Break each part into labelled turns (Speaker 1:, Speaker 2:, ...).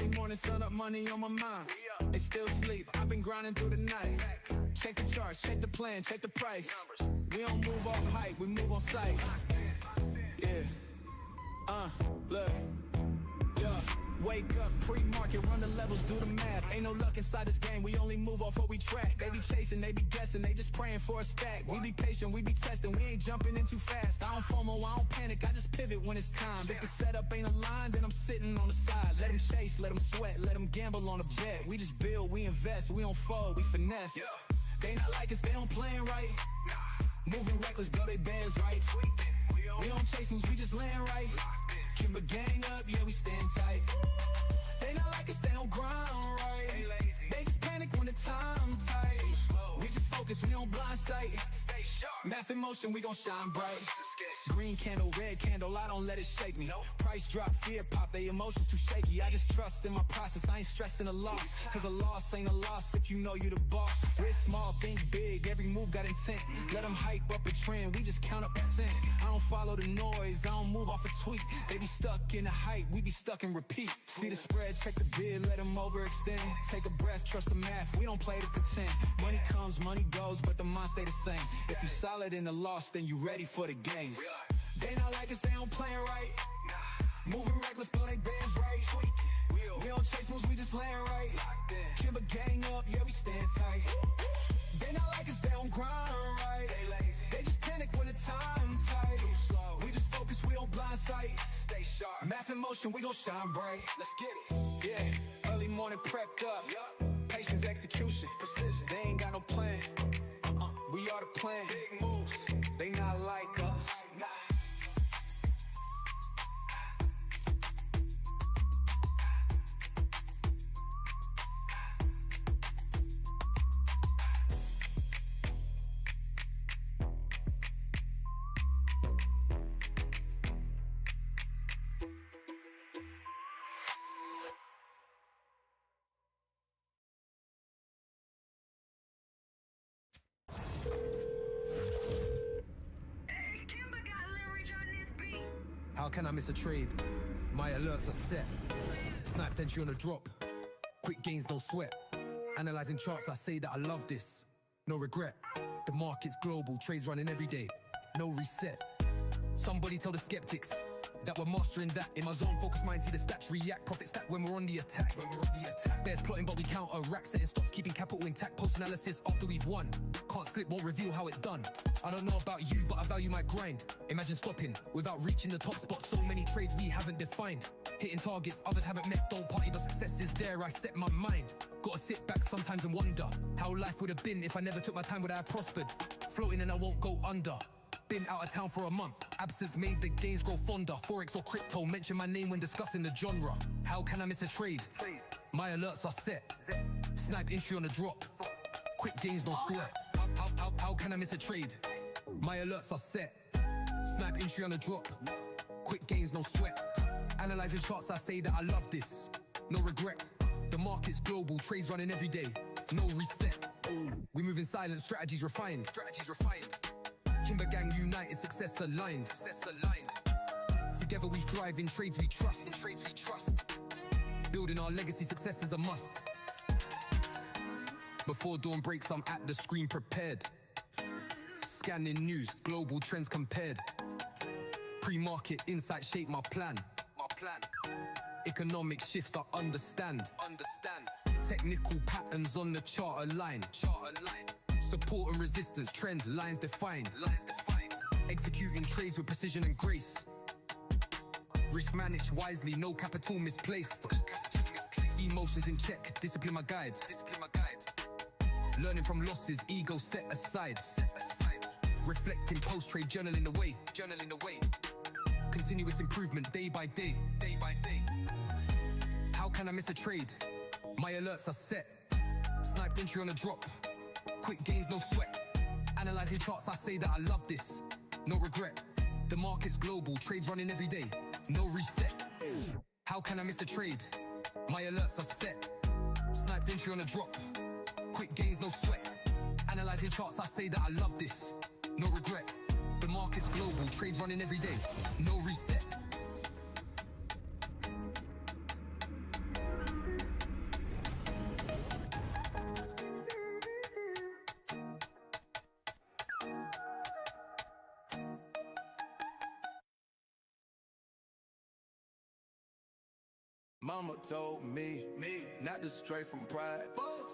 Speaker 1: Early morning, sun up, money on my mind. They still sleep, I've been grinding through the night. Check the charts, check the plan, check the price. We don't move off hype, we move on sight. Yeah, look, yeah. Wake up, pre-market, run the levels, do the math. Ain't no luck inside this game, we only move off what we track. They be chasing, they be guessing, they just praying for a stack. We be patient, we be testing, we ain't jumping in too fast. I don't FOMO, I don't panic, I just pivot when it's time. If the setup ain't aligned, then I'm sitting on the side. Let them chase, let them sweat, let them gamble on a bet. We just build, we invest, we don't fold, we finesse. They not like us, they don't playing right. Moving reckless, blow they bands right. We don't chase moves, we just land right. Keep a gang up, yeah, we stand tight. They not like us, they don't grind right. They just panic when the time tight. We just focus, we don't blind sight. Math in motion, we gon' shine bright. Green candle, red candle, I don't let it shake me. Price drop, fear pop, they emotions too shaky. I just trust in my process, I ain't stressing a loss. Cause a loss ain't a loss if you know you the boss. Risk small, think big, every move got intent. Let them hype up a trend, we just count up percent. I don't follow the noise, I don't move off a tweet. They be stuck in the hype, we be stuck in repeat. See the spread, check the bid, let them overextend. Take a breath, trust the math, we don't play to pretend. Money comes, money goes, but the mind stay the same. If you solid in the loss, then you ready for the gains. They not like us, they don't playing right. Moving reckless, blow they bands right. We don't chase moves, we just land right. Keep a gang up, yeah, we stand tight. They not like us, they don't grind right. They just panic when the time tight. We just focus, we don't blind sight. Stay sharp. Math in motion, we gon' shine bright. Let's get it. Yeah, early morning prepped up. Patience, execution, precision. They ain't got no plan. We are the plan. Big moves. They not like us.
Speaker 2: How can I miss a trade? My alerts are set. Sniped entry on a drop. Quick gains, no sweat. Analyzing charts, I say that I love this. No regret. The market's global, trades running every day. No reset. Somebody tell the skeptics that we're mastering that. In my zone, focus mind, see the stats react. Profit stack when we're on the attack. Bears plotting, but we counter. Rack setting stops, keeping capital intact. Post analysis after we've won. Can't slip, won't reveal how it's done. I don't know about you, but I value my grind. Imagine stopping without reaching the top spot. So many trades we haven't defined. Hitting targets others haven't met. Don't party, but success is there. I set my mind. Gotta sit back sometimes and wonder how life would have been if I never took my time. Would I have prospered? Floating and I won't go under. Been out of town for a month. Absence made the gains grow fonder. Forex or crypto, mention my name when discussing the genre. How can I miss a trade? My alerts are set. Snipe entry on the drop. Quick gains, no sweat. How can I miss a trade? My alerts are set. Snipe entry on the drop. Quick gains, no sweat. Analyzing charts, I say that I love this. No regret. The market's global, trades running every day. No reset. We move in silence, strategies refined. Kimber gang united, success aligned. Together we thrive in trades we trust. Building our legacy, success is a must. Before dawn breaks, I'm at the screen prepared. Scanning news, global trends compared. Pre-market insight shape my plan. Economic shifts I understand. Technical patterns on the chart align. Support and resistance, trend lines defined. Executing trades with precision and grace. Risk managed wisely, no capital misplaced. Emotions in check, discipline my guide. Learning from losses, ego set aside. Reflecting post-trade, journaling away. Continuous improvement, day by day. How can I miss a trade? My alerts are set. Sniped entry on a drop. Quick gains, no sweat. Analyzing charts, I say that I love this. No regret. The market's global, trades running every day. No reset. How can I miss a trade? My alerts are set. Sniped entry on a drop. Quick gains, no sweat. Analyzing charts, I say that I love this. No regret. The market's global, trades running every day. No reset.
Speaker 3: Mama told me not to stray from pride.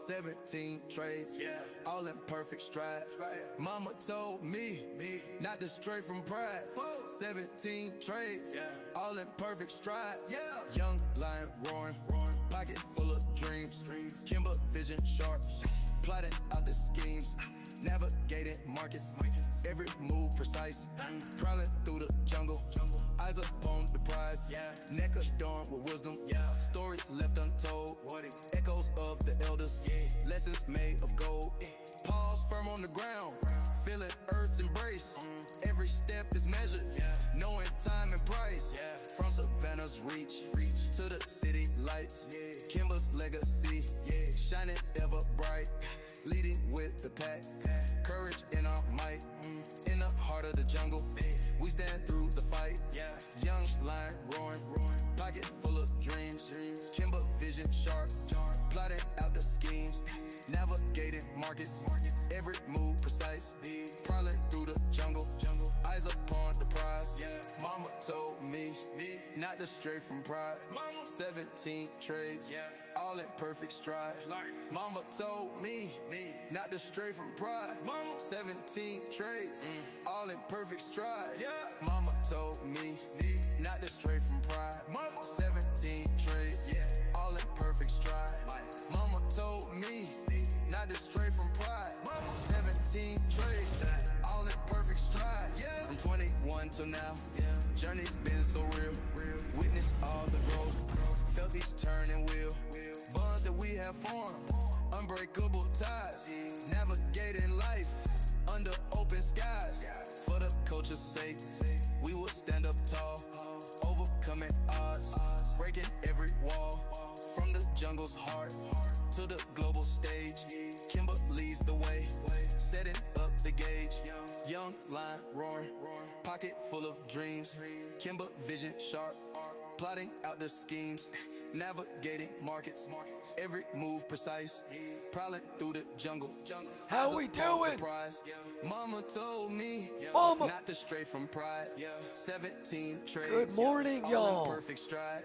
Speaker 3: 17 trades, all in perfect stride. Mama told me not to stray from pride. 17 trades, all in perfect stride. Young lion roaring, pocket full of dreams. Kimber vision sharp, plotting out the schemes. Navigating markets, every move precise. Prowling through the jungle, eyes upon the prize. Neck adorned with wisdom, stories left untold. Echoes of the elders, lessons made of gold. Pause firm on the ground, feeling Earth's embrace. Every step is measured, knowing time and price. From Savannah's reach to the city lights. Kimber's legacy, shining ever bright. Leading with the pack, courage in our might. In the heart of the jungle, we stand through the fight. Young lion roaring, pocket full of dreams. Kimber vision sharp, plotting out the schemes. Navigating markets, every move precise. Prowling through the jungle, eyes upon the prize. Mama told me not to stray from pride. 17 trades, all in perfect stride. Mama told me not to stray from pride. 17 trades, all in perfect stride. Mama told me not to stray from pride. 17 trades, all in perfect stride. Mama told me not to stray from pride. 17 trades, all in perfect stride. From 21 till now, journey's been so real. Witnessed all the growth, felt each turn and wheel. Bonds that we have formed, unbreakable ties. Navigating life under open skies. For the culture's sake, we will stand up tall, overcoming odds, breaking every wall. From the jungle's heart to the global stage, Kimber leads the way, setting up the gauge. Young lion roaring, pocket full of dreams. Kimber vision sharp, plotting out the schemes. Navigating markets, every move precise. Prowling through the jungle.
Speaker 4: How we doing?
Speaker 3: Mama told me
Speaker 4: Mama.
Speaker 3: not to stray from pride. 17 trades.
Speaker 4: Good morning,
Speaker 3: all
Speaker 4: y'all.
Speaker 3: in perfect stride.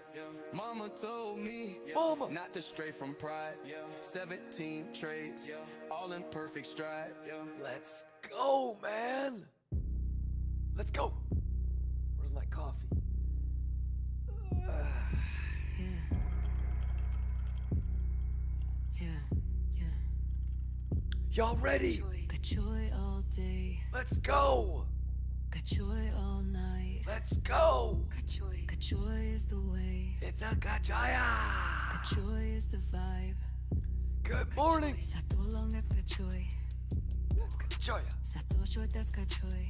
Speaker 3: Mama told me
Speaker 4: Mama.
Speaker 3: not to stray from pride. 17 trades, all in perfect stride.
Speaker 4: Let's go, man. Let's go. Where's my coffee? Y'all ready?
Speaker 5: Got joy all day,
Speaker 4: Let's go.
Speaker 5: got joy all night.
Speaker 4: Let's go.
Speaker 5: Got joy is the way,
Speaker 4: It's a kachaya.
Speaker 5: got joy is the vibe.
Speaker 4: Good morning.
Speaker 5: Sa to long, that's got joy.
Speaker 4: That's kachaya.
Speaker 5: Sa to short, that's got joy.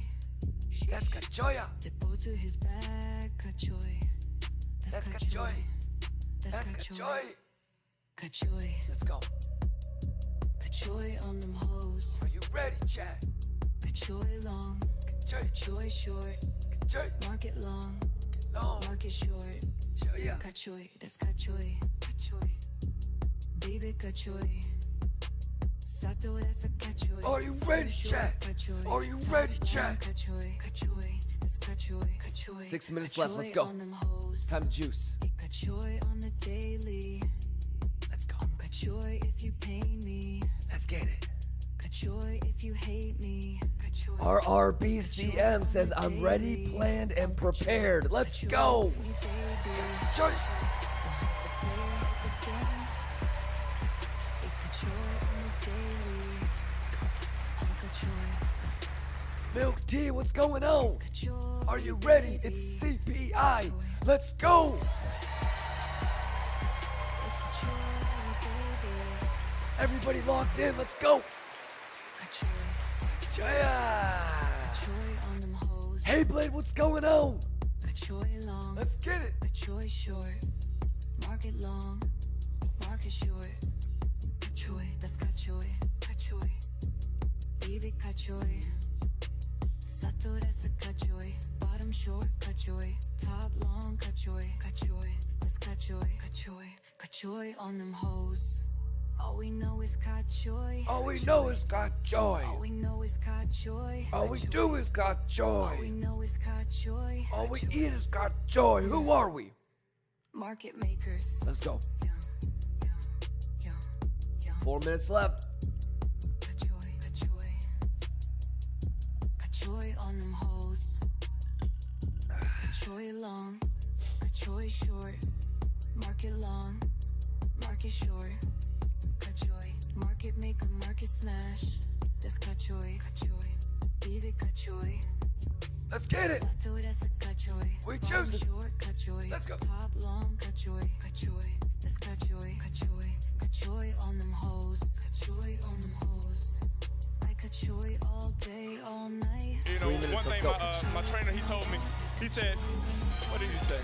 Speaker 4: That's kachaya.
Speaker 5: Tipo to his bag, got joy.
Speaker 4: That's got joy.
Speaker 5: That's
Speaker 4: That's
Speaker 5: got
Speaker 4: kachaya.
Speaker 5: joy. Got joy.
Speaker 4: Let's go.
Speaker 5: Got joy on them hoes.
Speaker 4: Are you ready, Chad?
Speaker 5: Got joy long,
Speaker 4: Kachaya.
Speaker 5: joy short.
Speaker 4: Kachaya.
Speaker 5: Market long,
Speaker 4: Long.
Speaker 5: market short.
Speaker 4: Kachaya.
Speaker 5: Got joy, that's got joy. Got joy. Baby, got joy. Sato, that's a got joy.
Speaker 4: Are you ready, Chad?
Speaker 5: Got joy.
Speaker 4: Are you ready, Chad?
Speaker 5: Got joy. Got joy. That's got joy. Got joy.
Speaker 4: 6 minutes
Speaker 5: Got
Speaker 4: left, let's
Speaker 5: joy
Speaker 4: go.
Speaker 5: on them hoes.
Speaker 4: Time to juice.
Speaker 5: Got joy on the daily.
Speaker 4: Let's go.
Speaker 5: Got joy if you pay me.
Speaker 4: Let's get it.
Speaker 5: Got joy if you hate me. Got joy.
Speaker 4: Our RBCM says I'm ready, planned, and prepared. Let's go.
Speaker 5: Me, baby.
Speaker 4: Joy.
Speaker 5: To play the game. Got joy on the daily. Got joy.
Speaker 4: Milk tea, what's going on?
Speaker 5: Got joy.
Speaker 4: Are you ready? It's CPI. Let's go.
Speaker 5: Got joy, baby.
Speaker 4: Everybody locked in. Let's go.
Speaker 5: Got joy.
Speaker 4: Jaya.
Speaker 5: Joy on them hoes.
Speaker 4: Hey, Blade, what's going on?
Speaker 5: Got joy long.
Speaker 4: Let's get it.
Speaker 5: Got joy short. Market long. Market short. Got joy. That's got joy. Got joy. Baby, got joy. Sato, that's a got joy. Bottom short, got joy. Top long, got joy. Got joy. That's got joy. Got joy. Got joy on them hoes. All we know is got joy.
Speaker 4: All we know is got joy.
Speaker 5: All we know is got joy.
Speaker 4: All we do is got
Speaker 5: All we
Speaker 4: joy.
Speaker 5: know is got joy.
Speaker 4: All we eat is got joy. Who are we?
Speaker 5: market makers.
Speaker 4: Let's go.
Speaker 5: Yeah, yeah, yeah, yeah.
Speaker 4: 4 minutes left.
Speaker 5: Kachoy, kachoy. Kachoy on them hoes. Kachoy long, kachoy short. Market long, market short. Kachoy, market maker, market smash. That's kachoy, kachoy. Baby kachoy.
Speaker 4: Let's get it.
Speaker 5: Sato, that's a kachoy.
Speaker 4: We
Speaker 5: Bottom
Speaker 4: choose it.
Speaker 5: short, kachoy.
Speaker 4: Let's go.
Speaker 5: Top long, kachoy, kachoy. That's kachoy, kachoy. Kachoy on them hoes. Kachoy on them hoes. I kachoy all day, all night.
Speaker 6: You know,
Speaker 4: 3 minutes,
Speaker 6: one
Speaker 4: let's
Speaker 6: thing
Speaker 4: go.
Speaker 6: my trainer, he told me, he said, what did he say?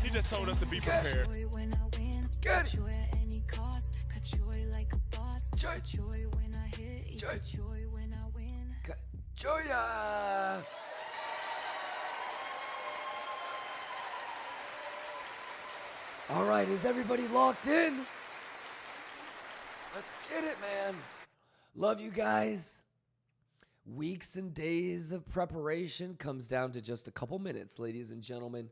Speaker 6: He just told us to be prepared.
Speaker 5: Kachoy when I win.
Speaker 4: Get it.
Speaker 5: Kachoy at any cost. Kachoy like a boss.
Speaker 4: Choy.
Speaker 5: Kachoy when I hit. Eat
Speaker 4: Choy.
Speaker 5: kachoy when I win.
Speaker 4: Joya. All right, is everybody locked in? Let's get it, man. Love you guys. Weeks and days of preparation comes down to just a couple minutes, ladies and gentlemen.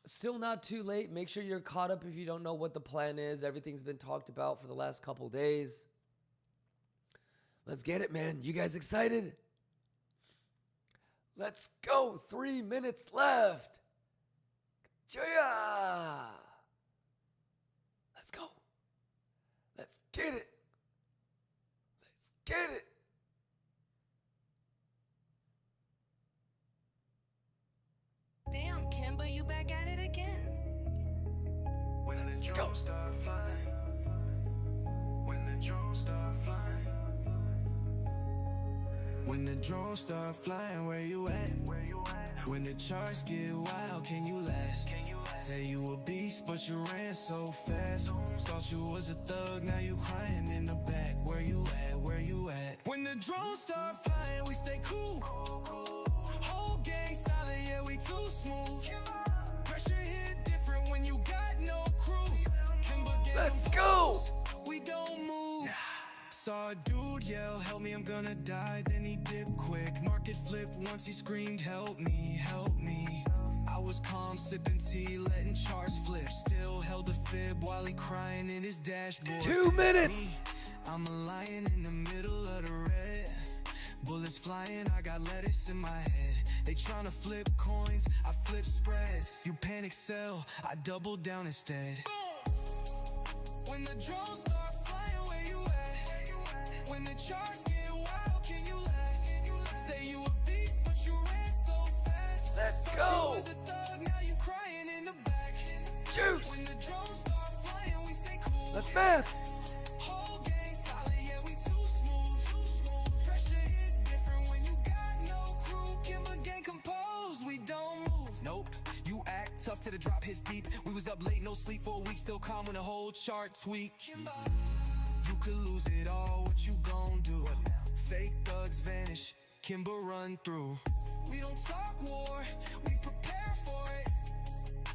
Speaker 4: Still not too late. Make sure you're caught up if you don't know what the plan is. Everything's been talked about for the last couple days. Let's get it, man. You guys excited? Let's go. 3 minutes left. Joya. Let's go. Let's get it. Let's get it.
Speaker 5: Damn, Kimber, you back at it again.
Speaker 7: When the
Speaker 4: Let's go.
Speaker 7: drones start flying, when the drones start flying,
Speaker 3: When the drones start flying, where you at? When the charts get wild, can you last? Say you a beast, but you ran so fast. Thought you was a thug, now you crying in the back. Where you at? Where you at? When the drones start flying, we stay cool. Whole gang solid, yeah, we too smooth. Pressure hit different when you got no crew. Kimber get
Speaker 4: Let's
Speaker 3: them
Speaker 4: go.
Speaker 3: posts, we don't move. Saw a dude yell, help me, I'm gonna die. Then he dipped quick. Market flip once he screamed, help me, help me. I was calm, sipping tea, letting charts flip. Still held a fib while he crying in his dashboard.
Speaker 4: 2 minutes.
Speaker 3: I'm a lion in the middle of the red. Bullets flying, I got lettuce in my head. They tryna flip coins, I flip spreads. You panic sell, I double down instead. When the drones start flying, where you at? When the charts get wild, can you last? Say you a beast, but you ran so fast.
Speaker 4: Let's
Speaker 3: Thought
Speaker 4: go.
Speaker 3: you was a thug, now you crying in the back. When
Speaker 4: Juice.
Speaker 3: the drones start flying, we stay cool.
Speaker 4: Let's math.
Speaker 3: Whole gang solid, yeah, we too smooth. Pressure hit different when you got no crew. Kimber gang composed, we don't move. Nope, you act tough till the drop hits deep. We was up late, no sleep for a week, still calm when the whole chart tweak. You could lose it all, what you gon' do? Fake thugs vanish, Kimber run through. We don't talk war, we prepare for it.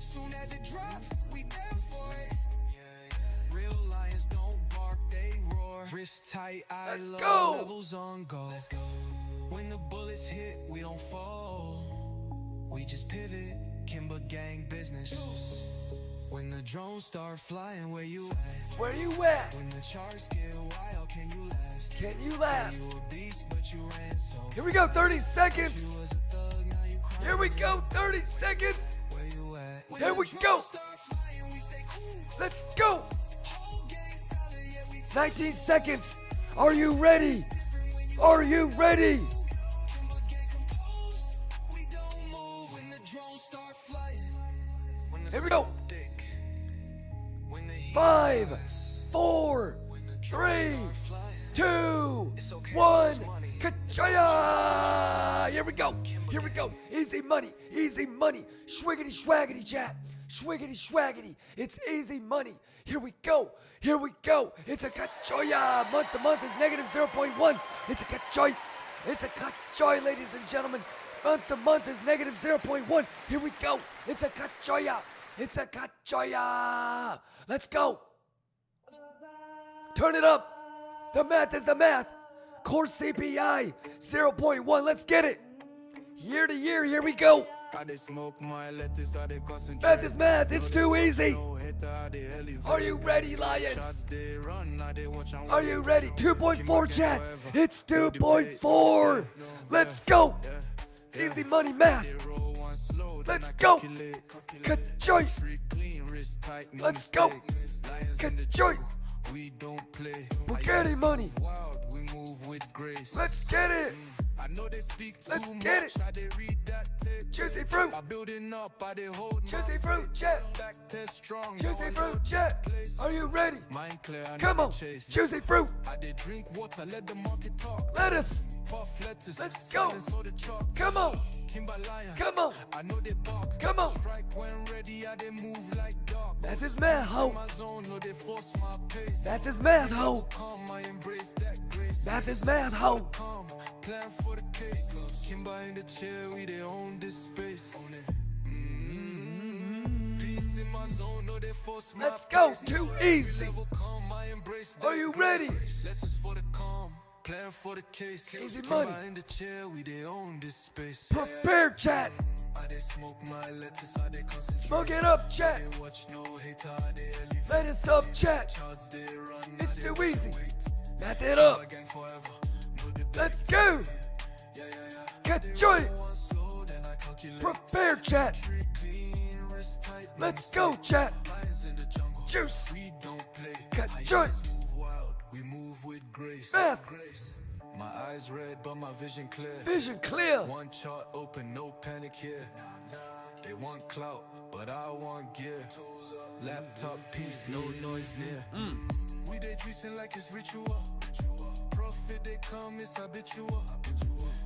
Speaker 3: Soon as it drop, we there for it. Real lions don't bark, they roar. Wrist tight, eye
Speaker 4: Let's
Speaker 3: low,
Speaker 4: go.
Speaker 3: levels on go. When the bullets hit, we don't fall. We just pivot, Kimber gang business. When the drones start flying, where you at?
Speaker 4: Where you at?
Speaker 3: When the charts get wild, can you last?
Speaker 4: Can you
Speaker 3: Say
Speaker 4: last?
Speaker 3: you a beast, but you ran so
Speaker 4: Here we go, 30
Speaker 3: You
Speaker 4: seconds.
Speaker 3: was a thug, now you crying.
Speaker 4: Here we go, 30 seconds.
Speaker 3: Where you at? When
Speaker 4: Here
Speaker 3: the
Speaker 4: we
Speaker 3: drones
Speaker 4: go.
Speaker 3: start flying, we stay cool.
Speaker 4: Let's go.
Speaker 3: Whole gang solid, yeah, we too
Speaker 4: 19 seconds. Are you ready? Are you ready?
Speaker 3: Kimber gang composed, we don't move. When the drones start flying, when the
Speaker 4: Here we go.
Speaker 3: smoke thick, when the heat
Speaker 4: 5,
Speaker 3: rise,
Speaker 4: 4,
Speaker 3: when the
Speaker 4: 3,
Speaker 3: drones start flying.
Speaker 4: 2,
Speaker 3: It's okay to
Speaker 4: 1.
Speaker 3: lose money.
Speaker 4: Kachaya! Here we go. Here we go. Easy money. Easy money. Schwiggity schwaggity chat. Schwiggity schwaggity. It's easy money. Here we go. Here we go. It's a kachoya. Month to month is negative 0.1. It's a kachoy. It's a kachoy, ladies and gentlemen. Month to month is negative 0.1. Here we go. It's a kachoya. It's a kachoya. Let's go. Turn it up. The math is the math. Core CPI 0.1. Let's get it. Year to year, here we go.
Speaker 3: I dey smoke my lettuce, I dey concentrate.
Speaker 4: Math is math, it's too easy.
Speaker 3: No hater, I dey elevate.
Speaker 4: Are you ready,
Speaker 3: Shots
Speaker 4: Lions?
Speaker 3: they run, I dey watch and
Speaker 4: Are
Speaker 3: wait.
Speaker 4: you ready? 2.4 chat.
Speaker 3: Forever.
Speaker 4: It's
Speaker 3: No debate.
Speaker 4: 2.4. Let's go. Easy money math.
Speaker 3: They roll one slow, then
Speaker 4: Let's
Speaker 3: I
Speaker 4: go.
Speaker 3: calculate.
Speaker 4: Ka-choy.
Speaker 3: Street clean, wrist tight, no
Speaker 4: Let's go.
Speaker 3: mistake. Lions in the
Speaker 4: Ka-choy.
Speaker 3: jungle, we don't play.
Speaker 4: Bugatti money.
Speaker 3: Wild, we move with grace.
Speaker 4: Let's get it.
Speaker 3: I know they speak too
Speaker 4: Let's
Speaker 3: much.
Speaker 4: get it.
Speaker 3: I dey read that tape.
Speaker 4: Juicy fruit.
Speaker 3: I building up, I dey hold
Speaker 4: Juicy
Speaker 3: my
Speaker 4: fruit,
Speaker 3: faith.
Speaker 4: chat.
Speaker 3: Back test strong.
Speaker 4: Juicy
Speaker 3: now I
Speaker 4: fruit,
Speaker 3: know
Speaker 4: chat.
Speaker 3: place.
Speaker 4: Are you ready?
Speaker 3: Mind clear, I
Speaker 4: Come
Speaker 3: never
Speaker 4: on.
Speaker 3: chase.
Speaker 4: Juicy fruit.
Speaker 3: I dey drink water, let the market talk.
Speaker 4: Lettuce.
Speaker 3: Puff lettuce.
Speaker 4: Let's go.
Speaker 3: Silence all the chalk.
Speaker 4: Come on.
Speaker 3: Kimber lion.
Speaker 4: Come on.
Speaker 3: I know they bark.
Speaker 4: Come on.
Speaker 3: Strike when ready, I dey move like dog.
Speaker 4: That is math, ho.
Speaker 3: My zone, no they force my pace.
Speaker 4: That is math, ho.
Speaker 3: Calm, I embrace that grace.
Speaker 4: That is math, ho.
Speaker 3: Calm, plan for the case. Kimber in the chair, we they own this space. Peace in my zone, no they force my
Speaker 4: Let's go.
Speaker 3: pace.
Speaker 4: Too easy.
Speaker 3: Level calm, I embrace that
Speaker 4: Are you
Speaker 3: grace.
Speaker 4: ready?
Speaker 3: Lessons for the calm, plan for the case.
Speaker 4: Easy
Speaker 3: Kimber
Speaker 4: money.
Speaker 3: in the chair, we they own this space.
Speaker 4: Prepare, chat.
Speaker 3: I dey smoke my lettuce, I dey concentrate.
Speaker 4: Smoke it up, chat.
Speaker 3: They watch no hater, I dey elevate.
Speaker 4: Lettuce up, chat.
Speaker 3: Shots they run,
Speaker 4: It's
Speaker 3: I dey
Speaker 4: too easy.
Speaker 3: wait.
Speaker 4: Math it up.
Speaker 3: Again forever, no debate.
Speaker 4: Let's go. Ka-choy.
Speaker 3: One slow, then I calculate.
Speaker 4: Prepare, chat.
Speaker 3: Street clean, wrist tight, no
Speaker 4: Let's go, chat.
Speaker 3: Lions in the jungle,
Speaker 4: Juice.
Speaker 3: we don't play.
Speaker 4: Ka-choy.
Speaker 3: Hyenas move wild, we move with grace.
Speaker 4: Math.
Speaker 3: Grace. My eyes red, but my vision clear.
Speaker 4: Vision clear.
Speaker 3: One chart open, no panic here. They want clout, but I want gear. Laptop piece, no noise near. We they juicing like it's ritual. Profit they come, it's habitual.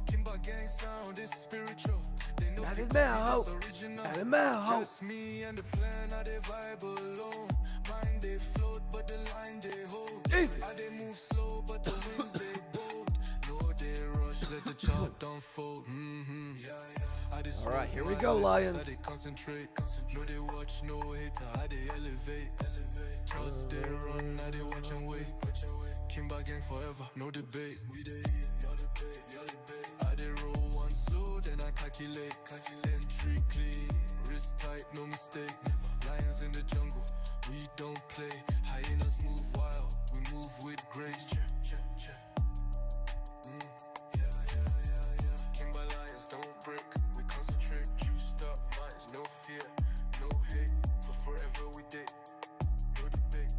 Speaker 3: Kimba gang sound is spiritual. They know
Speaker 4: That
Speaker 3: fi
Speaker 4: is
Speaker 3: copy
Speaker 4: math, ho.
Speaker 3: this original.
Speaker 4: That is math, ho.
Speaker 3: Just me and the plan, I they vibe alone. Mind they float, but the line they hold.
Speaker 4: Easy.
Speaker 3: I they move slow, but the winds they bold. No they rush, let the chart unfold. I just
Speaker 4: All right, here we
Speaker 3: smoke
Speaker 4: go,
Speaker 3: my
Speaker 4: Lions.
Speaker 3: lettuce, I they concentrate. No they watch, no hater, I they elevate. Charts they run, I they watch and wait. Kimba gang forever, no debate. We they eat, y'all debate, y'all debate. I they roll one slow, then I calculate. Entry clean, wrist tight, no mistake. Lions in the jungle, we don't play. Hyenas move wild, we move with grace. Kimba lions don't break, we concentrate. Juiced up minds, no fear, no hate. For forever we date. No debate,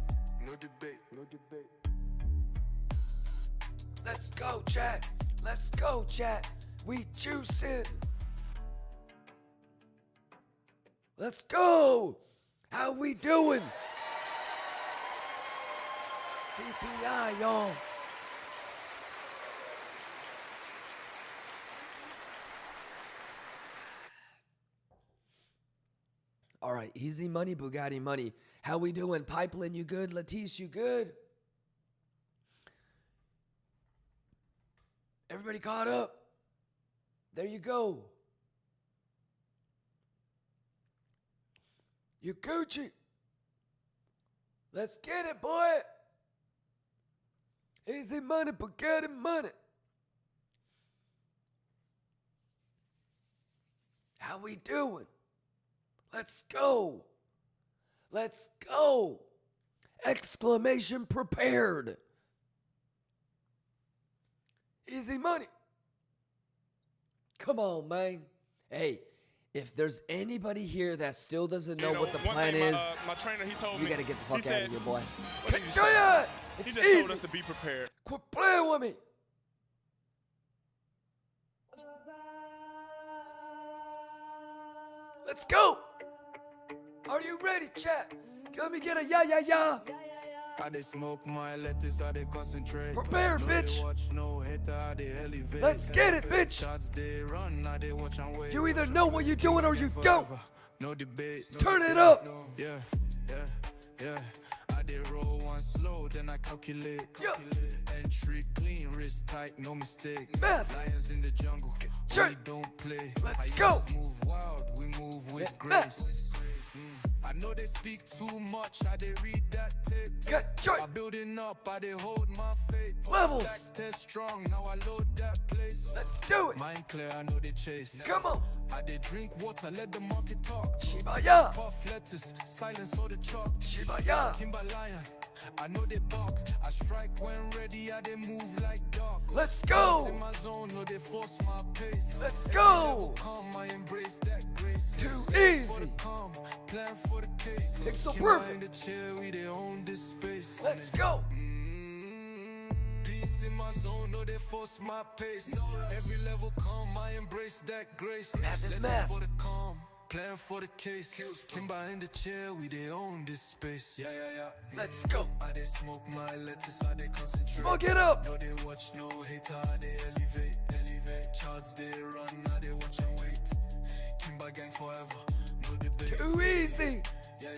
Speaker 3: no debate, no debate.
Speaker 4: Let's go, chat. Let's go, chat. We juicing. Let's go. How we doing? CPI, y'all. All right, easy money, Bugatti money. How we doing? Pipeline, you good? Latisse, you good? Everybody caught up? There you go. You're Gucci. Let's get it, boy. Easy money, Bugatti money. How we doing? Let's go. Let's go. Exclamation prepared. Easy money. Come on, man. Hey, if there's anybody here that still doesn't know what the
Speaker 6: one
Speaker 4: plan
Speaker 6: thing
Speaker 4: is,
Speaker 6: my trainer, he told
Speaker 4: you
Speaker 6: me.
Speaker 4: gotta get the
Speaker 6: he
Speaker 4: fuck out
Speaker 6: said-
Speaker 4: of here, boy.
Speaker 6: What did he
Speaker 4: Show
Speaker 6: say?
Speaker 4: ya!
Speaker 6: He
Speaker 4: It's
Speaker 6: just
Speaker 4: easy.
Speaker 6: told us to be prepared.
Speaker 4: Quit playing with me. Let's go. Are you ready, chat? Let me get a yeah.
Speaker 3: I dey smoke my lettuce, I dey concentrate.
Speaker 4: Prepare,
Speaker 3: No
Speaker 4: bitch.
Speaker 3: They watch no hater, I dey elevate.
Speaker 4: Let's get it, bitch.
Speaker 3: Shots they run, I dey watch and wait.
Speaker 4: You either know what you're doing or you don't.
Speaker 3: No debate. No
Speaker 4: Turn it
Speaker 3: debate,
Speaker 4: up.
Speaker 3: no. Yeah. I dey roll one slow, then I calculate.
Speaker 4: Yeah.
Speaker 3: Entry clean, wrist tight, no mistake.
Speaker 4: Math.
Speaker 3: Lions in the jungle,
Speaker 4: Check.
Speaker 3: we don't play.
Speaker 4: Let's
Speaker 3: Hyenas
Speaker 4: go.
Speaker 3: move wild, we move with
Speaker 4: Math.
Speaker 3: grace. I know they speak too much, I they read that tape.
Speaker 4: Get joy.
Speaker 3: I building up, I they hold my faith.
Speaker 4: Levels.
Speaker 3: Back test strong, now I load that place.
Speaker 4: Let's do it.
Speaker 3: Mind clear, I know they chase.
Speaker 4: Come on.
Speaker 3: I they drink water, let the market talk.
Speaker 4: Shibaya.
Speaker 3: Puff letters, silence all the chalk.
Speaker 4: Shibaya.
Speaker 3: Kimber lion, I know they bark. I strike when ready, I they move like dog.
Speaker 4: Let's go.
Speaker 3: In my zone, no they force my pace.
Speaker 4: Let's go.
Speaker 3: Calm, I embrace that grace.
Speaker 4: Too
Speaker 3: For
Speaker 4: easy.
Speaker 3: the calm, plan for the case.
Speaker 4: It's so
Speaker 3: Kimber
Speaker 4: perfect.
Speaker 3: in the chair, we they own this space.
Speaker 4: Let's go.
Speaker 3: Peace in my zone, no they force my pace. Every level calm, I embrace that grace.
Speaker 4: Math is
Speaker 3: Lessons
Speaker 4: math.
Speaker 3: for the calm, plan for the case. Kimber in the chair, we they own this space. Yeah.
Speaker 4: Let's go.
Speaker 3: I they smoke my lettuce, I they concentrate.
Speaker 4: Smoke it up.
Speaker 3: No they watch, no hater, I they elevate. Charts they run, I they watch and wait. Kimber gang forever, no debate.
Speaker 4: Too easy.
Speaker 3: Yeah.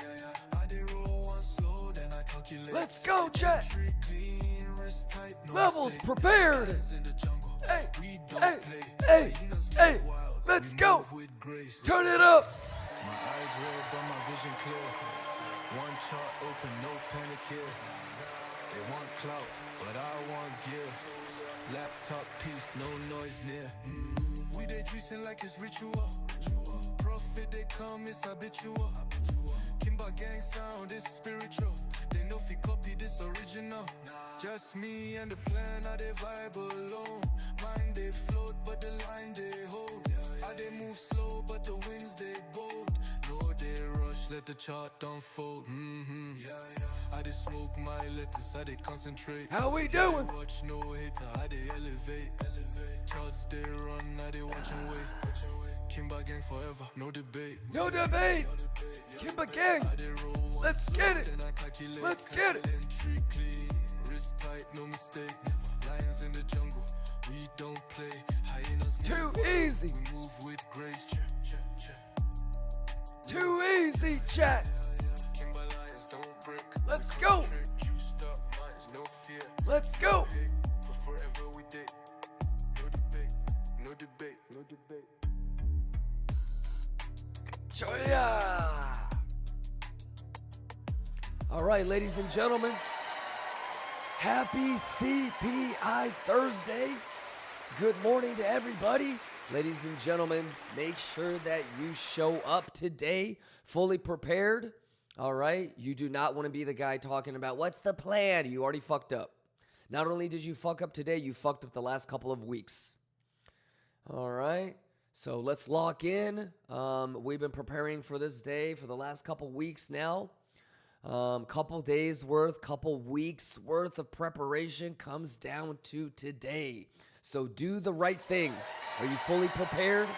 Speaker 3: I they roll one slow, then I calculate.
Speaker 4: Let's go, chat.
Speaker 3: Tree clean, wrist tight, no
Speaker 4: Levels
Speaker 3: mistake.
Speaker 4: prepared.
Speaker 3: Lions in the jungle,
Speaker 4: Hey,
Speaker 3: we don't
Speaker 4: hey,
Speaker 3: play.
Speaker 4: hey,
Speaker 3: Hyenas
Speaker 4: hey.
Speaker 3: move wild,
Speaker 4: Let's
Speaker 3: we
Speaker 4: go.
Speaker 3: move with grace.
Speaker 4: Turn it up.
Speaker 3: My eyes red, but my vision clear. One chart open, no panic here. They want clout, but I want gear. Laptop piece, no noise near. We they juicing like it's ritual. Profit they come, it's habitual. Kimber gang sound is spiritual. They know if you copy this original. Just me and the plan, I they vibe alone. Mind they float, but the line they hold. I they move slow, but the winds they bold. No they rush, let the chart unfold. I they smoke my lettuce, I they concentrate.
Speaker 4: How we
Speaker 3: I
Speaker 4: doing?
Speaker 3: they watch no hater, I they elevate. Charts they run, I they watch and wait. Kimber gang forever, no debate.
Speaker 4: No debate. Kimber gang.
Speaker 3: I they roll one
Speaker 4: Let's
Speaker 3: slow,
Speaker 4: get it.
Speaker 3: then I calculate.
Speaker 4: Let's get it.
Speaker 3: Entry clean, wrist tight, no mistake. Lions in the jungle, we don't play. Hyenas
Speaker 4: Too
Speaker 3: move wild,
Speaker 4: easy.
Speaker 3: we move with grace.
Speaker 4: Too easy, chat.
Speaker 3: Kimber lions don't break.
Speaker 4: Let's go.
Speaker 3: Juiced up minds, no fear.
Speaker 4: Let's go.
Speaker 3: Hey, for forever we date. No debate, no debate, no debate.
Speaker 4: Joya. All right, ladies and gentlemen. Happy CPI Thursday. Good morning to everybody. Ladies and gentlemen, make sure that you show up today fully prepared. All right? You do not want to be the guy talking about what's the plan. You already fucked up. Not only did you fuck up today, you fucked up the last couple of weeks. All right? So let's lock in. We've been preparing for this day for the last couple weeks now. Couple days worth, couple weeks worth of preparation comes down to today. So do the right thing. Are you fully prepared?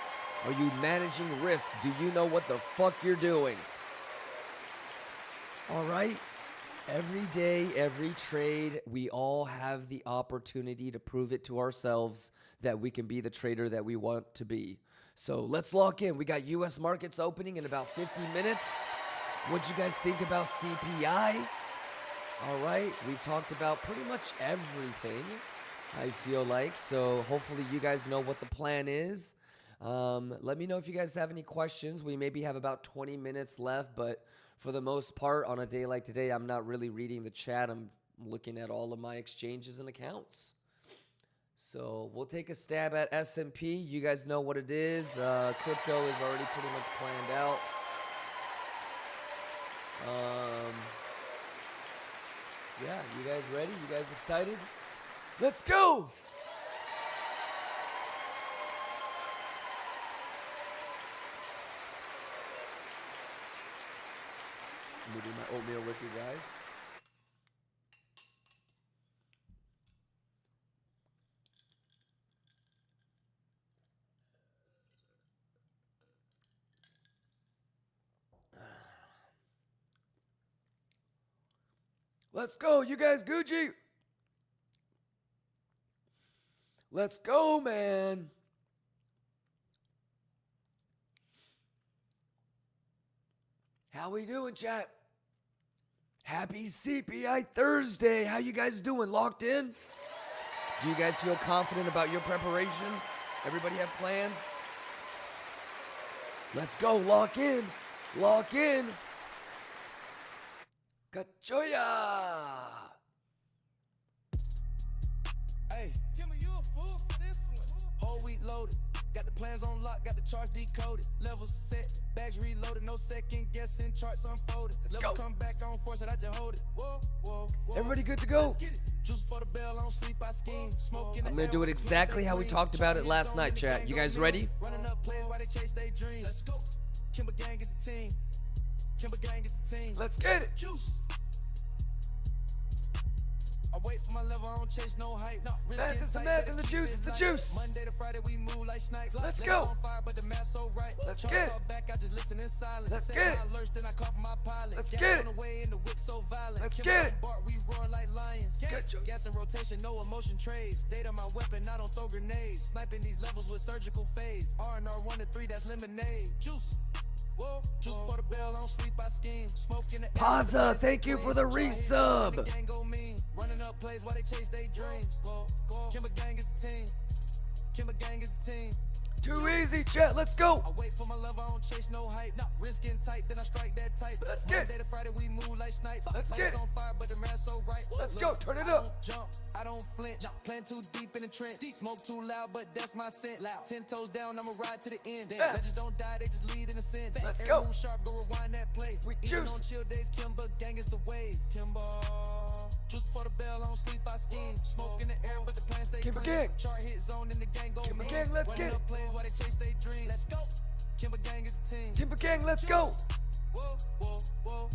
Speaker 4: Are you managing risk? Do you know what the fuck you're doing? All right. Every day, every trade, we all have the opportunity to prove it to ourselves that we can be the trader that we want to be. So let's lock in. We got U.S. markets opening in about 50 minutes. What'd you guys think about CPI? All right, we've talked about pretty much everything, I feel like. So hopefully you guys know what the plan is. Let me know if you guys have any questions. We maybe have about 20 minutes left, but for the most part, on a day like today, I'm not really reading the chat. I'm looking at all of my exchanges and accounts. So we'll take a stab at S&P. You guys know what it is. Crypto is already pretty much planned out. Yeah, you guys ready? You guys excited? Let's go! I'm gonna do my oatmeal with you guys. Let's go, you guys Gucci. Let's go, man. How we doing, chat? Happy CPI Thursday. How you guys doing? Locked in? Do you guys feel confident about your preparation? Everybody have plans? Let's go. Lock in. Lock in. Cachoya.
Speaker 3: Hey, Kimber, you a fool for this one. Whole week loaded. Got the plans on lock, got the charts decoded. Levels set, bags reloaded, no second guessing, charts unfolded.
Speaker 4: Let's
Speaker 3: Levels
Speaker 4: go.
Speaker 3: come back on force, and I just hold it. Whoa, whoa, whoa.
Speaker 4: Everybody good to go?
Speaker 3: Let's get it. Juice for the bell, I don't sleep, I scheme. Smoke in the
Speaker 4: I'm gonna do it exactly how we talked about it last night, chat. You guys ready?
Speaker 3: Running up plays while they chase their dreams. Let's go. Kimber gang is the team. Kimber gang is the team.
Speaker 4: Let's get it.
Speaker 3: Juice. I wait for my level, I don't chase no hype. No,
Speaker 4: Math is the math and the juice is the juice.
Speaker 3: Monday to Friday we move like snipes.
Speaker 4: Let's
Speaker 3: Legs
Speaker 4: go.
Speaker 3: on fire, but the math so right.
Speaker 4: Let's
Speaker 3: Charts
Speaker 4: get it.
Speaker 3: all back, I just listen in silence.
Speaker 4: Let's
Speaker 3: Set
Speaker 4: get it.
Speaker 3: my alerts, then I call for my pilot.
Speaker 4: Let's
Speaker 3: Gas
Speaker 4: get
Speaker 3: on
Speaker 4: it.
Speaker 3: the way and the whip so violent.
Speaker 4: Let's
Speaker 3: Kimber
Speaker 4: get
Speaker 3: on
Speaker 4: it.
Speaker 3: Bart, we roaring like lions.
Speaker 4: Get you.
Speaker 3: Gas in rotation, no emotion trades. Data my weapon, I don't throw grenades. Sniping these levels with surgical phase. R&R 1 to 3, that's lemonade. Juice. Whoa, juice for the bell, I don't sleep, I scheme. Smoke in the air,
Speaker 4: Paza, thank you for the resub.
Speaker 3: the gang go mean. Running up plays while they chase their dreams. Kimber gang is the team. Kimber gang is the team.
Speaker 4: Too easy, chat. Let's go.
Speaker 3: I wait for my level, I don't chase no hype. Not risking tight, then I strike that type.
Speaker 4: Let's get it.
Speaker 3: Monday to Friday we move like snipes.
Speaker 4: Let's
Speaker 3: Lights
Speaker 4: get it.
Speaker 3: on fire, but the math so right.
Speaker 4: Let's
Speaker 3: Look,
Speaker 4: go. Turn it
Speaker 3: I
Speaker 4: up.
Speaker 3: don't jump, I don't flinch. Plant too deep in the trench. Smoke too loud, but that's my scent. 10 toes down, I'ma ride to the end.
Speaker 4: Yeah.
Speaker 3: Legends don't die, they just lead in the sin.
Speaker 4: Let's
Speaker 3: Air
Speaker 4: go.
Speaker 3: move sharp, go rewind that play.
Speaker 4: We
Speaker 3: Even
Speaker 4: juice.
Speaker 3: on chill days, Kimber gang is the wave. Kimber. Just for the bell, I don't sleep, I scheme. Smoke in the air, but the plan stay
Speaker 4: Kimber
Speaker 3: clean.
Speaker 4: gang.
Speaker 3: Chart hit zone in the gang go
Speaker 4: Kimber
Speaker 3: mean.
Speaker 4: gang, let's
Speaker 3: Running
Speaker 4: get
Speaker 3: up
Speaker 4: it.
Speaker 3: plays while they chase their dreams. Let's go. Kimber gang is the team.
Speaker 4: Kimber Gang, let's go.
Speaker 3: Whoa, whoa, whoa,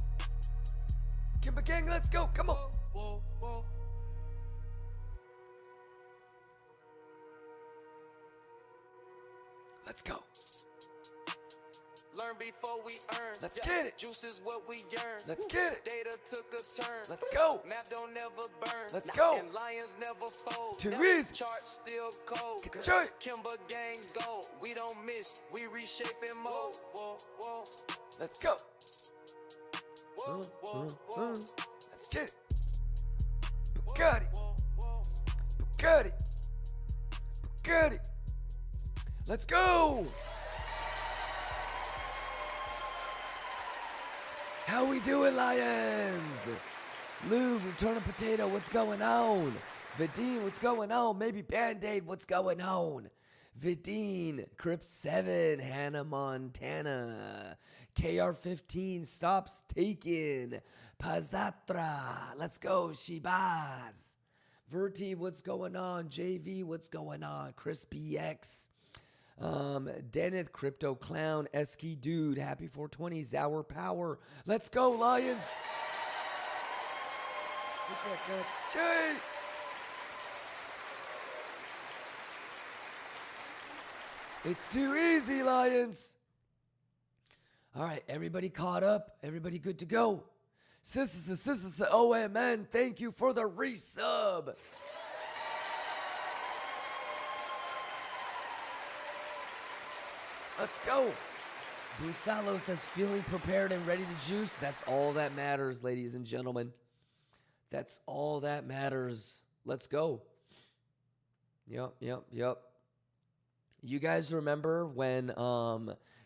Speaker 4: Kimber Gang, let's go. Come on.
Speaker 3: whoa, whoa.
Speaker 4: Let's go.
Speaker 3: Learn before we earn.
Speaker 4: Let's get it.
Speaker 3: Juice is what we yearn.
Speaker 4: Let's get it.
Speaker 3: Data took a turn.
Speaker 4: Let's go.
Speaker 3: Map don't never burn.
Speaker 4: Let's go.
Speaker 3: And lions never fold.
Speaker 4: Too easy.
Speaker 3: Chart still cold.
Speaker 4: Get the joint.
Speaker 3: Kimber gang go. We don't miss. We reshaping mode. Whoa, whoa,
Speaker 4: Let's go.
Speaker 3: whoa, whoa, whoa,
Speaker 4: Let's get it. Bugatti.
Speaker 3: whoa, whoa.
Speaker 4: Bugatti. Bugatti. Let's go. How we doing, Lions? Lou, Return of Potato, what's going on? Vidine, what's going on? Maybe Band-Aid, what's going on? Vidine, Crip 7, Hannah Montana, KR15, Stops Taken, Pazatra, let's go, Shibaz. Verti, what's going on? JV, what's going on? Crispy X. Deneth, Crypto Clown, Esky Dude, Happy 420, Zour Power. Let's go, Lions. What's that, God? Jay. It's too easy, Lions. All right, everybody caught up? Everybody good to go? Sister, OMN, thank you for the resub. Let's go. Busalo says, feeling prepared and ready to juice. That's all that matters, ladies and gentlemen. That's all that matters. Let's go. Yep. You guys remember when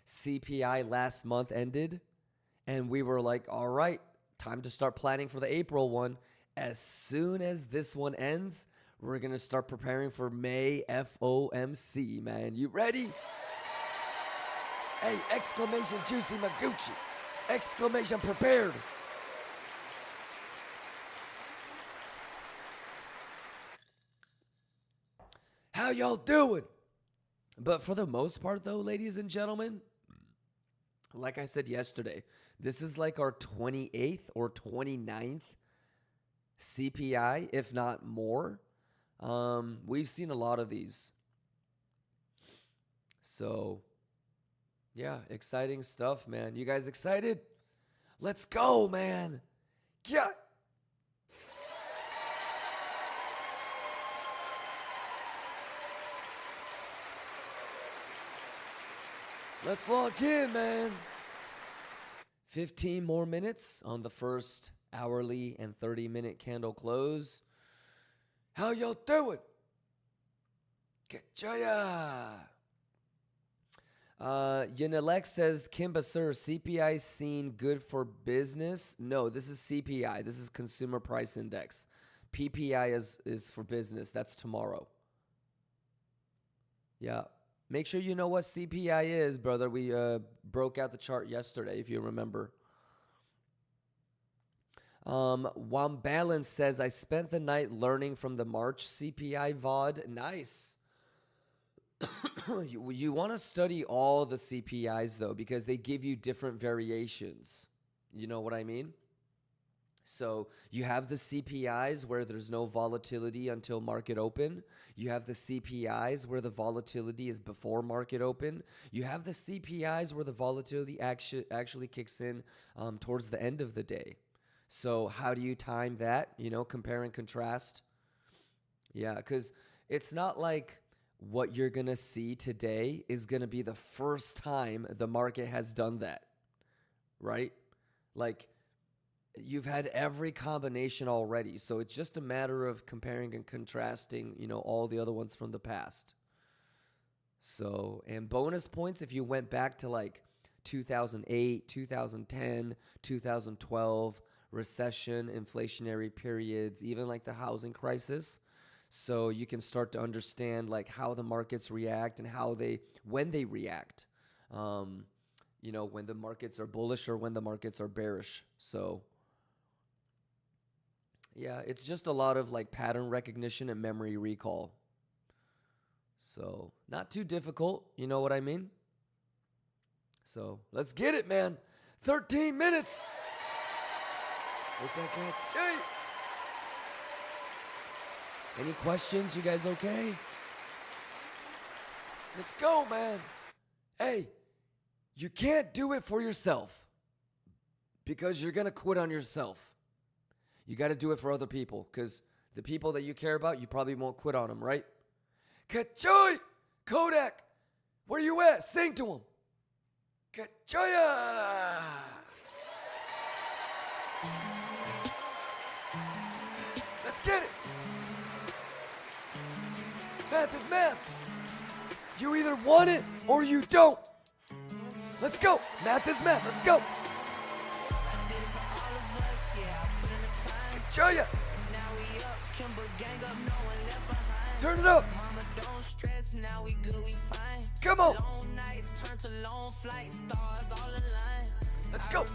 Speaker 4: CPI last month ended? And we were like, all right, time to start planning for the April one. As soon as this one ends, we're going to start preparing for May FOMC, man. You ready? Hey, exclamation Juicy Maguchi. Exclamation prepared. How y'all doing? But for the most part, though, ladies and gentlemen, like I said yesterday, this is like our 28th or 29th CPI, if not more. We've seen a lot of these. So, yeah, exciting stuff, man. You guys excited? Let's go, man. Yeah. Let's log in, man. 15 more minutes on the first hourly and 30-minute candle close. How y'all doing? Getchaya. Yanelec says, Kimba, sir, CPI seen good for business? No, this is CPI. This is Consumer Price Index. PPI is for business. That's tomorrow. Yeah. Make sure you know what CPI is, brother. We broke out the chart yesterday, if you remember. Wambalance says, I spent the night learning from the March CPI VOD. Nice. You want to study all the CPIs, though, because they give you different variations. You know what I mean? So you have the CPIs where there's no volatility until market open. You have the CPIs where the volatility is before market open. You have the CPIs where the volatility actually kicks in towards the end of the day. So how do you time that? You know, compare and contrast. Yeah, because it's not like what you're going to see today is going to be the first time the market has done that, right? Like, you've had every combination already. So it's just a matter of comparing and contrasting, you know, all the other ones from the past. So, and bonus points if you went back to like 2008, 2010, 2012, recession, inflationary periods, even like the housing crisis. So you can start to understand like how the markets react and when they react, you know, when the markets are bullish or when the markets are bearish. So yeah, it's just a lot of like pattern recognition and memory recall. So not too difficult. You know what I mean? So let's get it, man. 13 minutes. What's that, cat? Jay? Any questions? You guys okay? Let's go, man. Hey, you can't do it for yourself because you're going to quit on yourself. You got to do it for other people because the people that you care about, you probably won't quit on them, right? Kachoy! Kodak! Where you at? Sing to him. Kachoya! Let's get it. Math is math. You either want it or you don't. Let's go. Math is math. Let's go. Show ya. Turn it up. Come on. Let's go.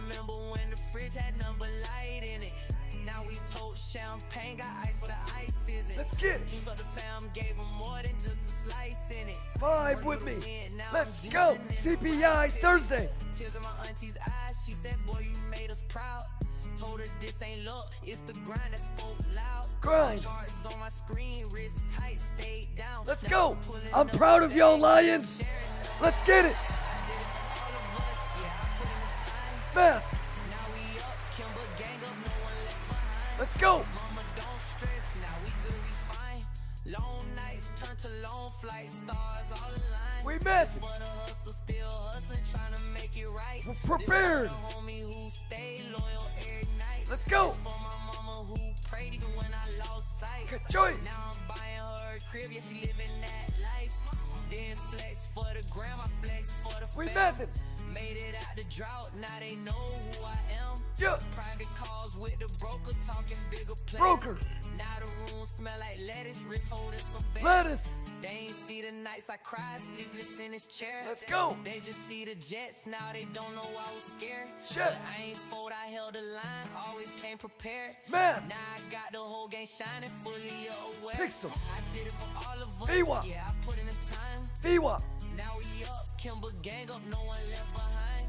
Speaker 4: Now we told champagne, got ice for the ice is it. Let's get it. Juice up the fam, gave him more than just a slice in it. Vibe with me. Let's go. CPI Thursday. Tears in my auntie's eyes, she said, boy, you made us proud. Told her this ain't luck, it's the grind that spoke loud. Grind. Charts on my screen, wrist tight, stayed down. Let's go. I'm proud of y'all, Lions. Let's get it. Math. Let's go. Mama, don't stress, now we good, we fine. Long nights turn to long flights, stars all aligned. We met. For the hustle, still hustling, trying to make it right. We're prepared. Homie who stay loyal every night. Let's go. For my mama who prayed even when I lost sight. Kachoy. Now I'm buying her a crib, yeah, she living that life. Then flex for the gram, I flex for the we met it. Made it out the drought, now they know who I am. Yeah. Private calls with the broker, talking bigger plans. Broker. Now the room smell like lettuce, wrist holding some bands. Lettuce. They ain't see the nights I cried, sleepless in his chair. Let's go. They just see the jets, now they don't know I was scared. Jets. But I ain't fold, I held the line, always came prepared. Math. Now I got the whole game shining, fully aware. Pixel. I did it for all of us. VWAP. Yeah, I put in the time. VWAP. Now we up, Kimber gang up, no one left behind.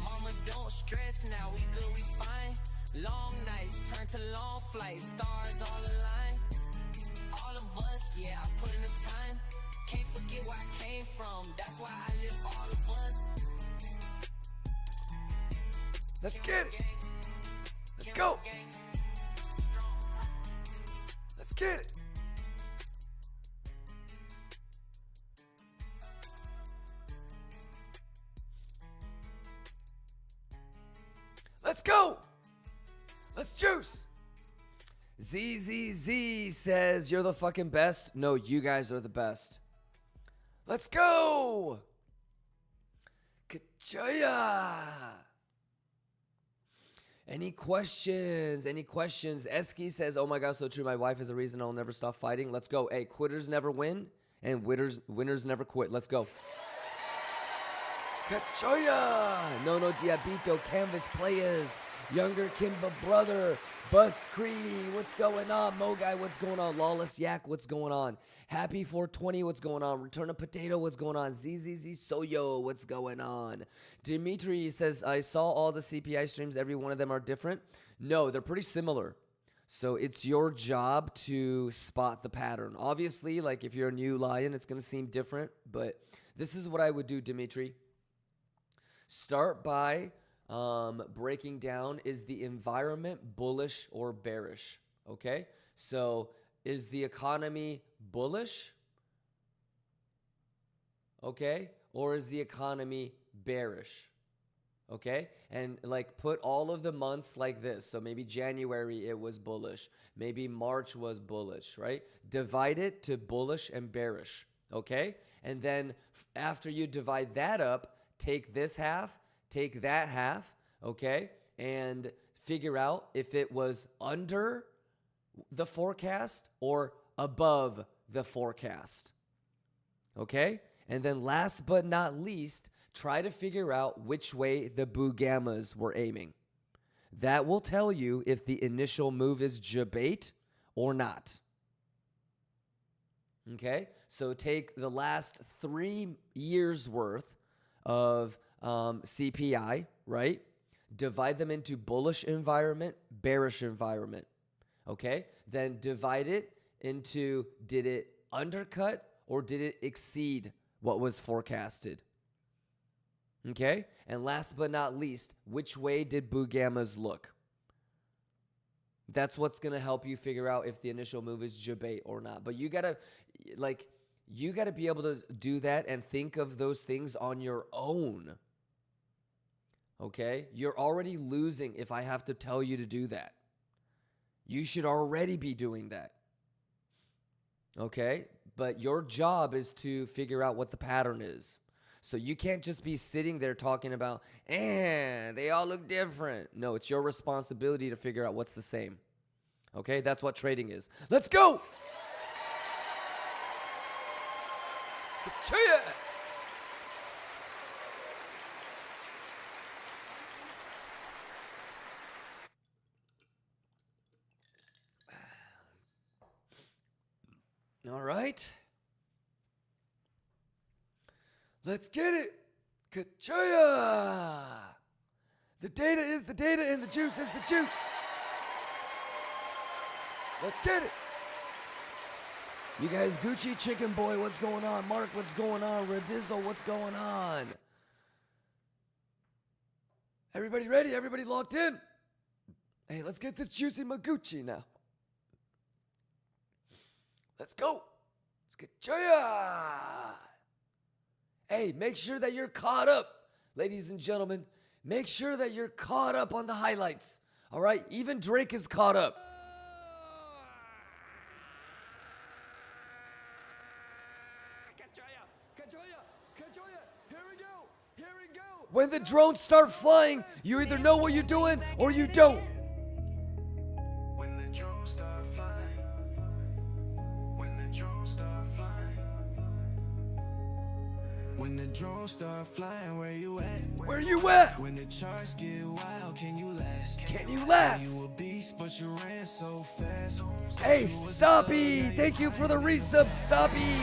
Speaker 4: Mama, don't stress, now we good, we fine. Long nights turn to long flights, stars all align. All of us, yeah, I put in the time. Can't forget where I came from, that's why I live for all of us. Let's get it. Let's go. Let's get it. Let's go. Let's juice. ZZZ says, you're the fucking best. No, you guys are the best. Let's go. Kachoya. Any questions? Any questions? Eski says, oh my God, so true. My wife is the reason I'll never stop fighting. Let's go. Hey, quitters never win and winners never quit. Let's go. Kachoya. No Diabito. Canvas players. Younger Kimba brother. Bus Cree. What's going on? Mo Guy. What's going on? Lawless Yak. What's going on? Happy 420. What's going on? Return of Potato. What's going on? ZZZ Soyo. What's going on? Dimitri says, I saw all the CPI streams. Every one of them are different. No, they're pretty similar. So it's your job to spot the pattern. Obviously, like if you're a new lion, it's going to seem different. But this is what I would do, Dimitri. Start by breaking down, is the environment bullish or bearish? Okay, so is the economy bullish? Okay, or is the economy bearish? Okay, and like put all of the months like this. So maybe January it was bullish, maybe March was bullish, right? Divide it to bullish and bearish. Okay, and then after you divide that up, take this half, take that half, okay, and figure out if it was under the forecast or above the forecast, okay? And then last but not least, try to figure out which way the boo gammas were aiming. That will tell you if the initial move is debate or not. Okay, so take the last 3 years worth of CPI, right? Divide them into bullish environment, bearish environment. Okay, then divide it into, did it undercut or did it exceed what was forecasted? Okay, and last but not least, which way did boo gammas look? That's what's going to help you figure out if the initial move is debate or not. But you got to be able to do that and think of those things on your own. Okay? You're already losing if I have to tell you to do that. You should already be doing that. Okay? But your job is to figure out what the pattern is. So you can't just be sitting there talking about, they all look different. No, it's your responsibility to figure out what's the same. Okay? That's what trading is. Let's go! Let's get to it! All right. Let's get it. Kachoya. The data is the data and the juice is the juice. Let's get it. You guys, Gucci Chicken Boy, what's going on? Mark, what's going on? Redizzle, what's going on? Everybody ready? Everybody locked in? Hey, let's get this juicy Maguchi now. Let's go. Let's get Choya. Hey, make sure that you're caught up, ladies and gentlemen. Make sure that you're caught up on the highlights. All right? Even Drake is caught up. When the drones start flying, you either know what you're doing or you don't.
Speaker 7: When the drones start flying, when the drones start flying, when the drones start flying, where you at?
Speaker 4: Where you at?
Speaker 7: When the charts get wild, can you last?
Speaker 4: Can you last?
Speaker 7: You a beast, but you ran so fast.
Speaker 4: Hey, Stoppy, thank you for the resub, Stoppy.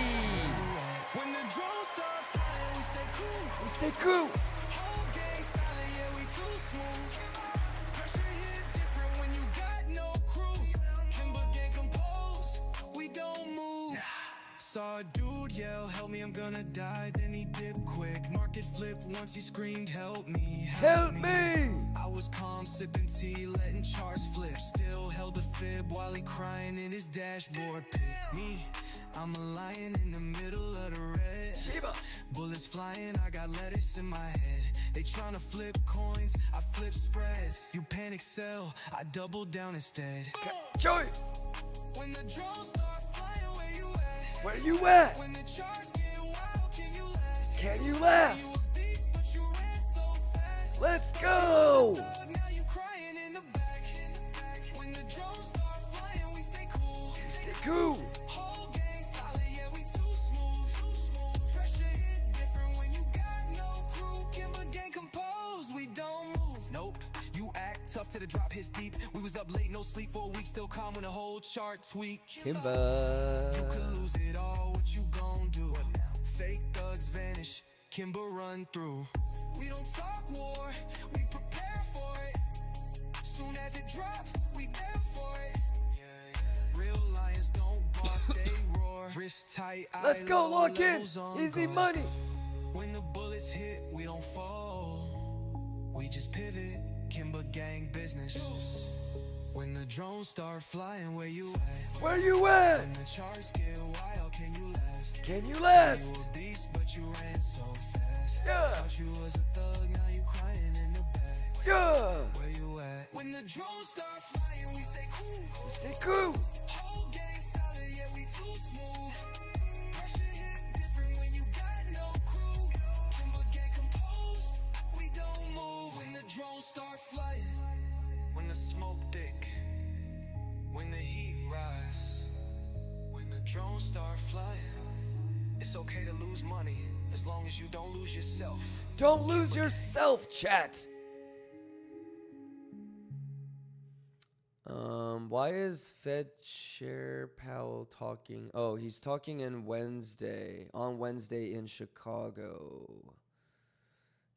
Speaker 7: When the drones start flying, we stay cool.
Speaker 4: We stay cool.
Speaker 7: Whole gang silent, yeah, we too smooth. Pressure hit different when you got no crew. Kimber get composed, we don't move. Saw a dude yell, help me, I'm gonna die. Then he dipped quick. Market flip once he screamed, help me.
Speaker 4: Help me.
Speaker 7: I was calm, sipping tea, letting charts flip. Still held a fib while he crying in his dashboard pit. Me, I'm a lion in the middle of the red.
Speaker 4: Shiba.
Speaker 7: Bullets flying, I got lettuce in my head. They tryna flip coins, I flip spreads. You panic sell, I double down instead.
Speaker 4: Joy.
Speaker 7: When the drones start flying, where you at?
Speaker 4: Where you at?
Speaker 7: When the charts get wild, can you last?
Speaker 4: Can you last?
Speaker 7: You a beast, but you ran
Speaker 4: Let's go.
Speaker 7: Now you crying in the back. When the drones start flying, we stay cool.
Speaker 4: Stay cool.
Speaker 7: Whole gang solid, yeah, we too smooth. Pressure hit different when you got no crew. Kimber gang composed, we don't move. Nope, you act tough till the drop hits deep. We was up late, no sleep for a week, still calm when the whole chart tweak.
Speaker 4: Kimber.
Speaker 7: You could lose it all, what you gon' do? Fake thugs vanish, Kimber run through. We don't talk war, we prepare for it. Soon as it drop, we there for it. Real lions don't bark, they roar. Wrist tight,
Speaker 4: Let's
Speaker 7: eye
Speaker 4: go,
Speaker 7: low,
Speaker 4: lock in.
Speaker 7: levels on
Speaker 4: Easy
Speaker 7: go.
Speaker 4: money.
Speaker 7: When the bullets hit, we don't fall. We just pivot, Kimber gang business. When the drones start flying, where you at?
Speaker 4: Where you at?
Speaker 7: When the charts get wild, can you last?
Speaker 4: Can you
Speaker 7: You
Speaker 4: last?
Speaker 7: a beast, but you ran so fast.
Speaker 4: Yeah.
Speaker 7: Thought you was a thug, now you crying in the back.
Speaker 4: Yeah.
Speaker 7: Where you at? When the drones start flying, we stay cool.
Speaker 4: Stay cool.
Speaker 7: Whole gang solid, yeah, we too smooth. Pressure hit different when you got no crew. Kimber gang composed, we don't move. When the drones start flying, when the smoke thick, when the heat rise, when the drones start flying, it's okay to lose money as long as you don't lose yourself.
Speaker 4: Don't lose yourself, chat. Why is Fed Chair Powell talking? Oh, he's talking on Wednesday in Chicago.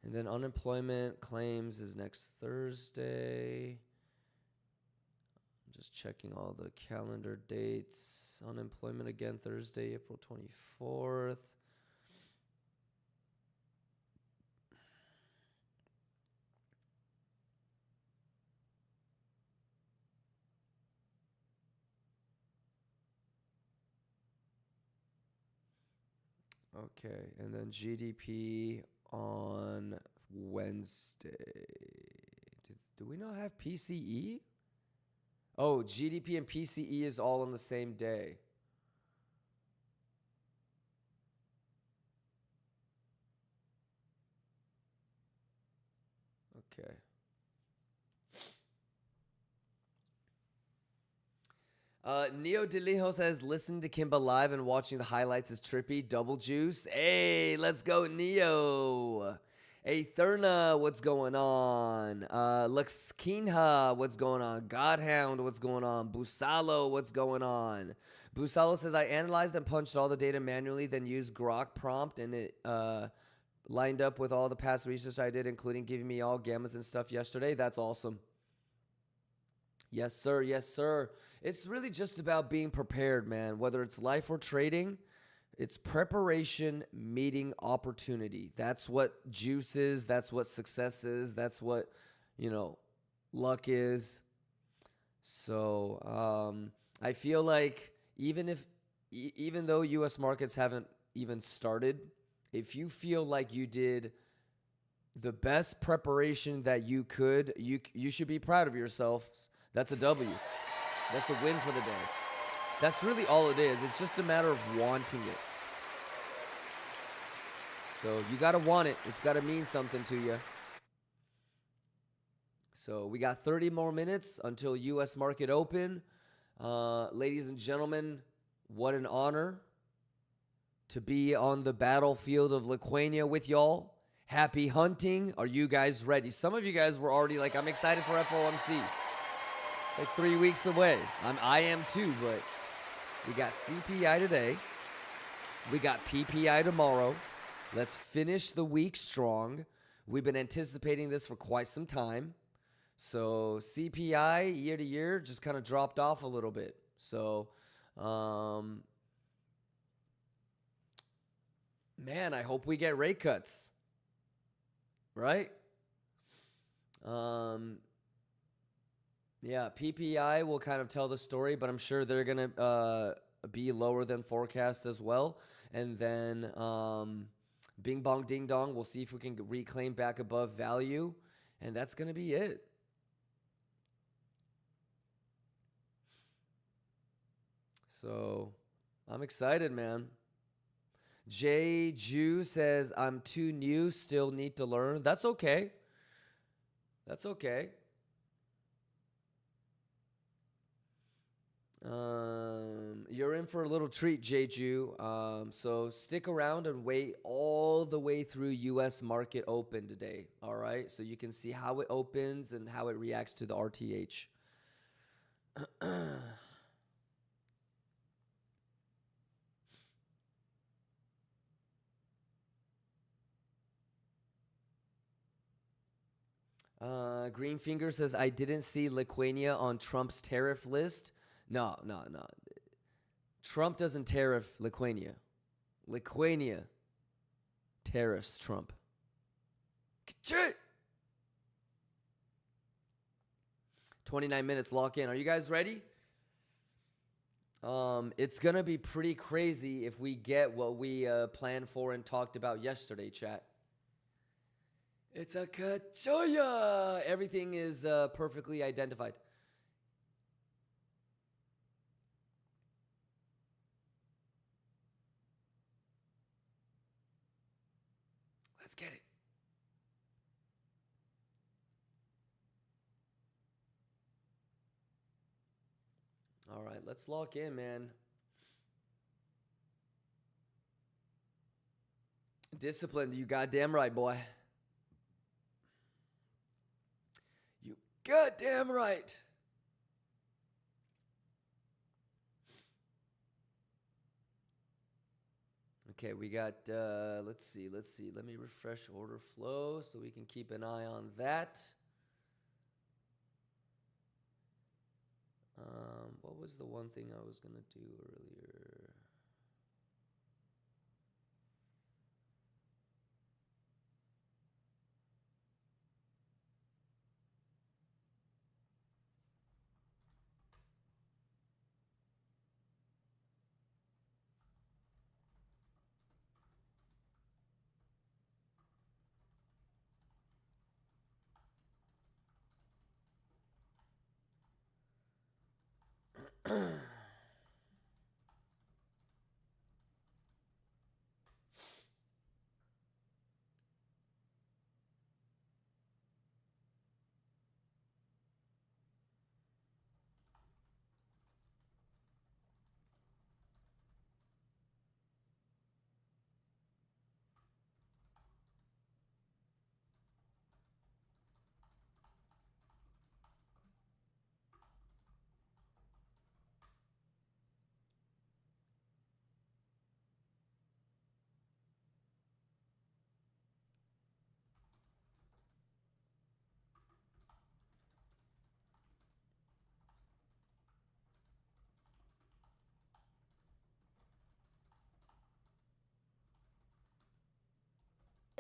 Speaker 4: And then unemployment claims is next Thursday. I'm just checking all the calendar dates. Unemployment again Thursday, April 24th. Okay, and then GDP on Wednesday. Do we not have PCE? Oh, GDP and PCE is all on the same day. Okay. Neo DeLijo says, listening to Kimba live and watching the highlights is trippy. Double juice. Hey, let's go, Neo. Hey, Thurna, what's going on? Luxkinha, what's going on? Godhound, what's going on? Busalo, what's going on? Busalo says, I analyzed and punched all the data manually, then used Grok prompt, and it lined up with all the past research I did, including giving me all gammas and stuff yesterday. That's awesome. Yes, sir. Yes, sir. It's really just about being prepared, man. Whether it's life or trading, it's preparation meeting opportunity. That's what juice is. That's what success is. That's what, luck is. So I feel like even though U.S. markets haven't even started, if you feel like you did the best preparation that you could, you should be proud of yourselves. That's a W. That's a win for the day. That's really all it is. It's just a matter of wanting it. So you got to want it. It's got to mean something to you. So we got 30 more minutes until U.S. market open. Ladies and gentlemen, what an honor to be on the battlefield of Lithuania with y'all. Happy hunting. Are you guys ready? Some of you guys were already like, I'm excited for FOMC. It's like 3 weeks away. I am too, but we got CPI today. We got PPI tomorrow. Let's finish the week strong. We've been anticipating this for quite some time. So CPI year to year just kind of dropped off a little bit. So, man, I hope we get rate cuts. Right? Yeah, PPI will kind of tell the story, but I'm sure they're going to be lower than forecast as well. And then bing bong ding dong, we'll see if we can reclaim back above value. And that's going to be it. So I'm excited, man. J. Ju says, I'm too new, still need to learn. That's okay. That's okay. You're in for a little treat, Jeju. So stick around and wait all the way through U.S. market open today. All right, so you can see how it opens and how it reacts to the RTH. Greenfinger says, I didn't see Lithuania on Trump's tariff list. No. Trump doesn't tariff Lithuania. Lithuania tariffs Trump. 29 minutes, lock in. Are you guys ready? It's going to be pretty crazy if we get what we planned for and talked about yesterday, chat. It's a kachoya. Everything is perfectly identified. Let's get it. All right, let's lock in, man. Disciplined, you goddamn right, boy. You goddamn right. Okay, we got, let's see. Let me refresh order flow so we can keep an eye on that. What was the one thing I was going to do earlier?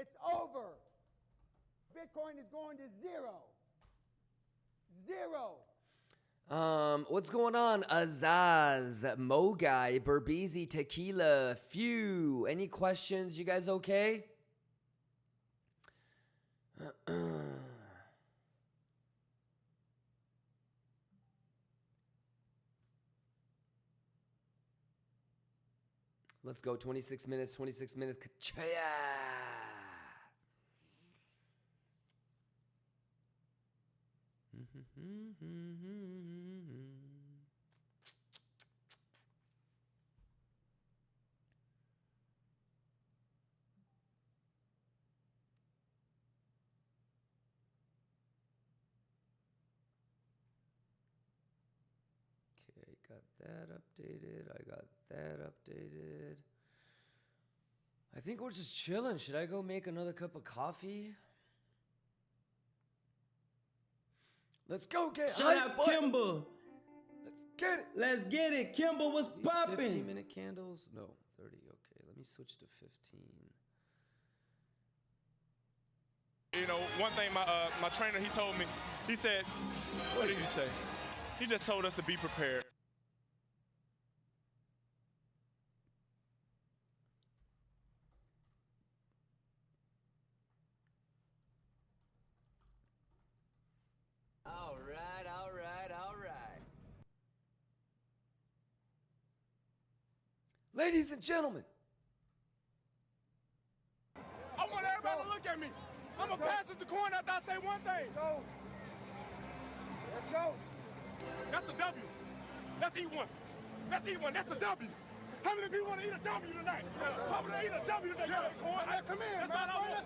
Speaker 8: It's over. Bitcoin is going to zero. Zero.
Speaker 4: What's going on? Azaz, Mogai, Berbizi, Tequila, Few. Any questions? You guys okay? Let's go. 26 minutes. Kachaya. Okay, got that updated. I got that updated. I think we're just chilling. Should I go make another cup of coffee? Let's go get
Speaker 9: Shout out Kimber.
Speaker 4: Let's get it.
Speaker 9: Let's get it. Kimber, what's popping?
Speaker 4: 15-minute candles? No, 30. Okay, let me switch to 15.
Speaker 6: You know, one thing my trainer, he told me, he said, what did he say? He just told us to be prepared.
Speaker 4: All right. Ladies and gentlemen.
Speaker 8: I want everybody to look at me. I'm going to pass it to coin after I say one thing. Let's go.
Speaker 6: That's a W. Let's eat one. Let's eat one. That's a W. How many people want to eat a W tonight? How many eat a W tonight? Come in, that's all I want.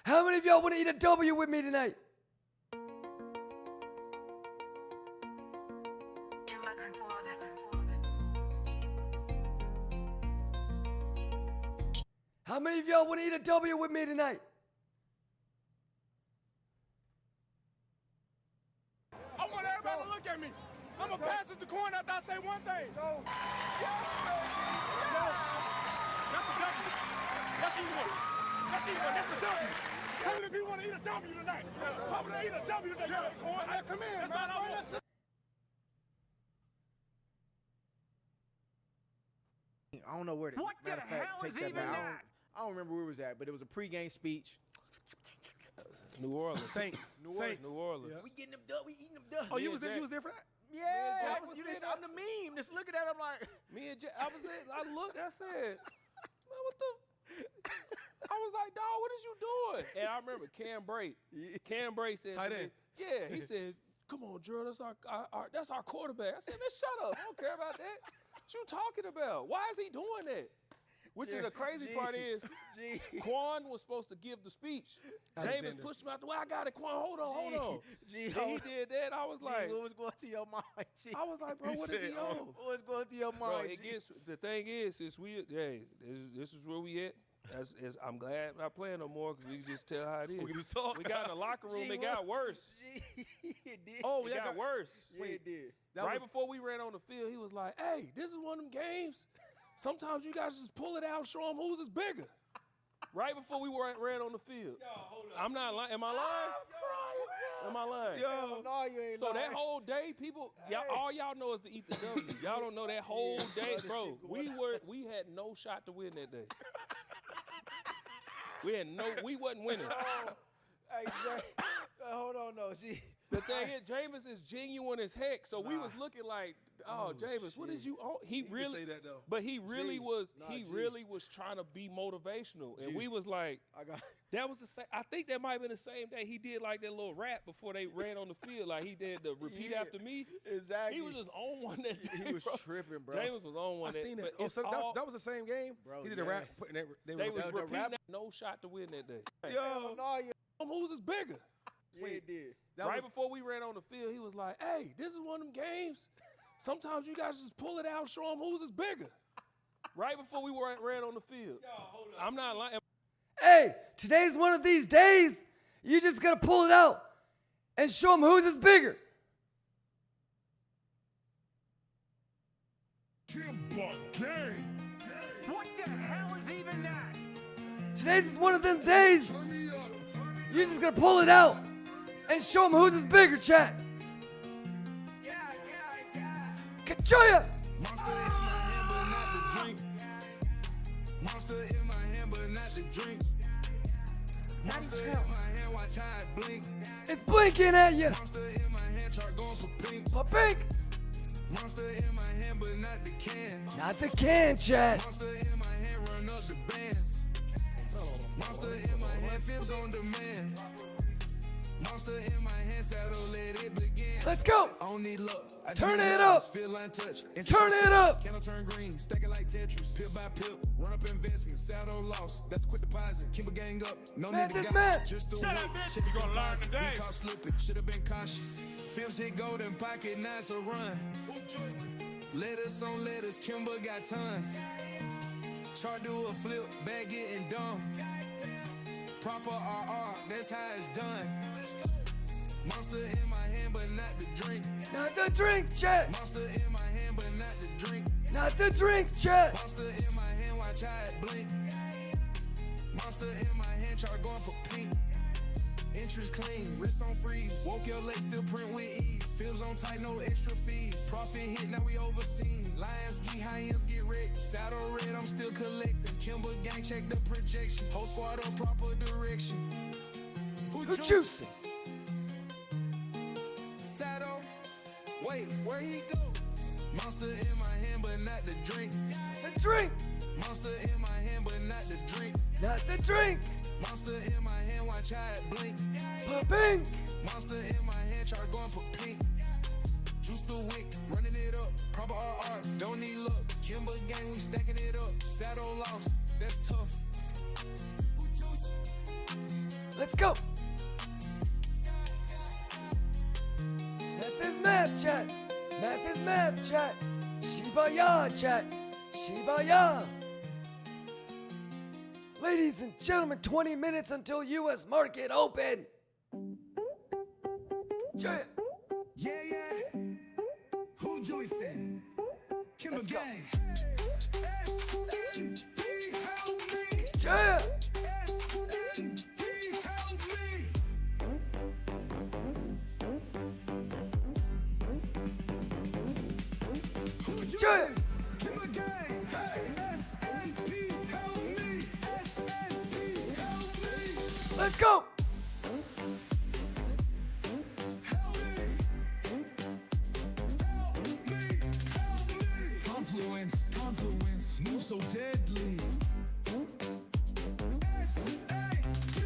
Speaker 4: How many of y'all want to eat a W with me tonight? How many of y'all want to eat a W with me tonight?
Speaker 6: I want everybody to look at me. I'm going to pass it to Corn after I say one thing.
Speaker 8: Go.
Speaker 6: That's a W. Let's eat one. Let's eat one. That's a W. How many people want to eat a W tonight? How many eat a W tonight? Corn, come in. That's all I want.
Speaker 10: I don't know where to.
Speaker 11: What the
Speaker 10: matter of fact,
Speaker 11: hell
Speaker 10: take
Speaker 11: is
Speaker 10: that
Speaker 11: even
Speaker 10: back.
Speaker 11: that?
Speaker 10: I don't remember where it was at, but it was a pregame speech.
Speaker 6: New Orleans.
Speaker 10: Saints.
Speaker 6: New Orleans.
Speaker 10: We getting them dub. We eating them dub.
Speaker 6: Oh, you was there for that?
Speaker 10: Yeah,
Speaker 6: Jack was
Speaker 10: you
Speaker 6: sitting
Speaker 10: I'm the meme. Just looking at it, I'm like,
Speaker 6: Me and Jack, I looked, I said, man, what the? I was like, dog, what is you doing? And I remember Cam Bray said,
Speaker 10: Tight end.
Speaker 6: Yeah, he said, come on, Gerald, that's our quarterback. I said, man, shut up. I don't care about that. What you talking about? Why is he doing that? Which is the crazy part is, Quan was supposed to give the speech. James pushed him out the way. I got it, Quan. Hold on.
Speaker 10: G,
Speaker 6: And he did that. I was like,
Speaker 10: what was going through your mind? G?
Speaker 6: I was like, bro, what is he on?
Speaker 10: What was going through your
Speaker 6: Bro,
Speaker 10: mind?
Speaker 6: it
Speaker 10: G?
Speaker 6: gets, the thing is this is where we at. I'm glad I'm not playing no more because we can just tell how it is.
Speaker 10: We can just talk.
Speaker 6: We got in the locker room,
Speaker 10: G,
Speaker 6: it got worse.
Speaker 10: G, it did.
Speaker 6: Oh, it got worse.
Speaker 10: Yeah, it did.
Speaker 6: Right before we ran on the field, he was like, hey, this is one of them games. Sometimes you guys just pull it out and show them whose is bigger. Right before we ran on the field. I'm not lying. Am I lying? Am I lying?
Speaker 10: Yo, no, you ain't
Speaker 6: So
Speaker 10: lying.
Speaker 6: that whole day, people, all y'all know is to eat the W. Y'all don't know that whole day, bro. We had no shot to win that day. We wasn't winning.
Speaker 10: Hey, Jay, hold on, no. G.
Speaker 6: The thing is, Jameis is genuine as heck. So we was looking like, oh, Jameis, what is you on? He really
Speaker 10: say that though.
Speaker 6: But he really was
Speaker 10: G.
Speaker 6: really was trying to be motivational. And we was like, that was the same. I think that might have been the same day he did like that little rap before they ran on the field. Like he did the repeat after me.
Speaker 10: Exactly.
Speaker 6: He was just on one that day.
Speaker 10: He was
Speaker 6: bro.
Speaker 10: tripping, bro.
Speaker 6: Jameis was on one.
Speaker 10: I seen
Speaker 6: but
Speaker 10: it. Oh,
Speaker 6: it's
Speaker 10: so
Speaker 6: all,
Speaker 10: that was the same game?
Speaker 6: Bro,
Speaker 10: He did a rap.
Speaker 6: They was repeating no shot to win that day.
Speaker 10: Yo, no, you.
Speaker 6: Whose is bigger?
Speaker 10: Yeah, it did.
Speaker 6: Right before we ran on the field, he was like, hey, this is one of them games. Sometimes you guys just pull it out and show them whose is bigger. Right before we ran on the field. I'm not lying.
Speaker 4: Hey, today's one of these days. You just gotta pull it out and show them whose is bigger.
Speaker 11: What the hell is even that?
Speaker 4: Today's is one of them days. You're just gonna pull it out and show them whose is bigger, chat. Kachoya!
Speaker 3: Monster in my hand, but not the drink. Monster in my hand, but not the drink. Monster in my hand, watch how it blink.
Speaker 4: It's blinking at you.
Speaker 3: Monster in my hand, chart going for pink.
Speaker 4: For pink.
Speaker 3: Monster in my hand, but not the can.
Speaker 4: Not the can, chat.
Speaker 3: Monster in my hand, run up the bands. Monster in my hand, fibs on demand. Monster in my hand, saddle, let it begin.
Speaker 4: Let's go.
Speaker 3: I don't need luck. I
Speaker 4: Turn
Speaker 3: just
Speaker 4: it
Speaker 3: need
Speaker 4: up.
Speaker 3: love. Feel untouched.
Speaker 4: Turn it up.
Speaker 3: Can I turn green? Stack it like Tetris. Pip by pip. Run up investment. Saddle loss. That's a quick deposit. Keep a gang up. No
Speaker 4: Man,
Speaker 3: need to
Speaker 4: this
Speaker 3: guide.
Speaker 4: man.
Speaker 3: Just the
Speaker 6: Shut
Speaker 3: whip.
Speaker 6: up, bitch.
Speaker 3: Check
Speaker 6: You gonna learn
Speaker 3: deposit.
Speaker 6: today.
Speaker 3: He caught slipping. Should have been cautious. Films hit golden pocket. Now it's a run. Letters on letters. Kimber got tons. Chart do a flip. Bag getting dumb. Proper RR. That's how it's done. Monster in my hand, but not the drink.
Speaker 4: Not the drink, chat.
Speaker 3: Monster in my hand, but not the drink.
Speaker 4: Not the drink, chat.
Speaker 3: Monster in my hand, watch how it blink. Monster in my hand, chart going for pink. Interest clean, wrist on freeze. Woke your legs, still print with ease. Films on tight, no extra fees. Profit hit, now we overseen. Lions geek, high-ends get wrecked. Saddle red, I'm still collecting. Kimber gang, check the projection. Whole squad on proper direction.
Speaker 4: Who juicing?
Speaker 3: Saddle, wait, where he go? Monster in my hand, but not the drink.
Speaker 4: The drink.
Speaker 3: Monster in my hand, but not the drink.
Speaker 4: Not the drink.
Speaker 3: Monster in my hand, watch how it blink.
Speaker 4: For pink.
Speaker 7: Monster in my hand, try going for pink. Juice the wick, running it up. Proper RR, don't need luck. Kimber gang, we stacking it up. Saddle lost, that's tough.
Speaker 4: Let's go. Math is math, chat. Math is math, chat. Shibaya, chat. Shibaya. Ladies and gentlemen, 20 minutes until U.S. market open.
Speaker 7: Yeah, yeah. Who juicing? Kimber
Speaker 4: Let's go.
Speaker 7: gang. SNP, help me.
Speaker 4: Yeah.
Speaker 7: SNP, help me. Who juicing?
Speaker 4: Yeah.
Speaker 7: Kimber gang. SNP, help me. SNP, help me.
Speaker 4: Let's go.
Speaker 7: Confluence, move so deadly. S-A-P,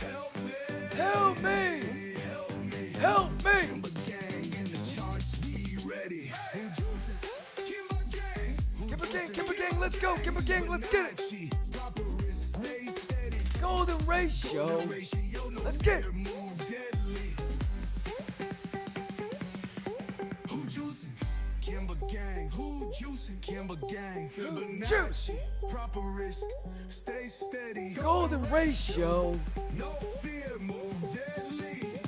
Speaker 7: help me.
Speaker 4: Help me. Help me.
Speaker 7: Kimber gang in the charts, we ready. Who juicing? Kimber gang.
Speaker 4: Kimber gang, Kimber gang, let's go. Kimber gang, let's get it.
Speaker 7: Stay steady.
Speaker 4: Golden ratio. Let's get it.
Speaker 7: Move deadly. Who juicing? Kimber gang. Who juicing? Kimber gang.
Speaker 4: Juice.
Speaker 7: Proper risk. Stay steady.
Speaker 4: Golden ratio.
Speaker 7: No fear. Move deadly.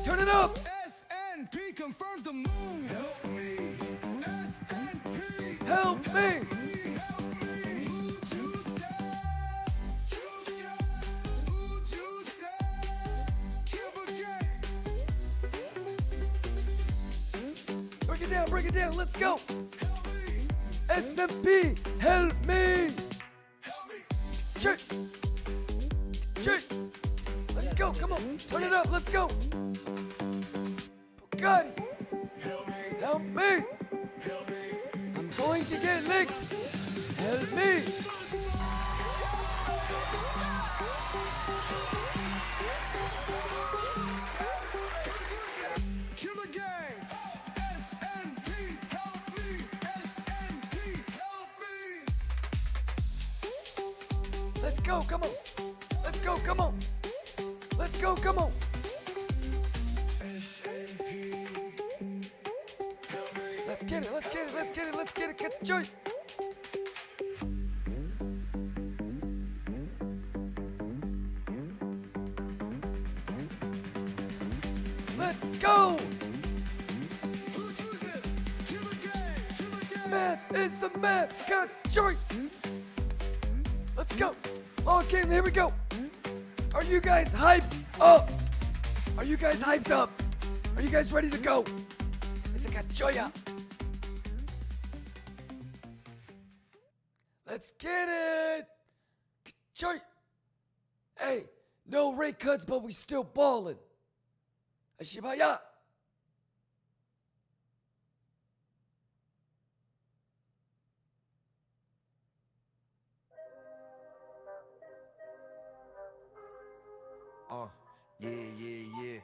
Speaker 4: Turn it up.
Speaker 7: SNP confirms the move. Help me. SNP.
Speaker 4: Help me.
Speaker 7: Help me. Who juicing? Who juicing? Kimber gang.
Speaker 4: Break it down, let's go. SMP, help me. Check. Let's go, come on. Turn it up, let's go. Bugatti, help me. I'm going to get licked. Help me.
Speaker 7: Kimber gang. SNP, help me. SNP, help me.
Speaker 4: Let's go, come on. Let's go, come on. Let's go, come on. Let's get it, let's get it, let's get it, let's get it, get the joint. Let's go! Math is the math, got joint! Let's go! Okay, here we go! Are you guys hyped up? Are you guys hyped up? Are you guys ready to go? It's a cachoya! Let's get it! Cachoy! Hey, no rate cuts, but we still ballin'. Ashibaya!
Speaker 3: Yeah, yeah, yeah.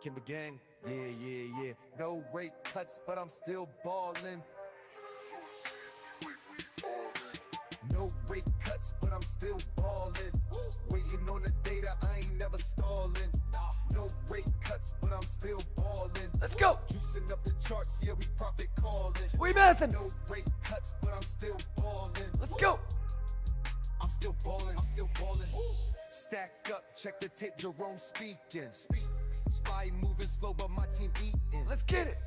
Speaker 3: Kimber gang, yeah, yeah, yeah. No rate cuts, but I'm still ballin'. No rate cuts, but I'm still ballin'. Waiting on the data, I ain't never stallin'. No rate cuts, but I'm still ballin'.
Speaker 4: Let's go!
Speaker 3: Juicing up the charts, yeah, we profit callin'.
Speaker 4: We mathin'.
Speaker 3: No rate cuts, but I'm still ballin'.
Speaker 4: Let's go!
Speaker 3: I'm still ballin', Stack up, check the tape, Jerome speaking. Spy moving slow, but my team eating.
Speaker 4: Let's get it!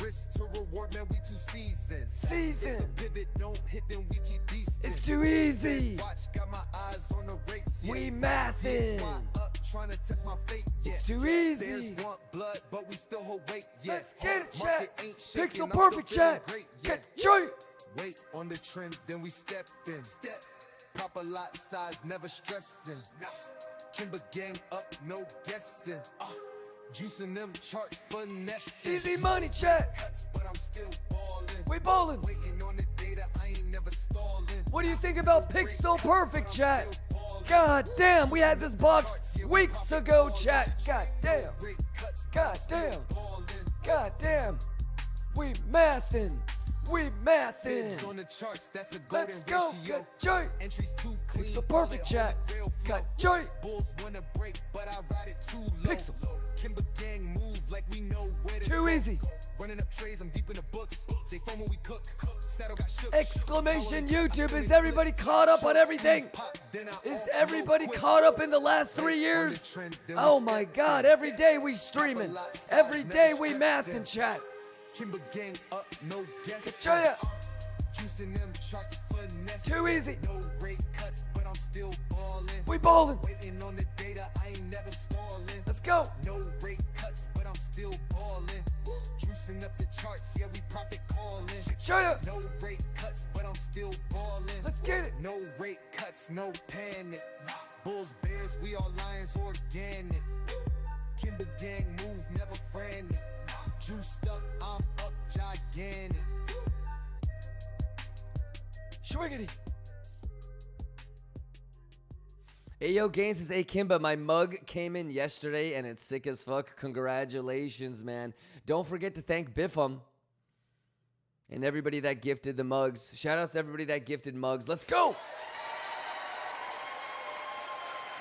Speaker 3: Risk to reward, man, we too seasoned.
Speaker 4: Seasoned.
Speaker 3: If the pivot don't hit, then we keep beastin'.
Speaker 4: It's too easy!
Speaker 3: Watch, got my eyes on the rates.
Speaker 4: We
Speaker 3: yeah.
Speaker 4: mathin'.
Speaker 3: Fly up, trying to test my fate. Yeah.
Speaker 4: It's too easy!
Speaker 3: Bears want blood, but we still hold weight. Yeah.
Speaker 4: Let's get it,
Speaker 3: Market
Speaker 4: chat!
Speaker 3: ain't shaking,
Speaker 4: Pixel
Speaker 3: I'm
Speaker 4: perfect,
Speaker 3: still feeling
Speaker 4: chat!
Speaker 3: great. Yeah.
Speaker 4: Get joint!
Speaker 3: Wait on the trend, then we step in. Proper lot size, never stressing. Kimber gang up, no guessing. Juicing them charts, finessing.
Speaker 4: Easy money, chat!
Speaker 3: Cuts, but I'm still ballin'.
Speaker 4: We ballin'!
Speaker 3: Waiting on the data, I ain't never stallin'.
Speaker 4: What do you think about Pixel perfect, chat? God damn, we had this box weeks ago, chat. God damn. God damn. God damn. We mathin'. We mathin'. Let's go. Got joy. Pixel perfect, chat. Got joy. Pixel. Too easy. Exclamation YouTube. Is everybody caught up on everything? Is everybody caught up in the last 3 years? Oh my God. Every day we streaming. Every day we math and chat. Kachaya. Too easy. We ballin'. Let's go. No rate cuts, but I'm still ballin'. Juicing up the charts, yeah, we profit callin'. Kachaya. No rate cuts, but I'm still ballin'. Let's get it. No rate cuts, no panic. Bulls, bears, we all lions organic. Kimber gang move, never frantic. Juiced up, I'm up gigantic. Schwiggity. Ayo Gaines is A Kimba. My mug came in yesterday and it's sick as fuck. Congratulations, man. Don't forget to thank Biffum and everybody that gifted the mugs. Shout outs to everybody that gifted mugs. Let's go.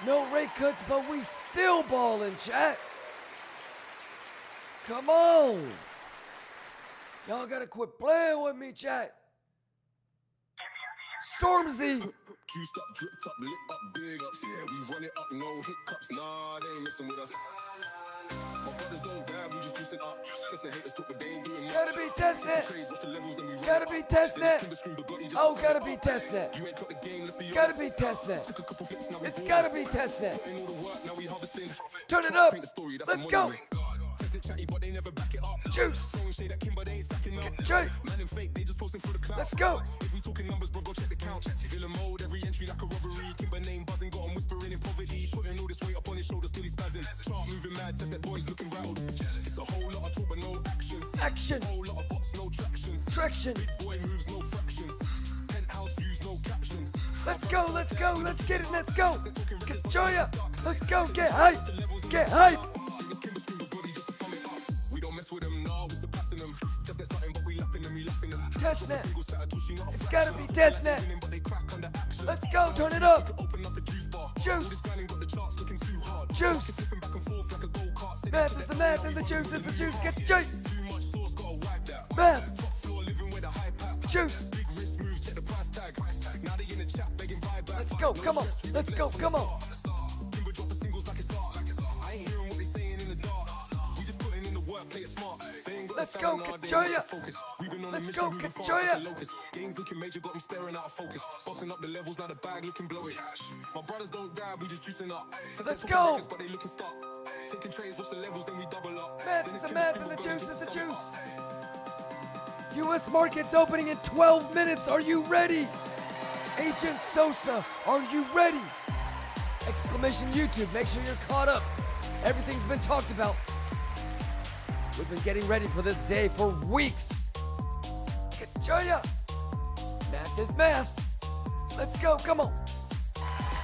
Speaker 4: No rate cuts, but we still ballin', chat. Come on. Y'all gotta quit playing with me, chat. Stormzy.
Speaker 12: Juiced up, dripped up, lit up, big ups. Yeah, we run it up, no hiccups. Nah, they ain't messing with us. My brothers don't dab, we just juicing up. Test the haters talk, but they ain't doing much.
Speaker 4: Gotta be testnet. Gotta be testnet. Oh, gotta be testnet.
Speaker 12: You ain't got the game, let's be
Speaker 4: gotta be testnet. It's gotta be testnet. Turn it up. Let's go. Juice. Juice. Let's go.
Speaker 12: If we talking numbers, bro, go check the count. Villain mode, every entry like a robbery. Kimber name buzzing, got him whispering in poverty. Putting all this weight up on his shoulders till he's spazzing. Chart moving mad, test that boy's looking rattled. It's a whole lot of talk, but no action.
Speaker 4: Action.
Speaker 12: Whole lot of bots, no traction.
Speaker 4: Traction.
Speaker 12: Big boy moves, no fraction. Penthouse views, no caption.
Speaker 4: Let's go, let's go, let's get it, let's go. Get joy up. Let's go, get hype. Get hype.
Speaker 12: With them, nah, we surpassing them. Testnet's nothing but we lapping them, we laughing them.
Speaker 4: Testnet. It's gotta be testnet. Let's go, turn it up. Juice. Juice. Math is the math and the juice is the juice. Get the juice. Math. Juice. Let's go, come on. Let's go, come on. Let's go, Kachoya. Let's go, Kachoya.
Speaker 12: Games looking major, got them staring out of focus. Bossing up the levels, now the bag looking bloated. My brothers don't die, we just juicing up.
Speaker 4: Let's go.
Speaker 12: But they looking stuck. Taking trades, watch the levels, then we double up.
Speaker 4: Math is the math and the juice is the juice. U.S. markets opening in 12 minutes. Are you ready? Agent Sosa, are you ready? Exclamation YouTube, make sure you're caught up. Everything's been talked about. We've been getting ready for this day for weeks. Kachoya. Math is math. Let's go, come on.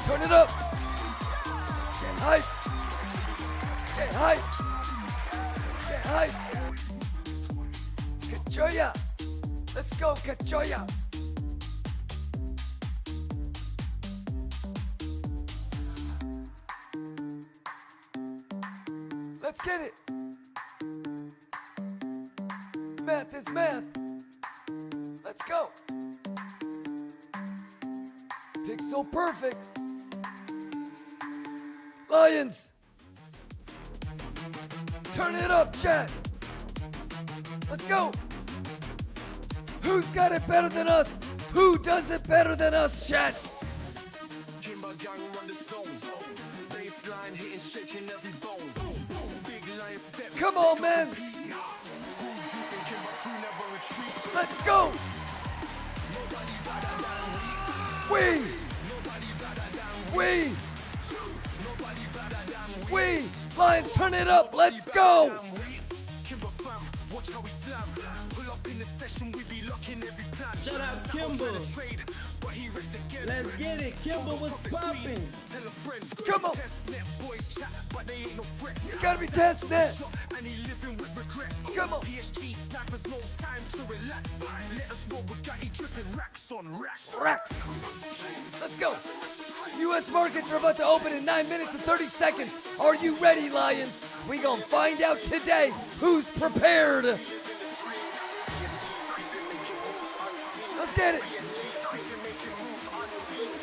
Speaker 4: Turn it up. Get hype. Get hype. Get hype. Kachoya. Let's go, Kachoya. Let's get it. Math is math. Let's go. Pixel perfect. Lions. Turn it up, chat. Let's go. Who's got it better than us? Who does it better than us, chat?
Speaker 12: Kimber gang run the zone. Baseline hitting, shaking every bone. Big lion step.
Speaker 4: Come on, man. Let's go. We. Lions, turn it up. Let's go.
Speaker 9: Shout out Kimber.
Speaker 12: but he wrecked again.
Speaker 9: Let's get it. Kimber was popping.
Speaker 12: Tell a friend.
Speaker 4: Come on.
Speaker 12: Testnet boys chat, but they ain't no threat.
Speaker 4: You gotta be testnet.
Speaker 12: And he living with regret.
Speaker 4: Come on.
Speaker 12: PSG snipers, no time to relax. Let us know Bugatti dripping racks on racks.
Speaker 4: Racks. Let's go. U.S. markets are about to open in 9 minutes and 30 seconds. Are you ready, Lions? We gonna find out today who's prepared. Let's get it.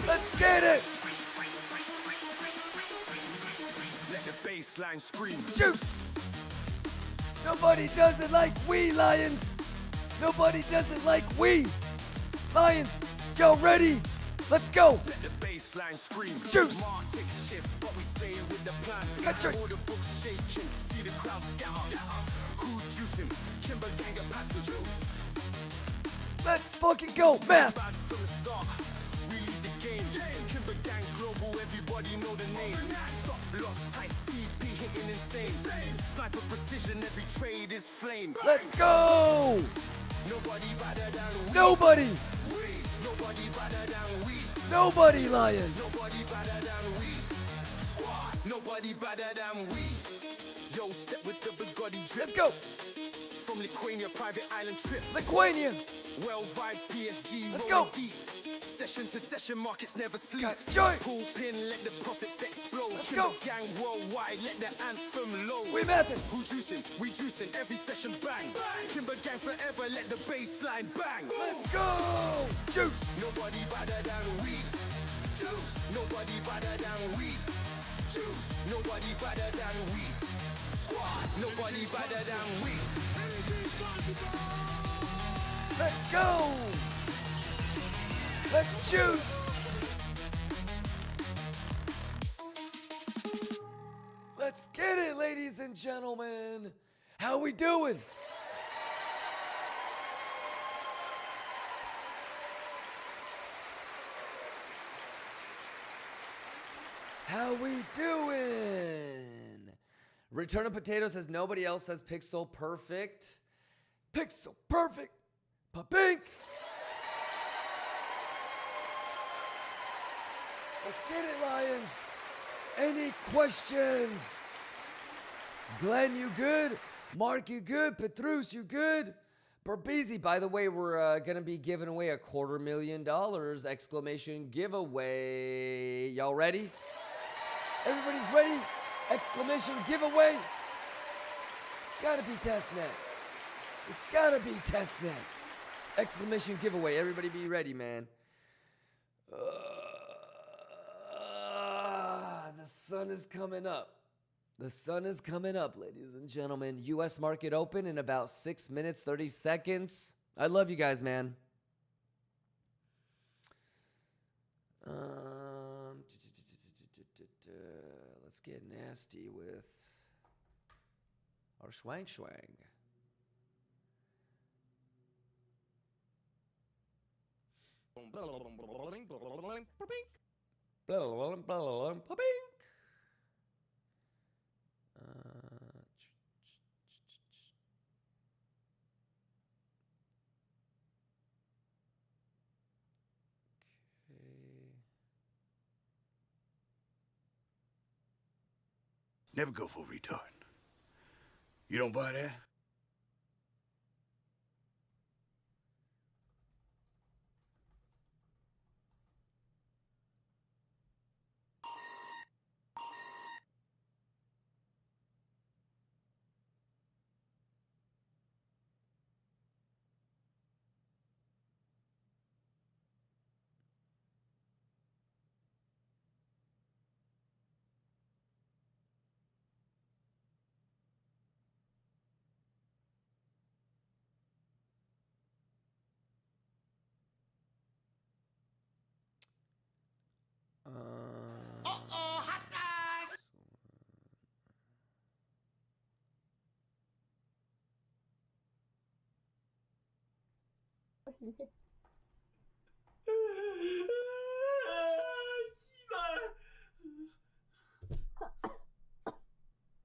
Speaker 4: Let's get it.
Speaker 12: Let the baseline scream.
Speaker 4: Juice. Nobody does it like we, Lions. Nobody does it like we. Lions, y'all ready? Let's go.
Speaker 12: Let the baseline scream.
Speaker 4: Juice.
Speaker 12: Market shift, but we stay with the plan.
Speaker 4: Catch it.
Speaker 12: All the books shaking, see the crowd scatter. Who juicing? Kimber gang of pattern juice.
Speaker 4: Let's fucking go, math.
Speaker 12: Bad from the start. We lead the game. Kimber gang global, everybody know the name. Stop, lost, tight, TP hitting insane. Sniper precision, every trade is flame.
Speaker 4: Let's go.
Speaker 12: Nobody better than we.
Speaker 4: Nobody.
Speaker 12: Nobody better than we.
Speaker 4: Nobody, Lions.
Speaker 12: Nobody better than we. Squad. Nobody better than we. Yo, step with the Bugatti drip.
Speaker 4: Let's go.
Speaker 12: From Liquidation private island trip.
Speaker 4: Liquidation.
Speaker 12: Well vibes, PSG.
Speaker 4: Let's
Speaker 12: rolling
Speaker 4: go.
Speaker 12: Deep. Session to session, markets never sleep.
Speaker 4: Got joy.
Speaker 12: Pull pin, let the profits explode.
Speaker 4: Let's
Speaker 12: Kimber
Speaker 4: go.
Speaker 12: gang worldwide, let the anthem load.
Speaker 4: We mathing.
Speaker 12: Who juicing? We juicing. Every session bang. Kimber gang forever, let the baseline bang.
Speaker 4: Let's go. Juice.
Speaker 12: Nobody better than we. Juice. Nobody better than we. Juice. Nobody better than we. Squad. Nobody better than we.
Speaker 4: Let's go. Let's juice. Let's get it, ladies and gentlemen. How we doing? How we doing? Return of Potato says nobody else says pixel perfect. Pixel perfect. Pa-pink. Let's get it, Lions. Any questions? Glenn, you good? Mark, you good? Petrus, you good? Berbezi, by the way, we're going to be giving away $250,000 exclamation giveaway. Y'all ready? Everybody's ready? Exclamation giveaway. It's got to be testnet. It's got to be testnet. Exclamation giveaway. Everybody be ready, man. The sun is coming up. The sun is coming up, ladies and gentlemen. U.S. market open in about 6 minutes, 30 seconds. I love you guys, man. Let's get nasty with our schwang schwang.
Speaker 13: Never go for a retard. You don't buy that?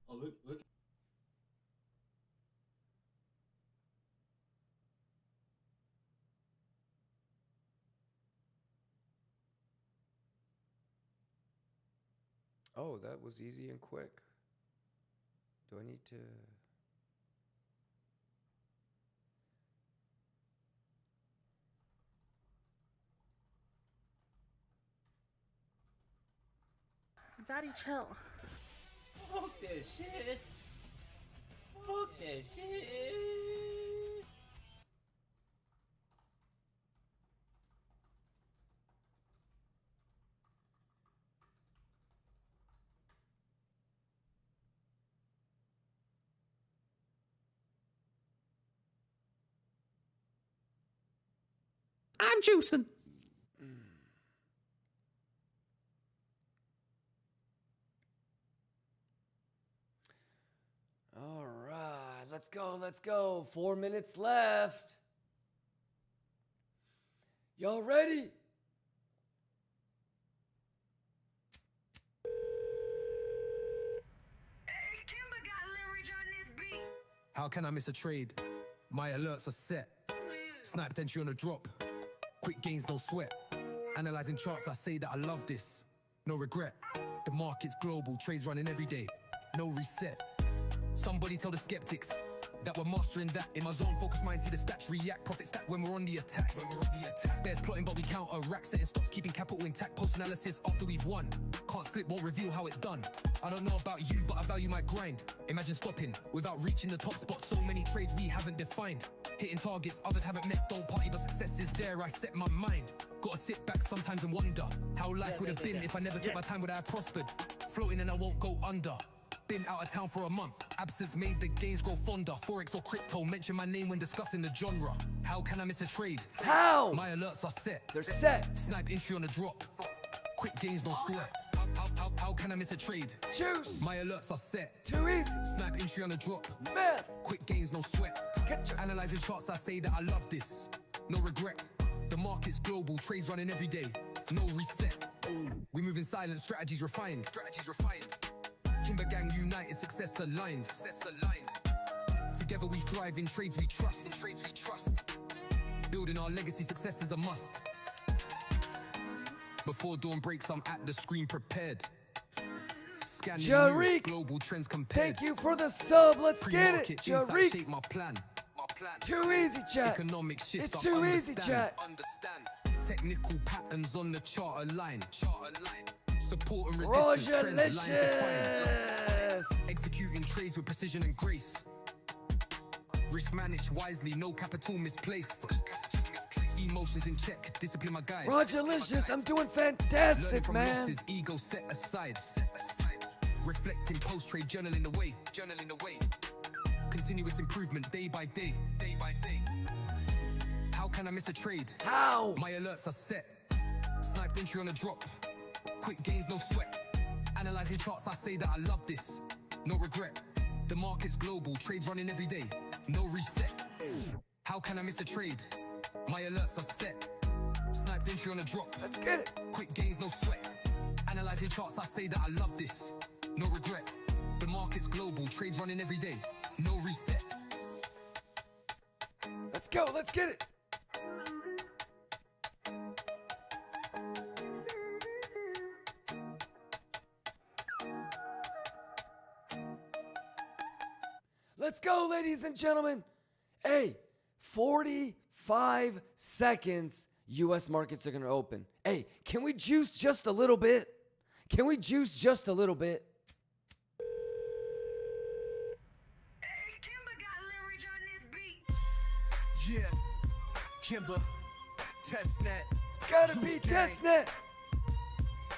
Speaker 9: Oh, look.
Speaker 4: Oh, that was easy and quick. Do I need to?
Speaker 14: Daddy, chill.
Speaker 9: Fuck that shit. Fuck that shit.
Speaker 2: I'm juicing.
Speaker 4: All right, let's go, let's go. 4 minutes left. Y'all ready?
Speaker 2: How can I miss a trade? My alerts are set. Sniped entry on a drop. Quick gains, no sweat. Analyzing charts, I say that I love this. No regret. The market's global, trades running every day. No reset. Somebody tell the skeptics that we're mastering that. In my zone, focus mind, see the stats react. Profit stack when we're on the attack. Bears plotting, but we counter rack. Setting stops, keeping capital intact. Post analysis after we've won. Can't slip, won't reveal how it's done. I don't know about you, but I value my grind. Imagine stopping without reaching the top spot. So many trades we haven't defined. Hitting targets others haven't met. Don't party, but success is there. I set my mind. Gotta sit back sometimes and wonder how life would have been if I never took my time. Would I have prospered? Floating and I won't go under. Been out of town for a month. Absence made the gains grow fonder. Forex or crypto, mention my name when discussing the genre. How can I miss a trade?
Speaker 4: How?
Speaker 2: My alerts are set.
Speaker 4: They're set.
Speaker 2: Snipe entry on the drop. Quick gains, no sweat. How can I miss a trade?
Speaker 4: Juice.
Speaker 2: My alerts are set.
Speaker 4: Too easy.
Speaker 2: Snipe entry on the drop.
Speaker 4: Math.
Speaker 2: Quick gains, no sweat. Analyzing charts, I say that I love this. No regret. The market's global, trades running every day. No reset. We move in silence, strategies refined. Kimber gang united, success aligned. Together we thrive in trades we trust. Building our legacy, success is a must. Before dawn breaks, I'm at the screen prepared. Scanning news, global trends compared.
Speaker 4: Thank you for the sub. Let's get it, Jarik.
Speaker 2: Shape my plan.
Speaker 4: Too easy, chat.
Speaker 2: Economic shifts,
Speaker 4: it's too easy, chat.
Speaker 2: Understand. Technical patterns on the chart align. Support and resistance trends, lines defined. Executing trades with precision and grace. Risk managed wisely, no capital misplaced. Emotions in check, discipline my guide.
Speaker 4: Rogerlicious, I'm doing fantastic,
Speaker 2: from
Speaker 4: man.
Speaker 2: Losses, ego set aside. Reflecting post-trade, journaling away. Continuous improvement, day by day. How can I miss a trade?
Speaker 4: How?
Speaker 2: My alerts are set. Sniped entry on a drop. Quick gains, no sweat. Analyzing charts, I say that I love this. No regret. The market's global, trades running every day. No reset. How can I miss a trade? My alerts are set. Sniped entry on a drop.
Speaker 4: Let's get it.
Speaker 2: Quick gains, no sweat. Analyzing charts, I say that I love this. No regret. The market's global, trades running every day. No reset.
Speaker 4: Let's go, let's get it. Let's go, ladies and gentlemen. Hey, 45 seconds, U.S. markets are going to open. Hey, can we juice just a little bit? Can we juice just a little bit?
Speaker 7: Hey, Kimber got leverage on this beat.
Speaker 3: Yeah, Kimber, testnet.
Speaker 4: Gotta be testnet.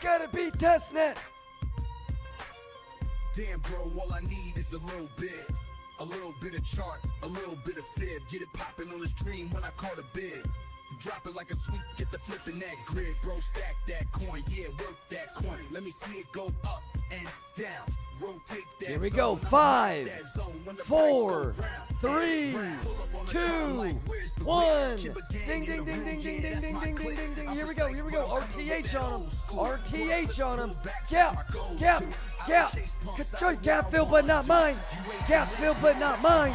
Speaker 4: Gotta be testnet.
Speaker 3: Damn, bro, all I need is a little bit. A little bit of chart, a little bit of fib. Get it popping on the stream when I call the bid. Drop it like a sweep, get the flip in that grid. Bro, stack that coin, yeah, work that coin. Let me see it go up and down. Rotate that.
Speaker 4: Here we go. 5, 4, 3, 2, 1. Ding, ding, ding, ding, ding, ding, ding, ding, ding, ding, ding. Here we go. RTH on him. RTH on him. Gap. Control. Gap fill, but not mine. Gap fill, but not mine.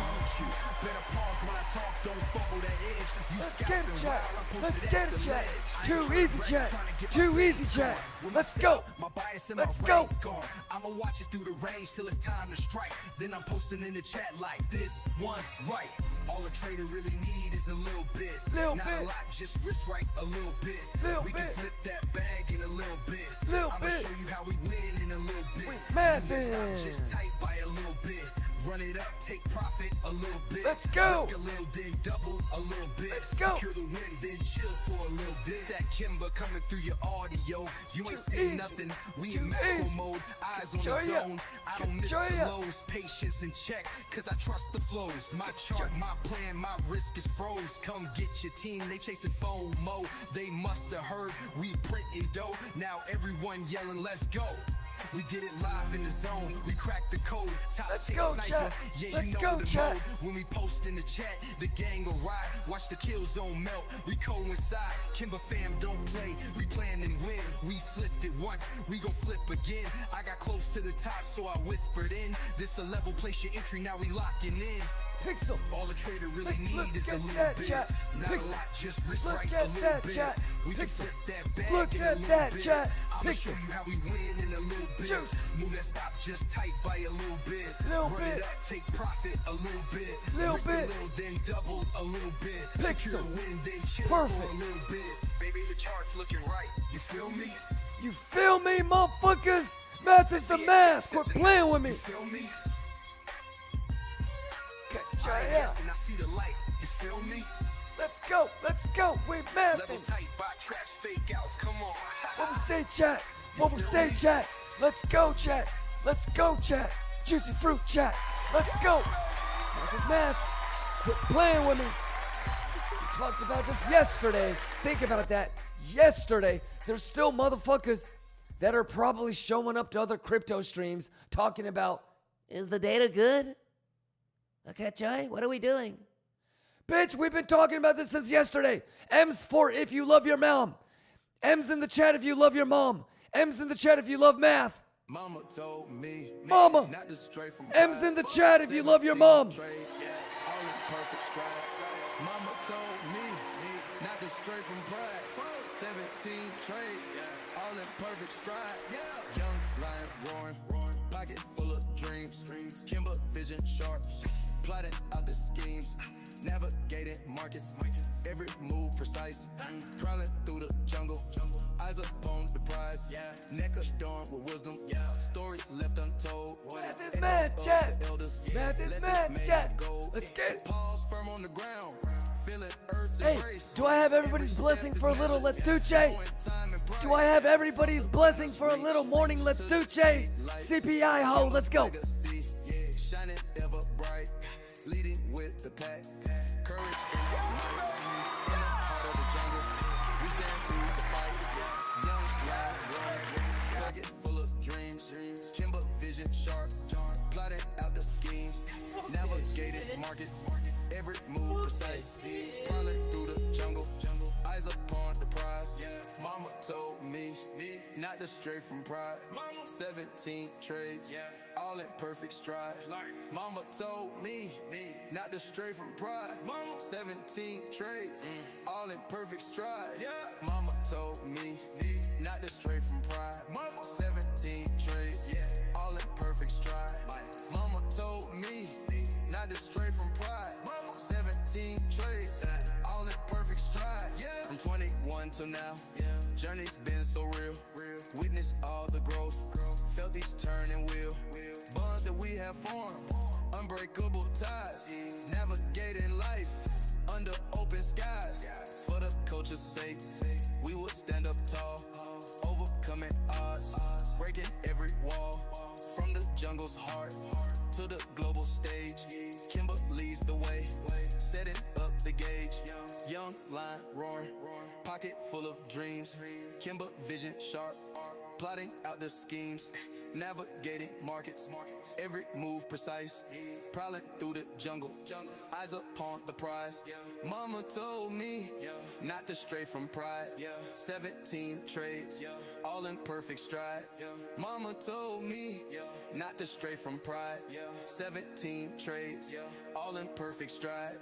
Speaker 4: get it, chat. Let's get it, chat. Too easy, chat. Too easy, chat. Let's go. Let's go.
Speaker 3: I'ma watch it through the range till it's time to strike. Then I'm posting in the chat like this one's right. All a trader really need is a little bit. Not a lot, just risk right a little bit. We can flip that bag in a little bit. I'ma show you how we win in a little bit.
Speaker 4: Mathing.
Speaker 3: Just tight by a little bit. Run it up, take profit a little bit.
Speaker 4: Let's go.
Speaker 3: Risk a little, then double a little bit.
Speaker 4: Let's go.
Speaker 3: Secure the win, then chill for a little bit. That Kimber coming through your audio. You ain't seen nothing. We in macro mode. Eyes on the zone. I don't miss the lows. Patience in check, cause I trust the flows. My chart, my plan, my risk is froze. Come get your team, they chasing FOMO. They must have heard we printing dough. Now everyone yelling, let's go. We get it live in the zone. We crack the code. Top
Speaker 4: Let's
Speaker 3: tick
Speaker 4: go,
Speaker 3: sniper.
Speaker 4: chat.
Speaker 3: Yeah,
Speaker 4: Let's
Speaker 3: you know
Speaker 4: go,
Speaker 3: the
Speaker 4: chat.
Speaker 3: mode. When we post in the chat, the gang will ride. Watch the kill zone melt. We coincide. Kimber fam don't play. We plan and win. We flipped it once. We gon' flip again. I got close to the top, so I whispered in. This a level, place your entry. Now we locking in.
Speaker 4: Pixel.
Speaker 3: All the trader really need is a little
Speaker 4: that,
Speaker 3: bit.
Speaker 4: chat.
Speaker 3: Not
Speaker 4: Pixel.
Speaker 3: a lot, just risk
Speaker 4: Look
Speaker 3: right
Speaker 4: at
Speaker 3: a little
Speaker 4: that,
Speaker 3: bit.
Speaker 4: chat.
Speaker 3: We can
Speaker 4: Pixel.
Speaker 3: flip that bag
Speaker 4: Look
Speaker 3: in a
Speaker 4: at
Speaker 3: little
Speaker 4: that,
Speaker 3: bit.
Speaker 4: chat.
Speaker 3: I'ma
Speaker 4: Pixel.
Speaker 3: show you how we win in a little bit.
Speaker 4: Juice.
Speaker 3: Move that stop just tight by a little bit.
Speaker 4: Little
Speaker 3: Run
Speaker 4: bit.
Speaker 3: it up, take profit a little bit.
Speaker 4: Little
Speaker 3: Risk
Speaker 4: bit.
Speaker 3: a little, then double a little bit. Secure
Speaker 4: Pixel.
Speaker 3: the win, then chill
Speaker 4: Perfect.
Speaker 3: for a little bit. Baby, the chart's looking right. You feel me?
Speaker 4: You feel me, motherfuckers? Math is the math. Quit playing with me.
Speaker 3: You feel me?
Speaker 4: Gotcha,
Speaker 3: I
Speaker 4: yeah.
Speaker 3: guess and I see the light. You feel me?
Speaker 4: Let's go. Let's go. We
Speaker 3: Levels
Speaker 4: mathing.
Speaker 3: tight by traps, fake outs. Come on.
Speaker 4: What we say, chat? What we say, chat? Let's go, chat. Let's go, chat. Juicy fruit, chat. Let's go. Math is math. Quit playing with me. We talked about this yesterday. Think about that. Yesterday, there's still motherfuckers that are probably showing up to other crypto streams talking about, is the data good? Okay, Joy, what are we doing? Bitch, we've been talking about this since yesterday. M's for if you love your mom. M's in the chat if you love your mom. M's in the chat if you love math.
Speaker 3: Mama told me,
Speaker 4: Mama.
Speaker 3: not to stray from
Speaker 4: M's in the chat if you love your mom.
Speaker 3: trades, all in perfect stride. Mama told me, not to stray from pride. 17 trades, all in perfect stride. Young lion roaring, pocket full of dreams. Kimber vision sharp, plotting out the schemes. Navigating markets, every move precise. Crawling through the jungle, eyes upon the prize. Neck adorned with wisdom, stories left untold.
Speaker 4: Math is mad, chat. Math is mad, chat. Let's get it.
Speaker 3: Pause firm on the ground, feeling Earth's
Speaker 4: Hey,
Speaker 3: embrace.
Speaker 4: do I have everybody's blessing for a little Let's Duce? Do I have everybody's blessing for a little morning Let's Duce? CPI ho, let's go.
Speaker 3: Shining ever bright, leading with the pack. Courage in the night, in the heart of the jungle. We stand through the fight. Young, loud, run, pocket full of dreams. Kimber vision sharp, plotting out the schemes. Navigated markets, every move precise. Crawling through the jungle, eyes upon the prize. Mama told me not to stray from pride. 17 trades, all in perfect stride. Mama told me not to stray from pride. 17 trades, all in perfect stride. Mama told me not to stray from pride. 17 trades, all in perfect stride. Mama told me not to stray from pride. 17 trades, all in perfect stride. From 21 till now, journey's been so real. Witness all the growth, felt each turn and wheel. Bonds that we have formed, unbreakable ties. Navigating life under open skies. For the culture's sake, we will stand up tall, overcoming odds, breaking every wall. From the jungle's heart to the global stage, Kimber leads the way, setting up the gauge. Young lion roaring, pocket full of dreams. Kimber vision sharp, plotting out the schemes. Navigating markets, every move precise. Prowling through the jungle, eyes upon the prize. Mama told me not to stray from pride. 17 trades, all in perfect stride. Mama told me not to stray from pride. 17 trades, all in perfect stride.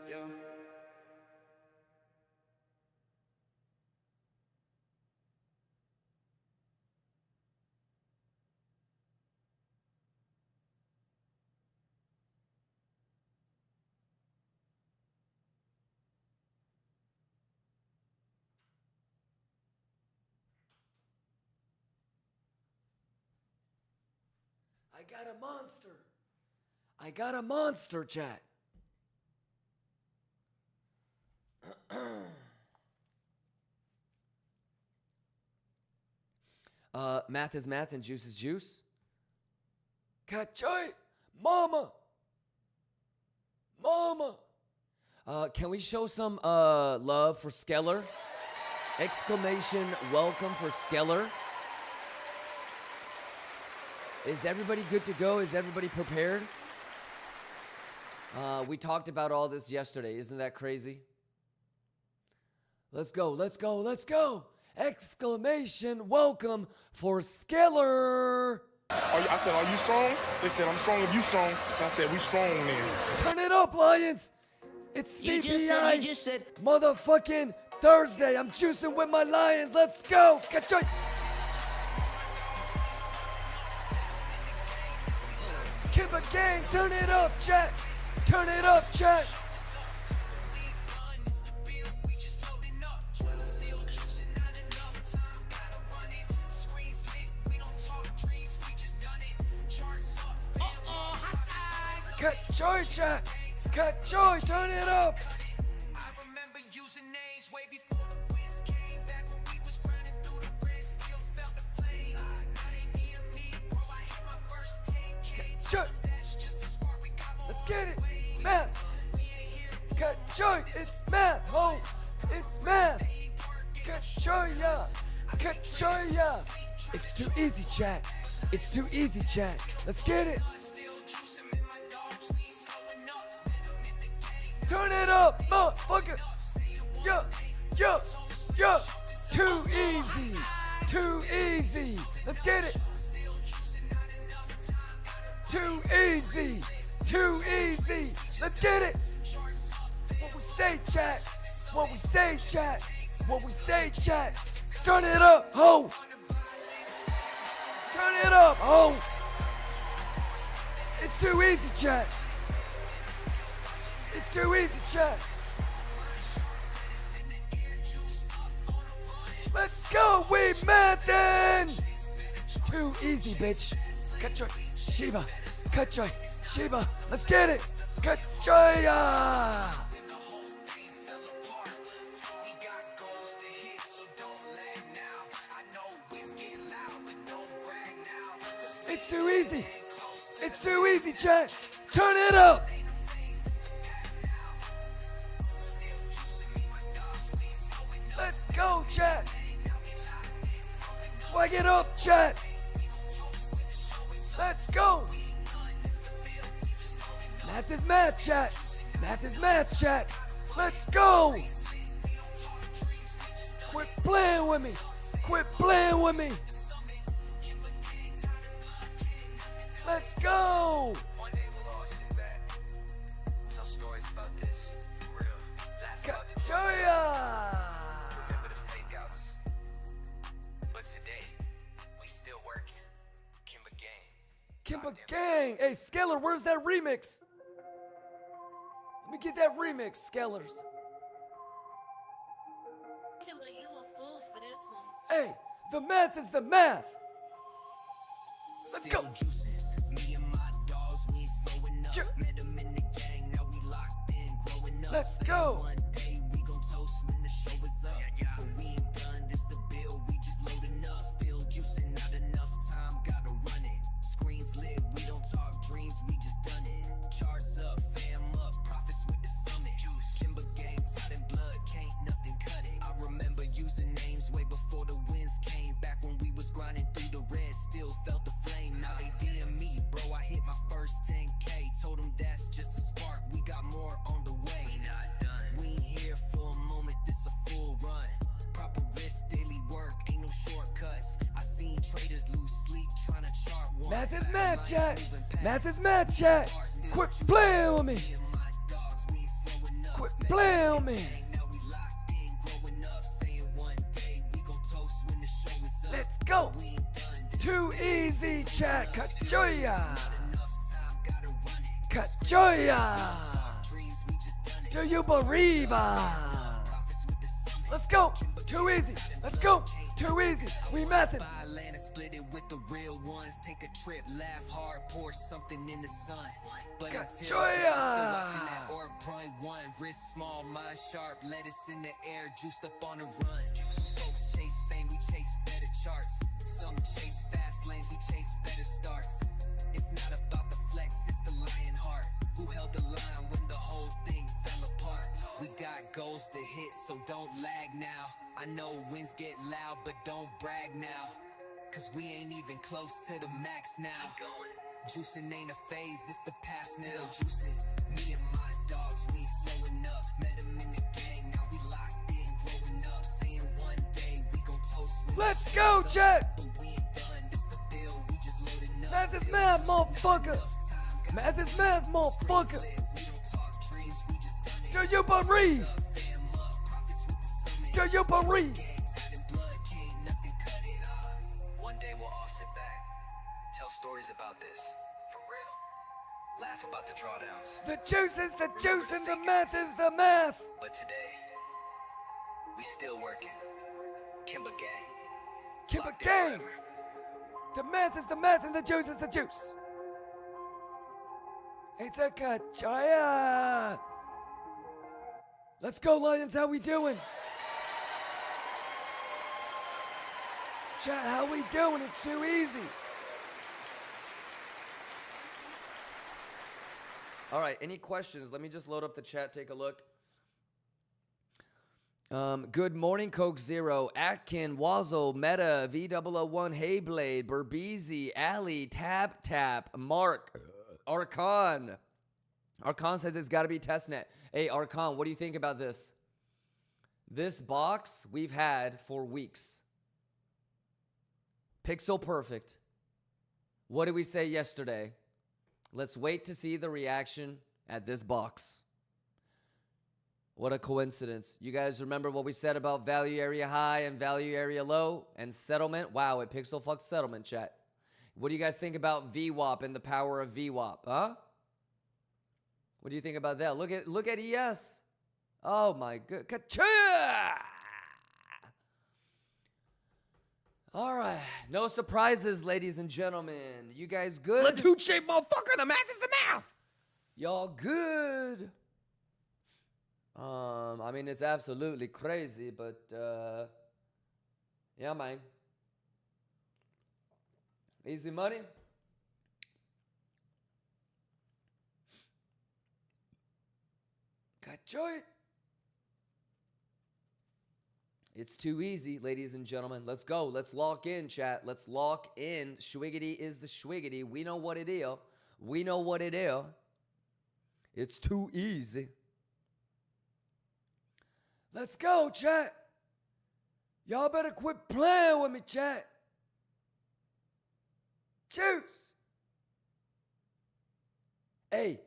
Speaker 4: got a monster. I got a monster, chat. Math is math and juice is juice. Kachoy, mama. Mama. Can we show some love for Skeller? Exclamation welcome for Skeller. Is everybody good to go? Is everybody prepared? We talked about all this yesterday. Isn't that crazy? Let's go, let's go, let's go. Exclamation welcome for Skeller.
Speaker 15: I said, are you strong? They said, I'm strong if you strong. And I said, we strong then.
Speaker 4: Turn it up, Lions. It's CPI.
Speaker 16: You just said.
Speaker 4: Motherfucking Thursday. I'm juicing with my Lions. Let's go. Kachoy. Kimba gang, turn it up, chat. Turn it up, chat. Kachoy, chat. Kachoy, turn it up.
Speaker 7: I remember using names way before the winds came back when we was grinding through the red, still felt the flame. Now they near me, bro. I hit my first 10K.
Speaker 4: Kachoy.
Speaker 7: That's just a spark. We got more.
Speaker 4: Let's get it. Math. Kachoy, it's math, ho. It's math. Kachoya. Kachoya. It's too easy, chat. It's too easy, chat. Let's get it. Turn it up, motherfucker. Yeah, yeah, yeah. Too easy. Too easy. Let's get it. Too easy. Too easy. Let's get it. What we say, chat. What we say, chat. What we say, chat. Turn it up, ho. Turn it up, ho. It's too easy, chat. It's too easy, chat. Let's go, we mathin'. Too easy, bitch. Kachoy, Shiba. Kachoy, Shiba. Let's get it. Kachoya. It's too easy. It's too easy, chat. Turn it up. Let's go, chat. Swag it up, chat. Let's go. Math is math, chat. Math is math, chat. Let's go. Quit playing with me. Quit playing with me. Let's go.
Speaker 7: One day we'll all sit back, tell stories about this. For real. Laugh about the
Speaker 4: Kachoya.
Speaker 7: remember the fake outs. But today, we still working. Kimba gang.
Speaker 4: Kimba gang. Hey, Skeller, where's that remix? Let me get that remix, Skellers.
Speaker 5: Kimba, you a fool for this one.
Speaker 4: Hey, the math is the math. Let's go.
Speaker 7: Me and my dogs, we ain't slowing up. Met them in the gang, now we locked in, growing up.
Speaker 4: Let's go.
Speaker 7: One day we gon' toast when the show is up. But we ain't done, this the bill, we just loading up. Still juicing, not enough time, gotta run it. Screens lit, we don't talk dreams, we just done it. Charts up, fam up, profits with the summit. Kimba gang, tied in blood, can't nothing cut it. I remember using names way before the winds came back when we was grinding through the red, still felt the flame. Now they DM me, bro, I hit my first 10K. Told them that's just a spark, we got more on the way. We not done. We ain't here for a moment, this a full run. Proper risk, daily work, ain't no shortcuts. I seen traders lose sleep trying to chart one.
Speaker 4: Math is math, chat. Math is math, chat. Quit playing with me. Quit playing with me. Let's go. Too easy, chat. Kachoya. Kachoya. Do you believe? Let's go. Too easy. Let's go. too easy. We methin'.
Speaker 7: Buy land and split it with the real ones. Take a trip, laugh hard, pour something in the sun. But until then, still watching that orb point one. Wrist small, mind sharp, lettuce in the air, juiced up on the run. Folks chase fame, we chase better charts. Some chase fast lanes, we chase better starts. It's not about the flex, it's the lion heart. Who held the line when the whole thing fell apart? We got goals to hit, so don't lag now. I know wins get loud, but don't brag now. Cause we ain't even close to the max now. Juicing ain't a phase, it's the past now. Juicing, me and my dogs, we ain't slowing up. Met them in the gang, now we locked in, growing up. Saying one day we gon' toast with
Speaker 4: Let's go, chat.
Speaker 7: but we ain't done, this the bill, we just loading up.
Speaker 4: Math is math, motherfucker. Math is math, motherfucker. Do you believe? Do you believe?
Speaker 7: One day we'll all sit back, tell stories about this, for real. Laugh about the drawdowns.
Speaker 4: The juice is the juice and the math is the math.
Speaker 7: But today, we still working. Kimba gang.
Speaker 4: Keep a
Speaker 7: Locked in
Speaker 4: game.
Speaker 7: forever.
Speaker 4: The math is the math and the juice is the juice. It's a kachaya. Let's go, Lions. How we doing? Chat, how we doing? It's too easy.
Speaker 8: All right, any questions? Let me just load up the chat, take a look. Good morning, Coke Zero, Atkin, Wazzle, Meta, V001, Hayblade, Berbeezy, Ali, Tap Tap, Mark, Archon. Archon says it's got to be testnet. Hey, Archon, what do you think about this? This box we've had for weeks. Pixel perfect. What did we say yesterday? Let's wait to see the reaction at this box. What a coincidence. You guys remember what we said about value area high and value area low and settlement? Wow, it pixel fucked settlement, chat. What do you guys think about VWAP and the power of VWAP, huh? What do you think about that? Look at ES. Oh my good. Ka-cha! All right. No surprises, ladies and gentlemen. You guys good?
Speaker 4: Let's hoot shape, motherfucker. The math is the math.
Speaker 8: Y'all good? I mean, it's absolutely crazy, but yeah, man. Easy money. Got joy. It's too easy, ladies and gentlemen. Let's go. Let's lock in, chat. Let's lock in. Schwiggity is the schwiggity. We know what it is. We know what it is. It's too easy.
Speaker 4: Let's go, chat. Y'all better quit playing with me, chat. Juice. Hey,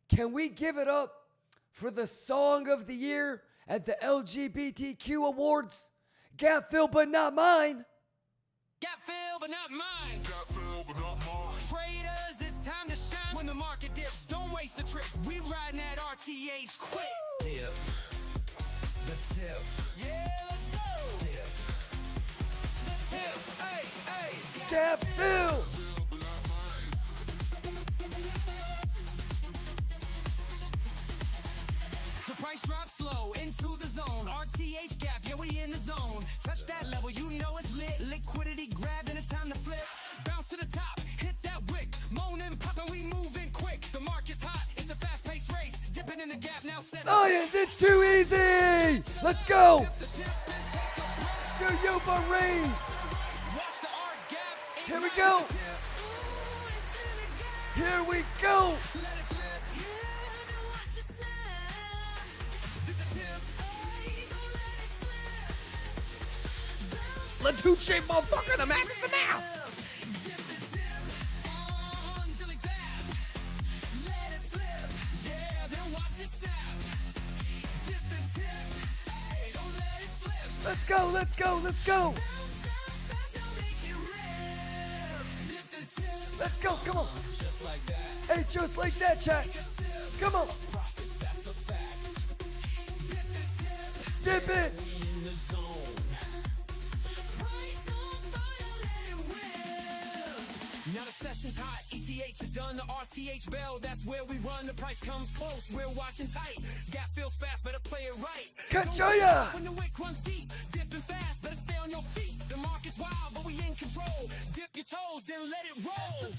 Speaker 4: can we give it up for the song of the year at the LGBTQ awards? Gap fill, but not mine.
Speaker 7: Gap fill, but not mine. Gap fill, but not mine. Traders, it's time to shine. When the market dips, don't waste a trip. We riding that RTH quick. Dip. The tip. Yeah, let's go. Dip. The tip. Hey, hey.
Speaker 4: Gap fill.
Speaker 7: The price drops slow into the zone. RTH gap, yeah, we in the zone. Touch that level, you know it's lit. Liquidity grabbed and it's time to flip. Bounce to the top, hit that wick. Moaning, popping, we moving quick. The market's hot, it's a fast-paced race. Dipping in the gap, now set.
Speaker 4: Lions, it's too easy. Let's go. Do you believe? Here we go. Here we go. Let's hoot shape, motherfucker. The math is the math. Let's go, let's go, let's go. Let's go, come on.
Speaker 7: Just like that.
Speaker 4: Hey, just like that, chat. Come on. Dip it.
Speaker 7: Now the session's hot, ETH is done, the RTH bell, that's where we run, the price comes close, we're watching tight, gap feels fast, better play it right.
Speaker 4: Kachoya!
Speaker 7: When the wick runs deep, dipping fast, better stay on your feet, the market's wild, but we in control, dip your toes, then let it roll.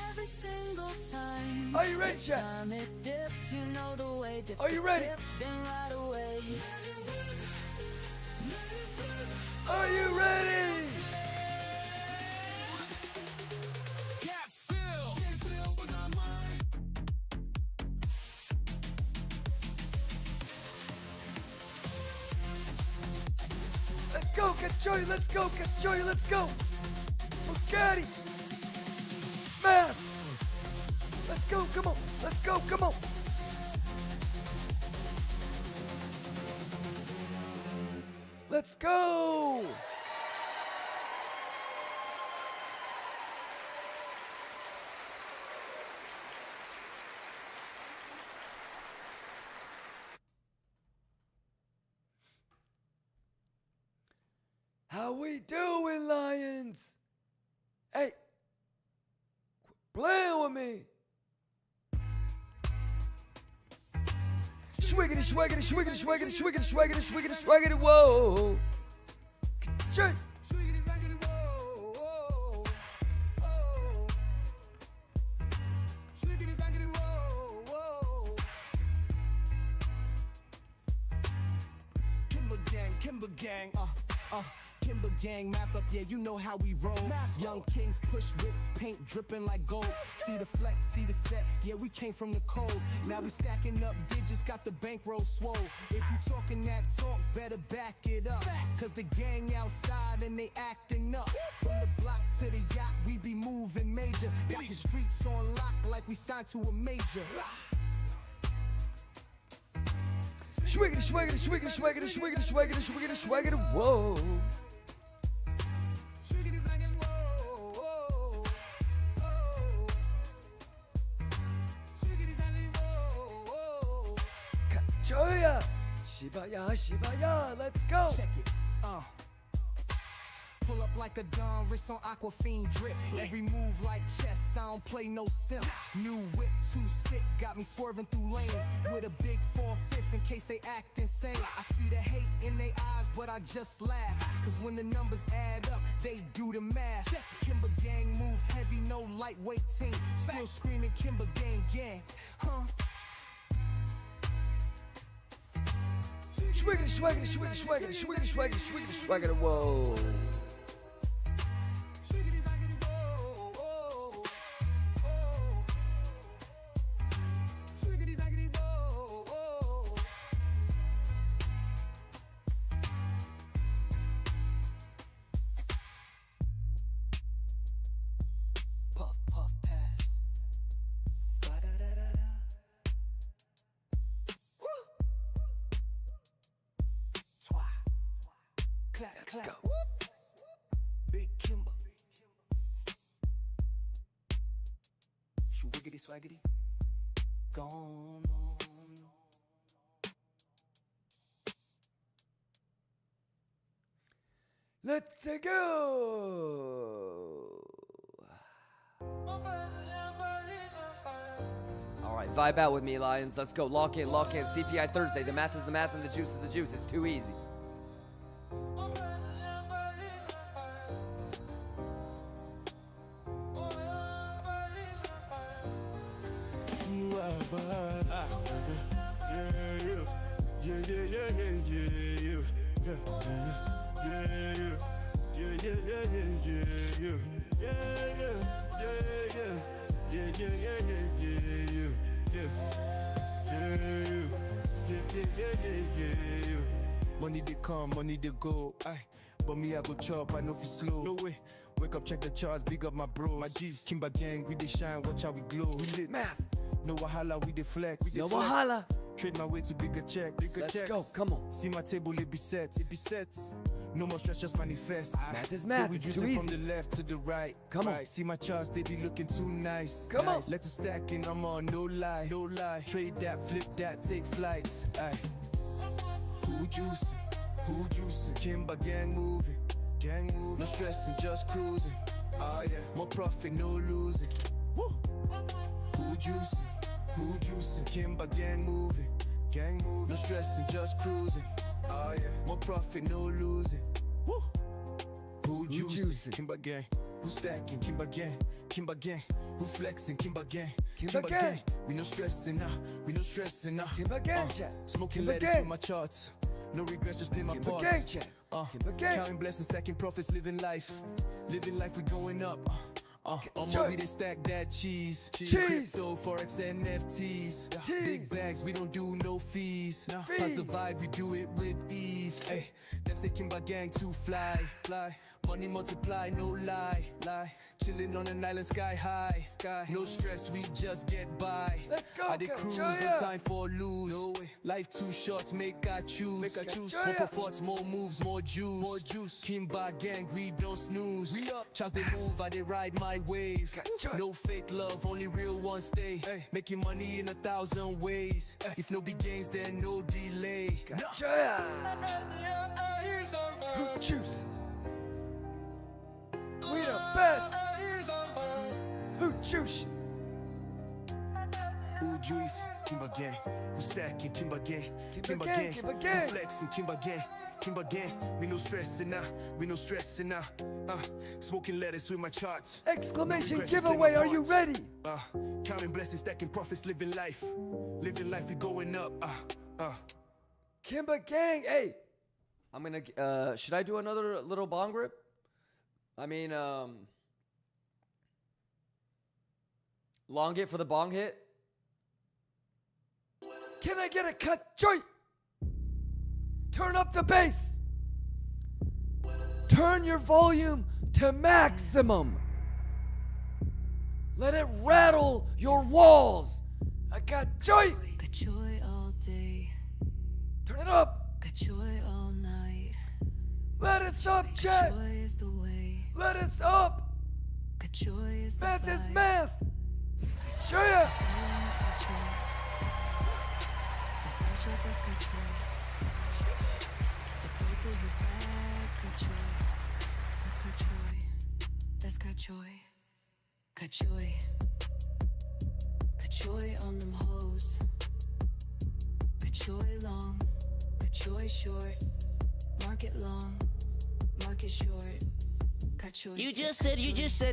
Speaker 5: Every single time.
Speaker 4: Are you ready, chat?
Speaker 5: Time it dips, you know the way. Dip
Speaker 4: Are you ready?
Speaker 5: Tip, then right away.
Speaker 4: Are you ready?
Speaker 7: Gap fill.
Speaker 4: Let's go, Kachoya, let's go, Kachoya, let's go. Bugatti. Math. Let's go, come on. Let's go, come on. Let's go. How we doing, Lions? Hey, quit playing with me. Swiggity, swaggity, swiggity, swaggity, swiggity, swaggity, swiggity, swaggity, whoa. Ka-ching.
Speaker 7: Kimber gang, Kimber gang, math up, yeah, you know how we roll. Young kings push whips, paint dripping like gold. See the flex, see the set, yeah, we came from the cold. Now we stacking up digits, got the bankroll swole. If you talking that talk, better back it up. Cause the gang outside and they acting up. From the block to the yacht, we be moving major. Got the streets on lock like we signed to a major.
Speaker 4: Swiggity, swaggity, swiggity, swaggity, swiggity, swaggity, swiggity, swaggity, whoa. Kachoya, Shibaya, Shibaya, let's go.
Speaker 7: Check it, Pull up like a Don, wrist on Aquafine drip. Every move like chess, I don't play no simp. New whip, too sick, got me swerving through lanes with a big 4/5 in case they act insane. I see the hate in their eyes, but I just laugh. Cause when the numbers add up, they do the math. Kimber gang move heavy, no lightweight team. Still screaming Kimber gang gang, huh?
Speaker 4: Swiggity, swaggity, swiggity, swaggity, swiggity, swaggity, swiggity, swaggity, whoa.
Speaker 7: Let's go. Big Kimber. Swiggity swaggity. Gone on.
Speaker 4: Let's go.
Speaker 8: All right, vibe out with me, Lions. Let's go. Lock in, lock in. CPI Thursday. The math is the math and the juice is the juice. It's too easy.
Speaker 7: Money they come, money they go. Aye, but me I go chop, I know fi slow. No way. Wake up, check the charts, big up my bros. My G's, Kimber gang, we they shine, watch how we glow. We lit.
Speaker 4: Math.
Speaker 7: No wahala, we they flex.
Speaker 4: No wahala.
Speaker 7: Trade my way to bigger check.
Speaker 4: Let's go, come on.
Speaker 7: See my table, it be set. It be set. No more stress, just manifest.
Speaker 4: Math is math,
Speaker 7: so we
Speaker 4: it's too
Speaker 7: juicing from
Speaker 4: easy.
Speaker 7: the left to the right.
Speaker 4: Come on.
Speaker 7: Right. See my charts, they be looking too nice.
Speaker 4: Come on.
Speaker 7: Let us stack in, I'm on, no lie. No lie. Trade that, flip that, take flight. Aye. Who juicing? Who juicing? Kimber gang moving. Gang moving. No stressing, just cruising.
Speaker 3: Oh yeah, more profit, no losing. Woo! Who juicing? Who juicing? Kimba gang moving. Gang moving. No stressing, just cruising. Oh yeah, more profit, no losing. Woo! Who juicing? Kimba gang. Who stacking? Kimba gang. Kimba gang. Who flexing? Kimba gang.
Speaker 4: Kimba gang.
Speaker 3: We no stressing now. We no stressing now.
Speaker 4: Kimba gang, chat.
Speaker 3: Smoking
Speaker 4: Kimba
Speaker 3: lettuce
Speaker 4: gang.
Speaker 3: with my charts. No regrets, just pay my
Speaker 4: Kimba
Speaker 3: parts.
Speaker 4: gang, chat. Kimba gang.
Speaker 3: Counting blessings, stacking profits, living life. Living life, we going up. On my we they stack that cheese. Crypto, Forex, NFTs. Big bags, we don't do no fees. Pass the vibe, we do it with ease. Ay, them say Kimba gang too fly. Money multiply, no lie. Chilling on an island sky high. No stress, we just get by.
Speaker 4: Let's go,
Speaker 3: I did cruise, no time for lose. No way. Life too short, make I choose. More perforts, more moves, more juice. Kimba gang, we don't snooze. We up. Chance they move, I they ride my wave. No fake love, only real ones stay. Making money in 1,000 ways. If no big gains, then no delay.
Speaker 4: Who juice? We the best. Who juice?
Speaker 3: Who juice? Kimba gang. Who stacking? Kimba gang.
Speaker 4: Kimba gang, Kimba gang.
Speaker 3: Who flexing? Kimba gang. Kimba gang. We no stressing now. We no stressing now. Smoking lettuce with my charts.
Speaker 4: Exclamation
Speaker 3: Regrets,
Speaker 4: giveaway,
Speaker 3: play my
Speaker 4: are you
Speaker 3: parts.
Speaker 4: ready?
Speaker 3: Counting blessings, stacking profits, living life. Living life, we going up.
Speaker 4: Kimba gang, hey. I'm gonna, should I do another little bong rip? I mean, long hit for the bong hit. Can I get a cut joint? Turn up the bass. Turn your volume to maximum. Let it rattle your walls. I got joy.
Speaker 5: Got joy all day.
Speaker 4: Turn it up.
Speaker 5: Got joy all night.
Speaker 4: Let us up, chat.
Speaker 5: Joy is the way.
Speaker 4: Let us up.
Speaker 5: Got joy is the
Speaker 4: Math is
Speaker 5: fight.
Speaker 4: math. Joya.
Speaker 5: Got joy. Got joy on them hoes. Got joy long. Got joy short. Market long. Market short. Got joy.
Speaker 16: You just said.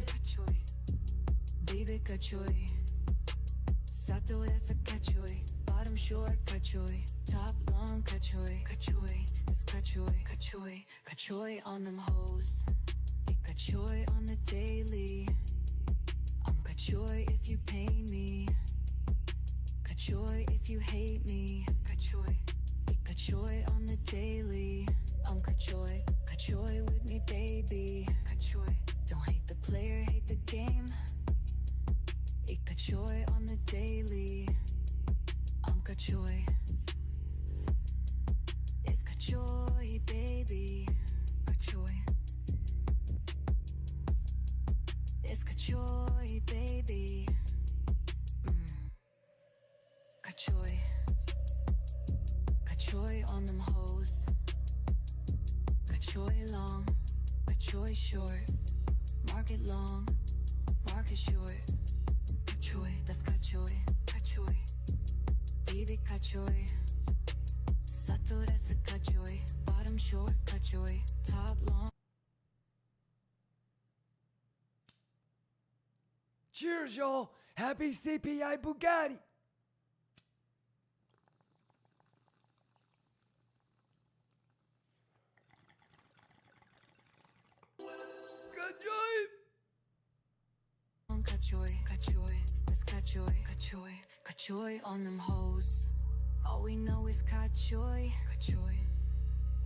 Speaker 5: Got joy. Baby got joy. Sato that's a got joy. Bottom short got joy. Top long got joy. Got joy. That's got joy. Got joy. Got joy on them hoes. Got joy on the daily. Got joy if you pay me. Got joy if you hate me. Got joy. Got joy on the daily. Got joy. Got joy with me, baby. Got joy. Don't hate the player, hate the game. Got joy on the daily. Got joy. It's got joy, baby. Got joy. It's got joy, baby. Got joy. Got joy on them hoes. Got joy long. Got joy short. Market long. Market short. Got joy. That's got joy. Got joy. Baby got joy. Sato that's a got joy. Bottom short got joy. Top long.
Speaker 4: Cheers, y'all. Happy CPI Bugatti. Good joy.
Speaker 5: Got joy. Got joy. That's got joy. Got joy. Got joy on them hoes. All we know is got joy. Got joy.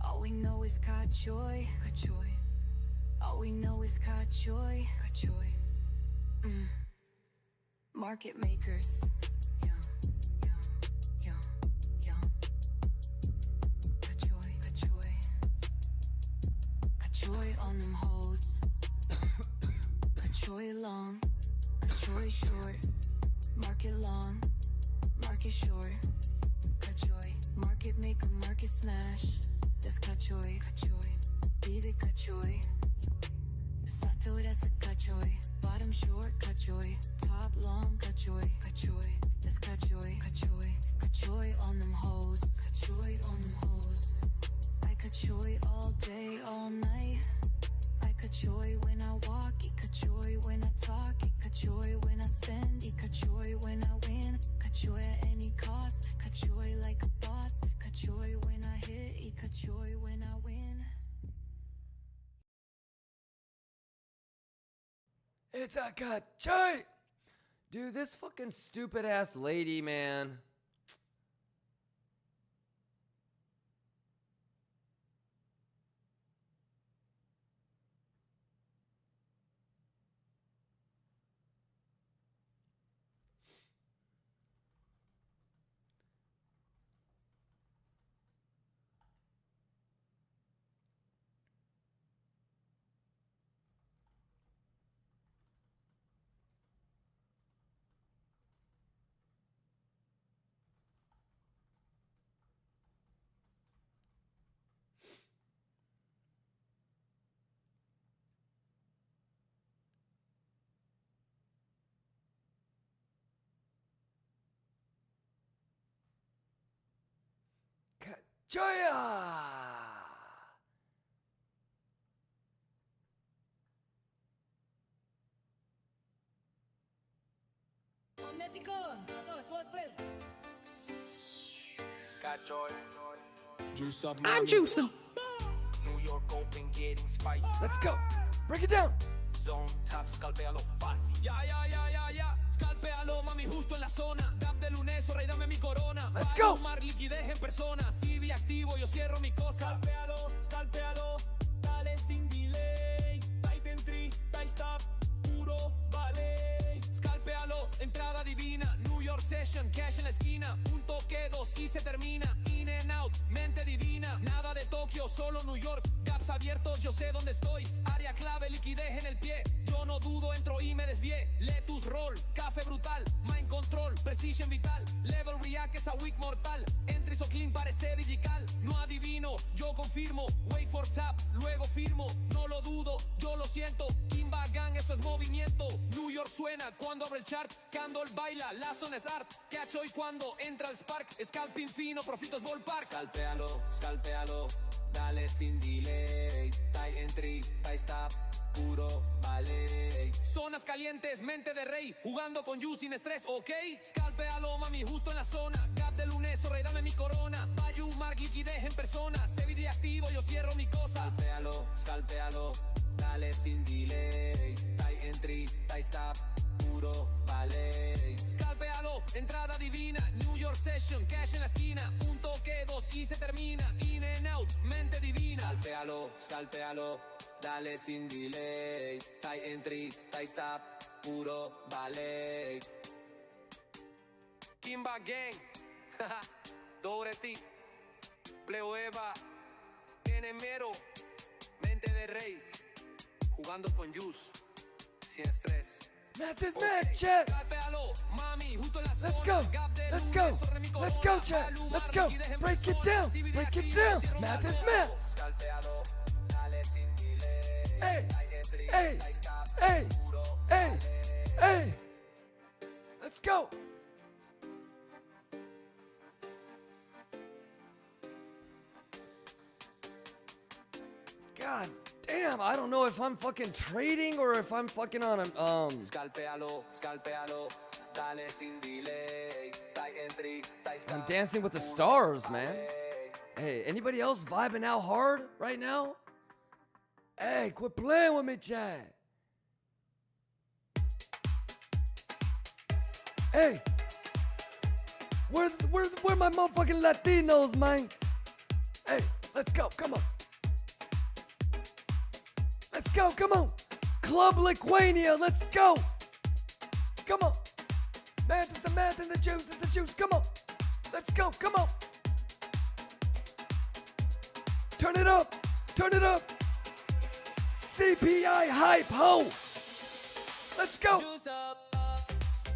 Speaker 5: All we know is got joy. Got joy. All we know is got joy. Got joy. Market makers. Got joy. Got joy. Got joy on them hoes. Got joy long. Got joy short. Market long. Market short. Got joy. Market maker. Market smash. That's got joy. Got joy. Baby got joy. Sato that's a got joy.
Speaker 4: It's a cachoy.
Speaker 8: Dude, this fucking stupid ass lady, man.
Speaker 4: Cachoya.
Speaker 1: Juice up,
Speaker 2: I'm juicing.
Speaker 1: New York open, getting spicy.
Speaker 4: Let's go. Break it down.
Speaker 1: Zone top, scalpealo fácil. Ya, scalpealo, mami, justo en la zona. Tap de lunes, o rey, dame mi corona.
Speaker 4: Let's go.
Speaker 1: Mar, liquidez en persona. CD activo, yo cierro mi cosa. Scalpealo, dale sin delay. Tight entry, tight stop, puro vale. Scalpealo, entrada divina. New York session, cash en la esquina. Un toque, 2 y se termina. In and out, mente divina. Nada de Tokio, solo New York. Gaps abiertos, yo sé dónde estoy. Área clave, liquidez en el pie. Yo no dudo, entro y me desvié. Letus roll, café brutal. Mind control, precision vital. Level react, esa week mortal. Entry so clean, parece digital. No adivino, yo confirmo. Wait for tap, luego firmo. No lo dudo, yo lo siento. Kimba Gang, eso es movimiento. New York suena cuando abre el chart. Candle baila, la zona es art. Catch hoy cuando entra el spark. Scalping fino, profitos ballpark. Scalpealo, dale sin delay. Tight entry, tight stop, puro vale. Zonas calientes, mente de rey. Jugando con you sin estrés, ok. Scalpealo, mami, justo en la zona. Gap de lunes, o rey, dame mi corona. Bayou, Mark, liquidez en persona. CBD activo, yo cierro mi cosa. Scalpealo, dale sin delay. Tight entry, tight stop, puro vale. Scalpealo, entrada divina. New York session, cash en la esquina. Un toque, 2 y se termina. In and out, mente divina. Scalpealo, dale sin delay. Tight entry, tight stop, puro vale. Kimba Gang, Doreti, Pleo Eva, Enemero, mente de rey. Jugando con juice, sin estrés.
Speaker 4: Math is mad, chat. Let's go. Let's go. Let's go, chat. Let's go. Break it down. Break it down. Math is mad. Hey. Hey. Hey. Hey. Hey. Let's go. God damn, I don't know if I'm fucking trading or if I'm fucking on a
Speaker 1: Scalpealo, dale sin delay. Tight entry, tight stop.
Speaker 8: I'm dancing with the stars, man. Hey, anybody else vibing out hard right now? Hey, quit playing with me, chat. Hey, where my motherfucking Latinos, man? Hey, let's go, come on. Let's go, come on. Club Liquania, let's go. Come on. Math is the math and the juice is the juice. Come on. Let's go, come on. Turn it up. Turn it up. CPI hype, ho. Let's go.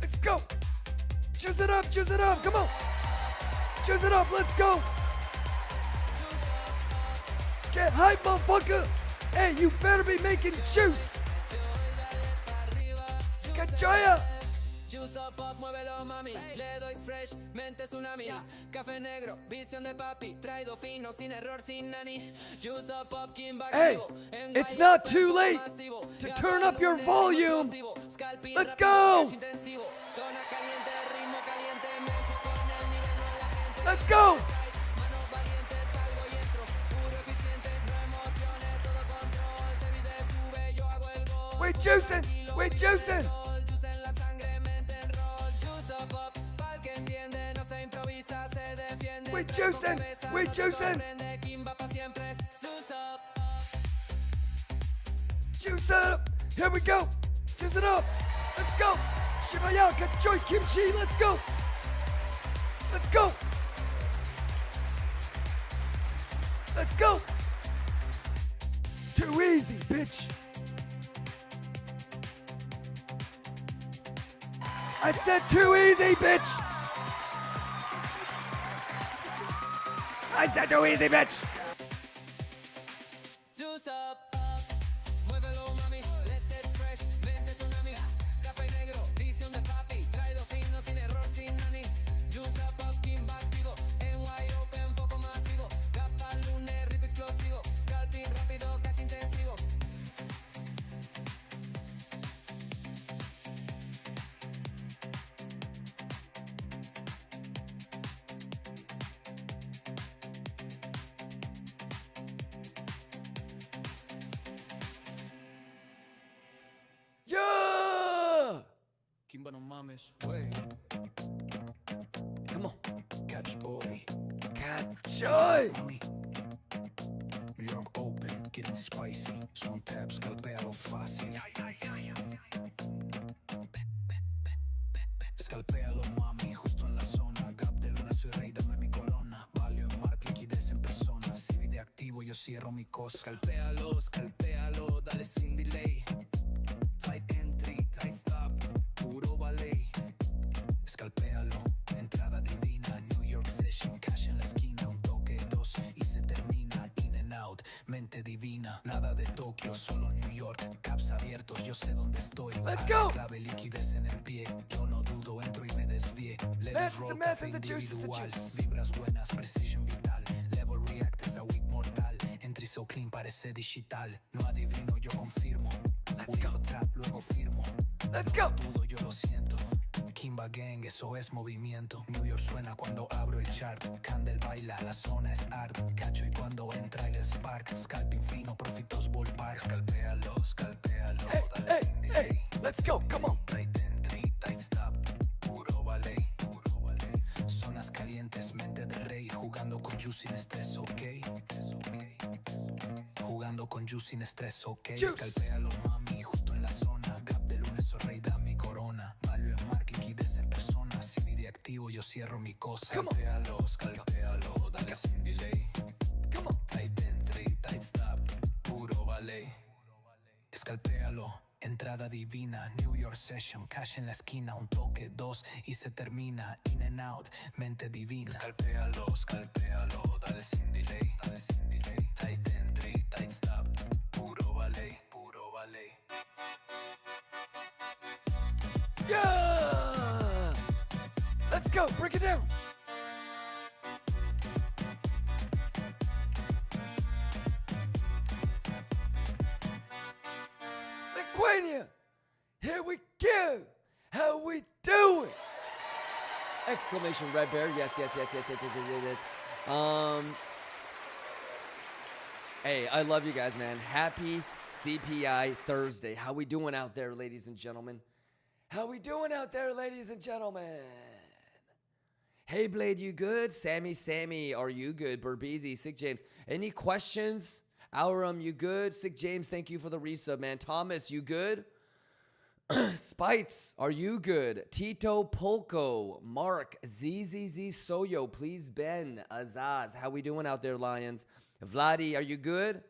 Speaker 8: Let's go. Juice it up, juice it up. Come on. Juice it up, let's go. Get hype, motherfucker. Hey, you better be making juice. Cachoya.
Speaker 1: Juice up, pop, muévelo, mami. Le doy fresh, mente tsunami. Café negro, visión de papi. Traído fino, sin error, sin nani. Juice up, pop, Kimba.
Speaker 4: Hey, it's not too late to turn up your volume. Let's go. Let's go. We're juicing. We juicing. We juicing. We juicing. Juice up. Here we go. Juice it up. Let's go. Shibaya, Kachoy Kimchi. Let's go. Let's go. Let's go. Too easy, bitch. I said too easy, bitch. I said too easy, bitch.
Speaker 7: Juice up, muévelo mami, let it fresh, vente tsunami, café negro, visión de papi, traído fino, sin error, sin nani. Juice up, Kimba activo, en wide open, poco masivo, capa lunes, rip explosivo, scalping rápido, cash intensivo.
Speaker 4: Yeah!
Speaker 3: Kimba, no mames, wey.
Speaker 4: Come on.
Speaker 3: Catch boy.
Speaker 4: Cachoy.
Speaker 3: Mami. New York open, getting spicy. Son tabs, scalpealo fácil. Scalpealo, mami, justo en la zona. Gap de luna, soy rey, dame mi corona. Value en mark, liquidez en persona. Si vi de activo, yo cierro mi cosa. Scalpealo, dale sin delay. Tight entry, tight stop, puro ballet. Scalpealo, entrada divina. New York session, cash en la esquina. Un toque, dos y se termina. In and out, mente divina. Nada de Tokio, solo New York. Caps abiertos, yo sé dónde estoy.
Speaker 4: Let's go.
Speaker 3: Clave, liquidez en el pie. Yo no dudo, entro y me desvié. Let
Speaker 4: That's
Speaker 3: it
Speaker 4: the
Speaker 3: roll,
Speaker 4: method,
Speaker 3: café
Speaker 4: the juice is the
Speaker 3: individual.
Speaker 4: juice.
Speaker 3: Vibras buenas, precision vital. Level react es a week mortal. Entry so clean, parece digital. No adivino, yo confirmo.
Speaker 4: Let's go.
Speaker 3: Tap, luego firmo.
Speaker 4: Let's go.
Speaker 3: No dudo, yo lo siento. Kimba Gang, eso es movimiento. New York suena cuando abro el chart. Candle baila, la zona es art. Cacho y cuando entra el spark. Scalping fino, profitos ballpark. Scalpealo,
Speaker 4: Hey,
Speaker 3: dale
Speaker 4: hey,
Speaker 3: sin delay.
Speaker 4: hey. Let's go. Come on.
Speaker 3: Tight entry, tight stop. Puro ballet. Zonas calientes, mente de rey. Jugando con juice sin estrés, ok. Jugando con juice sin estrés, ok.
Speaker 4: Juice.
Speaker 3: Scalpealo, mami, justo en la zona. Gap de lunes, soy rey, da mi corona. Value en mark, liquidez en persona. Si vi de activo, yo cierro mi cosa.
Speaker 4: Come on.
Speaker 3: Scalpealo, dale sin delay.
Speaker 4: Come on.
Speaker 3: Tight entry, tight stop. Puro ballet. Scalpealo, entrada divina. New York session, cash en la esquina. Un toque, dos y se termina. In and out, mente divina. Scalpealo, dale sin delay. Tight entry, tight stop. Puro ballet.
Speaker 4: Yeah! Let's go. Break it down. Liquidation. Here we go. How we doing?
Speaker 8: Exclamation red bear. Yes. Hey, I love you guys, man. Happy CPI Thursday. How we doing out there, ladies and gentlemen? How we doing out there, ladies and gentlemen? Hey, Blade, you good? Sammy, are you good? Burbeezy, Sick James. Any questions? Aurum, you good? Sick James, thank you for the resub, man. Thomas, you good? Spites, are you good? Tito Polko, Mark, ZZZ Soyo, please Ben, Azaz, how we doing out there, Lions? Vladi, are you good?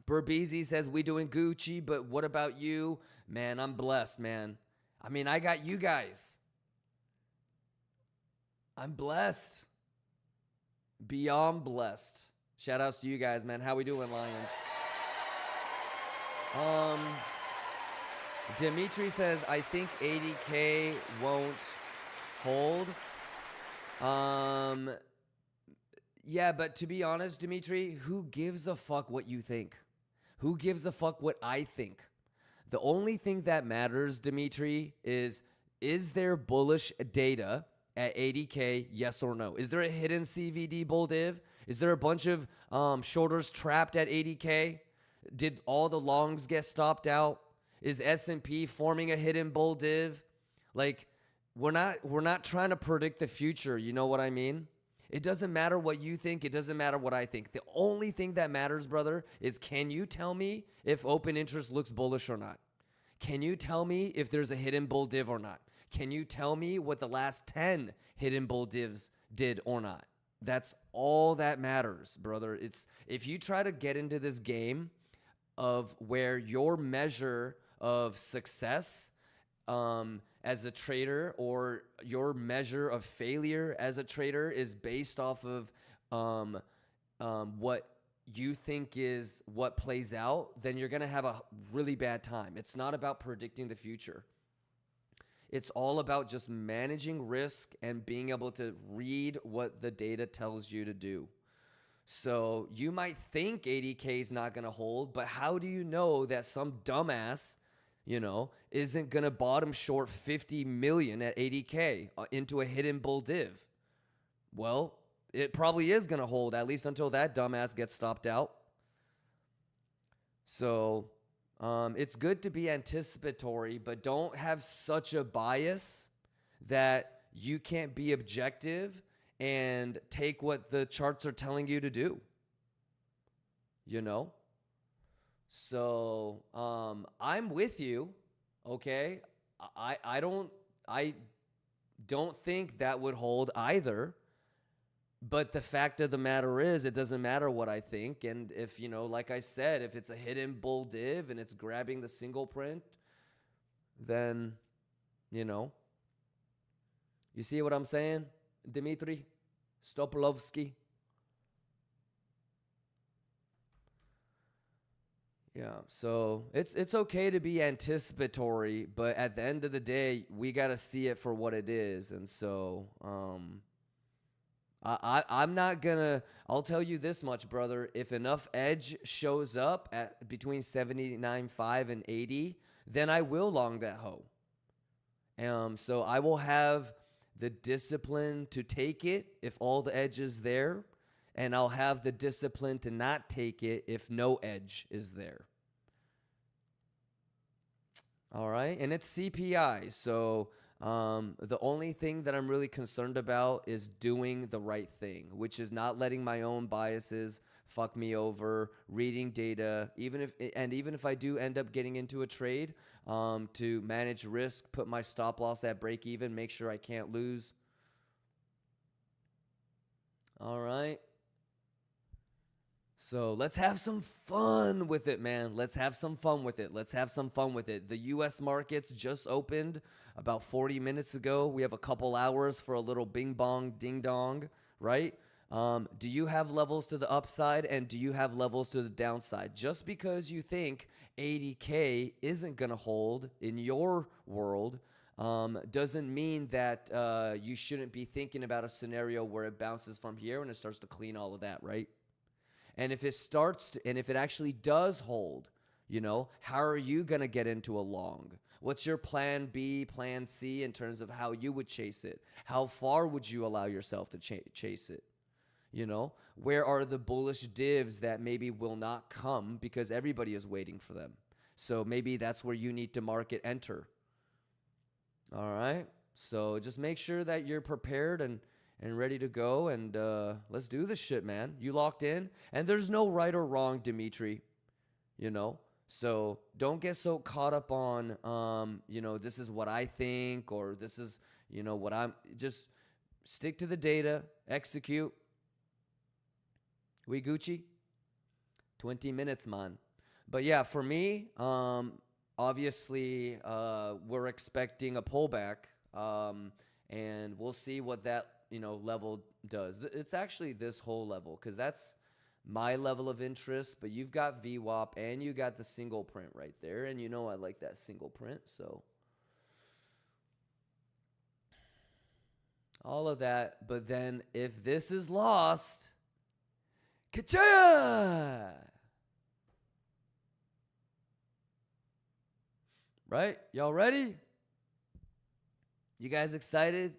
Speaker 8: Burbeezy says we doing Gucci, but what about you? Man, I'm blessed, man. I mean, I got you guys. I'm blessed. Beyond blessed. Shout outs to you guys, man. How we doing, Lions? Dimitri says, I think 80K won't hold. Yeah, but to be honest, Dimitri, who gives a fuck what you think? Who gives a fuck what I think? The only thing that matters, Dimitri, is there bullish data at 80K, yes or no? Is there a hidden CVD bull div? Is there a bunch of shoulders trapped at 80K? Did all the longs get stopped out? Is S&P forming a hidden bull div? Like, we're not trying to predict the future. You know what I mean? It doesn't matter what you think. It doesn't matter what I think. The only thing that matters, brother, is can you tell me if open interest looks bullish or not? Can you tell me if there's a hidden bull div or not? Can you tell me what the last 10 hidden bull divs did or not? That's all that matters, brother. It's if you try to get into this game of where your measure of success as a trader or your measure of failure as a trader is based off of what you think is what plays out, then you're going to have a really bad time. It's not about predicting the future. It's all about just managing risk and being able to read what the data tells you to do. So you might think 80K is not going to hold, but how do you know that some dumbass, isn't going to bottom short 50 million at 80K into a hidden bull div? Well, it probably is going to hold, at least until that dumbass gets stopped out. So it's good to be anticipatory, but don't have such a bias that you can't be objective and take what the charts are telling you to do. So I'm with you, okay? I don't think that would hold either. But the fact of the matter is, it doesn't matter what I think. And if, like I said, if it's a hidden bull div and it's grabbing the single print, then, you see what I'm saying, Dmitry Stopolovsky? Yeah, so it's okay to be anticipatory, but at the end of the day, we got to see it for what it is. And so I'm not gonna, I'll tell you this much, brother. If enough edge shows up at between 79.5 and 80, then I will long that hoe. So I will have the discipline to take it if all the edge is there, and I'll have the discipline to not take it if no edge is there. All right, and it's CPI, so the only thing that I'm really concerned about is doing the right thing, which is not letting my own biases fuck me over, reading data, even if I do end up getting into a trade, to manage risk, put my stop loss at break even, make sure I can't lose. All right. So let's have some fun with it, man. Let's have some fun with it. Let's have some fun with it. The U.S. markets just opened about 40 minutes ago. We have a couple hours for a little bing bong ding dong, right? Do you have levels to the upside and do you have levels to the downside? Just because you think 80K isn't going to hold in your world doesn't mean that you shouldn't be thinking about a scenario where it bounces from here and it starts to clean all of that, right? And if it starts to, and if it actually does hold, how are you going to get into a long? What's your plan B, plan C in terms of how you would chase it? How far would you allow yourself to chase it? Where are the bullish divs that maybe will not come because everybody is waiting for them? So maybe that's where you need to market enter. All right. So just make sure that you're prepared and ready to go, and let's do this shit, man. You locked in, and there's no right or wrong, Dimitri, so don't get so caught up on this is what I think, or this is what I'm, just stick to the data, execute. We Gucci? 20 minutes, man. But yeah, for me, obviously we're expecting a pullback, and we'll see what that level does. It's actually this whole level, because that's my level of interest, but you've got VWAP and you got the single print right there, and I like that single print, so all of that. But then if this is lost, ka-cha! Right? Y'all ready? You guys excited?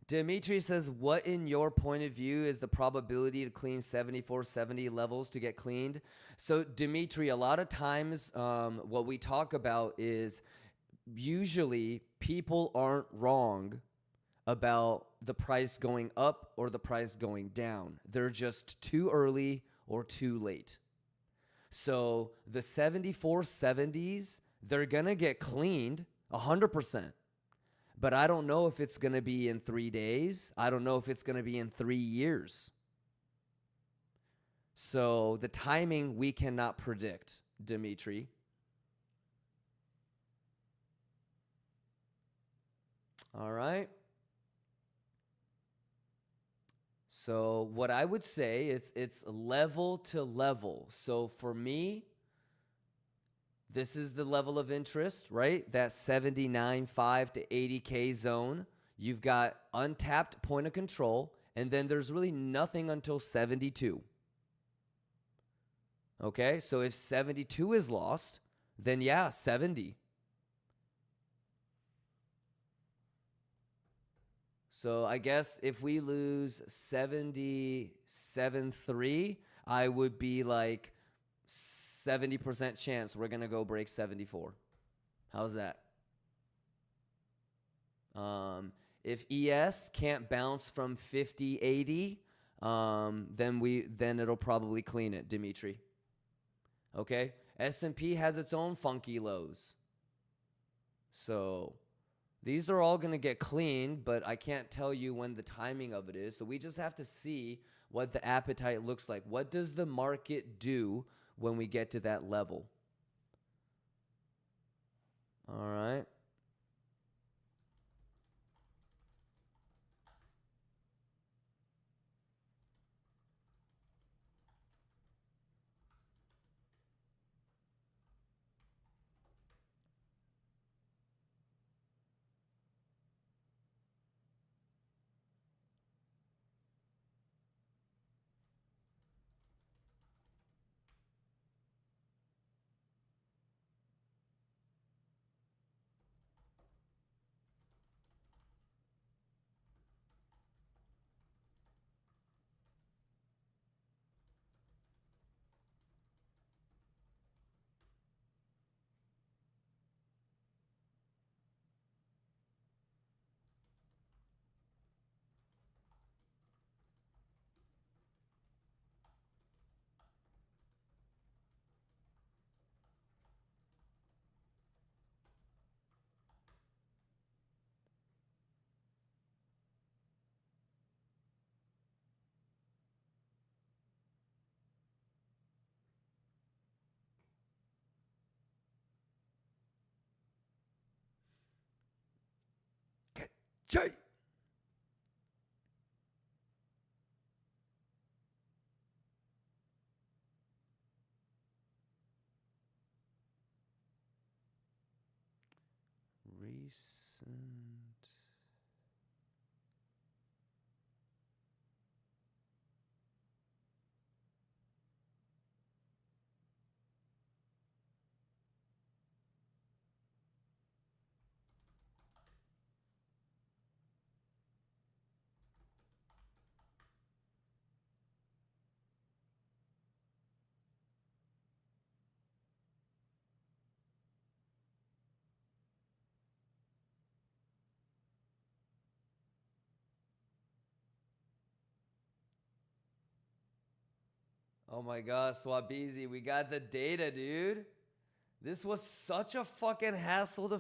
Speaker 8: Dimitri says, what in your point of view is the probability to clean 7470 levels to get cleaned? So Dimitri, a lot of times what we talk about is usually people aren't wrong about the price going up or the price going down. They're just too early or too late. So the 7470s, they're going to get cleaned 100%. But I don't know if it's going to be in 3 days. I don't know if it's going to be in 3 years. So the timing we cannot predict, Dimitri. All right. So what I would say, it's level to level. So for me, this is the level of interest, right? That 79.5 to 80K zone. You've got untapped point of control, and then there's really nothing until 72. Okay, so if 72 is lost, then yeah, 70. So I guess if we lose 77.3, I would be like 70% chance we're going to go break 74. How's that? If ES can't bounce from 50.80, then it'll probably clean it, Dimitri. Okay? S&P has its own funky lows. So these are all going to get cleaned, but I can't tell you when the timing of it is. So we just have to see what the appetite looks like. What does the market do when we get to that level? All right. Jay. Recent. Oh my God, Swabizi, we got the data, dude. This was such a fucking hassle to...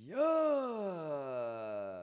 Speaker 8: Yeah.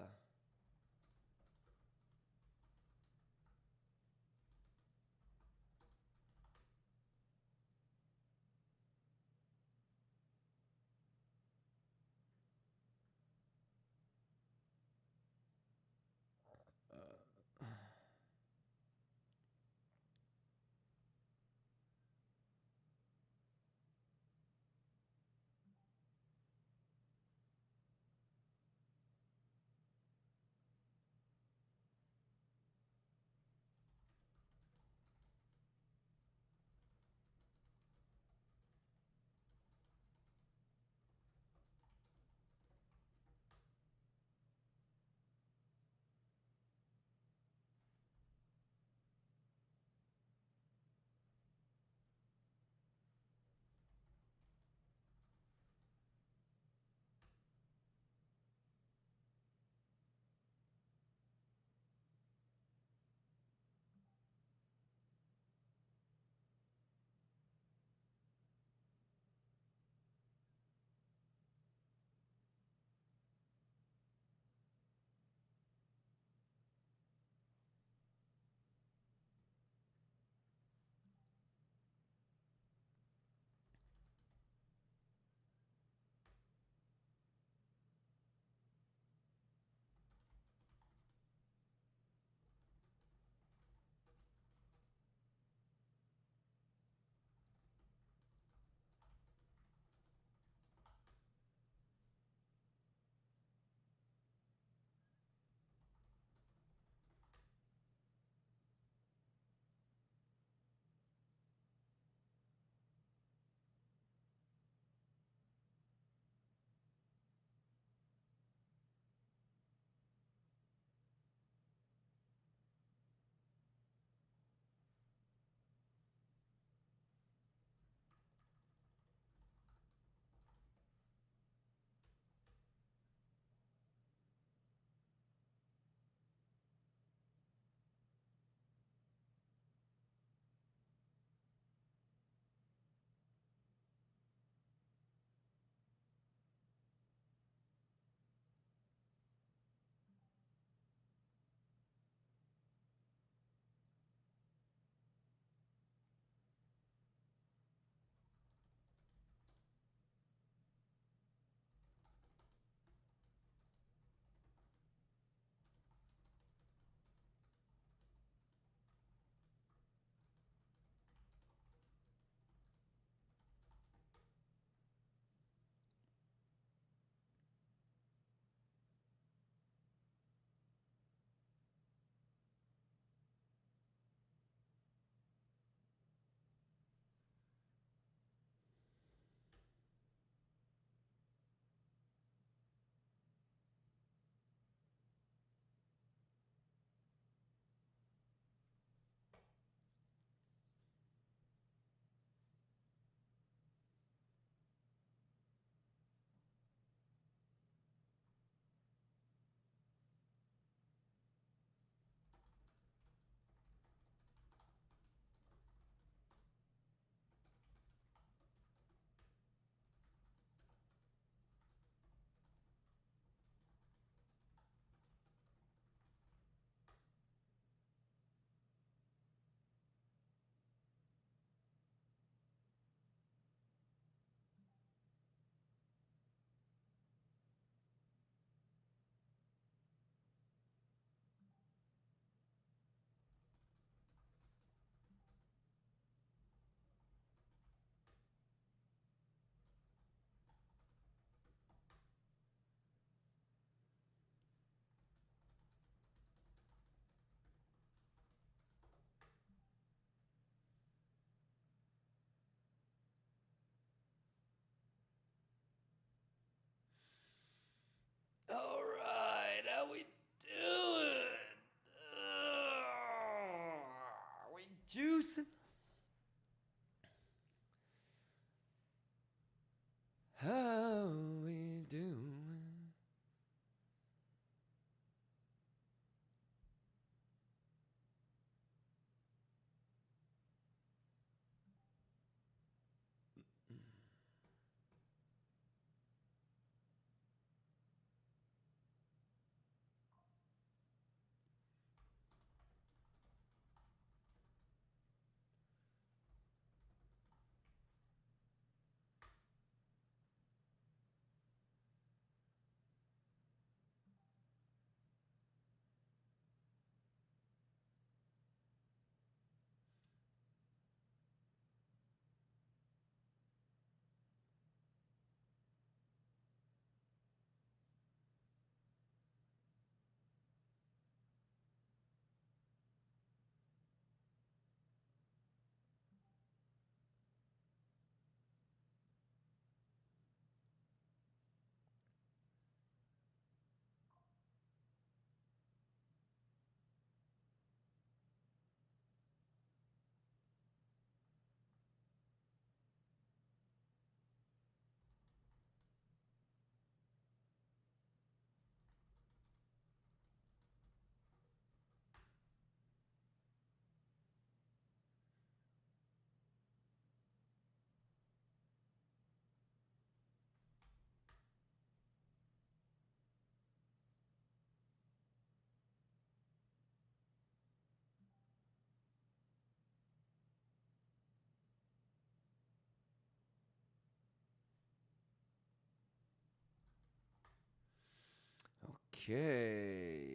Speaker 8: Okay.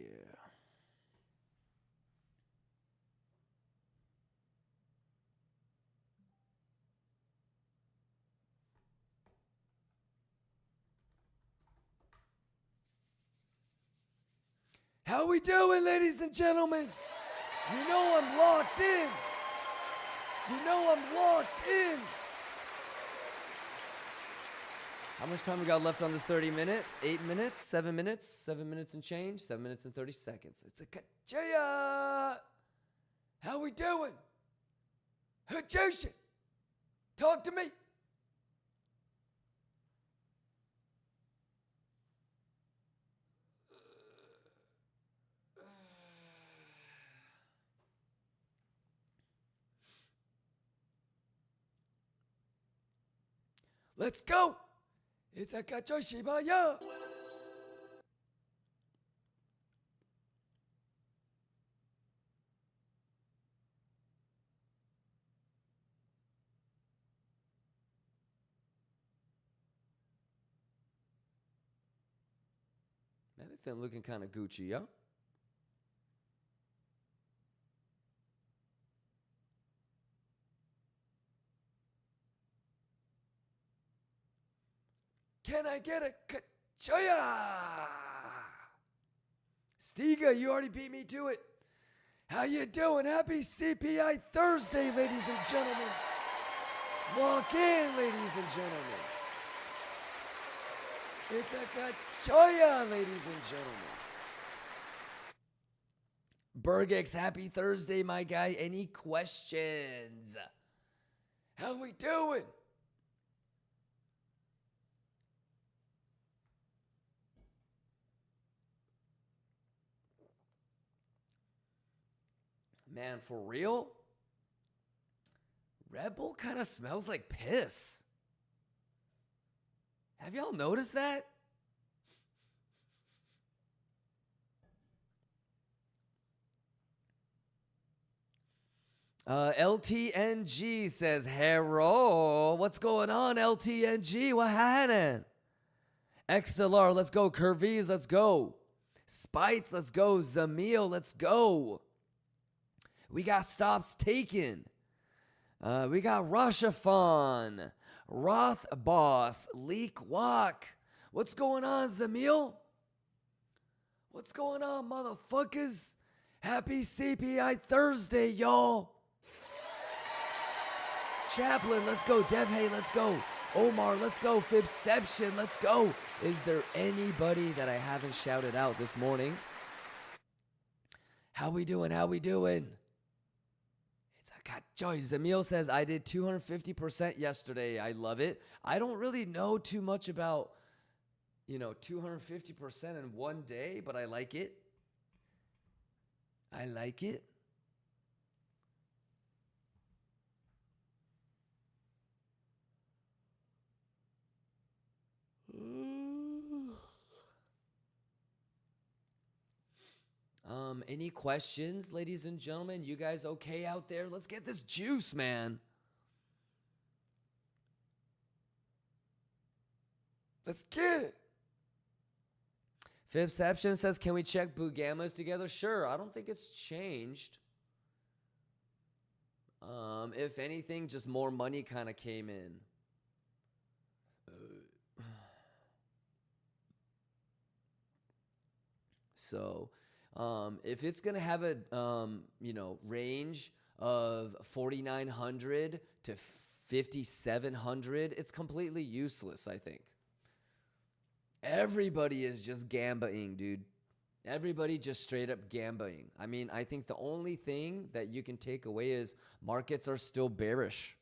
Speaker 8: How we doing, ladies and gentlemen? You know I'm locked in. You know I'm locked in. How much time we got left on this 30 minute? 8 minutes? 7 minutes? 7 minutes and change? 7 minutes and 30 seconds. It's a kachaya. How we doing? Hajoshin. Talk to me. Let's go. It's a kachoshibaya. Everything looking kind of Gucci, yeah? Can I get a kachoya? Stiga, you already beat me to it. How you doing? Happy CPI Thursday, ladies and gentlemen. Walk in, ladies and gentlemen. It's a kachoya, ladies and gentlemen. Bergex, happy Thursday, my guy. Any questions? How we doing? Man, for real? Red Bull kind of smells like piss. Have y'all noticed that? LTNG says, hello. What's going on, LTNG? What happened? XLR, let's go. Curvies, let's go. Spites, let's go. Zamil, let's go. We got stops taken. We got Rashafon, Roth Boss, Leak Walk. What's going on, Zamil? What's going on, motherfuckers? Happy CPI Thursday, y'all. Chaplin, let's go. Devhay, let's go. Omar, let's go. Fibception, let's go. Is there anybody that I haven't shouted out this morning? How we doing? How we doing? God, Joy Zamil says, I did 250% yesterday. I love it. I don't really know too much about, 250% in one day, but I like it. I like it. Any questions, ladies and gentlemen? You guys okay out there? Let's get this juice, man. Let's get it. Fibception says, can we check Bugammas together? Sure. I don't think it's changed. If anything, just more money kind of came in. So, if it's going to have a, range of 4,900 to 5,700, it's completely useless, I think. Everybody is just gambaing, dude. Everybody just straight up gambaing. I mean, I think the only thing that you can take away is markets are still bearish.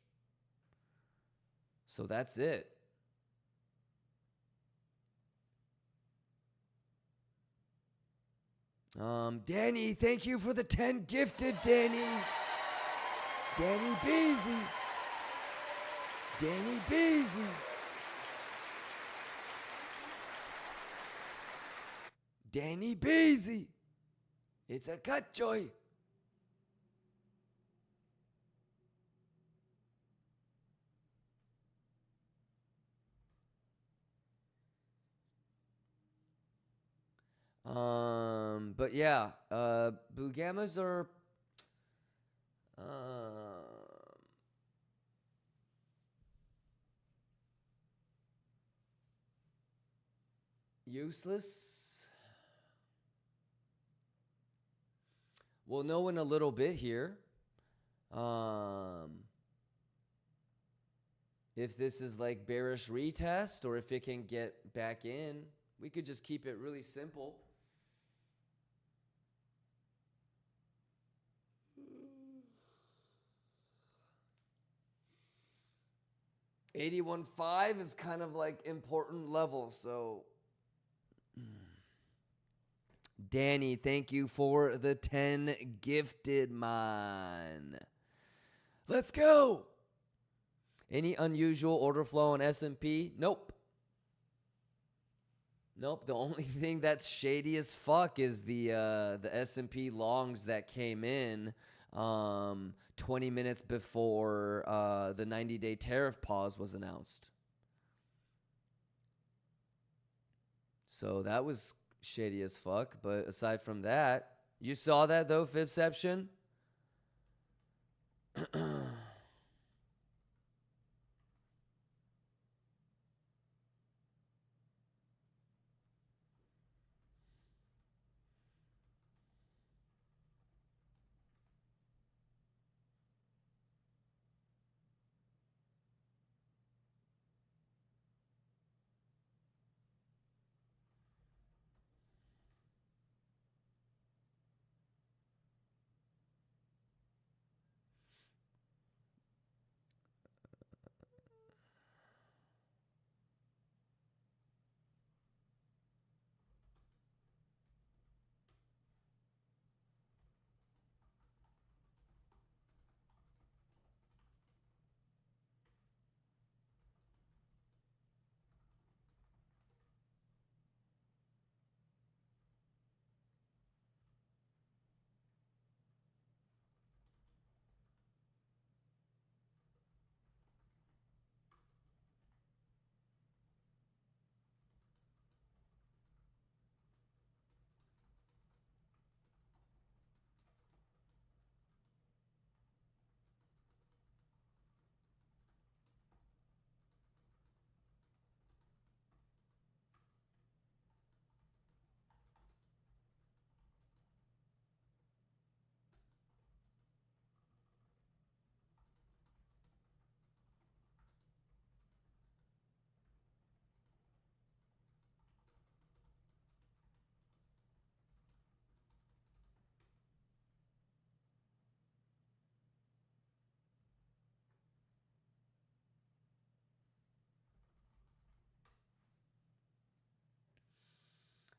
Speaker 8: So that's it. Danny, thank you for the 10 gifted, Danny. Danny Beasy. Danny Beasy. Danny Beasy. It's a cut joy. But yeah, Boo Gammas are useless. We'll know in a little bit here. If this is like bearish retest or if it can get back in. We could just keep it really simple. $81.5 is kind of like important level, so Danny, thank you for the 10 gifted, man. Let's go. Any unusual order flow on S&P? Nope. Nope. The only thing that's shady as fuck is the S&P longs that came in 20 minutes before the 90-day tariff pause was announced. So that was shady as fuck. But aside from that, you saw that though, Fibception?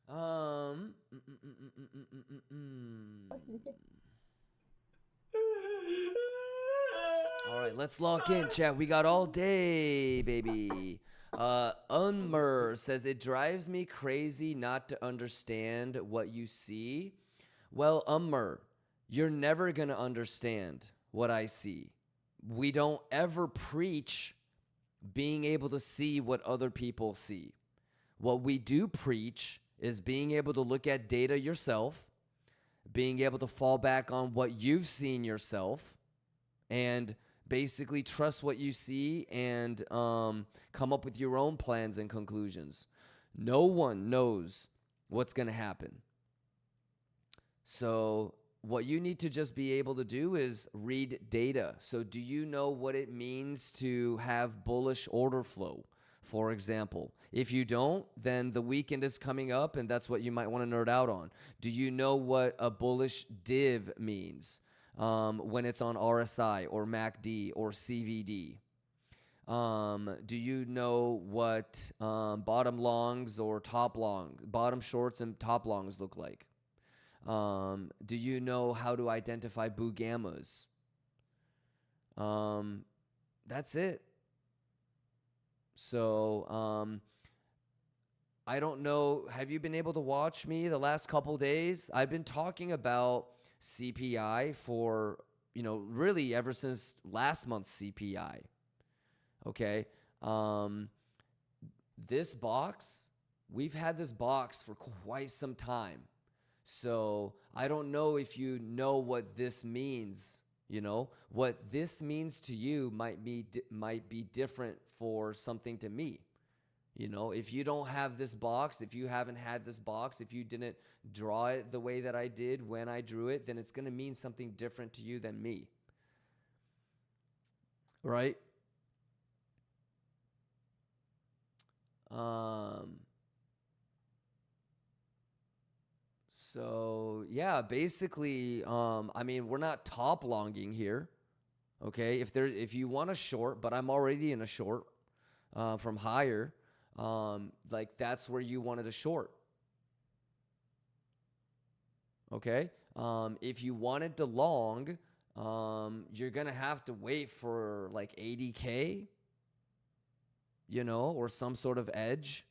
Speaker 8: All right, let's lock in, chat. We got all day, baby. Unmer says, it drives me crazy not to understand what you see. Well, Unmer, you're never going to understand what I see. We don't ever preach being able to see what other people see. What we do preach is being able to look at data yourself, being able to fall back on what you've seen yourself, and basically trust what you see and come up with your own plans and conclusions. No one knows what's going to happen. So what you need to just be able to do is read data. So do you know what it means to have bullish order flow, for example? If you don't, then the weekend is coming up and that's what you might want to nerd out on. Do you know what a bullish div means when it's on RSI or MACD or CVD? Do you know what bottom longs or top long, bottom shorts and top longs look like? Do you know how to identify boo gammas? That's it. So, I don't know. Have you been able to watch me the last couple days? I've been talking about CPI for, really ever since last month's CPI. Okay. This box, we've had this box for quite some time. So I don't know if you know what this means. You know, what this means to you might be different for something to me. You know, if you don't have this box, if you haven't had this box, if you didn't draw it the way that I did when I drew it, then it's going to mean something different to you than me. Right? So yeah, basically, I mean, we're not top longing here. Okay. If you want a short, but I'm already in a short, from higher, like that's where you wanted a short. Okay. If you wanted to long, you're going to have to wait for like 80K, you know, or some sort of edge.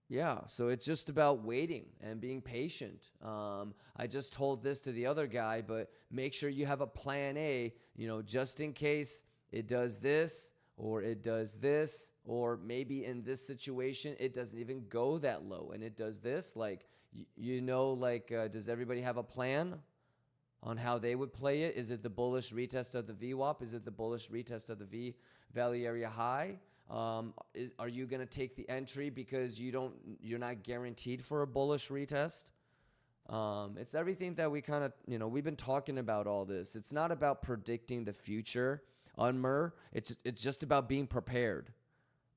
Speaker 8: Yeah, so it's just about waiting and being patient. I just told this to the other guy, but make sure you have a plan A, you know, just in case it does this or it does this, or maybe in this situation, it doesn't even go that low and it does this. Like, you know, like, does everybody have a plan on how they would play it? Is it the bullish retest of the VWAP? Is it the bullish retest of the V value area high? Are you going to take the entry because you're not guaranteed for a bullish retest? It's everything that we kind of, you know, we've been talking about all this. It's not about predicting the future on MER. It's just about being prepared.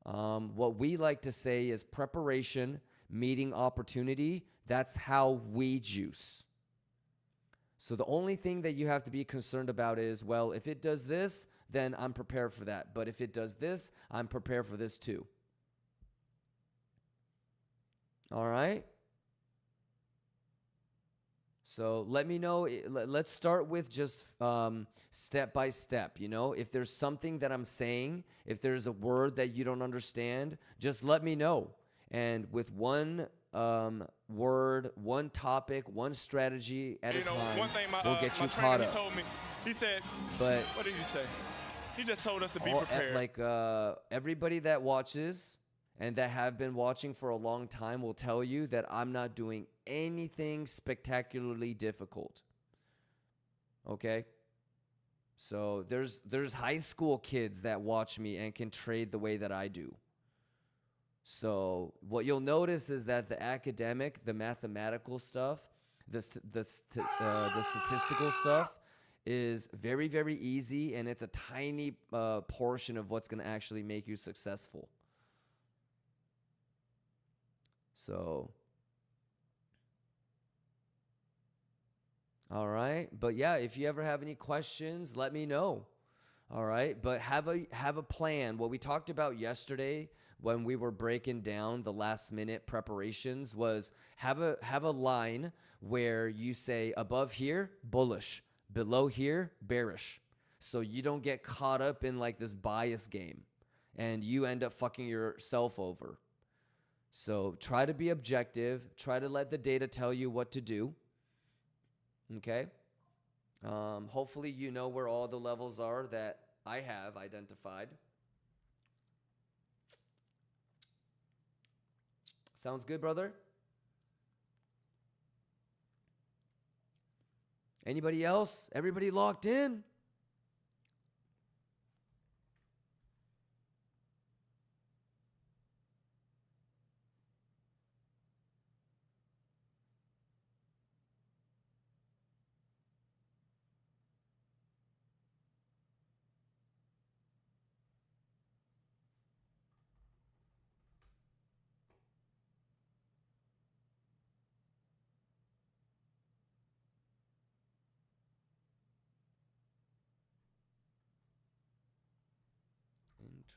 Speaker 8: What we like to say is preparation meeting opportunity. That's how we juice. So the only thing that you have to be concerned about is, well, if it does this, then I'm prepared for that. But if it does this, I'm prepared for this too. All right? So let me know. Let's start with just step by step. You know, if there's something that I'm saying, if there's a word that you don't understand, just let me know. And with one word, one topic, one strategy at a time,
Speaker 15: one thing
Speaker 8: we'll get you
Speaker 15: my
Speaker 8: caught
Speaker 15: trainer,
Speaker 8: up.
Speaker 15: he told me, he said,
Speaker 8: but
Speaker 15: what did he say? He just told us to be prepared.
Speaker 8: Like everybody that watches and that have been watching for a long time will tell you that I'm not doing anything spectacularly difficult. Okay? So there's high school kids that watch me and can trade the way that I do. So what you'll notice is that the academic, the mathematical stuff, the statistical stuff is very, very easy, and it's a tiny portion of what's going to actually make you successful. So, all right. But yeah, if you ever have any questions, let me know. All right. But have a plan. What we talked about yesterday when we were breaking down the last minute preparations was have a line where you say above here, bullish, below here, bearish. So you don't get caught up in like this bias game and you end up fucking yourself over. So try to be objective. Try to let the data tell you what to do. Okay? Hopefully you know where all the levels are that I have identified. Sounds good, brother? Anybody else? Everybody locked in?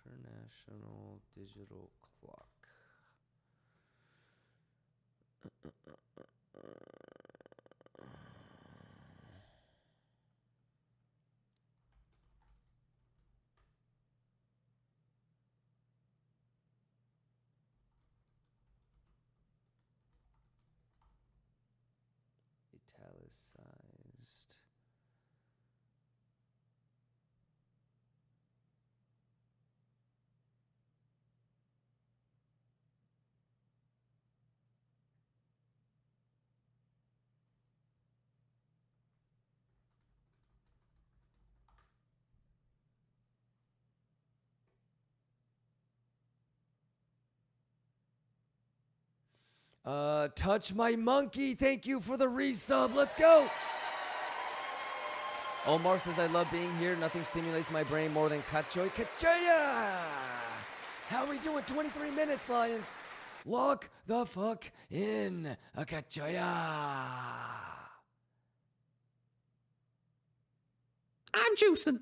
Speaker 8: International Digital Clock. Italicized.
Speaker 4: Touch my monkey. Thank you for the resub. Let's go.
Speaker 8: Omar says, I love being here. Nothing stimulates my brain more than Kachoy Kachoya.
Speaker 4: How are we doing? 23 minutes, Lions. Lock the fuck in. Akachoya.
Speaker 16: I'm juicing.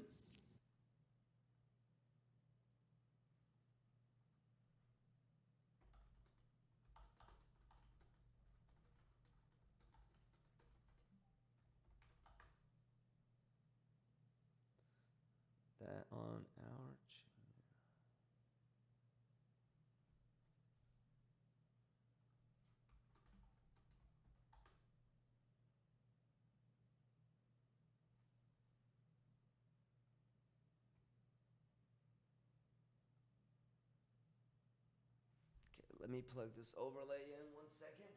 Speaker 8: That on our
Speaker 4: Okay, let me plug this overlay in 1 second.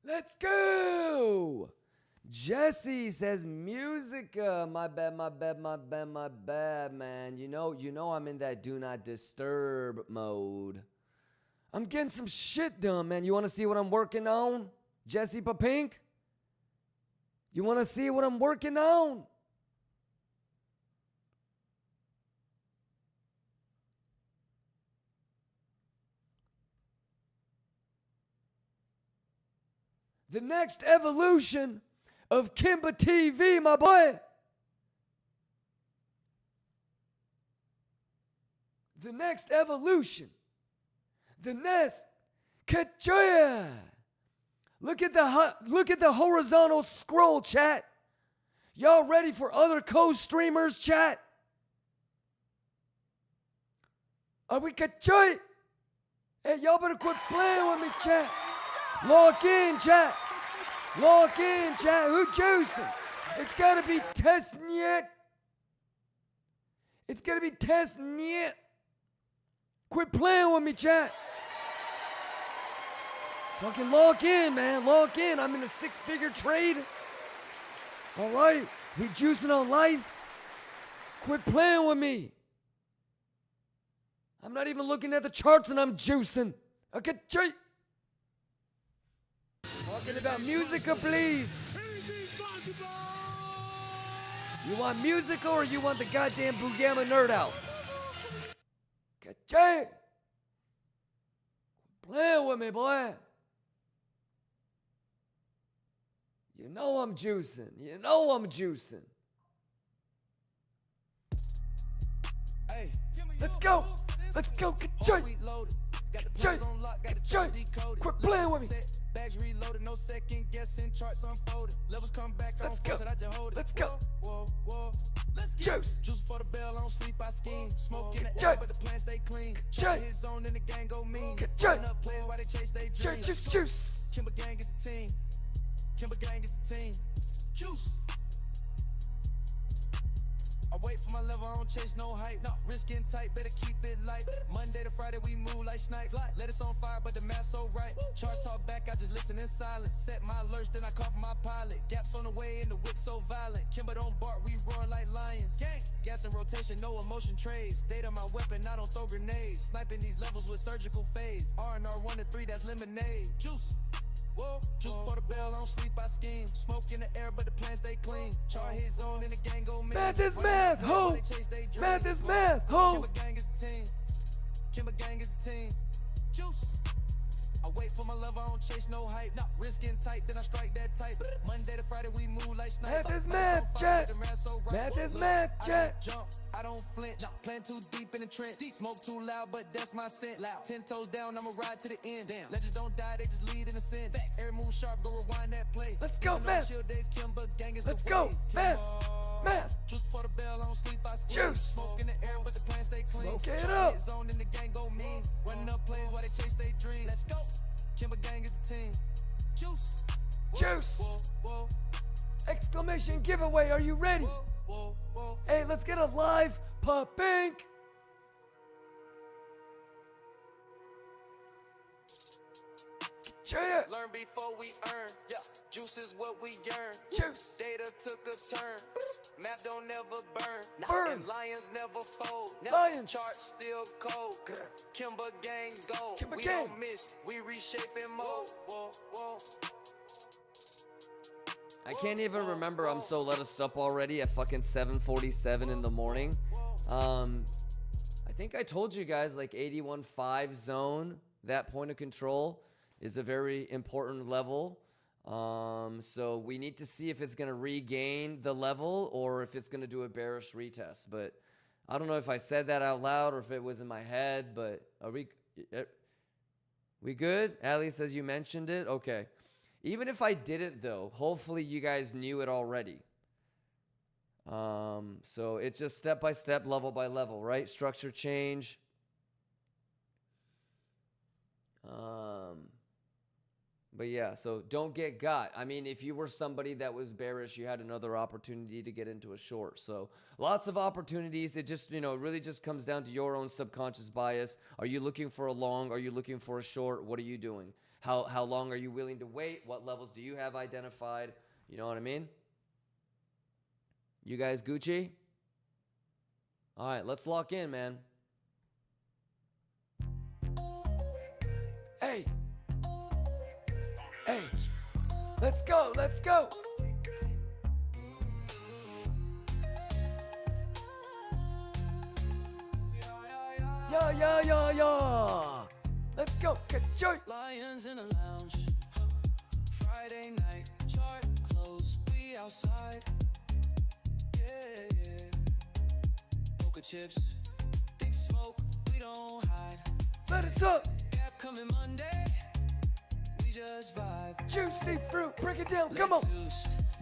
Speaker 4: Let's go. Jesse says musica. My bad, man. You know I'm in that do not disturb mode. I'm getting some shit done, man. You want to see what I'm working on? Jesse Papink? You want to see what I'm working on? The next evolution of Kimba TV, my boy. The next evolution. The next Kachoya. Look at the horizontal scroll, chat. Y'all ready for other co-streamers, chat? Are we Kachoy? Hey, y'all better quit playing with me, chat. Lock in, chat. Lock in, chat. Who juicing? It's gotta be test yet. It's gotta be test yet. Quit playing with me, chat. Fucking lock in, man. Lock in. I'm in a 6-figure trade. All right. We juicing on life. Quit playing with me. I'm not even looking at the charts and I'm juicing. Okay, cheat. Talking about musica, please. You want musical or you want the goddamn Boogama nerd out? Ka-ching! Playing with me, boy. You know I'm juicing. You know I'm juicing.
Speaker 3: Hey,
Speaker 4: let's go. Let's go. Ka-ching! Ka-ching! Ka-ching! Quit playing with me.
Speaker 3: Bags reloaded, no second guessing, charts unfolded. Levels come back on force, and I just hold it.
Speaker 4: Let's go.
Speaker 3: Whoa. Let's
Speaker 4: get juice.
Speaker 3: Juice for the bell, I don't sleep, I scheme. Smoke in the air, but the plan stay clean. Shot his zone, and the gang go mean. Run up players while they chase they dreams.
Speaker 4: Juice.
Speaker 3: Kimber gang is the team. Kimber gang is the team. Juice. I wait for my level, I don't chase no hype. No, risk getting tight, better keep it light. Monday to Friday, we move like snipes. Let us on fire, but the math so right. Charts talk back, I just listen in silence. Set my alerts, then I call for my pilot. Gaps on the way, and the whip so violent. Kimber don't bark, we roar like lions. Gang, gas in rotation, no emotion trades. Data my weapon, I don't throw grenades. Sniping these levels with surgical phase. R&R 1 to 3, that's lemonade. Juice. Whoa, juice for the bell, I don't sleep, I scheme. Smoke in the air, but the plan stay clean. Char his zone, and the gang go mean.
Speaker 4: Math is math, ho! Math is math, ho!
Speaker 3: Kimber gang is the team. Kimber gang is the team. Juice. I wait for my love, I don't chase no hype. Nah, risk getting tight, then I strike that type. Monday to Friday, we move like snipes.
Speaker 4: Math is math, chat. Math is math, chat.
Speaker 3: Jump, I don't flinch. Plan too deep in the trench. Smoke too loud, but that's my scent. 10 toes down, I'ma ride to the end. Damn. Legends don't die, they just lead in the sin. Every move sharp, go rewind that play.
Speaker 4: Let's go, math. Let's go, math. Math.
Speaker 3: Juice for the bell, I don't sleep, I scheme.
Speaker 4: Juice.
Speaker 3: Smoke in the air, but the plan stay clean.
Speaker 4: Smoke it up.
Speaker 3: Zone in the gang go mean. Running up plays while they chase they dream. Let's go. Kimber gang is the team. Juice.
Speaker 4: Juice. Exclamation giveaway. Are you ready? Hey, let's get a live Papink. Yeah.
Speaker 3: Learn before we earn. Yeah. Juice is what we yearn.
Speaker 4: Juice.
Speaker 3: Data took a turn. Map don't never burn.
Speaker 4: Burn.
Speaker 3: And lions never fold.
Speaker 4: Lions.
Speaker 3: Charts still cold. Kimber gang go.
Speaker 4: Kimber
Speaker 3: we
Speaker 4: gang.
Speaker 3: don't miss. We reshape.
Speaker 8: I can't even remember. I'm so let us up already at fucking 7:47 in the morning. I think I told you guys like 81.5 zone, that point of control is a very important level. So we need to see if it's going to regain the level or if it's going to do a bearish retest. But I don't know if I said that out loud or if it was in my head, but are we good? Ali says you mentioned it. Okay. Even if I didn't though, hopefully you guys knew it already. So it's just step by step, level by level, right? Structure change. But yeah, so don't get got. I mean, if you were somebody that was bearish, you had another opportunity to get into a short. So lots of opportunities. It just, really just comes down to your own subconscious bias. Are you looking for a long? Are you looking for a short? What are you doing? How long are you willing to wait? What levels do you have identified? You know what I mean? You guys Gucci? All right, let's lock in, man. Hey. Hey. Let's go. Let's go. Yeah. Let's go. Ka-choy.
Speaker 7: Lions in a lounge. Friday night. Chart close. We outside. Yeah. Poker chips. Big smoke. We don't hide.
Speaker 8: Let us up.
Speaker 7: Gap coming Monday. We just vibe.
Speaker 8: Juicy fruit. Break it down. Come on.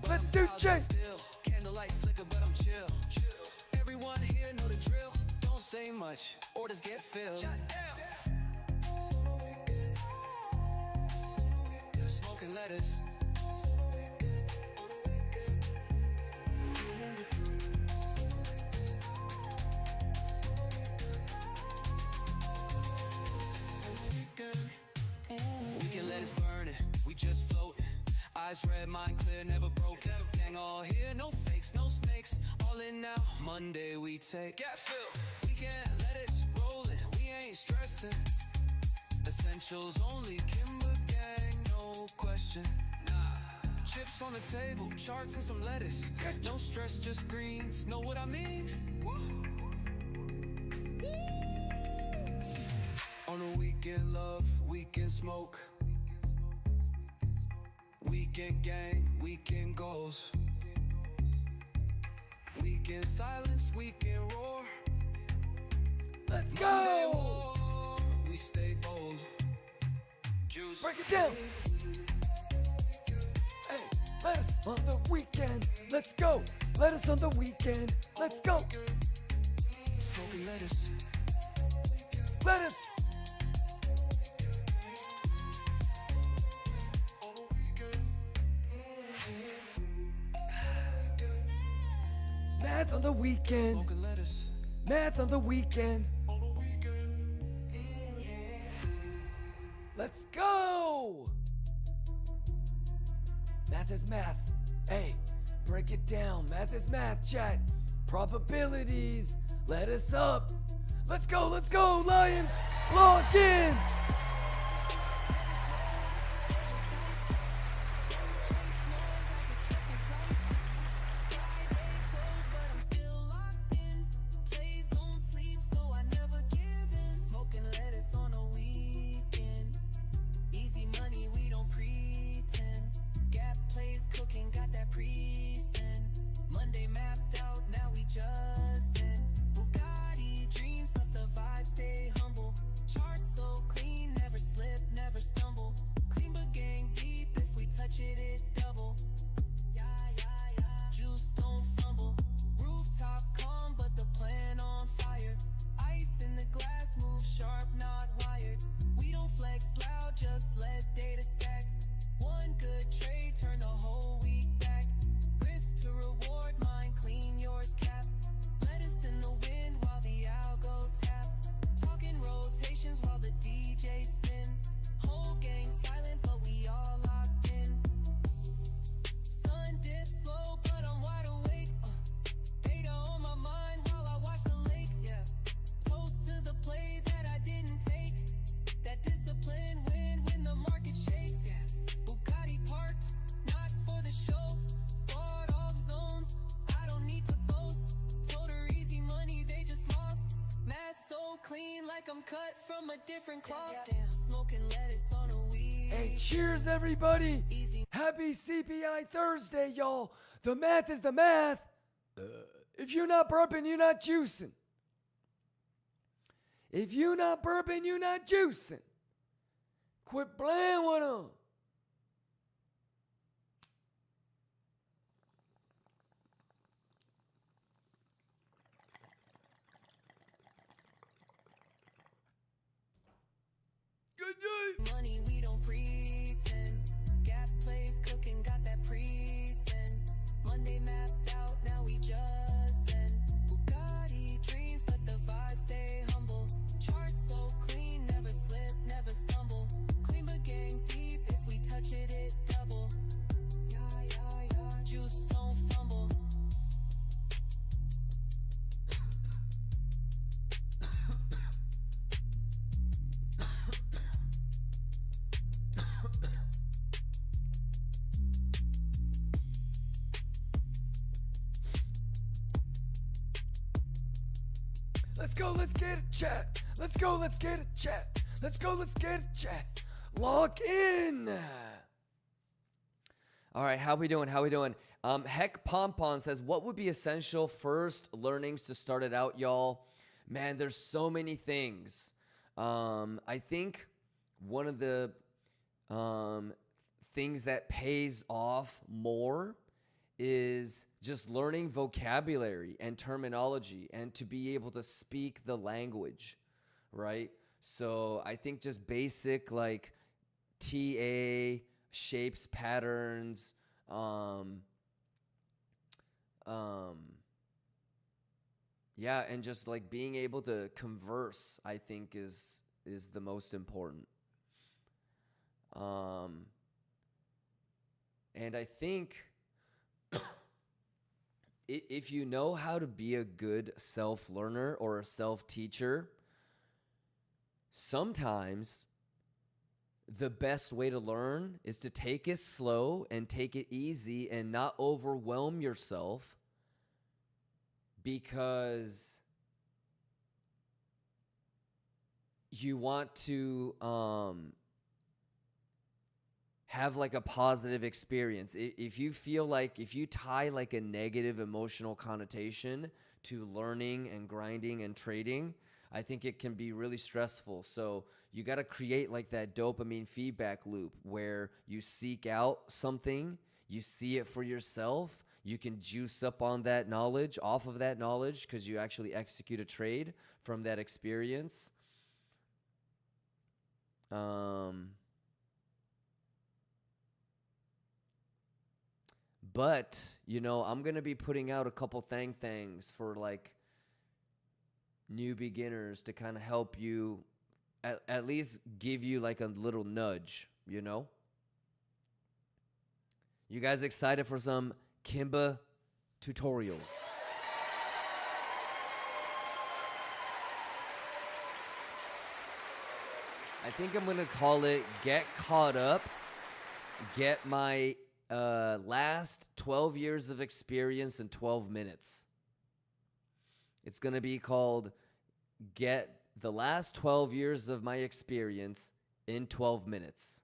Speaker 8: Let's do change.
Speaker 7: Candlelight flicker, but I'm chill. Everyone here know the drill. Don't say much. Orders get filled. Smoking lettuce. We can let us burn it. We just floating. Eyes red, mind clear, never broken. Gang all here, no fakes, no snakes. All in now. Monday we take. Gap filled. We can't let it roll it. We ain't stressing. Essentials only. Kimber gang, no question. Chips on the table, charts and some lettuce. No stress, just greens. Know what I mean? On a weekend love, weekend smoke. Weekend gang, weekend goals. Weekend silence, weekend roar.
Speaker 8: Let's
Speaker 7: Monday
Speaker 8: go.
Speaker 7: war, we stay bold. Juice.
Speaker 8: Break it down. Hey, let us on the weekend. Let's go. Let us on the weekend. Let's go.
Speaker 7: Smoking lettuce.
Speaker 8: Let us. Math on the weekend.
Speaker 7: Smoking lettuce.
Speaker 8: Math on the weekend. Let's go. Math is math. Hey, break it down. Math is math, chat. Probabilities. Let us up. Let's go, Lions. Log in.
Speaker 7: Stay humble, chart so clean. cut from a different cloth. Smoking lettuce on a weed.
Speaker 4: Hey, cheers, everybody. Happy CPI Thursday, y'all. The math is the math. If you're not burping, you're not juicing. If you're not burping, you're not juicing. Quit playing with them. Good night.
Speaker 7: Money, we don't pretend. Gap plays cooking, got that pre-send. Monday mapped out, now we just send. Bugatti dreams, but the vibe stay humble. Chart so clean, never slip, never stumble. Clean but gang deep, if we touch it, it double. Yeah, yeah, yeah, juice don't fumble.
Speaker 4: Let's go, let's get a chat. Let's go, let's get a chat. Let's go, let's get a chat. Log in.
Speaker 8: All right, how we doing? How we doing? Heck Pompon says, what would be essential first learnings to start it out, y'all? Man, there's so many things. I think one of the things that pays off more is just learning vocabulary and terminology and to be able to speak the language, right? So I think just basic like TA, shapes, patterns, yeah, and just like being able to converse, I think is the most important. And I think if you know how to be a good self-learner or a self-teacher, sometimes the best way to learn is to take it slow and take it easy and not overwhelm yourself, because you want to have like a positive experience. If you feel like, if you tie like a negative emotional connotation to learning and grinding and trading, I think it can be really stressful. So you got to create like that dopamine feedback loop where you seek out something, you see it for yourself, you can juice up on that knowledge, off of that knowledge, because you actually execute a trade from that experience. But, you know, I'm going to be putting out a couple things for like new beginners to kind of help you, at least give you like a little nudge, you know? You guys excited for some Kimba tutorials? I think I'm going to call it Get Caught Up, Get My last 12 years of experience in 12 minutes. It's going to be called Get the Last 12 Years of My Experience in 12 Minutes.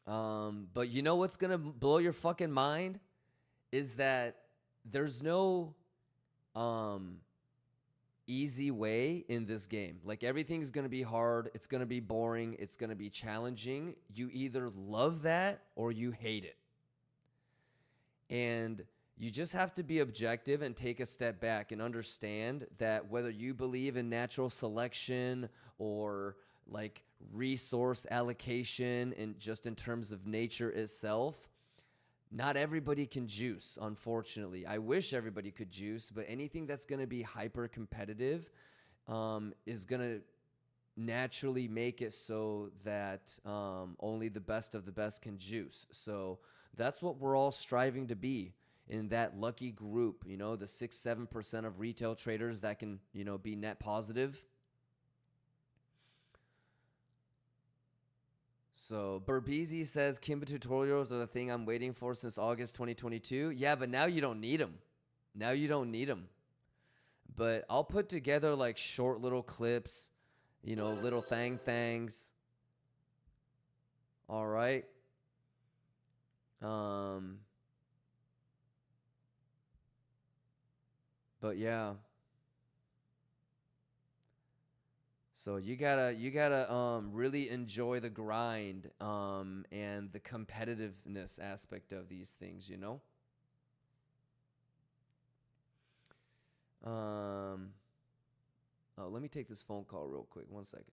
Speaker 8: But you know what's going to blow your fucking mind is that there's no easy way in this game. Like everything's going to be hard. It's going to be boring. It's going to be challenging. You either love that or you hate it. And you just have to be objective and take a step back and understand that whether you believe in natural selection or like resource allocation and just in terms of nature itself, not everybody can juice, unfortunately. I wish everybody could juice, but anything that's going to be hyper competitive is going to naturally make it so that only the best of the best can juice. So that's what we're all striving to be in that lucky group, you know, the 6-7% of retail traders that can, you know, be net positive. So Burbeezy says Kimba tutorials are the thing I'm waiting for since August 2022. Yeah, but now you don't need them. Now you don't need them. But I'll put together like short little clips, you know, little things. All right. But yeah. So you gotta really enjoy the grind and the competitiveness aspect of these things, you know? Oh, let me take this phone call real quick. 1 second.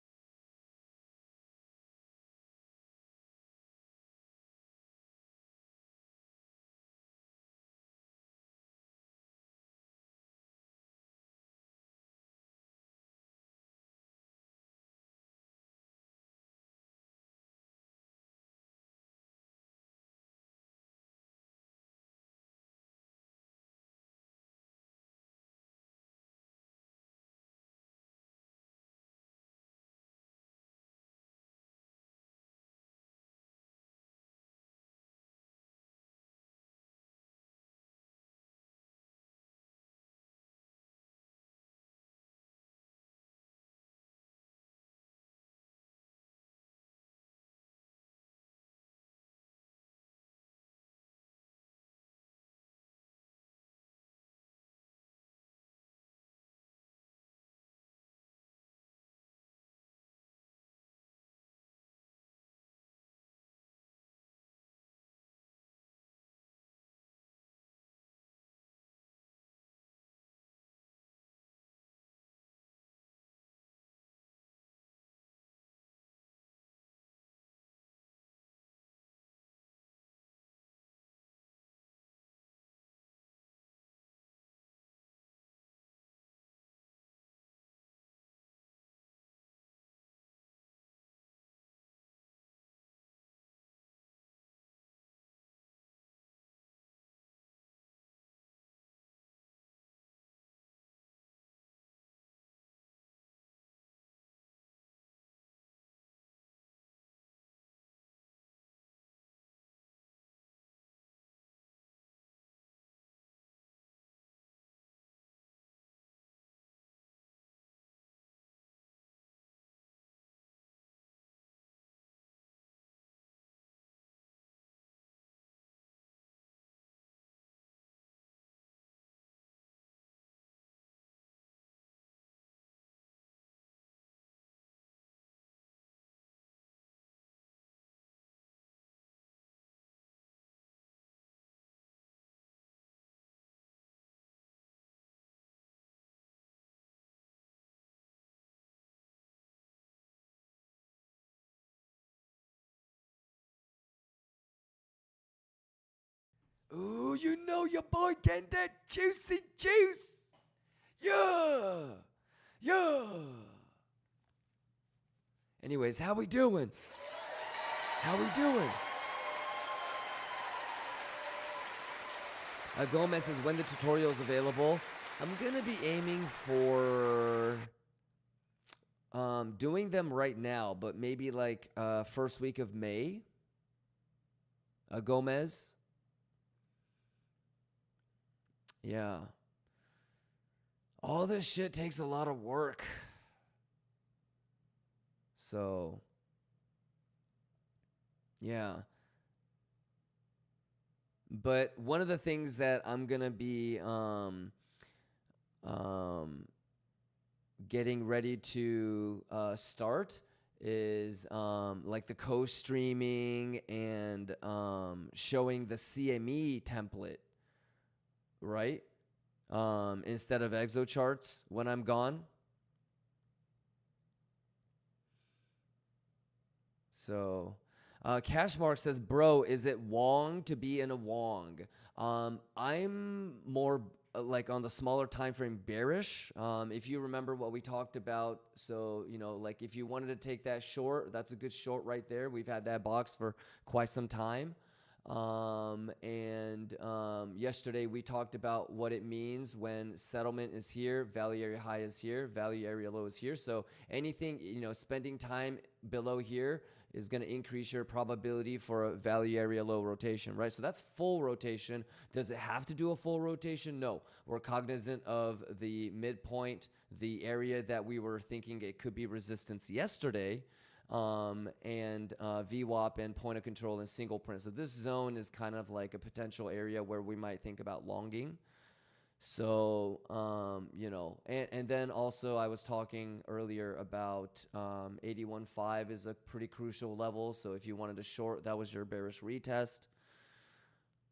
Speaker 8: Ooh, you know your boy getting that juicy juice. Yeah. Yeah. Anyways, how we doing? How we doing? Gomez says, when the tutorial is available, I'm going to be aiming for doing them right now, but maybe like first week of May. Gomez. Yeah. All this shit takes a lot of work. So, yeah. But one of the things that I'm going to be getting ready to start is like the co-streaming and showing the CME template, right? Instead of exocharts when I'm gone. So, Cashmark says, bro, is it Wong to be in a Wong? I'm more like on the smaller time frame bearish. If you remember what we talked about, so, you know, like if you wanted to take that short, that's a good short right there. We've had that box for quite some time. Yesterday we talked about what it means when settlement is here, value area high is here, value area low is here. So anything, you know, spending time below here, is going to increase your probability for a value area low rotation, right? So that's full rotation. Does it have to do a full rotation? No. We're cognizant of the midpoint, the area that we were thinking it could be resistance yesterday, and VWAP and point of control and single print. So this zone is kind of like a potential area where we might think about longing. So, you know, and then also I was talking earlier about 81.5 is a pretty crucial level. So if you wanted to short, that was your bearish retest.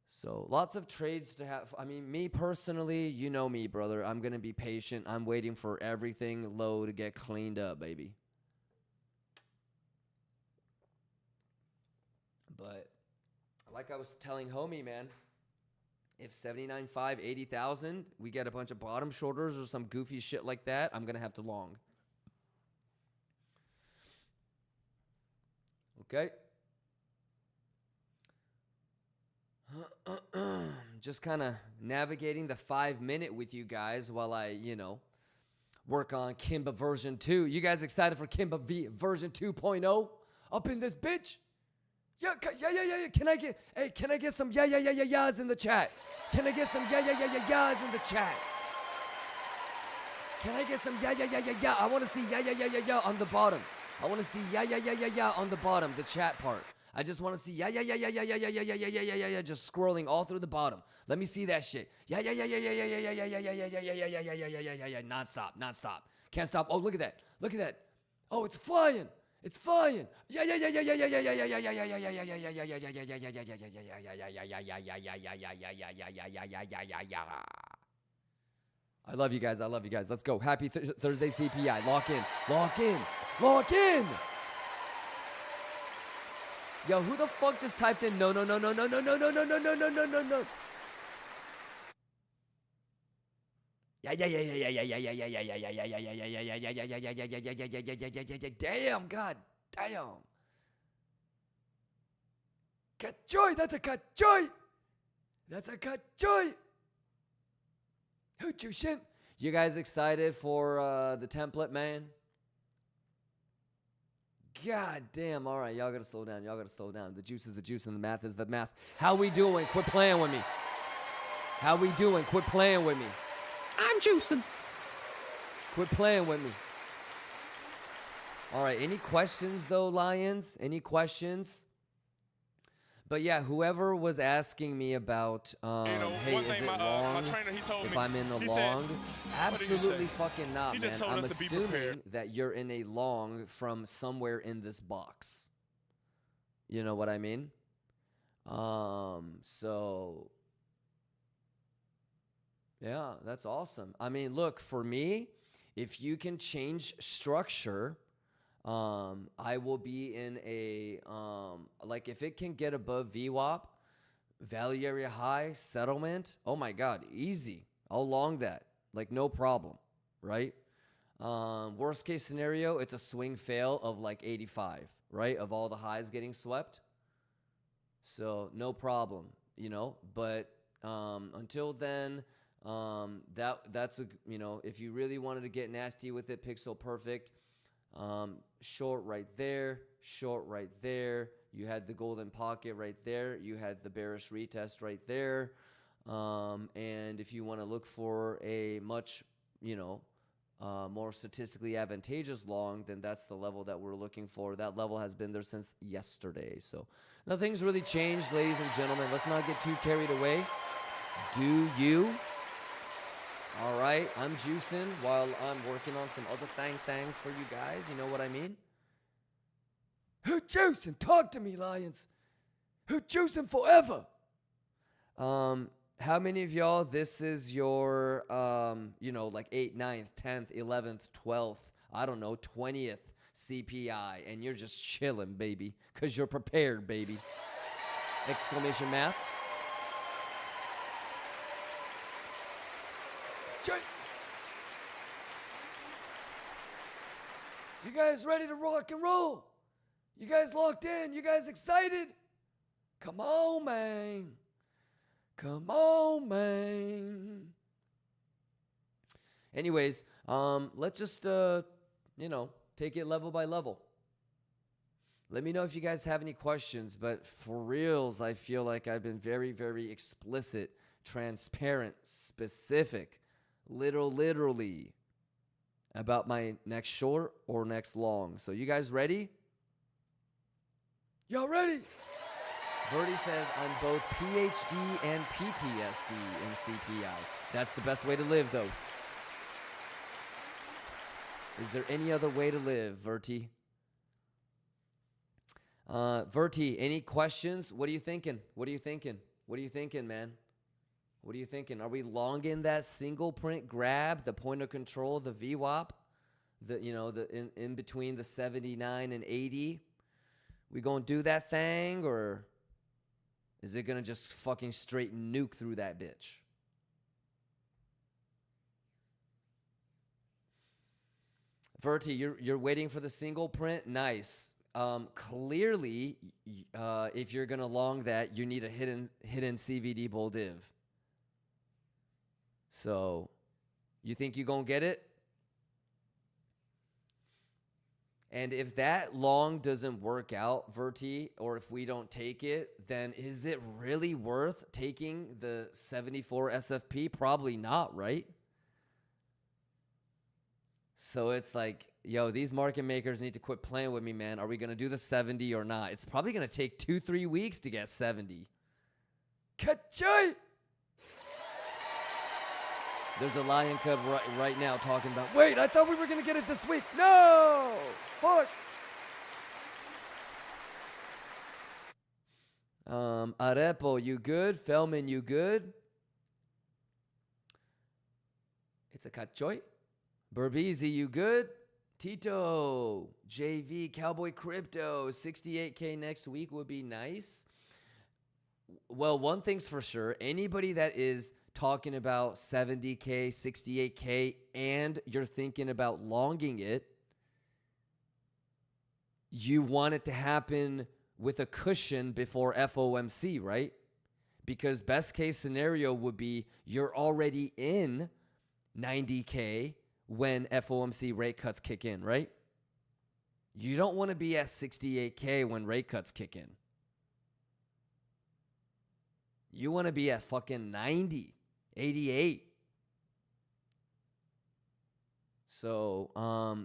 Speaker 8: So lots of trades to have. I mean, me personally, you know me, brother. I'm going to be patient. I'm waiting for everything low to get cleaned up, baby. But like I was telling homie, man, if 79.5, 80,000, we get a bunch of bottom shorters or some goofy shit like that, I'm going to have to long. Okay. Just kind of navigating the 5-minute with you guys while I, you know, work on Kimba version 2. You guys excited for Kimba version 2.0 up in this bitch? Yeah. Can I get some yeahs in the chat? Can I get some yeahs in the chat? Can I get some yeah? I want to see yeah on the bottom. I want to see yeah on the bottom, the chat part. I just want to see yeah, just scrolling all through the bottom. Let me see that shit. Yeah, non-stop. Can't stop. Oh, look at that. Oh, it's flying. It's flying. Yeah. I love you guys. Let's go. Happy Thursday CPI. Lock in. Yo, who the fuck just typed in no. Damn, god damn. Kachoy, that's a kachoy. Who Jushin? You guys excited for the template, man? God damn. All right, y'all gotta slow down. The juice is the juice and the math is the math. How we doing? Quit playing with me. Quit playing with me. I'm juicing. Quit playing with me. All right, any questions though, Lions? Any questions? But yeah, whoever was asking me about, hey, is it long if I'm in the long? Absolutely fucking not, man. I'm assuming that you're in a long from somewhere in this box. You know what I mean? So, yeah, that's awesome. I mean, look, for me, if you can change structure, I will be in a, like if it can get above VWAP, value area high, settlement, oh my God, easy. I'll long that, like no problem, right? Worst case scenario, it's a swing fail of like 85, right? Of all the highs getting swept. So no problem, you know, but until then, that's a, you know, if you really wanted to get nasty with it, pixel perfect. Short right there. You had the golden pocket right there. You had the bearish retest right there. And if you want to look for a much, you know, more statistically advantageous long, then that's the level that we're looking for. That level has been there since yesterday. So nothing's really changed, ladies and gentlemen. Let's not get too carried away. Do you? All right, I'm juicing while I'm working on some other things for you guys. You know what I mean? Who juicing? Talk to me, Lions. Who juicing forever? How many of y'all, this is your, you know, like 8th, 9th, 10th, 11th, 12th, I don't know, 20th CPI, and you're just chilling, baby, because you're prepared, baby. Exclamation math. You guys ready to rock and roll? You guys locked in? You guys excited? Come on, man. Anyways, let's just, you know, take it level by level. Let me know if you guys have any questions, but for reals, I feel like I've been very, very explicit, transparent, specific, literally about my next short or next long. So you guys ready? Y'all ready? Birdie says, I'm both PhD and PTSD in CPI. That's the best way to live, though. Is there any other way to live, Verti? Verti, any questions? What are you thinking? What are you thinking? What are you thinking, man? What are you thinking? Are we longing that single print grab, the point of control, the VWAP, the in between the 79 and 80? We gonna do that thing, or is it gonna just fucking straight nuke through that bitch? Verti, you're waiting for the single print? Nice. Clearly, if you're gonna long that, you need a hidden CVD bull div. So, you think you gonna get it? And if that long doesn't work out, Verti, or if we don't take it, then is it really worth taking the 74 SFP? Probably not, right? So it's like, yo, these market makers need to quit playing with me, man. Are we going to do the 70 or not? It's probably going to take 2-3 weeks to get 70. Ka-choy! There's a lion cub right now talking about, wait, I thought we were going to get it this week. No! Fuck! Arepo, you good? Felman, you good? It's a ka-choy. Berbizi, you good? Tito, JV, Cowboy Crypto, 68K next week would be nice. Well, one thing's for sure. Anybody that is talking about 70K, 68K, and you're thinking about longing it, you want it to happen with a cushion before FOMC, right? Because best case scenario would be you're already in 90K when FOMC rate cuts kick in, right? You don't want to be at 68K when rate cuts kick in. You want to be at fucking 90, 88. So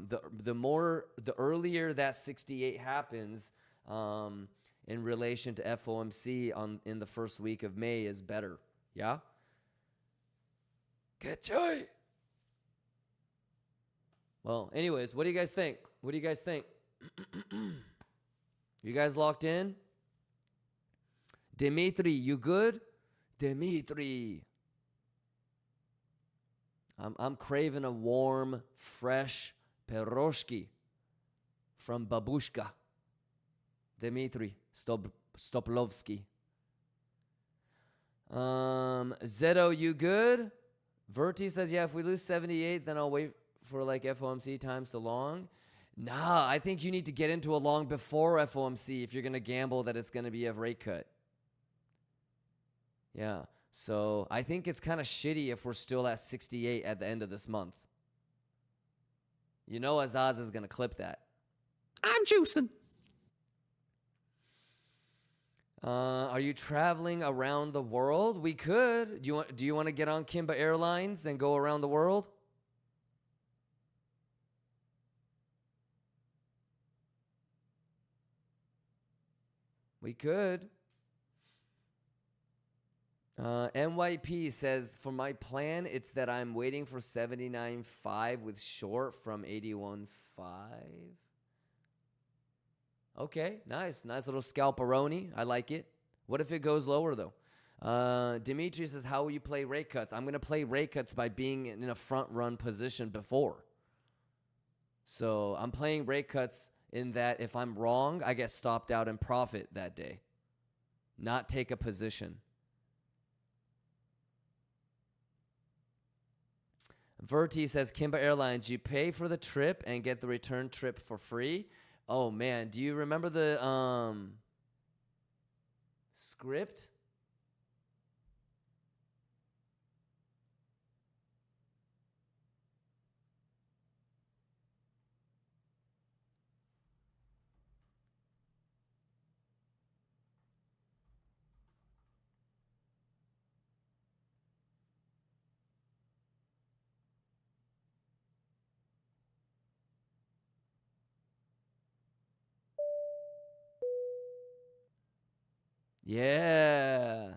Speaker 8: the earlier that 68 happens in relation to FOMC in the first week of May is better. Yeah? Good joy. Well, anyways, what do you guys think? What do you guys think? You guys locked in? Dimitri, you good? Dimitri. I'm craving a warm, fresh piroshki from Babushka. Dimitri Stoplovsky. Zeto, you good? Verti says, yeah, if we lose 78, then I'll wait for like FOMC times to long. Nah, I think you need to get into a long before FOMC if you're going to gamble that it's going to be a rate cut. Yeah. So I think it's kind of shitty if we're still at 68 at the end of this month. You know Azaz is going to clip that. I'm juicing. Are you traveling around the world? We could. Do you want to get on Kimba Airlines and go around the world? We could. NYP says, for my plan, it's that I'm waiting for 79.5 with short from 81.5. Okay, nice. Nice little scalperoni. I like it. What if it goes lower, though? Dimitri says, how will you play rate cuts? I'm going to play rate cuts by being in a front run position before. So I'm playing rate cuts in that if I'm wrong, I get stopped out and profit that day. Not take a position. Verti says, Kimba Airlines, you pay for the trip and get the return trip for free. Oh, man. Do you remember the script? Yeah.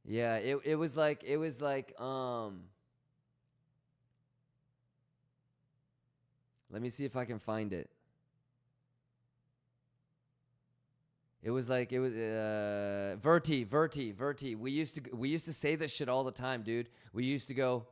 Speaker 8: Yeah, it was like let me see if I can find it. It was Verti. We used to say this shit all the time, dude. We used to go,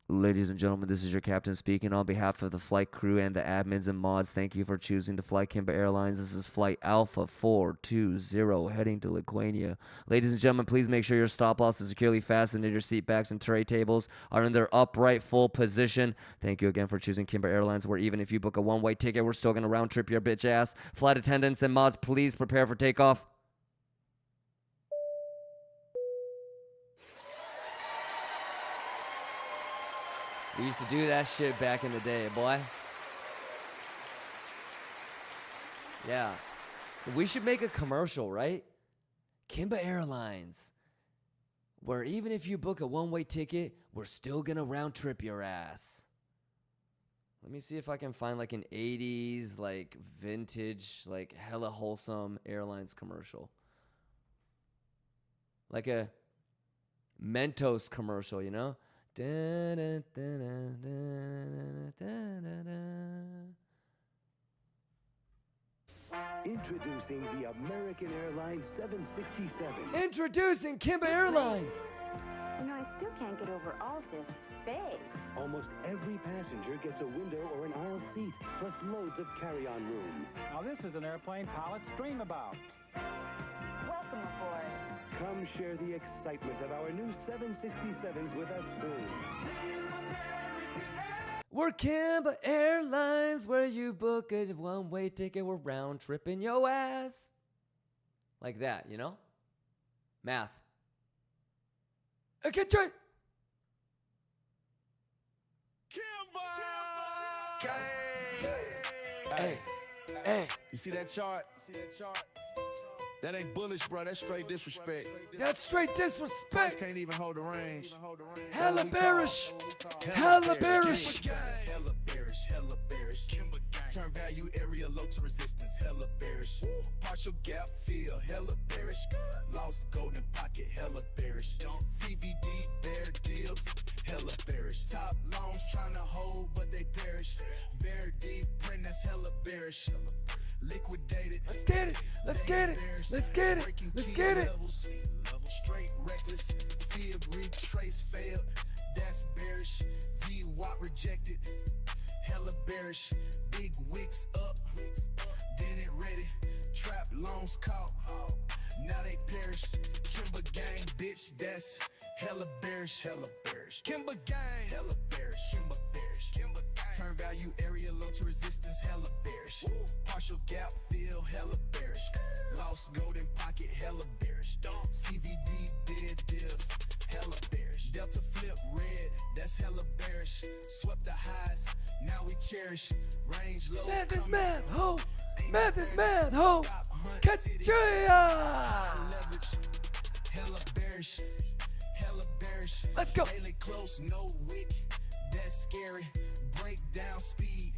Speaker 8: ladies and gentlemen, this is your captain speaking on behalf of the flight crew and the admins and mods. Thank you for choosing to fly Kimba Airlines. This is flight Alpha 420 heading to Lithuania. Ladies and gentlemen, please make sure your stop loss is securely fastened and your seat backs and tray tables are in their upright full position. Thank you again for choosing Kimba Airlines, where even if you book a one-way ticket, we're still going to round trip your bitch ass. Flight attendants and mods, please prepare for takeoff. We used to do that shit back in the day, boy. Yeah. So we should make a commercial, right? Kimba Airlines, where even if you book a one-way ticket, we're still gonna round trip your ass. Let me see if I can find like an 80s, like vintage, like hella wholesome airlines commercial. Like a Mentos commercial, you know?
Speaker 13: Introducing the American Airlines 767.
Speaker 8: Introducing Kimba Airlines.
Speaker 16: You know, I still can't get over all this space.
Speaker 13: Almost every passenger gets a window or an aisle seat, plus loads of carry-on room.
Speaker 11: Now this is an airplane pilots dream about.
Speaker 16: Welcome aboard.
Speaker 13: Come share the excitement of our new 767s with us soon.
Speaker 8: We're Kimba Airlines, where you book a one-way ticket, we're round tripping your ass. Like that, you know? Math. Okay, try.
Speaker 3: Hey, hey, you see that chart? That ain't bullish, bro. That's straight disrespect.
Speaker 8: That's straight disrespect.
Speaker 3: Can't even hold the range.
Speaker 8: Hella bearish. Hella bearish.
Speaker 3: Hella bearish. Hella bearish. Turn value area low to resistance. Hella bearish. Partial gap fill. Hella bearish. Lost golden pocket. Hella bearish. CVD bear deals. Hella bearish. Top loans trying to hold, but they perish. Bear deep print. That's hella bearish. Liquidated.
Speaker 8: Let's get it. Let's get it. Let's get it. Let's get it.
Speaker 3: Straight reckless. Fib retrace failed. That's bearish. VWAP rejected. Hella bearish. Big wicks up. Then it ready. Trap loans caught. Now they perish. Kimba gang, bitch. That's hella bearish. Hella bearish. Kimba gang. Hella bearish. Kimba bearish. Kimba gang. Turn value area low to resistance. Hella bearish. Partial gap fill. Hella bearish. Lost golden pocket. Hella bearish. CVD dead dips. Hella bearish. Delta flip red. That's hella bearish. Swept the highs. Now we cherish. Range low.
Speaker 8: Math is math, ho. Math is math, ho. Katrina.
Speaker 3: Hella bearish. Hella bearish.
Speaker 8: Let's go.
Speaker 3: Daily close, no wick. That's scary. Breakdown speed.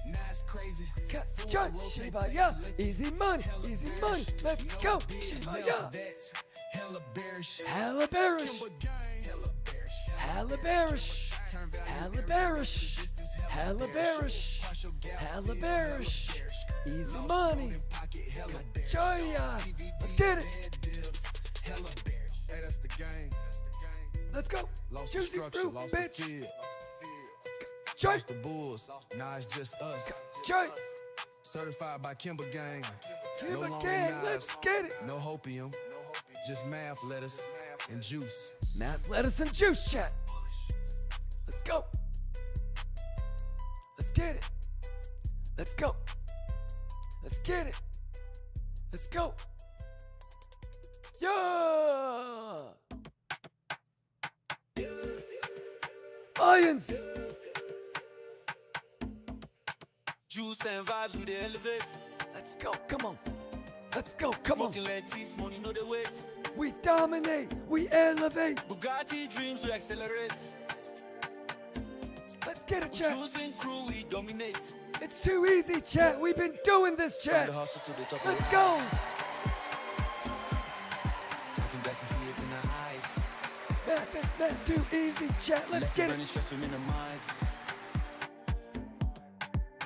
Speaker 3: Now it's crazy.
Speaker 8: Shibaya. Easy money. Easy money. Let's go. Shibaya.
Speaker 3: Hella bearish.
Speaker 8: Hella bearish. Hella bearish. Hella bearish. Hella bearish. Hella bearish. Easy money. Kachoya. Let's get it.
Speaker 3: Hey, that's the game.
Speaker 8: Let's go.
Speaker 3: Lost the
Speaker 8: Juicy
Speaker 3: structure,
Speaker 8: fruit,
Speaker 3: lost
Speaker 8: bitch.
Speaker 3: the field.
Speaker 8: Joy.
Speaker 3: Lost the bulls. Now it's just us.
Speaker 8: Joy.
Speaker 3: Certified by Kimba Gang.
Speaker 8: Kimba
Speaker 3: longer
Speaker 8: Gang,
Speaker 3: knives,
Speaker 8: let's get it.
Speaker 3: No hopium. Just math, lettuce, and juice.
Speaker 8: Math, lettuce, and juice chat. Let's go. Let's get it. Let's go. Let's get it. Let's go. Yeah. Lions.
Speaker 7: Juice and vibes with the elevate.
Speaker 8: Let's go. Come on. Let's go. Come on.
Speaker 7: Smoking like this, money know the weight.
Speaker 8: We dominate. We elevate.
Speaker 7: Bugatti dreams, we accelerate.
Speaker 8: Let's get it, chat.
Speaker 7: Choosing crew, we dominate.
Speaker 4: It's too easy, chat. We've been doing this, chat. Let's go. Math is not too easy, chat. Let's get it.
Speaker 17: Stress we minimize.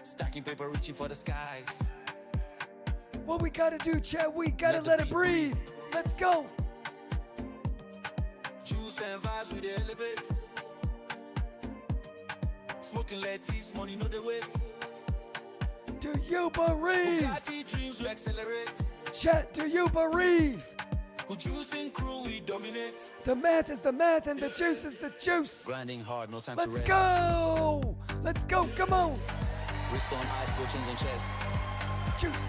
Speaker 17: Stacking paper, reaching for the skies.
Speaker 4: What we gotta do, chat? We gotta let it breathe. Let's go.
Speaker 17: Juice and vibes with the elevate. Smoking lettuce, money know the weight.
Speaker 4: Do you bereave?
Speaker 17: Bugatti dreams we accelerate.
Speaker 4: Chat, do you bereave?
Speaker 17: Who juice and crew we dominate.
Speaker 4: The math is the math and the juice is the juice.
Speaker 17: Grinding hard, no time
Speaker 4: Let's
Speaker 17: to rest.
Speaker 4: go. Let's go. Come on.
Speaker 17: Wrist on ice, go chains on chest.
Speaker 4: Juice.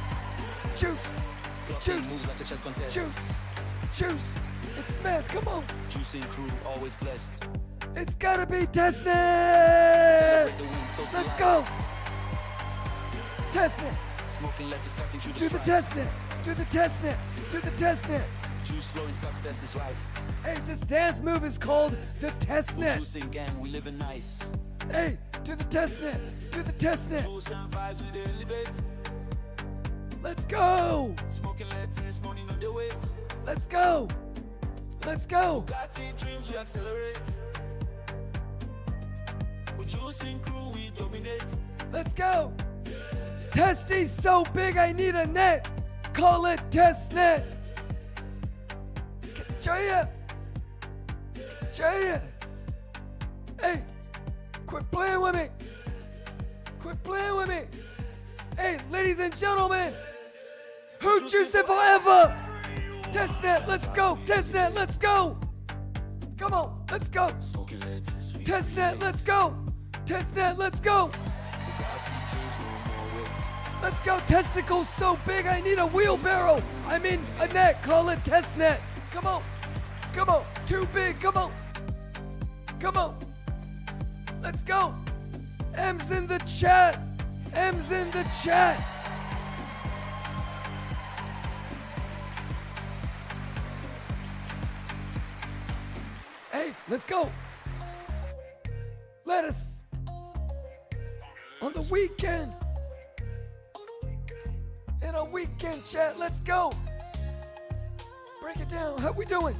Speaker 4: Juice.
Speaker 17: Blocking
Speaker 4: Juice.
Speaker 17: moves like a chess contest.
Speaker 4: Juice. Juice. It's math. Come on.
Speaker 17: Juice and crew always blessed.
Speaker 4: It's gotta be testnet.
Speaker 17: Celebrate the wins, toast to
Speaker 4: Let's
Speaker 17: life.
Speaker 4: go. Testnet.
Speaker 17: Smoking lettuce, cutting through the
Speaker 4: Do the
Speaker 17: strife.
Speaker 4: testnet. Do the testnet. Do the testnet.
Speaker 17: Juice flowing, success is rife.
Speaker 4: Hey, this dance move is called the
Speaker 17: Who
Speaker 4: testnet.
Speaker 17: juicing gang, we living nice.
Speaker 4: Hey, do the testnet. Do the testnet.
Speaker 17: Juice and vibes with the elevate.
Speaker 4: Let's go.
Speaker 17: Smoking lettuce, money know the weight.
Speaker 4: Let's go. Let's go.
Speaker 17: Bugatti dreams we accelerate. Who juicing crew we dominate.
Speaker 4: Let's go. Testy's so big I need a net. Call it testnet. Jaya. Jaya. Hey, quit playing with me. Quit playing with me. Hey, ladies and gentlemen, who juiced it forever? Testnet, let's go. Testnet, let's go. Come on, let's go.
Speaker 17: Smoking lettuce, we
Speaker 4: Testnet, let's go. Testnet, let's go.
Speaker 17: Bugatti dreams no more weight.
Speaker 4: Let's go. Testicles so big I need a wheelbarrow. I mean a net. Call it testnet. Come on. Come on. Too big. Come on. Come on. Let's go. M's in the chat. M's in the chat. Hey, let's go. Lettuce. On the weekend. In a weekend chat, let's go. Break it down. How we doing?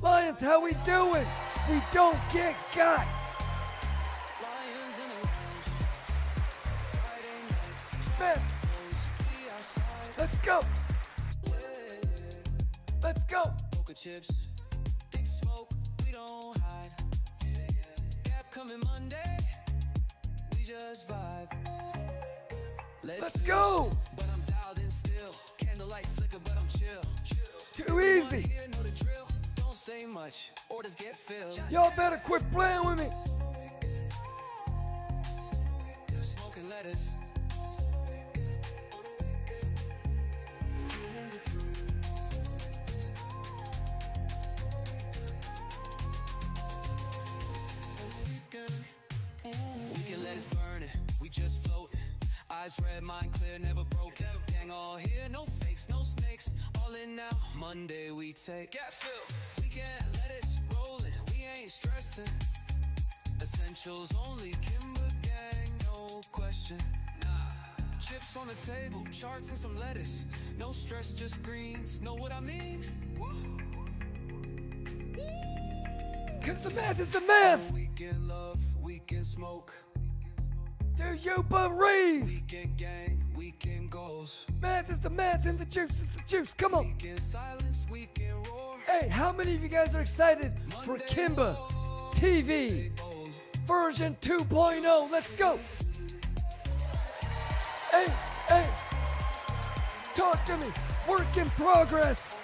Speaker 4: Lions, how we doing? We don't get got. Man. Let's go. Let's go.
Speaker 17: Poker chips, big smoke, we don't hide. Gap coming Monday, we just vibe.
Speaker 4: Let's go.
Speaker 17: But I'm dialed in still. Candlelight flicker, but I'm chill.
Speaker 4: Too easy.
Speaker 17: Here, know the drill. Don't say much. Orders get filled.
Speaker 4: Y'all better quit playing with me.
Speaker 17: Smoking lettuce. We can let us burn it. We just floating. Eyes red, mind clear, never broken. Gang all here, no fakes, no snakes. All in now. Monday we take. Gap fill. We can't let it rollin'. We ain't stressing. Essentials only. Kimber gang, no question. Chips on the table, charts and some lettuce. No stress, just greens. Know what I mean?
Speaker 4: Cause the math is the math.
Speaker 17: Weekend love, weekend smoke.
Speaker 4: Do you bereave?
Speaker 17: Weekend gang, weekend goals.
Speaker 4: Math is the math and the juice is the juice. Come on.
Speaker 17: Weekend silence, weekend roar.
Speaker 4: Hey, how many of you guys are excited for Kimba TV version 2.0? Let's go. Hey, hey. Talk to me. Work in progress.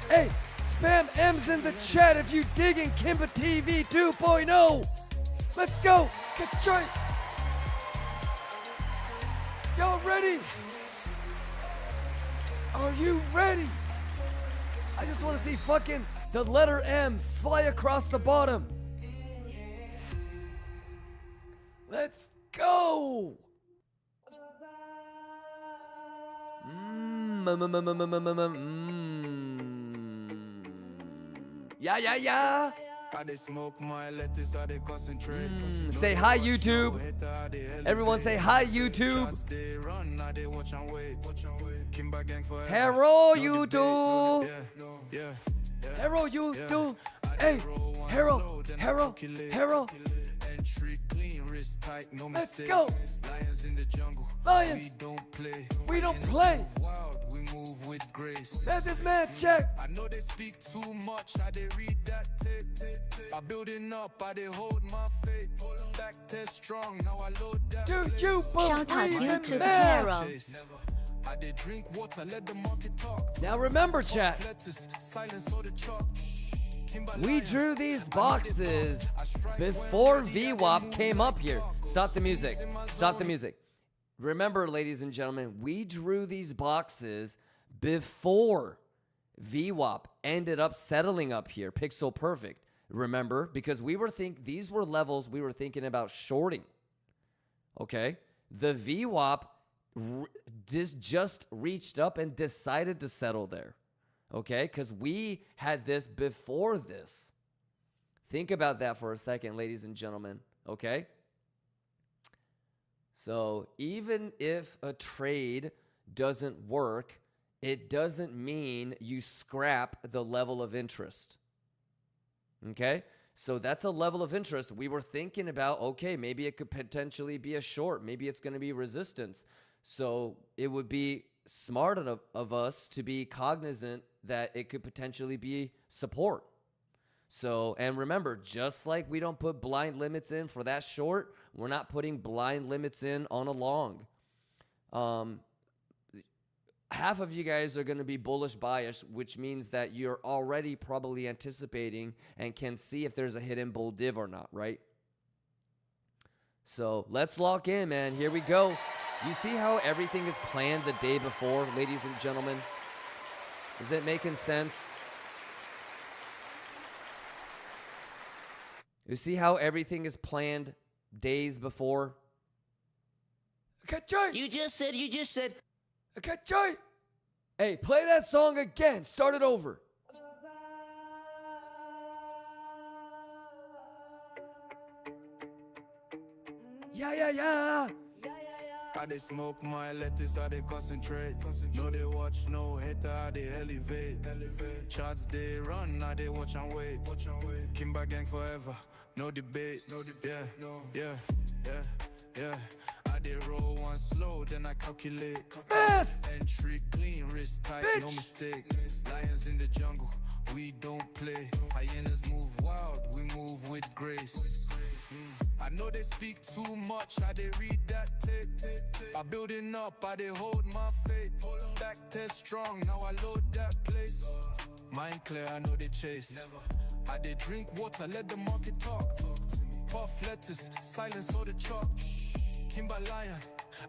Speaker 4: Hey, spam M's in the chat if you digging Kimba TV 2.0. Let's go. Ka-choy. Y'all ready? Are you ready? I just want to see fucking the letter M fly across the bottom. Let's go. Yeah.
Speaker 3: I they smoke my lettuce, I they concentrate.
Speaker 8: Say hi, YouTube. Everyone say hi, YouTube. Hello, YouTube. Hello, YouTube. Hey, Hero. Let's go.
Speaker 3: Lions in the jungle.
Speaker 8: Lions. We don't play.
Speaker 3: We move with grace.
Speaker 8: Let this man check.
Speaker 3: I know they speak too much. I they read that tape. I building up. I they hold my faith. Back test strong. Now I load that.
Speaker 8: Do you believe in
Speaker 14: YouTube
Speaker 8: man?
Speaker 14: hero.
Speaker 3: I did drink water. Let the market talk.
Speaker 8: Now remember, chat.
Speaker 3: Silence all the chalk.
Speaker 8: We drew these boxes before VWAP came up here. Stop the music. Stop the music. Remember, ladies and gentlemen, we drew these boxes before VWAP ended up settling up here, pixel perfect. Remember, because these were levels we were thinking about shorting. Okay? The VWAP just reached up and decided to settle there. Okay, because we had this before this. Think about that for a second, ladies and gentlemen. Okay? So even if a trade doesn't work, it doesn't mean you scrap the level of interest. Okay? So that's a level of interest. We were thinking about, okay, maybe it could potentially be a short. Maybe it's going to be resistance. So it would be smart of us to be cognizant that it could potentially be support. So, and remember, just like we don't put blind limits in for that short, we're not putting blind limits in on a long. Half of you guys are going to be bullish bias, which means that you're already probably anticipating and can see if there's a hidden bull div or not, right? So let's lock in, man. Here we go. You see how everything is planned the day before, ladies and gentlemen? Is it making sense? You see how everything is planned days before?
Speaker 9: You just said.
Speaker 8: Hey, play that song again. Start it over. Yeah.
Speaker 3: I they smoke my lettuce, I they concentrate. No they watch, no hater, I they elevate. Charts they run, I they watch and wait. Kimba gang forever, no debate. Yeah. I they roll one slow, then I calculate. Entry clean, wrist tight, no mistake. Lions in the jungle, we don't play. Hyenas move wild, we move with grace. I know they speak too much, I they read that tape. I building up, I they hold my faith. Back test strong, now I load that place. Mind clear, I know they chase. I they drink water, let the market talk. Puff letters, silence all the chalk. Kimba lion,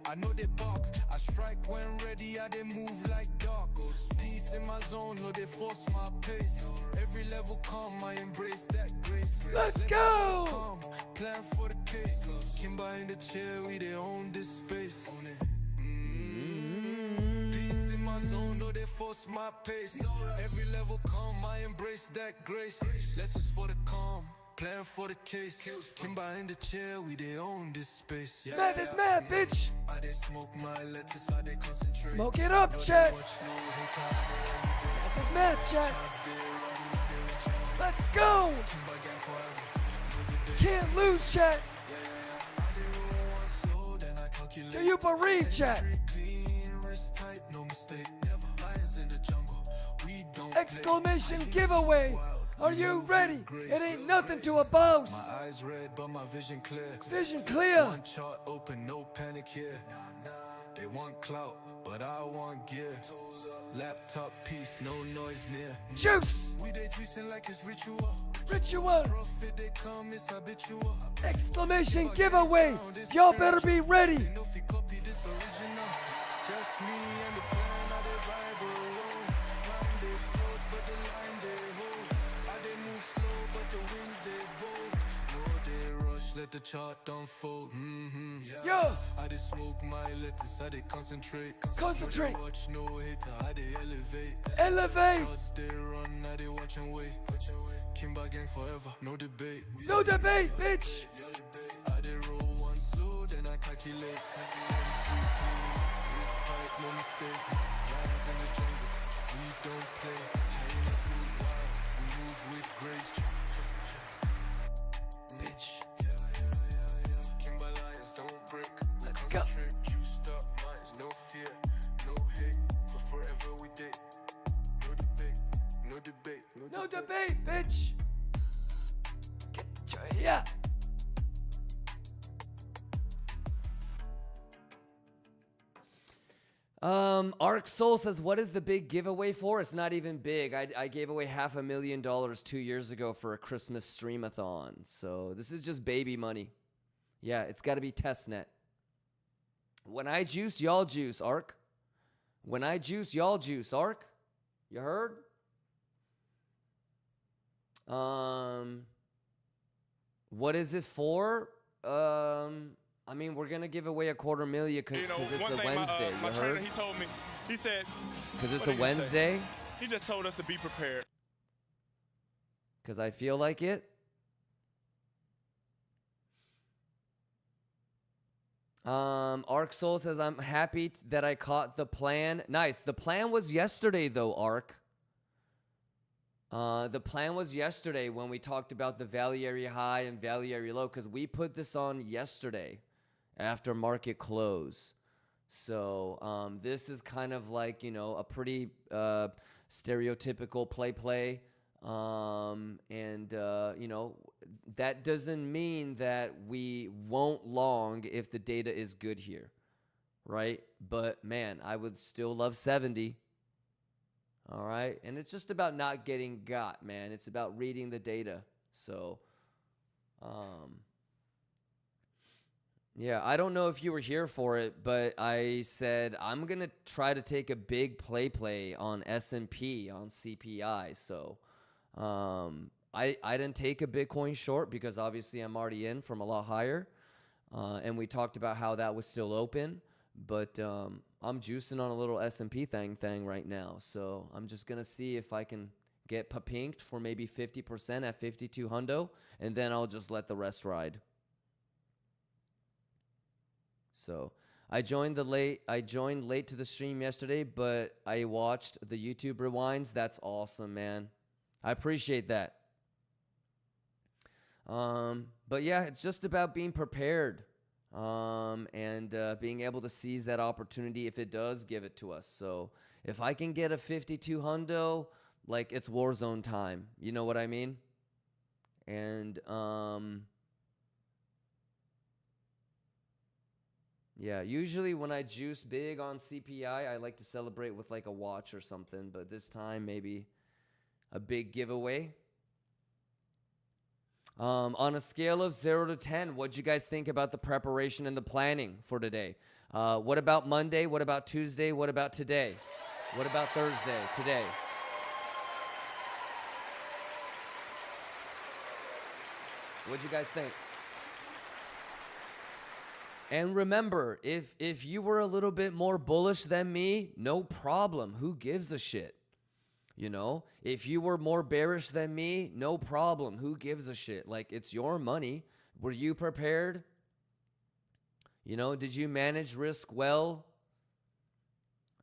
Speaker 3: I know they bark. I strike when ready, I they move like dogs. Peace in my zone, no they force my pace. Every level come, I embrace that grace.
Speaker 8: Let's go!
Speaker 3: Come, plan for the case. Kimba in the chair, we they own this space. Peace in my zone, no they force my pace. Every level come, I embrace that grace. Lessons for the calm. Plan for the case. Kimba in the chair, we they own this space.
Speaker 8: Mad is mad, bitch.
Speaker 3: I they smoke my lettuce, I they concentrate.
Speaker 8: Smoke it up, chat. Mad is mad, chat. Let's go. Can't lose, chat. Do you believe, chat? Exclamation giveaway. Are you ready? It ain't nothing to a boss.
Speaker 3: My eyes red, but my vision clear.
Speaker 8: Vision clear.
Speaker 3: One chart open, no panic here. They want clout, but I want gear. Laptop piece, no noise near.
Speaker 8: Juice.
Speaker 3: We they juicing like it's ritual.
Speaker 8: Profit
Speaker 3: they come, it's habitual.
Speaker 8: Exclamation giveaway. Y'all better be ready.
Speaker 3: Just me and the plan, I they vibe alone. Line they float, but the line they hold. I they move slow, but the winds they bold. No they rush, let the chart unfold.
Speaker 4: Yeah.
Speaker 3: I did smoke my letters, I did concentrate.
Speaker 4: Concentrate.
Speaker 3: No watch, no hater, I did elevate.
Speaker 4: Elevate.
Speaker 3: Charts they run, I did watch and wait. Kimba gang forever, no debate.
Speaker 4: No debate, bitch.
Speaker 3: I did roll one slow, then I calculate. Wrist tight, no mistake. Lions in the jungle, we don't play. Hyenas move wild, we move with grace.
Speaker 4: Bitch.
Speaker 3: Kimba lions don't break.
Speaker 4: Let's go.
Speaker 3: You stop minds, no fear, no hate. For forever we did. No debate, no debate.
Speaker 4: No debate, bitch. Yeah. Arc Soul says, what is the big giveaway for? It's not even big. I gave away $500,000 2 years ago for a Christmas streamathon. So this is just baby money. Yeah, it's got to be testnet. When I juice, y'all juice, Arc. When I juice, y'all juice, Arc. You heard? What is it for? I mean, we're gonna give away $250,000 because it's a Wednesday.
Speaker 15: My
Speaker 4: you
Speaker 15: trainer,
Speaker 4: heard?
Speaker 15: he told me. He said.
Speaker 4: Because it's
Speaker 15: what
Speaker 4: a
Speaker 15: did he say?
Speaker 4: Wednesday.
Speaker 15: He just told us to be prepared.
Speaker 4: Because I feel like it. Arc Soul says, I'm happy that I caught the plan. Nice. The plan was yesterday, though, Arc. The plan was yesterday when we talked about the value area high and value area low, because we put this on yesterday after market close. So this is kind of like, you know, a pretty stereotypical play. You know, that doesn't mean that we won't long if the data is good here, right? But man, I would still love 70. All right. And it's just about not getting got, man. It's about reading the data. So, yeah, I don't know if you were here for it, but I said I'm going to try to take a big play on S&P on CPI. So, I didn't take a Bitcoin short because obviously I'm already in from a lot higher. And we talked about how that was still open, but, I'm juicing on a little S&P thing right now. So I'm just going to see if I can get papinked for maybe 50% at 52 and then I'll just let the rest ride. So I joined late to the stream yesterday, but I watched the YouTube rewinds. That's awesome, man. I appreciate that. But yeah, it's just about being prepared. And being able to seize that opportunity if it does give it to us. So if I can get a 52 hundo, like it's Warzone time. You know what I mean? And yeah, usually when I juice big on CPI, I like to celebrate with like a watch or something. But this time, maybe a big giveaway. On a scale of 0 to 10, what'd you guys think about the preparation and the planning for today? What about Monday? What about Tuesday? What about today? What about Thursday? Today? What'd you guys think? And remember, if you were a little bit more bullish than me, no problem. Who gives a shit? You know, if you were more bearish than me, no problem. Who gives a shit? Like, it's your money. Were you prepared? You know, did you manage risk well?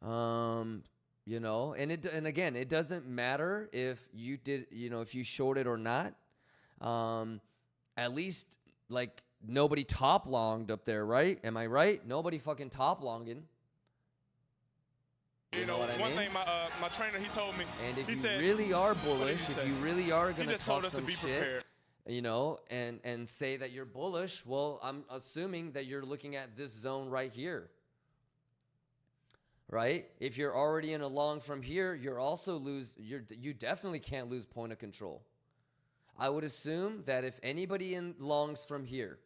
Speaker 4: You know, and again, it doesn't matter if you did, you know, if you shorted or not. At least, like, nobody top longed up there, right? Am I right? Nobody fucking top longing.
Speaker 15: You know what I mean? One thing my trainer, he told me.
Speaker 4: And if
Speaker 15: he
Speaker 4: you
Speaker 15: said,
Speaker 4: really are bullish, if you really are going to talk some shit,
Speaker 15: prepared.
Speaker 4: You know, and say that you're bullish, well, I'm assuming that you're looking at this zone right here. Right? If you're already in a long from here, you're also you definitely can't lose point of control. I would assume that if anybody in longs from here,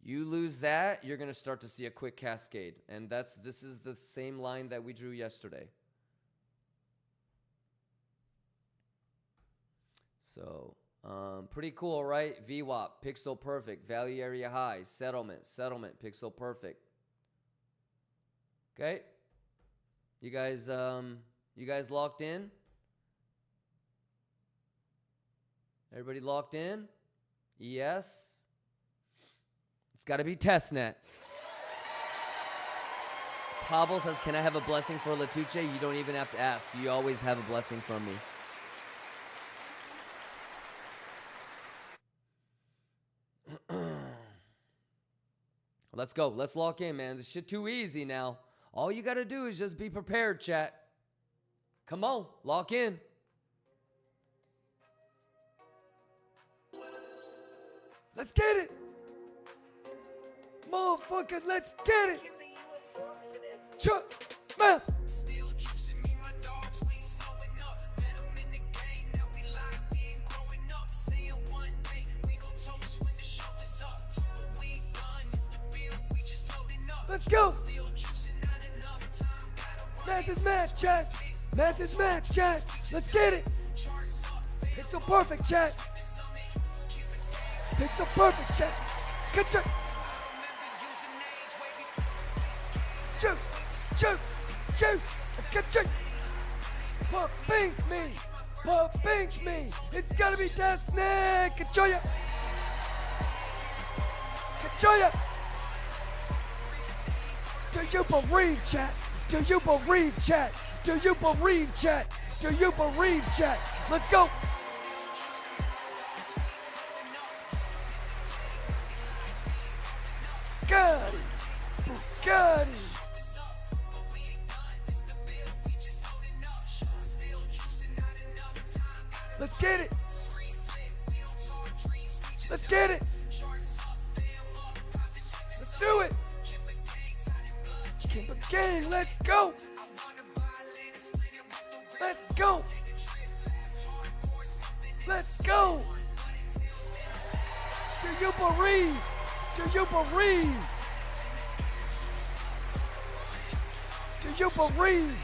Speaker 4: you lose that, you're going to start to see a quick cascade. And this is the same line that we drew yesterday. So,
Speaker 8: Pretty cool, right? VWAP, pixel perfect, value area high, settlement, pixel perfect. Okay. You guys locked in? Everybody locked in? Yes. It's got to be testnet. Pablo says, can I have a blessing for Latuche? You don't even have to ask. You always have a blessing from me. Let's go. Let's lock in, man. This shit too easy now. All you got to do is just be prepared, chat. Come on. Lock in.
Speaker 4: Let's get it. Motherfucker, let's get it. Chuck, man. Let's go. Math is math, chat. Math is math, chat. Let's get it. Pixel perfect, chat. Pixel perfect, chat. Good check. Juice. Good check. Pink me. It's gotta be testnet. Kachoya. Do you believe, chat? Do you believe, chat? Do you believe, chat? Do you believe, chat? Let's go. Got it. Let's get it. Let's get it. Let's do it. Keep a gang. Let's go. Let's go. Let's go. Do you believe? Do you believe? Do you believe?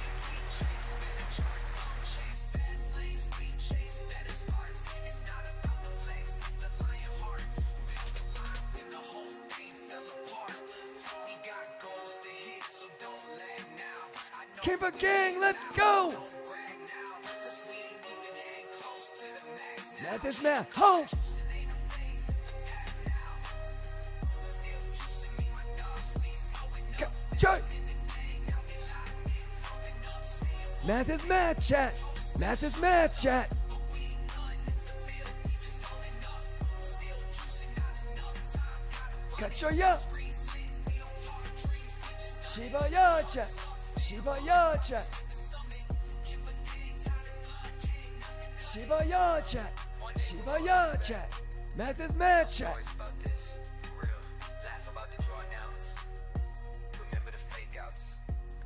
Speaker 4: Keep a gang, let's go! Math is math, home! Math is math, chat! Math is math, chat! Kachoya! Shibaya, chat! Shibaya, chat! Shibaya, chat! Shibaya, chat! Math is math, chat!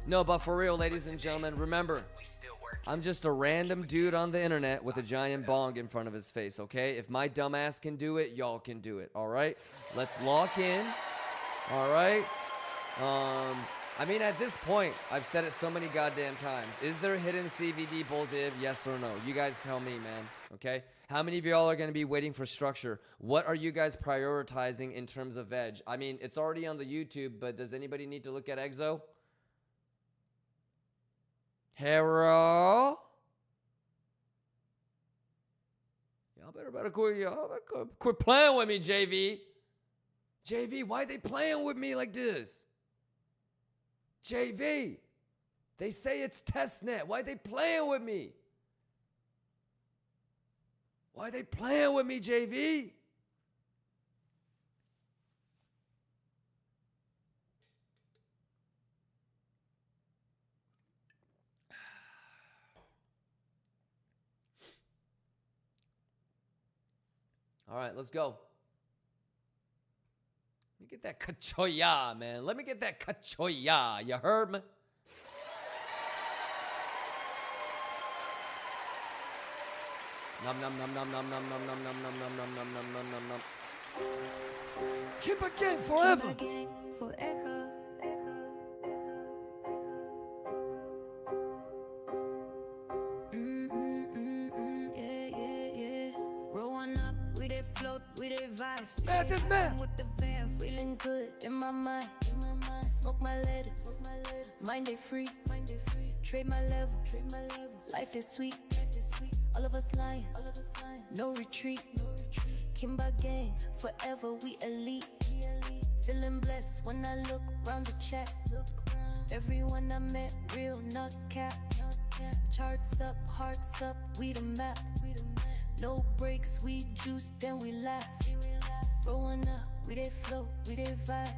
Speaker 8: No, but for real, ladies and gentlemen, remember, I'm just a random dude on the internet with a giant bong in front of his face, okay? If my dumbass can do it, y'all can do it, all right? Let's lock in, all right? I mean, at this point, I've said it so many goddamn times. Is there a hidden CVD bull div? Yes or no? You guys tell me, man, okay? How many of y'all are going to be waiting for structure? What are you guys prioritizing in terms of veg? I mean, it's already on the YouTube, but does anybody need to look at Exo? Hero? Y'all better quit playing with me, JV. JV, why they playing with me like this? JV, they say it's testnet. Why they playing with me? Why they playing with me, JV? All right, let's go. Let me get that kachoya, man. Let me get that kachoya. You heard me? Nom nom nom nom nom nom nom nom nom nom nom nom nom nom nom nom nom.
Speaker 4: Keep a gang forever.
Speaker 5: Keep a gang forever. Yeah. Roll one up. good in my mind. Smoke my letters, mind they free. Trade my level, life is sweet. All of us lions, no retreat. Kimba gang, forever we elite. Feeling blessed when I look round the chat. Everyone I met, real, not cap. Charts up, hearts up, we the map. No breaks, we juice, then we laugh. Growing up, we they flow, we they vibe.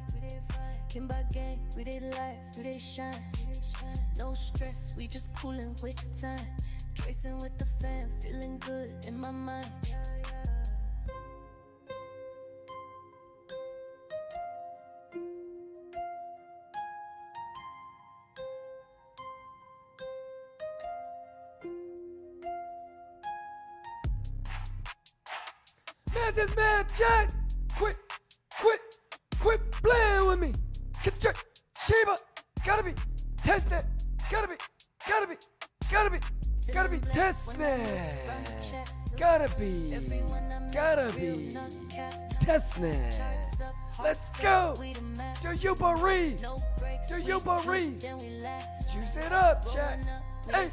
Speaker 5: Kimba gang, we they life, we they shine. No stress, we just coolin' with time. Tracing with the fam, feeling good in my mind.
Speaker 4: Math is math, chat. Quit playing with me. Check, Sheba, gotta be testnet, gotta be testnet, gotta be testnet. Let's go. Do you believe? Juice it up, chat. Hey,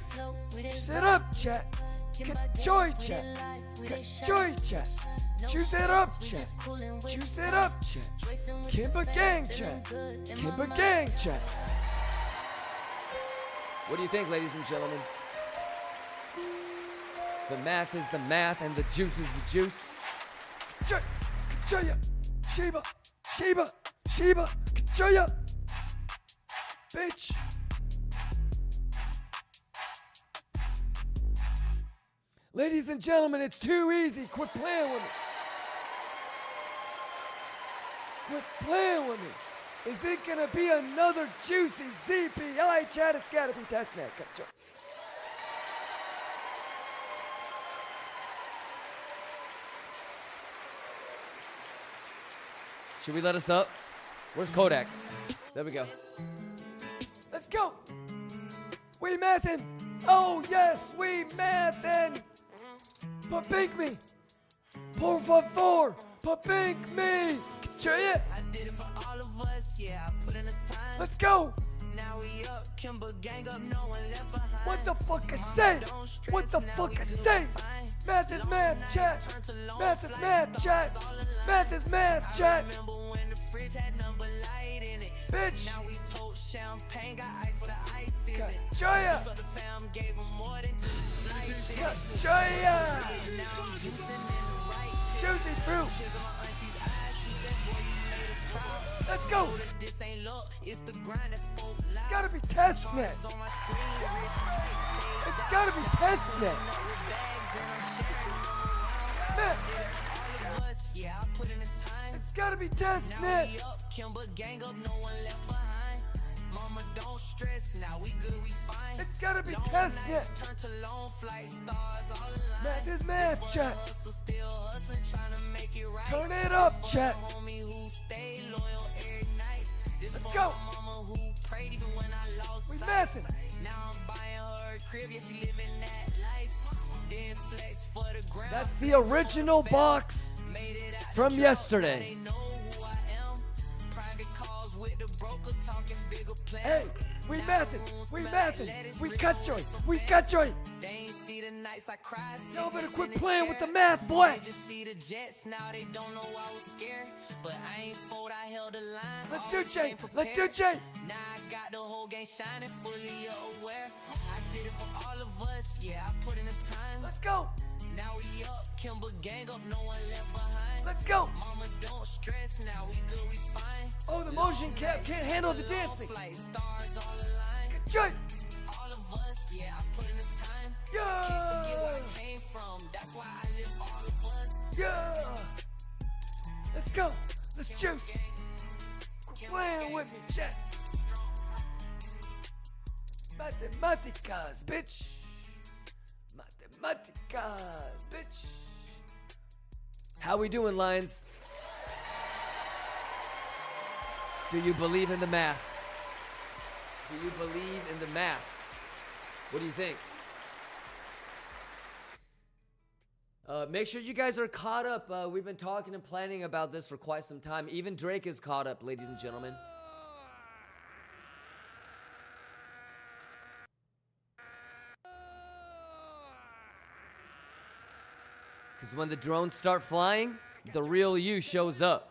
Speaker 4: juice it up, chat. Joy, chat. Joy, chat. Juice it up, chat. Juice it up, chat. Kimba gang, chat. Kimba gang, chat.
Speaker 8: What do you think, ladies and gentlemen? The math is the math and the juice is the juice.
Speaker 4: Kachoya, Sheba, Kachoya. Bitch. Ladies and gentlemen, it's too easy. Quit playing with me. Quit playing with me. Is it gonna be another juicy CPI chat? It's gotta be testnet.
Speaker 8: Should we let us up? Where's Kodak? There we go.
Speaker 4: Let's go. We mathin'. Oh yes, we mathin'. Papink me. Por favor, papink me. Kachoya.
Speaker 7: I did it for all of us, yeah, I put in the time.
Speaker 4: Let's go.
Speaker 7: Now we up, Kimba gang up, no one left behind.
Speaker 4: What the fuck I say? What the fuck I say? Math is math, chat. Math is math, chat. Math is math, chat.
Speaker 7: Remember when the fridge had number light in it.
Speaker 4: Bitch.
Speaker 7: Now we told champagne, got ice for the ice season.
Speaker 4: Kachoya.
Speaker 7: But the fam gave them more than two slices.
Speaker 4: Kachoya.
Speaker 7: Now I'm juicing in the right.
Speaker 4: Juicy fruit.
Speaker 7: Kiss my auntie's eyes, she said, boy, you made us proud.
Speaker 4: Let's go.
Speaker 7: This ain't luck, it's the grind that spoke loud.
Speaker 4: Gotta be testnet.
Speaker 7: On my screen, wrist tight, stay
Speaker 4: It's gotta be testnet. Man.
Speaker 7: Yeah, I put in the time.
Speaker 4: It's gotta be
Speaker 7: Now
Speaker 4: testnet.
Speaker 7: we up, Kimba gang up, no one left behind. Mama, don't stress, now we good, we fine.
Speaker 4: It's gotta be
Speaker 7: Long
Speaker 4: testnet.
Speaker 7: nights turn to long flight, stars all aligned.
Speaker 4: Math is math, chat.
Speaker 7: Hustle, still hustling, trying to make it right.
Speaker 4: Turn it up,
Speaker 7: This
Speaker 4: chat.
Speaker 7: for my homie who stay loyal every night. This
Speaker 4: Let's
Speaker 7: for
Speaker 4: go.
Speaker 7: my mama who prayed even when I lost
Speaker 4: We
Speaker 7: sight.
Speaker 4: mathin'.
Speaker 7: Now I'm buying her a crib, yeah, she living that life. Then flex for the ground.
Speaker 8: That's the original box from yesterday.
Speaker 4: Hey, we mathin'. We cut joy.
Speaker 7: They ain't see the nights I cried.
Speaker 4: Y'all better quit playing with the math, boy.
Speaker 7: They just see the jets, now they don't know I was scared. But I ain't fold, I held the line.
Speaker 4: Let's
Speaker 7: always
Speaker 4: do Jay.
Speaker 7: came
Speaker 4: Let's do
Speaker 7: prepared.
Speaker 4: Jay.
Speaker 7: Now I got the whole game shining, fully aware. I did it for all of us, yeah, I put in the time.
Speaker 4: Let's go.
Speaker 7: Now we up, Kimba gang up, no one left behind.
Speaker 4: Let's go.
Speaker 7: Mama, don't stress, now we good, we fine.
Speaker 4: Oh, the motion cap can't handle the dancing.
Speaker 7: Flight stars all aligned.
Speaker 4: Joy.
Speaker 7: All of us, yeah, I put in the time.
Speaker 4: Yeah.
Speaker 7: Can't forget where I came from, that's why I live for all of us.
Speaker 4: Yeah. Let's go. Let's juice. Quit playing with me, chat. Matemáticas, bitch. Matemáticas, bitch.
Speaker 8: How we doing, Lions? Do you believe in the math? Do you believe in the math? What do you think? Make sure you guys are caught up. We've been talking and planning about this for quite some time. Even Drake is caught up, ladies and gentlemen. Because when the drones start flying, the real you shows up.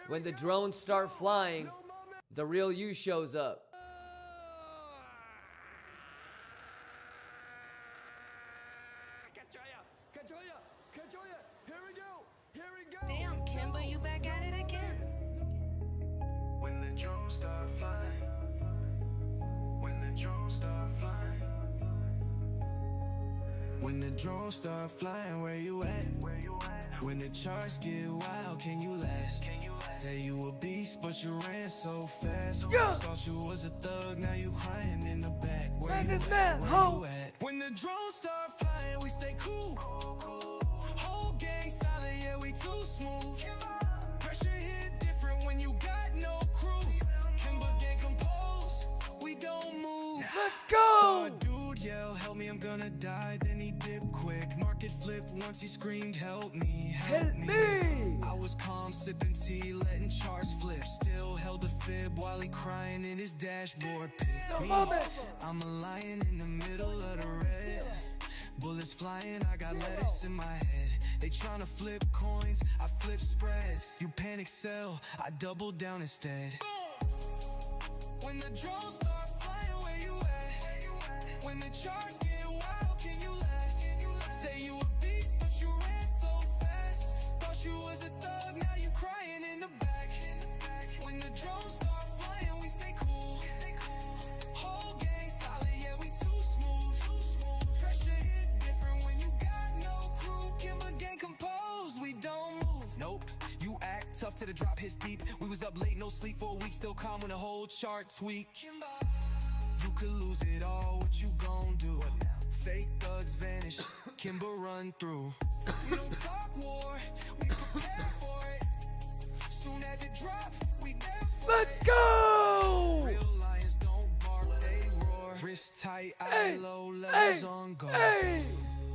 Speaker 8: When the drones start flying, the real you shows up.
Speaker 5: Damn, Kimber, you back at it again.
Speaker 7: When the drones start flying, when the drones start flying, when the drones start flying, where you at? When the charts get wild, can you last? Say you a beast, but you ran so fast. Thought you was a thug, now you crying in the back. Where you at? Where you at? When the drones start flying, we stay cool. Whole gang solid, yeah, we too smooth. Pressure hit different when you got no crew. Kimber gang compose, we don't move.
Speaker 4: Let's go!
Speaker 7: Saw a dude yell, help me, I'm gonna die. Then he dipped quick. Market flipped once he screamed, help me, help me. I was calm, sipping tea, letting charts flip. Still held a fib while he crying in his dashboard pit. Me, I'm a lion in the middle of the red. Bullets flying, I got lettuce in my head. They tryna flip coins, I flip spreads. You panic sell, I double down instead. When the drones start flying, where you at? When the charts get wild, can you last? Say you a beast, but you ran so fast. Thought you was a thug, now you crying in the back. When the drones start flying, we stay cool. Whole gang solid, yeah, we too smooth. Pressure hit different when you got no crew. Kimber gang composed, we don't move. Nope, you act tough till the drop hits deep. We was up late, no sleep for a week, still calm when the whole chart tweak. You could lose it all, what you gon' do? Fake thugs vanish, Kimber run through. We don't talk war, we prepare for it. Soon as it drop, we there for
Speaker 4: Let's go!
Speaker 7: Real lions don't bark, they roar. Wrist tight, eye low, levels on guard.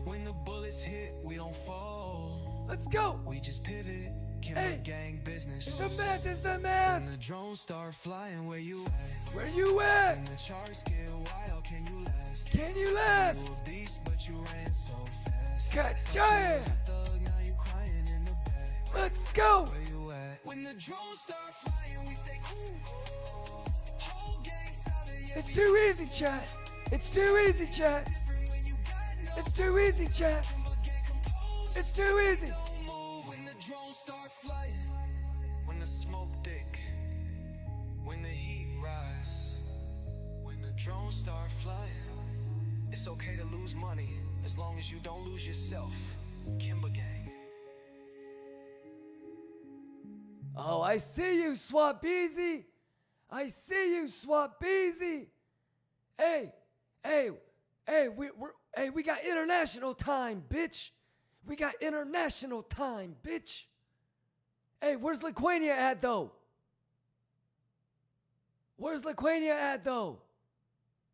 Speaker 7: When the bullets hit, we don't fall.
Speaker 4: Let's go!
Speaker 7: We just pivot, Kimber gang business.
Speaker 4: It's the math, it's the math!
Speaker 7: When the drones start flying, where you at?
Speaker 4: Where you at?
Speaker 7: When the charts get wild, can you last?
Speaker 4: Can you last?
Speaker 7: You a beast, but you ran so fast.
Speaker 4: Ka-cha!
Speaker 7: Thug, now you crying in the back.
Speaker 4: Let's go!
Speaker 7: Where you at? When the drones start flying, we stay cool. Whole gang solid, yeah,
Speaker 4: It's too easy, chat. It's too easy, chat. It's too easy, chat. It's too easy.
Speaker 7: When the drones start flying, when the smoke thick, when the heat rise, when the drones start flying, it's okay to lose money as long as you don't lose yourself. Kimber gang.
Speaker 4: Oh, I see you, Swabeezy. I see you, Swabeezy. Hey, we got international time, bitch. We got international time, bitch. Hey, where's Laquania at, though? Where's Laquania at, though?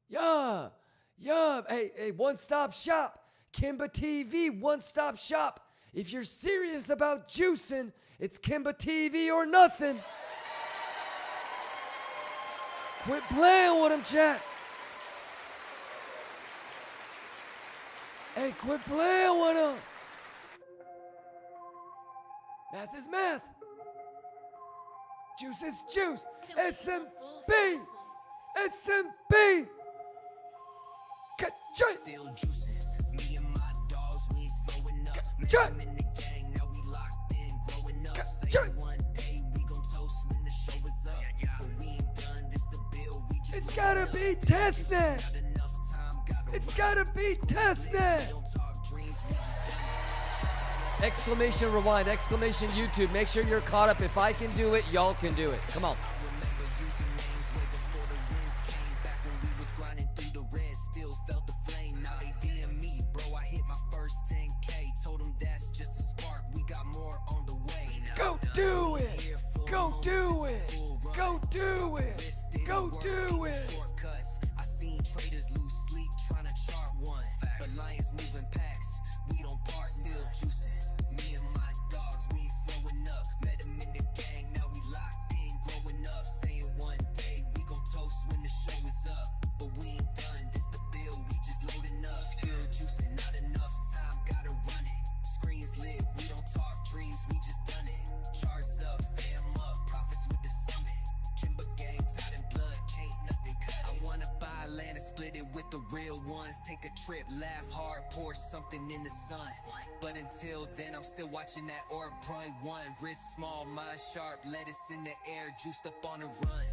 Speaker 4: Yeah. Hey, one-stop shop. Kimber TV, one-stop shop. If you're serious about juicing, it's Kimber TV or nothing. Quit playing with him, chat. Hey, quit playing with him. Math is math. Juice is juice. SMP. SMP. Ka-cha.
Speaker 7: Still juicing. Me and my dogs, we ain't slowing up. Man, I'm in the gang, now we locked in, growing up. Say one day we gon' toast when the show is up. But we ain't done, this the bill, we just
Speaker 4: It's gotta be testnet. It's gotta be testnet.
Speaker 8: Exclamation rewind, exclamation YouTube. Make sure you're caught up. If I can do it, y'all can do it. Come on.
Speaker 4: Go do it. Go do it. Go do it. Go do it.
Speaker 7: I seen traders lose sleep trying to chart one. But lions moving packs, we don't
Speaker 17: with the real ones. Take a trip, laugh hard, pour something in the sun. But until then, I'm still watching that orb run. One wrist small, mind sharp, lettuce in the air, juiced up on a run.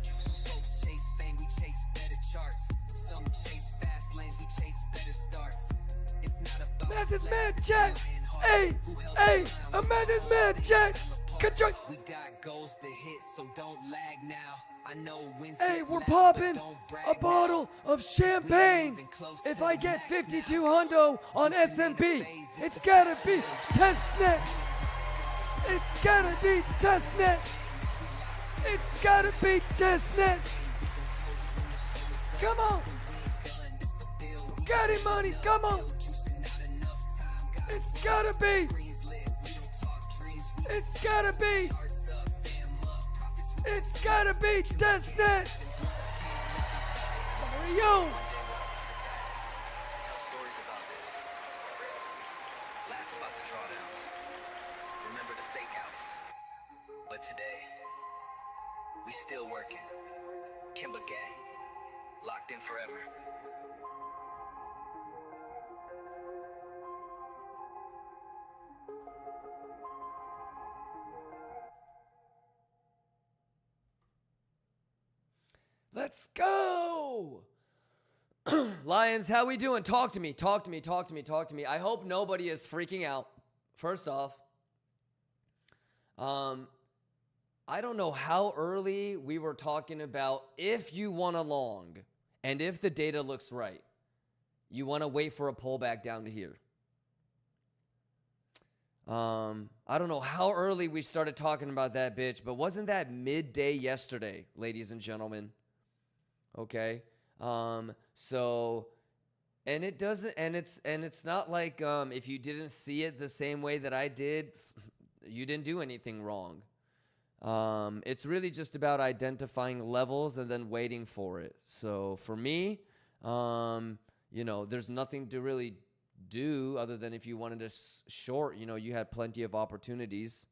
Speaker 17: Folks chase fame, we chase better charts. Some chase fast lanes, we chase better starts. It's not about
Speaker 4: Math is mad, Jack. Hey, hey, a math is mad, Jack. Control.
Speaker 17: We got goals to hit, so don't lag now. I know wins.
Speaker 4: Hey, we're popping a bottle of champagne. If I get 52 hundo on SMP, it's gotta be testnet. It's gotta be testnet. It's gotta be testnet. Come on. Got it, money. Come on. It's gotta be. It's gotta be. It's gotta be testnet. Mario.
Speaker 17: Tell stories about this. Laugh about the drawdowns. Remember the fake outs. But today, we still working. Kimba gang. Locked in forever.
Speaker 4: Let's go! Lions, how we doing? Talk to me, talk to me, talk to me, talk to me. I hope nobody is freaking out. First off, I don't know how early we were talking about if you want a long and if the data looks right, you want to wait for a pullback down to here. I don't know how early we started talking about that bitch, but wasn't that midday yesterday, ladies and gentlemen? Okay. So, and it doesn't, and it's not like, if you didn't see it the same way that I did, you didn't do anything wrong. It's really just about identifying levels and then waiting for it. So for me, you know, there's nothing to really do other than if you wanted to short, you know, you had plenty of opportunities.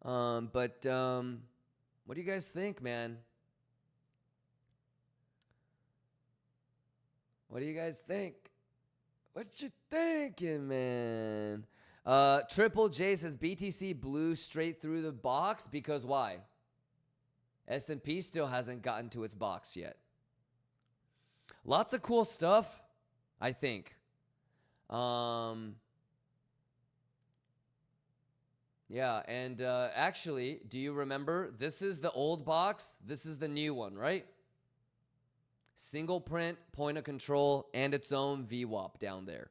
Speaker 4: But what do you guys think, man? What do you guys think? What you thinking, man? Triple J says BTC blew straight through the box because why? S&P still hasn't gotten to its box yet. Lots of cool stuff, I think. Yeah, and actually, do you remember? This is the old box. This is the new one, right? Single print, point of control, and its own VWAP down there.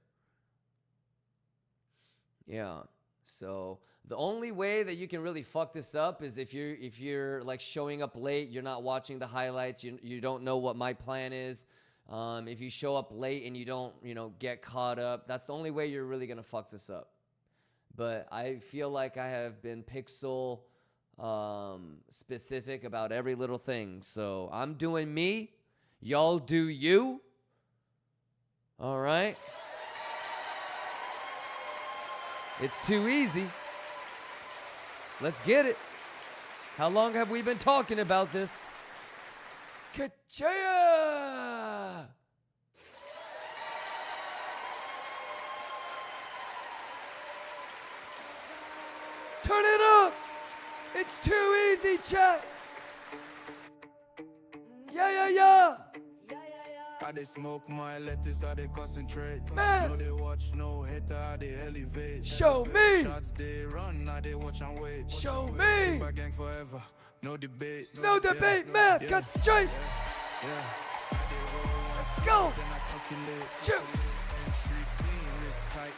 Speaker 4: Yeah. So the only way that you can really fuck this up is if you're like showing up late, you're not watching the highlights, you don't know what my plan is. If you show up late and you don't, you know, get caught up, that's the only way you're really gonna fuck this up. But I feel like I have been pixel specific about every little thing. So I'm doing me. Y'all do you. All right. It's too easy. Let's get it. How long have we been talking about this? Ka-chia! Turn it up. It's too easy, chat. Yeah.
Speaker 3: I they smoke my lettuce, I they concentrate.
Speaker 4: Man.
Speaker 3: No they watch, no hater, I they elevate.
Speaker 4: Show me.
Speaker 3: Shots they run, I they watch and wait.
Speaker 4: Show me.
Speaker 3: Kimba gang forever, no debate.
Speaker 4: No debate, man.
Speaker 3: Yeah.
Speaker 4: Cut straight.
Speaker 3: Yeah.
Speaker 4: Let's go. Juice.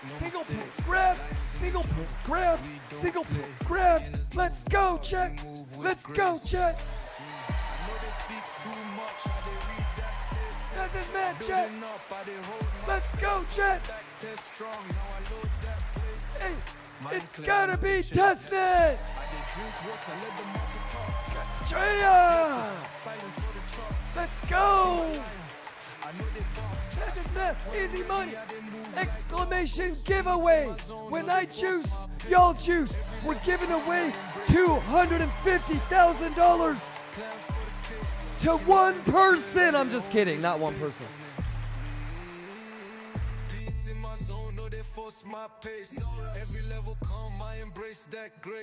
Speaker 4: Single point grab, single point grab, single point grab. Let's go, chat. Let's go, chat. That is mad, chat. Let's go, chat. Hey, it's gotta be tested. Gotcha. Let's go. That is mad. Easy money. Exclamation giveaway. When I juice, y'all juice. We're giving away $250,000.
Speaker 8: to one person. I'm just kidding, not one person.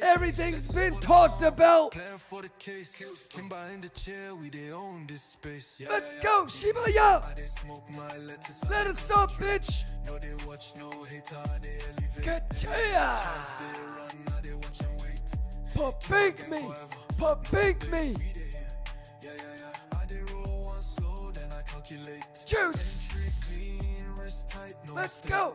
Speaker 8: Everything's been talked about. Let's go, Shibaya. Let us up, bitch. Kachaya. Pupink me. Pupink me. Juice. Let's go.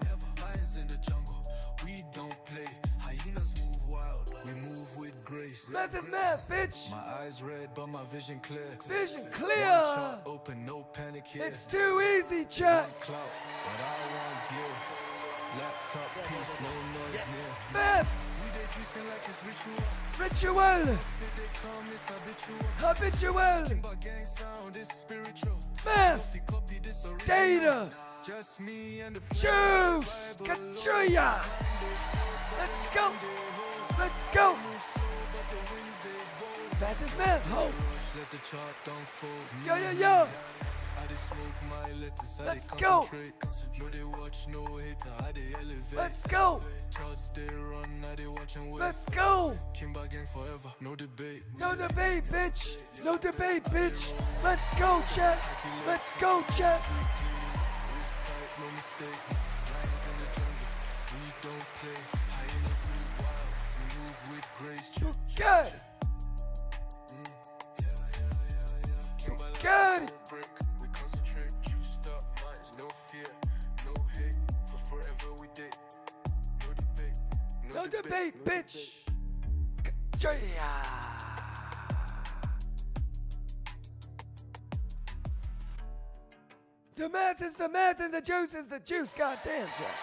Speaker 8: We don't play. Hyenas move wild. We move with grace. Math is math, bitch. My eyes red, but my vision clear. Vision clear. Open, no panic here. It's too easy, chat. But I want gear. Laptop piece, no noise near. Math. We they juicing like it's ritual. Habitual. Gang sound is spiritual. Math. Data. Just me and the juice. Kachuya. Let's go. Let's go. Math is math. Ho. Yo, yo, yo. Let's go. Let's go. Let's go. No debate, bitch. No debate, bitch. Let's go, chat. Let's go, chat. No mistake. Lions in the jungle. We don't play. Hyenas move wild. We move with grace. Good. Good. We concentrate. Juiced up minds. No fear. No hate. For forever we date. No debate. No debate, bitch. The math is the math and the juice is the juice. Goddamn, Jack.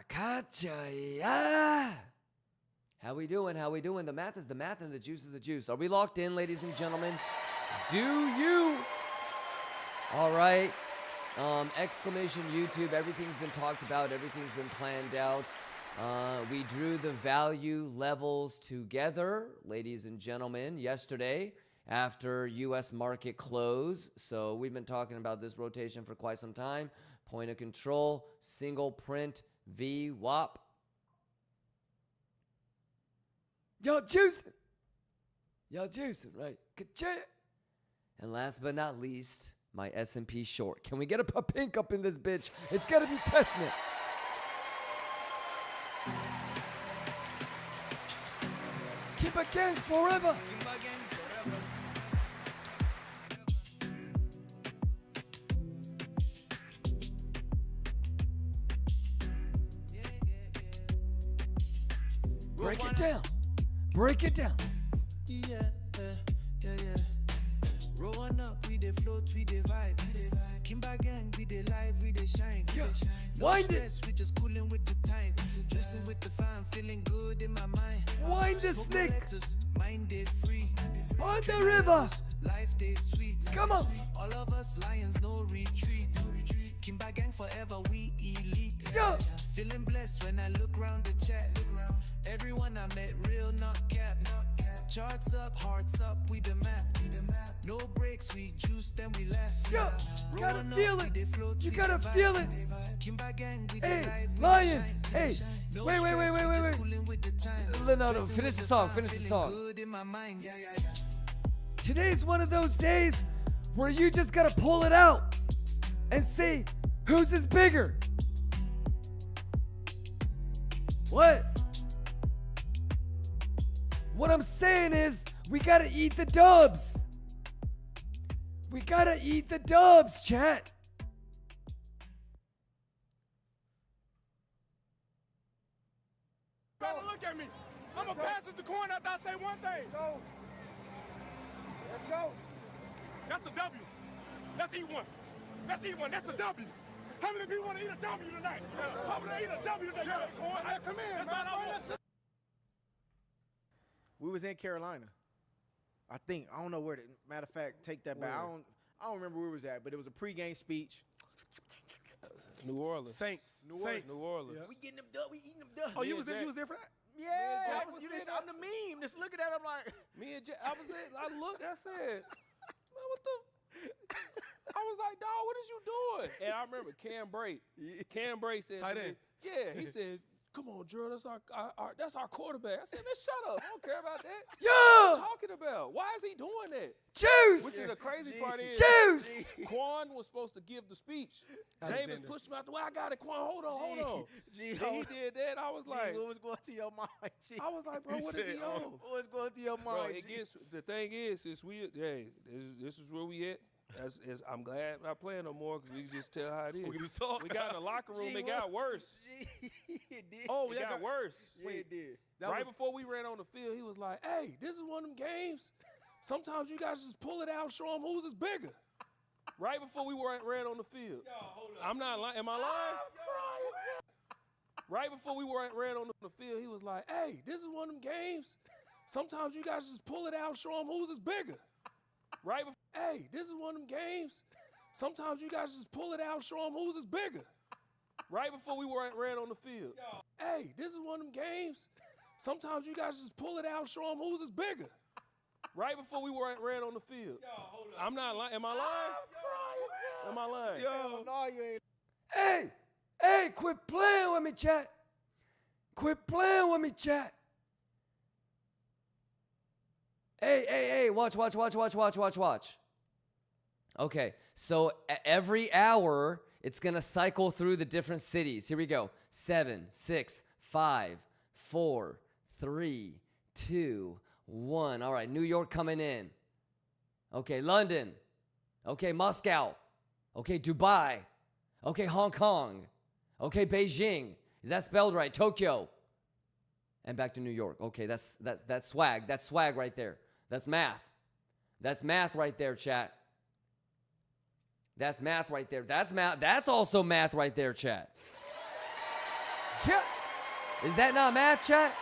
Speaker 8: Kachaya. How we doing? How we doing? The math is the math and the juice is the juice. Are we locked in, ladies and gentlemen? Do you? All right. Exclamation YouTube. Everything's been talked about. Everything's been planned out. We drew the value levels together, ladies and gentlemen, yesterday after U.S. market close. So we've been talking about this rotation for quite some time. Point of control, single print, VWAP. Y'all juicing. Y'all juicing, right? And last but not least, my S&P short. Can we get a pink up in this bitch? It's got to be testnet. Keep a gang forever. Break it down. Break it down.
Speaker 7: Yeah. Rolling up, we dey float, we dey vibe. Kimba gang, we dey live, we dey shine.
Speaker 8: Yeah.
Speaker 7: No
Speaker 8: Wind
Speaker 7: stress, we just coolin' with the time. Dressing with the fam, feeling good in my mind.
Speaker 8: Wind the
Speaker 7: Smoke
Speaker 8: snake.
Speaker 7: letters, mind it free.
Speaker 8: On the river.
Speaker 7: Life day sweet.
Speaker 8: Come on.
Speaker 7: All of us lions, no retreat. Kimba gang forever, we elite.
Speaker 8: Yeah.
Speaker 7: Feeling blessed when I look round the chat. Everyone I met, real, not cap. Charts up, hearts up, we the map. No breaks, we juice, then we laugh.
Speaker 8: Yeah, gotta
Speaker 7: Rolling
Speaker 8: feel
Speaker 7: up,
Speaker 8: it.
Speaker 7: we dey float,
Speaker 8: You
Speaker 7: we
Speaker 8: gotta
Speaker 7: dey vibe.
Speaker 8: feel it.
Speaker 7: Kimba gang, we dey
Speaker 8: Hey,
Speaker 7: live, we dey
Speaker 8: Lions.
Speaker 7: shine.
Speaker 8: Hey,
Speaker 7: No
Speaker 8: wait.
Speaker 7: stress, we just coolin' with the time.
Speaker 8: No,
Speaker 7: Dressing
Speaker 8: finish
Speaker 7: with
Speaker 8: the
Speaker 7: the
Speaker 8: song,
Speaker 7: fam,
Speaker 8: finish the
Speaker 7: feeling
Speaker 8: song.
Speaker 7: good in my mind.
Speaker 8: Today's one of those days where you just gotta pull it out and see whose is bigger. What? What I'm saying is, we gotta eat the dubs. We gotta eat the dubs, chat.
Speaker 15: Better look at me. I'm going to pass it to coin after I say one thing.
Speaker 10: Go. Let's go.
Speaker 15: That's a W. Let's eat one. Let's eat one. That's a W. How many people want to eat a W tonight? How many eat a W tonight? Yeah. Come in,
Speaker 10: That's
Speaker 15: man.
Speaker 10: all I want. We was in Carolina. I think, I don't know where, matter of fact, take that back. I don't remember where we was at, but it was a pregame speech.
Speaker 6: New Orleans.
Speaker 15: Saints.
Speaker 6: New Orleans.
Speaker 10: We getting them dub, we eating them dub.
Speaker 15: Oh, you was there for that?
Speaker 10: Yeah,
Speaker 6: Jack
Speaker 10: I'm
Speaker 6: was
Speaker 10: the
Speaker 6: sitting
Speaker 10: meme. Just looking at him like.
Speaker 6: Me and Jack, I looked, I said, man, what the? I was like, dog, what is you doing? And I remember Cam Bray said,
Speaker 15: Tight end.
Speaker 6: Yeah, he said, come on, Drew, that's our quarterback. I said, man, shut up. I don't care about that.
Speaker 8: Yeah.
Speaker 6: What are you talking about? Why is he doing that?
Speaker 8: Juice.
Speaker 6: Which is a crazy part is,
Speaker 8: Juice.
Speaker 6: Quan was supposed to give the speech. Davis pushed him out the way. I got it, Quan. Hold on.
Speaker 10: Gee,
Speaker 6: And he did that. I was like,
Speaker 10: what was going through your mind? G?
Speaker 6: I was like, bro, what is he on?
Speaker 10: What was going through your
Speaker 6: Bro,
Speaker 10: mind?
Speaker 6: it gets, the thing is this is where we at. As I'm glad I'm not playing no more because we can just tell how it is.
Speaker 15: We can just talk.
Speaker 6: We got in the locker room. It got worse.
Speaker 10: It did.
Speaker 6: Oh, it got worse.
Speaker 10: Yeah, it did.
Speaker 6: Right before we ran on the field, he was like, hey, this is one of them games. Sometimes you guys just pull it out, show them whose is bigger. Right before we ran on the field. I'm not lying. Am I lying? Right before we ran on the field, he was like, hey, this is one of them games. Sometimes you guys just pull it out, show them whose is bigger. Right before, hey, this is one of them games. Sometimes you guys just pull it out, show them whose is bigger. Right before we ran on the field. Hey, this is one of them games. Sometimes you guys just pull it out, show them whose is bigger. Right before we ran on the field. I'm not lying. Am I lying? Am I lying?
Speaker 10: Yo, no, you ain't.
Speaker 8: Hey, quit playing with me, chat. Quit playing with me, chat. Hey, watch. Okay, so every hour, it's going to cycle through the different cities. Here we go. 7, 6, 5, 4, 3, 2, 1. All right, New York coming in. Okay, London. Okay, Moscow. Okay, Dubai. Okay, Hong Kong. Okay, Beijing. Is that spelled right? Tokyo. And back to New York. Okay, that's swag. That's swag right there. That's math. That's math right there, chat. That's math right there. That's math. That's also math right there, chat. Yeah. Is that not math, chat?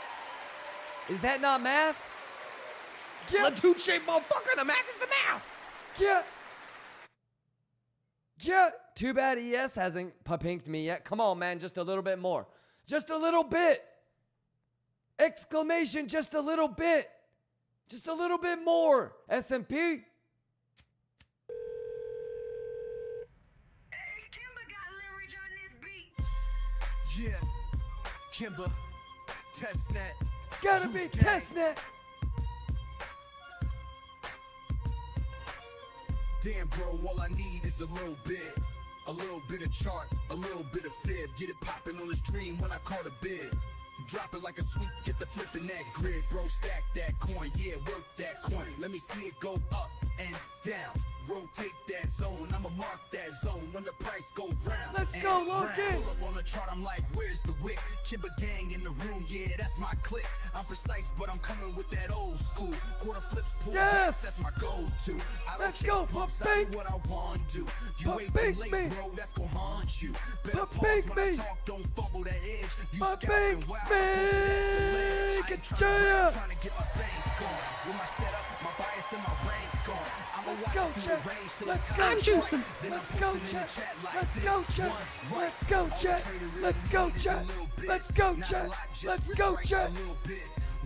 Speaker 8: Is that not math? Yeah.
Speaker 4: Latuche, motherfucker, the math is the math.
Speaker 8: Yeah. Yeah. Too bad ES hasn't pinked me yet. Come on, man. Just a little bit more. Just a little bit. Exclamation, just a little bit. Just a little bit more. SMP.
Speaker 3: Yeah, Kimber, testnet.
Speaker 8: Gotta be testnet.
Speaker 3: Damn, bro, all I need is a little bit of chart, a little bit of fib. Get it popping on the stream when I call the bid. Drop it like a sweep, get the flip in that grid, bro. Stack that coin, yeah, work that coin. Let me see it go up and down. Rotate that zone, I'ma mark that zone when the price go round.
Speaker 8: Let's go, Logan.
Speaker 3: Pull up on the chart, I'm like, where's the wick? Kimber gang in the room, yeah, that's my click. I'm precise, but I'm coming with that old school. Quarter flips, pull backs, that's my go-to.
Speaker 8: Let's go,
Speaker 3: pumps,
Speaker 8: Pump
Speaker 3: I do what I want to. You ain't been late, bro, that's gon' haunt you. Better pause when I talk, don't fumble that edge. You scouting wild, I posted at the ledge. I ain't trying to get my bank on. With my setup, my bias and my rank on. I'ma watch it through the range till
Speaker 8: Let's
Speaker 3: it's
Speaker 8: go,
Speaker 3: time.
Speaker 8: Chat.
Speaker 3: Then
Speaker 8: Let's
Speaker 3: I'm
Speaker 8: go,
Speaker 3: posting in the
Speaker 8: Chat.
Speaker 3: chat like
Speaker 8: Let's
Speaker 3: this.
Speaker 8: go, Chat.
Speaker 3: One,
Speaker 8: Let's go, Chat. Let's go, Chat. Let's go, Chat. Let's go, Chat.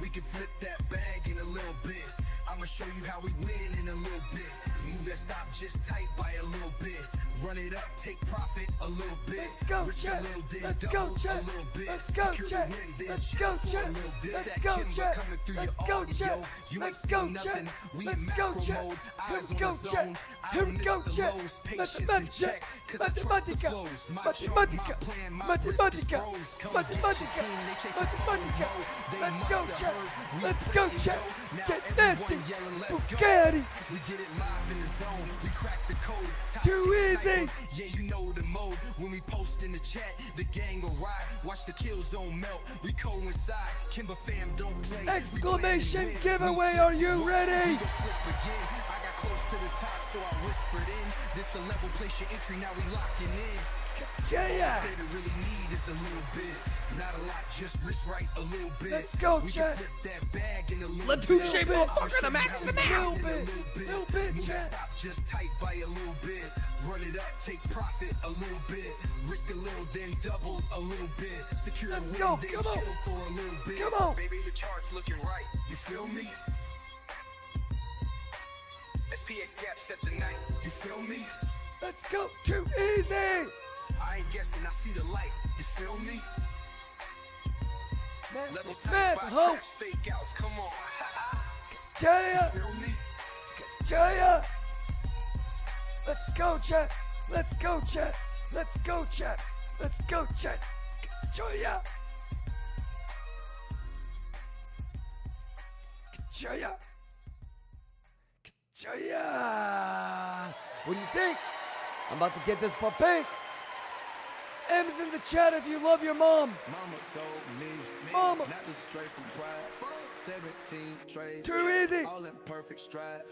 Speaker 3: We can flip that bag in a little bit. I'ma show you how we win in a little bit. Move that stop just tight by a little bit. Run it up, take profit a little bit.
Speaker 8: Let's go,
Speaker 3: Risk a
Speaker 8: Chat.
Speaker 3: little, then
Speaker 8: Let's go,
Speaker 3: double
Speaker 8: Chat.
Speaker 3: a little bit.
Speaker 8: Let's go,
Speaker 3: Secure the
Speaker 8: Chat.
Speaker 3: win, then
Speaker 8: Let's
Speaker 3: chill
Speaker 8: go,
Speaker 3: for a
Speaker 8: Chat.
Speaker 3: little bit.
Speaker 8: Let's
Speaker 3: That
Speaker 8: go,
Speaker 3: Kimber
Speaker 8: Chat.
Speaker 3: coming through
Speaker 8: Let's
Speaker 3: your
Speaker 8: go,
Speaker 3: audio.
Speaker 8: Chat.
Speaker 3: You
Speaker 8: Let's
Speaker 3: ain't
Speaker 8: go,
Speaker 3: seen
Speaker 8: Chat.
Speaker 3: nothing. We
Speaker 8: Let's
Speaker 3: in
Speaker 8: go,
Speaker 3: macro
Speaker 8: Chat.
Speaker 3: mode.
Speaker 8: Let's
Speaker 3: Eyes on
Speaker 8: go,
Speaker 3: the
Speaker 8: Chat.
Speaker 3: zone. I
Speaker 8: Here
Speaker 3: don't
Speaker 8: we
Speaker 3: miss
Speaker 8: go,
Speaker 3: the
Speaker 8: Chat.
Speaker 3: lows. Patience in
Speaker 8: Mathematica.
Speaker 3: check, 'cause I trust the
Speaker 8: Mathematica.
Speaker 3: flows. My chart, my
Speaker 8: Mathematica.
Speaker 3: plan, my risk is
Speaker 8: Mathematica.
Speaker 3: froze. Come get your
Speaker 8: Mathematica.
Speaker 3: team, they chasing forward
Speaker 8: Mathematica.
Speaker 3: mode. They
Speaker 8: Let's go,
Speaker 3: must have
Speaker 8: Chat.
Speaker 3: heard we
Speaker 8: Let's
Speaker 3: play
Speaker 8: go,
Speaker 3: it,
Speaker 8: Chat.
Speaker 3: yo. Now
Speaker 8: Get
Speaker 3: everyone
Speaker 8: nasty.
Speaker 3: yelling, let's go.
Speaker 8: Bugatti.
Speaker 3: We get it live in the zone. We crack the code. Top
Speaker 8: Too
Speaker 3: tier
Speaker 8: easy.
Speaker 3: sniper. Yeah, you know the mode. When we post in the chat, the gang will ride. Watch the kill zone melt. We coincide. Kimber fam don't play.
Speaker 4: Exclamation giveaway, are you ready?
Speaker 3: Flip again. I got close to the top, so I whispered in. This a level, place your entry, now we locking in.
Speaker 4: Yeah.
Speaker 3: All they really need is a little bit. Not a lot, just wrist right a little bit.
Speaker 4: Let's go,
Speaker 3: we
Speaker 4: chat.
Speaker 3: can flip that bag in a little
Speaker 8: Let
Speaker 3: bit.
Speaker 8: two shape
Speaker 3: I'll
Speaker 8: motherfucker,
Speaker 3: show
Speaker 8: the
Speaker 3: you
Speaker 8: max,
Speaker 3: how
Speaker 8: the
Speaker 3: we
Speaker 8: max.
Speaker 3: do it in a
Speaker 4: Little bit,
Speaker 3: Move
Speaker 4: chat.
Speaker 3: stop just tight by a little bit. Run it up, take profit a little bit. Risk a little, then double a little bit. Secure
Speaker 4: Let's
Speaker 3: a win,
Speaker 4: go,
Speaker 3: then
Speaker 4: come on.
Speaker 3: chill for a little bit.
Speaker 4: Come on.
Speaker 3: Baby, the chart's looking right. You feel me? SPX gap set the night. You feel me?
Speaker 4: Let's go. Too easy.
Speaker 3: I ain't guessing, I see the light. You feel me? Level
Speaker 4: Smith,
Speaker 3: by
Speaker 4: ho.
Speaker 3: tracks, fake outs, come on.
Speaker 4: Jaya.
Speaker 3: You feel me?
Speaker 4: Jaya. Let's go, chat. Let's go, chat. Let's go, chat. Let's go, chat. Jaya. Jaya. Jaya. What do you think? I'm about to get this puppy. M's in the chat if you love your mom.
Speaker 3: Mama told me,
Speaker 4: Mama.
Speaker 3: not to stray from pride. 17 trades,
Speaker 4: Too easy.
Speaker 3: all in perfect stride.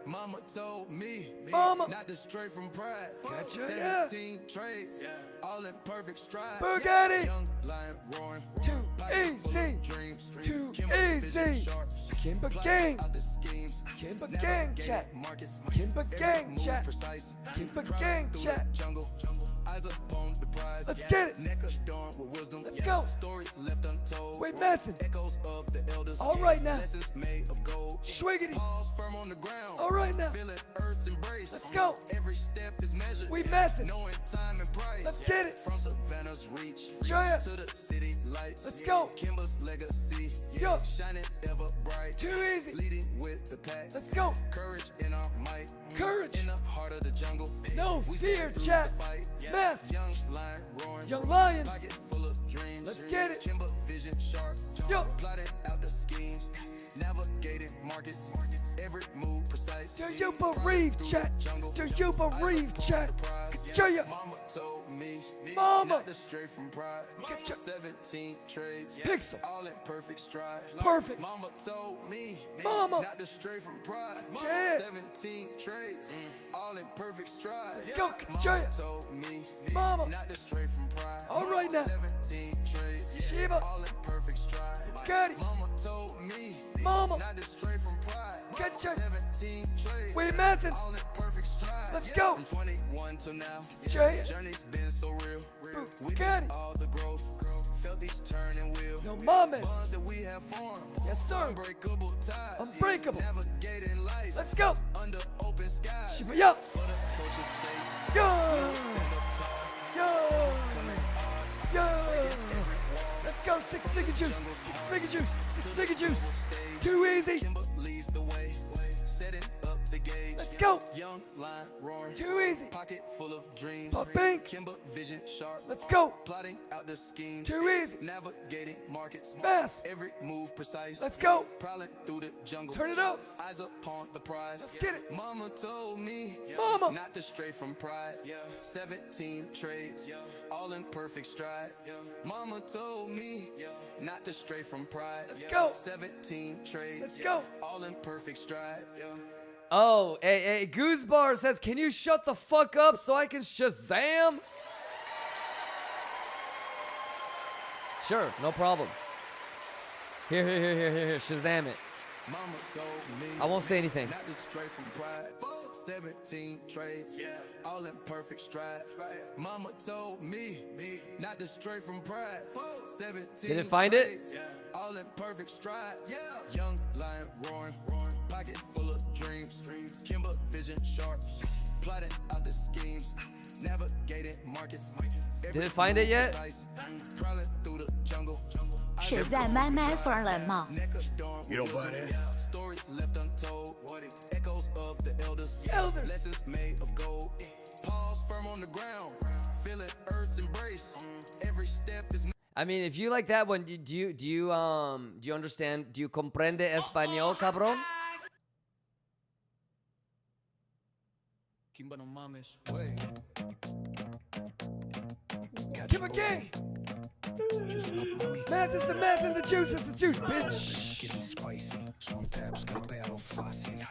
Speaker 3: Mama told me,
Speaker 4: Mama.
Speaker 3: not to stray from pride.
Speaker 4: Gotcha, yeah.
Speaker 3: 17 trades, all in perfect stride.
Speaker 4: Bugatti.
Speaker 3: Young lion roaring,
Speaker 4: Too
Speaker 3: pocket full of
Speaker 4: easy.
Speaker 3: dreams.
Speaker 4: Too
Speaker 3: Kimber vision
Speaker 4: easy.
Speaker 3: sharp,
Speaker 4: Kimber
Speaker 3: plotting
Speaker 4: gang.
Speaker 3: out the schemes.
Speaker 4: Kimber gang
Speaker 3: Navigated
Speaker 4: chat.
Speaker 3: markets,
Speaker 4: Kimber
Speaker 3: every
Speaker 4: gang
Speaker 3: move
Speaker 4: chat.
Speaker 3: precise.
Speaker 4: Kimber
Speaker 3: Prowling
Speaker 4: gang
Speaker 3: through
Speaker 4: chat.
Speaker 3: the jungle. Eyes upon the prize.
Speaker 4: Let's get it.
Speaker 3: Neck adorned with wisdom.
Speaker 4: Let's go.
Speaker 3: Stories left untold.
Speaker 4: Wait, Matthew.
Speaker 3: Echoes of the elders.
Speaker 4: All right now.
Speaker 3: Lessons made of gold.
Speaker 4: Schwiggity.
Speaker 3: Paws firm on the ground.
Speaker 4: All right now.
Speaker 3: Feel it, earth's embrace.
Speaker 4: Let's go.
Speaker 3: Every step is measured.
Speaker 4: We method.
Speaker 3: Knowing time and price.
Speaker 4: Let's get it.
Speaker 3: From Savannah's reach.
Speaker 4: Jaya.
Speaker 3: To the city lights.
Speaker 4: Let's go.
Speaker 3: Kimber's legacy.
Speaker 4: Yo.
Speaker 3: Shining ever bright.
Speaker 4: Too easy.
Speaker 3: Leading with the pack.
Speaker 4: Let's go.
Speaker 3: Courage in our might.
Speaker 4: Courage.
Speaker 3: In the heart of the jungle.
Speaker 4: No
Speaker 3: We
Speaker 4: fear,
Speaker 3: stand through
Speaker 4: chat.
Speaker 3: the fight.
Speaker 4: Math.
Speaker 3: Young lion roaring.
Speaker 4: Young lions.
Speaker 3: Pocket full of dreams.
Speaker 4: Let's get it.
Speaker 3: Kimber vision sharp.
Speaker 4: Yo.
Speaker 3: Plotting out the schemes. Navigating markets. Every move precise.
Speaker 4: Do you believe, chat? Do you believe, chat? Jaya.
Speaker 3: Mama told me.
Speaker 4: Mama.
Speaker 3: Not to stray from pride.
Speaker 4: Get your
Speaker 3: 17 trades.
Speaker 4: Pixel.
Speaker 3: All in perfect stride.
Speaker 4: Perfect.
Speaker 3: Mama told me.
Speaker 4: Mama.
Speaker 3: Not to stray from pride.
Speaker 4: Yeah.
Speaker 3: 17 trades. All in perfect stride.
Speaker 4: Let's go,
Speaker 3: Mama
Speaker 4: Jaya.
Speaker 3: told me.
Speaker 4: Mama.
Speaker 3: Not to stray from pride.
Speaker 4: All right now.
Speaker 3: 17 trades.
Speaker 4: Shiba.
Speaker 3: All in perfect stride.
Speaker 4: Got it.
Speaker 3: Mama told me.
Speaker 4: Mama.
Speaker 3: Not to stray from pride.
Speaker 4: Gotcha.
Speaker 3: 17 trades.
Speaker 4: We method.
Speaker 3: All in perfect stride.
Speaker 4: Let's go.
Speaker 3: From 21 till now.
Speaker 4: Jaya.
Speaker 3: Journey's been so real.
Speaker 4: Got it.
Speaker 3: All the growth. Felt each turning wheel.
Speaker 4: Yo, mamas.
Speaker 3: Bonds that we have formed.
Speaker 4: Yes, sir.
Speaker 3: Unbreakable ties.
Speaker 4: Unbreakable.
Speaker 3: Navigating life.
Speaker 4: Let's go.
Speaker 3: Under open skies.
Speaker 4: Shiba yo.
Speaker 3: For the coach's sake.
Speaker 4: Yo.
Speaker 3: Stand up tall.
Speaker 4: Yo.
Speaker 3: Coming odds.
Speaker 4: Yo.
Speaker 3: Every wall.
Speaker 4: Let's go. Six-figure juice. Six-figure juice. Six-figure juice. Too easy.
Speaker 3: Kimber leads the way. Setting up the gauge.
Speaker 4: Let's go.
Speaker 3: Young lion roaring.
Speaker 4: Too easy.
Speaker 3: Pocket full of dreams.
Speaker 4: Pink.
Speaker 3: Kimber vision sharp.
Speaker 4: Let's go.
Speaker 3: Plotting out the schemes.
Speaker 4: Too easy.
Speaker 3: Navigating markets.
Speaker 4: Math.
Speaker 3: Every move precise.
Speaker 4: Let's go.
Speaker 3: Prowling through the jungle.
Speaker 4: Turn it up.
Speaker 3: Eyes upon the prize.
Speaker 4: Let's get it.
Speaker 3: Mama told me.
Speaker 4: Mama.
Speaker 3: Not to stray from pride. 17 trades. All in perfect stride. Mama told me. Not to stray from pride.
Speaker 4: Let's go.
Speaker 3: 17 trades.
Speaker 4: Let's go.
Speaker 3: All in perfect stride.
Speaker 8: Oh, hey, Goosebar says, can you shut the fuck up so I can Shazam? Sure, no problem. Here, Shazam it.
Speaker 3: Mama told me.
Speaker 8: I won't say anything.
Speaker 3: Not to stray from pride. 17 trades. All in perfect stride. Mama told me. Not to stray from pride. 17
Speaker 8: Did it find it?
Speaker 3: trades. All in perfect stride. Young lion roaring. Pocket full of dreams. Kimber vision sharp. Plotting out the schemes. Navigating markets.
Speaker 8: Did it find it yet?
Speaker 3: Prowling through the jungle.
Speaker 16: 是在慢慢发了吗？
Speaker 3: Yo, buddy. Stories left untold. Echoes of the elders. Lessons made of gold. Paws firm on the ground. Feel it, earth's embrace. Every step is.
Speaker 8: I mean, if you like that one, do you understand? Do you comprende español, cabrón?
Speaker 17: Kimba, no mames, wey.
Speaker 4: Kimba gang. Math is the math and the juice is the juice, bitch.
Speaker 17: Getting spicy, son tabs, calpéalo fácil.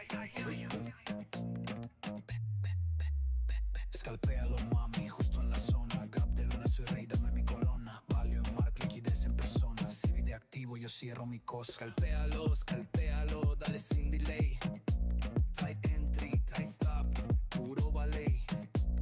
Speaker 17: Scalpéalo, mami, justo en la zona. Gap de luna, soy rey, dame mi corona. Value en mark, liquidez en persona. Si vi de activo, yo cierro mi cosa. Scalpéalo, scalpéalo, dale sin delay. Tight entry, tight stop, puro ballet.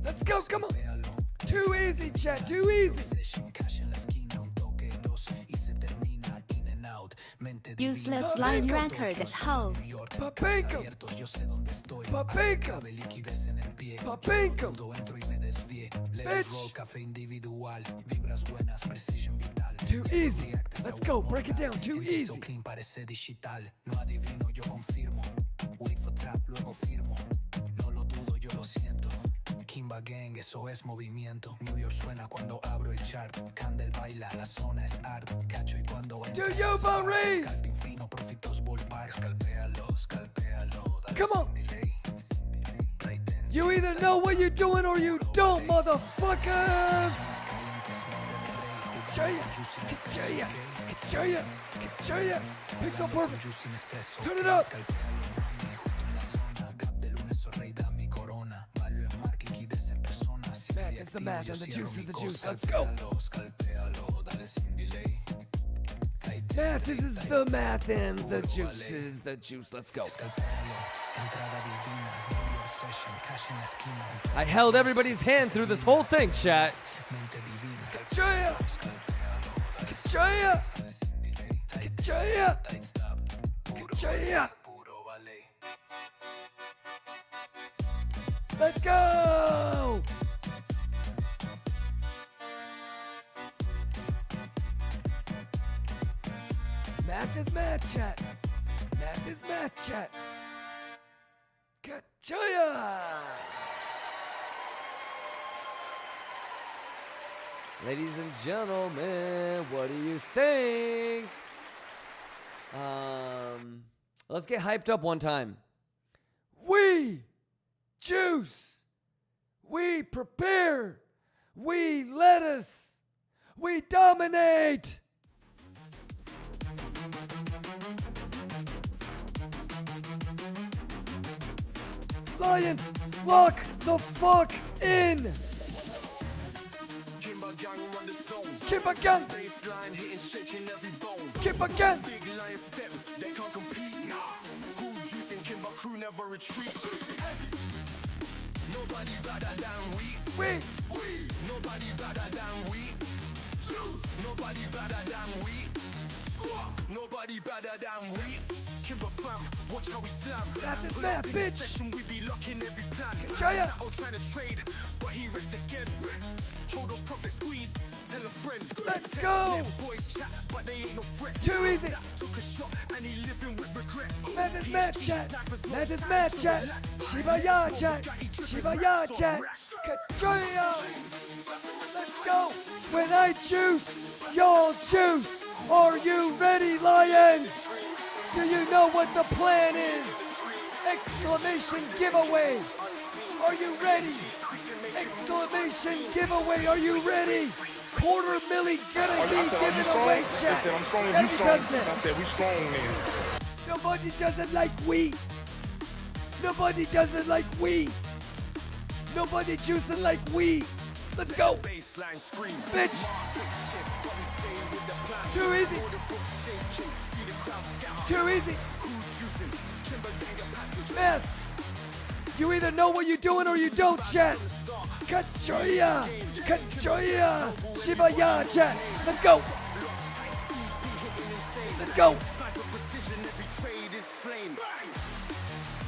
Speaker 4: Let's go, come on. Too easy, chat, too easy.
Speaker 17: Cash en la esquina, un toque, dos, y se termina in and out. Mente
Speaker 18: Useless line record as whole.
Speaker 4: Papenko.
Speaker 17: Yo sé dónde estoy.
Speaker 4: Papenko.
Speaker 17: Liquidez en el pie.
Speaker 4: Papenko.
Speaker 17: Entro y me desvié. Let it roll, café individual. Vibras buenas, precision vital.
Speaker 4: Too easy. Let's go, break it down. Too easy.
Speaker 17: Clean parece digital. No adivino, yo confirmo. Wait for tap, luego firmo. No lo dudo, yo lo siento. Kimba Gang, eso es movimiento. New York suena cuando abro el chart. Candle baila, la zona es art. Cacho y cuando entro.
Speaker 4: Do you, Barry?
Speaker 17: Scalping fino, profitos ballpark. Scalpéalo, scalpéalo.
Speaker 4: Come on. You either know what you're doing or you don't, motherfuckers. Kachaya, kachaya, kachaya, kachaya. Picks up perfect. Turn it up. Math is the math and the juice is the juice. Let's go. Math is the math and the juice is the juice. Let's go. I held everybody's hand through this whole thing, chat. Kachaya! Kachaya! Kachaya! Kachaya! Let's go! Math is math, chat. Math is math, chat. Kachaya! Ladies and gentlemen, what do you think? Let's get hyped up one time. We juice. We prepare. We lettuce. We dominate. Lions, lock the fuck in. Kimba gang.
Speaker 7: Baseline hitting, shaking every bone.
Speaker 4: Kimba gang.
Speaker 7: Big lion step, they can't compete. Who juicing Kimba crew never retreat. Nobody better than we. Nobody better than we. Nobody better than we. Nobody better than we. Kimba fam, watch how we slam.
Speaker 4: That is that, bitch.
Speaker 7: Session, we be locking every plan.
Speaker 4: Kachaya.
Speaker 7: All trying to trade, but he wrecked again. Told those profits squeeze. Tell a friend.
Speaker 4: Let's go.
Speaker 7: Boys chat, but they ain't no threat.
Speaker 4: Too easy.
Speaker 7: Took a shot and he living with regret.
Speaker 4: Math is math, chat. Math is math, chat. Shiba ya, chat. Shiba ya, chat. Kachaya. Let's go. When I juice, y'all juice. Are you ready, Lions? Do you know what the plan is? Exclamation giveaway. Are you ready? Exclamation giveaway. Are you ready? $250,000 gonna be given away, chat.
Speaker 15: I said I'm strong.
Speaker 4: Yes,
Speaker 15: You
Speaker 4: he
Speaker 15: strong.
Speaker 4: does that.
Speaker 15: I said we strong then.
Speaker 4: Nobody does it like we. Nobody does it like we. Nobody juicing like we. Let's go. Bitch. Too easy. Too easy. Math. You either know what you're doing or you don't, chat. Kachaya. Kachaya. Shiba ya, chat. Let's go. Let's go.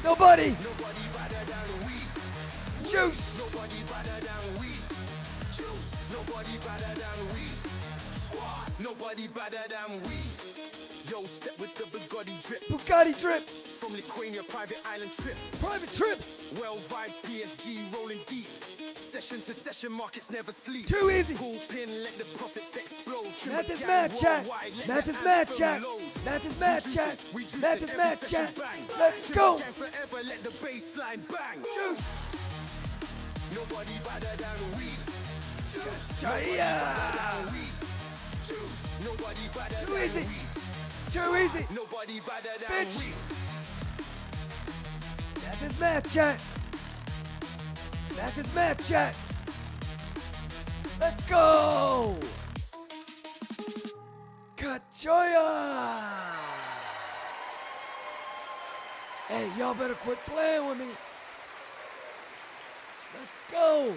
Speaker 4: Nobody. Juice.
Speaker 7: Nobody better than we. Yo, step with the Bugatti drip.
Speaker 4: Bugatti drip.
Speaker 7: From Lithuania, private island trip.
Speaker 4: Private trips.
Speaker 7: Well vibes, PSG rolling deep. Session to session, markets never sleep.
Speaker 4: Too easy.
Speaker 7: Pull pin, let the profits explode.
Speaker 4: Math is math, chat. Math is math, chat. Math is math, chat. Math is math, chat. Let's go.
Speaker 7: Forever, let the baseline bang.
Speaker 4: Juice.
Speaker 3: Nobody better than we. Juice. Nobody better
Speaker 4: Too
Speaker 3: than
Speaker 4: easy.
Speaker 3: we.
Speaker 4: Too easy.
Speaker 3: Nobody better than
Speaker 4: Bitch.
Speaker 3: we.
Speaker 4: That is math, chat. That is math, chat. Let's go. Kachoya. Hey, y'all better quit playing with me. Let's go.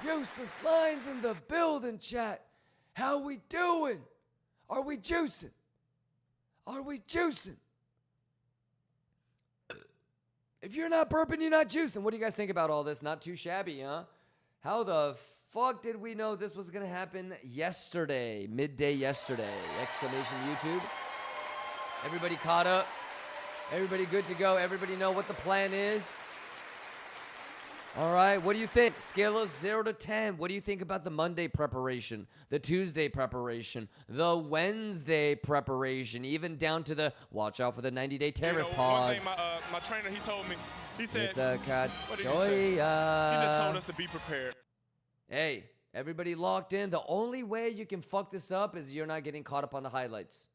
Speaker 4: Useless lines in the building, chat. How we doing? Are we juicing? Are we juicing? If you're not burping, you're not juicing. What do you guys think about all this? Not too shabby, huh? How the fuck did we know this was gonna happen yesterday? Midday yesterday. Exclamation YouTube. Everybody caught up? Everybody good to go? Everybody know what the plan is? All right, what do you think? Scale of 0 to 10. What do you think about the Monday preparation, the Tuesday preparation, the Wednesday preparation, even down to the watch out for the 90-day tariff pause?
Speaker 15: One thing my trainer, he told me, he said,
Speaker 4: It's a
Speaker 15: what did he say? He just told us to be prepared.
Speaker 4: Hey, everybody locked in. The only way you can fuck this up is you're not getting caught up on the highlights.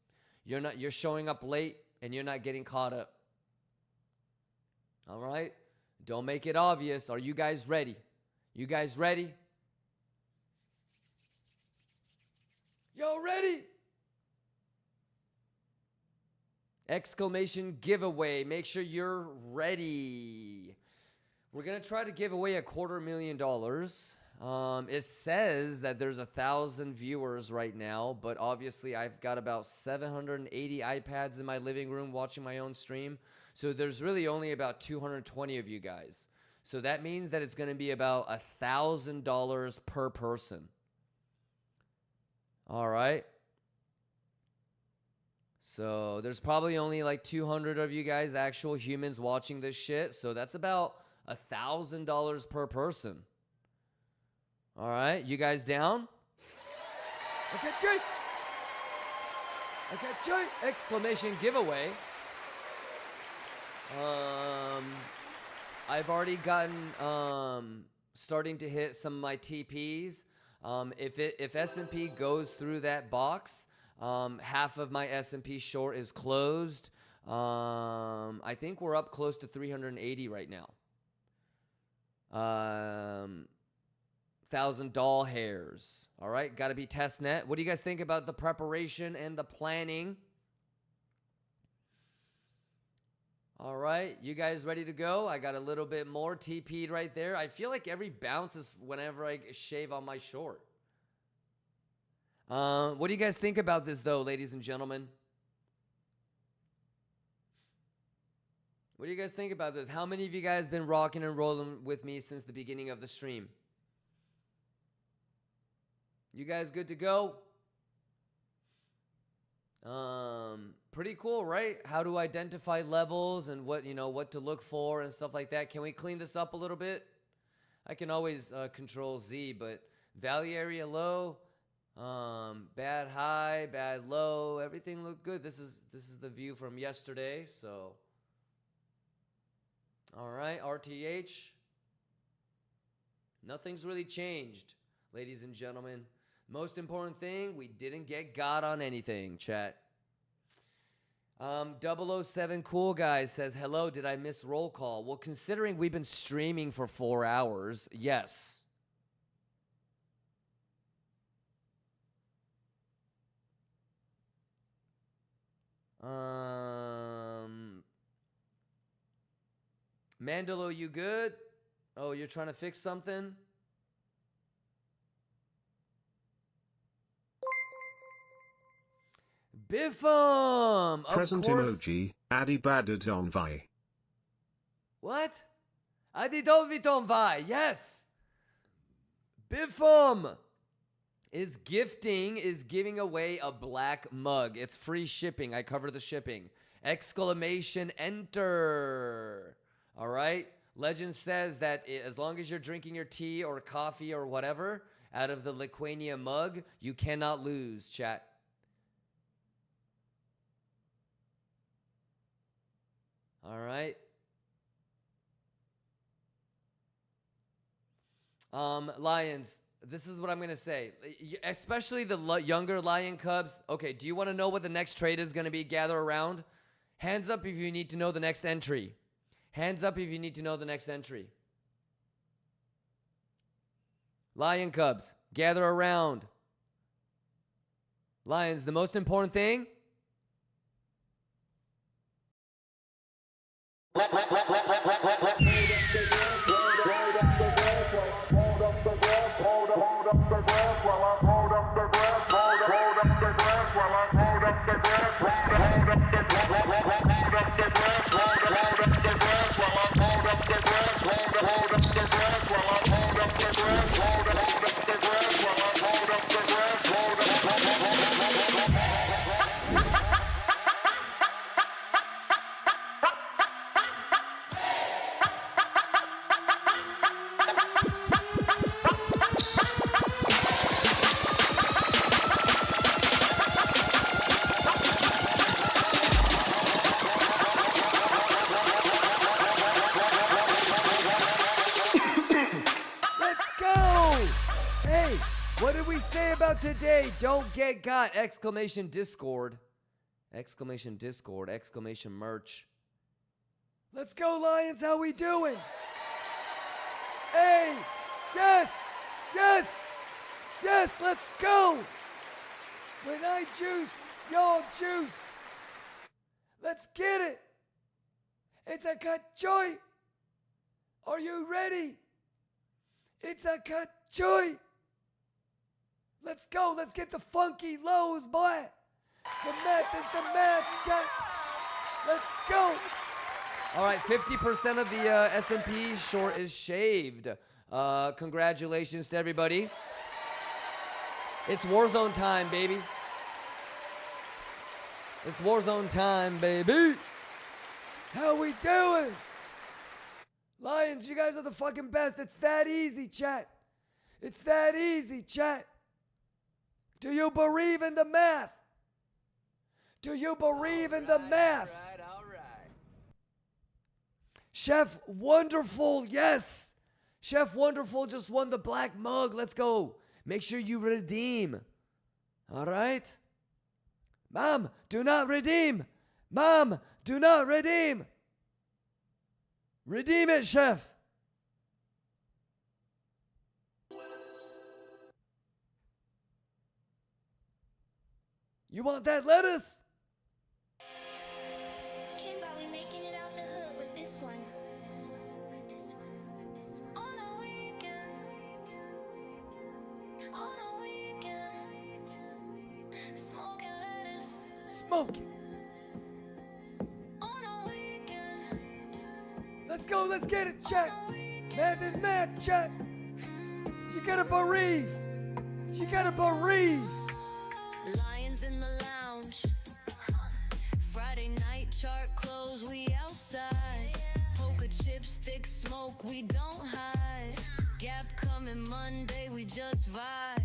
Speaker 4: You're showing up late and you're not getting caught up. All right? Don't make it obvious. Are you guys ready? You guys ready? Yo, ready? Exclamation giveaway. Make sure you're ready. We're going to try to give away $250,000. It says that there's 1,000 viewers right now, but obviously I've got about 780 iPads in my living room watching my own stream. So there's really only about 220 of you guys. So that means that it's going to be about $1,000 per person. All right. So there's probably only like 200 of you guys, actual humans watching this shit. So that's about $1,000 per person. All right. You guys down? Okay, Jake. Okay, Jake. Exclamation giveaway. I've already gotten starting to hit some of my TPs. If S&P goes through that box, half of my S&P short is closed. I think we're up close to 380 right now. 1,000 doll hairs. All right, got to be test net. What do you guys think about the preparation and the planning? All right, you guys ready to go? I got a little bit more TP'd right there. I feel like every bounce is whenever I shave on my short. What do you guys think about this, though, ladies and gentlemen? What do you guys think about this? How many of you guys been rocking and rolling with me since the beginning of the stream? You guys good to go? Pretty cool, right? How to identify levels and what to look for and stuff like that. Can we clean this up a little bit? I can always control Z, but value area low, bad high, bad low, everything looked good. This is the view from yesterday, so all right, RTH. Nothing's really changed, ladies and gentlemen. Most important thing, we didn't get got on anything, chat. 007 Cool Guy says, hello, did I miss roll call? Well, considering we've been streaming for 4 hours, yes. Mandalo, you good? Oh, you're trying to fix something? Biffum!
Speaker 19: Present emoji, Adibadad on Vi.
Speaker 4: What? Adidoviton Vi, yes! Biffum is giving away a black mug. It's free shipping. I cover the shipping. Exclamation enter. All right? Legend says that as long as you're drinking your tea or coffee or whatever out of the Liquania mug, you cannot lose, chat. All right.
Speaker 8: Lions, this is what I'm going to say. Especially the younger Lion Cubs. Okay, do you want to know what the next trade is going to be? Gather around. Hands up if you need to know the next entry. Hands up if you need to know the next entry. Lion Cubs, gather around. Lions, the most important thing. What did we say about today? Don't get got! Exclamation Discord. Exclamation Discord. Exclamation merch. Let's go, Lions. How we doing? Hey! Yes! Yes! Yes! Let's go! When I juice, y'all juice. Let's get it. It's a cachoy. Are you ready? It's a cachoy. Let's go. Let's get the funky lows, boy. The math is the math, Jack. Let's go. All right, 50% of the S&P short is shaved. Congratulations to everybody. It's Warzone time, baby. It's Warzone time, baby. How we doing? Lions, you guys are the fucking best. It's that easy, chat. It's that easy, chat. Do you believe in the math? Do you believe in the math?
Speaker 9: All right.
Speaker 8: Chef Wonderful, yes. Chef Wonderful just won the black mug. Let's go. Make sure you redeem. All right? Mom, do not redeem. Mom, do not redeem. Redeem it, Chef. You want that lettuce?
Speaker 5: Kimba, we making it out the hood with this one. On a weekend. On a weekend. Smoking lettuce.
Speaker 8: Smoking.
Speaker 5: On a weekend.
Speaker 8: Let's go, let's get it, chat. Math is math, chat. You gotta bereave. You gotta bereave.
Speaker 5: Lions in the lounge. Friday night chart close, we outside. Poker chips, thick smoke, we don't hide. Gap coming Monday, we just vibe.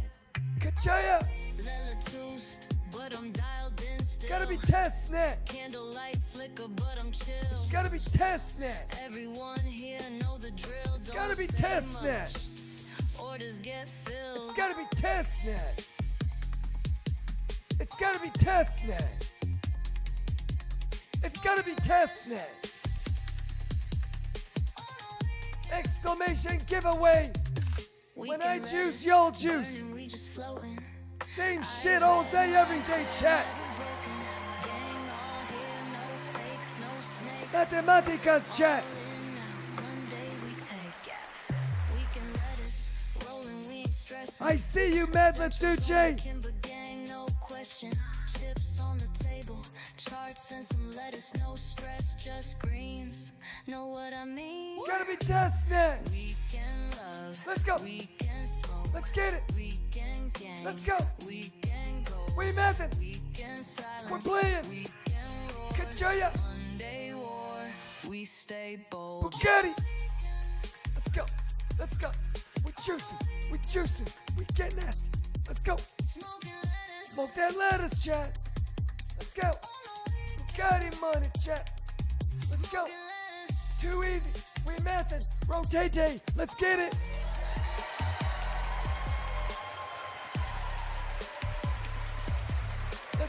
Speaker 8: Kachaya.
Speaker 5: Lela toast, but I'm dialed in still.
Speaker 8: Gotta be testnet.
Speaker 5: Candlelight flicker, but I'm chill.
Speaker 8: It's gotta be testnet.
Speaker 5: Everyone here know the drill.
Speaker 8: It's gotta be testnet.
Speaker 5: Orders get filled.
Speaker 8: It's gotta be testnet. It's gotta be testnet. It's gotta be testnet. Exclamation giveaway. When I juice, y'all juice. Same shit all day, every day, chat. Mathematicas, chat. I see you, Mad Latucci.
Speaker 5: Chips on the table, charts and some lettuce, no stress, just greens. Know what I mean?
Speaker 8: Gotta be testnet.
Speaker 5: Weekend love.
Speaker 8: Let's go.
Speaker 5: Weekend smoke.
Speaker 8: Let's get it.
Speaker 5: Weekend gang.
Speaker 8: Let's go.
Speaker 5: Weekend go.
Speaker 8: We mathin'.
Speaker 5: Weekend silence.
Speaker 8: We're playing.
Speaker 5: Weekend roar.
Speaker 8: Kachaya.
Speaker 5: Monday war. We stay bold.
Speaker 8: Bugatti. Let's go. Let's go. We're juicing. We're juicing. We get nasty. Let's go.
Speaker 5: Smoking lettuce.
Speaker 8: Smoke that lettuce, chat. Let's go. Bugatti money, chat. Let's go. Too easy. We mathin'. Rotate. Let's get it.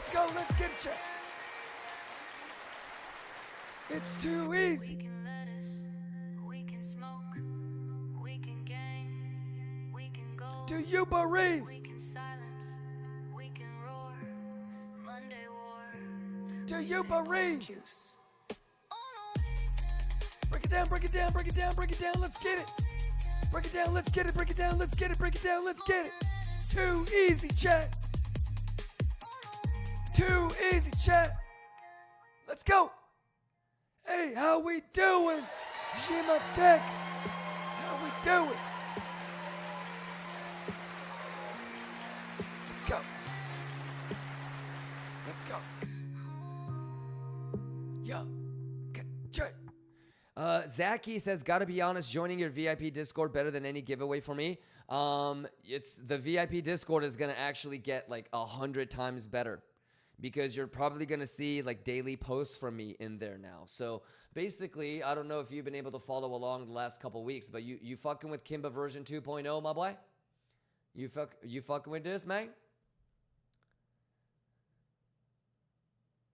Speaker 4: Let's go. Let's get it, chat. It's too easy.
Speaker 5: We can lettuce, we can smoke, we can gang, we can go.
Speaker 4: Do you believe?
Speaker 5: We can silence, we can roar. Monday war.
Speaker 4: Do you believe? Break it down, break it down, break it down, break it down. Let's get it. Break it down, let's get it, break it down, let's get it, break it down, let's get it. Too easy, chat. Too easy, chat. Let's go. Hey, how we doing? Shima Tech. How we doing? Let's go. Let's go. Yo. Chat. Zachy says, gotta be honest, joining your VIP Discord better than any giveaway for me. It's the VIP Discord is gonna actually get like 100 times better because you're probably gonna see like daily posts from me in there now. So basically, I don't know if you've been able to follow along the last couple weeks, but you fucking with Kimba version 2.0, my boy? You fucking with this, man?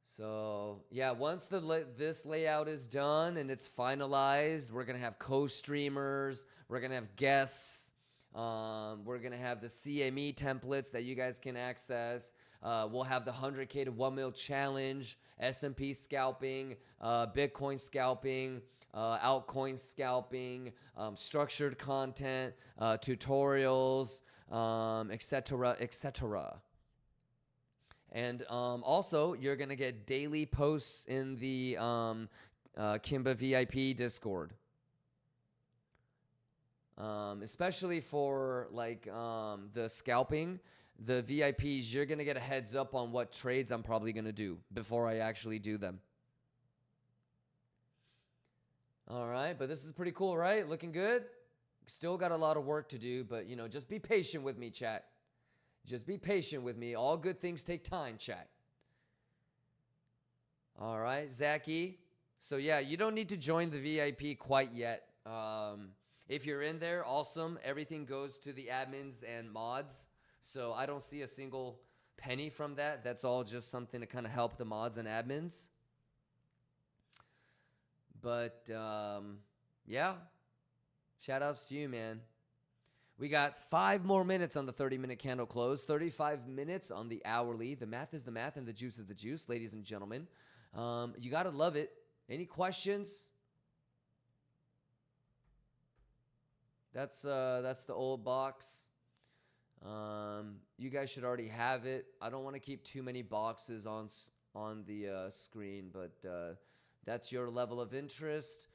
Speaker 4: So yeah, once this layout is done and it's finalized, we're gonna have co-streamers, we're gonna have guests, we're gonna have the CME templates that you guys can access. We'll have the 100K to 1 mil challenge, S&P scalping, Bitcoin scalping, altcoin scalping, structured content, tutorials, etc., etc. And also, you're going to get daily posts in the Kimba VIP Discord. Especially for like the scalping, the VIPs, you're going to get a heads up on what trades I'm probably going to do before I actually do them. All right, but this is pretty cool, right? Looking good? Still got a lot of work to do, but you know, just be patient with me, chat. Just be patient with me. All good things take time, chat. All right, Zachy. So yeah, you don't need to join the VIP quite yet. If you're in there, awesome. Everything goes to the admins and mods. So I don't see a single penny from that. That's all just something to kind of help the mods and admins. But yeah, shout outs to you, man. We got 5 more minutes on the 30-minute candle close, 35 minutes on the hourly. The math is the math and the juice is the juice, ladies and gentlemen. You got to love it. Any questions? That's the old box. You guys should already have it. I don't want to keep too many boxes on the screen, but that's your level of interest.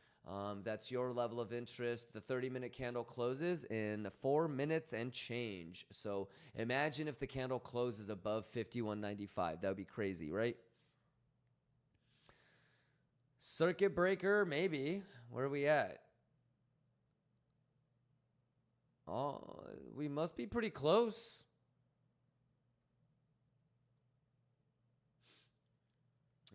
Speaker 4: That's your level of interest. The 30-minute candle closes in 4 minutes and change. So imagine if the candle closes above 51.95. That would be crazy, right? Circuit breaker, maybe. Where are we at? Oh, we must be pretty close.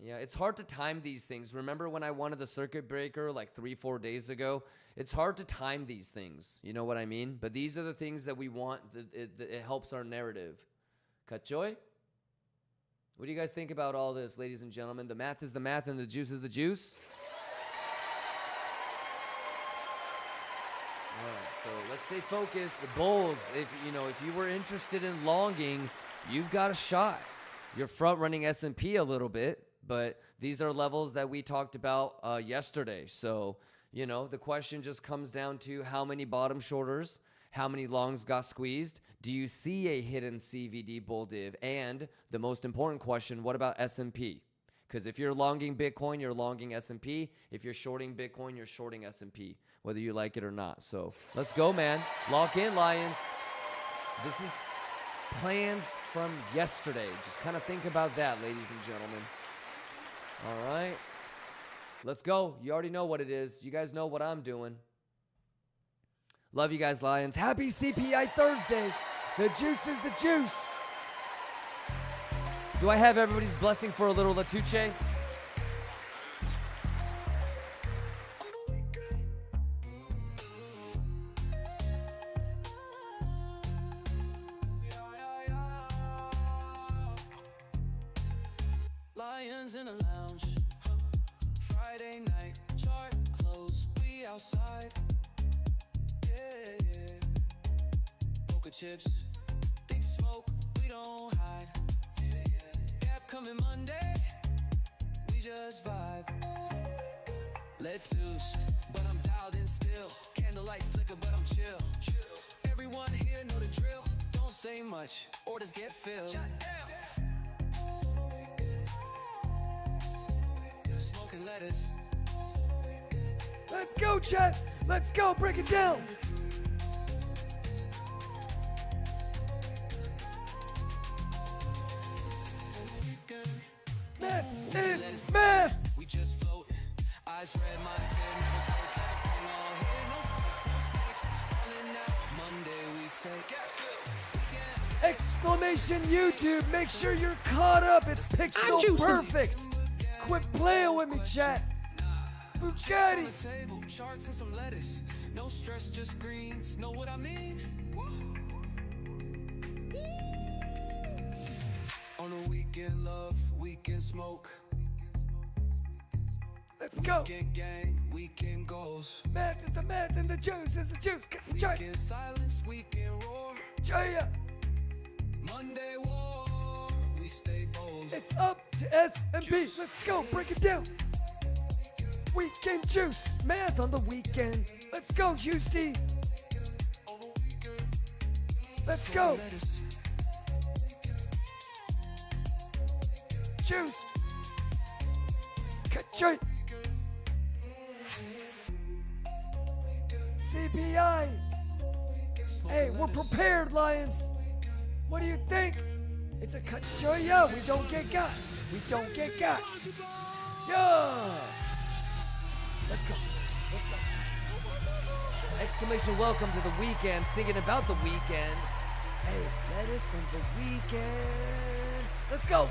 Speaker 4: Yeah, it's hard to time these things. Remember when I wanted the circuit breaker like 3-4 days ago? It's hard to time these things. You know what I mean? But these are the things that we want. It helps our narrative. Kachoy? What do you guys think about all this, ladies and gentlemen? The math is the math and the juice is the juice. All right, so let's stay focused. The bulls, if you were interested in longing, you've got a shot. You're front running S&P a little bit, but these are levels that we talked about yesterday. So, the question just comes down to how many bottom shorters, how many longs got squeezed. Do you see a hidden CVD bull div? And the most important question, what about S&P? Because if you're longing Bitcoin, you're longing S&P. If you're shorting Bitcoin, you're shorting S&P, whether you like it or not. So let's go, man. Lock in, Lions. This is plans from yesterday. Just kind of think about that, ladies and gentlemen. All right. Let's go. You already know what it is. You guys know what I'm doing. Love you guys, Lions. Happy CPI Thursday. The juice is the juice. Do I have everybody's blessing for a little Latuche?
Speaker 17: in the lounge. Friday night, chart close, we outside. Yeah, yeah. Poker chips, think smoke, we don't hide. Gap coming Monday, we just vibe. Let's toast, but I'm dialed in still. Candlelight flicker, but I'm chill. Everyone here know the drill. Don't say much, orders get filled. Smoking lettuce.
Speaker 4: Let's go, chat. Let's go. Break it down. Math is math.
Speaker 17: We just floating. Eyes red, mind clear, never go capping. All here, no fucks, no snakes. All in out. Monday we take.
Speaker 4: Exclamation YouTube. Make sure you're caught up. It's pixel perfect. Quit playing with me, chat. Bugatti.
Speaker 17: Table, charts and some lettuce. No stress, just greens. Know what I mean? On a weekend love, weekend smoke.
Speaker 4: Let's go.
Speaker 17: Weekend gang, weekend goals.
Speaker 4: Math is the math and the juice is the juice.
Speaker 17: Weekend silence, weekend roar.
Speaker 4: Jaya.
Speaker 17: Monday war, we stay bold.
Speaker 4: It's up to S and B. Let's go. Break it down. Weekend juice. Math on the weekend. Let's go, Houston. Let's go. Juice. Ka-choy. CPI. Hey, we're prepared, Lions. What do you think? It's a ka-choya. We don't get got. We don't get got. Yeah. Let's go. Let's go.
Speaker 8: Exclamation welcome to the weekend, singing about the weekend.
Speaker 4: Hey, let us on the weekend. Let's go.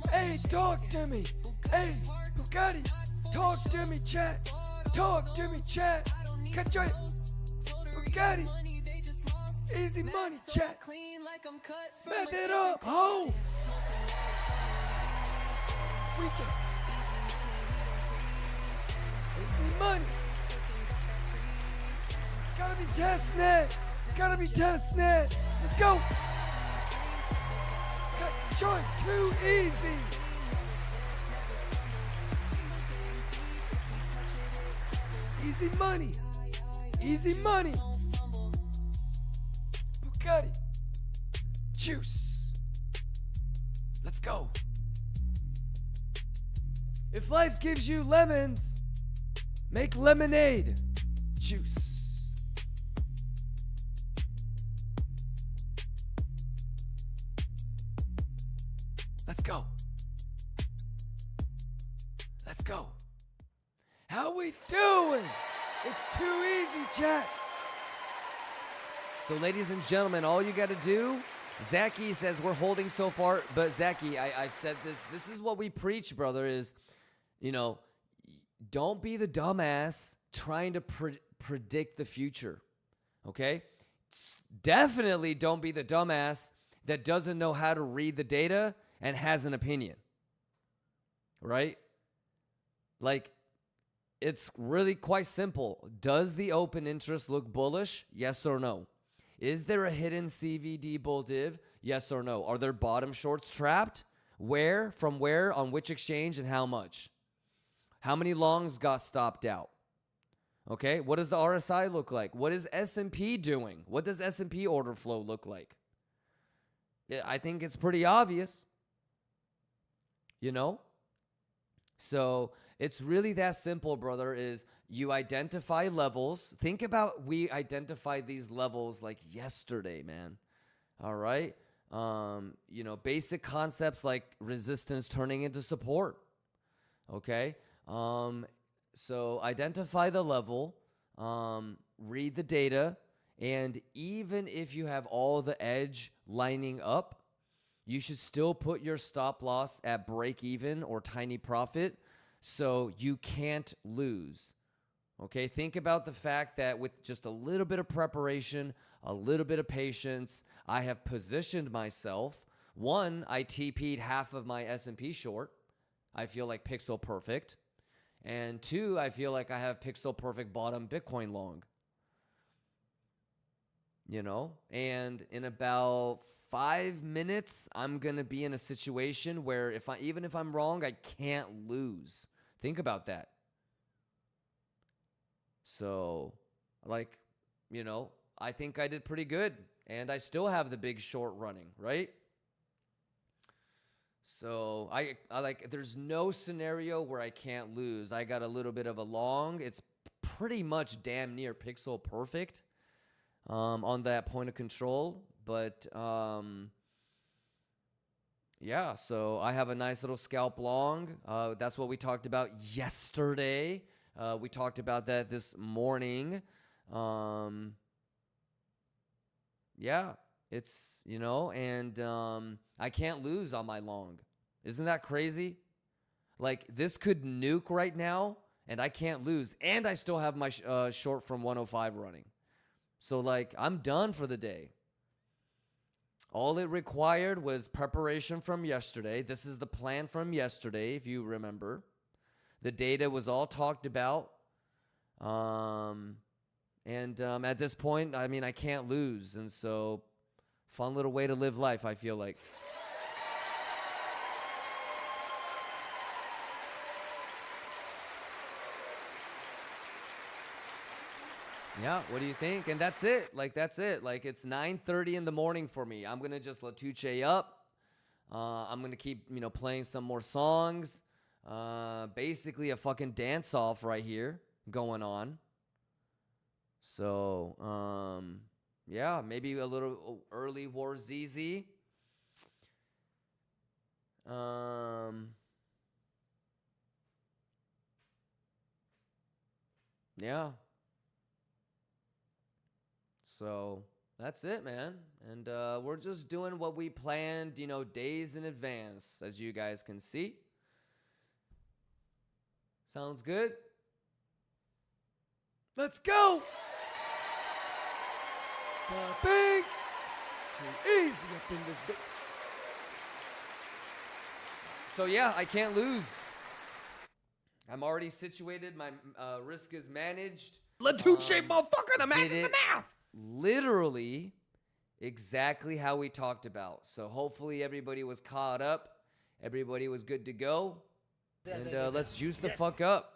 Speaker 4: Hey, talk to me. Hey, Bugatti, talk to me, chat. Talk to me, chat. Catch your Bugatti. Easy money, chat. Meth it up, ho. Weekend. Easy money. Gotta be testnet. Gotta be testnet. Let's go. Joy, too easy. Easy money. Easy money. Bugatti. Juice. Let's go. If life gives you lemons, make lemonade. Juice. Let's go. Let's go. How we doing? It's too easy, chat.
Speaker 8: So, ladies and gentlemen, all you got to do, Zachy says we're holding so far, but Zachy, I've said this. This is what we preach, brother, is, you know, don't be the dumbass trying to predict the future, okay? Definitely don't be the dumbass that doesn't know how to read the data and has an opinion, right? Like, it's really quite simple. Does the open interest look bullish? Yes or no? Is there a hidden CVD bull div? Yes or no? Are there bottom shorts trapped? Where, from where, on which exchange, and how much? How many longs got stopped out? Okay, what does the RSI look like? What is S&P doing? What does S&P order flow look like? I think it's pretty obvious, you know? So it's really that simple, brother, is you identify levels. Think about, we identified these levels like yesterday, man. All right? You know, basic concepts like resistance turning into support. Okay? So identify the level, read the data, and even if you have all the edge lining up, you should still put your stop loss at break even or tiny profit so you can't lose. Okay, think about the fact that with just a little bit of preparation, a little bit of patience, I have positioned myself. One, I TP'd half of my S&P short. I feel like pixel perfect. And two, I feel like I have pixel perfect bottom Bitcoin long. You know, and in about 5 minutes, I'm going to be in a situation where even if I'm wrong, I can't lose. Think about that. So, like, you know, I think I did pretty good, and I still have the big short running, right? So I like, there's no scenario where I can't lose. I got a little bit of a long. It's pretty much damn near pixel perfect on that point of control. But yeah, so I have a nice little scalp long. That's what we talked about yesterday. We talked about that this morning. Yeah, it's, you know, and I can't lose on my long. Isn't that crazy? Like, this could nuke right now, and I can't lose. And I still have my short from 105 running. So, like, I'm done for the day. All it required was preparation from yesterday. This is the plan from yesterday, if you remember. The data was all talked about. And at this point, I mean, I can't lose. And so, fun little way to live life, I feel like. Yeah, what do you think? And that's it. Like, that's it. Like, it's 9:30 in the morning for me. I'm going to just Latuche up. I'm going to keep, you know, playing some more songs. Basically a fucking dance-off right here going on. So, yeah, maybe a little early War ZZ. Yeah. So that's it, man. And we're just doing what we planned, you know, days in advance, as you guys can see. Sounds good? Let's go! Big, easy up in this bit. So yeah, I can't lose. I'm already situated. My risk is managed.
Speaker 4: Latuche, motherfucker, the math is the math.
Speaker 8: Literally exactly how we talked about. So hopefully everybody was caught up. Everybody was good to go. And let's juice the fuck up.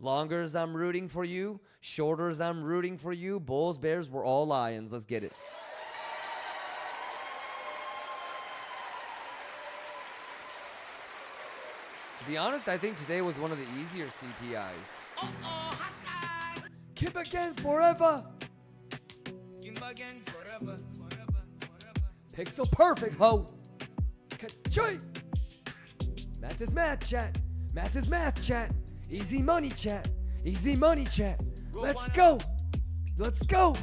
Speaker 8: Longers, I'm rooting for you. Shorters, I'm rooting for you. Bulls, Bears, we're all Lions. Let's get it. To be honest, I think today was one of the easier CPIs. Kim again forever.
Speaker 3: Again, forever.
Speaker 8: Pixel perfect, ho. Ka-choy. Math is math, chat. Math is math, chat. Easy money, chat. Easy money, chat. Let's go. Let's go.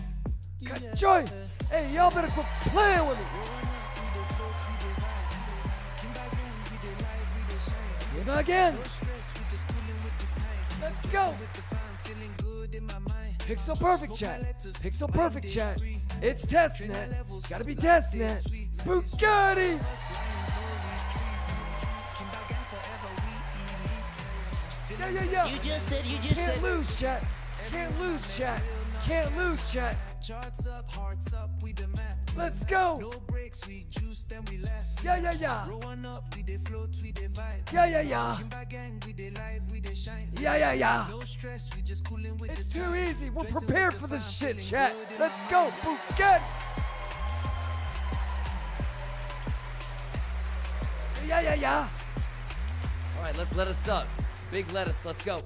Speaker 8: Ka-choy. Hey, y'all better quit playing with me. Give again. Let's go. Pixel perfect chat. Pixel perfect chat. It's testnet. Gotta be testnet. Bugatti. Yeah.
Speaker 7: You just said,
Speaker 8: Can't lose, chat. Can't lose, chat. Can't lose, chat.
Speaker 17: Charts up, hearts up, we the map.
Speaker 8: Let's go.
Speaker 17: No breaks, we juice, then we laugh.
Speaker 8: Yeah.
Speaker 17: Growing up, we dey float, we dey vibe.
Speaker 8: Yeah.
Speaker 17: Kimba gang, we dey live, we dey shine.
Speaker 8: Yeah.
Speaker 17: No stress, we just coolin' with
Speaker 8: It's
Speaker 17: the
Speaker 8: too
Speaker 17: time.
Speaker 8: easy. We're
Speaker 17: Dressing with
Speaker 8: prepared
Speaker 17: the
Speaker 8: for this
Speaker 17: fam,
Speaker 8: shit,
Speaker 17: feeling
Speaker 8: chat.
Speaker 17: good in
Speaker 8: Let's
Speaker 17: my
Speaker 8: go,
Speaker 17: mind.
Speaker 8: Bugatti. Yeah. All right, let's let us up. Big lettuce, let's go.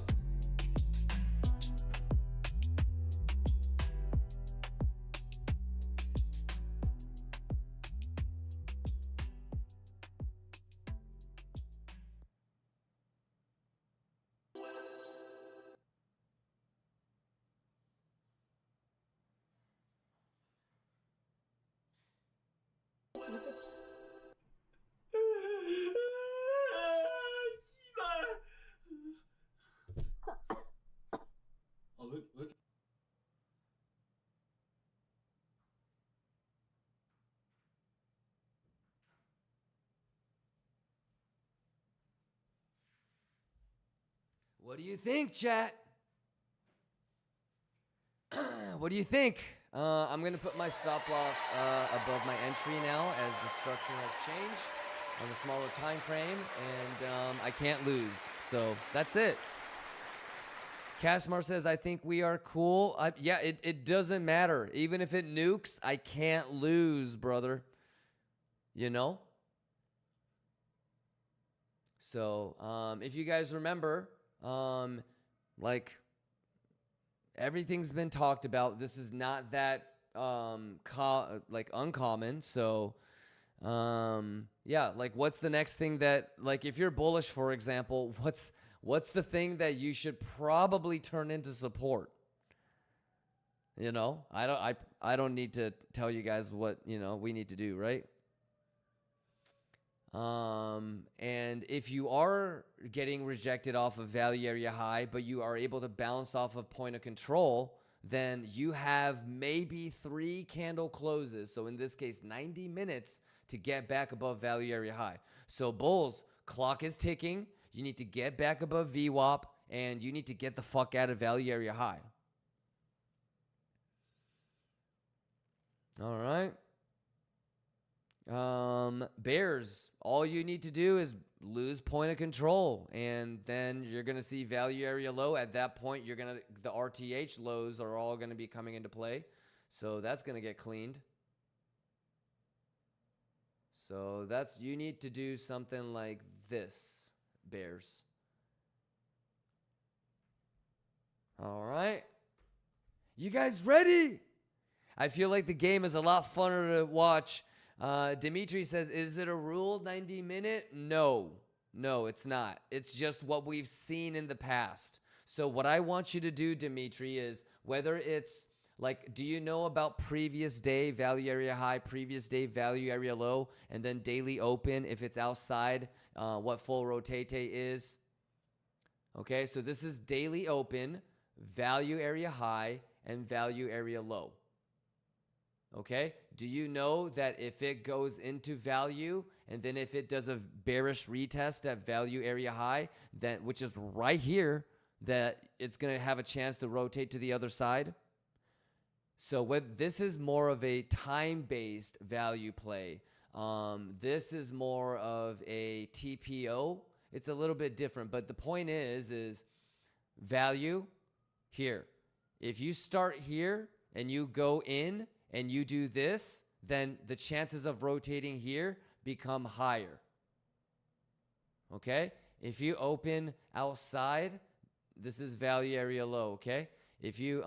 Speaker 8: What do you think, chat? What do you think? I'm going to put my stop loss above my entry now as the structure has changed on the smaller time frame, and I can't lose. So that's it. Cashmar says, I think we are cool. Yeah, it doesn't matter. Even if it nukes, I can't lose, brother. You know? So if you guys remember, like, everything's been talked about. This is not that uncommon. So yeah, like, what's the next thing that, like, if you're bullish, for example, what's the thing that you should probably turn into support? You know, I don't need to tell you guys what, you know, we need to do, right? And if you are getting rejected off of value area high, but you are able to bounce off of point of control, then you have maybe 3 candle closes. So in this case, 90 minutes to get back above value area high. So bulls, clock is ticking. You need to get back above VWAP, and you need to get the fuck out of value area high. All right. Bears, all you need to do is lose point of control, and then you're going to see value area low. At that point, the RTH lows are all going to be coming into play. So that's going to get cleaned. So you need to do something like this, Bears. All right. You guys ready? I feel like the game is a lot funner to watch. Dimitri says, is it a rule 90-minute? No, it's not. It's just what we've seen in the past. So what I want you to do, Dimitri, is whether it's like, do you know about previous day value area high, previous day value area low, and then daily open if it's outside what full rotate is? Okay, so this is daily open, value area high, and value area low. Okay, do you know that if it goes into value, and then if it does a bearish retest at value area high, then, which is right here, that it's going to have a chance to rotate to the other side? So this is more of a time-based value play. This is more of a TPO. It's a little bit different, but the point is value here. If you start here and you go in and you do this, then the chances of rotating here become higher. Okay? If you open outside, this is value area low, okay? If you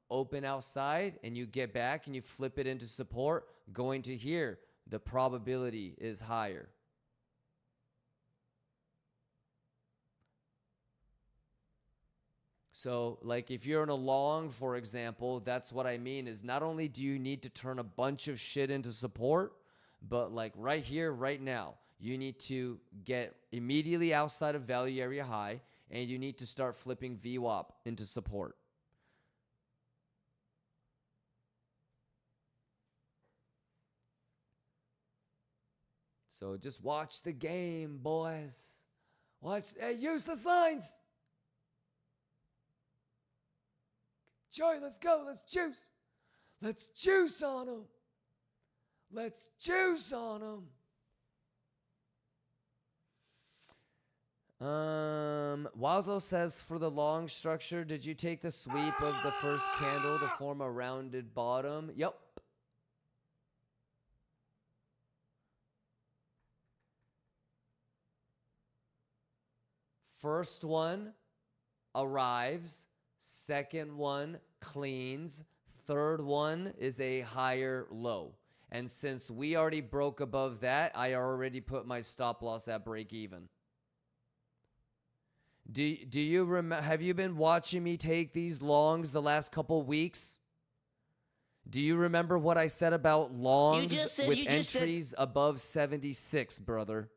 Speaker 8: open outside and you get back and you flip it into support, going to here, the probability is higher. So, like, if you're in a long, for example, that's what I mean is not only do you need to turn a bunch of shit into support, but like right here, right now, you need to get immediately outside of value area high, and you need to start flipping VWAP into support. So just watch the game, boys. Watch. Hey, useless lines. Joey, let's go. Let's juice. Let's juice on them. Let's juice on them. Wazo says for the long structure, did you take the sweep of the first candle to form a rounded bottom? Yep. First one arrives, second one cleans, third one is a higher low. And since we already broke above that, I already put my stop loss at break even. Do you remember? Have you been watching me take these longs the last couple weeks? Do you remember what I said about longs with entries above 76, brother?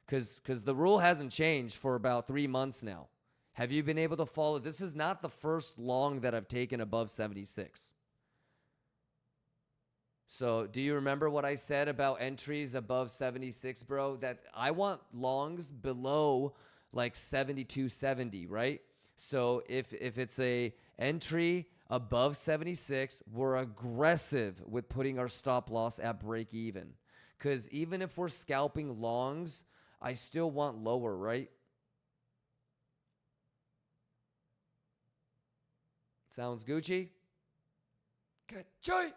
Speaker 8: Because the rule hasn't changed for about 3 months now. Have you been able to follow? This is not the first long that I've taken above 76. So do you remember what I said about entries above 76, bro? That I want longs below like 72.70, right? So if it's a entry above 76, we're aggressive with putting our stop loss at break even. Because even if we're scalping longs, I still want lower, right? Sounds Gucci? Good joy.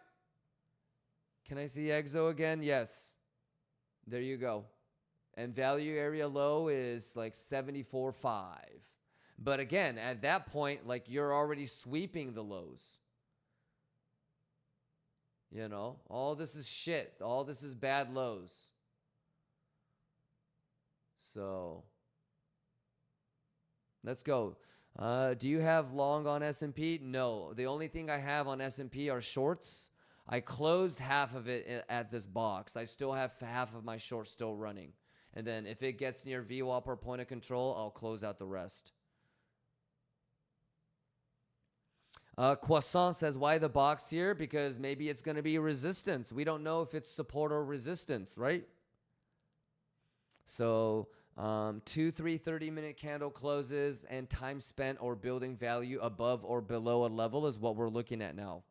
Speaker 8: Can I see EXO again? Yes. There you go. And value area low is like 74.5. But again, at that point, like you're already sweeping the lows. You know, all this is shit. All this is bad lows. So let's go. Do you have long on S&P? No. The only thing I have on S&P are shorts. I closed half of it at this box. I still have half of my shorts still running. And then if it gets near VWAP or point of control, I'll close out the rest. Croissant says, why the box here? Because maybe it's going to be resistance. We don't know if it's support or resistance, right? So 2, 3, 30-minute candle closes and time spent or building value above or below a level is what we're looking at now.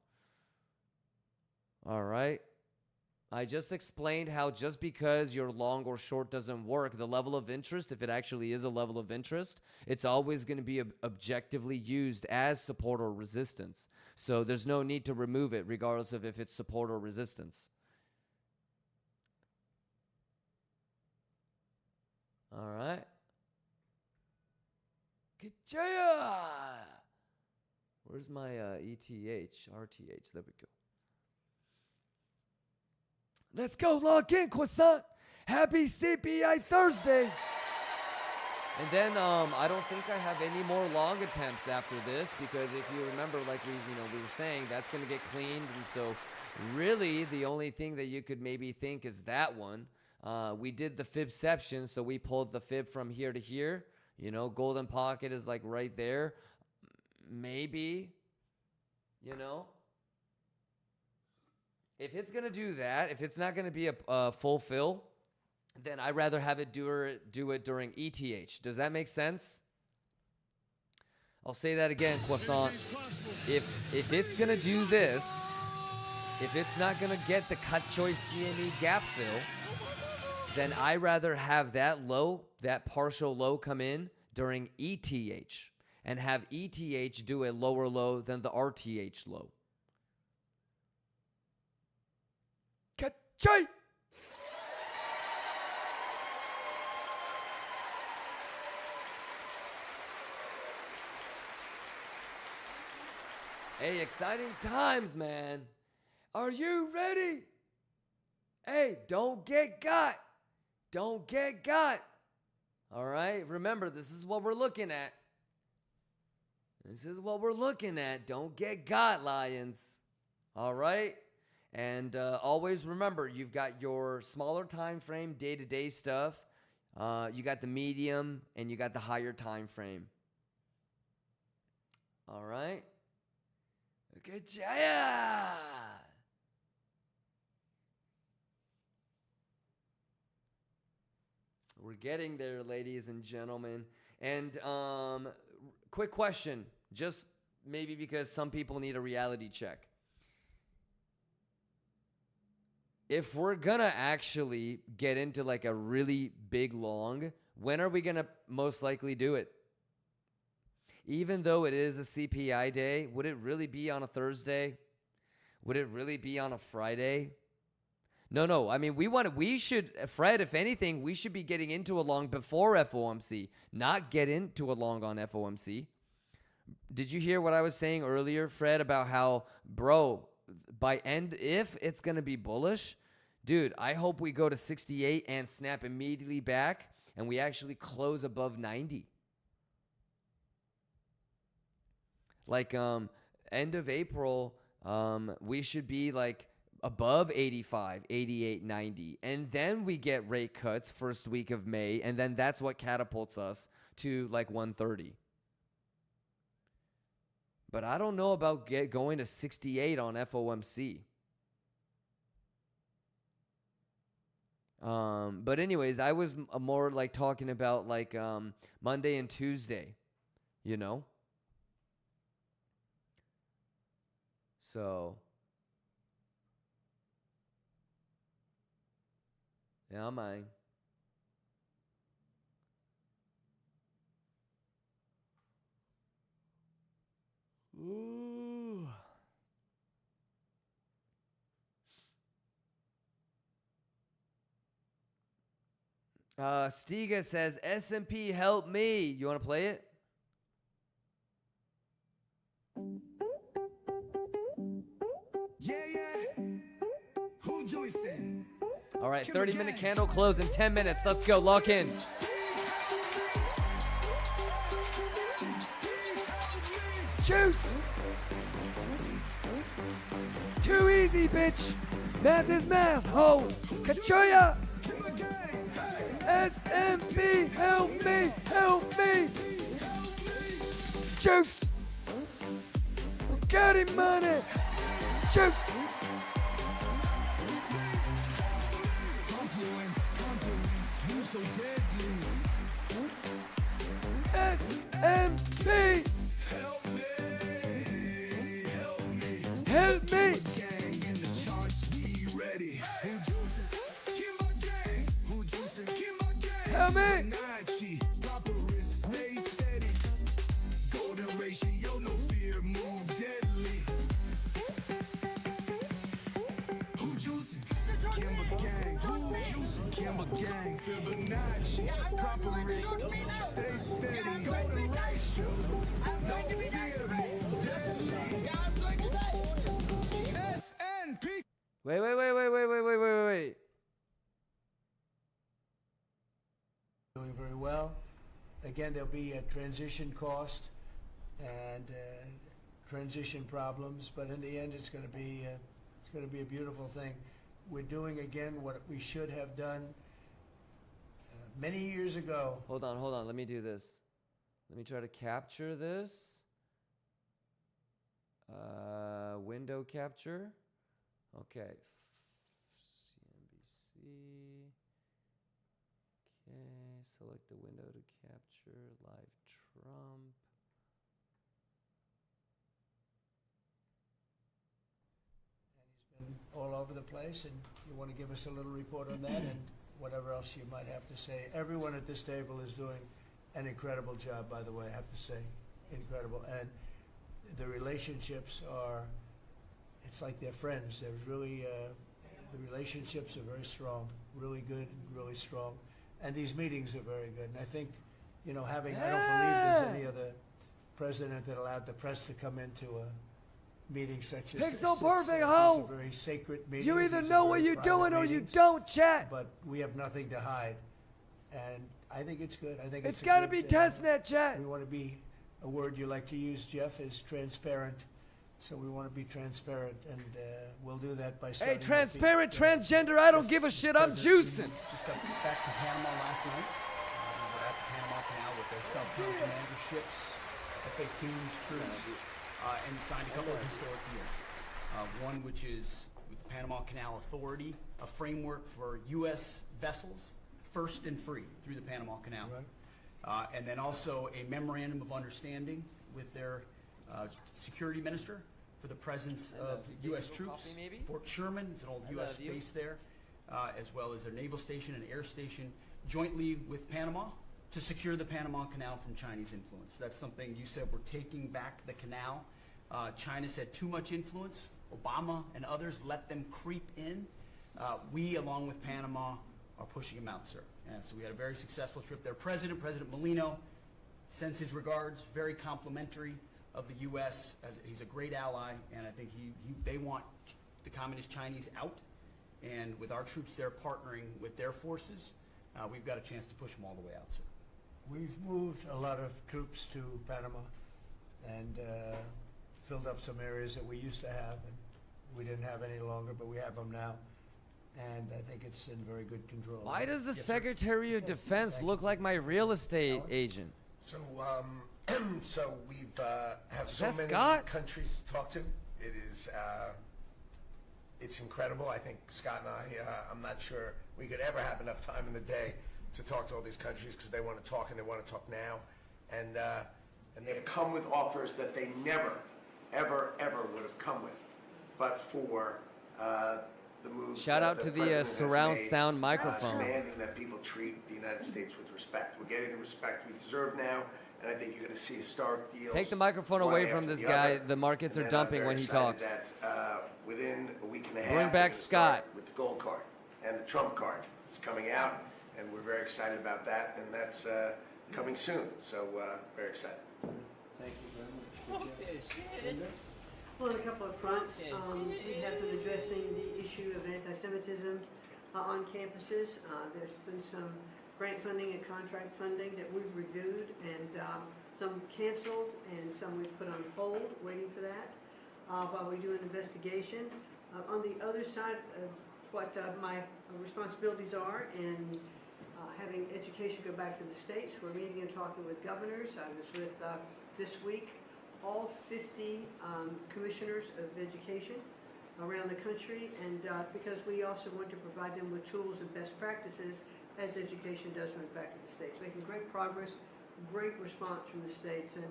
Speaker 8: All right. I just explained how just because your long or short doesn't work, the level of interest, if it actually is a level of interest, it's always going to be objectively used as support or resistance. So there's no need to remove it regardless of if it's support or resistance. All right. Good job. Where's my ETH, RTH? There we go. Let's go, log in, croissant. Happy CPI Thursday. And then I don't think I have any more long attempts after this because if you remember, like we were saying, that's going to get cleaned. And so really the only thing that you could maybe think is that one. We did the fibception, so we pulled the fib from here to here. You know, golden pocket is like right there. Maybe, you know. If it's going to do that, if it's not going to be a full fill, then I'd rather have it do it during ETH. Does that make sense? I'll say that again, croissant. If it's going to do this, if it's not going to get the cut choice CME gap fill, then I'd rather have that low, that partial low come in during ETH and have ETH do a lower low than the RTH low. Ka-choy! Hey, exciting times, man. Are you ready? Hey, don't get got. Don't get got. All right? Remember, this is what we're looking at. This is what we're looking at. Don't get got, Lions. All right? And always remember, you've got your smaller time frame, day-to-day stuff. You got the medium, and you got the higher time frame. All right? Good job. We're getting there, ladies and gentlemen. And quick question, just maybe because some people need a reality check. If we're gonna actually get into like a really big long, when are we gonna most likely do it? Even though it is a CPI day, would it really be on a Thursday? Would it really be on a Friday? No. I mean, we should, Fred, if anything, we should be getting into a long before FOMC, not get into a long on FOMC. Did you hear what I was saying earlier, Fred, about how, bro, if it's going to be bullish, dude, I hope we go to 68 and snap immediately back and we actually close above 90. Like, end of April, we should be like above 85, 88, 90. And then we get rate cuts first week of May. And then that's what catapults us to like 130. But I don't know about going to 68 on FOMC. But anyways, I was more like talking about like Monday and Tuesday, you know? So, yeah, man. Ooh. Stiga says, S&P help me. You want to play it?
Speaker 3: Yeah. Who juicing?
Speaker 8: All right, 30-minute candle close in 10 minutes. Let's go. Lock in. Juice. Too easy, bitch. Math is math. Ho. Kachoya. S&P, help me, help me. Juice. Getting money. Juice. S&P. Help me. Help me.
Speaker 3: Gang, Fibonacci, proper risk, stay steady, go to ratio, no fear, move deadly. S&P.
Speaker 8: Wait.
Speaker 20: Doing very well. Again, there'll be a transition cost and transition problems, but in the end, it's going to be a beautiful thing. We're doing again what we should have done many years ago.
Speaker 8: Hold on. Let me do this. Let me try to capture this. Window capture. Okay. CNBC. Okay. Select the window to capture live Trump.
Speaker 20: All over the place, and you want to give us a little report on that and whatever else you might have to say. Everyone at this table is doing an incredible job, by the way, I have to say. Incredible. And the relationships are, it's like they're friends. They're really, the relationships are very strong, really good, really strong. And these meetings are very good. And I think, you know, I don't believe there's any other president that allowed the press to come into a meeting such as
Speaker 8: Pixel
Speaker 20: this.
Speaker 8: Perfect,
Speaker 20: These
Speaker 8: ho!
Speaker 20: are very sacred meetings.
Speaker 8: You either
Speaker 20: These are
Speaker 8: know what
Speaker 20: very
Speaker 8: you're
Speaker 20: private
Speaker 8: doing or you
Speaker 20: meetings,
Speaker 8: don't, chat.
Speaker 20: But we have nothing to hide. And I think it's good. I think
Speaker 8: It's
Speaker 20: a
Speaker 8: got to
Speaker 20: good,
Speaker 8: be testnet, chat.
Speaker 20: We want to be, a word you like to use, Jeff, is transparent. So we want to be transparent, and we'll do that by starting.
Speaker 8: Hey, transparent, transgender, I don't give a shit. I'm juicing.
Speaker 21: Just got back to Panama last night. We were at the Panama Canal with the South Carolina commander ships, F-18s, troops, and signed a couple of historic deals. One which is with the Panama Canal Authority, a framework for U.S. vessels first and free through the Panama Canal. And then also a memorandum of understanding with their security minister for the presence of U.S. troops. Fort Sherman is an old U.S. base there, as well as their naval station and air station, jointly with Panama to secure the Panama Canal from Chinese influence. That's something you said, we're taking back the canal. China said too much influence. Obama and others let them creep in. We, along with Panama, are pushing them out, sir. And so we had a very successful trip there. President Molino sends his regards, very complimentary of the U.S. As he's a great ally, and I think they want the Communist Chinese out. And with our troops there partnering with their forces, we've got a chance to push them all the way out, sir.
Speaker 20: We've moved a lot of troops to Panama and filled up some areas that we used to have, and we didn't have any longer, but we have them now. And I think it's in very good control.
Speaker 8: Why does the Secretary of Defense look like my real estate agent?
Speaker 12: So, so we've have so
Speaker 8: that
Speaker 12: many
Speaker 8: Scott?
Speaker 12: countries to talk to. It is, it's incredible. I think Scott and I, I'm not sure we could ever have enough time in the day to talk to all these countries because they want to talk and they want to talk now. And they've come with offers that they never, ever, ever would have come with, but for the moves.
Speaker 8: Shout out to the surround sound microphone.
Speaker 12: Demanding that people treat the United States with respect. We're getting the respect we deserve now, and I think you're going to see historic deals.
Speaker 8: Take the microphone away from this guy. The markets are dumping when he talks.
Speaker 12: That, within a week and a half,
Speaker 8: Bring back Scott
Speaker 12: with the gold card and the Trump card is coming out, and we're very excited about that, and that's coming soon. So very excited.
Speaker 20: Thank you very much.
Speaker 22: Well, on a couple of fronts, we have been addressing the issue of anti-Semitism on campuses. There's been some grant funding and contract funding that we've reviewed, and some canceled and some we've put on hold, waiting for that, while we do an investigation. On the other side of what my responsibilities are in having education go back to the states, we're meeting and talking with governors. I was with, this week, all 50 commissioners of education around the country, and because we also want to provide them with tools and best practices as education does move back to the states. Making great progress, great response from the states, and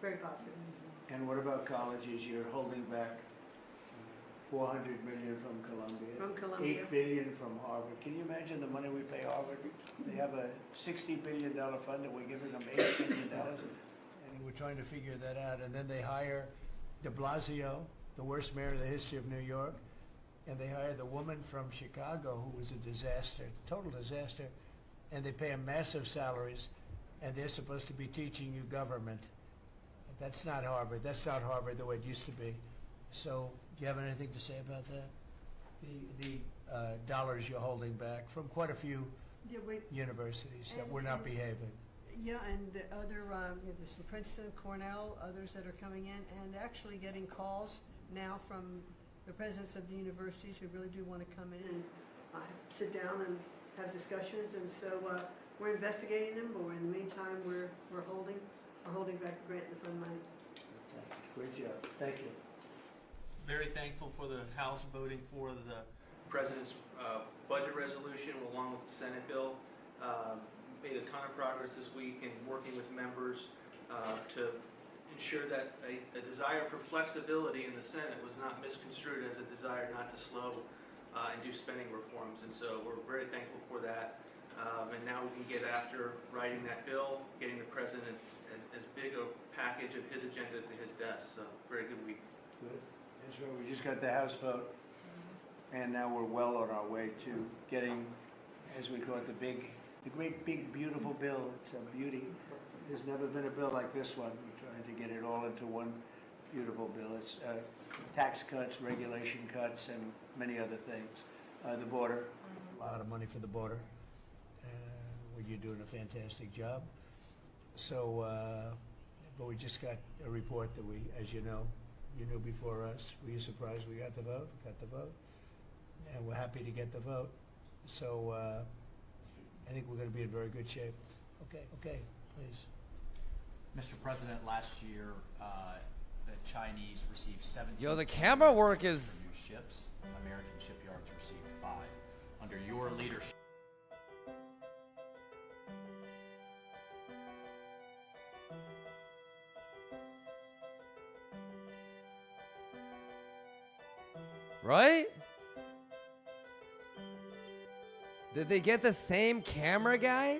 Speaker 22: very positive.
Speaker 20: And what about colleges? You're holding back $400 million from Columbia.
Speaker 22: From Columbia.
Speaker 20: $8 billion from Harvard. Can you imagine the money we pay Harvard? They have a $60 billion fund and we're giving them $8 billion. And we're trying to figure that out. And then they hire de Blasio, the worst mayor in the history of New York. And they hire the woman from Chicago who was a disaster, total disaster. And they pay them massive salaries. And they're supposed to be teaching you government. That's not Harvard. That's not Harvard the way it used to be. So, do you have anything to say about that? The dollars you're holding back from quite a few universities that were not behaving.
Speaker 22: Yeah, and the other, there's some Princeton, Cornell, others that are coming in, and actually getting calls now from the presidents of the universities who really do want to come in and sit down and have discussions. And so we're investigating them, but in the meantime, we're holding back the grant and the fund money.
Speaker 20: Great job. Thank you.
Speaker 23: Very thankful for the House voting for the President's budget resolution along with the Senate bill. Made a ton of progress this week in working with members to ensure that a desire for flexibility in the Senate was not misconstrued as a desire not to slow and do spending reforms. And so we're very thankful for that. And now we can get after writing that bill, getting the President as big a package of his agenda to his desk. So very good week.
Speaker 20: Good. That's right. We just got the House vote, and now we're well on our way to getting, as we call it, the great big beautiful bill. It's a beauty. There's never been a bill like this one. We're trying to get it all into one beautiful bill. It's tax cuts, regulation cuts, and many other things. The border, a lot of money for the border. You're doing a fantastic job. So, but we just got a report that we, as you know, you knew before us. Were you surprised we got the vote? Got the vote. And we're happy to get the vote. So I think we're going to be in very good shape. Okay, please.
Speaker 21: Mr. President, last year the Chinese received 17.
Speaker 8: Yo, the camera work is.
Speaker 21: Ships. American shipyards received 5. Under your leadership.
Speaker 8: Right? Did they get the same camera guy?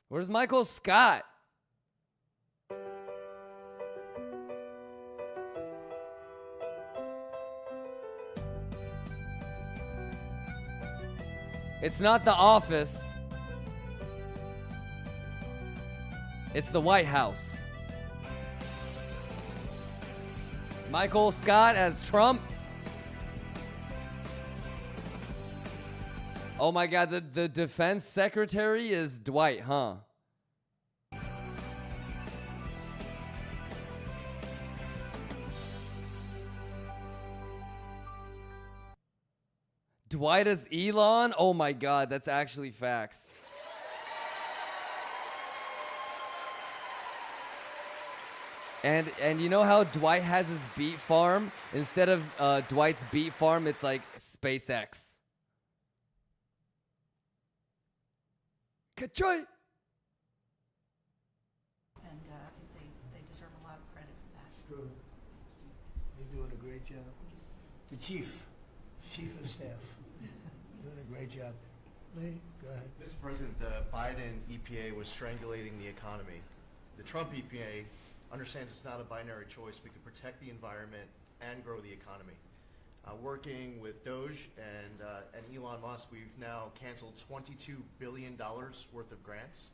Speaker 8: Where's Michael Scott? It's not the office. It's the White House. Michael Scott as Trump. Oh my God, the defense secretary is Dwight, huh? Dwight as Elon? Oh my God, that's actually facts. And you know how Dwight has his beet farm? Instead of Dwight's beet farm, it's like SpaceX. Ka-choy!
Speaker 1: And I think they deserve a lot of credit for that.
Speaker 20: True. You're doing a great job. The chief of staff, doing a great job. Lee, go ahead.
Speaker 2: Mr. President, the Biden EPA was strangulating the economy. The Trump EPA understands it's not a binary choice. We can protect the environment and grow the economy. Working with Doge and Elon Musk, we've now canceled $22 billion worth of grants.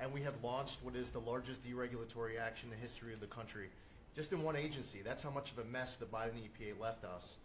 Speaker 2: And we have launched what is the largest deregulatory action in the history of the country, just in one agency. That's how much of a mess the Biden EPA left us.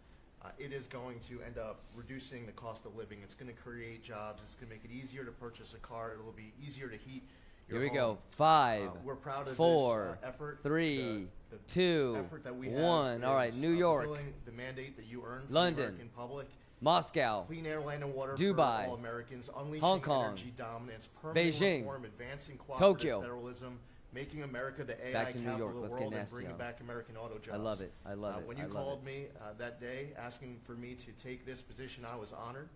Speaker 2: It is going to end up reducing the cost of living. It's going to create jobs. It's going to make it easier to purchase a car. It will be easier to heat your
Speaker 8: Here we
Speaker 2: home.
Speaker 8: go. 5,
Speaker 2: We're proud of
Speaker 8: 4,
Speaker 2: this effort.
Speaker 8: 3,
Speaker 2: The
Speaker 8: 2,
Speaker 2: effort that we have
Speaker 8: 1. All right,
Speaker 2: is,
Speaker 8: New York,
Speaker 2: fulfilling the mandate that you earned from
Speaker 8: London,
Speaker 2: the American public.
Speaker 8: Moscow,
Speaker 2: Clean air, land, and water
Speaker 8: Dubai,
Speaker 2: for all Americans, unleashing
Speaker 8: Hong Kong,
Speaker 2: energy dominance, permanent
Speaker 8: Beijing,
Speaker 2: reform, advancing cooperative
Speaker 8: Tokyo.
Speaker 2: federalism, making America the AI
Speaker 8: Back to New
Speaker 2: capital
Speaker 8: York.
Speaker 2: of the
Speaker 8: Let's get
Speaker 2: world, and
Speaker 8: nasty
Speaker 2: bringing
Speaker 8: on it.
Speaker 2: back American auto jobs.
Speaker 8: I love it. I love it.
Speaker 2: When
Speaker 8: I
Speaker 2: you
Speaker 8: love
Speaker 2: called
Speaker 8: it.
Speaker 2: me that day asking for me to take this position, I was honored.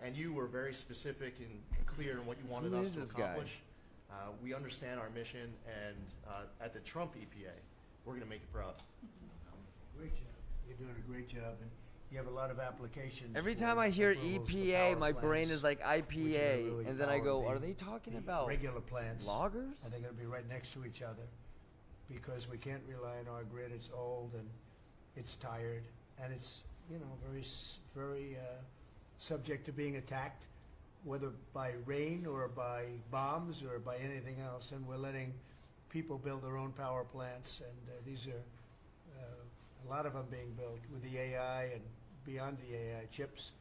Speaker 2: And you were very specific and clear in what you wanted
Speaker 8: Who
Speaker 2: us
Speaker 8: is
Speaker 2: to
Speaker 8: this guy?
Speaker 2: accomplish. We understand our mission, and at the Trump EPA, we're going to make it proud.
Speaker 20: Great job. You're doing a great job, and you have a lot of applications.
Speaker 8: Every
Speaker 20: for
Speaker 8: time I hear
Speaker 20: approvals for
Speaker 8: EPA,
Speaker 20: power
Speaker 8: my brain
Speaker 20: plants,
Speaker 8: is like
Speaker 20: which are
Speaker 8: IPA,
Speaker 20: really
Speaker 8: and then I go,
Speaker 20: power
Speaker 8: are
Speaker 20: the-
Speaker 8: they talking
Speaker 20: the
Speaker 8: about
Speaker 20: regular plants?
Speaker 8: loggers?
Speaker 20: And they're going to be right next to each other because we can't rely on our grid. It's old and it's tired, and it's very subject to being attacked, whether by rain or by bombs or by anything else. And we're letting people build their own power plants, and these are a lot of them being built with the AI and beyond the AI chips,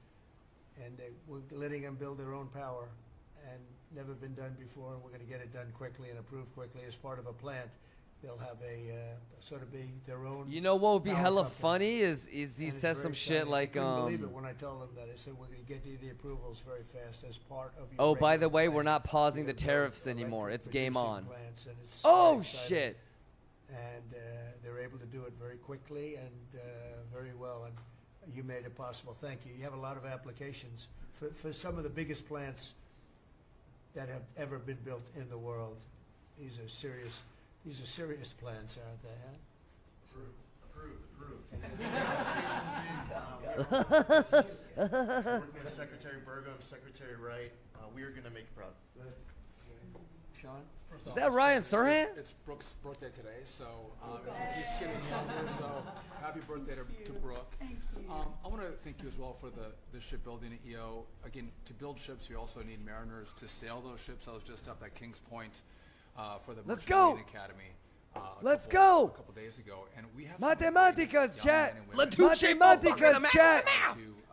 Speaker 20: and we're letting them build their own power, and never been done before, and we're going to get it done quickly and approved quickly as part of a plant. They'll have a sort of be their own.
Speaker 8: You know what would be
Speaker 20: power
Speaker 8: hella
Speaker 20: company.
Speaker 8: funny is
Speaker 20: And
Speaker 8: he
Speaker 20: it's
Speaker 8: says
Speaker 20: very
Speaker 8: some shit
Speaker 20: exciting.
Speaker 8: like
Speaker 20: I couldn't believe it when I told him that. I said we're going to get you the approvals very fast as part of your.
Speaker 8: oh, by the
Speaker 20: regular
Speaker 8: way,
Speaker 20: plan.
Speaker 8: we're not pausing the
Speaker 20: We're gonna build
Speaker 8: tariffs
Speaker 20: electric
Speaker 8: anymore. It's game
Speaker 20: producing
Speaker 8: on.
Speaker 20: plants, and it's
Speaker 8: Oh
Speaker 20: very exciting.
Speaker 8: shit!
Speaker 20: And they're able to do it very quickly and very well, and you made it possible. Thank you. You have a lot of applications for some of the biggest plants that have ever been built in the world. These are serious plants, aren't they? Huh?
Speaker 2: Working with Secretary Burgum, Secretary Wright, we are going to make it proud.
Speaker 20: Sean?
Speaker 8: Is that Ryan Serhant?
Speaker 11: It's Brooke's birthday today, so she keeps getting younger, so happy birthday to Brooke.
Speaker 1: Thank you.
Speaker 11: I want to thank you as well for the shipbuilding at EO. Again, to build ships, you also need mariners to sail those ships. I was just up at Kings Point for the
Speaker 8: Let's
Speaker 11: Merchant
Speaker 8: go.
Speaker 11: Marine Academy.
Speaker 8: Let's
Speaker 11: A
Speaker 8: go.
Speaker 11: couple days ago, and we have
Speaker 8: Mathematicas, chat.
Speaker 11: Mathematicas,
Speaker 8: Mathematicas, chat.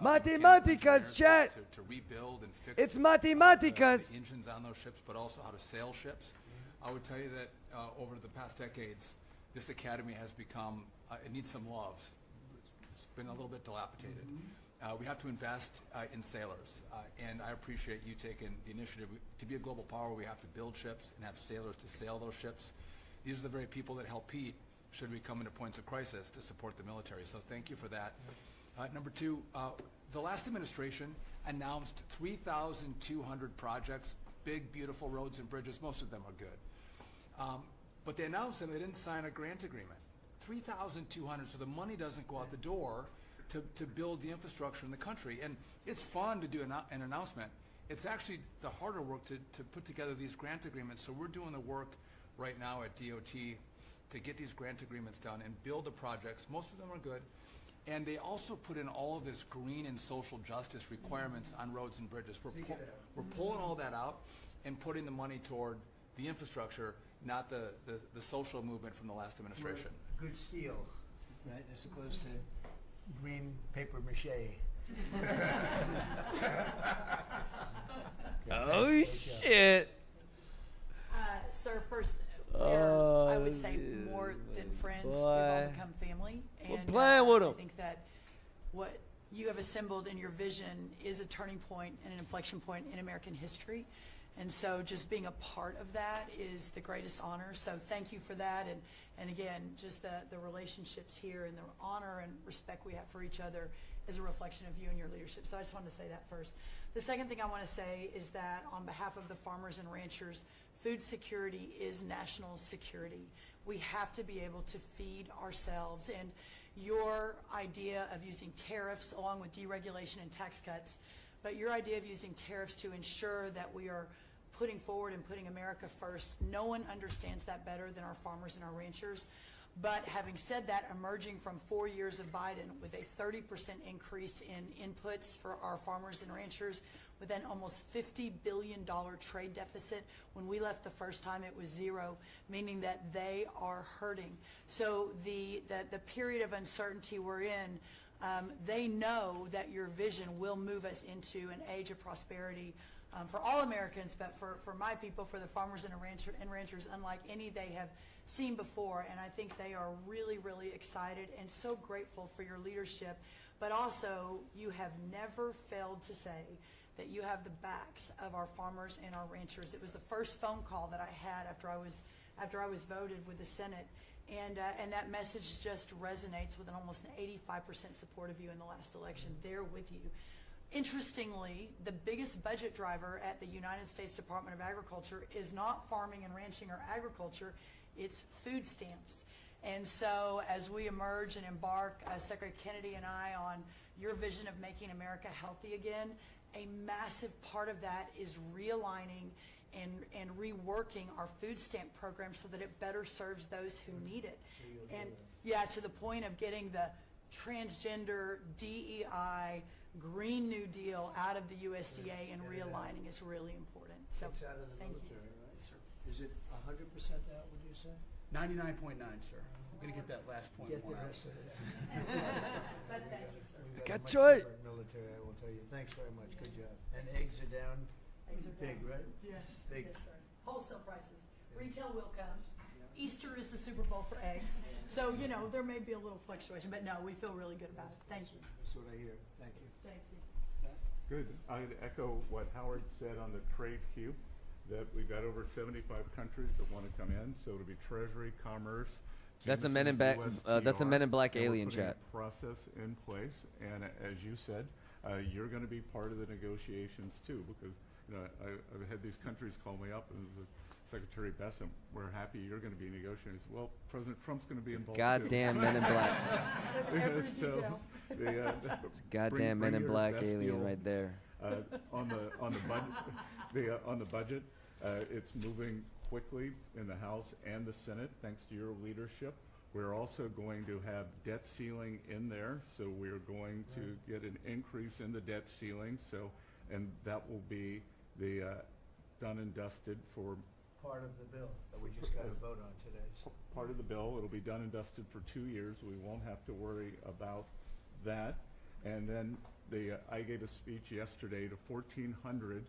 Speaker 8: Mathematicas, chat.
Speaker 11: to rebuild and fix
Speaker 8: It's
Speaker 11: the
Speaker 8: mathematicas.
Speaker 11: engines on those ships, but also how to sail ships. I would tell you that over the past decades, this academy has become, it needs some love. It's been a little bit dilapidated. We have to invest in sailors, and I appreciate you taking the initiative. To be a global power, we have to build ships and have sailors to sail those ships. These are the very people that help Pete should we come into points of crisis to support the military. So thank you for that. Number two, the last administration announced 3,200 projects, big, beautiful roads and bridges. Most of them are good. But they announced them, they didn't sign a grant agreement. 3,200, so the money doesn't go out the door to build the infrastructure in the country. And it's fun to do an announcement. It's actually the harder work to put together these grant agreements. So we're doing the work right now at DOT to get these grant agreements done and build the projects. Most of them are good. And they also put in all of this green and social justice requirements on roads and bridges. We're pulling all that out and putting the money toward the infrastructure, not the social movement from the last administration.
Speaker 20: Good steel, right, as opposed to green paper mache.
Speaker 8: Oh, shit.
Speaker 1: Sir, first, I would say more than friends, we've all become family.
Speaker 8: We're
Speaker 1: And
Speaker 8: playing with 'em.
Speaker 1: I think that what you have assembled in your vision is a turning point and an inflection point in American history. And so just being a part of that is the greatest honor. So thank you for that. And again, just the relationships here and the honor and respect we have for each other is a reflection of you and your leadership. So I just wanted to say that first. The second thing I want to say is that on behalf of the farmers and ranchers, food security is national security. We have to be able to feed ourselves. And your idea of using tariffs along with deregulation and tax cuts, but your idea of using tariffs to ensure that we are putting forward and putting America first, no one understands that better than our farmers and our ranchers. But having said that, emerging from 4 years of Biden with a 30% increase in inputs for our farmers and ranchers, with an almost $50 billion trade deficit. When we left the first time, it was zero, meaning that they are hurting. So the period of uncertainty we're in, they know that your vision will move us into an age of prosperity for all Americans, but for my people, for the farmers and ranchers, unlike any they have seen before. And I think they are really, really excited and so grateful for your leadership. But also, you have never failed to say that you have the backs of our farmers and our ranchers. It was the first phone call that I had after I was voted with the Senate. And that message just resonates with an almost an 85% support of you in the last election. They're with you. Interestingly, the biggest budget driver at the United States Department of Agriculture is not farming and ranching or agriculture, it's food stamps. And so as we emerge and embark, Secretary Kennedy and I, on your vision of making America healthy again, a massive part of that is realigning and reworking our food stamp program so that it better serves those who need it. And yeah, to the point of getting the transgender, DEI, Green New Deal out of the USDA and realigning is really important. So
Speaker 20: Takes out of the
Speaker 1: thank
Speaker 20: military,
Speaker 1: you.
Speaker 20: right? Yes, sir. Is it 100% out, would you say?
Speaker 21: 99.9, sir. I'm going to get that last point.
Speaker 20: Get the
Speaker 21: more out.
Speaker 20: rest of it.
Speaker 1: But thank you, sir.
Speaker 20: We've
Speaker 8: Got
Speaker 20: a much
Speaker 8: joy.
Speaker 20: different military, I will tell you. Thanks very much. Good job. And eggs are down.
Speaker 1: Eggs are
Speaker 20: Big,
Speaker 1: down.
Speaker 20: right?
Speaker 1: Yes.
Speaker 20: Big.
Speaker 1: Yes, sir. Wholesale prices. Retail will come. Easter is the Super Bowl for eggs. So, you know, there may be a little fluctuation, but no, we feel really good about it. Thank you.
Speaker 20: That's what I hear. Thank you.
Speaker 1: Thank you.
Speaker 6: Good. I'd echo what Howard said on the trade queue, that we've got over 75 countries that want to come in. So it'll be Treasury, Commerce.
Speaker 8: That's a
Speaker 6: Jameson,
Speaker 8: Men in Black. That's a Men in Black
Speaker 6: and we're
Speaker 8: alien
Speaker 6: putting
Speaker 8: chat.
Speaker 6: a process in place, and as you said, you're going to be part of the negotiations too, because you know I've had these countries call me up and Secretary Bessent, we're happy you're going to be negotiating. Well, President Trump's going to be involved.
Speaker 8: Goddamn
Speaker 6: too.
Speaker 8: Men in Black.
Speaker 1: Every
Speaker 6: So,
Speaker 1: detail.
Speaker 8: It's a goddamn Men in
Speaker 6: your
Speaker 8: Black
Speaker 6: best
Speaker 8: alien
Speaker 6: deal.
Speaker 8: right there.
Speaker 6: On the budget, it's moving quickly in the House and the Senate, thanks to your leadership. We're also going to have debt ceiling in there, so we're going to get an increase in the debt ceiling. So, and that will be the done and dusted for
Speaker 20: Part of the bill that we just got to vote on today. So.
Speaker 6: part of the bill. It'll be done and dusted for 2 years. We won't have to worry about that. And then I gave a speech yesterday to 1,400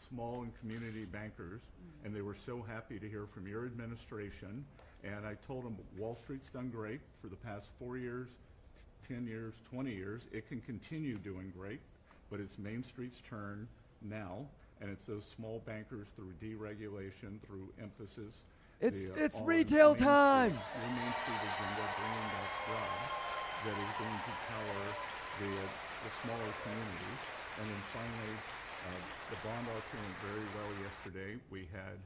Speaker 6: small and community bankers, and they were so happy to hear from your administration. And I told them Wall Street's done great for the past 4 years, 10 years, 20 years. It can continue doing great, but it's Main Street's turn now. And it's those small bankers through deregulation, through emphasis.
Speaker 8: It's
Speaker 6: on
Speaker 8: retail time.
Speaker 6: Your Main Street agenda, bringing that jobs that is going to power the the smaller communities. And then finally, the bond offering went very well yesterday. We had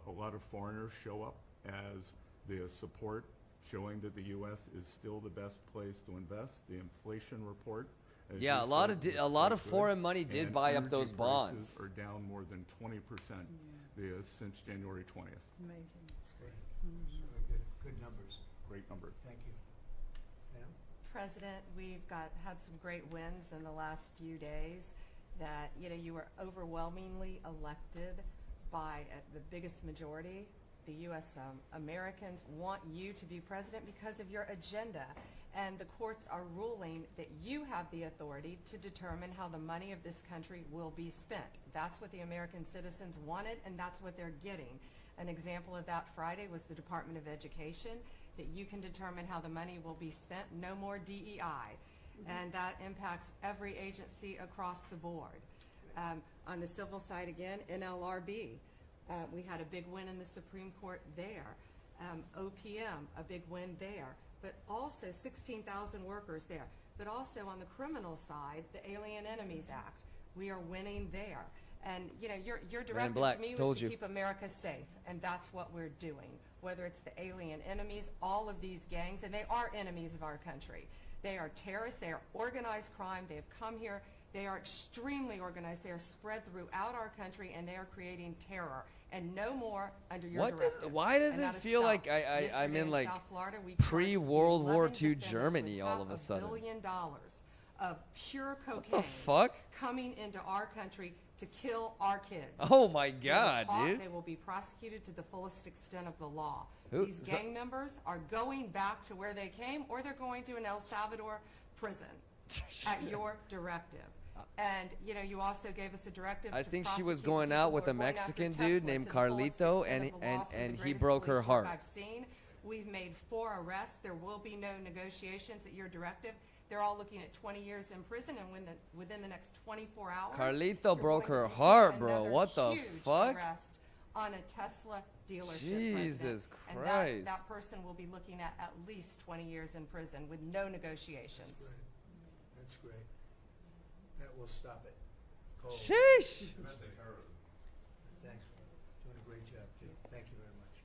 Speaker 6: a lot of foreigners show up as the support, showing that the U.S. is still the best place to invest. The inflation report. As
Speaker 8: Yeah,
Speaker 6: you
Speaker 8: a lot
Speaker 6: said,
Speaker 8: of
Speaker 6: was
Speaker 8: of
Speaker 6: good.
Speaker 8: foreign money did
Speaker 6: And
Speaker 8: buy up
Speaker 6: energy
Speaker 8: those bonds.
Speaker 6: prices are down more than 20% since January 20th.
Speaker 1: Amazing.
Speaker 20: Great. Very good. Good numbers.
Speaker 6: Great number.
Speaker 20: Thank you. Ma'am?
Speaker 10: President, we've had some great wins in the last few days that, you were overwhelmingly elected by the biggest majority. The U.S. Americans want you to be president because of your agenda. And the courts are ruling that you have the authority to determine how the money of this country will be spent. That's what the American citizens wanted, and that's what they're getting. An example of that Friday was the Department of Education, that you can determine how the money will be spent, no more DEI. And that impacts every agency across the board. On the civil side again, NLRB, we had a big win in the Supreme Court there. OPM, a big win there. But also 16,000 workers there. But also on the criminal side, the Alien Enemies Act, we are winning there. And your directive to me was to keep America safe, and that's what we're doing. Whether it's the alien enemies, all of these gangs, and they are enemies of our country. They are terrorists, they are organized crime, they have come here, they are extremely organized, they are spread throughout our country, and they are creating terror. And no more under your directive.
Speaker 8: Why does
Speaker 10: And
Speaker 8: it
Speaker 10: that is
Speaker 8: feel like
Speaker 10: stopped.
Speaker 8: I'm in
Speaker 10: Yesterday
Speaker 8: like
Speaker 10: South Florida, we
Speaker 8: pre-World
Speaker 10: charged
Speaker 8: War
Speaker 10: 11
Speaker 8: II
Speaker 10: defendants
Speaker 8: Germany
Speaker 10: with
Speaker 8: all of a
Speaker 10: $500
Speaker 8: sudden?
Speaker 10: million of pure cocaine.
Speaker 8: the fuck?
Speaker 10: Coming into our country to kill our kids.
Speaker 8: Oh my
Speaker 10: They were
Speaker 8: God,
Speaker 10: caught,
Speaker 8: dude.
Speaker 10: They will be prosecuted to the fullest extent of the law.
Speaker 8: Who-
Speaker 10: These
Speaker 8: so-
Speaker 10: gang members are going back to where they came, or they're going to an El Salvador prison at your directive. And you also gave us a directive.
Speaker 8: I
Speaker 10: to
Speaker 8: think she was
Speaker 10: prosecute
Speaker 8: going
Speaker 10: people
Speaker 8: out
Speaker 10: who
Speaker 8: with
Speaker 10: are
Speaker 8: a
Speaker 10: going after
Speaker 8: Mexican
Speaker 10: Tesla
Speaker 8: dude
Speaker 10: to
Speaker 8: named
Speaker 10: the fullest
Speaker 8: Carlito,
Speaker 10: extent
Speaker 8: and
Speaker 10: of the law. Some of
Speaker 8: and
Speaker 10: the
Speaker 8: he
Speaker 10: greatest
Speaker 8: broke her
Speaker 10: police work
Speaker 8: heart.
Speaker 10: I've seen. We've made 4 arrests. There will be no negotiations at your directive. They're all looking at 20 years in prison, and within the next 24 hours,
Speaker 8: Carlito
Speaker 10: you're
Speaker 8: broke
Speaker 10: going to
Speaker 8: her
Speaker 10: receive
Speaker 8: heart, bro.
Speaker 10: another
Speaker 8: What the
Speaker 10: huge
Speaker 8: fuck?
Speaker 10: arrest on a Tesla dealership.
Speaker 8: Jesus
Speaker 10: President. And
Speaker 8: Christ.
Speaker 10: that person will be looking at least 20 years in prison with no negotiations.
Speaker 20: That's great. That will stop it. Cold.
Speaker 8: Sheesh.
Speaker 20: Thanks. Doing a great job, too. Thank you very much.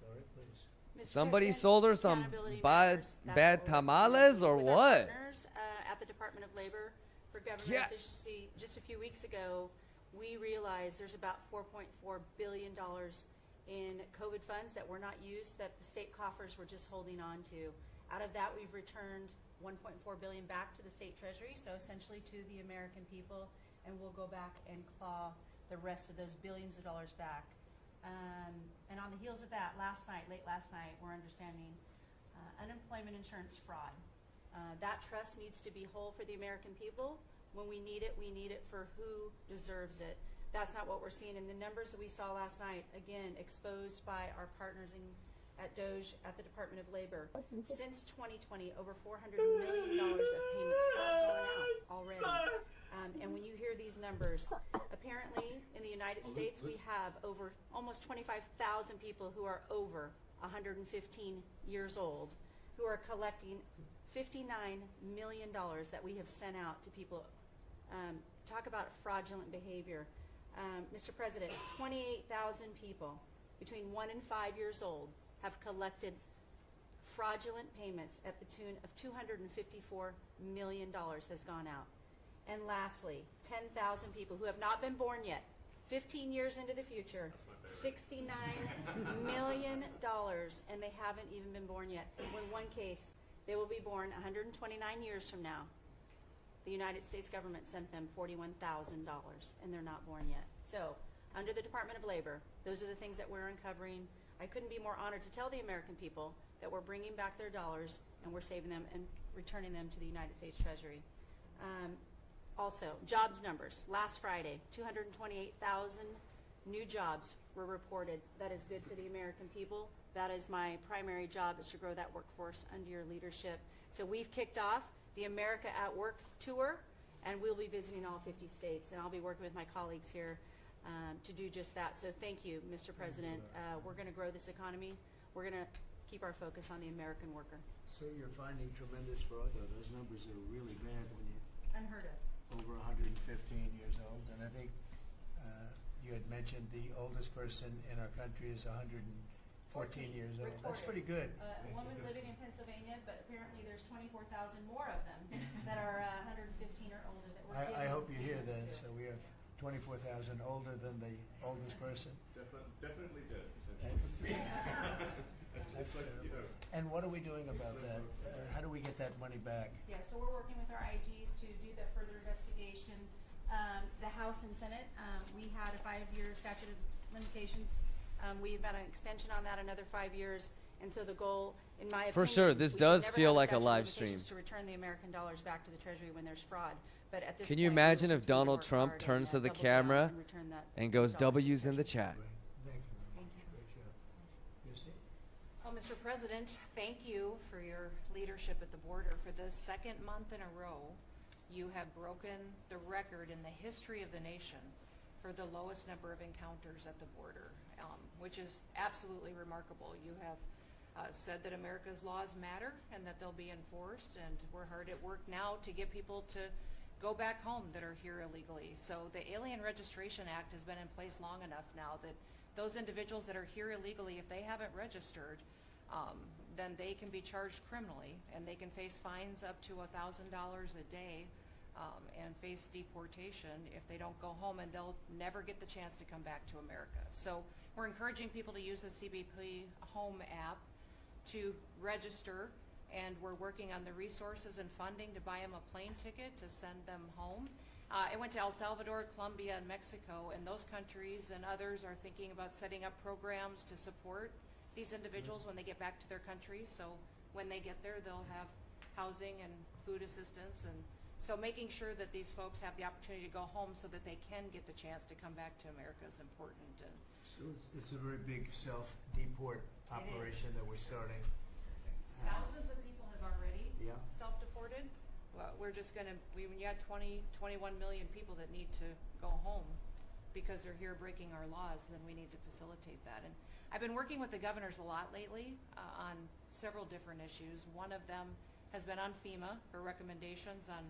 Speaker 20: Lori, please.
Speaker 8: Somebody sold her some bad tamales or
Speaker 13: with our
Speaker 8: what?
Speaker 13: partners, at the Department of Labor for Government
Speaker 8: Yeah.
Speaker 13: Efficiency. Just a few weeks ago, we realized there's about $4.4 billion in COVID funds that were not used, that the state coffers were just holding on to. Out of that, we've returned $1.4 billion back to the state treasury, so essentially to the American people, and we'll go back and claw the rest of those billions of dollars back. And on the heels of that, late last night, we're understanding unemployment insurance fraud. That trust needs to be whole for the American people. When we need it for who deserves it. That's not what we're seeing. And the numbers that we saw last night, again, exposed by our partners at DOJ, at the Department of Labor. Since 2020, over $400 million of payments have gone out already. And when you hear these numbers, apparently in the United States, we have over almost 25,000 people who are over 115 years old, who are collecting $59 million that we have sent out to people. Talk about fraudulent behavior. Mr. President, 28,000 people between 1 and 5 years old have collected fraudulent payments at the tune of $254 million has gone out. And lastly, 10,000 people who have not been born yet, 15 years into the future, $69 million, and they haven't even been born yet. In one case, they will be born 129 years from now. The United States government sent them $41,000, and they're not born yet. So, under the Department of Labor, those are the things that we're uncovering. I couldn't be more honored to tell the American people that we're bringing back their dollars, and we're saving them and returning them to the United States Treasury. Also, jobs numbers. Last Friday, 228,000 new jobs were reported. That is good for the American people. That is my primary job, is to grow that workforce under your leadership. So we've kicked off the America at Work tour, and we'll be visiting all 50 states, and I'll be working with my colleagues here to do just that. So thank you, Mr. President. We're going to grow this economy. We're going to keep our focus on the American worker.
Speaker 20: So you're finding tremendous fraud, though. Those numbers are really bad when you
Speaker 13: unheard of.
Speaker 20: over 115 years old, and I think you had mentioned the oldest person in our country is 114 years old. That's pretty good.
Speaker 13: A woman living in Pennsylvania, but apparently there's 24,000 more of them that are 115 or older that we're
Speaker 20: I hope you hear
Speaker 13: giving
Speaker 20: that.
Speaker 13: to.
Speaker 20: So we have 24,000 older than the oldest person.
Speaker 6: Definitely did.
Speaker 20: That's terrible. And what are we doing about that? How do we get that money back?
Speaker 13: Yeah, so we're working with our IGs to do that further investigation. The House and Senate, we had a 5-year statute of limitations. We've got an extension on that, another 5 years. And so the goal, in my opinion,
Speaker 8: For sure, this
Speaker 13: we should
Speaker 8: does
Speaker 13: never
Speaker 8: feel
Speaker 13: have
Speaker 8: like a
Speaker 13: statute of
Speaker 8: live
Speaker 13: limitations
Speaker 8: stream.
Speaker 13: to return the American dollars back to the Treasury when there's fraud. But at this
Speaker 8: Can you
Speaker 13: point, we will
Speaker 8: imagine if
Speaker 13: continue to
Speaker 8: Donald
Speaker 13: work
Speaker 8: Trump
Speaker 13: hard
Speaker 8: turns to
Speaker 13: and
Speaker 8: the
Speaker 13: double down
Speaker 8: camera
Speaker 13: and return that
Speaker 8: and goes
Speaker 13: dollars to
Speaker 8: W's
Speaker 13: the
Speaker 8: in the
Speaker 13: Treasury.
Speaker 8: chat?
Speaker 20: Thank you. Great job. Christy?
Speaker 14: Well, Mr. President, thank you for your leadership at the border. For the second month in a row, you have broken the record in the history of the nation for the lowest number of encounters at the border, which is absolutely remarkable. You have said that America's laws matter and that they'll be enforced, and we're hard at work now to get people to go back home that are here illegally. So the Alien Registration Act has been in place long enough now that those individuals that are here illegally, if they haven't registered, then they can be charged criminally, and they can face fines up to $1,000 a day and face deportation if they don't go home, and they'll never get the chance to come back to America. So we're encouraging people to use the CBP Home app to register, and we're working on the resources and funding to buy them a plane ticket to send them home. I went to El Salvador, Colombia, and Mexico, and those countries and others are thinking about setting up programs to support these individuals when they get back to their countries. So when they get there, they'll have housing and food assistance, and so making sure that these folks have the opportunity to go home so that they can get the chance to come back to America is important. And
Speaker 20: So it's a very big self-deport operation that we're starting.
Speaker 13: Thousands of people have already
Speaker 20: Yeah.
Speaker 13: self-deported.
Speaker 14: well, we're just gonna, when you got 21 million people that need to go home because they're here breaking our laws, then we need to facilitate that. And I've been working with the governors a lot lately on several different issues. One of them has been on FEMA for recommendations on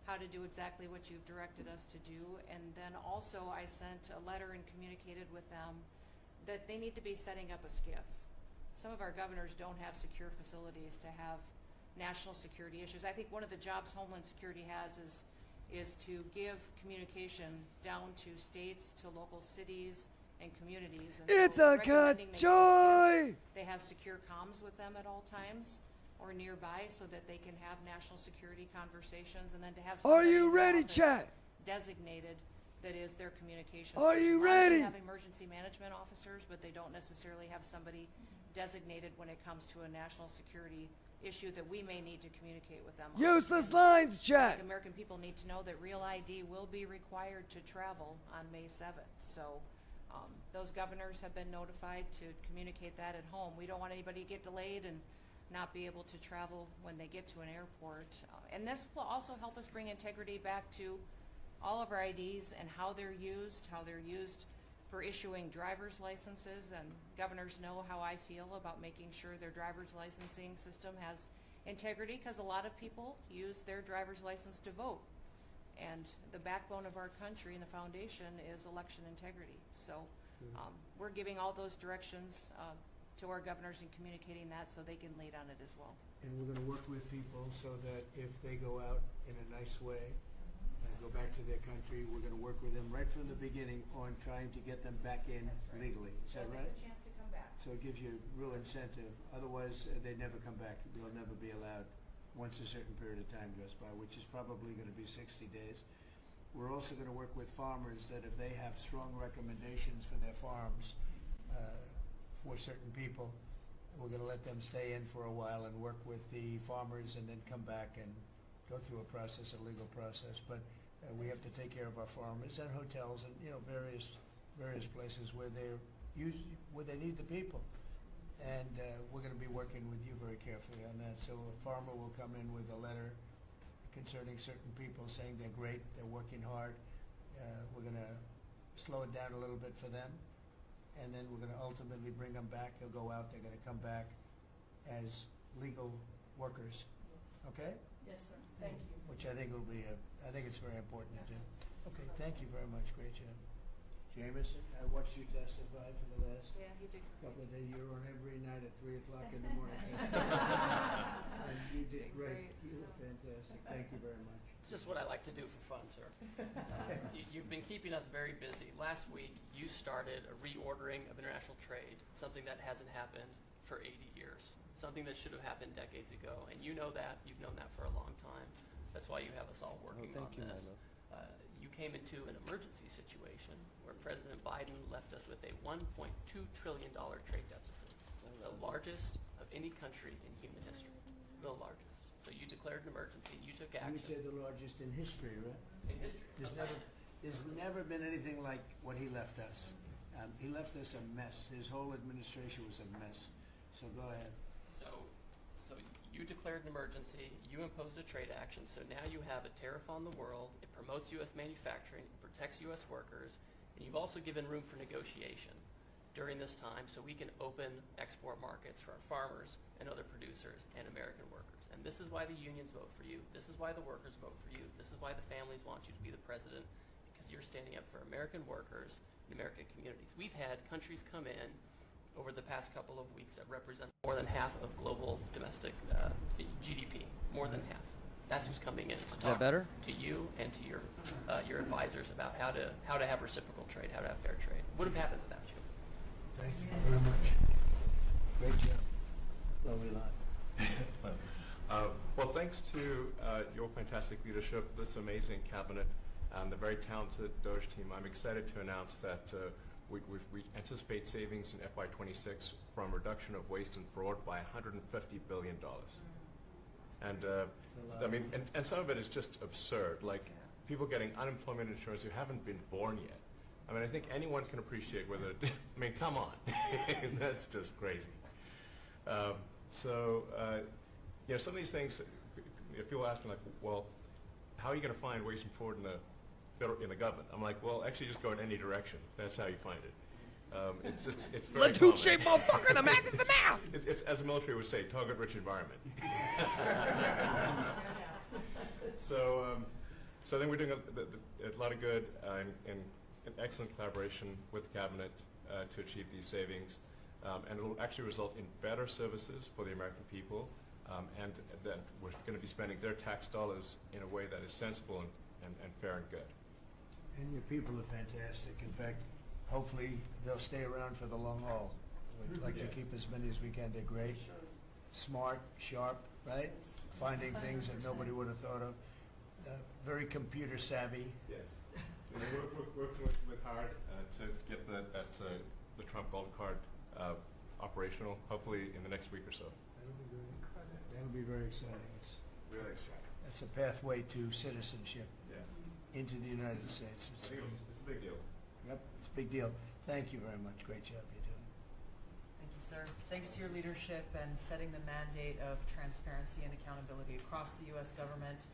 Speaker 14: how to do exactly what you've directed us to do. And then also I sent a letter and communicated with them that they need to be setting up a SCIF. Some of our governors don't have secure facilities to have national security issues. I think one of the jobs Homeland Security has is to give communication down to states, to local cities and communities. And
Speaker 8: It's
Speaker 14: so
Speaker 8: a
Speaker 14: recommending
Speaker 8: good
Speaker 14: they use SCIF.
Speaker 8: joy!
Speaker 14: They have secure comms with them at all times or nearby so that they can have national security conversations, and then to have
Speaker 8: Are
Speaker 14: somebody
Speaker 8: you
Speaker 14: in the
Speaker 8: ready,
Speaker 14: office
Speaker 8: chat?
Speaker 14: designated that is their communications.
Speaker 8: Are
Speaker 14: person.
Speaker 8: you
Speaker 14: A lot of them
Speaker 8: ready?
Speaker 14: have emergency management officers, but they don't necessarily have somebody designated when it comes to a national security issue that we may need to communicate with them on.
Speaker 8: Useless
Speaker 14: And
Speaker 8: lines,
Speaker 14: I
Speaker 8: chat.
Speaker 14: think American people need to know that Real ID will be required to travel on May 7th. So those governors have been notified to communicate that at home. We don't want anybody to get delayed and not be able to travel when they get to an airport. And this will also help us bring integrity back to all of our IDs and how they're used for issuing driver's licenses. And governors know how I feel about making sure their driver's licensing system has integrity, because a lot of people use their driver's license to vote. And the backbone of our country and the foundation is election integrity. So we're giving all those directions to our governors and communicating that so they can lead on it as well.
Speaker 20: And we're going to work with people so that if they go out in a nice way and go back to their country, we're going to work with them right from the beginning on trying to get them back in legally. Is that
Speaker 13: They'll
Speaker 20: right?
Speaker 13: get a chance to come back.
Speaker 20: So it gives you real incentive. Otherwise, they never come back. They'll never be allowed once a certain period of time goes by, which is probably going to be 60 days. We're also going to work with farmers that if they have strong recommendations for their farms for certain people, we're going to let them stay in for a while and work with the farmers and then come back and go through a process, a legal process. But we have to take care of our farmers and hotels and various places where they need the people. And we're going to be working with you very carefully on that. So a farmer will come in with a letter concerning certain people saying they're great, they're working hard. We're going to slow it down a little bit for them. And then we're going to ultimately bring them back. They'll go out, they're going to come back as legal workers. Okay?
Speaker 1: Yes, sir. Thank you.
Speaker 20: Which I think will be, I think it's very important to do. Okay, thank you very much. Great job. Jameson, I watched you testify for the last
Speaker 14: Yeah, he did
Speaker 20: couple of days. You were on every night at 3 o'clock in the morning. And you did great. You were fantastic. Thank you very much.
Speaker 15: It's just what I like to do for fun, sir. You've been keeping us very busy. Last week, you started a reordering of international trade, something that hasn't happened for 80 years, something that should have happened decades ago. And you know that. You've known that for a long time. That's why you have us all working on this. You came into an emergency situation where President Biden left us with a $1.2 trillion trade deficit. It's the largest of any country in human history. The largest. So you declared an emergency. You took action.
Speaker 20: You say the largest in history, right?
Speaker 15: In history.
Speaker 20: There's never been anything like what he left us. He left us a mess. His whole administration was a mess. So go ahead.
Speaker 15: So you declared an emergency, you imposed a trade action, so now you have a tariff on the world, it promotes U.S. manufacturing, it protects U.S. workers, and you've also given room for negotiation during this time so we can open export markets for our farmers and other producers and American workers. And this is why the unions vote for you, this is why the workers vote for you, this is why the families want you to be the president, because you're standing up for American workers and American communities. We've had countries come in over the past couple of weeks that represent more than half of global domestic GDP, more than half. That's who's coming in to talk to you and to your advisors about how to have reciprocal trade, how to have fair trade. Would have happened without you.
Speaker 20: Thank you very much. Great job. Lovely lot.
Speaker 16: Well, thanks to your fantastic leadership, this amazing cabinet, and the very talented Doge team, I'm excited to announce that we anticipate savings in FY26 from reduction of waste and fraud by $150 billion. And I mean, and some of it is just absurd, like people getting unemployment insurance who haven't been born yet. I mean, I think anyone can appreciate whether, I mean, come on, that's just crazy. You know, some of these things, people ask me like, well, how are you going to find waste and fraud in the government? I'm like, well, actually just go in any direction. That's how you find it. It's very
Speaker 4: Latuche, motherfucker, the math is the math!
Speaker 16: It's, as the military would say, target-rich environment. So I think we're doing a lot of good and excellent collaboration with the cabinet to achieve these savings. And it will actually result in better services for the American people, and that we're going to be spending their tax dollars in a way that is sensible and fair and good.
Speaker 20: And your people are fantastic. In fact, hopefully they'll stay around for the long haul. We'd like to keep as many as we can. They're great, smart, sharp, right? Finding things that nobody would have thought of. Very computer savvy.
Speaker 16: Yes. We're working with hard to get the Trump Gold Card operational, hopefully in the next week or so.
Speaker 20: That'll be great. That'll be very exciting. It's
Speaker 12: really exciting.
Speaker 20: That's a pathway to citizenship into the United States.
Speaker 16: It's a big deal.
Speaker 20: Yep, it's a big deal. Thank you very much. Great job you're doing.
Speaker 18: Thank you, sir. Thanks to your leadership and setting the mandate of transparency and accountability across the U.S. government.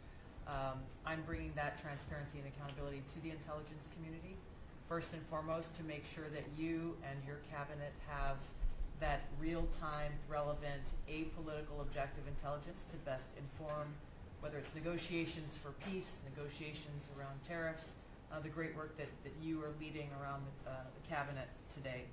Speaker 18: I'm bringing that transparency and accountability to the intelligence community. First and foremost, to make sure that you and your cabinet have that real-time, relevant, apolitical, objective intelligence to best inform whether it's negotiations for peace, negotiations around tariffs, the great work that you are leading around the cabinet today.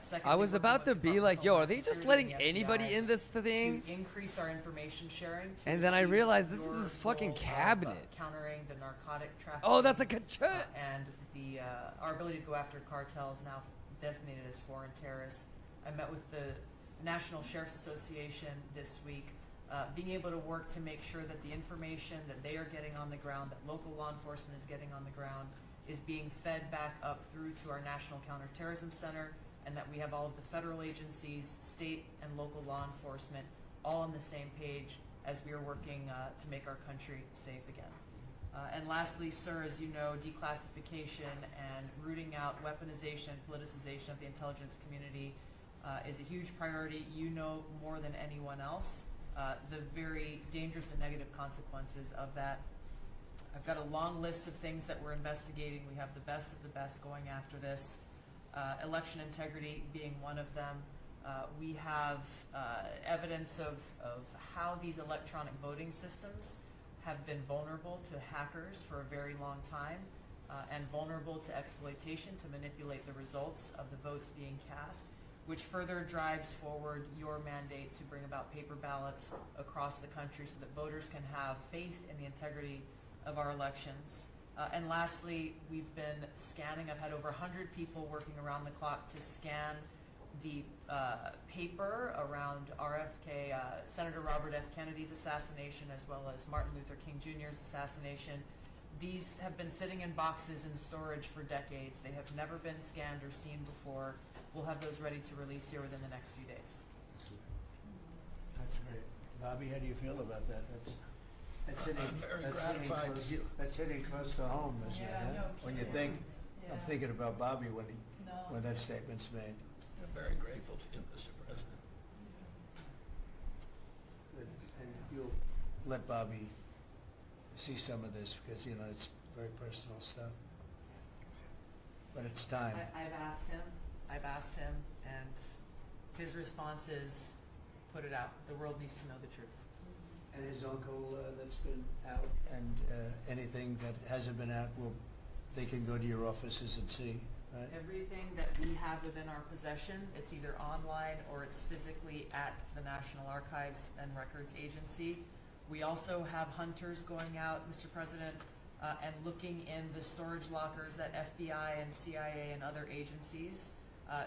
Speaker 18: Secondly,
Speaker 4: I was about to be like, yo, are they just letting anybody in this thing?
Speaker 18: To increase our information sharing.
Speaker 4: And then I realized this is his fucking cabinet.
Speaker 18: Countering the narcotic trafficking.
Speaker 4: Oh, that's a kacha.
Speaker 18: And our ability to go after cartels now designated as foreign terrorists. I met with the National Sheriff's Association this week, being able to work to make sure that the information that they are getting on the ground, that local law enforcement is getting on the ground, is being fed back up through to our National Counterterrorism Center, and that we have all of the federal agencies, state and local law enforcement, all on the same page as we are working to make our country safe again. And lastly, sir, as you know, declassification and rooting out weaponization, politicization of the intelligence community is a huge priority. You know more than anyone else the very dangerous and negative consequences of that. I've got a long list of things that we're investigating. We have the best of the best going after this. Election integrity being one of them. We have evidence of how these electronic voting systems have been vulnerable to hackers for a very long time and vulnerable to exploitation to manipulate the results of the votes being cast, which further drives forward your mandate to bring about paper ballots across the country so that voters can have faith in the integrity of our elections. And lastly, we've been scanning. I've had over 100 people working around the clock to scan the paper around RFK, Senator Robert F. Kennedy's assassination, as well as Martin Luther King Jr.'s assassination. These have been sitting in boxes in storage for decades. They have never been scanned or seen before. We'll have those ready to release here within the next few days.
Speaker 20: That's great. Bobby, how do you feel about that? That's hitting,
Speaker 12: I'm very
Speaker 20: that's
Speaker 12: gratified
Speaker 20: hitting
Speaker 12: to
Speaker 20: close,
Speaker 12: hear.
Speaker 20: that's hitting close to home, isn't it?
Speaker 1: Yeah,
Speaker 20: huh?
Speaker 1: no
Speaker 20: When you
Speaker 1: kidding.
Speaker 20: think, I'm thinking about Bobby when that statement's made.
Speaker 12: I'm very grateful to you, Mr. President.
Speaker 20: Good. And you'll let Bobby see some of this because, you know, it's very personal stuff. But it's time.
Speaker 18: I've asked him, and his response is, put it out. The world needs to know the truth.
Speaker 20: And his uncle that's been out, and anything that hasn't been out, they can go to your offices and see, right?
Speaker 18: Everything that we have within our possession, it's either online or it's physically at the National Archives and Records Agency. We also have hunters going out, Mr. President, and looking in the storage lockers at FBI and CIA and other agencies,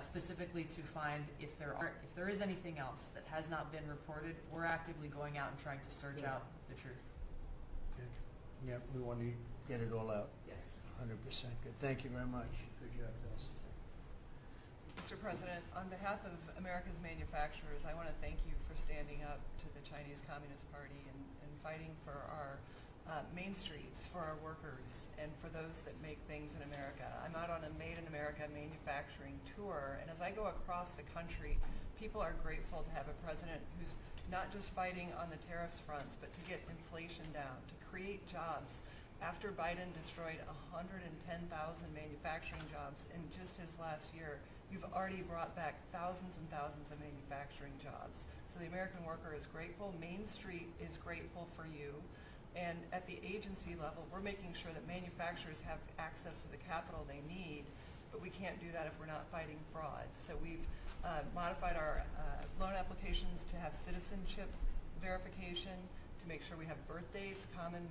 Speaker 18: specifically to find if there is anything else that has not been reported. We're actively going out and trying to search out the truth.
Speaker 20: Okay. Yeah, we want to get it all out.
Speaker 18: Yes.
Speaker 20: 100% good. Thank you very much. Good job, Dustin.
Speaker 5: Mr. President, on behalf of America's manufacturers, I want to thank you for standing up to the Chinese Communist Party and fighting for our main streets, for our workers, and for those that make things in America. I'm out on a Made in America manufacturing tour, and as I go across the country, people are grateful to have a president who's not just fighting on the tariffs fronts, but to get inflation down, to create jobs. After Biden destroyed 110,000 manufacturing jobs in just his last year, you've already brought back thousands and thousands of manufacturing jobs. So the American worker is grateful. Main Street is grateful for you. And at the agency level, we're making sure that manufacturers have access to the capital they need, but we can't do that if we're not fighting fraud. So we've modified our loan applications to have citizenship verification, to make sure we have birth dates, common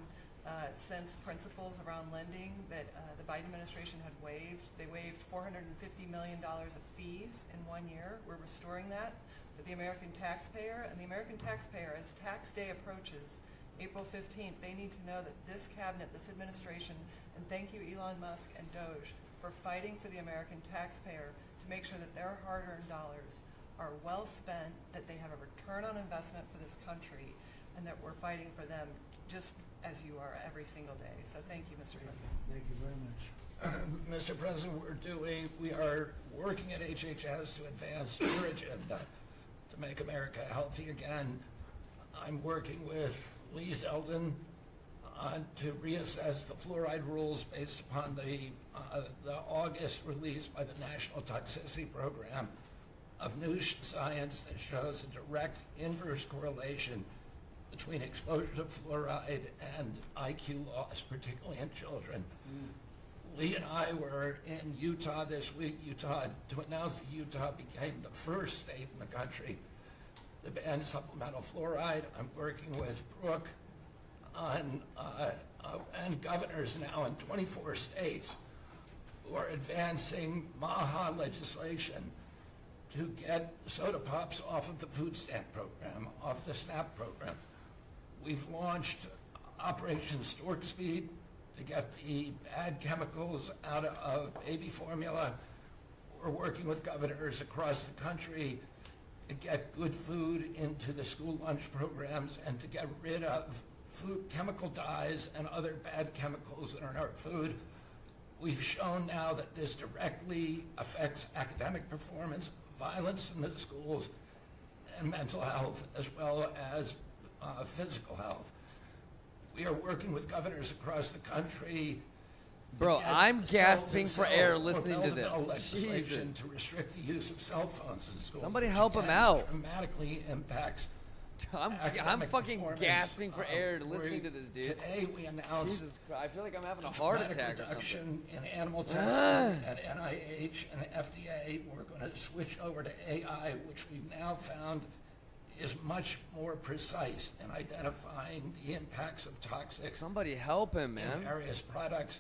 Speaker 5: sense principles around lending that the Biden administration had waived. They waived $450 million of fees in 1 year. We're restoring that for the American taxpayer. And the American taxpayer, as tax day approaches, April 15th, they need to know that this cabinet, this administration, and thank you Elon Musk and Doge for fighting for the American taxpayer to make sure that their hard-earned dollars are well spent, that they have a return on investment for this country, and that we're fighting for them just as you are every single day. So thank you, Mr. President.
Speaker 20: Thank you very much.
Speaker 12: Mr. President, we are working at HHS to advance your agenda to make America healthy again. I'm working with Lee Zeldin to reassess the fluoride rules based upon the August release by the National Toxicity Program of new science that shows a direct inverse correlation between exposure to fluoride and IQ loss, particularly in children. Lee and I were in Utah this week, to announce that Utah became the first state in the country to ban supplemental fluoride. I'm working with Brooke on, and governors now in 24 states who are advancing MAHA legislation to get soda pops off of the food stamp program, off the SNAP program. We've launched Operation Stork Speed to get the bad chemicals out of baby formula. We're working with governors across the country to get good food into the school lunch programs and to get rid of food chemical dyes and other bad chemicals that are in our food. We've shown now that this directly affects academic performance, violence in the schools, and mental health, as well as physical health. We are working with governors across the country
Speaker 8: Bro, I'm gasping for air listening to
Speaker 7: bill
Speaker 8: this.
Speaker 7: legislation
Speaker 8: Jesus.
Speaker 7: to restrict the use of cell phones in schools.
Speaker 8: Somebody
Speaker 7: which
Speaker 8: help him
Speaker 7: again
Speaker 8: out.
Speaker 7: Dramatically impacts
Speaker 8: I'm
Speaker 7: academic
Speaker 8: fucking
Speaker 7: performance.
Speaker 8: gasping for air listening to this, dude.
Speaker 7: Today we announced
Speaker 8: Jesus Christ, I feel like I'm having a heart
Speaker 7: dramatic
Speaker 8: attack or
Speaker 7: reduction
Speaker 8: something.
Speaker 7: in animal testing at NIH and FDA. We're going to switch over to AI, which we've now found is much more precise in identifying the impacts of toxics.
Speaker 8: Somebody help him, man.
Speaker 7: In various products.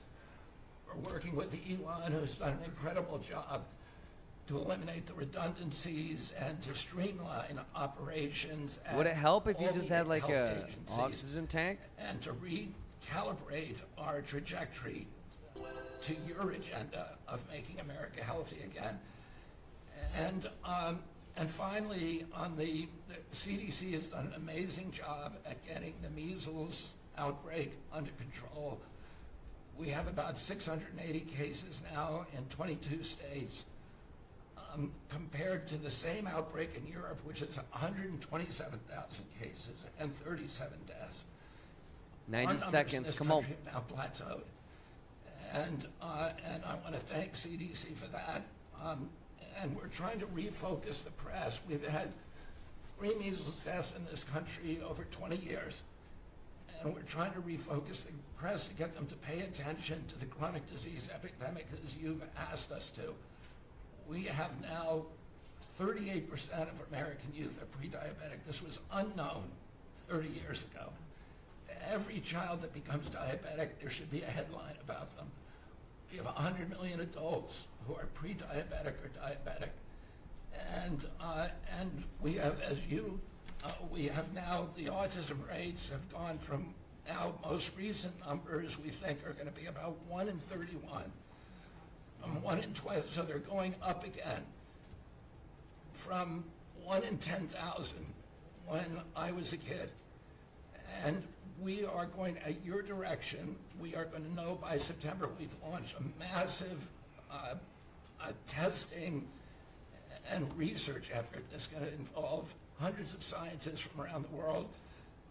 Speaker 7: We're working with Elon, who's done an incredible job to eliminate the redundancies and to streamline operations.
Speaker 8: Would it help if you
Speaker 7: all
Speaker 8: just
Speaker 7: the
Speaker 8: had like
Speaker 7: health
Speaker 8: a
Speaker 7: agencies
Speaker 8: oxygen tank?
Speaker 7: and to recalibrate our trajectory to your agenda of making America healthy again. And finally, the CDC has done an amazing job at getting the measles outbreak under control. We have about 680 cases now in 22 states, compared to the same outbreak in Europe, which is 127,000 cases and 37 deaths.
Speaker 8: 90 seconds, come on.
Speaker 7: Our numbers in this country have now plateaued. And I want to thank CDC for that. And we're trying to refocus the press. We've had 3 measles deaths in this country over 20 years. And we're trying to refocus the press to get them to pay attention to the chronic disease epidemic as you've asked us to. We have now 38% of American youth are pre-diabetic. This was unknown 30 years ago. Every child that becomes diabetic, there should be a headline about them. We have 100 million adults who are pre-diabetic or diabetic. And we have, we have now, the autism rates have gone from now most recent numbers we think are going to be about 1 in 31. 1 in 12, so they're going up again from 1 in 10,000 when I was a kid. And we are going, at your direction, we are going to know by September. We've launched a massive testing and research effort that's going to involve hundreds of scientists from around the world.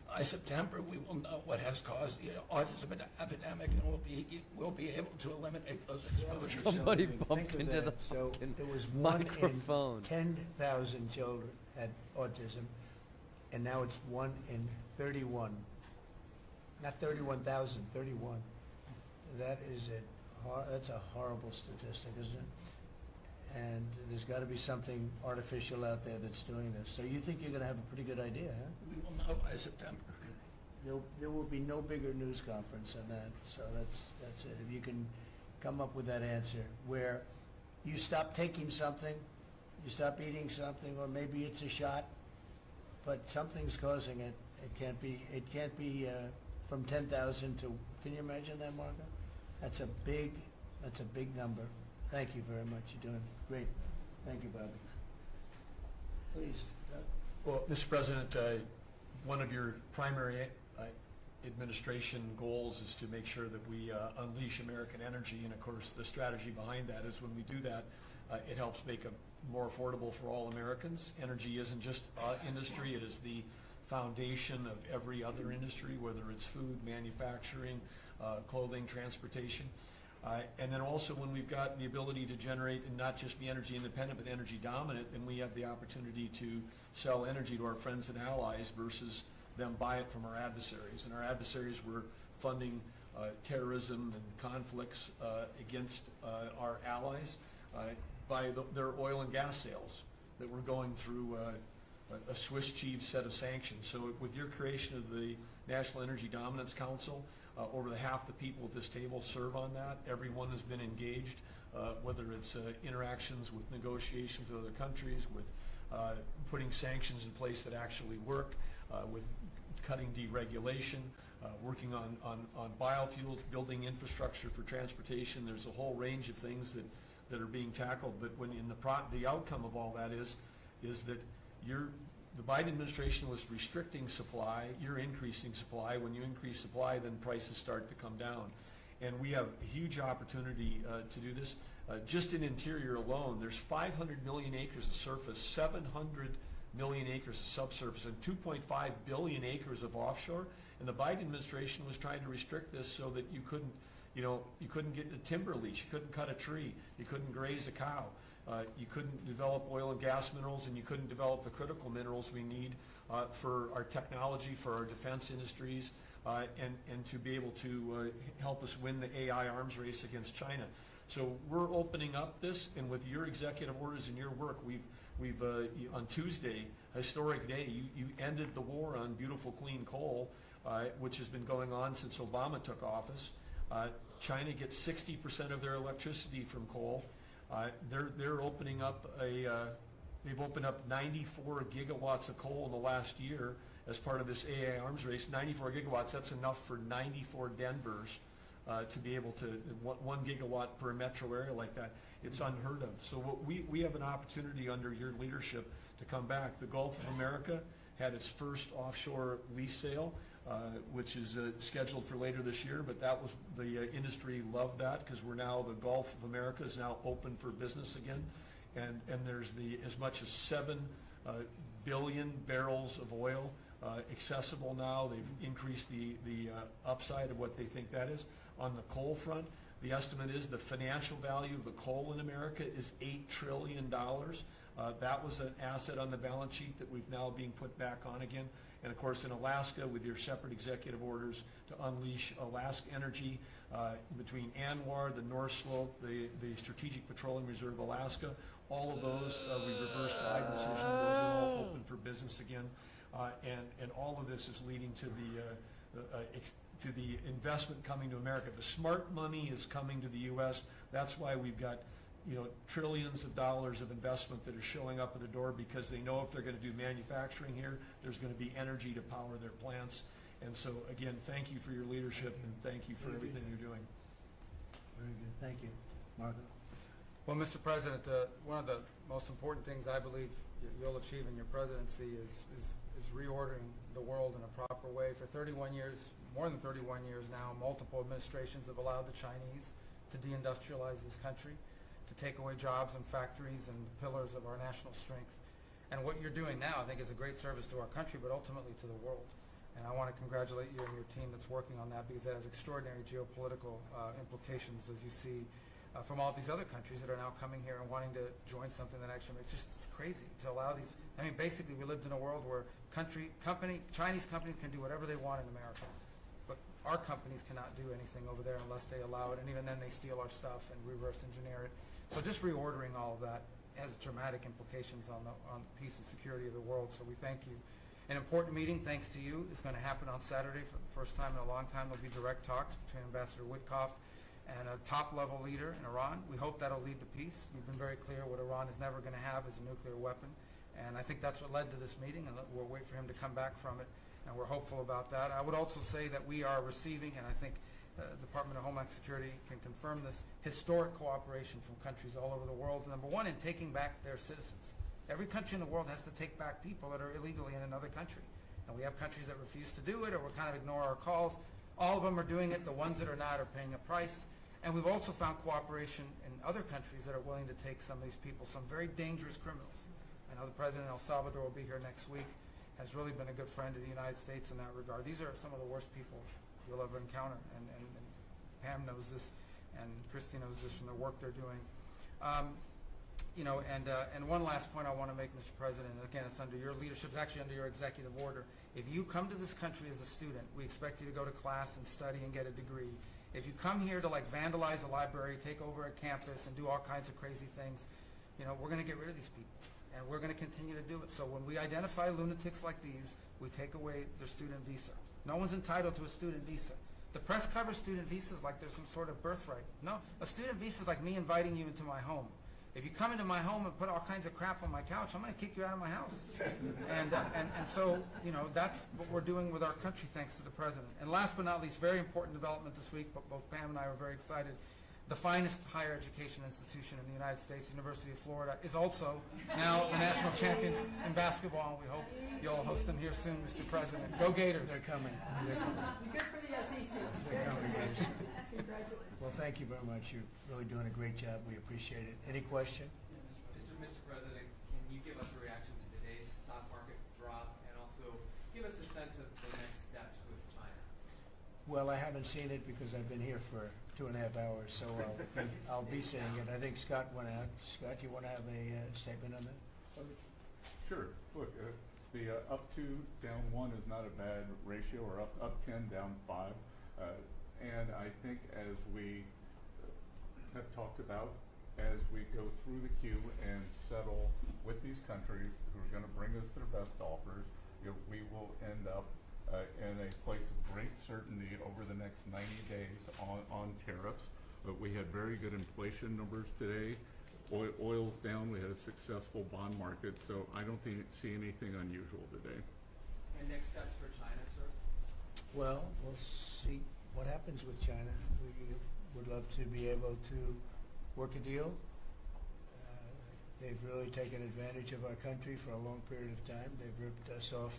Speaker 7: By September, we will know what has caused the autism epidemic, and we'll be able to eliminate those exposures.
Speaker 8: Somebody
Speaker 20: Think
Speaker 8: bumped
Speaker 20: of
Speaker 8: into the
Speaker 20: that. So
Speaker 8: fucking
Speaker 20: there was 1
Speaker 8: microphone.
Speaker 20: in 10,000 children had autism, and now it's 1 in 31. Not 31,000, 31. That is that's a horrible statistic, isn't it? And there's got to be something artificial out there that's doing this. So you think you're going to have a pretty good idea, huh?
Speaker 7: We will know by September.
Speaker 20: There will be no bigger news conference than that. So that's it. If you can come up with that answer where you stop taking something, you stop eating something, or maybe it's a shot, but something's causing it. It can't be from 10,000 to. Can you imagine that, Marco? That's a big number. Thank you very much. You're doing great. Thank you, Bobby. Please.
Speaker 9: Well, Mr. President, one of your primary administration goals is to make sure that we unleash American energy, and of course the strategy behind that is when we do that, it helps make it more affordable for all Americans. Energy isn't just industry, it is the foundation of every other industry, whether it's food, manufacturing, clothing, transportation. And then also when we've got the ability to generate and not just be energy independent but energy dominant, then we have the opportunity to sell energy to our friends and allies versus them buy it from our adversaries. And our adversaries were funding terrorism and conflicts against our allies by their oil and gas sales that were going through a Swiss cheese set of sanctions. So with your creation of the National Energy Dominance Council, over half the people at this table serve on that. Everyone has been engaged, whether it's interactions with negotiations with other countries, with putting sanctions in place that actually work, with cutting deregulation, working on biofuels, building infrastructure for transportation. There's a whole range of things that are being tackled. But when the outcome of all that is that the Biden administration was restricting supply, you're increasing supply. When you increase supply, then prices start to come down. And we have a huge opportunity to do this. Just in interior alone, there's 500 million acres of surface, 700 million acres of subsurface, and 2.5 billion acres of offshore. And the Biden administration was trying to restrict this so that you couldn't You know, you couldn't get a timber lease, you couldn't cut a tree, you couldn't graze a cow, you couldn't develop oil and gas minerals, and you couldn't develop the critical minerals we need for our technology, for our defense industries, and to be able to help us win the AI arms race against China. So we're opening up this, and with your executive orders and your work, we've on Tuesday, historic day, you ended the war on beautiful clean coal, which has been going on since Obama took office. China gets 60% of their electricity from coal. They're opening up they've opened up 94 gigawatts of coal in the last year as part of this AI arms race. 94 gigawatts, that's enough for 94 Denvers to be able to, 1 gigawatt per metro area like that. It's unheard of. So we have an opportunity under your leadership to come back. The Gulf of America had its first offshore lease sale, which is scheduled for later this year, but that was, the industry loved that because we're now, the Gulf of America is now open for business again. And there's as much as 7 billion barrels of oil accessible now. They've increased the upside of what they think that is. On the coal front, the estimate is the financial value of the coal in America is $8 trillion. That was an asset on the balance sheet that we've now being put back on again. And of course in Alaska, with your separate executive orders to unleash Alaska energy between ANWR, the North Slope, the Strategic Petroleum Reserve Alaska, all of those we've reversed Biden decision. Those are all open for business again. And all of this is leading to the investment coming to America. The smart money is coming to the U.S. That's why we've got, you know, trillions of dollars of investment that are showing up at the door, because they know if they're going to do manufacturing here, there's going to be energy to power their plants. And so again, thank you for your leadership and thank you for everything you're doing.
Speaker 20: Very good. Thank you. Marco?
Speaker 3: Well, Mr. President, one of the most important things I believe you'll achieve in your presidency is reordering the world in a proper way. For 31 years, more than 31 years now, multiple administrations have allowed the Chinese to deindustrialize this country, to take away jobs and factories and pillars of our national strength. And what you're doing now, I think, is a great service to our country, but ultimately to the world. And I want to congratulate you and your team that's working on that, because it has extraordinary geopolitical implications, as you see from all these other countries that are now coming here and wanting to join something that actually makes it's crazy to allow these. I mean, basically, we lived in a world where Chinese companies can do whatever they want in America, but our companies cannot do anything over there unless they allow it, and even then they steal our stuff and reverse engineer it. So just reordering all of that has dramatic implications on the peace and security of the world, so we thank you. An important meeting, thanks to you, is going to happen on Saturday for the first time in a long time. There'll be direct talks between Ambassador Witkoff and a top-level leader in Iran. We hope that'll lead to peace. You've been very clear what Iran is never going to have is a nuclear weapon, and I think that's what led to this meeting, and we'll wait for him to come back from it, and we're hopeful about that. I would also say that we are receiving, and I think the Department of Homeland Security can confirm this, historic cooperation from countries all over the world. Number one, in taking back their citizens. Every country in the world has to take back people that are illegally in another country, and we have countries that refuse to do it or will kind of ignore our calls. All of them are doing it. The ones that are not are paying a price. And we've also found cooperation in other countries that are willing to take some of these people, some very dangerous criminals. I know the President of El Salvador will be here next week, has really been a good friend of the United States in that regard. These are some of the worst people you'll ever encounter, and Pam knows this, and Christy knows this from the work they're doing. You know, and one last point I want to make, Mr. President, and again, it's under your leadership, it's actually under your executive order. If you come to this country as a student, we expect you to go to class and study and get a degree. If you come here to like vandalize a library, take over a campus, and do all kinds of crazy things, you know, we're going to get rid of these people, and we're going to continue to do it. So when we identify lunatics like these, we take away their student visa. No one's entitled to a student visa. The press covers student visas like there's some sort of birthright. No, a student visa is like me inviting you into my home. If you come into my home and put all kinds of crap on my couch, I'm going to kick you out of my house. And so, you know, that's what we're doing with our country, thanks to the President. And last but not least, very important development this week, but both Pam and I were very excited. The finest higher education institution in the United States, University of Florida, is also now the national champions in basketball, and we hope you'll host them here soon, Mr. President. Go Gators.
Speaker 20: They're coming.
Speaker 22: Good for the SEC.
Speaker 20: They're coming, guys.
Speaker 22: Congratulations.
Speaker 20: Well, thank you very much. You're really doing a great job. We appreciate it. Any question?
Speaker 17: Mr. President, can you give us a reaction to today's stock market drop, and also give us a sense of the next steps with China?
Speaker 20: Well, I haven't seen it because I've been here for 2.5 hours, so I'll be seeing it. I think Scott went out. Scott, you want to have a statement on that?
Speaker 6: Sure. Look, the up 2, down 1 is not a bad ratio, or up 10, down 5. And I think as we have talked about, as we go through the queue and settle with these countries who are going to bring us their best offers, we will end up in a place of great certainty over the next 90 days on tariffs. But we had very good inflation numbers today. Oil's down. We had a successful bond market, so I don't see anything unusual today.
Speaker 17: And next steps for China, sir?
Speaker 20: Well, we'll see what happens with China. We would love to be able to work a deal. They've really taken advantage of our country for a long period of time. They've ripped us off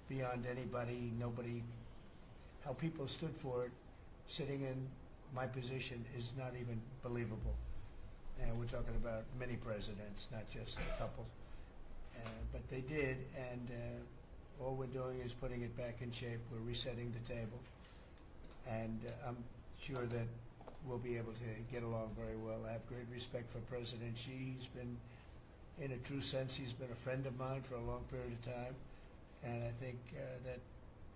Speaker 20: beyond nobody. How people stood for it, sitting in my position, is not even believable. And we're talking about many presidents, not just a couple. But they did, and all we're doing is putting it back in shape. We're resetting the table. And I'm sure that we'll be able to get along very well. I have great respect for President Xi. He's been, in a true sense, he's been a friend of mine for a long period of time. And I think that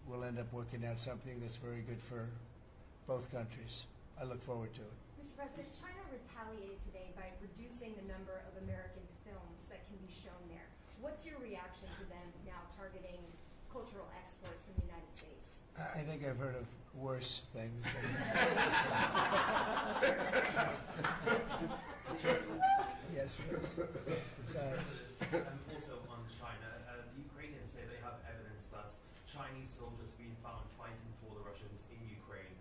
Speaker 20: we'll end up working out something that's very good for both countries. I look forward to it.
Speaker 2: Mr. President, China retaliated today by reducing the number of American films that can be shown there. What's your reaction to them now targeting cultural exports from the United States?
Speaker 20: I think I've heard of worse things. Yes, please.
Speaker 19: Also on China, the Ukrainians say they have evidence that Chinese soldiers have been found fighting for the Russians in Ukraine.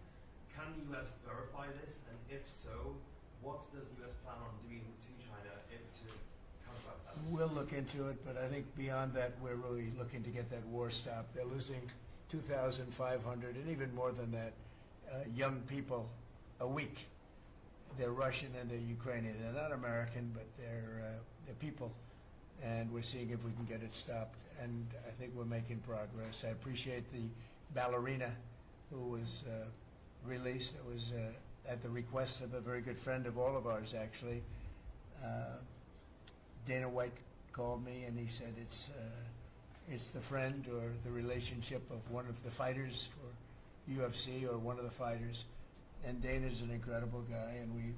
Speaker 19: Can the U.S. verify this? And if so, what does the U.S. plan on doing to China to counteract that?
Speaker 20: We'll look into it, but I think beyond that, we're really looking to get that war stopped. They're losing 2,500 and even more than that young people a week. They're Russian and they're Ukrainian. They're not American, but they're people. And we're seeing if we can get it stopped. And I think we're making progress. I appreciate the ballerina who was released. It was at the request of a very good friend of all of ours, actually. Dana White called me and he said it's the friend or the relationship of one of the fighters for UFC or one of the fighters. And Dana's an incredible guy, and we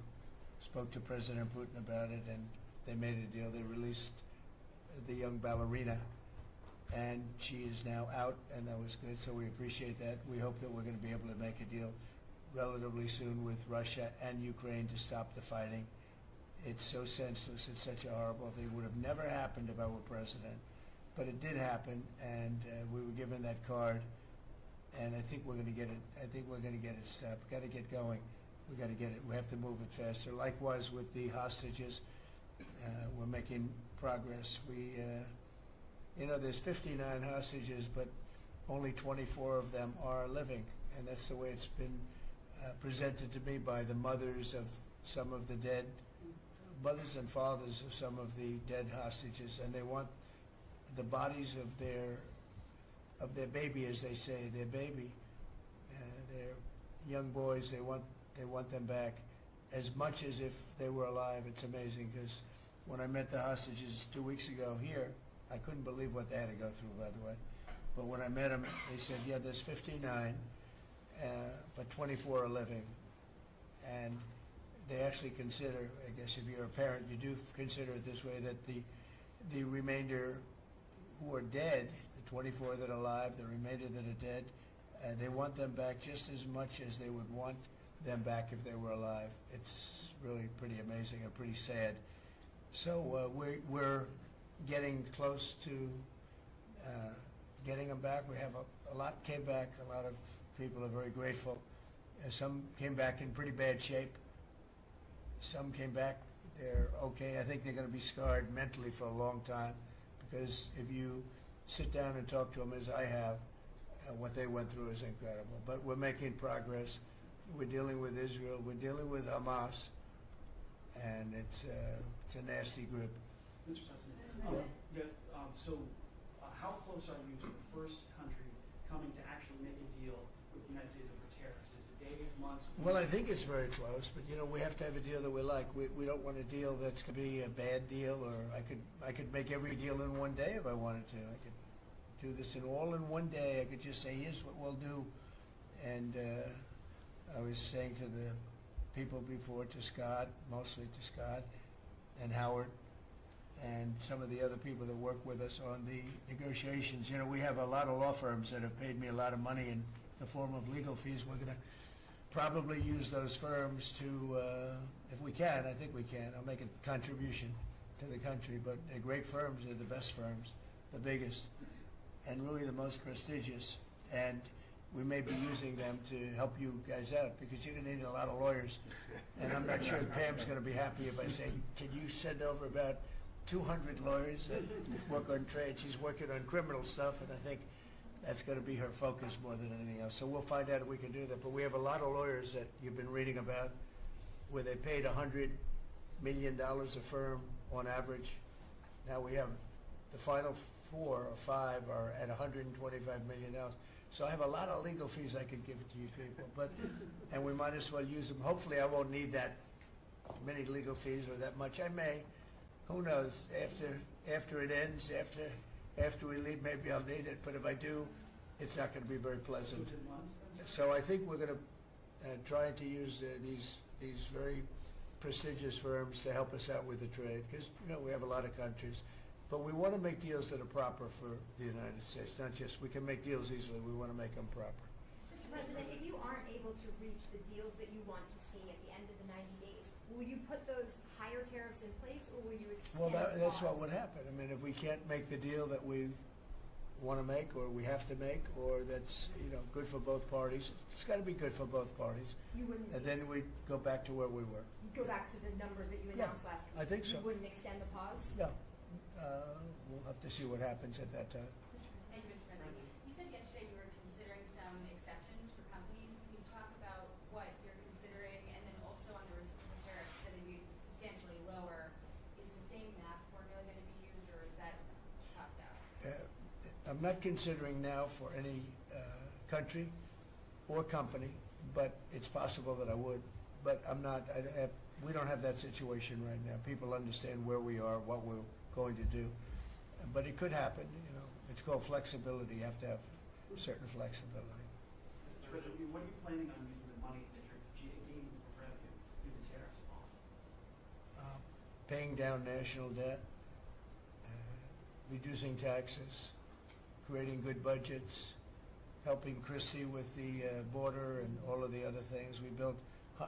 Speaker 20: spoke to President Putin about it, and they made a deal. They released the young ballerina, and she is now out, and that was good, so we appreciate that. We hope that we're going to be able to make a deal relatively soon with Russia and Ukraine to stop the fighting. It's so senseless. It's such a horrible thing. It would have never happened if I were president, but it did happen, and we were given that card. And I think we're going to get it. I think we're going to get it stopped. Got to get going. We got to get it. We have to move it faster. Likewise with the hostages, we're making progress. There's 59 hostages, but only 24 of them are living, and that's the way it's been presented to me by the mothers of some of the dead, mothers and fathers of some of the dead hostages, and they want the bodies of their baby, as they say, their baby, their young boys. They want them back as much as if they were alive. It's amazing, because when I met the hostages 2 weeks ago here, I couldn't believe what they had to go through, by the way. But when I met them, they said, yeah, there's 59, but 24 are living. And they actually consider, I guess if you're a parent, you do consider it this way, that the remainder who are dead, 24 that are alive, the remainder that are dead, they want them back just as much as they would want them back if they were alive. It's really pretty amazing and pretty sad. So we're getting close to getting them back. We have a lot came back. A lot of people are very grateful. Some came back in pretty bad shape. Some came back, they're okay. I think they're going to be scarred mentally for a long time, because if you sit down and talk to them, as I have, what they went through is incredible. But we're making progress. We're dealing with Israel. We're dealing with Hamas, and it's a nasty group.
Speaker 23: Mr. President, how close are you to the first country coming to actually make a deal
Speaker 10: with the United States over tariffs? Is it days, months?
Speaker 20: Well, I think it's very close, but we have to have a deal that we like. We don't want a deal that's going to be a bad deal, or I could make every deal in one day if I wanted to. I could do this all in one day. I could just say, here's what we'll do. And I was saying to the people before, to Scott, mostly to Scott and Howard, and some of the other people that work with us on the negotiations. We have a lot of law firms that have paid me a lot of money in the form of legal fees. We're going to probably use those firms to, if we can, I think we can. I'll make a contribution to the country, but they're great firms. They're the best firms, the biggest, and really the most prestigious. And we may be using them to help you guys out, because you're going to need a lot of lawyers. And I'm not sure Pam's going to be happy if I say, can you send over about 200 lawyers that work on trade? She's working on criminal stuff, and I think that's going to be her focus more than anything else. So we'll find out if we can do that. But we have a lot of lawyers that you've been reading about where they paid $100 million a firm on average. Now we have the final 4 or 5 are at $125 million. So I have a lot of legal fees I could give to you people, and we might as well use them. Hopefully I won't need that many legal fees or that much. I may. Who knows? After it ends, after we leave, maybe I'll need it. But if I do, it's not going to be very pleasant. So I think we're going to try to use these very prestigious firms to help us out with the trade, because we have a lot of countries. But we want to make deals that are proper for the United States, not just we can make deals easily. We want to make them proper.
Speaker 2: Mr. President, if you aren't able to reach the deals that you want to see at the end of the 90 days, will you put those higher tariffs in place, or will you extend
Speaker 20: Well, that's
Speaker 2: pause?
Speaker 20: what would happen. I mean, if we can't make the deal that we want to make, or we have to make, or that's good for both parties, it's got to be good for both parties.
Speaker 2: You wouldn't.
Speaker 20: And then we go back to where we were.
Speaker 2: You'd go back to the numbers that you announced last week.
Speaker 20: I think so.
Speaker 2: You wouldn't extend the pause.
Speaker 20: No. We'll have to see what happens at that time.
Speaker 11: Thank you, Mr. President. You said yesterday you were considering some exceptions for companies. Can you talk about what you're considering, and then also on the reciprocal tariffs that would be substantially lower? Is the same math formula going to be used, or is that tossed out?
Speaker 20: I'm not considering now for any country or company, but it's possible that I would. But I'm not. We don't have that situation right now. People understand where we are, what we're going to do. But it could happen. It's called flexibility. You have to have certain flexibility.
Speaker 10: Mr. President, what are you planning on using the money that you're gaining for revenue through the tariffs on?
Speaker 20: Paying down national debt, reducing taxes, creating good budgets, helping Christie with the border and all of the other things.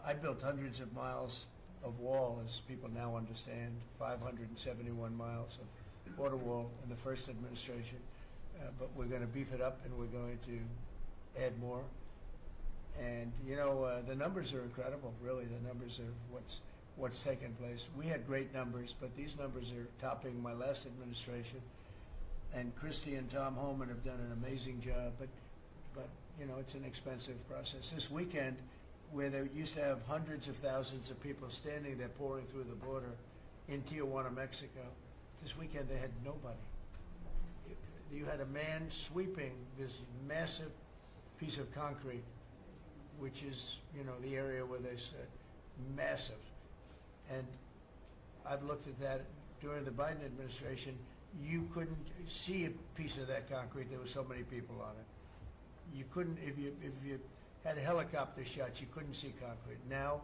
Speaker 20: I built hundreds of miles of wall, as people now understand, 571 miles of border wall in the first administration. But we're going to beef it up, and we're going to add more. And the numbers are incredible. Really, the numbers are what's taken place. We had great numbers, but these numbers are topping my last administration. And Christie and Tom Homan have done an amazing job. But it's an expensive process. This weekend, where they used to have hundreds of thousands of people standing there pouring through the border in Tijuana, Mexico, this weekend they had nobody. You had a man sweeping this massive piece of concrete, which is, the area where they said massive. And I've looked at that during the Biden administration. You couldn't see a piece of that concrete. There were so many people on it. You couldn't, if you had a helicopter shots, you couldn't see concrete. Now,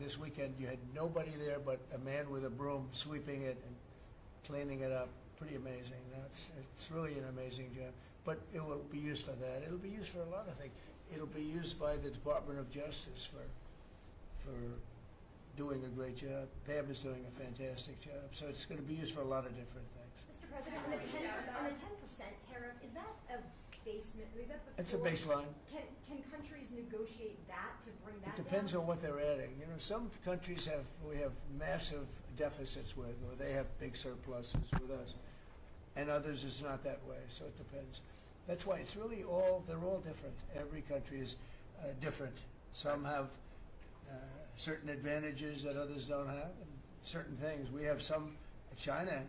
Speaker 20: this weekend, you had nobody there but a man with a broom sweeping it and cleaning it up. Pretty amazing. Now, it's really an amazing job. But it will be used for that. It'll be used for a lot of things. It'll be used by the Department of Justice for doing a great job. Pam is doing a fantastic job. So it's going to be used for a lot of different things.
Speaker 2: Mr. President, on the 10% tariff, is that a basement? Is that the
Speaker 20: It's a
Speaker 2: floor?
Speaker 20: baseline.
Speaker 2: Can countries negotiate that to bring that
Speaker 20: It depends
Speaker 2: down?
Speaker 20: on what they're adding. Some countries we have massive deficits with, or they have big surpluses with us, and others it's not that way. So it depends. That's why it's really they're all different. Every country is different. Some have certain advantages that others don't have, and certain things. We have some. China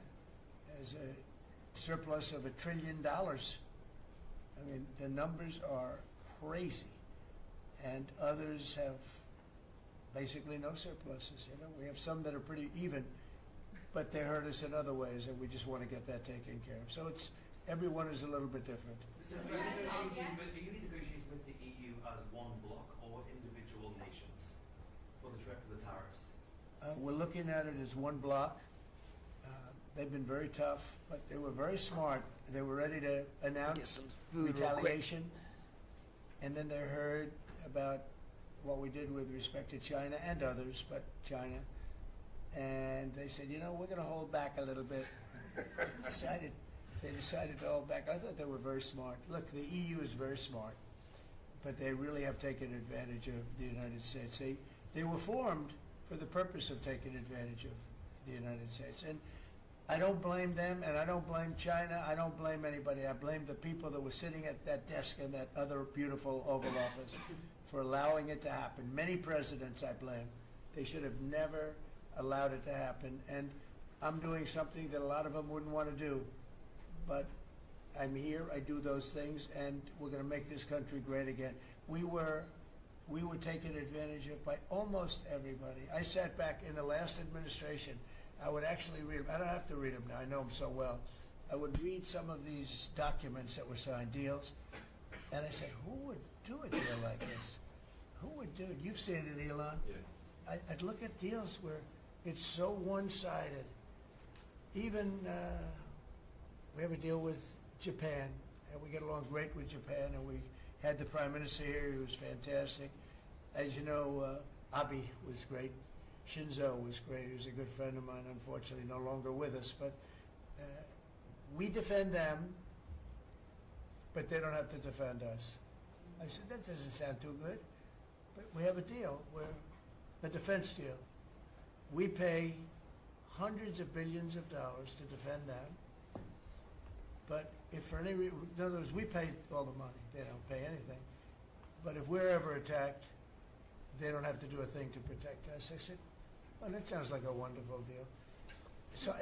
Speaker 20: has a surplus of $1 trillion. I mean, the numbers are crazy. And others have basically no surpluses. You know, we have some that are pretty even, but they hurt us in other ways, and we just want to get that taken care of. So it's, everyone is a little bit different.
Speaker 19: So are you negotiating with the EU as one bloc or individual nations for the tariffs?
Speaker 20: We're looking at it as one block. They've been very tough, but they were very smart. They were ready to announce retaliation, and then they heard about what we did with respect to China and others, but China, and they said, you know, we're going to hold back a little bit. They decided to hold back. I thought they were very smart. Look, the EU is very smart, but they really have taken advantage of the United States. They were formed for the purpose of taking advantage of the United States. And I don't blame them, and I don't blame China. I don't blame anybody. I blame the people that were sitting at that desk in that other beautiful Oval Office for allowing it to happen. Many presidents I blame. They should have never allowed it to happen. And I'm doing something that a lot of them wouldn't want to do. But I'm here, I do those things, and we're going to make this country great again. We were taken advantage of by almost everybody. I sat back in the last administration. I would actually read them. I don't have to read them now. I know them so well. I would read some of these documents that were signed, deals, and I said, who would do a deal like this? Who would do it? You've seen it, Elon. Yeah. I'd look at deals where it's so one-sided. Even we have a deal with Japan, and we get along great with Japan, and we had the Prime Minister here. He was fantastic. As you know, Abe was great. Shinzo was great. He was a good friend of mine, unfortunately no longer with us. But we defend them, but they don't have to defend us. I said, that doesn't sound too good. But we have a deal where, a defense deal. We pay hundreds of billions of dollars to defend them. But if for any reason, in other words, we pay all the money. They don't pay anything. But if we're ever attacked, they don't have to do a thing to protect us. I said, well, that sounds like a wonderful deal. So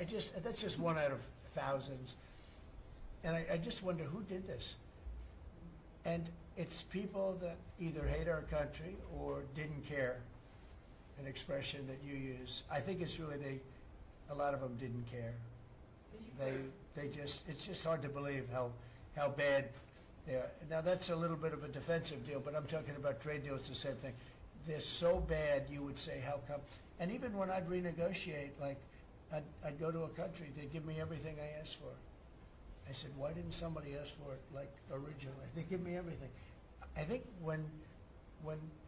Speaker 20: that's just one out of thousands. And I just wonder who did this. And it's people that either hate our country or didn't care, an expression that you use. I think it's really a lot of them didn't care. It's just hard to believe how bad they are. Now that's a little bit of a defensive deal, but I'm talking about trade deals, the same thing. They're so bad, you would say, how come? And even when I'd renegotiate, like I'd go to a country, they'd give me everything I asked for. I said, why didn't somebody ask for it like originally? They give me everything. I think when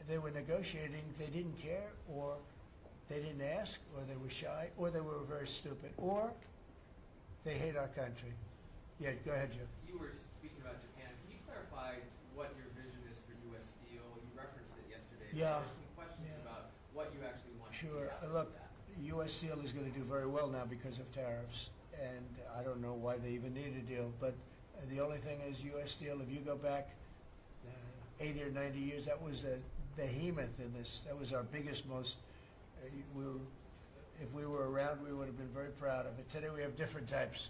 Speaker 20: they were negotiating, they didn't care, or they didn't ask, or they were shy, or they were very stupid, or they hate our country. Yeah, go ahead, Jeff.
Speaker 17: You were speaking about Japan. Can you clarify what your vision is for U.S. Steel? You referenced it yesterday.
Speaker 20: Yeah.
Speaker 17: There were some questions about what you actually want to see
Speaker 20: Sure.
Speaker 17: out of
Speaker 20: Look,
Speaker 17: that.
Speaker 20: U.S. Steel is going to do very well now because of tariffs, and I don't know why they even need a deal. But the only thing is, U.S. Steel, if you go back 80 or 90 years, that was a behemoth in this. That was our biggest, most. If we were around, we would have been very proud of it. Today, we have different types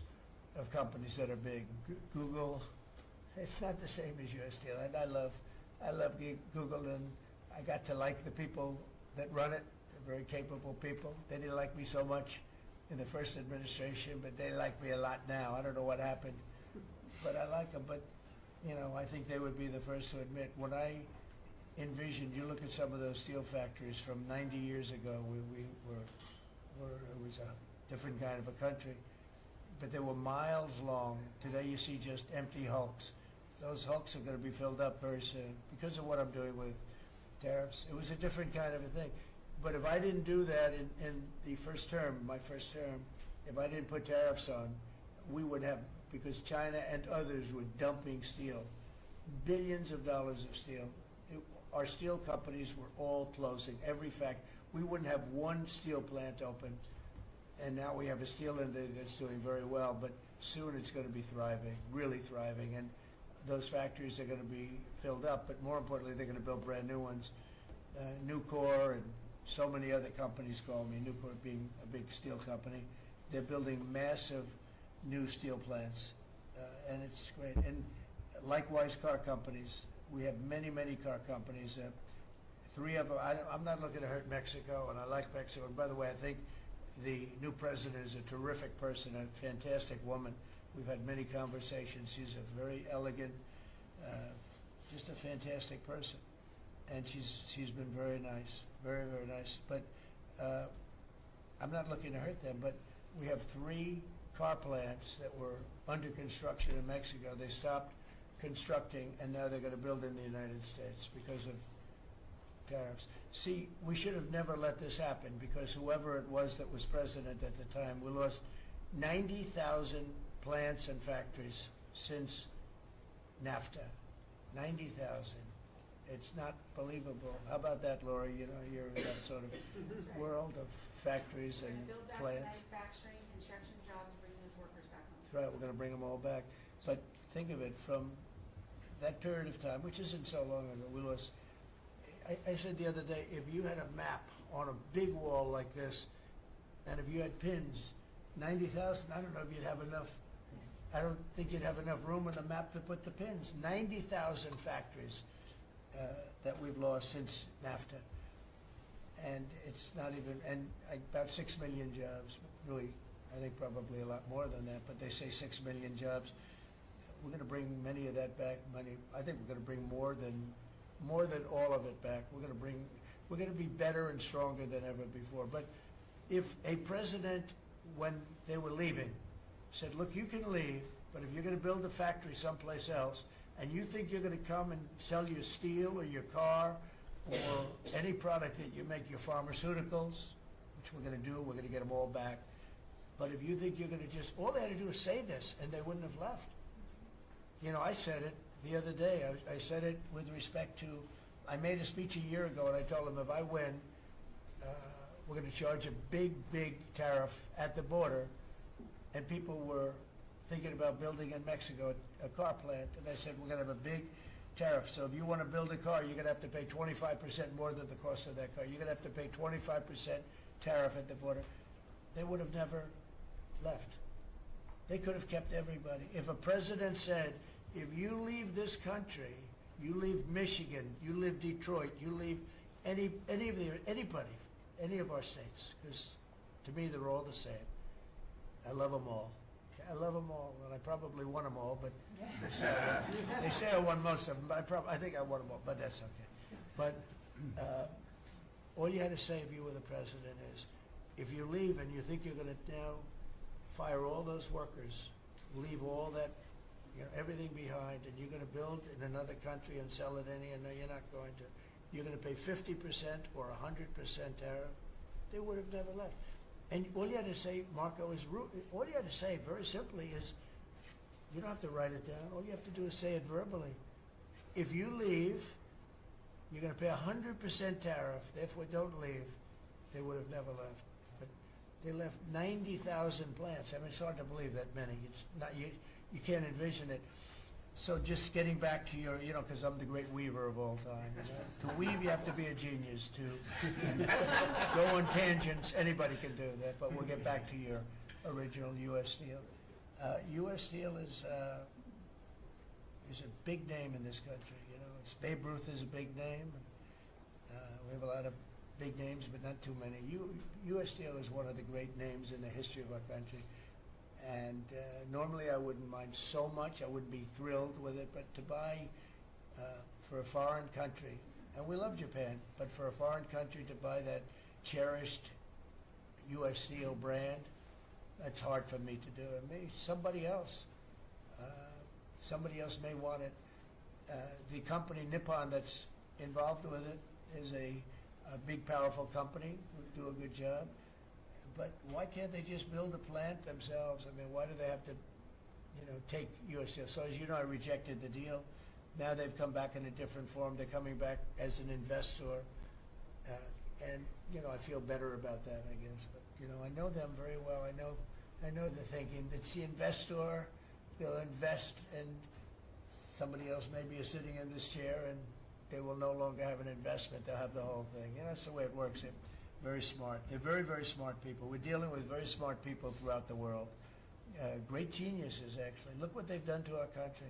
Speaker 20: of companies that are big. Google, it's not the same as U.S. Steel, and I love Google, and I got to like the people that run it. They're very capable people. They didn't like me so much in the first administration, but they like me a lot now. I don't know what happened, but I like them. But you know, I think they would be the first to admit, when I envisioned, you look at some of those steel factories from 90 years ago, it was a different kind of a country, but they were miles long. Today you see just empty hulks. Those hulks are going to be filled up very soon because of what I'm doing with tariffs. It was a different kind of a thing. But if I didn't do that in the first term, my first term, if I didn't put tariffs on, we would have, because China and others were dumping steel, billions of dollars of steel. Our steel companies were all closing, every fact. We wouldn't have one steel plant open, and now we have a steel industry that's doing very well, but soon it's going to be thriving, really thriving, and those factories are going to be filled up, but more importantly, they're going to build brand new ones. Nucor and so many other companies call me, Nucor being a big steel company. They're building massive new steel plants, and it's great. And likewise, car companies. we have many, many car companies. Three of them, I'm not looking to hurt Mexico, and I like Mexico. And by the way, I think the new president is a terrific person, a fantastic woman. We've had many conversations. She's a very elegant, just a fantastic person. And she's been very nice, very, very nice. But I'm not looking to hurt them, but we have 3 car plants that were under construction in Mexico. They stopped constructing, and now they're going to build in the United States because of tariffs. See, we should have never let this happen, because whoever it was that was president at the time, we lost 90,000 plants and factories since NAFTA. 90,000. It's not believable. How about that, Laura? You know, you're in that sort of world of factories and
Speaker 11: Build back
Speaker 20: plants.
Speaker 11: manufacturing, construction jobs, bringing those workers back home.
Speaker 20: That's right, we're going to bring them all back. But think of it, from that period of time, which isn't so long ago, we lost. I said the other day, if you had a map on a big wall like this, and if you had pins, 90,000, I don't know if you'd have enough. I don't think you'd have enough room on the map to put the pins. 90,000 factories that we've lost since NAFTA. And it's not even, and about 6 million jobs, really, I think probably a lot more than that, but they say 6 million jobs. We're going to bring many of that back. I think we're going to bring more than all of it back. We're going to be better and stronger than ever before. But if a president, when they were leaving, said, look, you can leave, but if you're going to build a factory someplace else, and you think you're going to come and sell your steel or your car or any product that you make, your pharmaceuticals, which we're going to do, we're going to get them all back. But if you think you're going to just, all they had to do is say this, and they wouldn't have left. You know, I said it the other day. I said it with respect to, I made a speech a year ago, and I told them if I win, we're going to charge a big, big tariff at the border. And people were thinking about building in Mexico a car plant, and I said, we're going to have a big tariff. So if you want to build a car, you're going to have to pay 25% more than the cost of that car. You're going to have to pay 25% tariff at the border. They would have never left. They could have kept everybody. If a president said, if you leave this country, you leave Michigan, you leave Detroit, you leave anybody, any of our states, because to me they're all the same. I love them all. I love them all, and I probably won them all, but they say I won most of them, but I think I won them all, but that's okay. But all you had to say if you were the president is, if you leave and you think you're going to now fire all those workers, leave all that, you know, everything behind, and you're going to build in another country and sell it and no, you're not going to. You're going to pay 50% or 100% tariff. They would have never left. And all you had to say, Marco, is all you had to say very simply is, you don't have to write it down. All you have to do is say it verbally. If you leave, you're going to pay 100% tariff. Therefore, don't leave. They would have never left. But they left 90,000 plants. I mean, it's hard to believe that many. It's not, you can't envision it. So just getting back to your, you know, because I'm the great weaver of all time. You know? To weave, you have to be a genius. To go on tangents, anybody can do that. But we'll get back to your original U.S. Steel. U.S. Steel is a big name in this country. You know, Babe Ruth is a big name. We have a lot of big names, but not too many. U.S. Steel is one of the great names in the history of our country. And normally I wouldn't mind so much. I wouldn't be thrilled with it. But to buy for a foreign country, and we love Japan, but for a foreign country to buy that cherished U.S. Steel brand, that's hard for me to do. And maybe somebody else may want it. The company Nippon that's involved with it is a big, powerful company who do a good job. But why can't they just build a plant themselves? I mean, why do they have to, you know, take U.S. Steel? So as you know, I rejected the deal. Now they've come back in a different form. They're coming back as an investor. And, you know, I feel better about that, I guess. But, you know, I know them very well. I know the thinking. It's the investor. They'll invest, and somebody else maybe is sitting in this chair, and they will no longer have an investment. They'll have the whole thing. You know, that's the way it works. Very smart. They're very, very smart people. We're dealing with very smart people throughout the world. Great geniuses, actually. Look what they've done to our country.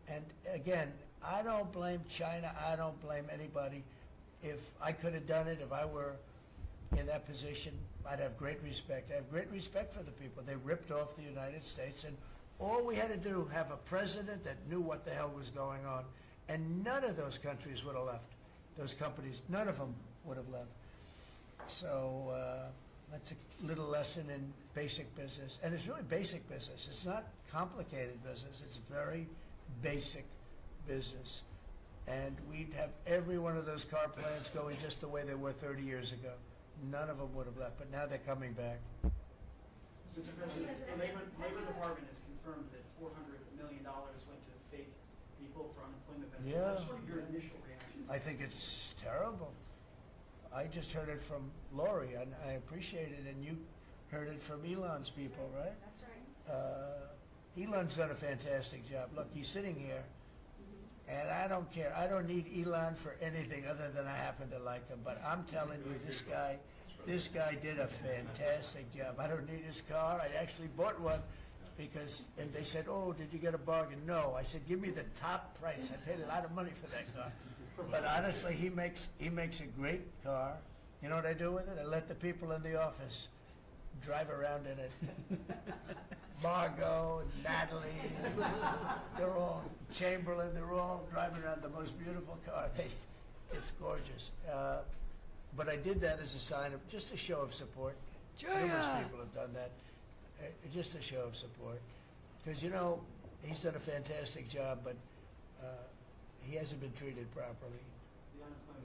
Speaker 20: And again, I don't blame China. I don't blame anybody. If I could have done it, if I were in that position, I'd have great respect. I have great respect for the people. They ripped off the United States, and all we had to do, have a president that knew what the hell was going on, and none of those countries would have left. Those companies, none of them would have left. So that's a little lesson in basic business. And it's really basic business. It's not complicated business. It's very basic business. And we'd have every one of those car plants going just the way they were 30 years ago. None of them would have left, but now they're coming back.
Speaker 10: Mr. President, the Labor Department has confirmed that $400 million went to fake people for unemployment benefits.
Speaker 20: Yeah.
Speaker 10: Just what are your initial reactions?
Speaker 20: I think it's terrible. I just heard it from Lori, and I appreciate it, and you heard it from Elon's people, right?
Speaker 2: That's right.
Speaker 20: Elon's done a fantastic job. Look, he's sitting here, and I don't care. I don't need Elon for anything other than I happen to like him. But I'm telling you, this guy did a fantastic job. I don't need his car. I actually bought one because, and they said, "Oh, did you get a bargain?" No. I said, "Give me the top price." I paid a lot of money for that car. But honestly, he makes a great car. You know what I do with it? I let the people in the office drive around in it. Margot, Natalie, they're all, Chamberlain, they're all driving around the most beautiful car. It's gorgeous. But I did that as a sign of, just a show of support. Numerous people have done that. Just a show of support. Because, you know, he's done a fantastic job, but he hasn't been treated properly.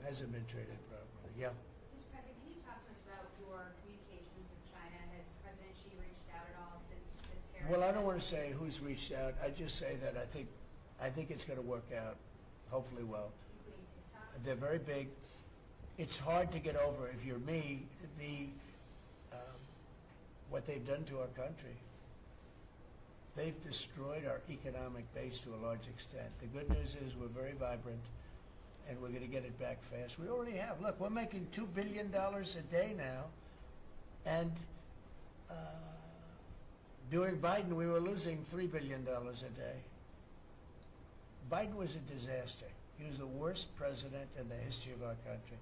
Speaker 20: Hasn't been treated properly. Yeah.
Speaker 11: Mr. President, can you talk to us about your communications with China? Has President Xi reached out at all since the tariff?
Speaker 20: Well, I don't want to say who's reached out. I just say that I think it's going to work out, hopefully well. They're very big. It's hard to get over, if you're me, what they've done to our country. They've destroyed our economic base to a large extent. The good news is we're very vibrant, and we're going to get it back fast. We already have. Look, we're making $2 billion a day now, and during Biden, we were losing $3 billion a day. Biden was a disaster. He was the worst president in the history of our country.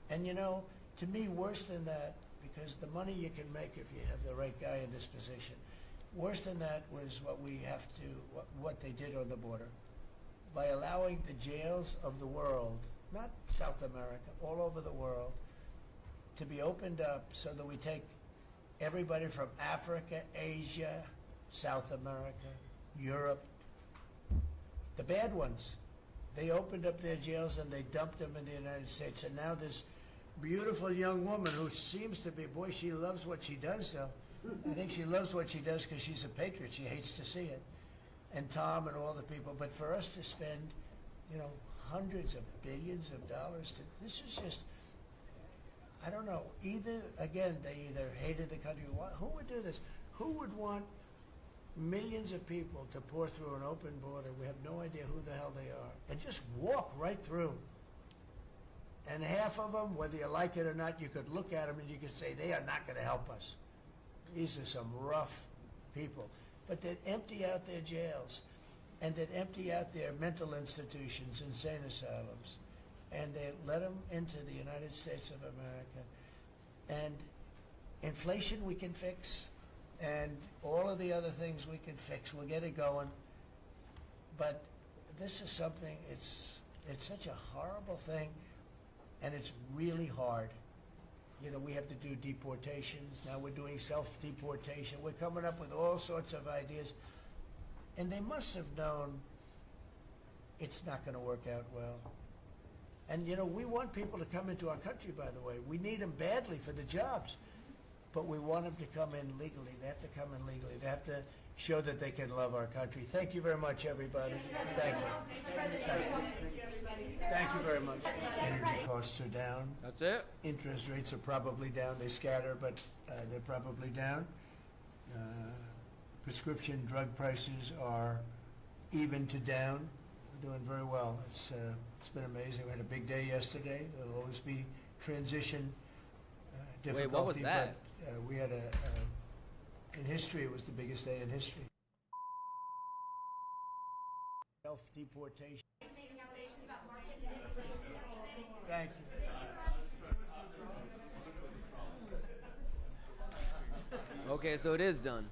Speaker 20: And you know, to me, worse than that, because the money you can make if you have the right guy in this position, worse than that was what we have to, what they did on the border. By allowing the jails of the world, not South America, all over the world, to be opened up so that we take everybody from Africa, Asia, South America, Europe, the bad ones. They opened up their jails and they dumped them in the United States. And now this beautiful young woman who seems to be, boy, she loves what she does, though. I think she loves what she does because she's a patriot. She hates to see it. And Tom and all the people. But for us to spend, you know, hundreds of billions of dollars to, this is just, I don't know. Either, again, they either hated the country. Who would do this? Who would want millions of people to pour through an open border? We have no idea who the hell they are. And just walk right through. And half of them, whether you like it or not, you could look at them and you could say, they are not going to help us. These are some rough people. But they'd empty out their jails, and they'd empty out their mental institutions, insane asylums, and they let them into the United States of America. And inflation we can fix, and all of the other things we can fix. We'll get it going. But this is something, it's such a horrible thing, and it's really hard. You know, we have to do deportations. Now we're doing self-deportation. We're coming up with all sorts of ideas. And they must have known it's not going to work out well. And, you know, we want people to come into our country, by the way. We need them badly for the jobs. But we want them to come in legally. They have to come in legally. They have to show that they can love our country. Thank you very much, everybody. Thank you. Thank you very much. Energy costs are down.
Speaker 8: That's it.
Speaker 20: Interest rates are probably down. They scatter, but they're probably down. Prescription drug prices are even to down. We're doing very well. It's been amazing. We had a big day yesterday. There'll always be transition difficulty.
Speaker 8: Wait, what was that?
Speaker 20: But, we had in history, it was the biggest day in history. Self-deportation.
Speaker 2: Making out
Speaker 20: Thank you.
Speaker 8: Okay, so it is done.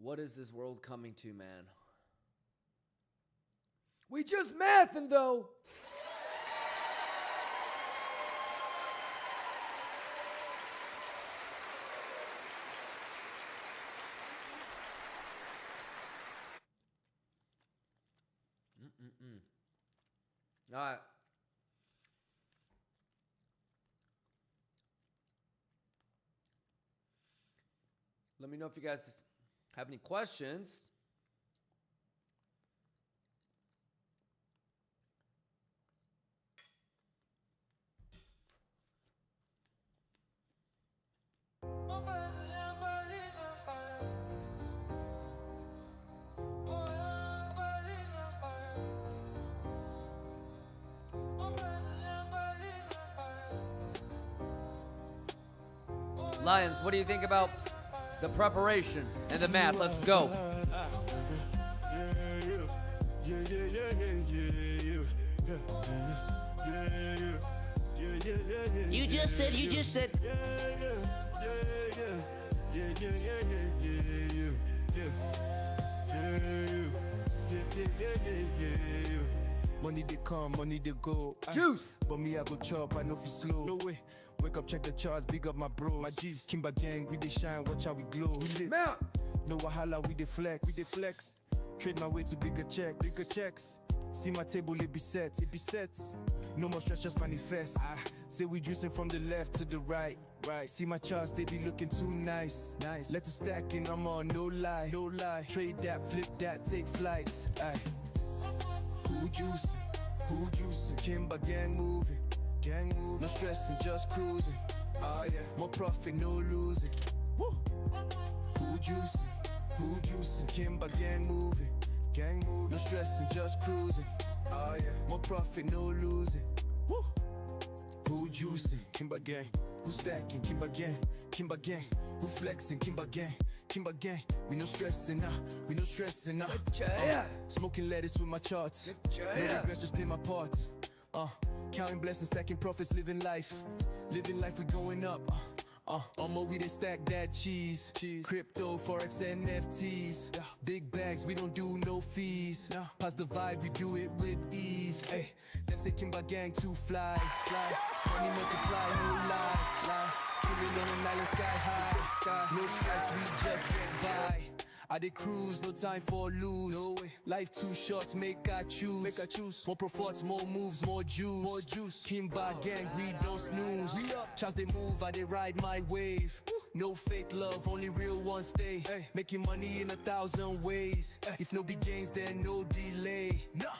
Speaker 8: What is this world coming to, man?
Speaker 4: We just mathin' though.
Speaker 8: All right. Let me know if you guys have any questions. Lions, what do you think about the preparation and the math? Let's go.
Speaker 13: You just said.
Speaker 14: Money they come, money they go.
Speaker 8: Juice.
Speaker 14: But me I go chop, I know fi slow. No way. Wake up, check the charts, big up my bros. My G's. Kimba gang, we they shine, watch how we glow. We lit. No wahala, we they flex. We they flex. Trade my way to bigger checks. See my table, it be set. No more stress, just manifest. Say we juicing from the left to the right. See my charts, they be looking too nice. Let you stack in, I'm on, no lie. Trade that, flip that, take flight. Aye. Who juicing? Kimba gang moving. No stressing, just cruising. Oh yeah, more profit, no losing. Woo. Who juicing? Kimba gang moving. No stressing, just cruising. Oh yeah, more profit, no losing. Woo. Who juicing? Kimba gang. Who stacking? Kimba gang. Who flexing? Kimba gang. We no stressing now. Smoking lettuce with my charts. No regrets, just play my part. Counting blessings, stacking profits, living life. We going up. Almost we they stack that cheese. Crypto, forex, NFTs. Big bags, we don't do no fees. Pass the vibe, we do it with ease. Ay, them say Kimba gang too fly. Money multiply, no lie. Chilling on an island, sky high. No stress, we just get by. I dey cruise, no time for lose. No way. Life too short, make I choose. More profits, more moves, more juice. Kimba gang, we don't snooze. Chance they move, I they ride my wave. No fake love, only real ones stay. Making money in 1,000 ways. If no big gains, then no delay. Nah.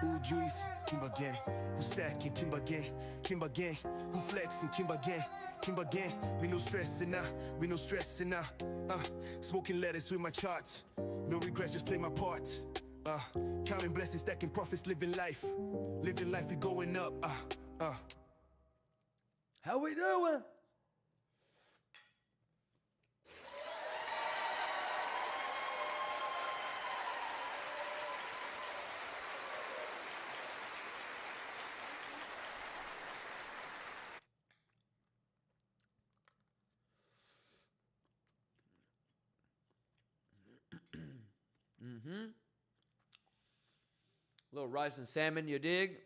Speaker 14: Who juice? Kimba gang. Who stacking? Kimba gang. Who flexing? Kimba gang. We no stressing now. Smoking lettuce with my charts. No regrets, just play my part. Counting blessings, stacking profits, living life. We going up.
Speaker 4: How we doing?
Speaker 8: A little rice and salmon, you dig?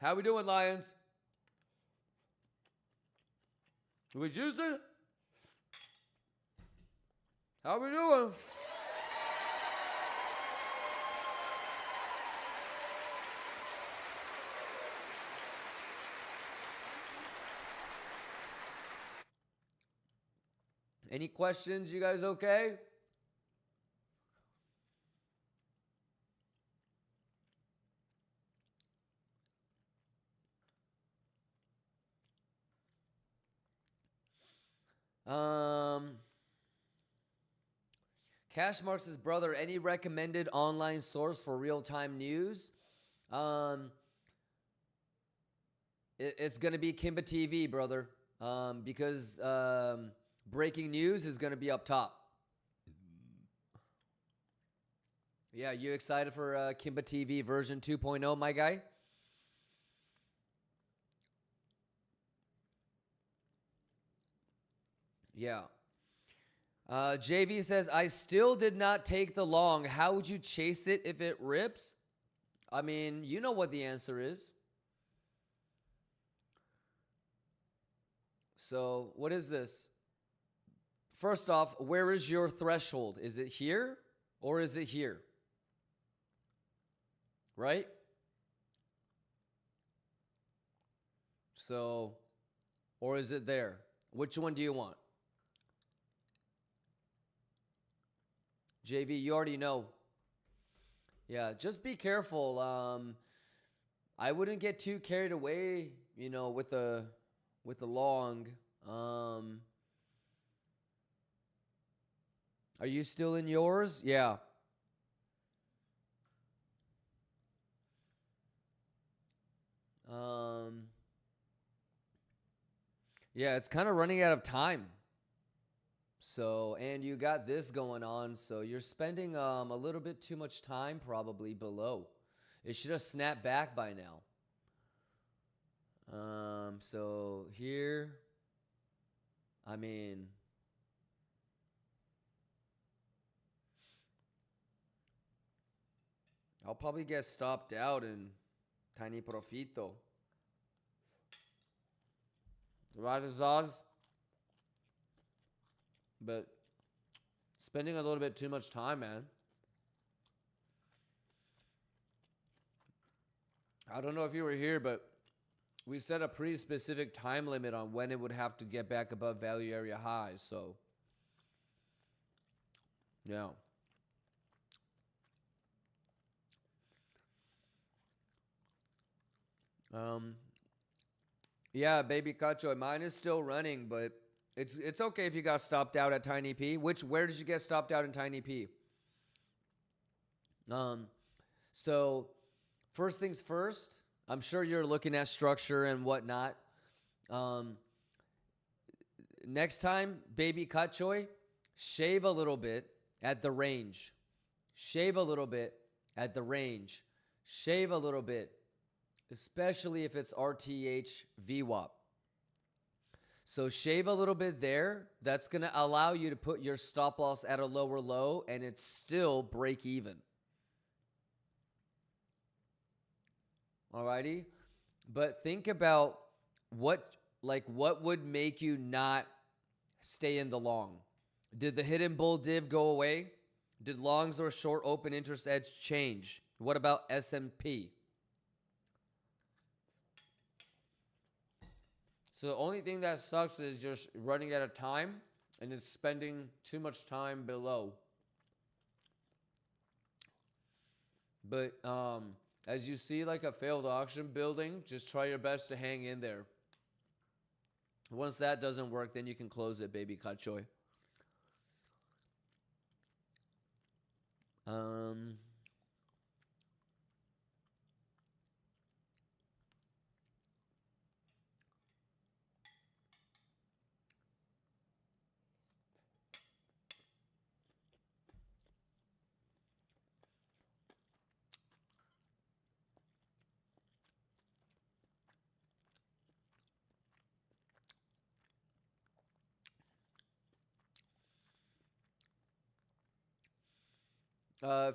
Speaker 8: How we doing, Lions? We juicing? How we doing? Any questions? You guys okay? Cashmark says, brother, any recommended online source for real-time news? It's going to be Kimba TV, brother, because breaking news is going to be up top. Yeah, you excited for Kimba TV version 2.0, my guy? Yeah. JV says, I still did not take the long. How would you chase it if it rips? I mean, you know what the answer is. So, what is this? First off, where is your threshold? Is it here or is it here? Right? So, or is it there? Which one do you want? JV, you already know. Yeah, just be careful. I wouldn't get too carried away, you know, with the long. Are you still in yours? Yeah. Yeah, it's kind of running out of time. So, and you got this going on, so you're spending a little bit too much time probably below. It should have snapped back by now. So here, I mean, I'll probably get stopped out in tiny profito. Right, Azaz? But spending a little bit too much time, man. I don't know if you were here, but we set a pretty specific time limit on when it would have to get back above value area highs. So, yeah. Yeah, baby Cacho, mine is still running, but it's okay if you got stopped out at Tiny P. Where did you get stopped out in Tiny P? So first things first, I'm sure you're looking at structure and whatnot. Next time, baby Cacho, shave a little bit at the range. Shave a little bit at the range. Shave a little bit, especially if it's RTH VWAP. So shave a little bit there. That's going to allow you to put your stop loss at a lower low and it's still break even. Alrighty? But think about what would make you not stay in the long. Did the hidden bull div go away? Did longs or short open interest edge change? What about S&P? So the only thing that sucks is just running out of time and is spending too much time below. But as you see like a failed auction building, just try your best to hang in there. Once that doesn't work, then you can close it, baby Cachoy.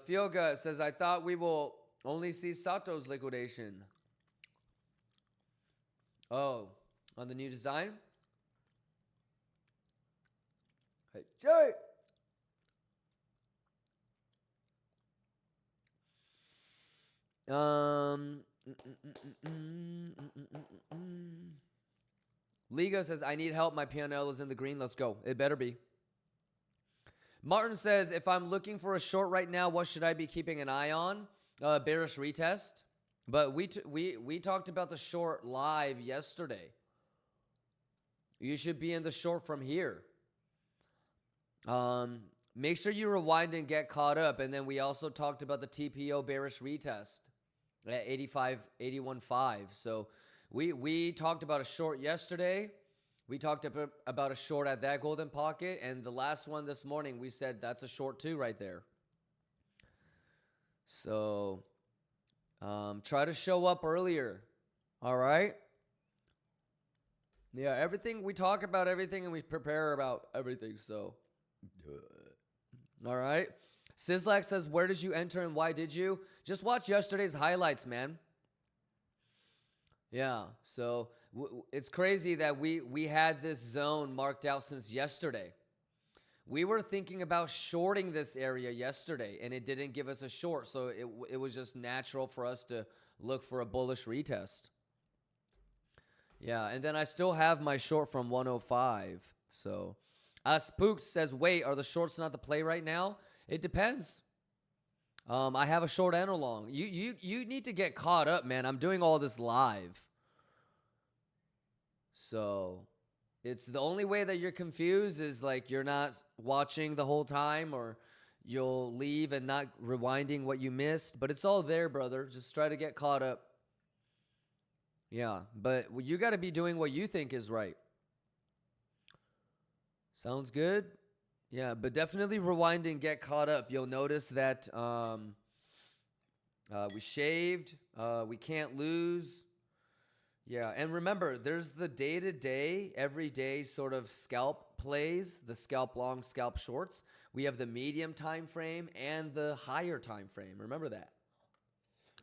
Speaker 8: Fioga says, I thought we will only see Sato's liquidation. Oh, on the new design? Hey, Jay! Liga says, I need help. My P&L is in the green. Let's go. It better be. Martin says, if I'm looking for a short right now, what should I be keeping an eye on? Bearish retest. But we talked about the short live yesterday. You should be in the short from here. make sure you rewind and get caught up. And then we also talked about the TPO bearish retest at 81.5. So we talked about a short yesterday. We talked about a short at that golden pocket. And the last one this morning, we said that's a short too right there. So try to show up earlier. All right? Yeah, everything, we talk about everything and we prepare about everything. So, all right. Sislak says, where did you enter and why did you? Just watch yesterday's highlights, man. Yeah, so it's crazy that we had this zone marked out since yesterday. We were thinking about shorting this area yesterday, and it didn't give us a short, so it was just natural for us to look for a bullish retest. Yeah, and then I still have my short from 105. So, Spooked says, wait, are the shorts not the play right now? It depends. I have a short and a long. You need to get caught up, man. I'm doing all this live. So, it's the only way that you're confused is like you're not watching the whole time, or you'll leave and not rewinding what you missed. But it's all there, brother. Just try to get caught up. Yeah, but you got to be doing what you think is right. Sounds good? Yeah, but definitely rewind and get caught up. You'll notice that we shaved. We can't lose. Yeah, and remember, there's the day-to-day, everyday sort of scalp plays, the scalp long, scalp shorts. We have the medium time frame and the higher time frame. Remember that.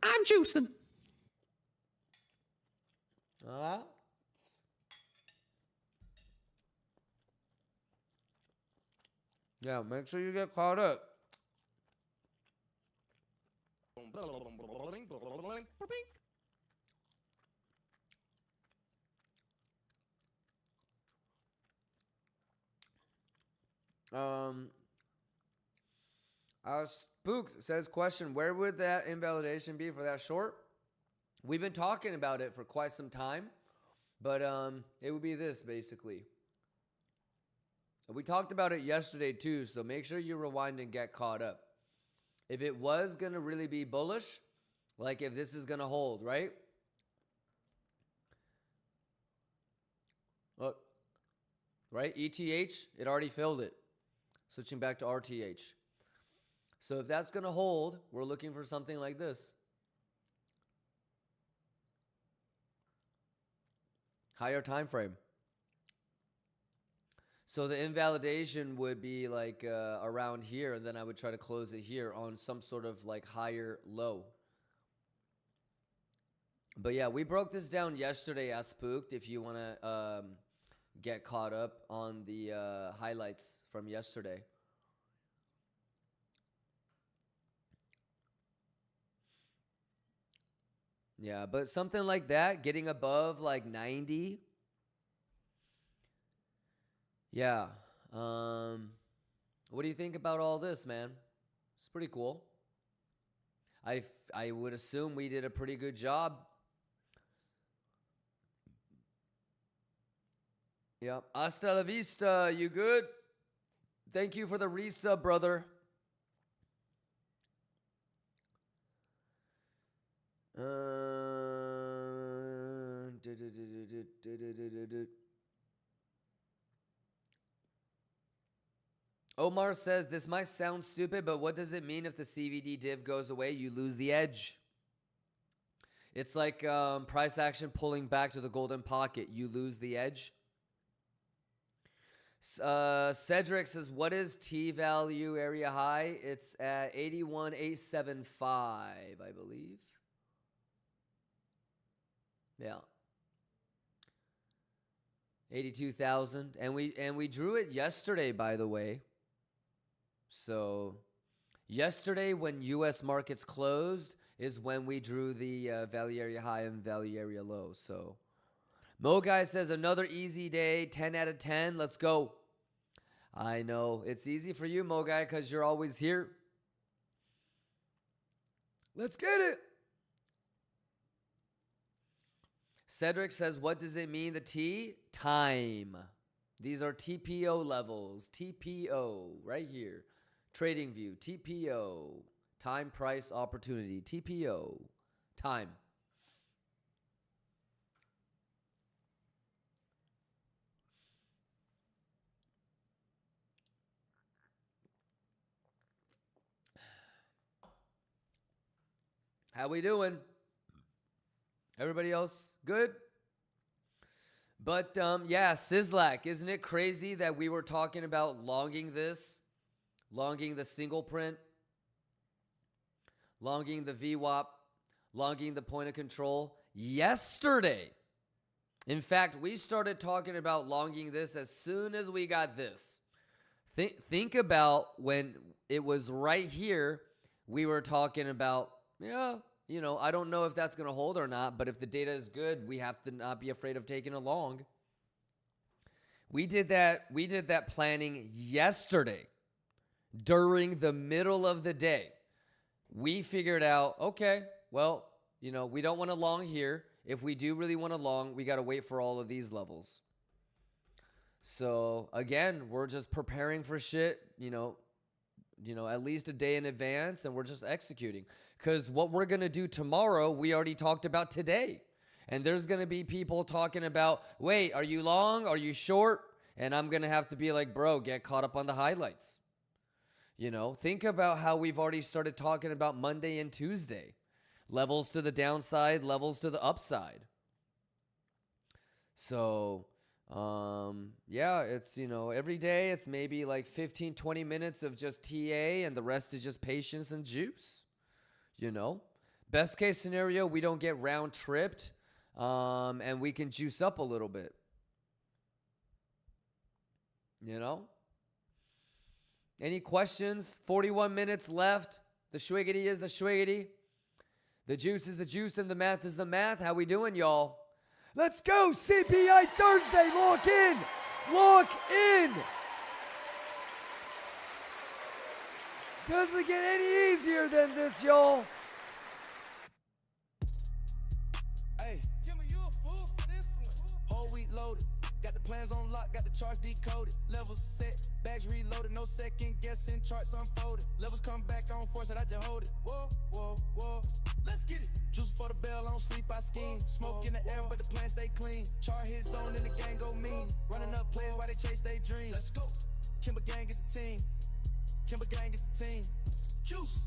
Speaker 7: I'm juicing.
Speaker 8: Yeah, make sure you get caught up. Spook says, question, where would that invalidation be for that short? We've been talking about it for quite some time, but it would be this basically. We talked about it yesterday too, so make sure you rewind and get caught up. If it was going to really be bullish, like if this is going to hold, right? Look, right? ETH, it already filled it. Switching back to RTH. So if that's going to hold, we're looking for something like this. Higher time frame. So the invalidation would be like around here, and then I would try to close it here on some sort of like higher low. But yeah, we broke this down yesterday as Spooked if you want to get caught up on the highlights from yesterday. Yeah, but something like that, getting above like 90. Yeah. What do you think about all this, man? It's pretty cool. I would assume we did a pretty good job. Yep. Hasta la vista. You good? Thank you for the resub, brother. Omar says, this might sound stupid, but what does it mean if the CVD div goes away? You lose the edge. It's like price action pulling back to the golden pocket. You lose the edge. Cedric says, what is T value area high? It's at 81,875, I believe. Yeah. 82,000. And we drew it yesterday, by the way. So yesterday when US markets closed is when we drew the value area high and value area low. So Mo Guy says, another easy day, 10 out of 10. Let's go. I know. It's easy for you, Mo Guy, because you're always here. Let's get it. Cedric says, what does it mean, the T? Time. These are TPO levels. TPO, right here. Trading view, TPO, time, price, opportunity, TPO, time. How we doing? Everybody else good? But yeah, Sislak, isn't it crazy that we were talking about longing this, longing the single print, longing the VWAP, longing the point of control yesterday? In fact, we started talking about longing this as soon as we got this. Think about when it was right here, we were talking about, yeah, you know, I don't know if that's going to hold or not, but if the data is good, we have to not be afraid of taking a long. We did that planning yesterday during the middle of the day. We figured out, okay, well, you know, we don't want to long here. If we do really want to long, we got to wait for all of these levels. So again, we're just preparing for shit, you know, at least a day in advance, and we're just executing. Because what we're going to do tomorrow, we already talked about today. And there's going to be people talking about, wait, are you long? Are you short? And I'm going to have to be like, bro, get caught up on the highlights. You know, think about how we've already started talking about Monday and Tuesday. Levels to the downside, levels to the upside. So, yeah, it's, you know, every day it's maybe like 15, 20 minutes of just TA, and the rest is just patience and juice. You know, best case scenario, we don't get round tripped, and we can juice up a little bit. You know, any questions? 41 minutes left. The schwiggity is the schwiggity. The juice is the juice, and the math is the math. How we doing, y'all?
Speaker 4: Let's go, CPI Thursday. Lock in. Lock in. Doesn't get any easier than this, y'all.
Speaker 14: Hey, Kimber, you a fool for this one. Whole week loaded. Got the plans on lock, got the charts decoded. Levels set, bags reloaded, no second guessing, charts unfolded. Levels come back on force that I just hold it. Whoa, whoa, whoa. Let's get it. Juice for the bell, I don't sleep, I scheme. Smoke in the air, but the plan stay clean. Chart hit zone and the gang go mean. Running up plays while they chase they dream. Let's go. Kimber gang is the team. Kimber gang is the team. Juice.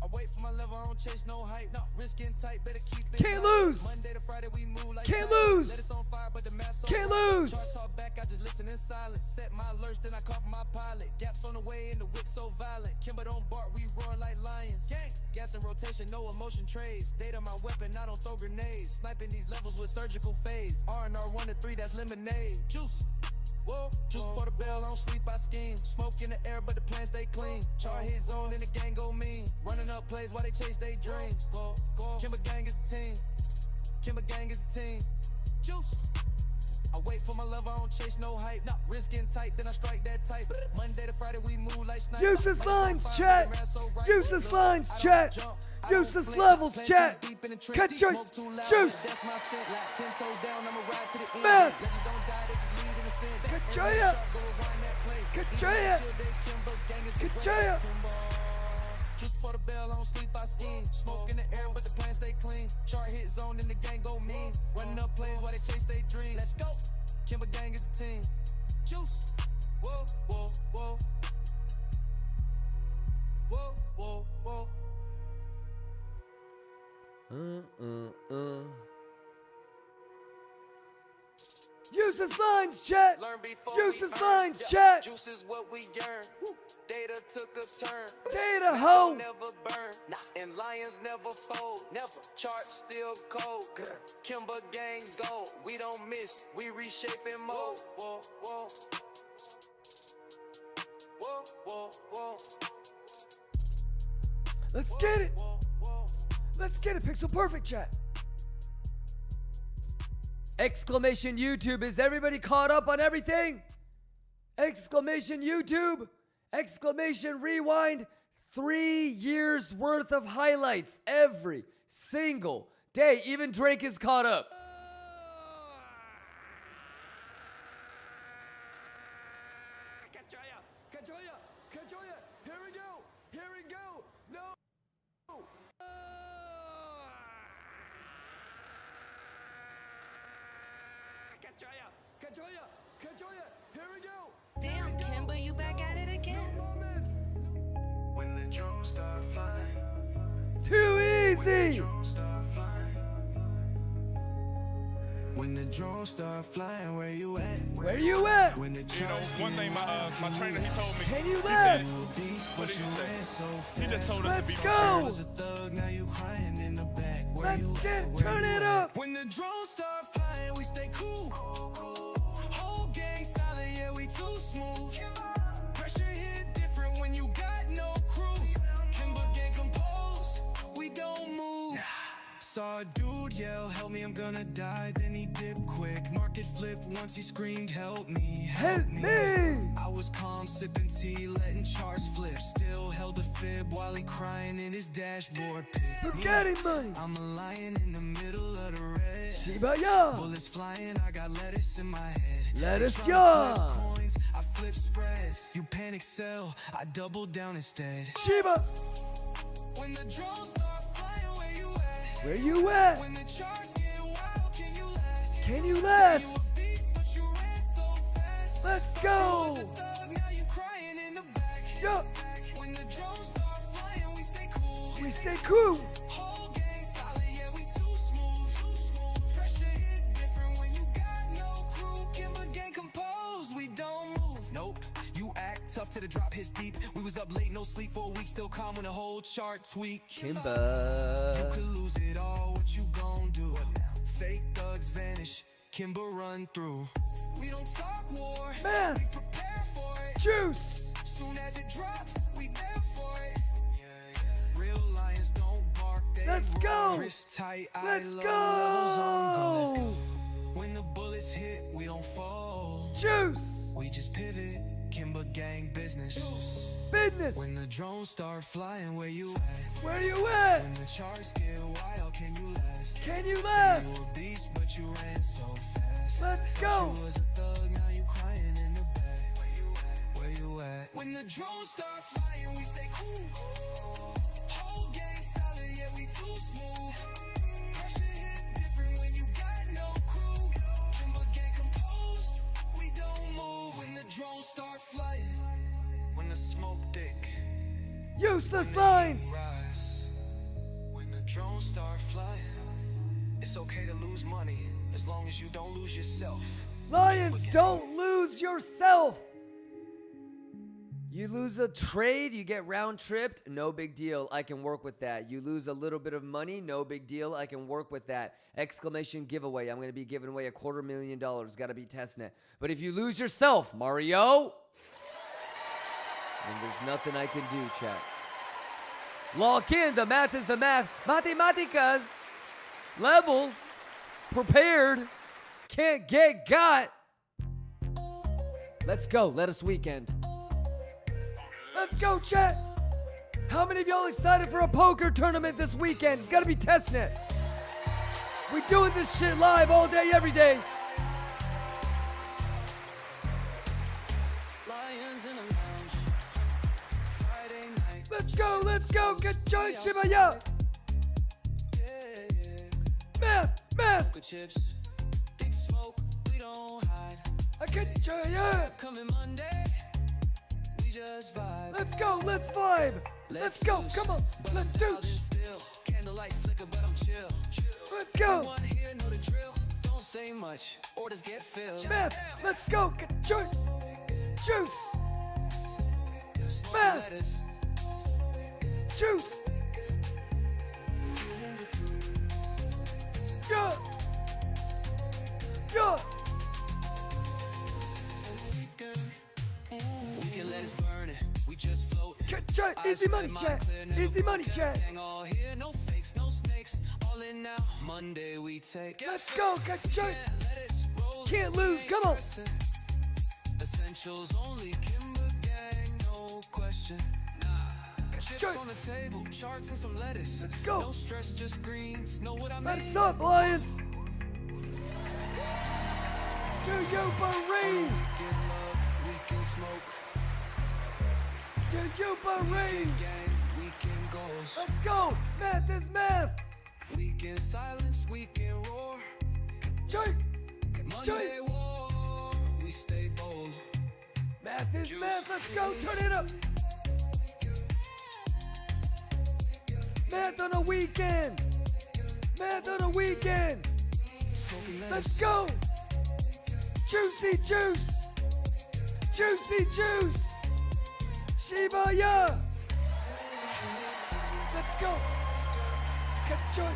Speaker 14: I wait for my level, I don't chase no hype. No, risk getting tight, better keep it.
Speaker 4: Can't lose.
Speaker 14: Monday to Friday we move like
Speaker 4: Can't
Speaker 14: night.
Speaker 4: lose.
Speaker 14: Let us on fire, but the math's so
Speaker 4: Can't
Speaker 14: right.
Speaker 4: lose.
Speaker 14: Chart talk back, I just listen in silence. Set my alerts, then I call for my pilot. Gaps on the way and the whip so violent. Kimber don't bark, we roar like lions. Gang. Gas and rotation, no emotion trades. Data my weapon, I don't throw grenades. Sniping these levels with surgical phase. R&R 1 to 3, that's lemonade. Juice. Whoa, juice for the bell, I don't sleep, I scheme. Smoke in the air, but the plan stay clean. Chart hit zone and the gang go mean. Running up plays while they chase their dreams. Go, go. Kimber gang is the team. Kimber gang is the team. Juice. I wait for my level, I don't chase no hype. Nah, risk getting tight, then I strike that type. Monday to Friday we move like snipers.
Speaker 4: Useless lines, chat. Useless lines, chat. Useless levels, chat. Cut juice. Juice. Man. Kachaya. Kachaya. Kachaya.
Speaker 14: Juice for the bell, I don't sleep, I scheme. Smoke in the air, but the plan stay clean. Chart hit zone and the gang go mean. Running up plays while they chase their dream. Let's go. Kimber gang is the team. Juice. Whoa, whoa, whoa. Whoa, whoa, whoa.
Speaker 4: Useless lines, chat. Useless lines, chat.
Speaker 14: Juice is what we yearn. Data took a turn.
Speaker 4: Data hoe.
Speaker 14: Never burn. And lions never fold. Never. Chart still cold. Kimber gang gold. We don't miss. We reshaping mode. Whoa, whoa. Whoa, whoa, whoa.
Speaker 4: Let's get it. Let's get it. Pixel perfect, chat.
Speaker 8: Exclamation YouTube, is everybody caught up on everything? Exclamation YouTube, exclamation rewind, 3 years worth of highlights every single day. Even Drake is caught up.
Speaker 4: Here we go.
Speaker 15: Damn, Kimber, you back at it again.
Speaker 14: When the drones start flying.
Speaker 4: Too easy.
Speaker 14: When the drones start flying, where you at?
Speaker 4: Where you at?
Speaker 14: When the
Speaker 16: You know, one thing my trainer, he told me.
Speaker 4: Can you
Speaker 16: he
Speaker 4: last?
Speaker 16: said- What did he say? He just told us to be
Speaker 4: Let's go.
Speaker 14: Was a thug, now you crying in the back. Where
Speaker 4: Let's
Speaker 14: you
Speaker 4: get
Speaker 14: at?
Speaker 4: turn it up.
Speaker 14: When the drones start flying, we stay cool. Whole gang solid, yeah, we too smooth. Pressure hit different when you got no crew. Kimber gang composed, we don't move. Saw a dude yell, help me, I'm gonna die. Then he dipped quick. Market flipped once he screamed, help me, help me. I was calm, sipping tea, letting charts flip. Still held a fib while he crying in his dashboard pit.
Speaker 4: Bugatti money.
Speaker 14: I'm a lion in the middle of the red.
Speaker 4: Shiba ya.
Speaker 14: Bullets flying, I got lettuce in my head.
Speaker 4: Lettuce
Speaker 14: They tryna
Speaker 4: ya.
Speaker 14: flip coins, I flip spreads. You panic sell, I double down instead.
Speaker 4: Shiba.
Speaker 14: When the drones start flying, where you at?
Speaker 4: Where you at?
Speaker 14: When the charts get wild, can you last?
Speaker 4: Can you last?
Speaker 14: You a beast, but you ran so fast.
Speaker 4: Let's
Speaker 14: You
Speaker 4: go.
Speaker 14: was a thug, now you crying in the back.
Speaker 4: Yup.
Speaker 14: When the drones start flying, we stay cool.
Speaker 4: We stay cool.
Speaker 14: Whole gang solid, yeah, we too smooth. Pressure hit different when you got no crew. Kimber gang composed, we don't move. Nope, you act tough till the drop hits deep. We was up late, no sleep for a week, still calm when the whole chart tweak.
Speaker 8: Kimber.
Speaker 14: You could lose it all, what you gon' do? Fake thugs vanish, Kimber run through. We don't talk war,
Speaker 4: Man.
Speaker 14: we prepare for it.
Speaker 4: Juice.
Speaker 14: Soon as it drop, we there for it. Real lions don't bark, they
Speaker 4: Let's
Speaker 14: roar.
Speaker 4: go.
Speaker 14: Wrist tight, eye
Speaker 4: Let's
Speaker 14: low,
Speaker 4: go.
Speaker 14: levels on go. Let's go. When the bullets hit, we don't fall.
Speaker 4: Juice.
Speaker 14: We just pivot, Kimber gang business.
Speaker 4: Business.
Speaker 14: When the drones start flying, where you at?
Speaker 4: Where you at?
Speaker 14: When the charts get wild, can you last?
Speaker 4: Can you
Speaker 14: You
Speaker 4: last?
Speaker 14: a beast, but you ran so fast.
Speaker 4: Let's go.
Speaker 14: You was a thug, now you crying in the back. Where you at? When the drones start flying, we stay cool. Whole gang solid, yeah, we too smooth. Pressure hit different when you got no crew. Kimber gang composed, we don't move. When the drones start flying, when the smoke thick,
Speaker 4: Useless lines.
Speaker 14: rise. When the drones start flying, it's okay to lose money as long as you don't lose yourself.
Speaker 4: Lions, don't lose yourself.
Speaker 8: You lose a trade, you get round tripped, no big deal. I can work with that. You lose a little bit of money, no big deal. I can work with that. Exclamation giveaway. I'm going to be giving away $250,000. Got to be testing it. But if you lose yourself, Mario, then there's nothing I can do, chat. Lock in. The math is the math. Mathematicas. Levels. Prepared. Can't get got. Let's go. Let us weekend.
Speaker 4: Let's go, chat. How many of y'all excited for a poker tournament this weekend? It's got to be testnet. We doing this shit live all day, every day.
Speaker 14: Lions in a lounge, Friday night.
Speaker 4: Let's go. Get joy, Shiba ya. Math.
Speaker 14: Good chips, big smoke, we don't hide.
Speaker 4: I get joy, yeah.
Speaker 14: Coming Monday, we just vibe.
Speaker 4: Let's go, let's vibe. Let's go, come on, let's do.
Speaker 14: Still, candlelight flicker, but I'm chill.
Speaker 4: Let's go.
Speaker 14: Everyone here know the drill. Don't say much, orders get filled.
Speaker 4: Math, let's go. Get joy. Juice. Math. Juice. Yeah.
Speaker 14: We can let us burn it. We just float.
Speaker 4: Chat, easy money chat. Easy money chat.
Speaker 14: Gang all here, no fakes, no snakes. All in now. Monday we take.
Speaker 4: Let's go, get joy. Can't lose, come on.
Speaker 14: Essentials only, Kimber gang, no question. Chips on the table, charts and some lettuce.
Speaker 4: Let's go.
Speaker 14: No stress, just greens. Know what I mean?
Speaker 4: Let's up, Lions. Do you believe?
Speaker 14: Get love, we can smoke.
Speaker 4: Do you believe?
Speaker 14: Gang, weekend goals.
Speaker 4: Let's go. Math is math.
Speaker 14: We can silence, we can roar.
Speaker 4: Joy.
Speaker 14: Monday
Speaker 4: Math is math. Let's go. Turn it up. Math on a weekend. Math on a weekend. Let's go. Juicy juice. Juicy juice. Shibaya. Let's go. Cut joint.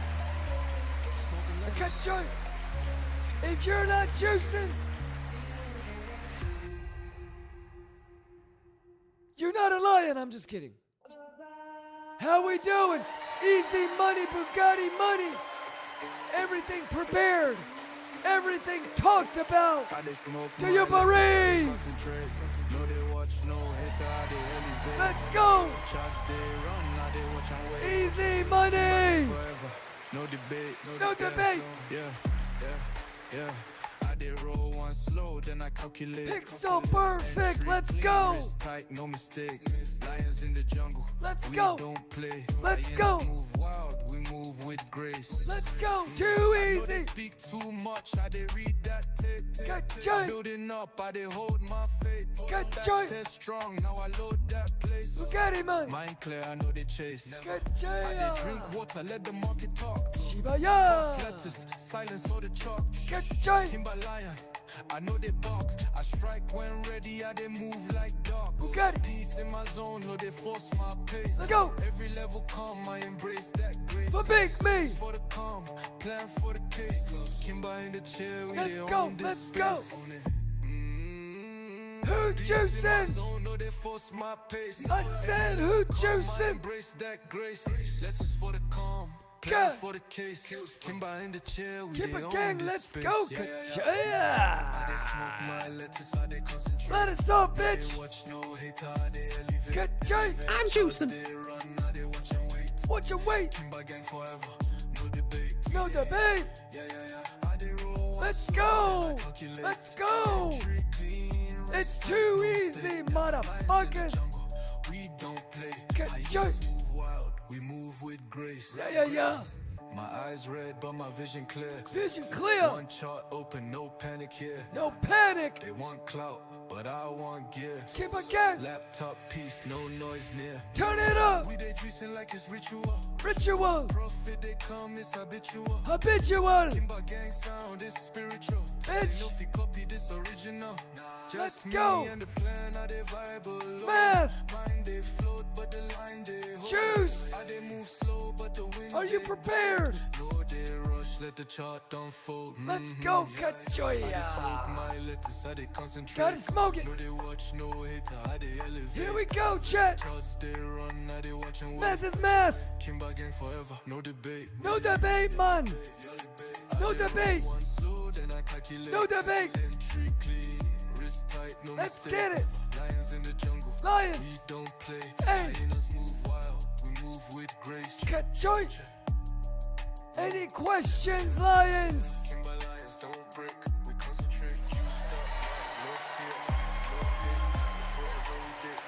Speaker 4: Cut joint. If you're not juicing, you're not a lion. I'm just kidding. How we doing? Easy money, Bugatti money. Everything prepared. Everything talked about. Do you believe? Let's go. Easy money.
Speaker 14: No debate.
Speaker 4: No debate.
Speaker 14: Yeah. I did roll one slow, then I calculate.
Speaker 4: Pick so perfect. Let's go.
Speaker 14: Tight, no mistake. Lions in the jungle.
Speaker 4: Let's
Speaker 14: we
Speaker 4: go.
Speaker 14: Don't play.
Speaker 4: Let's
Speaker 14: Lions
Speaker 4: go.
Speaker 14: Move wild, we move with grace.
Speaker 4: Let's go. Too
Speaker 14: I know they
Speaker 4: easy.
Speaker 14: speak too much. I did read that tape.
Speaker 4: Cut joint.
Speaker 14: Building up, I did hold my faith.
Speaker 4: Cut
Speaker 14: That
Speaker 4: joint.
Speaker 14: test strong, now I load that place.
Speaker 4: Bugatti man.
Speaker 14: Mind clear, I know they chase.
Speaker 4: Cut
Speaker 14: I did
Speaker 4: joint.
Speaker 14: drink water, let the market talk.
Speaker 4: Shibaya.
Speaker 14: Letters, silence all the chalk.
Speaker 4: Cut joint.
Speaker 14: Lion, I know they bark. I strike when ready, I they move like dog.
Speaker 4: Bugatti.
Speaker 14: Peace in my zone, no they force my pace.
Speaker 4: Let's go.
Speaker 14: Every level come, I embrace that grace.
Speaker 4: For big me.
Speaker 14: For the calm, plan for the case. Kimba in the chair, we
Speaker 4: Let's
Speaker 14: they
Speaker 4: go,
Speaker 14: own this
Speaker 4: let's go.
Speaker 14: space.
Speaker 4: Who
Speaker 14: Peace in my
Speaker 4: juicing?
Speaker 14: zone, no they force my pace.
Speaker 4: I said who
Speaker 14: Calm, I
Speaker 4: juicing?
Speaker 14: embrace that grace. Lessons for the calm. Plan for the case. Kimba in the chair, we
Speaker 4: Keep
Speaker 14: they
Speaker 4: a
Speaker 14: own
Speaker 4: gang,
Speaker 14: this
Speaker 4: let's
Speaker 14: space.
Speaker 4: go.
Speaker 14: Yeah.
Speaker 4: Kachaya.
Speaker 14: I they smoke my letters, I they concentrate.
Speaker 4: Let us up,
Speaker 14: They
Speaker 4: bitch.
Speaker 14: watch no hater, I they elevate.
Speaker 4: Kachaya. I'm juicing.
Speaker 14: They run, I they watch and wait.
Speaker 4: Watch and wait.
Speaker 14: Kimba gang forever, no debate.
Speaker 4: No debate.
Speaker 14: Yeah. I they roll one
Speaker 4: Let's
Speaker 14: slow,
Speaker 4: go.
Speaker 14: then I calculate.
Speaker 4: Let's go.
Speaker 14: Entry clean,
Speaker 4: It's
Speaker 14: wrist tight,
Speaker 4: too
Speaker 14: no
Speaker 4: easy,
Speaker 14: mistake.
Speaker 4: motherfuckers.
Speaker 14: Lions in the jungle, we don't play.
Speaker 4: Kachaya.
Speaker 14: Hyenas move wild, we move with grace.
Speaker 4: Yeah.
Speaker 14: My eyes red, but my vision clear.
Speaker 4: Vision clear.
Speaker 14: One chart open, no panic here.
Speaker 4: No panic.
Speaker 14: They want clout, but I want gear.
Speaker 4: Keep a gang.
Speaker 14: Laptop piece, no noise near.
Speaker 4: Turn it up.
Speaker 14: We they juicing like it's ritual.
Speaker 4: Ritual.
Speaker 14: Profit they come, it's habitual.
Speaker 4: Habitual.
Speaker 14: Kimba gang sound, it's spiritual.
Speaker 4: Bitch.
Speaker 14: They know if you copy this original.
Speaker 4: Let's
Speaker 14: Just me
Speaker 4: go.
Speaker 14: and the plan, how they vibe alone.
Speaker 4: Math.
Speaker 14: Mind they float, but the line they hold.
Speaker 4: Juice.
Speaker 14: How they move slow, but the wind.
Speaker 4: Are you prepared?
Speaker 14: No, they rush, let the chart unfold.
Speaker 4: Let's go,
Speaker 14: I they
Speaker 4: Kachaya.
Speaker 14: smoke my letters, how they concentrate.
Speaker 4: Gotta smoke it.
Speaker 14: No, they watch, no hater, how they elevate.
Speaker 4: Here we go, chat.
Speaker 14: Charts they run, how they watch and wait.
Speaker 4: Math is math.
Speaker 14: Kimba gang forever, no debate.
Speaker 4: No debate, man. No debate.
Speaker 14: One slow, then I calculate.
Speaker 4: No debate.
Speaker 14: Entry clean, wrist tight, no
Speaker 4: Let's
Speaker 14: mistake.
Speaker 4: get it.
Speaker 14: Lions in the jungle,
Speaker 4: Lions.
Speaker 14: we don't play.
Speaker 4: Hey.
Speaker 14: Hyenas move wild, we move with grace.
Speaker 4: Cut joint. Any questions, Lions?
Speaker 14: Kimba Lions don't break, we concentrate, juiced up. No fear, no hate, forever we did.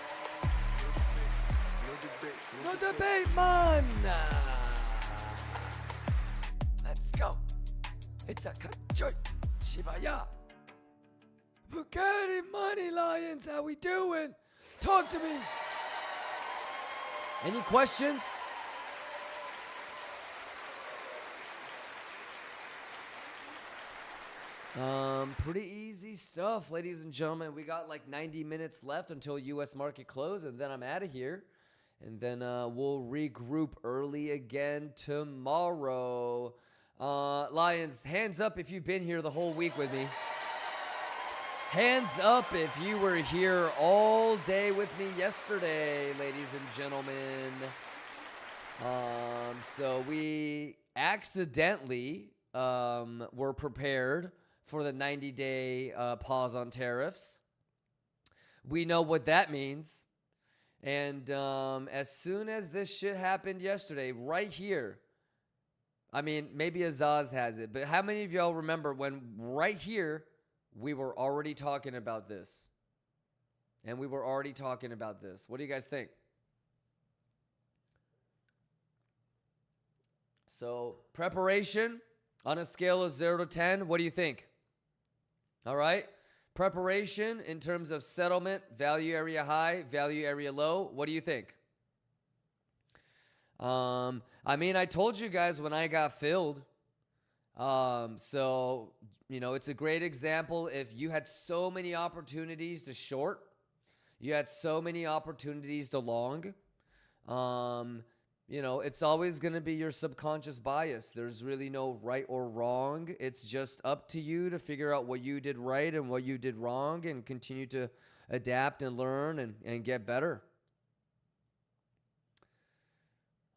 Speaker 14: No debate, no debate.
Speaker 4: No debate, man. Let's go. It's a cut joint. Shibaya. Bugatti money, Lions. How we doing? Talk to me.
Speaker 8: Any questions? Pretty easy stuff, ladies and gentlemen. We got like 90 minutes left until U.S. market close, and then I'm out of here. And then we'll regroup early again tomorrow. Lions, hands up if you've been here the whole week with me. Hands up if you were here all day with me yesterday, ladies and gentlemen. So we accidentally were prepared for the 90-day pause on tariffs. We know what that means. And as soon as this shit happened yesterday, right here, I mean, maybe Azaz has it, but how many of y'all remember when right here, we were already talking about this? And we were already talking about this. What do you guys think? So, preparation on a scale of 0 to 10, what do you think? All right? preparation in terms of settlement, value area high, value area low. What do you think? I mean, I told you guys when I got filled. So, you know, it's a great example. If you had so many opportunities to short, you had so many opportunities to long, you know, it's always going to be your subconscious bias. There's really no right or wrong. It's just up to you to figure out what you did right and what you did wrong and continue to adapt and learn and get better.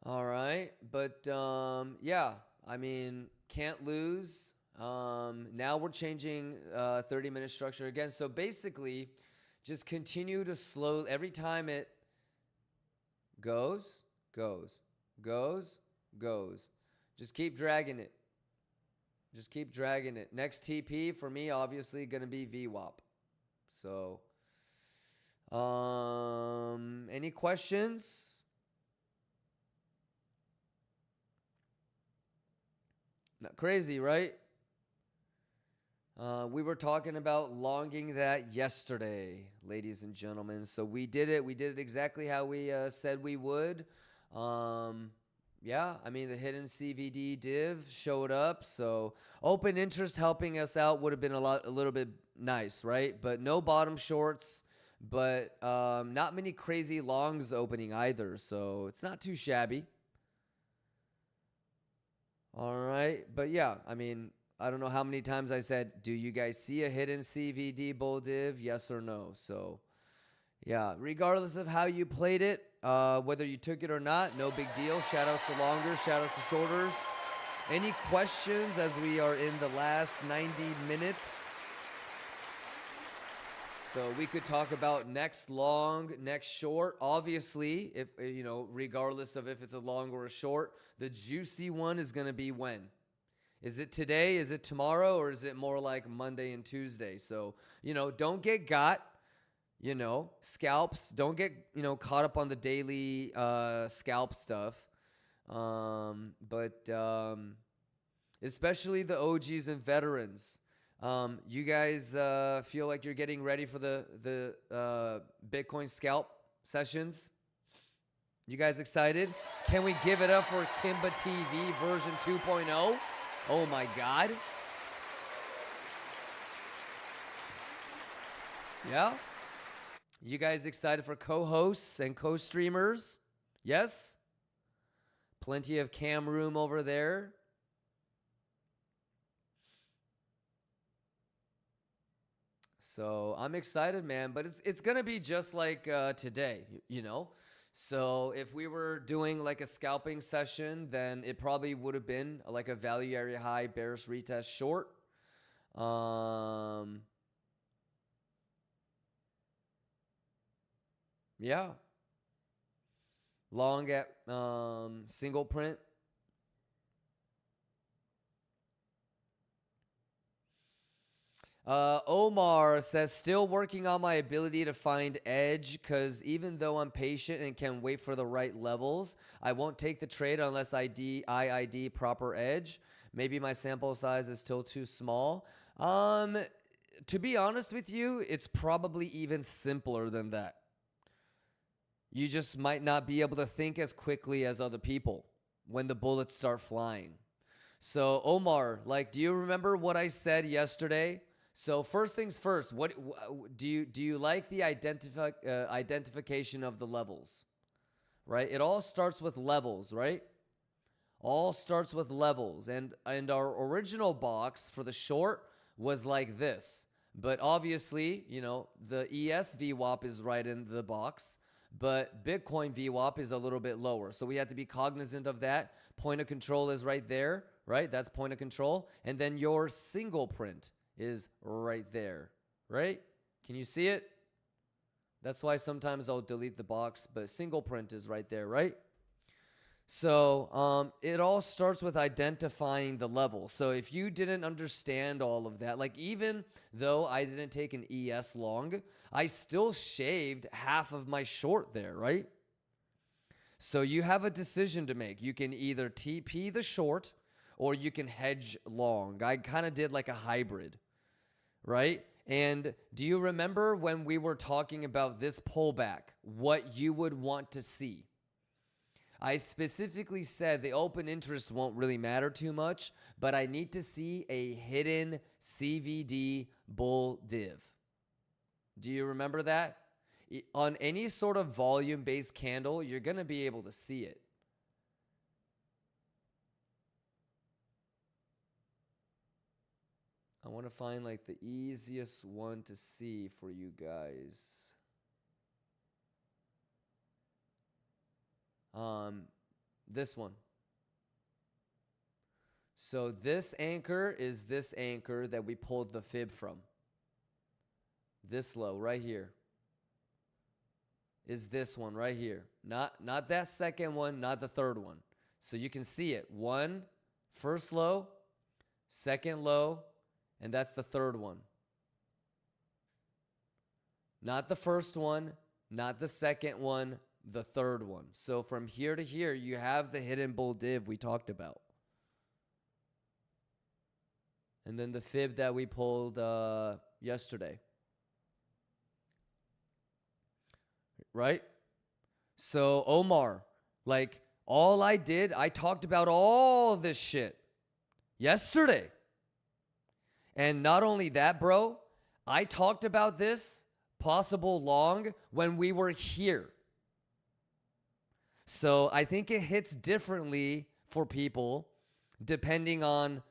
Speaker 8: All right. But, yeah, I mean, can't lose. Now we're changing 30-minute structure again. So basically, just continue to slow. Every time it goes. Just keep dragging it. Next TP for me, obviously, going to be VWAP. So, any questions? Not crazy, right? We were talking about longing that yesterday, ladies and gentlemen. So we did it. We did it exactly how we said we would. Yeah, I mean, the hidden CVD div showed up. So open interest helping us out would have been a little bit nice, right? But no bottom shorts, but not many crazy longs opening either. So it's not too shabby. All right. But yeah, I mean, I don't know how many times I said, do you guys see a hidden CVD bull div? Yes or no? So yeah, regardless of how you played it, whether you took it or not, no big deal. Shout outs to longers, shout outs to shorters. Any questions as we are in the last 90 minutes? So we could talk about next long, next short. Obviously, if you know, regardless of if it's a long or a short, the juicy one is going to be when? Is it today? Is it tomorrow? Or is it more like Monday and Tuesday? So, you know, don't get got, you know, scalps. Don't get, you know, caught up on the daily scalp stuff. But especially the OGs and veterans. You guys feel like you're getting ready for the Bitcoin scalp sessions? You guys excited? Can we give it up for Kimba TV version 2.0? Oh my God. Yeah? You guys excited for co-hosts and co-streamers? Yes? Plenty of cam room over there. So I'm excited, man, but it's going to be just like today, you know? So if we were doing like a scalping session, then it probably would have been like a value area high bearish retest short. Yeah. Long at single print. Omar says, still working on my ability to find edge because even though I'm patient and can wait for the right levels, I won't take the trade unless I ID proper edge. Maybe my sample size is still too small. To be honest with you, it's probably even simpler than that. You just might not be able to think as quickly as other people when the bullets start flying. So Omar, like, do you remember what I said yesterday? So first things first, what do you like the identification of the levels, right? It all starts with levels, right? All starts with levels, and our original box for the short was like this, but obviously, you know, the ES VWAP is right in the box, but Bitcoin VWAP is a little bit lower, so we had to be cognizant of that. Point of control is right there, right? That's point of control, and then your single print is right there, right? Can you see it? That's why sometimes I'll delete the box, but single print is right there, right? So it all starts with identifying the level. So if you didn't understand all of that, like even though I didn't take an ES long, I still shaved half of my short there, right? So you have a decision to make. You can either TP the short or you can hedge long. I kind of did like a hybrid, right? And do you remember when we were talking about this pullback, what you would want to see? I specifically said the open interest won't really matter too much, but I need to see a hidden CVD bull div. Do you remember that? On any sort of volume-based candle, you're going to be able to see it. I want to find like the easiest one to see for you guys. This one. So this anchor is this anchor that we pulled the fib from. This low right here is this one right here. Not that second one, not the third one. So you can see it. One, first low, second low, and that's the third one. Not the first one, not the second one, the third one. So from here to here, you have the hidden bull div we talked about. And then the fib that we pulled yesterday. Right? So Omar, like all I did, I talked about all this shit yesterday. And not only that, bro, I talked about this possible long when we were here. So I think it hits differently for people depending on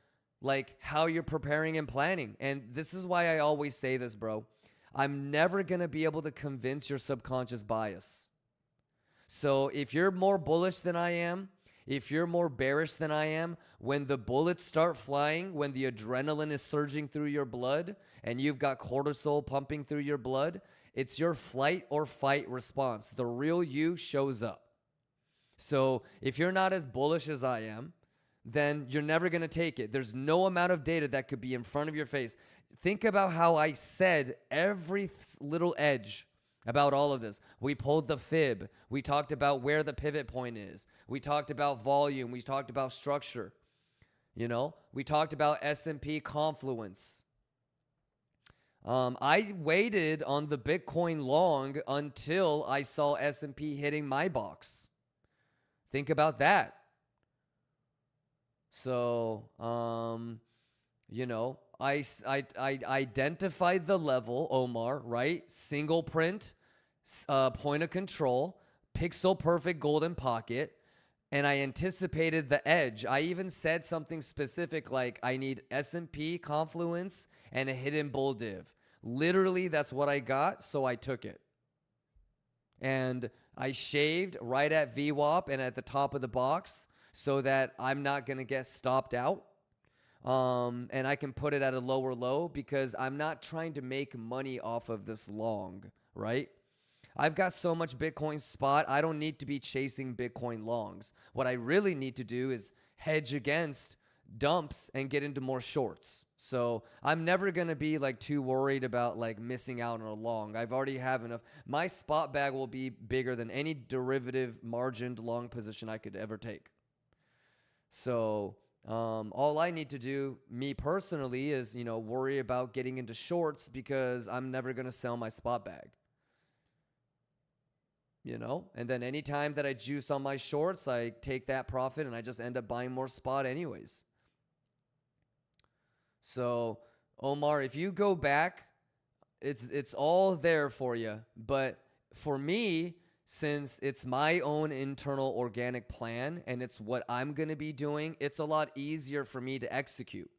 Speaker 8: like how you're preparing and planning. And this is why I always say this, bro. I'm never going to be able to convince your subconscious bias. So if you're more bullish than I am, if you're more bearish than I am, when the bullets start flying, when the adrenaline is surging through your blood and you've got cortisol pumping through your blood, it's your flight or fight response. The real you shows up. So if you're not as bullish as I am, then you're never going to take it. There's no amount of data that could be in front of your face. Think about how I said every little edge about all of this. We pulled the fib. We talked about where the pivot point is. We talked about volume. We talked about structure. You know, we talked about S&P confluence. I waited on the Bitcoin long until I saw S&P hitting my box. Think about that. So, you know, I identified the level, Omar, right? Single print, point of control, pixel perfect golden pocket, and I anticipated the edge. I even said something specific like I need S&P confluence and a hidden bull div. Literally, that's what I got, so I took it. And I shaved right at VWAP and at the top of the box so that I'm not going to get stopped out. And I can put it at a lower low because I'm not trying to make money off of this long, right? I've got so much Bitcoin spot, I don't need to be chasing Bitcoin longs. What I really need to do is hedge against dumps and get into more shorts. So I'm never going to be like too worried about like missing out on a long. I've already have enough. My spot bag will be bigger than any derivative margined long position I could ever take. So all I need to do, me personally, is, you know, worry about getting into shorts because I'm never going to sell my spot bag. You know, and then anytime that I juice on my shorts, I take that profit and I just end up buying more spot anyways. So, Omar, if you go back, it's all there for you. But for me, since it's my own internal organic plan and it's what I'm going to be doing, it's a lot easier for me to execute.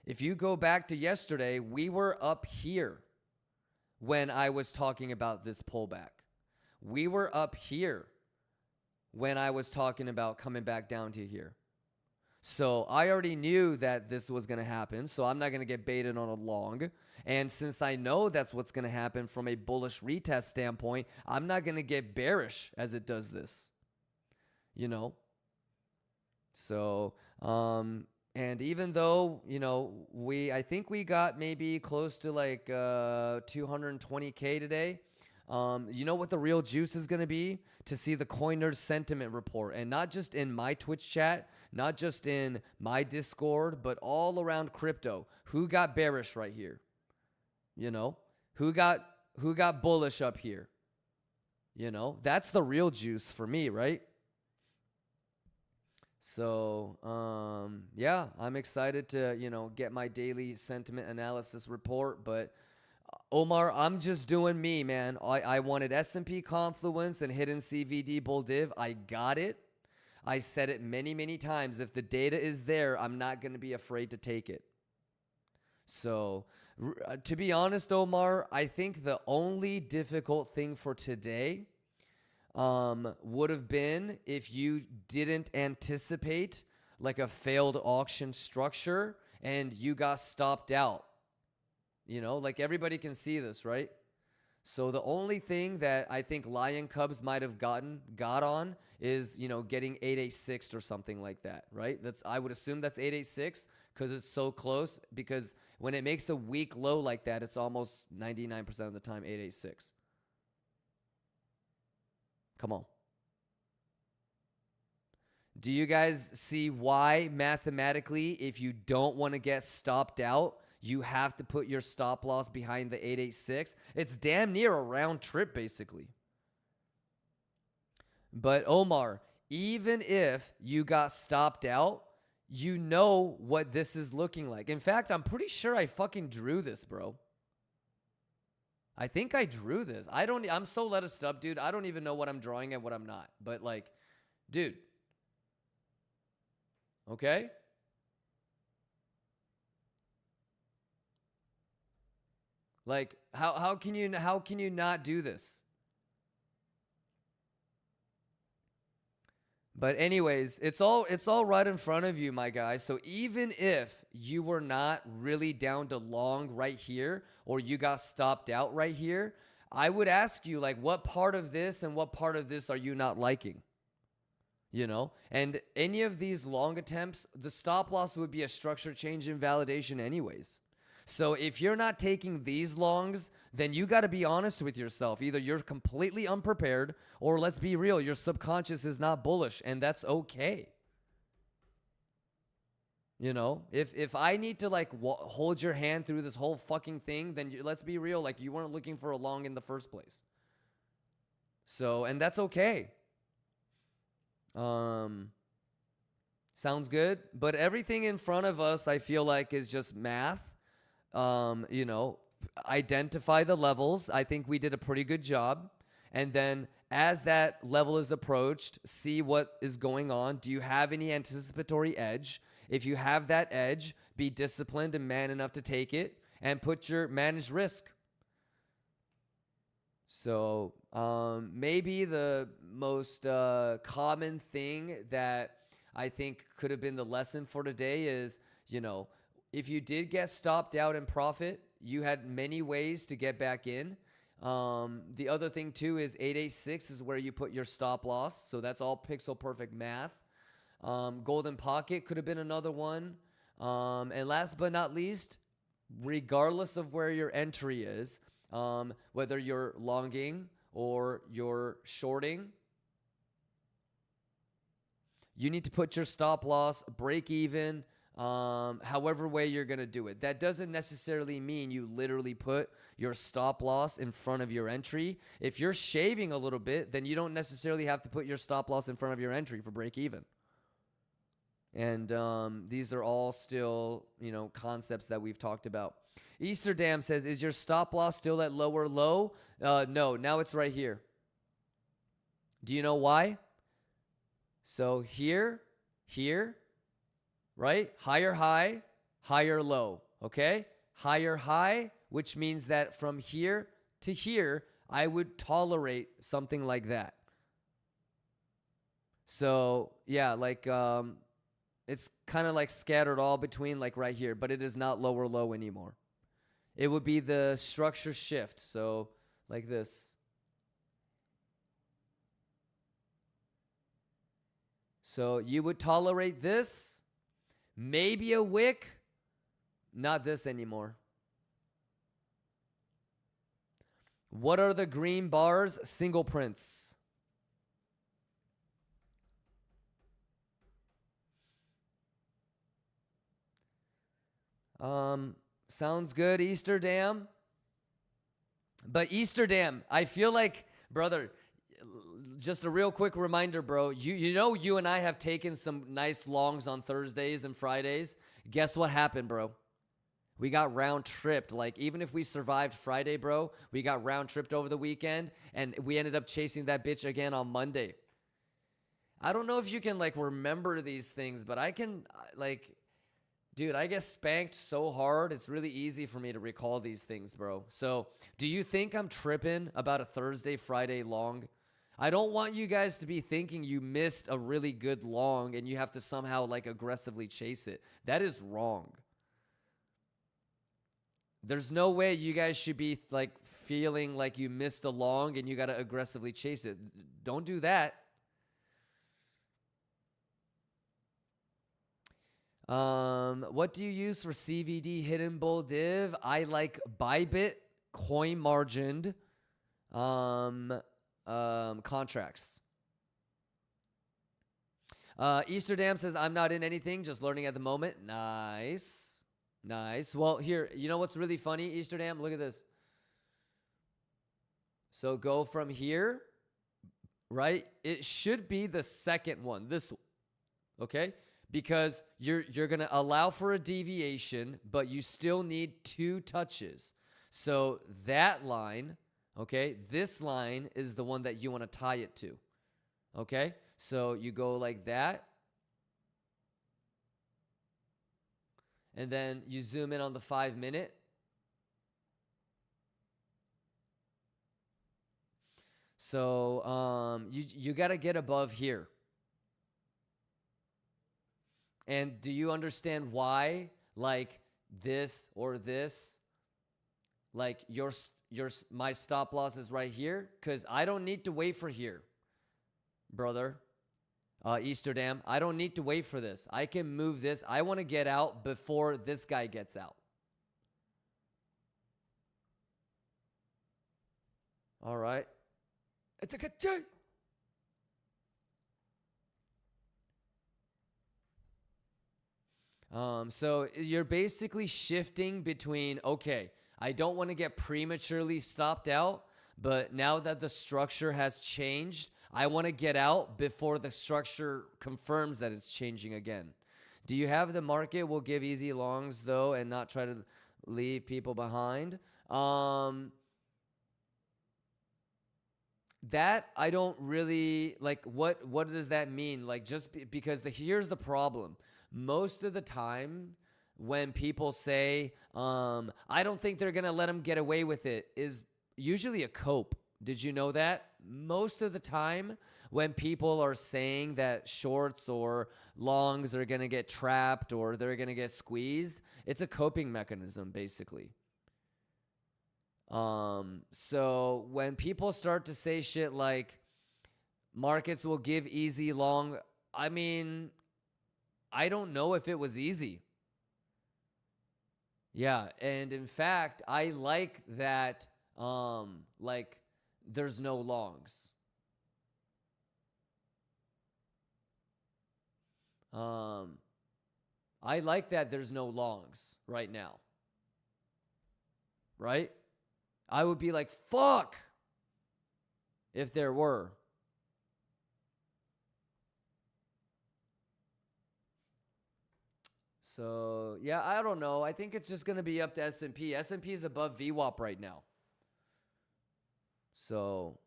Speaker 8: If you go back to yesterday, we were up here when I was talking about this pullback. We were up here when I was talking about coming back down to here. So I already knew that this was going to happen, so I'm not going to get baited on a long. And since I know that's what's going to happen from a bullish retest standpoint, I'm not going to get bearish as it does this. You know? So, and even though, you know, I think we got maybe close to like 220K today. You know what the real juice is going to be? To see the Coiners sentiment report. And not just in my Twitch chat, not just in my Discord, but all around crypto. Who got bearish right here? You know, who got bullish up here? You know, that's the real juice for me, right? So, yeah, I'm excited to, you know, get my daily sentiment analysis report. But Omar, I'm just doing me, man. I wanted S&P Confluence and hidden CVD bull div. I got it. I said it many, many times. If the data is there, I'm not going to be afraid to take it. So, to be honest, Omar, I think the only difficult thing for today would have been if you didn't anticipate like a failed auction structure and you got stopped out. You know, like everybody can see this, right? So the only thing that I think Lion Cubs might have got on is, you know, getting 886 or something like that, right? I would assume that's 886 because it's so close, because when it makes a weak low like that, it's almost 99% of the time 886. Come on. Do you guys see why mathematically, if you don't want to get stopped out, you have to put your stop loss behind the 886? It's damn near a round trip, basically. But Omar, even if you got stopped out, you know what this is looking like. In fact, I'm pretty sure I fucking drew this, bro. I think I drew this. I'm so let us up, dude. I don't even know what I'm drawing and what I'm not. But like, dude. Okay? Like, how can you not do this? But anyways, it's all right in front of you, my guy. So even if you were not really down to long right here, or you got stopped out right here, I would ask you, like, what part of this and what part of this are you not liking? You know? And any of these long attempts, the stop loss would be a structure change invalidation anyways. So if you're not taking these longs, then you got to be honest with yourself. Either you're completely unprepared, or let's be real, your subconscious is not bullish, and that's okay. You know, if I need to like hold your hand through this whole fucking thing, then let's be real, like you weren't looking for a long in the first place. So, and that's okay. Sounds good. But everything in front of us, I feel like, is just math. You know, identify the levels. I think we did a pretty good job. And then as that level is approached, see what is going on. Do you have any anticipatory edge? If you have that edge, be disciplined and man enough to take it and put your managed risk. So maybe the most common thing that I think could have been the lesson for today is, you know, if you did get stopped out in profit, you had many ways to get back in. The other thing too is 886 is where you put your stop loss. So that's all pixel perfect math. Golden pocket could have been another one. And last but not least, regardless of where your entry is, whether you're longing or you're shorting, you need to put your stop loss, break even, however way you're going to do it. That doesn't necessarily mean you literally put your stop loss in front of your entry. If you're shaving a little bit, then you don't necessarily have to put your stop loss in front of your entry for break even. And these are all still, you know, concepts that we've talked about. Easterdam says, is your stop loss still at lower low? No, now it's right here. Do you know why? So here, right? Higher high, higher low, okay? Higher high, which means that from here to here, I would tolerate something like that. So, yeah, like it's kind of like scattered all between like right here, but it is not lower low anymore. It would be the structure shift, so like this. So you would tolerate this, maybe a wick, not this anymore. What are the green bars? Single prints. Sounds good, Easterdam. But Easterdam, I feel like, brother, just a real quick reminder, bro. You know you and I have taken some nice longs on Thursdays and Fridays. Guess what happened, bro? We got round tripped. Like, even if we survived Friday, bro, we got round tripped over the weekend, and we ended up chasing that bitch again on Monday. I don't know if you can, like, remember these things, but I can, like, dude, I get spanked so hard, it's really easy for me to recall these things, bro. So, do you think I'm tripping about a Thursday, Friday long? I don't want you guys to be thinking you missed a really good long and you have to somehow, like, aggressively chase it. That is wrong. There's no way you guys should be, like, feeling like you missed a long and you got to aggressively chase it. Don't do that. What do you use for CVD hidden bull div? I like Bybit coin margined contracts. Easterdam says, I'm not in anything, just learning at the moment. Nice. Nice. Well, here, you know what's really funny, Easterdam? Look at this. So go from here, right? It should be the second one, this one, okay? Because you're going to allow for a deviation, but you still need 2 touches. So that line, okay, this line is the one that you want to tie it to, okay? So you go like that. And then you zoom in on the 5-minute. So you got to get above here. And do you understand why, like, this or this, like, my stop loss is right here? Because I don't need to wait for here, brother. Easterdam, I don't need to wait for this. I can move this. I want to get out before this guy gets out. All right. It's a good joke. So you're basically shifting between, okay, I don't want to get prematurely stopped out, but now that the structure has changed, I want to get out before the structure confirms that it's changing again. Do you have the market will give easy longs, though, and not try to leave people behind? That I don't really, like, what does that mean? Like, just because here's the problem. Most of the time when people say, I don't think they're going to let them get away with it, is usually a cope. Did you know that? Most of the time when people are saying that shorts or longs are going to get trapped or they're going to get squeezed, it's a coping mechanism, basically. So when people start to say shit like markets will give easy long, I mean, I don't know if it was easy. Yeah, and in fact, I like that, like, there's no longs. I like that there's no longs right now. Right? I would be like, fuck, if there were. So, yeah, I don't know. I think it's just going to be up to S&P. S&P is above VWAP right now. So,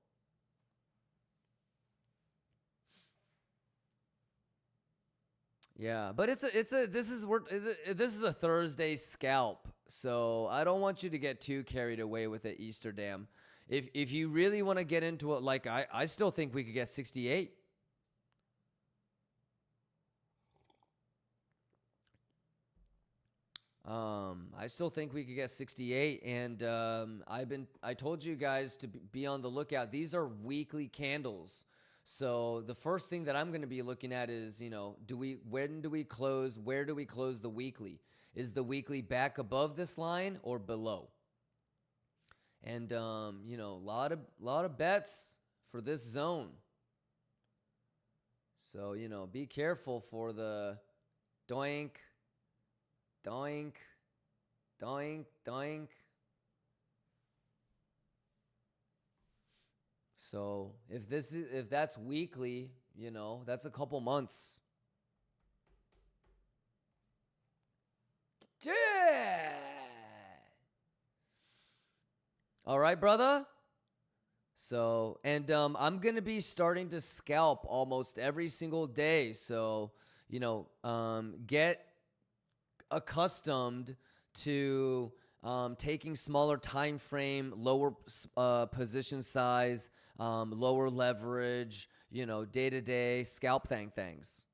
Speaker 8: yeah, but this is a Thursday scalp. So, I don't want you to get too carried away with it, Easterdam. If you really want to get into it, like I still think we could get 68. I still think we could get 68, and I told you guys to be on the lookout. These are weekly candles, so the first thing that I'm going to be looking at is, you know, when do we close? Where do we close the weekly? Is the weekly back above this line or below? And you know, a lot of bets for this zone. So, you know, be careful for the doink. Doink, doink, doink. So if that's weekly, you know, that's a couple months. Yeah. All right, brother. So, and I'm going to be starting to scalp almost every single day. So, you know, get accustomed to taking smaller time frame, lower position size, lower leverage, you know, day-to-day scalp things.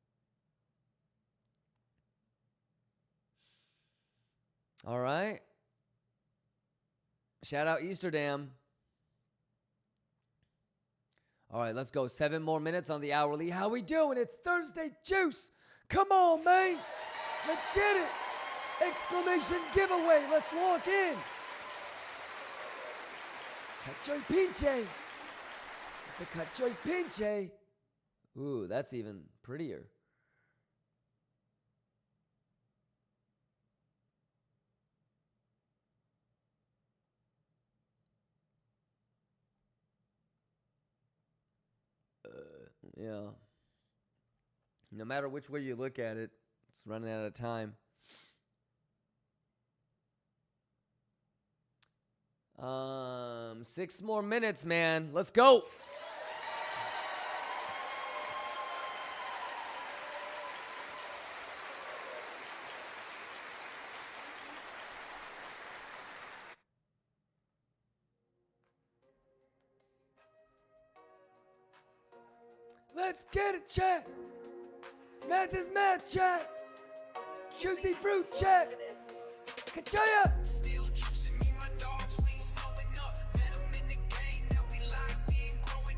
Speaker 8: All right. Shout out Easterdam. All right, let's go. 7 more minutes on the hourly. How we doing? It's Thursday Juice. Come on, man. Let's get it. Exclamation giveaway. Let's walk in. Cachoy pinche. It's a cachoy pinche. Ooh, that's even prettier. Yeah. No matter which way you look at it, it's running out of time. 6 more minutes, man. Let's go. Let's get it, chat. Math is math, chat. Juicy fruit, chat. Kachaya.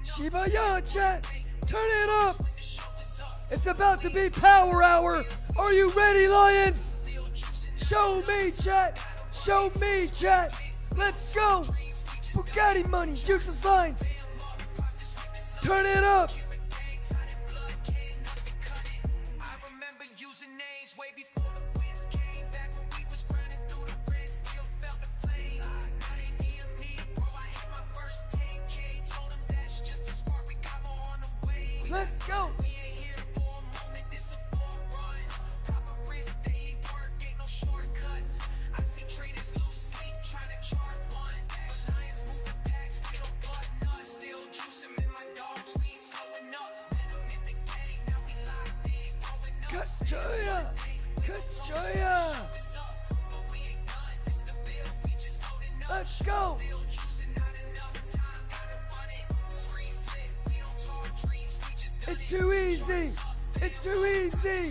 Speaker 8: Shiba Ya, chat. Turn it up. It's about to be power hour. Are you ready, Lions? Show me, chat. Show me, chat. Let's go. Bugatti money, useless lines. Turn it up. Let's go. Kachoya! Kachoya! Let's go! It's too easy! It's too easy!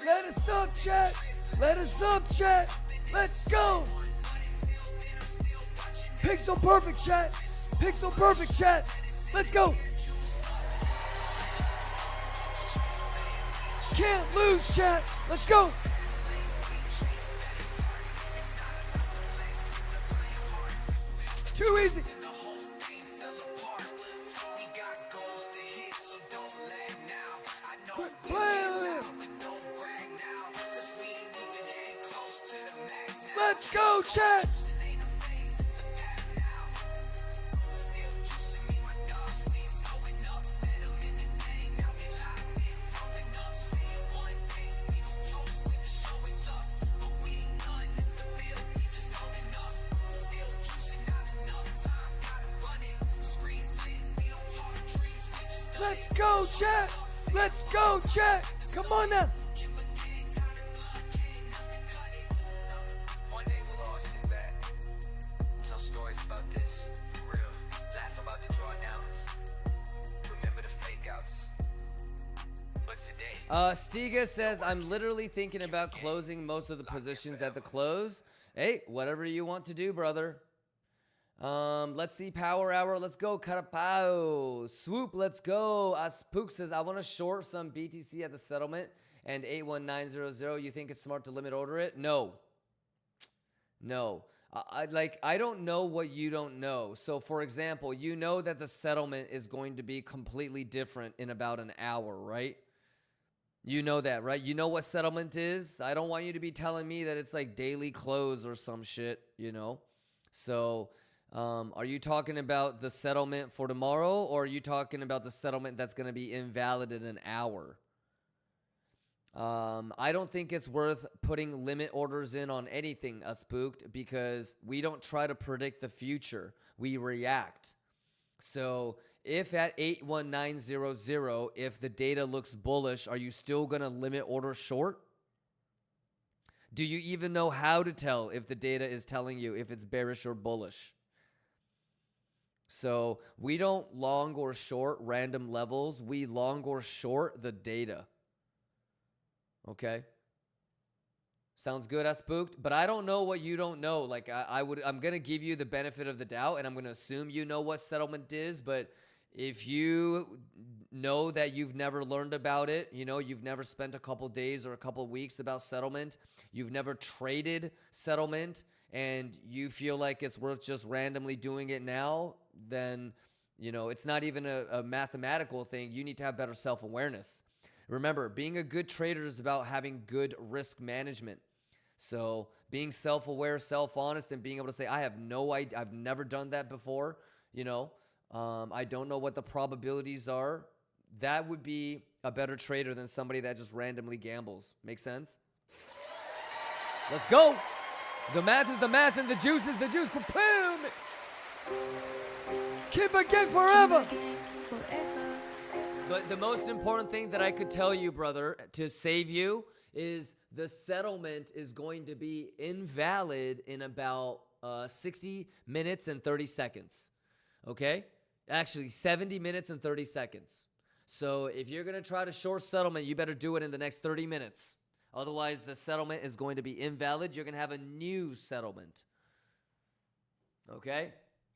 Speaker 8: Let us up, chat! Let us up, chat! Let's go! Pixel perfect, chat! Pixel perfect, chat! Let's go! Can't lose, chat! Let's go! Too easy! Quit playing with it! Let's go, chat! Let's go, chat! Let's go, chat! Come on now!
Speaker 1: One day we'll all sit back, tell stories about this, for real, laugh about the drawdowns, remember the fake outs. But today,
Speaker 8: Stiga says, I'm literally thinking about closing most of the positions at the close. Hey, whatever you want to do, brother. Let's see, power hour. Let's go, Carapao. Swoop, let's go. Aspook says, I want to short some BTC at the settlement and 81900. You think it's smart to limit order it? No. No. I don't know what you don't know. So, for example, you know that the settlement is going to be completely different in about an hour, right? You know that, right? You know what settlement is? I don't want you to be telling me that it's like daily close or some shit, you know? So, are you talking about the settlement for tomorrow, or are you talking about the settlement that's going to be invalid in an hour? I don't think it's worth putting limit orders in on anything, Spooked, because we don't try to predict the future. We react. So if at 81900, if the data looks bullish, are you still going to limit order short? Do you even know how to tell if the data is telling you if it's bearish or bullish? So we don't long or short random levels. We long or short the data. Okay? Sounds good, I spooked? But I don't know what you don't know. Like I'm going to give you the benefit of the doubt, and I'm going to assume you know what settlement is, but if you know that you've never learned about it, you know, you've never spent a couple days or a couple weeks about settlement, you've never traded settlement, and you feel like it's worth just randomly doing it now, then, you know, it's not even a mathematical thing. You need to have better self-awareness. Remember, being a good trader is about having good risk management. So being self-aware, self-honest, and being able to say, I have no idea, I've never done that before, you know, I don't know what the probabilities are. That would be a better trader than somebody that just randomly gambles. Make sense? Let's go. The math is the math and the juice is the juice. Boom! Keep again forever. But the most important thing that I could tell you, brother, to save you is the settlement is going to be invalid in about 60 minutes and 30 seconds. Okay? Actually, 70 minutes and 30 seconds. So if you're going to try to short settlement, you better do it in the next 30 minutes. Otherwise, the settlement is going to be invalid. You're going to have a new settlement. Okay?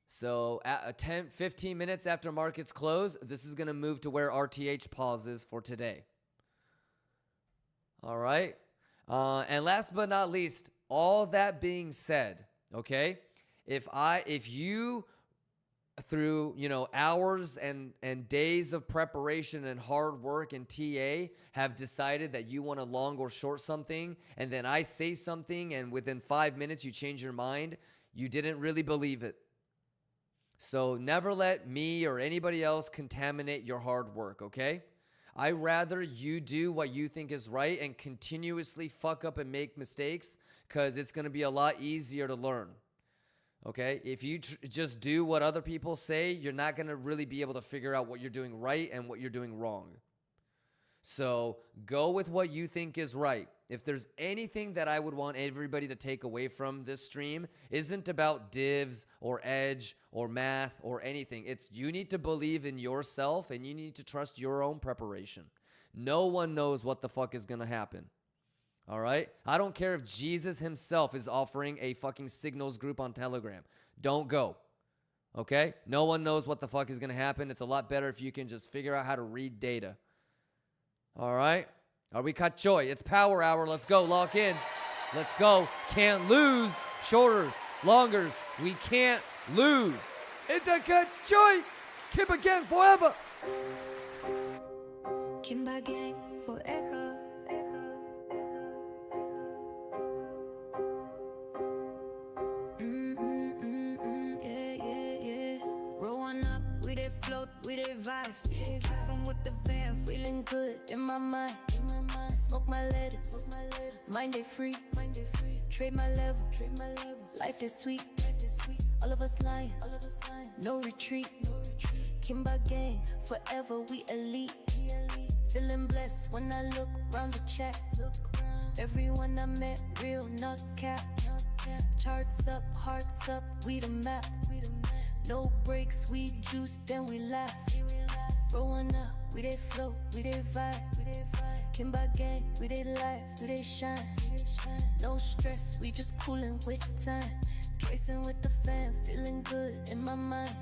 Speaker 8: So at 15 minutes after markets close, this is going to move to where RTH pauses for today. All right? And last but not least, all that being said, okay? If you through, you know, hours and days of preparation and hard work and TA have decided that you want to long or short something, and then I say something and within 5 minutes you change your mind, you didn't really believe it. So never let me or anybody else contaminate your hard work, okay? I rather you do what you think is right and continuously fuck up and make mistakes, because it's going to be a lot easier to learn. Okay, if you just do what other people say, you're not going to really be able to figure out what you're doing right and what you're doing wrong. So go with what you think is right. If there's anything that I would want everybody to take away from this stream, isn't about divs or edge or math or anything. It's you need to believe in yourself and you need to trust your own preparation. No one knows what the fuck is going to happen. All right? I don't care if Jesus himself is offering a fucking signals group on Telegram. Don't go. Okay? No one knows what the fuck is going to happen. It's a lot better if you can just figure out how to read data. All right? Are we cachoy? It's power hour. Let's go. Lock in. Let's go. Can't lose. Shorters. Longers. We can't lose. It's a cachoy. Keep again forever.
Speaker 15: Kimba gang forever.
Speaker 13: Float, we dey vibe. Kiffin' with the van, feeling good in my mind. Smoke my lettuce, mind they free. Trade my level, life is sweet. All of us lions, no retreat. Kimba gang, forever we elite. Feeling blessed when I look round the chat. Everyone I met, real, not cap. Charts up, hearts up, we the map. No breaks, we juice, then we laugh. Growing up, we dey float, we dey vibe. Kimba gang, we dey live, we dey shine. No stress, we just coolin' with time. Tracing with the fam, feeling good in my mind.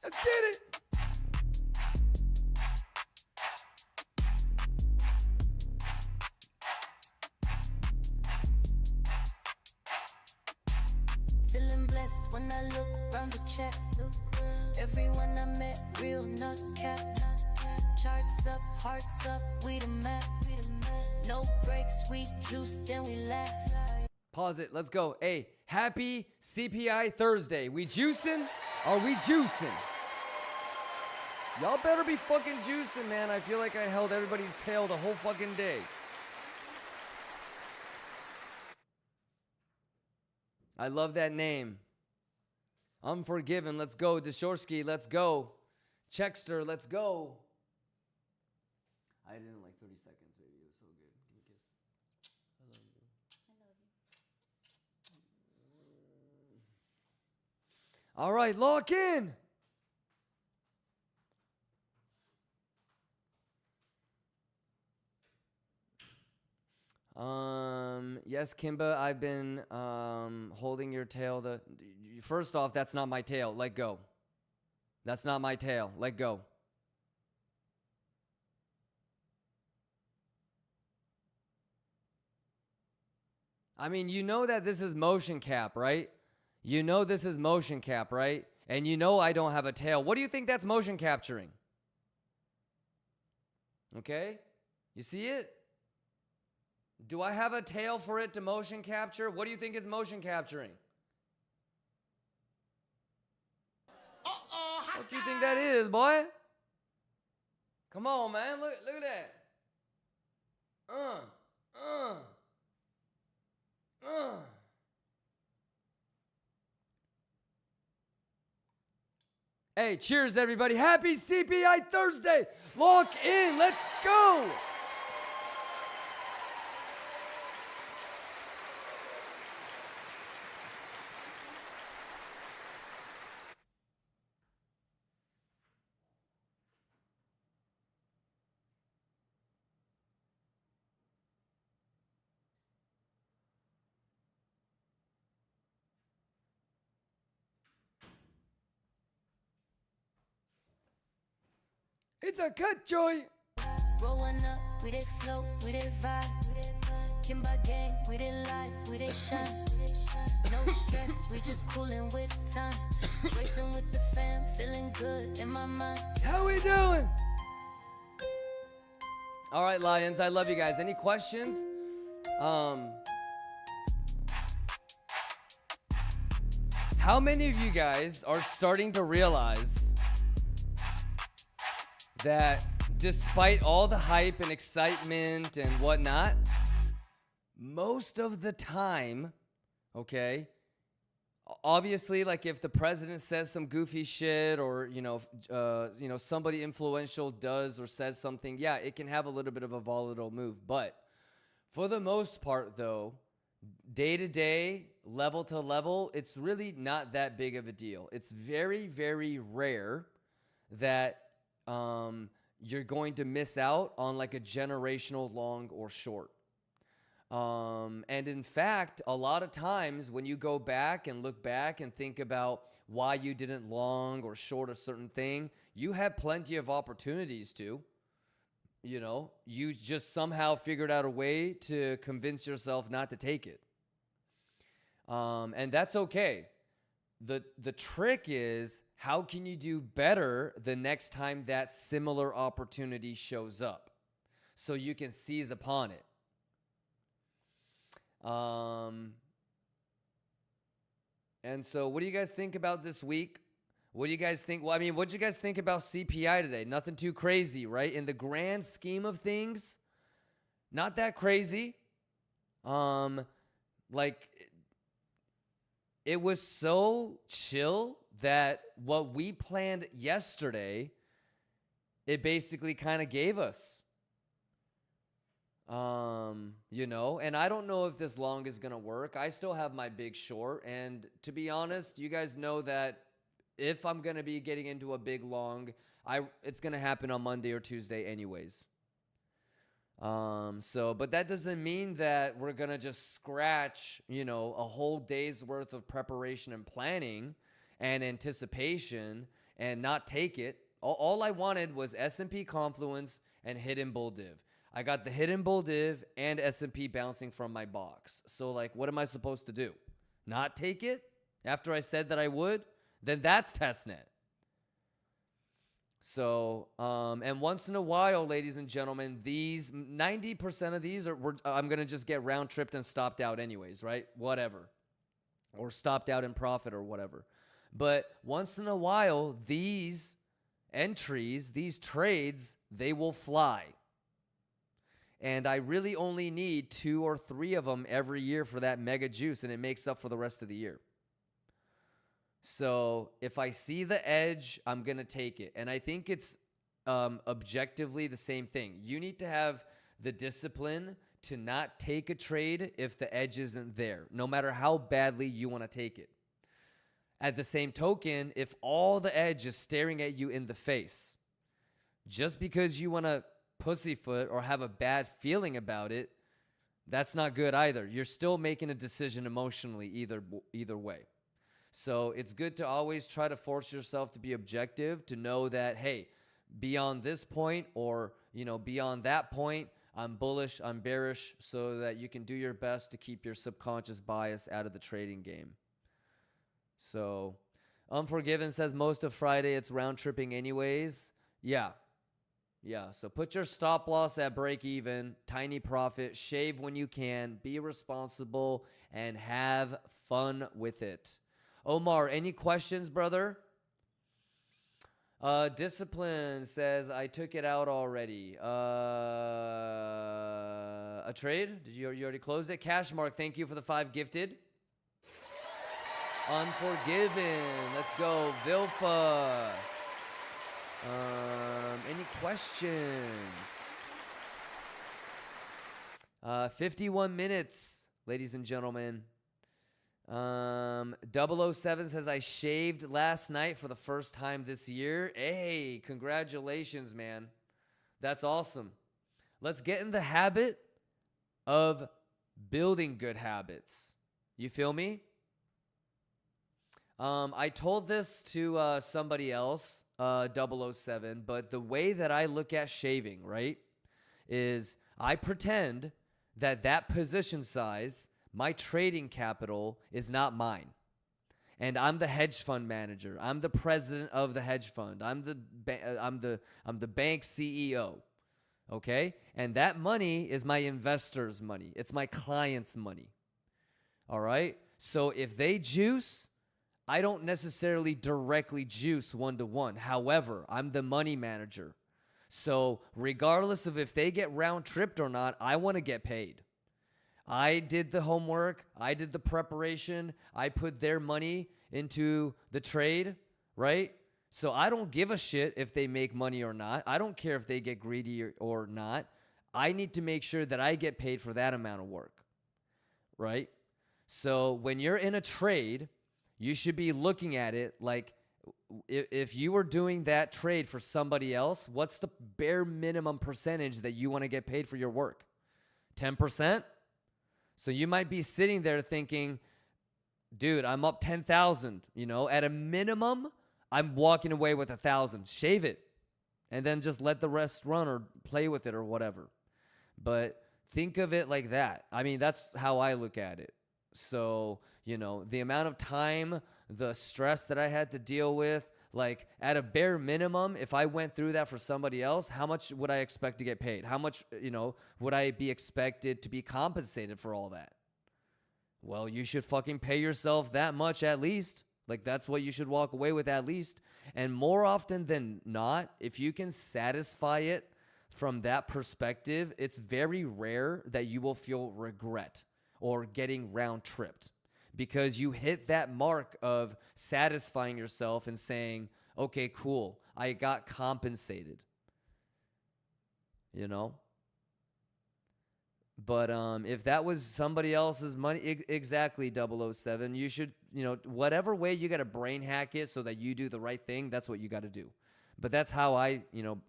Speaker 4: Let's get it.
Speaker 13: Feeling blessed when I look round the check. Everyone I met, real, not cap. Charts up, hearts up, we the map. No breaks, we juice, then we laugh.
Speaker 8: Pause it. Let's go. Hey, happy CPI Thursday. We juicing? Are we juicing? Y'all better be fucking juicing, man. I feel like I held everybody's tail the whole fucking day. I love that name. Unforgiven. Let's go. Deshorsky. Let's go. Checkster. Let's go. I didn't like 30 seconds, baby. It was so good. Give me a kiss. I love you. All right, lock in. Yes, Kimba, I've been holding your tail. First off, that's not my tail. Let go. That's not my tail. Let go. I mean, you know that this is motion cap, right? You know this is motion cap, right? And you know I don't have a tail. What do you think that's motion capturing? Okay? You see it? Do I have a tail for it to motion capture? What do you think it's motion capturing? What do you think that is, boy? Come on, man. Look at that. Hey, cheers, everybody. Happy CPI Thursday. Lock in. Let's go. It's a cut, Joy.
Speaker 13: Rolling up, we did float, we did vibe. Kimba gang, we did live, we did shine. No stress, we just coolin' with time. Racing with the fam, feeling good in my mind.
Speaker 8: How we doing? All right, Lions, I love you guys. Any questions? How many of you guys are starting to realize that despite all the hype and excitement and whatnot, most of the time, okay, obviously, like if the president says some goofy shit or, somebody influential does or says something, yeah, it can have a little bit of a volatile move. But for the most part, though, day to day, level to level, it's really not that big of a deal. It's very, very rare that you're going to miss out on like a generational long or short. And in fact, a lot of times when you go back and look back and think about why you didn't long or short a certain thing, you had plenty of opportunities to. You just somehow figured out a way to convince yourself not to take it. And that's okay. The trick is, how can you do better the next time that similar opportunity shows up so you can seize upon it? And so what do you guys think about this week? What do you guys think? Well, I mean, what did you guys think about CPI today? Nothing too crazy, right? In the grand scheme of things, not that crazy. It was so chill that what we planned yesterday, it basically kind of gave us. And I don't know if this long is going to work. I still have my big short. And to be honest, you guys know that if I'm going to be getting into a big long, it's going to happen on Monday or Tuesday anyways. But that doesn't mean that we're going to just scratch, a whole day's worth of preparation and planning and anticipation and not take it. All I wanted was S&P Confluence and hidden bull div. I got the hidden bull div and S&P bouncing from my box. So what am I supposed to do? Not take it after I said that I would, then that's testnet. So, and once in a while, ladies and gentlemen, these 90% of these I'm going to just get round tripped and stopped out anyways, right? Whatever. Or stopped out in profit or whatever. But once in a while, these entries, these trades, they will fly. And I really only need 2 or 3 of them every year for that mega juice, and it makes up for the rest of the year. So if I see the edge, I'm going to take it. And I think it's objectively the same thing. You need to have the discipline to not take a trade if the edge isn't there, no matter how badly you want to take it. At the same token, if all the edge is staring at you in the face, just because you want to pussyfoot or have a bad feeling about it, that's not good either. You're still making a decision emotionally either way. So it's good to always try to force yourself to be objective, to know that, hey, beyond this point or, beyond that point, I'm bullish, I'm bearish, so that you can do your best to keep your subconscious bias out of the trading game. So Unforgiven says most of Friday it's round tripping anyways. Yeah. So put your stop loss at break even, tiny profit, shave when you can, be responsible, and have fun with it. Omar, any questions, brother? Discipline says, I took it out already. A trade? You already closed it? Cashmark, thank you for the 5 gifted. Unforgiven. Let's go. Vilfa. Any questions? 51 minutes, ladies and gentlemen. 007 says, I shaved last night for the first time this year. Hey, congratulations, man. That's awesome. Let's get in the habit of building good habits. You feel me? I told this to somebody else, 007, but the way that I look at shaving, right, is I pretend that position size, my trading capital, is not mine. And I'm the hedge fund manager. I'm the president of the hedge fund. I'm the bank CEO. Okay? And that money is my investors' money. It's my clients' money. All right? So if they juice, I don't necessarily directly juice 1-to-1. However, I'm the money manager. So regardless of if they get round tripped or not, I want to get paid. I did the homework. I did the preparation. I put their money into the trade, right? So I don't give a shit if they make money or not. I don't care if they get greedy or not. I need to make sure that I get paid for that amount of work, right? So when you're in a trade, you should be looking at it like, if you were doing that trade for somebody else, what's the bare minimum percentage that you want to get paid for your work? 10%? So you might be sitting there thinking, dude, I'm up 10,000, at a minimum, I'm walking away with 1,000. Shave it and then just let the rest run or play with it or whatever. But think of it like that. I mean, that's how I look at it. So, the amount of time, the stress that I had to deal with, like at a bare minimum, if I went through that for somebody else, how much would I expect to get paid? How much, would I be expected to be compensated for all that? Well, you should fucking pay yourself that much at least. Like that's what you should walk away with at least. And more often than not, if you can satisfy it from that perspective, it's very rare that you will feel regret or getting round tripped, because you hit that mark of satisfying yourself and saying, okay, cool, I got compensated, But if that was somebody else's money, exactly, 007, you should, whatever way you got to brain hack it so that you do the right thing, that's what you got to do. But that's how I,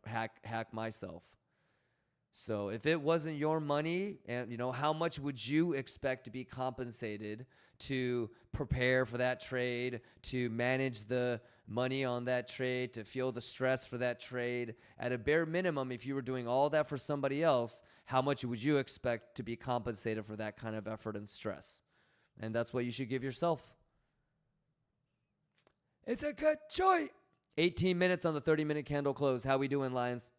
Speaker 8: hack myself. So if it wasn't your money, and how much would you expect to be compensated to prepare for that trade, to manage the money on that trade, to feel the stress for that trade? At a bare minimum, if you were doing all that for somebody else, how much would you expect to be compensated for that kind of effort and stress? And that's what you should give yourself.
Speaker 4: It's a good joint.
Speaker 8: 18 minutes on the 30-minute candle close. How we doing, Lions?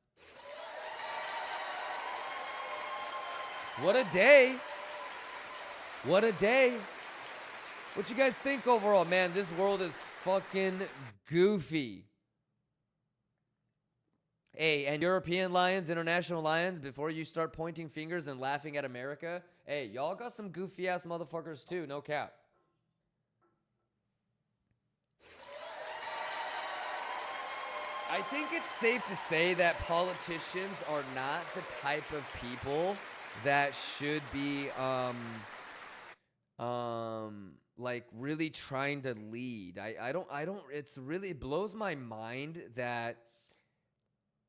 Speaker 8: What a day. What a day. What you guys think overall? Man, this world is fucking goofy. Hey, and European Lions, international Lions, before you start pointing fingers and laughing at America, hey, y'all got some goofy-ass motherfuckers too, no cap. I think it's safe to say that politicians are not the type of people that should be like really trying to lead. I don't it's really, it blows my mind that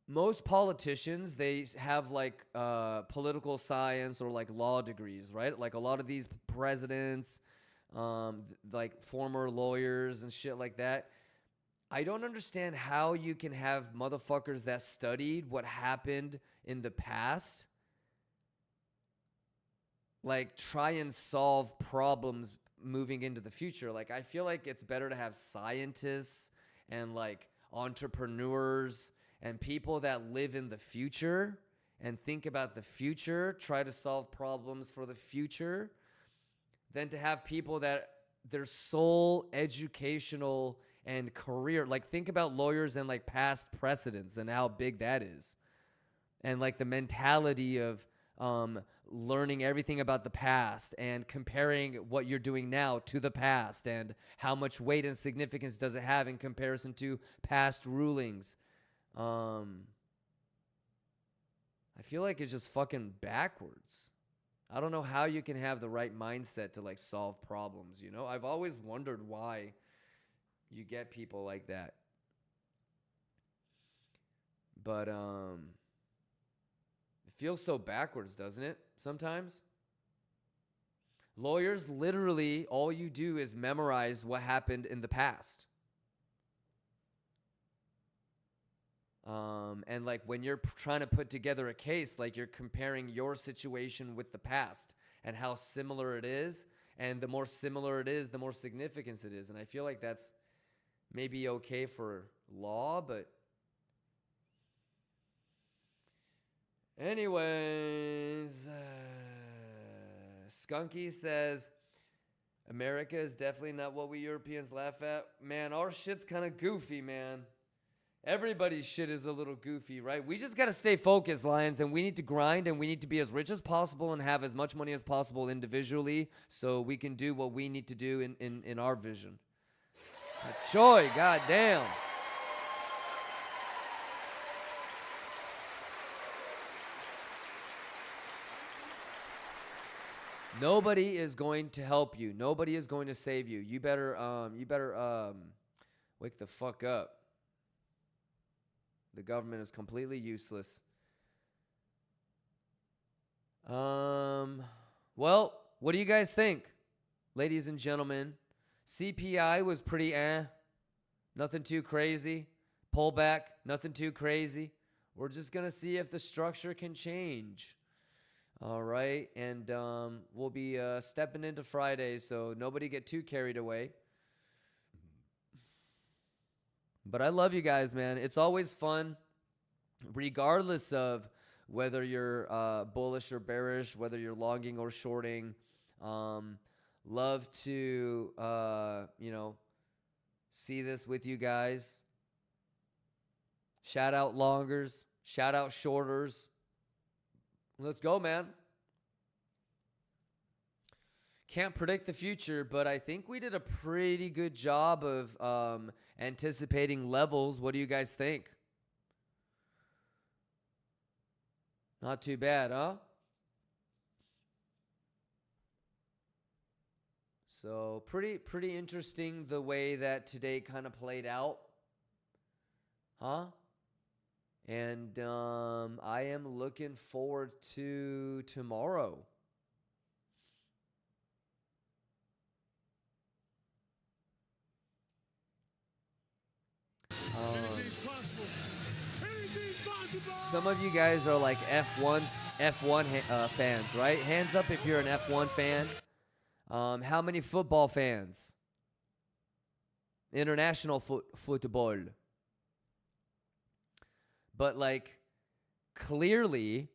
Speaker 8: most politicians, they have like political science or like law degrees, right? Like a lot of these presidents, like former lawyers and shit like that. I don't understand how you can have motherfuckers that studied what happened in the past like try and solve problems moving into the future. Like I feel like it's better to have scientists and like entrepreneurs and people that live in the future and think about the future, try to solve problems for the future, than to have people that their sole educational and career, like think about lawyers and like past precedents and how big that is. And like the mentality of learning everything about the past and comparing what you're doing now to the past and how much weight and significance does it have in comparison to past rulings. I feel like it's just fucking backwards. I don't know how you can have the right mindset to like solve problems, you know? I've always wondered why you get people like that. But it feels so backwards, doesn't it? Sometimes. Lawyers, literally, all you do is memorize what happened in the past. And like when you're trying to put together a case, like you're comparing your situation with the past and how similar it is. And the more similar it is, the more significance it is. And I feel like that's maybe okay for law, but anyways, Skunky says, America is definitely not what we Europeans laugh at. Man, our shit's kind of goofy, man. Everybody's shit is a little goofy, right? We just got to stay focused, Lions, and we need to grind, and we need to be as rich as possible and have as much money as possible individually so we can do what we need to do in our vision. Joy, goddamn. Nobody is going to help you. Nobody is going to save you. You better wake the fuck up. The government is completely useless. Well, what do you guys think? Ladies and gentlemen, CPI was pretty nothing too crazy. Pullback, nothing too crazy. We're just going to see if the structure can change. All right, and we'll be stepping into Friday, so nobody get too carried away. But I love you guys, man. It's always fun, regardless of whether you're bullish or bearish, whether you're longing or shorting. Love to, see this with you guys. Shout out longers. Shout out shorters. Let's go, man. Can't predict the future, but I think we did a pretty good job of anticipating levels. What do you guys think? Not too bad, huh? So pretty interesting the way that today kind of played out. Huh? And I am looking forward to tomorrow. Some of you guys are like F1 fans, right? Hands up if you're an F1 fan. How many football fans? international football. But like clearly,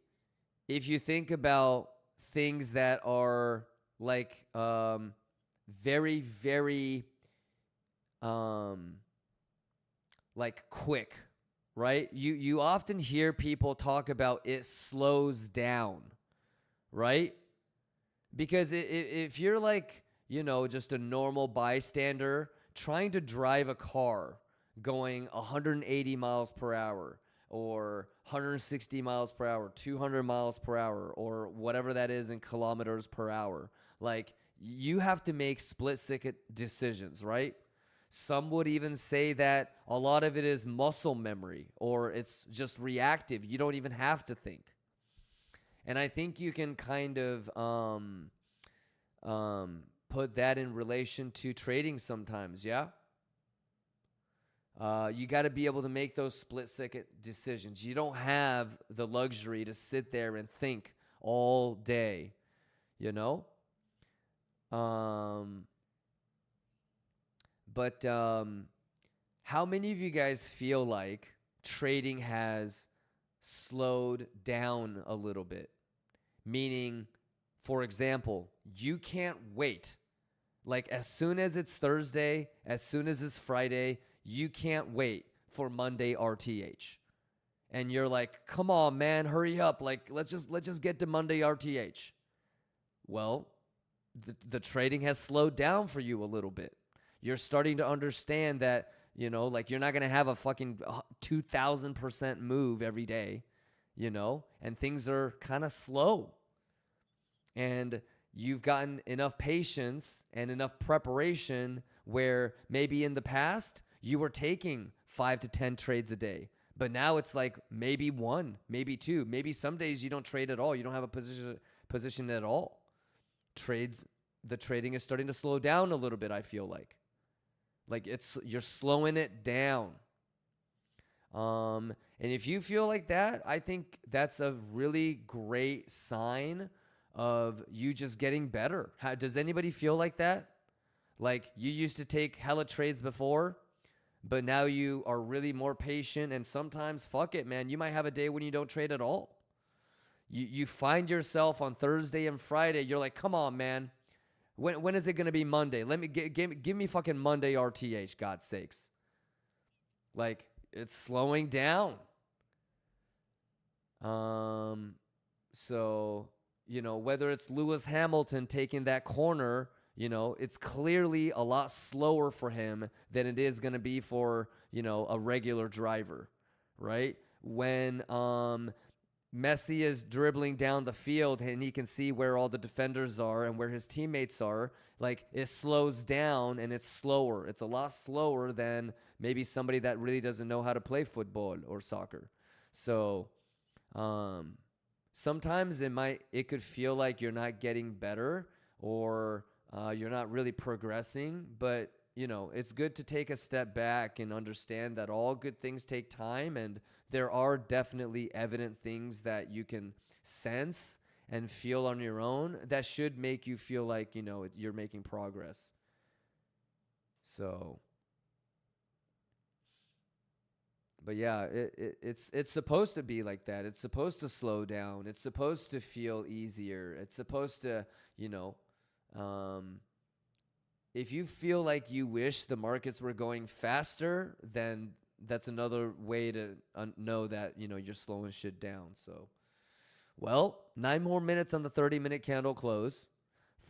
Speaker 8: if you think about things that are like very, very like quick, right? You often hear people talk about it slows down, right? Because if you're like, you know, just a normal bystander trying to drive a car going 180 miles per hour or 160 miles per hour, 200 miles per hour, or whatever that is in kilometers per hour, like you have to make split-second decisions, right? Some would even say that a lot of it is muscle memory or it's just reactive. You don't even have to think. And I think you can kind of put that in relation to trading sometimes, yeah? You got to be able to make those split-second decisions. You don't have the luxury to sit there and think all day, you know? But how many of you guys feel like trading has slowed down a little bit? Meaning, for example, you can't wait. Like as soon as it's Thursday, as soon as it's Friday, you can't wait for Monday RTH. And you're like, come on, man, hurry up. Like, let's just get to Monday RTH. Well, the trading has slowed down for you a little bit. You're starting to understand that, you know, like you're not going to have a fucking 2,000% move every day, you know, and things are kind of slow. And you've gotten enough patience and enough preparation where maybe in the past you were taking 5 to 10 trades a day. But now it's like maybe 1, maybe 2. Maybe some days you don't trade at all. You don't have a position at all. The trading is starting to slow down a little bit, I feel like. Like you're slowing it down. And if you feel like that, I think that's a really great sign of you just getting better. Does anybody feel like that? Like you used to take hella trades before, but now you are really more patient, and sometimes, fuck it, man, you might have a day when you don't trade at all. You find yourself on Thursday and Friday, you're like, come on, man. When is it going to be Monday? Give me fucking Monday RTH, God's sakes. Like, it's slowing down. So, you know, whether it's Lewis Hamilton taking that corner, you know, it's clearly a lot slower for him than it is going to be for, you know, a regular driver, right? When Messi is dribbling down the field and he can see where all the defenders are and where his teammates are, like it slows down and it's slower. It's a lot slower than maybe somebody that really doesn't know how to play football or soccer. So sometimes it could feel like you're not getting better or you're not really progressing, but you know, it's good to take a step back and understand that all good things take time, and there are definitely evident things that you can sense and feel on your own that should make you feel like, you know, you're making progress. So, but yeah, it's supposed to be like that. It's supposed to slow down. It's supposed to feel easier. It's supposed to, you know, if you feel like you wish the markets were going faster, then that's another way to know that, you know, you're slowing shit down. So, well, 9 more minutes on the 30-minute candle close.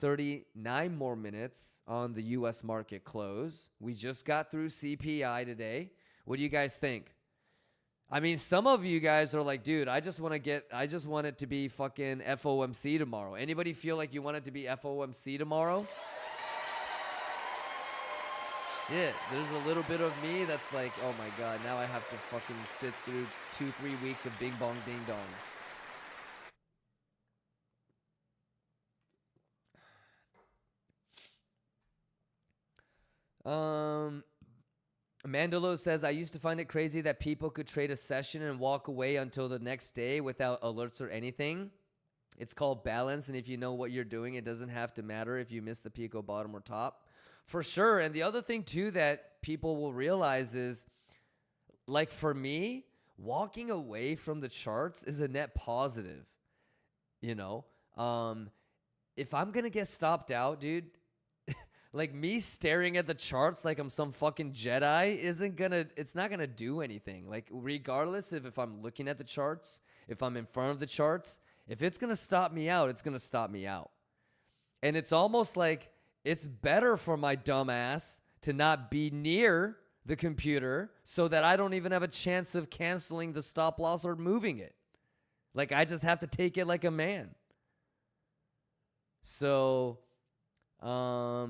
Speaker 8: 39 more minutes on the U.S. market close. We just got through CPI today. What do you guys think? I mean, some of you guys are like, dude, I just want it to be fucking FOMC tomorrow. Anybody feel like you want it to be FOMC tomorrow? Shit, there's a little bit of me that's like, oh my God, now I have to fucking sit through 2-3 weeks of Bing Bong Ding Dong. Mandelo says, I used to find it crazy that people could trade a session and walk away until the next day without alerts or anything. It's called balance, and if you know what you're doing, it doesn't have to matter if you miss the peak or bottom or top. For sure. And the other thing too that people will realize is, like for me, walking away from the charts is a net positive. You know, if I'm gonna get stopped out, dude, like me staring at the charts like I'm some fucking Jedi it's not gonna do anything. Like regardless of if I'm looking at the charts, if I'm in front of the charts, if it's gonna stop me out, it's gonna stop me out. And it's almost like it's better for my dumb ass to not be near the computer so that I don't even have a chance of canceling the stop loss or moving it. Like I just have to take it like a man. So, yeah,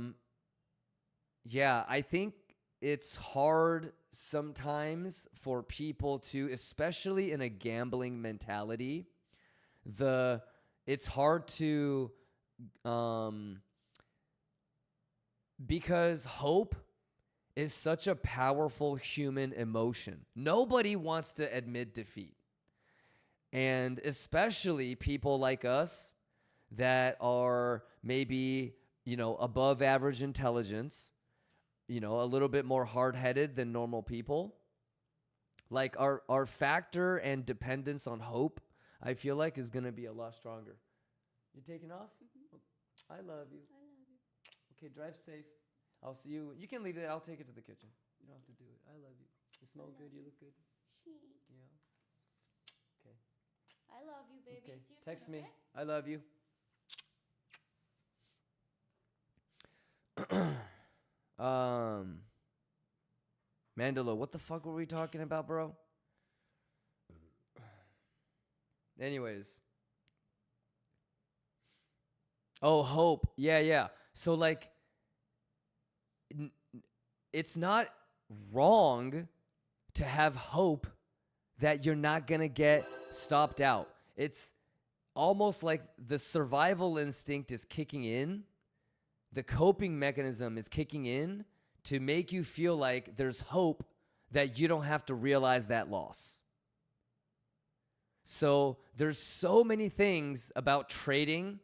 Speaker 8: I think it's hard sometimes for people to, especially in a gambling mentality, it's hard to, because hope is such a powerful human emotion. Nobody wants to admit defeat. And especially people like us that are maybe, you know, above average intelligence, you know, a little bit more hard-headed than normal people. Like our factor and dependence on hope, I feel like, is going to be a lot stronger. You taking off? I love you. I love you. Okay, drive safe. I'll see you. You can leave it. I'll take it to the kitchen. You don't have to do it. I love you. You smell good. You look good. Yeah. Okay.
Speaker 11: I love you, baby.
Speaker 8: Okay.
Speaker 11: See you
Speaker 8: Text
Speaker 11: soon,
Speaker 8: me.
Speaker 11: okay?
Speaker 8: I love you. Mandela, what the fuck were we talking about, bro? Anyways. Oh, hope. Yeah. So like, it's not wrong to have hope that you're not going to get stopped out. It's almost like the survival instinct is kicking in. The coping mechanism is kicking in to make you feel like there's hope that you don't have to realize that loss. So there's so many things about trading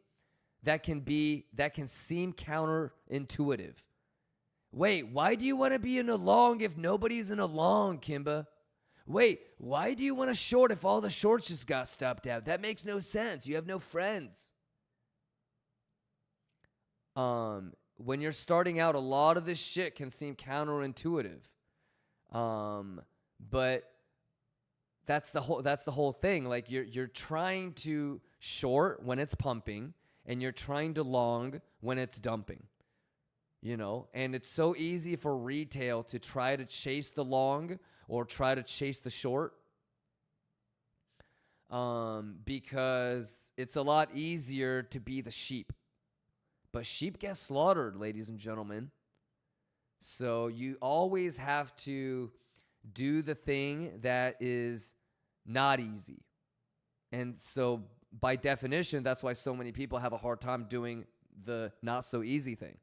Speaker 8: that can seem counterintuitive. Wait, why do you want to be in a long if nobody's in a long, Kimba? Wait, why do you want to short if all the shorts just got stopped out? That makes no sense. You have no friends. When you're starting out, a lot of this shit can seem counterintuitive. But that's the whole thing. Like you're trying to short when it's pumping, and you're trying to long when it's dumping. You know, and it's so easy for retail to try to chase the long or try to chase the short, because it's a lot easier to be the sheep. But sheep get slaughtered, ladies and gentlemen. So you always have to do the thing that is not easy. And so by definition, that's why so many people have a hard time doing the not so easy thing.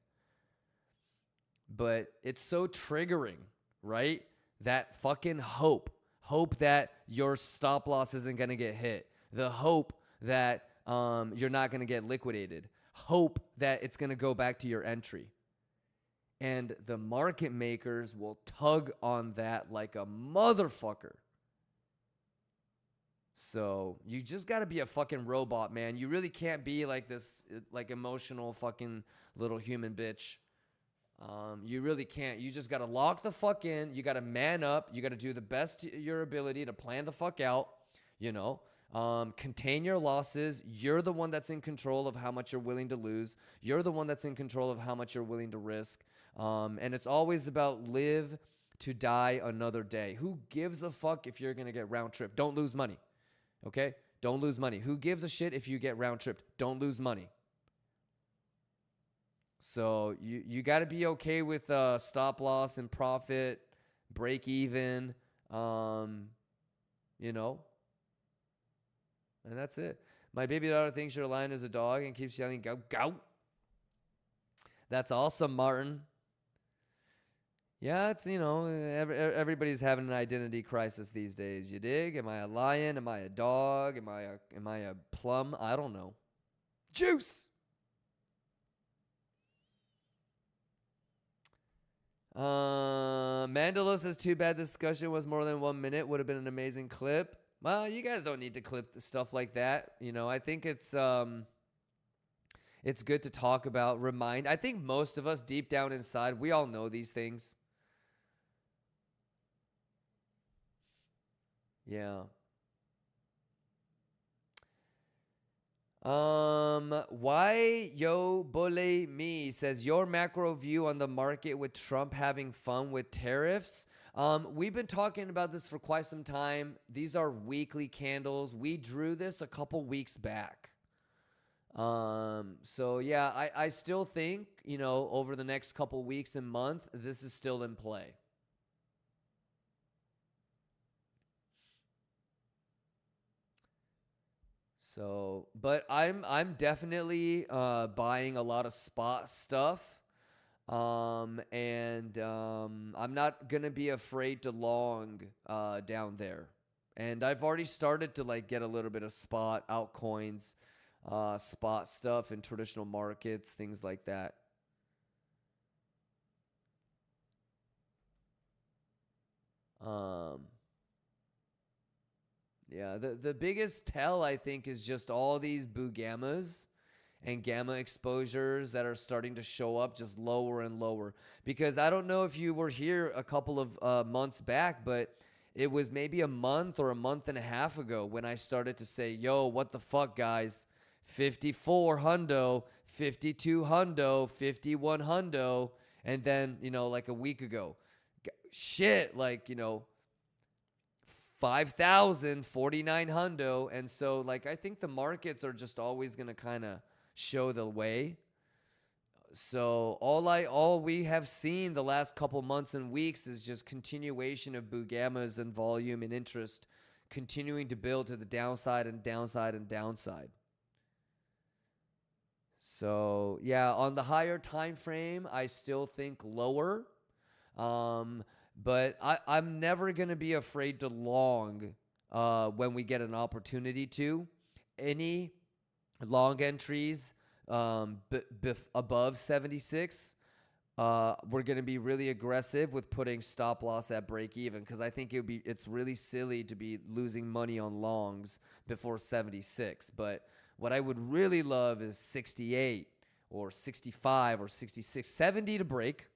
Speaker 8: But it's so triggering, right? That fucking hope that your stop loss isn't going to get hit. The hope that you're not going to get liquidated. Hope that it's going to go back to your entry. And the market makers will tug on that like a motherfucker. So you just got to be a fucking robot, man. You really can't be like this, like emotional fucking little human bitch. You really can't. You just got to lock the fuck in. You got to man up. You got to do the best of your ability to plan the fuck out, you know. Contain your losses. You're the one that's in control of how much you're willing to lose. You're the one that's in control of how much you're willing to risk. And it's always about live to die another day. Who gives a fuck if you're going to get round trip? Don't lose money. Okay? Don't lose money. Who gives a shit if you get round tripped? Don't lose money. So you got to be okay with stop loss and profit, break even, you know. And that's it. My baby daughter thinks your lion is a dog and keeps yelling, "Go, go." That's awesome, Martin. Yeah, it's, you know, everybody's having an identity crisis these days. You dig? Am I a lion? Am I a dog? Am I a plum? I don't know. Juice. Mandela says, too bad this discussion was more than 1 minute. Would have been an amazing clip. Well, you guys don't need to clip the stuff like that. You know, I think it's good to talk about, remind. I think most of us deep down inside, we all know these things. Yeah. Why Yo Bole Me says, your macro view on the market with Trump having fun with tariffs. We've been talking about this for quite some time. These are weekly candles. We drew this a couple weeks back. So yeah, I still think, you know, over the next couple weeks and month, this is still in play. So, but I'm definitely buying a lot of spot stuff. I'm not gonna be afraid to long down there. And I've already started to like get a little bit of spot altcoins, spot stuff in traditional markets, things like that. Yeah, the biggest tell, I think, is just all these boo gammas and gamma exposures that are starting to show up just lower and lower. Because I don't know if you were here a couple of months back, but it was maybe a month or a month and a half ago when I started to say, yo, what the fuck, guys? 54 hundo, 52 hundo, 51 hundo. And then, you know, like a week ago, shit, like, you know, 5,000, 49 hundo. And so, like, I think the markets are just always going to kind of show the way. So all we have seen the last couple months and weeks is just continuation of boo gammas and volume and interest continuing to build to the downside and downside and downside. So yeah, on the higher time frame, I still think lower. But I'm never going to be afraid to long when we get an opportunity to. Any long entries above 76, we're going to be really aggressive with putting stop loss at break even, because I think it's really silly to be losing money on longs before 76. But what I would really love is 68 or 65 or 66, 70 to break,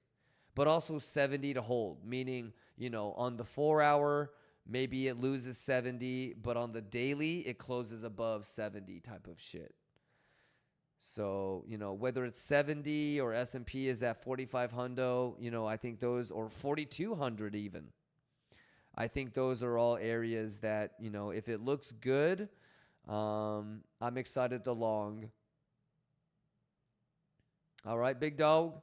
Speaker 8: but also 70 to hold, meaning, you know, on the 4 hour, maybe it loses 70, but on the daily, it closes above 70 type of shit. So, you know, whether it's 70 or S&P is at 45 hundo, you know, I think those, or 4,200 even. I think those are all areas that, you know, if it looks good, I'm excited to long. All right, big dog.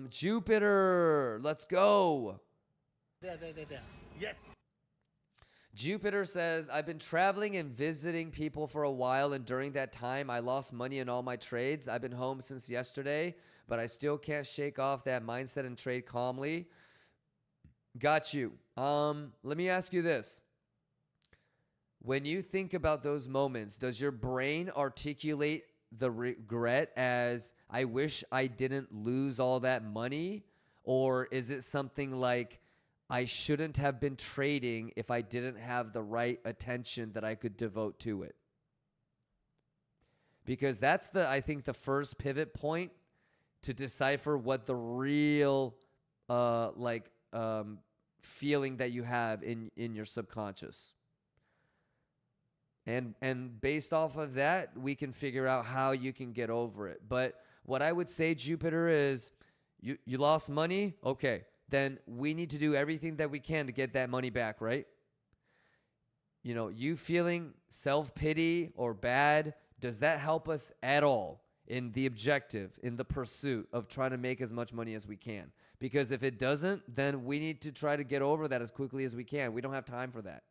Speaker 8: Jupiter, let's go.
Speaker 5: There. Yes.
Speaker 8: Jupiter says, I've been traveling and visiting people for a while, and during that time, I lost money in all my trades. I've been home since yesterday, but I still can't shake off that mindset and trade calmly. Got you. Let me ask you this. When you think about those moments, does your brain articulate the regret as, I wish I didn't lose all that money? Or is it something like, I shouldn't have been trading if I didn't have the right attention that I could devote to it? Because that's I think the first pivot point to decipher what the real feeling that you have in your subconscious. And based off of that, we can figure out how you can get over it. But what I would say, Jupiter, is you lost money? Okay, then we need to do everything that we can to get that money back, right? You know, you feeling self-pity or bad, does that help us at all in the objective, in the pursuit of trying to make as much money as we can? Because if it doesn't, then we need to try to get over that as quickly as we can. We don't have time for that.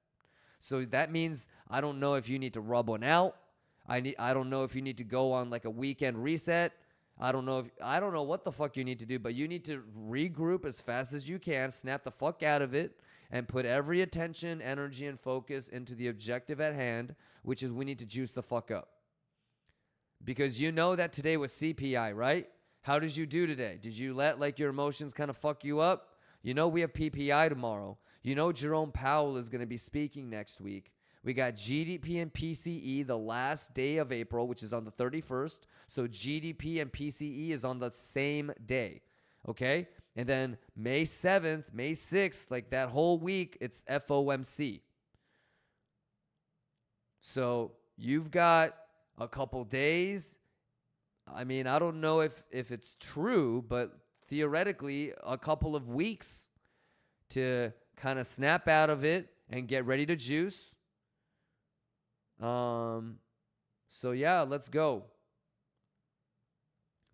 Speaker 8: So that means I don't know if you need to rub one out. I don't know if you need to go on like a weekend reset. I don't know what the fuck you need to do, but you need to regroup as fast as you can, snap the fuck out of it, and put every attention, energy, and focus into the objective at hand, which is we need to juice the fuck up. Because you know that today was CPI, right? How did you do today? Did you let like your emotions kind of fuck you up? You know we have PPI tomorrow. You know Jerome Powell is going to be speaking next week. We got GDP and PCE the last day of April, which is on the 31st. So GDP and PCE is on the same day, okay? And then May 7th, May 6th, like that whole week, it's FOMC. So you've got a couple days. I mean, I don't know if it's true, but theoretically, a couple of weeks to kind of snap out of it and get ready to juice. So yeah, let's go.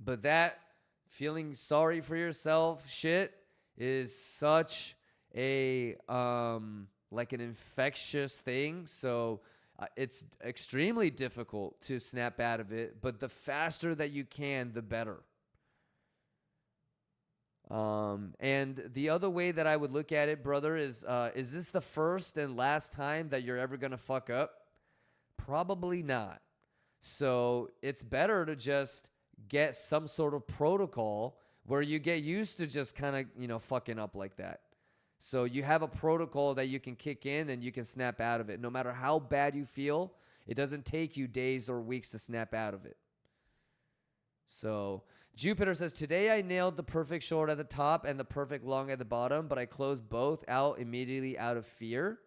Speaker 8: But that feeling sorry for yourself shit is such a like an infectious thing. So it's extremely difficult to snap out of it, but the faster that you can, the better. And the other way that I would look at it, brother, is this the first and last time that you're ever going to fuck up? Probably not. So it's better to just get some sort of protocol where you get used to just kind of, fucking up like that. So you have a protocol that you can kick in and you can snap out of it. No matter how bad you feel, it doesn't take you days or weeks to snap out of it. So Jupiter says, today I nailed the perfect short at the top and the perfect long at the bottom, but I closed both out immediately out of fear.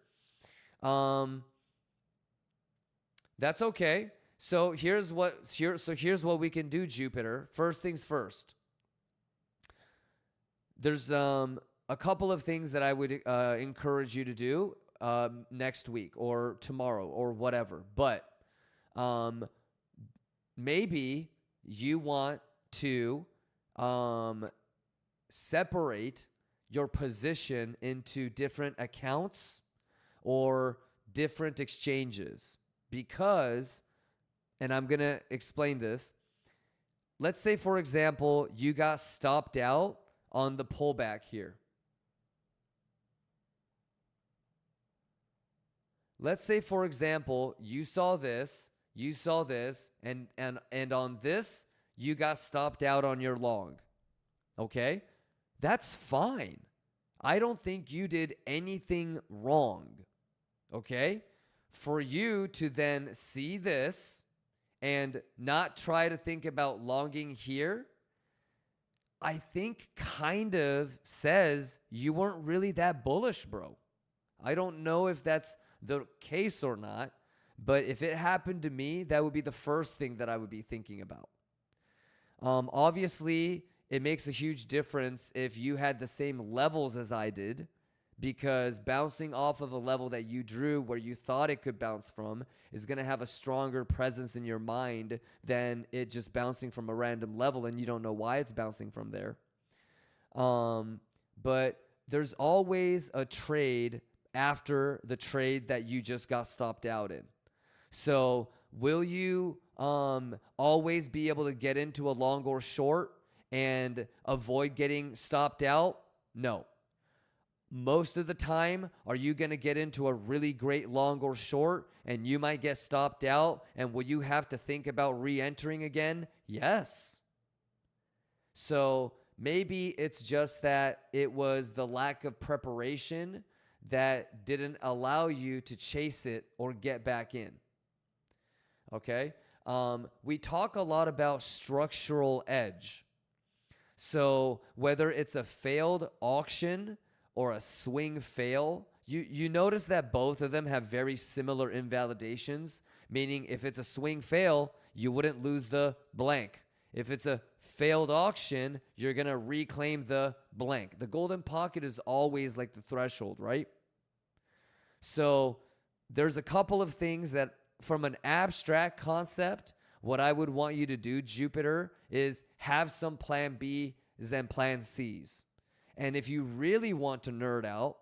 Speaker 8: That's okay. So here's what we can do, Jupiter. First things first. There's a couple of things that I would encourage you to do next week or tomorrow or whatever. But maybe you want to separate your position into different accounts or different exchanges. Because, and I'm going to explain this. Let's say, for example, you got stopped out on the pullback here. Let's say, for example, you saw this, and on this, you got stopped out on your long. Okay? That's fine. I don't think you did anything wrong. Okay? For you to then see this and not try to think about longing here, I think kind of says you weren't really that bullish, bro. I don't know if that's the case or not, but if it happened to me, that would be the first thing that I would be thinking about. Obviously, it makes a huge difference if you had the same levels as I did, because bouncing off of a level that you drew where you thought it could bounce from is going to have a stronger presence in your mind than it just bouncing from a random level and you don't know why it's bouncing from there. But there's always a trade after the trade that you just got stopped out in. So will you always be able to get into a long or short and avoid getting stopped out? No. Most of the time, are you going to get into a really great long or short and you might get stopped out? And will you have to think about re-entering again? Yes. So maybe it's just that it was the lack of preparation that didn't allow you to chase it or get back in. Okay? We talk a lot about structural edge. So whether it's a failed auction or a swing fail, you notice that both of them have very similar invalidations, meaning if it's a swing fail, you wouldn't lose the blank. If it's a failed auction, you're going to reclaim the blank. The golden pocket is always like the threshold, right? So there's a couple of things that from an abstract concept, what I would want you to do, Jupiter, is have some plan B's and plan C's. And if you really want to nerd out,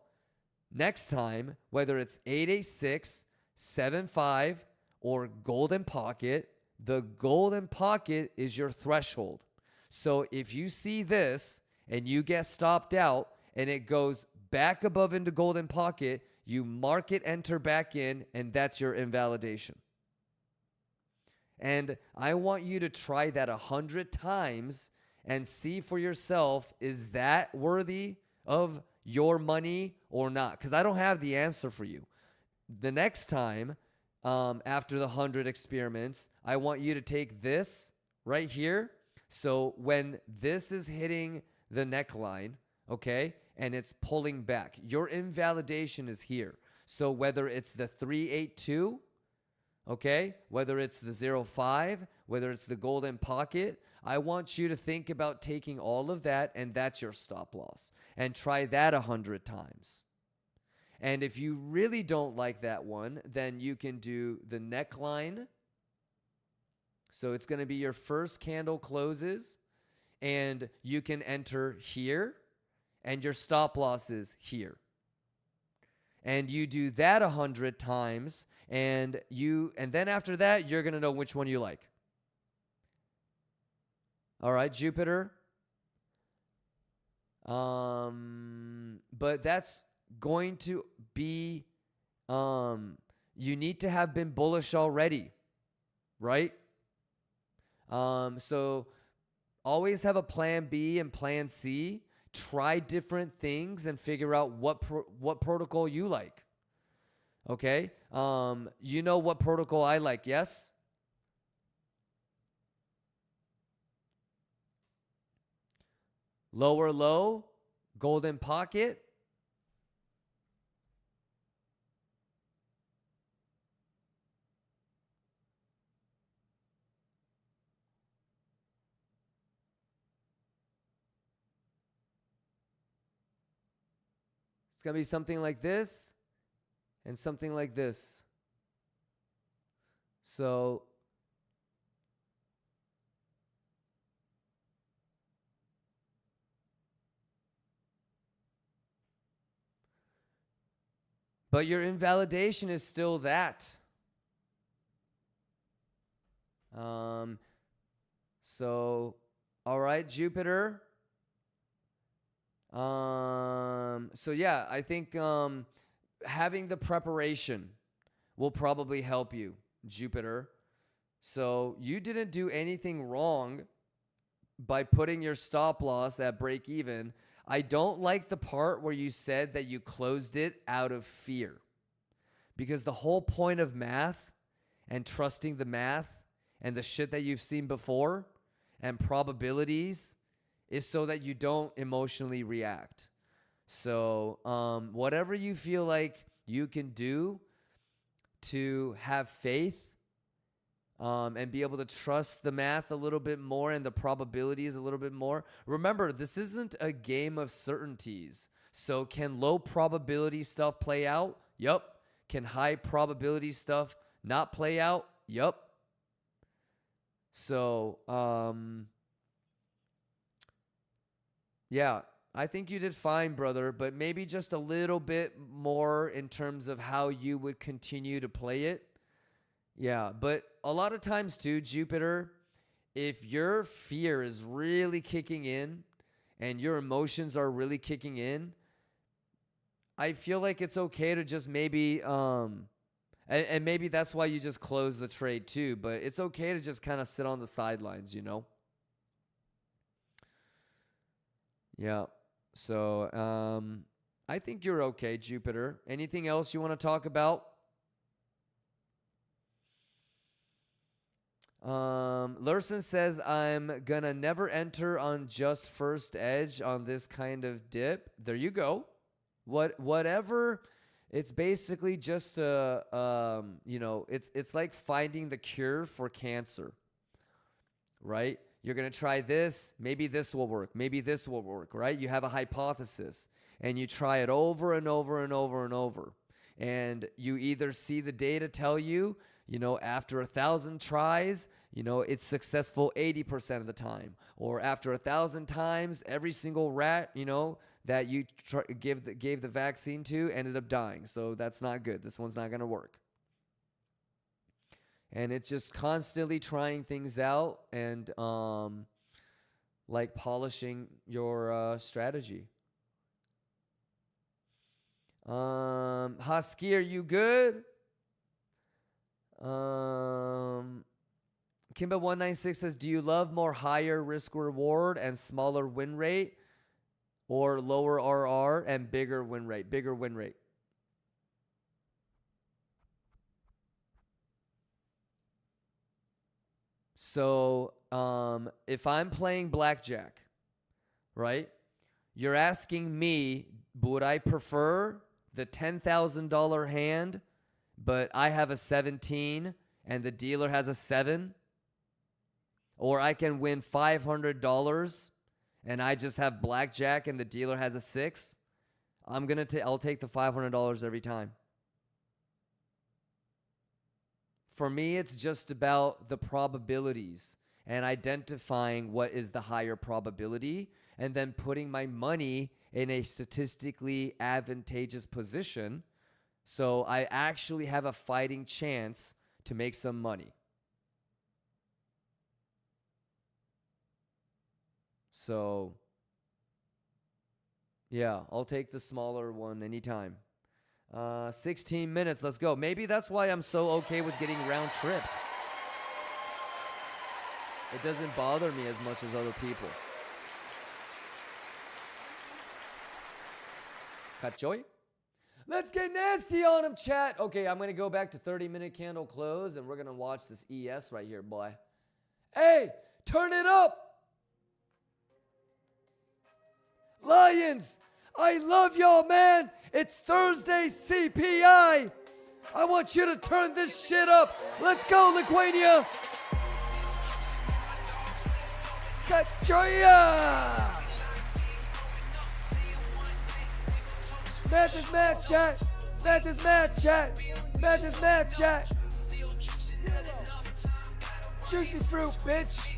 Speaker 8: next time, whether it's 886, 75, or golden pocket, the golden pocket is your threshold. So if you see this and you get stopped out and it goes back above into golden pocket, you mark it, enter back in, and that's your invalidation. And I want you to try that 100 times and see for yourself, is that worthy of your money or not? Because I don't have the answer for you. The next time, after the 100 experiments, I want you to take this right here. So when this is hitting the neckline, okay, and it's pulling back, your invalidation is here. So whether it's the 382, okay, whether it's the 05, whether it's the golden pocket, I want you to think about taking all of that, and that's your stop loss. And try that 100 times. And if you really don't like that one, then you can do the neckline. So it's going to be your first candle closes, and you can enter here, and your stop loss is here. And you do that 100 times, and then after that, you're going to know which one you like. All right, Jupiter. But that's going to be, you need to have been bullish already, right? So always have a plan B and plan C. Try different things and figure out what protocol you like. Okay? You know what protocol I like, yes? Lower low, golden pocket. It's going to be something like this and something like this. So but your invalidation is still that. So, all right, Jupiter. So yeah, I think having the preparation will probably help you, Jupiter. So you didn't do anything wrong by putting your stop loss at break even. I don't like the part where you said that you closed it out of fear, because the whole point of math and trusting the math and the shit that you've seen before and probabilities is so that you don't emotionally react. So whatever you feel like you can do to have faith and be able to trust the math a little bit more and the probabilities a little bit more. Remember, this isn't a game of certainties. So can low probability stuff play out? Yup. Can high probability stuff not play out? Yup. So, yeah, I think you did fine, brother, but maybe just a little bit more in terms of how you would continue to play it. Yeah, but a lot of times too, Jupiter, if your fear is really kicking in and your emotions are really kicking in, I feel like it's okay to just maybe, and maybe that's why you just close the trade too, but it's okay to just kind of sit on the sidelines, you know? Yeah. So, I think you're okay, Jupiter. Anything else you want to talk about? Lurson says, I'm gonna never enter on just first edge on this kind of dip. There you go. Whatever. It's basically just it's like finding the cure for cancer, right? You're going to try this. Maybe this will work. Maybe this will work, right? You have a hypothesis and you try it over and over and over and over. And you either see the data tell you, after 1,000 tries, it's successful 80% of the time. Or after 1,000 times, every single rat, that you gave the vaccine to ended up dying. So that's not good. This one's not going to work. And it's just constantly trying things out and like polishing your strategy. Husky, are you good? Kimba196 says, do you love more higher risk reward and smaller win rate, or lower RR and bigger win rate? Bigger win rate. So if I'm playing blackjack, right, you're asking me, would I prefer the $10,000 hand, but I have a 17 and the dealer has a 7? Or I can win $500 and I just have blackjack and the dealer has a 6? I'll take the $500 every time. For me, it's just about the probabilities and identifying what is the higher probability and then putting my money in a statistically advantageous position so I actually have a fighting chance to make some money. So, yeah, I'll take the smaller one anytime. 16 minutes, let's go. Maybe that's why I'm so okay with getting round tripped. It doesn't bother me as much as other people. Kachoy? Let's get nasty on him, chat. Okay, I'm going to go back to 30-minute candle close, and we're going to watch this ES right here, boy. Hey, turn it up. Lions, I love y'all, man. It's Thursday CPI. I want you to turn this shit up. Let's go, Liquidation. Kachoya. Math is mad, chat. Math is mad, chat. Math is mad, chat. Juicy fruit, bitch.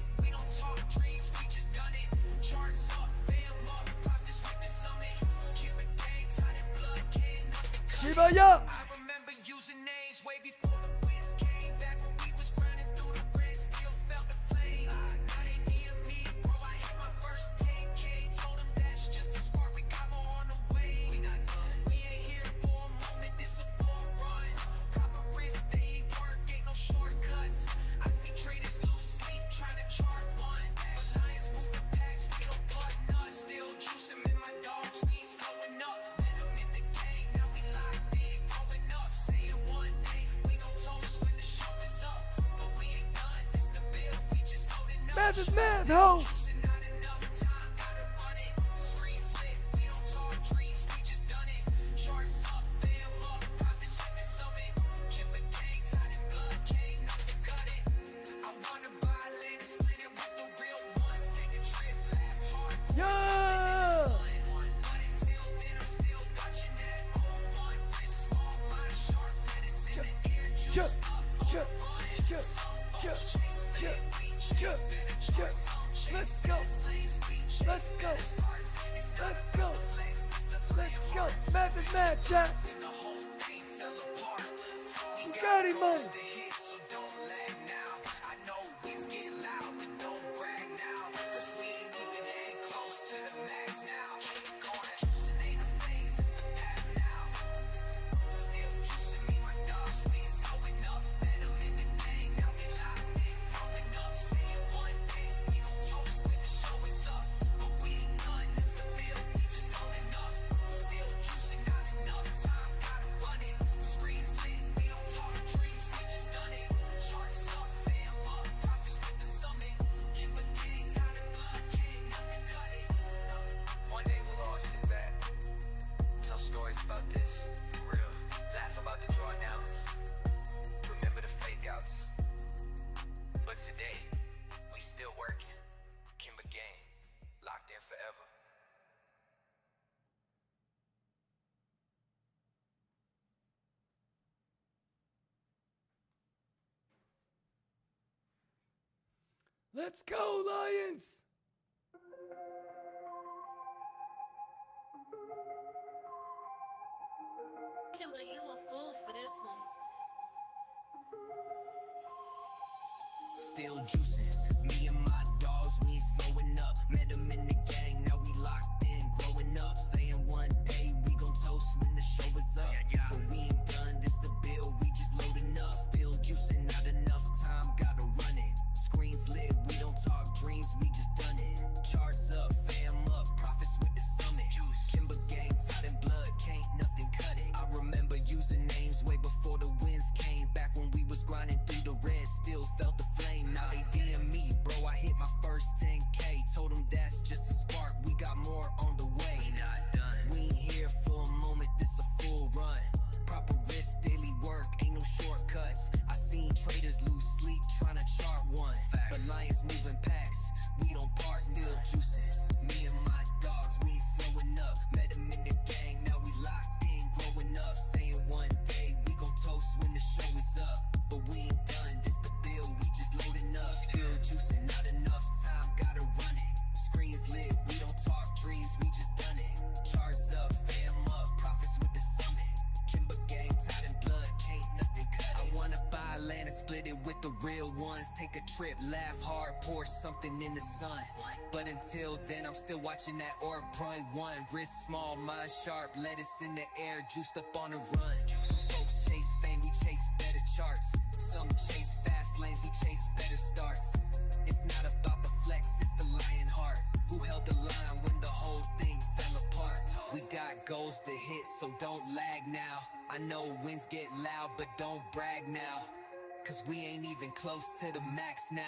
Speaker 8: Shiba ya. Math is math, ho! Yeah! Let's go. Let's go. Let's go. Let's go. Math is mad, chat. Bugatti money.
Speaker 1: About this, for real. Laugh about the drawdowns. Remember the fake outs. But today, we still working. Kimba Gang, locked in forever.
Speaker 4: Let's go, Lions!
Speaker 13: Kimba, you a fool for this one.
Speaker 12: Still juicing, me and my dogs, we ain't slowing up. Met them in the gang, now we locked in, growing up. Saying one day we gon' toast when the show is up. But we ain't done, this the bill, we just loading up. Still juicing, not enough time, gotta run it. split it with the real ones. Take a trip, laugh hard, pour something in the sun. But until then, I'm still watching that orb run. One wrist small, mind sharp, lettuce in the air, juiced up on a run. Folks chase fame, we chase better charts. Some chase fast lanes, we chase better starts. It's not about the flex, it's the lion heart. Who held the line when the whole thing fell apart? We got goals to hit, so don't lag now. I know wins get loud, but don't brag now. Cause we ain't even close to the max now.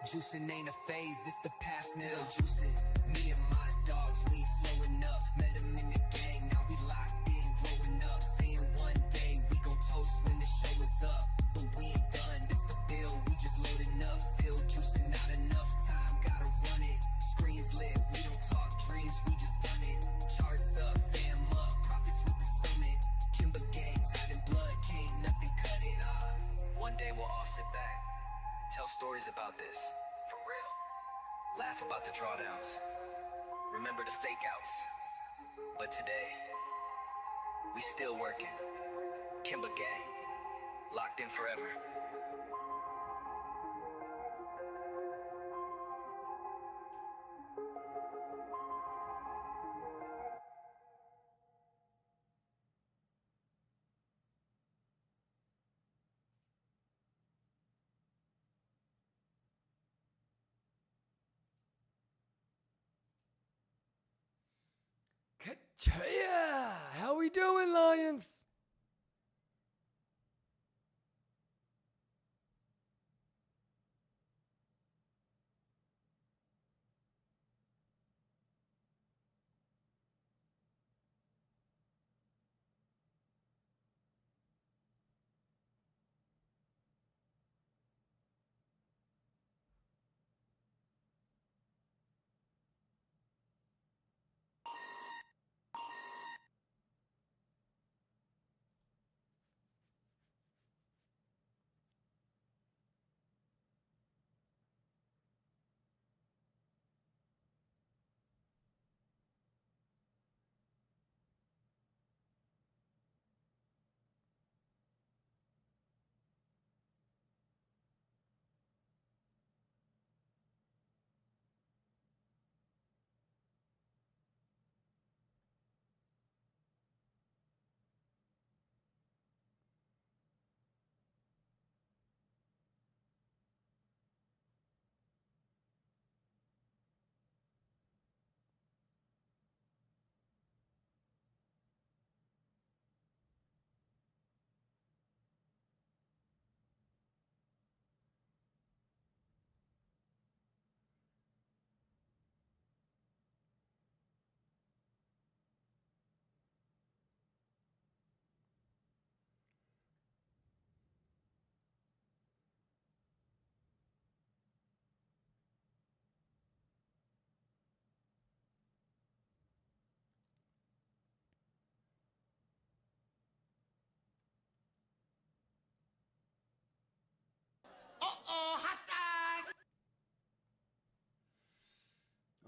Speaker 12: Juicing ain't a phase, it's the past now. Juicing, me and my dogs, we ain't slowing up. Met them in the gang, now we locked in, growing up. Saying one day we gon' toast when the show is up. But we ain't done, this the bill, we just loading up. Still juicing, not enough time, gotta run it. Screens lit, we don't talk dreams, we just done it. Charts up, fam up, profits with the summit. Kimber gang, tied in blood, can't nothing cut it.
Speaker 1: One day we'll all sit back, tell stories about this, for real. Laugh about the drawdowns, remember the fake outs. But today, we still working. Kimber gang, locked in forever.
Speaker 4: Yeah, how we doing, Lions?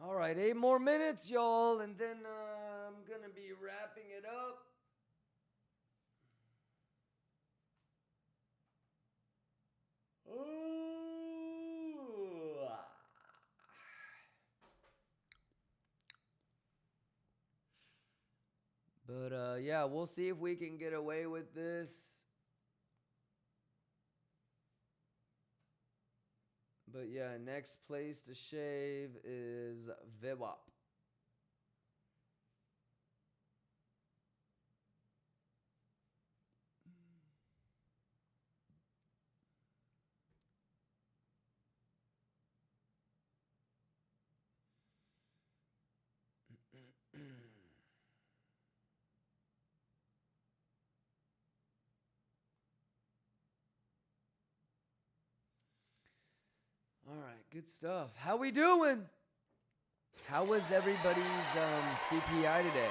Speaker 4: All right, 8 more minutes, y'all, and then I'm gonna be wrapping it up. Ooh. But yeah, we'll see if we can get away with this. But yeah, next place to shave is VWAP. All right, good stuff. How we doing? How was everybody's CPI today?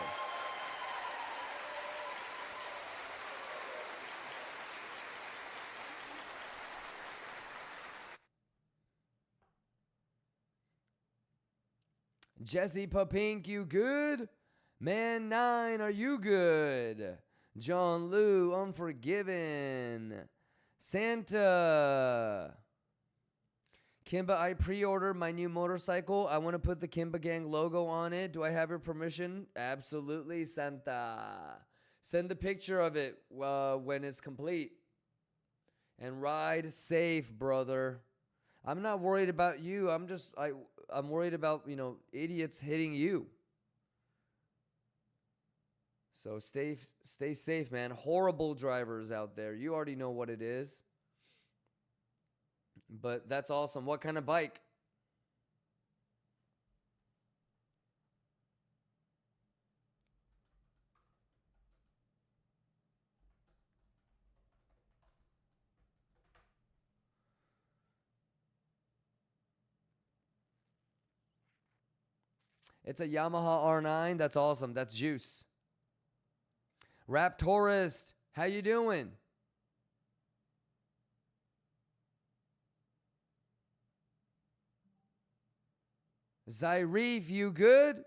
Speaker 4: Jesse Papink, you good? Man 9, are you good? John Lou, Unforgiven.
Speaker 8: Santa. Kimba, I pre-ordered my new motorcycle. I want to put the Kimba Gang logo on it. Do I have your permission? Absolutely, Santa. Send a picture of it when it's complete. And ride safe, brother. I'm not worried about you. I'm worried about, idiots hitting you. So stay safe, man. Horrible drivers out there. You already know what it is. But that's awesome. What kind of bike? It's a Yamaha R9. That's awesome. That's juice. Rap Tourist, how you doing? Zyrif, you good?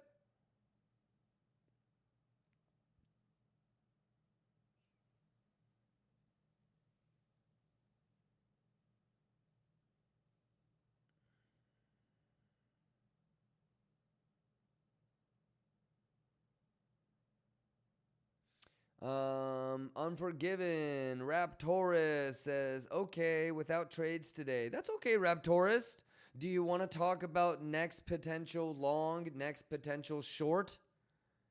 Speaker 8: Unforgiven. Raptorus says, okay, without trades today. That's okay, Raptorus. Do you want to talk about next potential long, next potential short?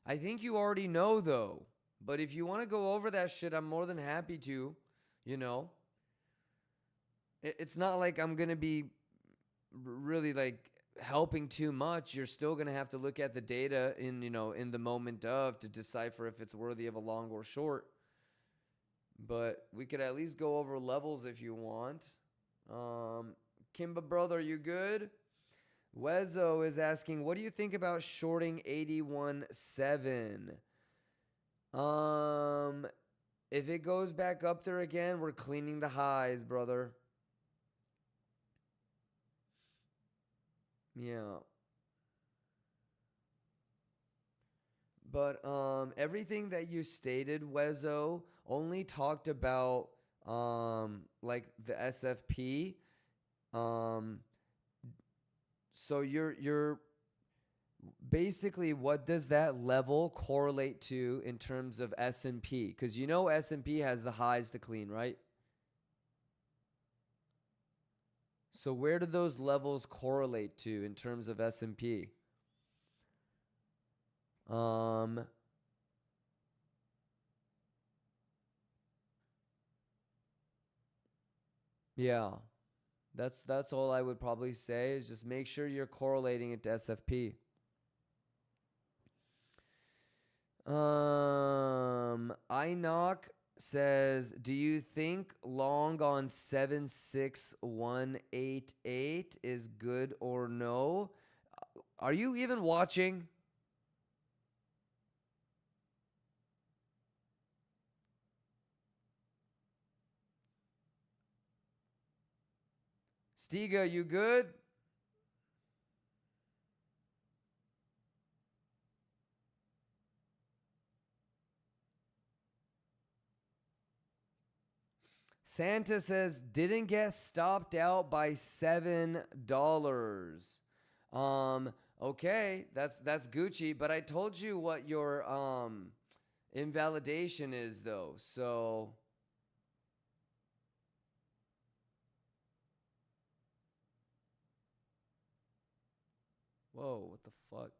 Speaker 8: I think you already know, though. But if you want to go over that shit, I'm more than happy to, It's not like I'm going to be really helping too much. You're still going to have to look at the data in the moment of to decipher if it's worthy of a long or short. But we could at least go over levels if you want. Kimba brother, you good? Wezo is asking, what do you think about shorting 81.7? If it goes back up there again, we're cleaning the highs, brother. Yeah. But everything that you stated, Wezo, only talked about the SFP. So you're basically, what does that level correlate to in terms of S&P? Because S&P has the highs to clean, right? So where do those levels correlate to in terms of S&P? Yeah. That's all I would probably say, is just make sure you're correlating it to SFP. Inoc says, do you think long on 76188 is good or no? Are you even watching? Stiga, you good? Santa says, didn't get stopped out by $7. Okay, that's Gucci, but I told you what your invalidation is though. So whoa, what the fuck?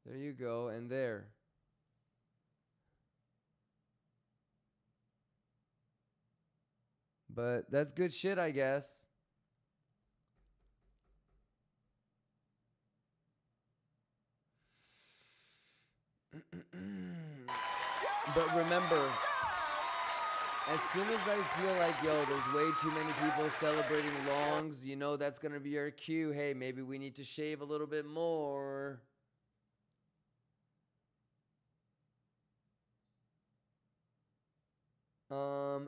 Speaker 8: There you go, and there. But that's good shit, I guess. But remember, as soon as I feel like, yo, there's way too many people celebrating longs, that's going to be our cue. Hey, maybe we need to shave a little bit more.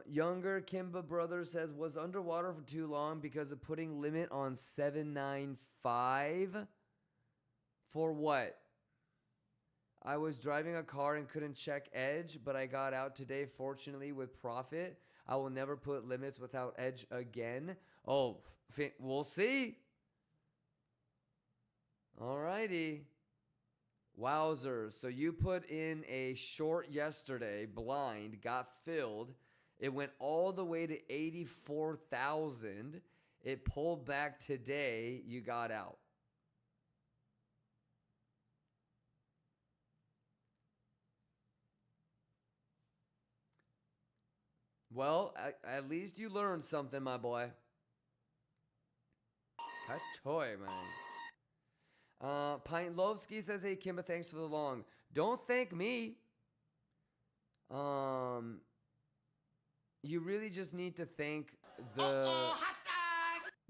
Speaker 8: Younger Kimba brother says, was underwater for too long because of putting limit on 795. For what? I was driving a car and couldn't check edge, but I got out today, fortunately, with profit. I will never put limits without edge again. Oh, we'll see. Alrighty. Wowzers. So you put in a short yesterday, blind, got filled. It went all the way to 84,000. It pulled back today. You got out. Well, at least you learned something, my boy. Kachoy, man. Pintlovsky says, hey, Kimba, thanks for the long. Don't thank me. You really just need to thank the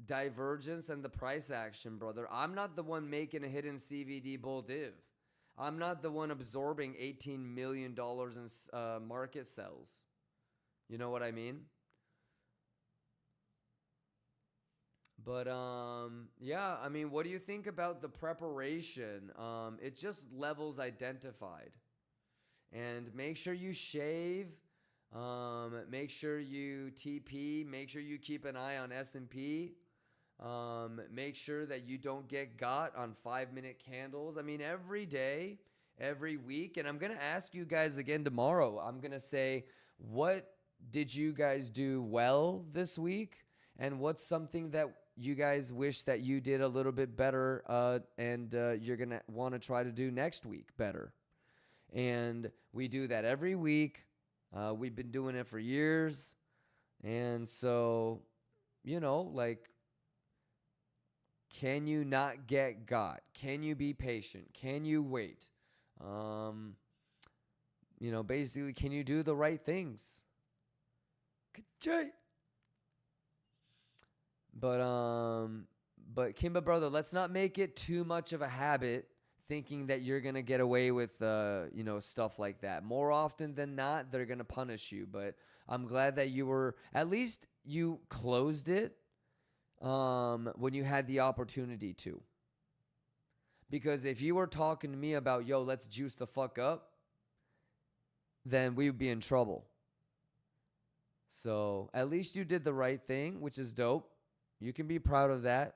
Speaker 8: divergence and the price action, brother. I'm not the one making a hidden CVD bull div. I'm not the one absorbing $18 million in market sells. You know what I mean? But, yeah, I mean, what do you think about the preparation? It's just levels identified. And make sure you shave. Make sure you TP. Make sure you keep an eye on S&P. Make sure that you don't get got on 5-minute candles. I mean, every day, every week. And I'm going to ask you guys again tomorrow. I'm going to say, what did you guys do well this week? And what's something that you guys wish that you did a little bit better and you're going to want to try to do next week better? And we do that every week. We've been doing it for years. And so, you know, like, can you not get got? Can you be patient? Can you wait? You know, basically, can you do the right things? But Kimba, brother, let's not make it too much of a habit thinking that you're going to get away with, you know, stuff like that. More often than not, they're going to punish you. But I'm glad that at least you closed it when you had the opportunity to. Because if you were talking to me about, yo, let's juice the fuck up, then we would be in trouble. So at least you did the right thing, which is dope. You can be proud of that.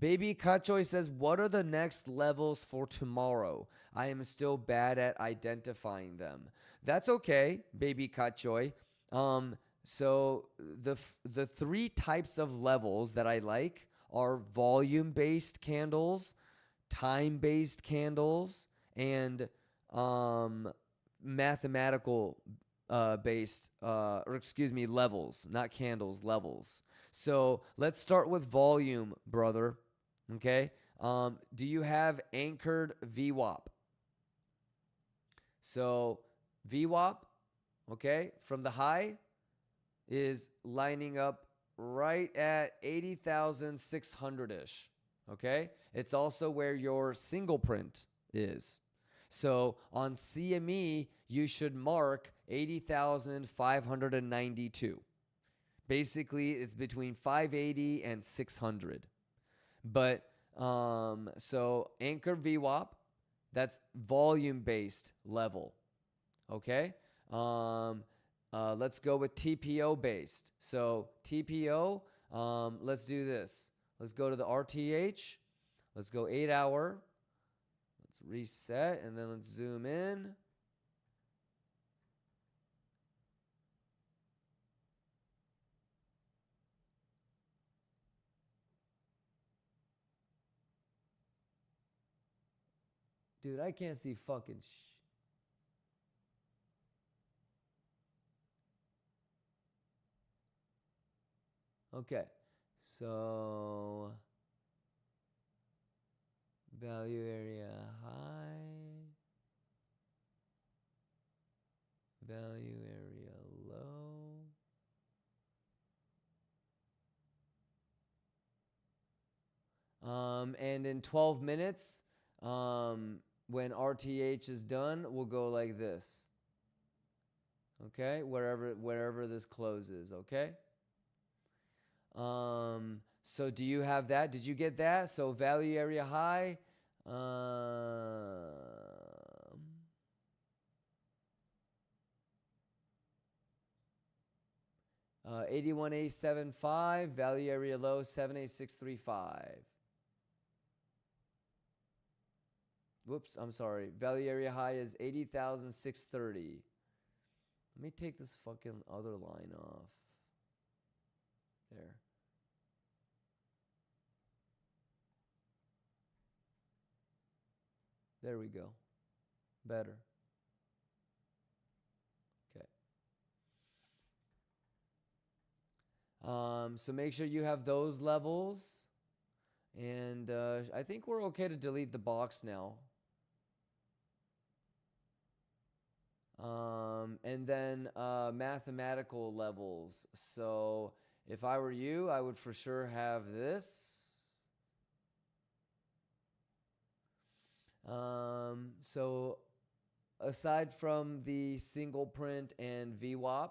Speaker 8: Baby Kachoy says, what are the next levels for tomorrow? I am still bad at identifying them. That's okay, Baby Kachoy. So the 3 types of levels that I like are volume-based candles, time-based candles, and mathematical based, levels, not candles, levels. So let's start with volume, brother. Okay. Do you have anchored VWAP? So VWAP, okay, from the high is lining up right at 80,600-ish. Okay. It's also where your single print is. So on CME, you should mark 80,592. Basically, it's between 580 and 600. But so anchor VWAP, that's volume-based level. Okay? Let's go with TPO-based. So TPO, let's do this. Let's go to the RTH. Let's go 8 hour. Let's reset, and then let's zoom in. Dude, I can't see fucking Okay, so value area high, value area low. And in 12 minutes, when RTH is done, we'll go like this. Okay, wherever this closes, okay? So do you have that? Did you get that? So value area high, 81875, value area low 78635. Whoops, I'm sorry. Value area high is 80,630. Let me take this fucking other line off. There. There we go. Better. Okay. So make sure you have those levels. And I think we're okay to delete the box now. And then mathematical levels. So if I were you, I would for sure have this. So aside from the single print and VWAP,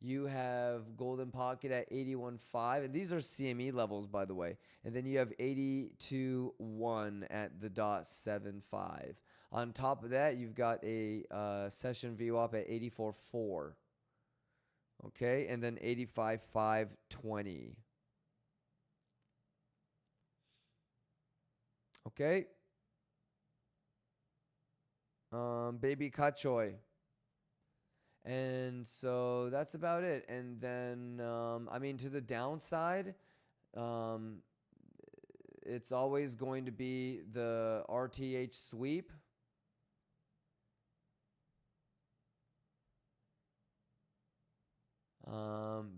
Speaker 8: you have Golden Pocket at 81.5. And these are CME levels, by the way. And then you have 82.1 at the .75. On top of that, you've got a session VWAP at 84.4. Okay, and then 85.520. Okay. Baby Kachoy. And so that's about it. And then, I mean, to the downside, it's always going to be the RTH sweep.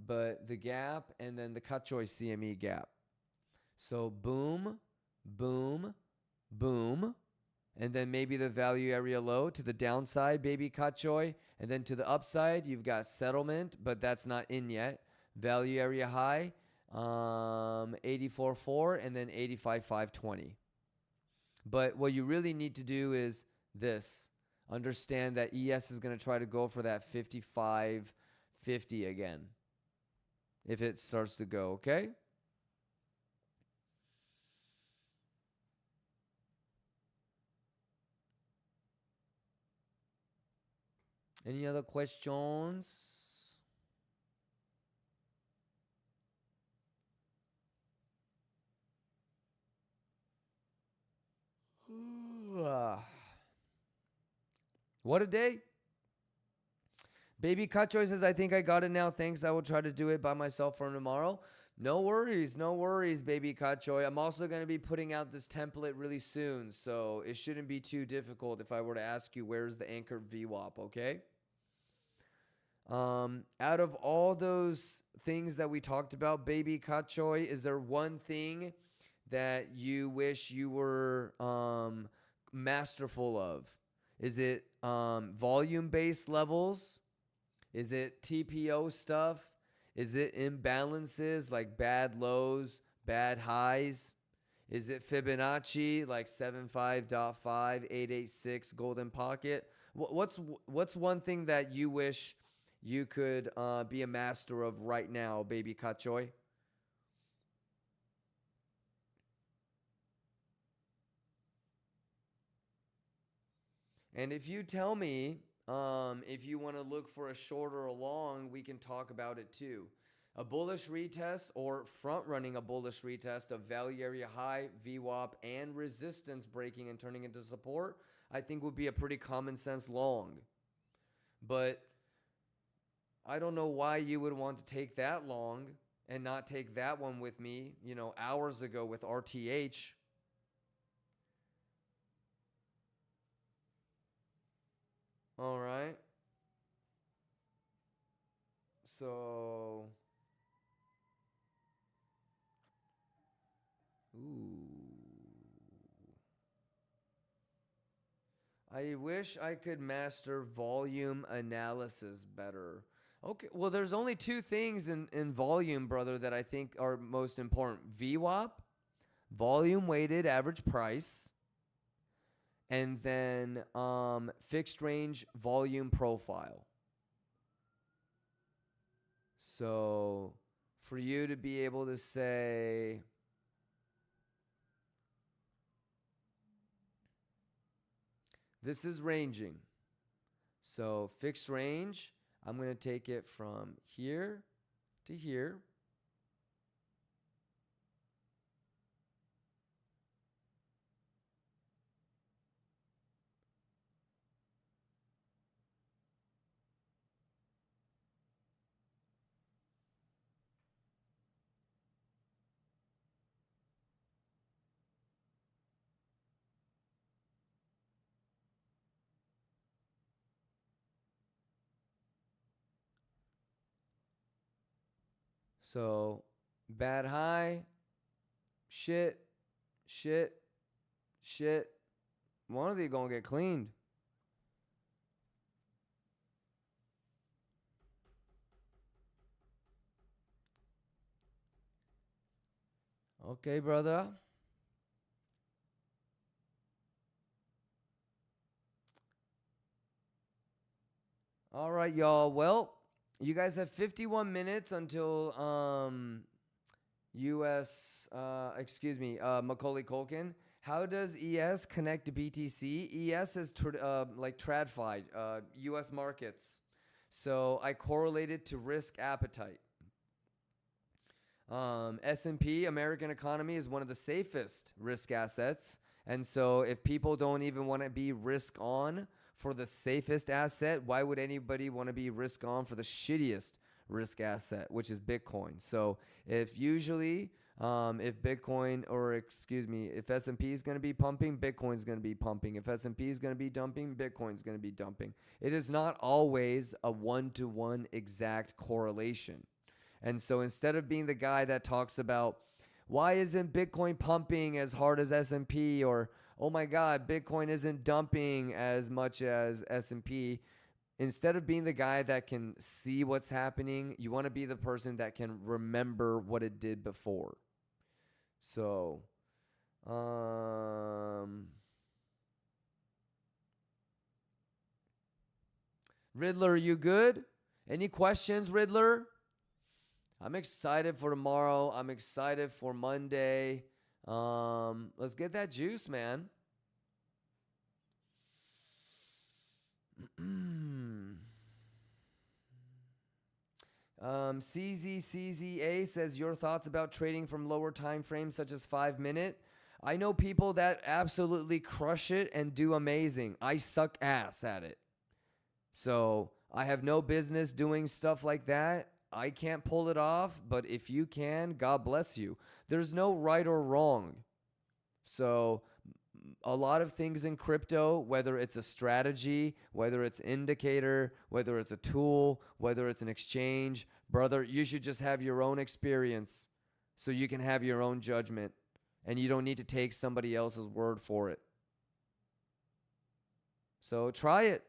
Speaker 8: But the gap and then the Kachoy CME gap. So boom, boom, boom. And then maybe the value area low to the downside, baby Kachoy. And then to the upside, you've got settlement, but that's not in yet. Value area high, 84.4 and then 85.520. But what you really need to do is this. Understand that ES is going to try to go for that 55.50 again. If it starts to go, okay? Any other questions? What a day. Baby Kachoy says, I think I got it now. Thanks. I will try to do it by myself for tomorrow. No worries, Baby Kachoy. I'm also going to be putting out this template really soon, so it shouldn't be too difficult if I were to ask you where's the anchor VWAP, okay? Out of all those things that we talked about, Baby Kachoy, is there one thing that you wish you were masterful of? Is it volume-based levels? Is it TPO stuff? Is it imbalances like bad lows, bad highs? Is it Fibonacci like 75.5, 886 golden pocket? What's one thing that you wish you could be a master of right now, Baby Kachoy? And if you tell me, if you want to look for a short or a long, we can talk about it too. A bullish retest or front running a bullish retest of value area high, VWAP, and resistance breaking and turning into support, I think would be a pretty common sense long. But I don't know why you would want to take that long and not take that one with me, hours ago with RTH. All right. So, I wish I could master volume analysis better. Okay, well, there's only two things in volume, brother, that I think are most important. VWAP, volume weighted average price, and then fixed range volume profile. So for you to be able to say, this is ranging. So fixed range, I'm going to take it from here to here. So, bad high, shit, shit, shit. One of these gonna get cleaned. Okay, brother. All right, y'all. Well, you guys have 51 minutes until Macaulay Culkin. How does ES connect to BTC? ES is like TradFi, US markets. So I correlate it to risk appetite. S&P, American economy, is one of the safest risk assets. And so if people don't even want to be risk on for the safest asset, why would anybody want to be risk on for the shittiest risk asset, which is Bitcoin? So if usually, if Bitcoin, or excuse me, if S&P is going to be pumping, Bitcoin is going to be pumping. If S&P is going to be dumping, Bitcoin is going to be dumping. It is not always a one-to-one exact correlation. And so instead of being the guy that talks about, why isn't Bitcoin pumping as hard as S&P, or oh my God, Bitcoin isn't dumping as much as S&P. Instead of being the guy that can see what's happening, you want to be the person that can remember what it did before. So, Riddler, you good? Any questions, Riddler? I'm excited for tomorrow. I'm excited for Monday. Let's get that juice, man. CZCZA says, your thoughts about trading from lower time frames such as 5 minute. I know people that absolutely crush it and do amazing. I suck ass at it. So I have no business doing stuff like that. I can't pull it off, but if you can, God bless you. There's no right or wrong. So a lot of things in crypto, whether it's a strategy, whether it's indicator, whether it's a tool, whether it's an exchange, brother, you should just have your own experience so you can have your own judgment, and you don't need to take somebody else's word for it. So try it.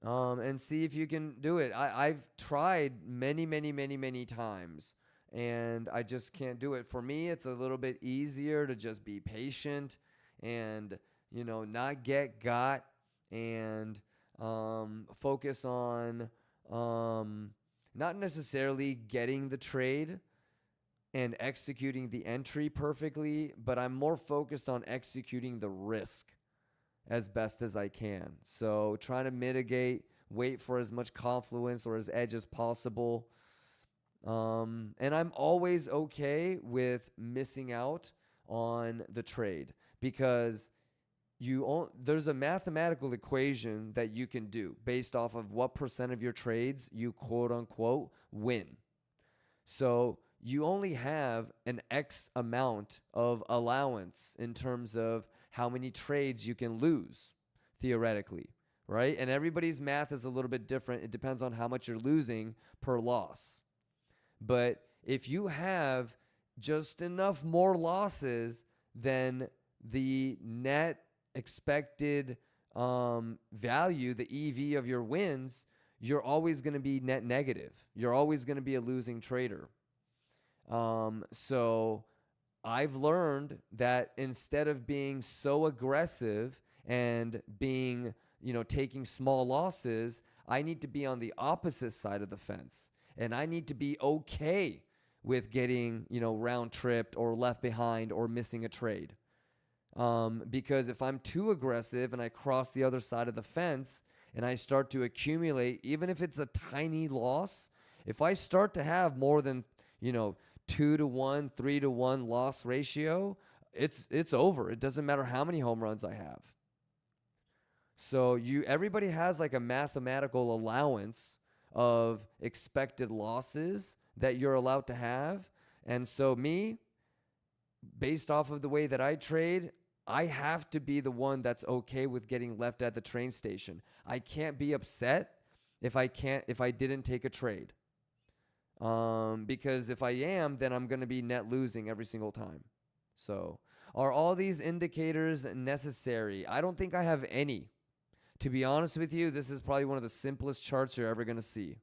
Speaker 8: And see if you can do it. I've tried many times, and I just can't do it. For me, it's a little bit easier to just be patient and, you know, not get got, and focus on not necessarily getting the trade and executing the entry perfectly, but I'm more focused on executing the risk as best as I can. So trying to mitigate, wait for as much confluence or as edge as possible. And I'm always okay with missing out on the trade, because there's a mathematical equation that you can do based off of what percent of your trades you quote unquote win. So you only have an X amount of allowance in terms of how many trades you can lose, theoretically, right? And everybody's math is a little bit different. It depends on how much you're losing per loss. But if you have just enough more losses than the net expected value, the EV of your wins, you're always going to be net negative. You're always going to be a losing trader. So I've learned that instead of being so aggressive and being, taking small losses, I need to be on the opposite side of the fence. And I need to be okay with getting, round tripped or left behind or missing a trade. Because if I'm too aggressive and I cross the other side of the fence and I start to accumulate, even if it's a tiny loss, If I start to have more than, 2-to-1, 3-to-1 loss ratio, it's over. It doesn't matter how many home runs I have. So everybody has like a mathematical allowance of expected losses that you're allowed to have. And so me, based off of the way that I trade, I have to be the one that's okay with getting left at the train station. I can't be upset if I didn't take a trade. Because if I am, then I'm going to be net losing every single time. So are all these indicators necessary? I don't think I have any. To be honest with you, this is probably one of the simplest charts you're ever going to see.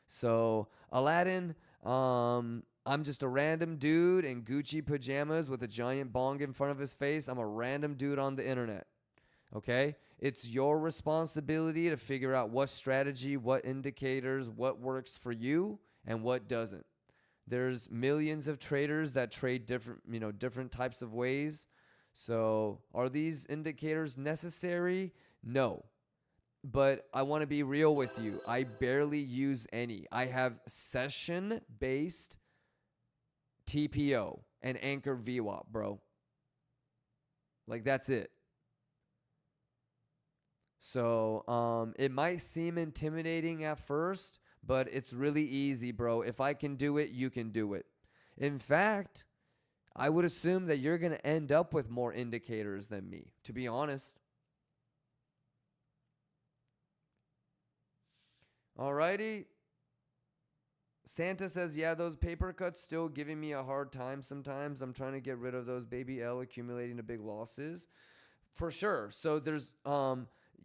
Speaker 8: So Aladdin, I'm just a random dude in Gucci pajamas with a giant bong in front of his face. I'm a random dude on the internet. Okay? It's your responsibility to figure out what strategy, what indicators, what works for you and what doesn't. There's millions of traders that trade different types of ways. So are these indicators necessary? No. But I want to be real with you. I barely use any. I have session-based TPO and Anchor VWAP, bro. Like, that's it. So it might seem intimidating at first, but it's really easy, bro. If I can do it, you can do it. In fact, I would assume that you're going to end up with more indicators than me, to be honest. Alrighty. Santa says, yeah, those paper cuts still giving me a hard time sometimes. I'm trying to get rid of those baby L accumulating to big losses. For sure. So there's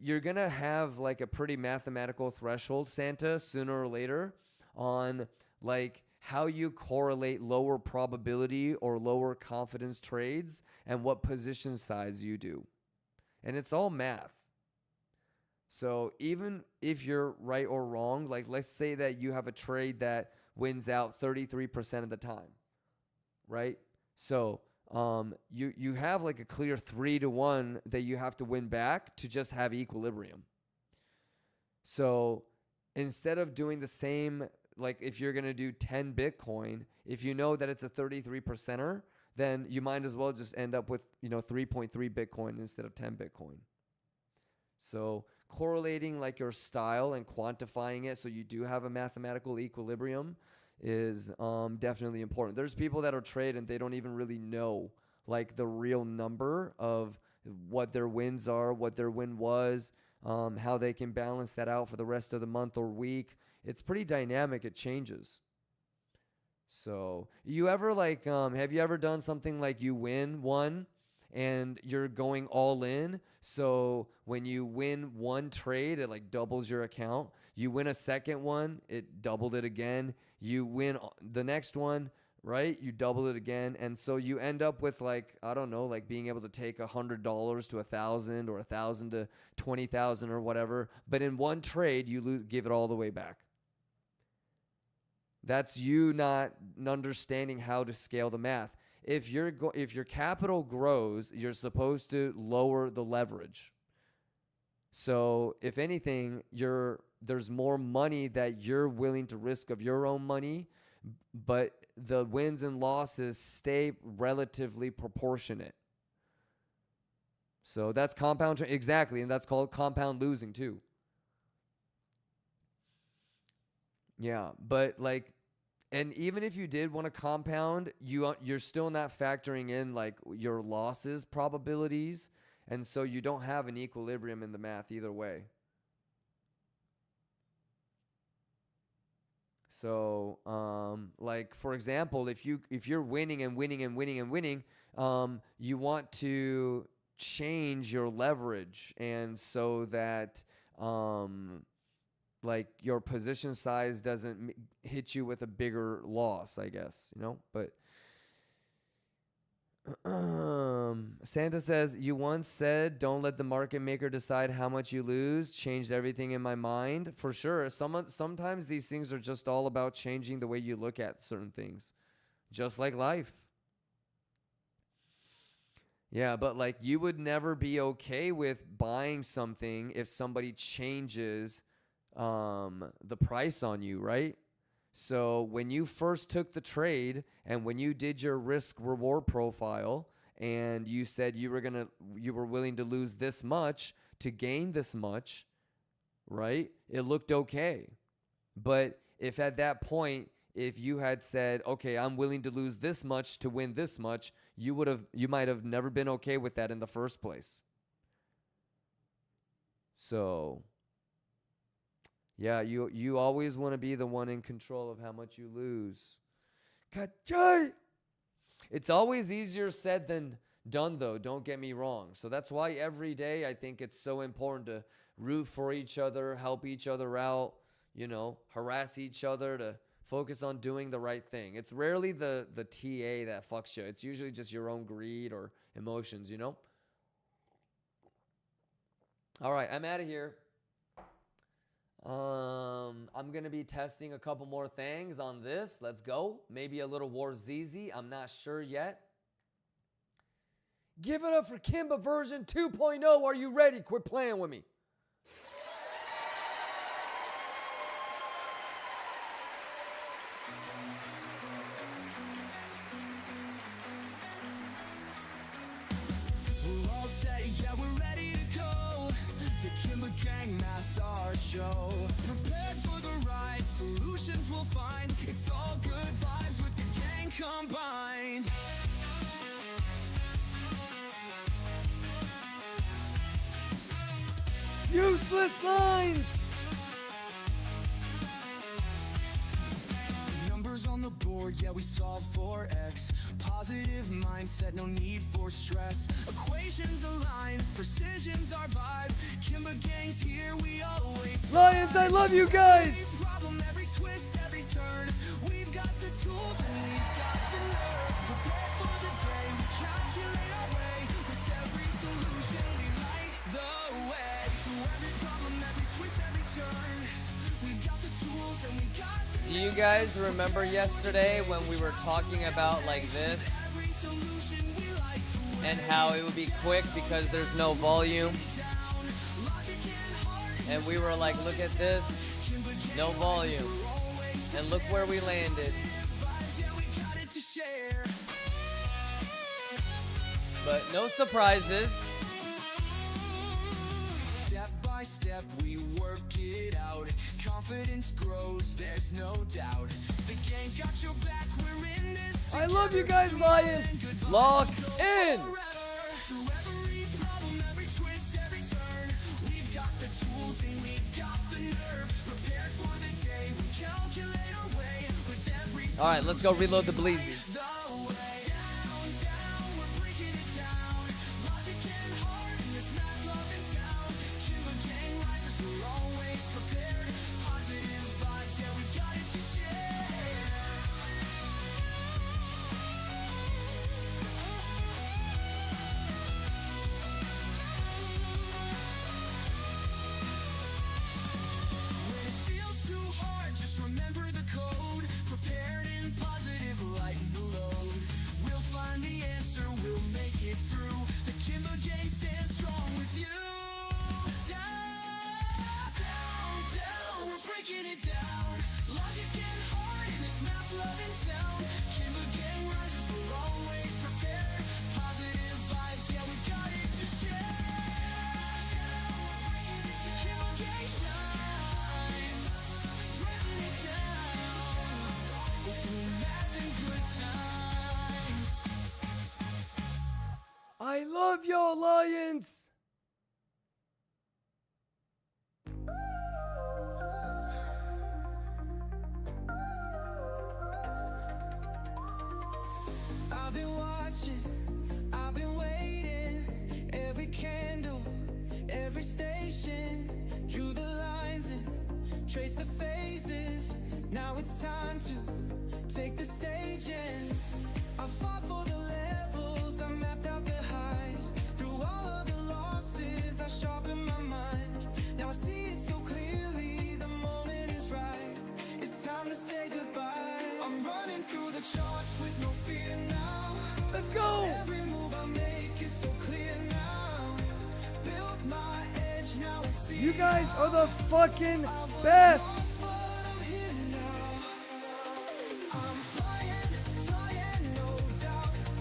Speaker 8: you're going to have like a pretty mathematical threshold, Santa, sooner or later on like how you correlate lower probability or lower confidence trades and what position size you do. And it's all math. So even if you're right or wrong, like let's say that you have a trade that wins out 33% of the time, right? So you have like a clear 3-to-1 that you have to win back to just have equilibrium. So instead of doing the same, like if you're going to do 10 Bitcoin, if you know that it's a 33%er, then you might as well just end up with, 3.3 Bitcoin instead of 10 Bitcoin. So correlating like your style and quantifying it so you do have a mathematical equilibrium is definitely important. There's people that are trade and they don't even really know like the real number of what their wins are, what their win was, how they can balance that out for the rest of the month or week. It's pretty dynamic. It changes. So you ever like, have you ever done something like you win one and you're going all in? So when you win one trade, it like doubles your account. You win a second one, it doubled it again. You win the next one, right? You double it again. And so you end up with like, I don't know, like being able to take $100 to 1,000 or 1,000 to 20,000 or whatever. But in one trade, you give it all the way back. That's you not understanding how to scale the math. If your capital grows, you're supposed to lower the leverage. So if anything, there's more money that you're willing to risk of your own money, but the wins and losses stay relatively proportionate. So that's compound, exactly, and that's called compound losing too. Yeah, but like, and even if you did want to compound, you're still not factoring in like your losses probabilities, and so you don't have an equilibrium in the math either way. So, like for example, if you're winning and winning and winning and winning, you want to change your leverage, and so that like your position size doesn't hit you with a bigger loss, I guess, but Santa says, you once said, don't let the market maker decide how much you lose. Changed everything in my mind. For sure. Sometimes these things are just all about changing the way you look at certain things, just like life. Yeah, but like you would never be okay with buying something if somebody changes the price on you, right? So when you first took the trade and when you did your risk reward profile and you said you were willing to lose this much to gain this much, right? It looked okay. But if at that point, if you had said, okay, I'm willing to lose this much to win this much, you might have never been okay with that in the first place. So yeah, you always want to be the one in control of how much you lose. Kachai! It's always easier said than done, though, don't get me wrong. So that's why every day I think it's so important to root for each other, help each other out, harass each other, to focus on doing the right thing. It's rarely the TA that fucks you. It's usually just your own greed or emotions, All right, I'm out of here. I'm going to be testing a couple more things on this. Let's go. Maybe a little Warzizi. I'm not sure yet. Give it up for Kimba version 2.0. Are you ready? Quit playing with me.
Speaker 12: We're all set, yeah, we're ready to go. The Kimba Gang, that's our show. Prepared for the ride, solutions we'll find. It's all good vibes with the gang combined.
Speaker 8: Useless lines!
Speaker 12: Numbers on the board, yeah, we solve for X. Positive mindset, no need for stress. Equations align, precision's our vibe. Kimba Gang's here, we always
Speaker 8: Lions, I love you guys!
Speaker 12: Every problem, every twist, every turn. We've got the tools and we've got the nerve. Prepare for the day, we calculate our way. With every solution, we light the way. Through every problem, every twist, every turn. We've got the tools and we got the
Speaker 8: Do you guys remember yesterday when we were talking about like this? And how it would be quick because there's no volume. And we were like, look at this, no volume. And look where we landed. But no surprises.
Speaker 12: Step by step, we work it out. Confidence grows, there's no doubt. The gang's got your back, we're in this.
Speaker 8: I love you guys, Lions. Lock in.
Speaker 12: Through every problem, every twist, every turn. We've got the tools and we've got the nerve. Prepared for the day, we calculate our way. With every
Speaker 8: All right, let's go reload the Bleezy.
Speaker 12: Remember the code, prepared and positive, lighten the load. We'll find the answer, we'll make it through. The Kimba Gang stands strong with you. Down, down, down, we're breaking it down. Logic and heart in this math-loving town. Kimba Gang rises, we're always prepared. Positive vibes, yeah, we've got it to share. Kimba Gang shines.
Speaker 8: I love y'all, Lions.
Speaker 12: I've been watching, I've been waiting. Every candle, every station. Drew the lines and traced the faces. Now it's time to take the stage and I fought for the levels, I mapped out the highs. Through all of the losses, I sharpened my mind. Now I see it so clearly, the moment is right. It's time to say goodbye. I'm running through the charts with no fear now.
Speaker 8: Let's go!
Speaker 12: Every move I make is so clear now. Build my edge, now I see.
Speaker 8: You guys are the fucking best.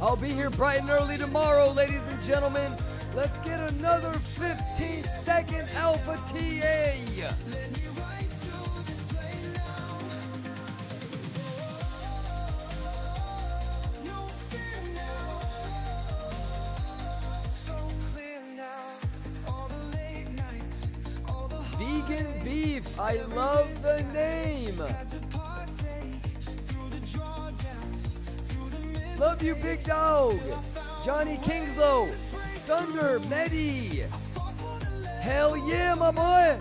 Speaker 8: I'll be here bright and early tomorrow, ladies and gentlemen. Let's get another 15-second Alpha TA. Vegan beef, I love the name. Love you, big dog. Johnny Kingslow, Thunder, Medi. Hell yeah, my boy.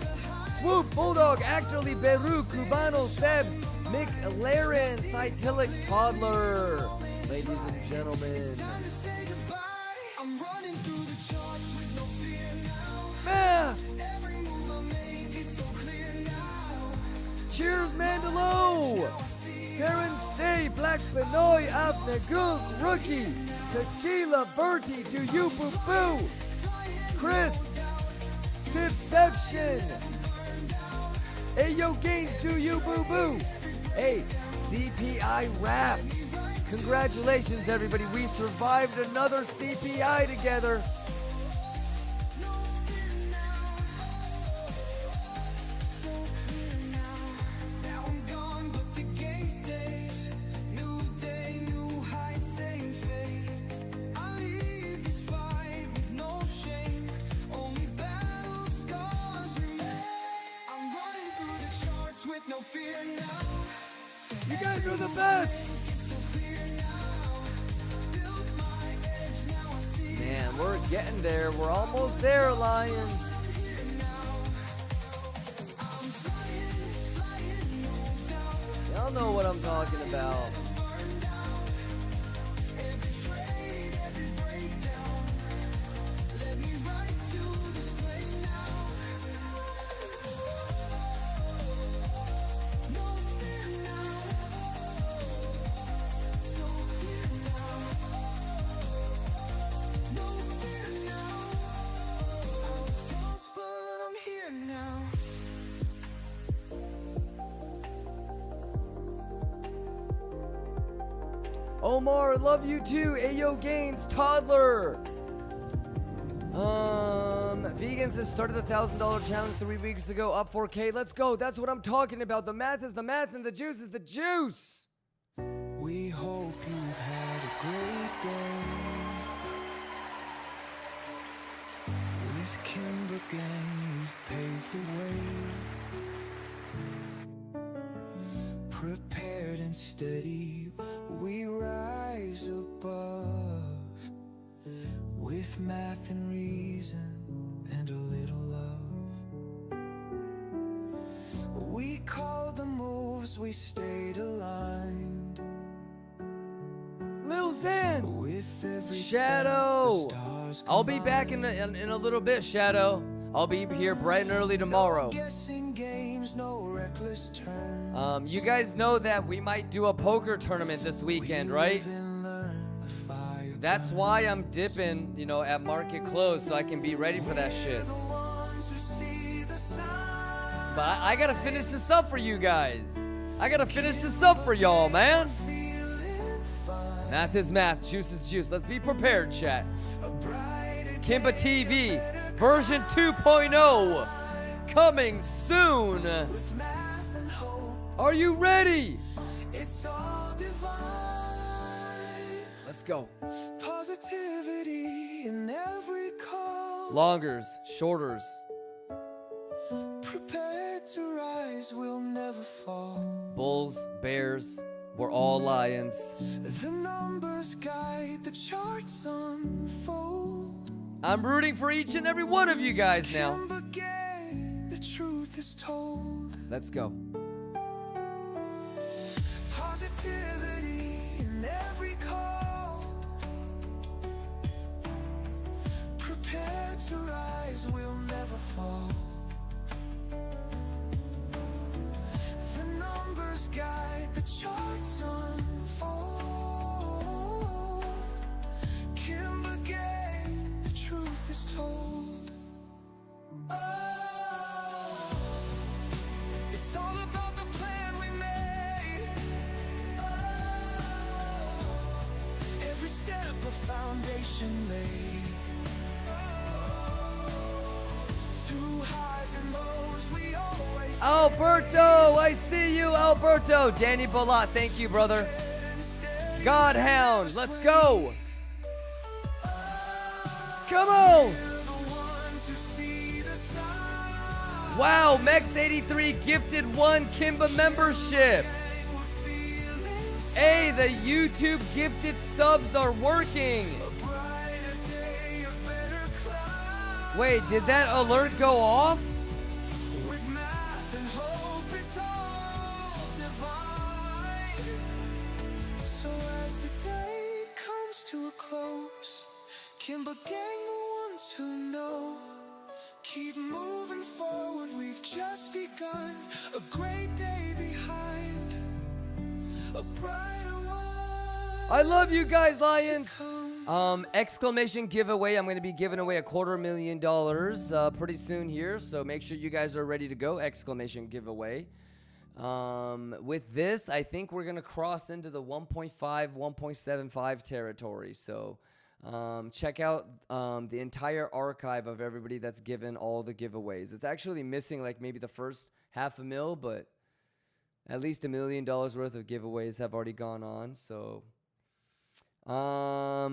Speaker 8: Swoop, Bulldog, Actually, Beru, Cubano, Sebs, Mick, Laren, Cytilix, Toddler. Ladies and gentlemen. Math. Cheers, Mandalo. Karen Stay, Black Benoy, Avna Goog, Rookie, Tequila, Verti, Do You Boo Boo, Chris, Tipception, Ayo Gaines, Do You Boo Boo, hey, CPI Wrapped. Congratulations, everybody. We survived another CPI together. You guys are the best. Man, we're getting there. We're almost there, Lions. Y'all know what I'm talking about. Omar, love you too. Ayo Gaines, Toddler. Vegans has started a $1,000 challenge 3 weeks ago, up 4K. Let's go. That's what I'm talking about. The math is the math and the juice is the juice.
Speaker 14: We hope you've had a great day. With Kimber Gang, we've paved the way. Prepared and steady, we rise above. With math and reason and a little love. We called the moves, we stayed aligned.
Speaker 8: Lil Xan, Shadow. I'll be back in a little bit, Shadow. I'll be here bright and early tomorrow. You guys know that we might do a poker tournament this weekend, right? That's why I'm dipping, at market close so I can be ready for that shit. But I gotta finish this up for you guys. I gotta finish this up for y'all, man. Math is math, juice is juice. Let's be prepared, chat. Kimba TV version 2.0 coming soon. Are you ready? Let's go.
Speaker 14: Positivity in every call.
Speaker 8: Longers, shorters.
Speaker 14: Prepared to rise, we'll never fall.
Speaker 8: Bulls, bears, we're all lions.
Speaker 14: The numbers guide, the charts unfold.
Speaker 8: I'm rooting for each and every one of you guys now.
Speaker 14: The truth is told.
Speaker 8: Let's go.
Speaker 14: Positivity in every call. Prepared to rise, we'll never fall. The numbers guide, the charts unfold. Kimber Gang, the truth is told. Oh, it's foundation laid. Through highs and lows, we always
Speaker 8: Alberto, I see you, Alberto. Danny Balat, thank you, brother. Godhound, let's go. Come on. Wow, MEXC83 gifted 1 Kimba membership. Hey, the YouTube gifted subs are working. Wait, did that alert go off?
Speaker 14: with math and hope, it's all divine. So as the day comes to a close, Kimba gang, the ones who know, keep moving forward, we've just begun. A great day behind, a brighter one.
Speaker 8: I love you guys, Lions. Exclamation giveaway. I'm going to be giving away $250,000 pretty soon here, so make sure you guys are ready to go. Exclamation giveaway. With this, I think we're going to cross into the 1.5, 1.75 territory. So check out the entire archive of everybody that's given all the giveaways. It's actually missing like maybe the first $500,000, but at least $1 million worth of giveaways have already gone on. So all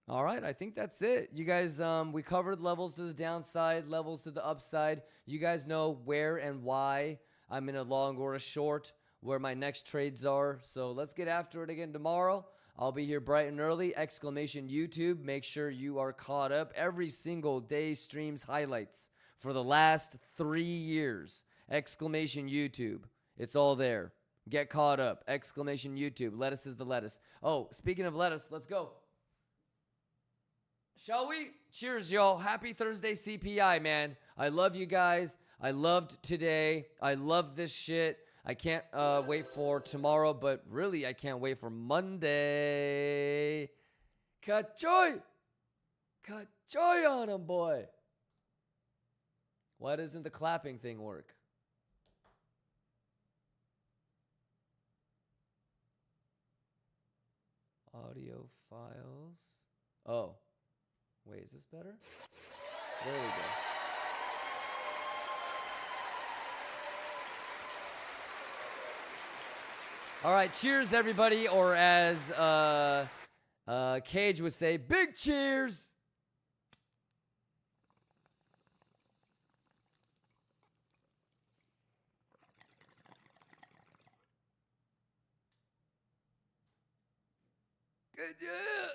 Speaker 8: right, I think that's it. You guys, we covered levels to the downside, levels to the upside. You guys know where and why I'm in a long or a short, where my next trades are. So let's get after it again tomorrow. I'll be here bright and early. Exclamation YouTube. Make sure you are caught up. Every single day streams highlights for the last 3 years. Exclamation YouTube. It's all there. Get caught up. Exclamation YouTube. Lettuce is the lettuce. Oh, speaking of lettuce, let's go. Shall we? Cheers, y'all. Happy Thursday CPI, man. I love you guys. I loved today. I love this shit. I can't wait for tomorrow, but really I can't wait for Monday. Ka-choy! Ka-choy on him, boy. Why doesn't the clapping thing work? Audio files. Oh. Wait, is this better? There we go. All right, cheers, everybody, or as Cage would say, big cheers. Good job.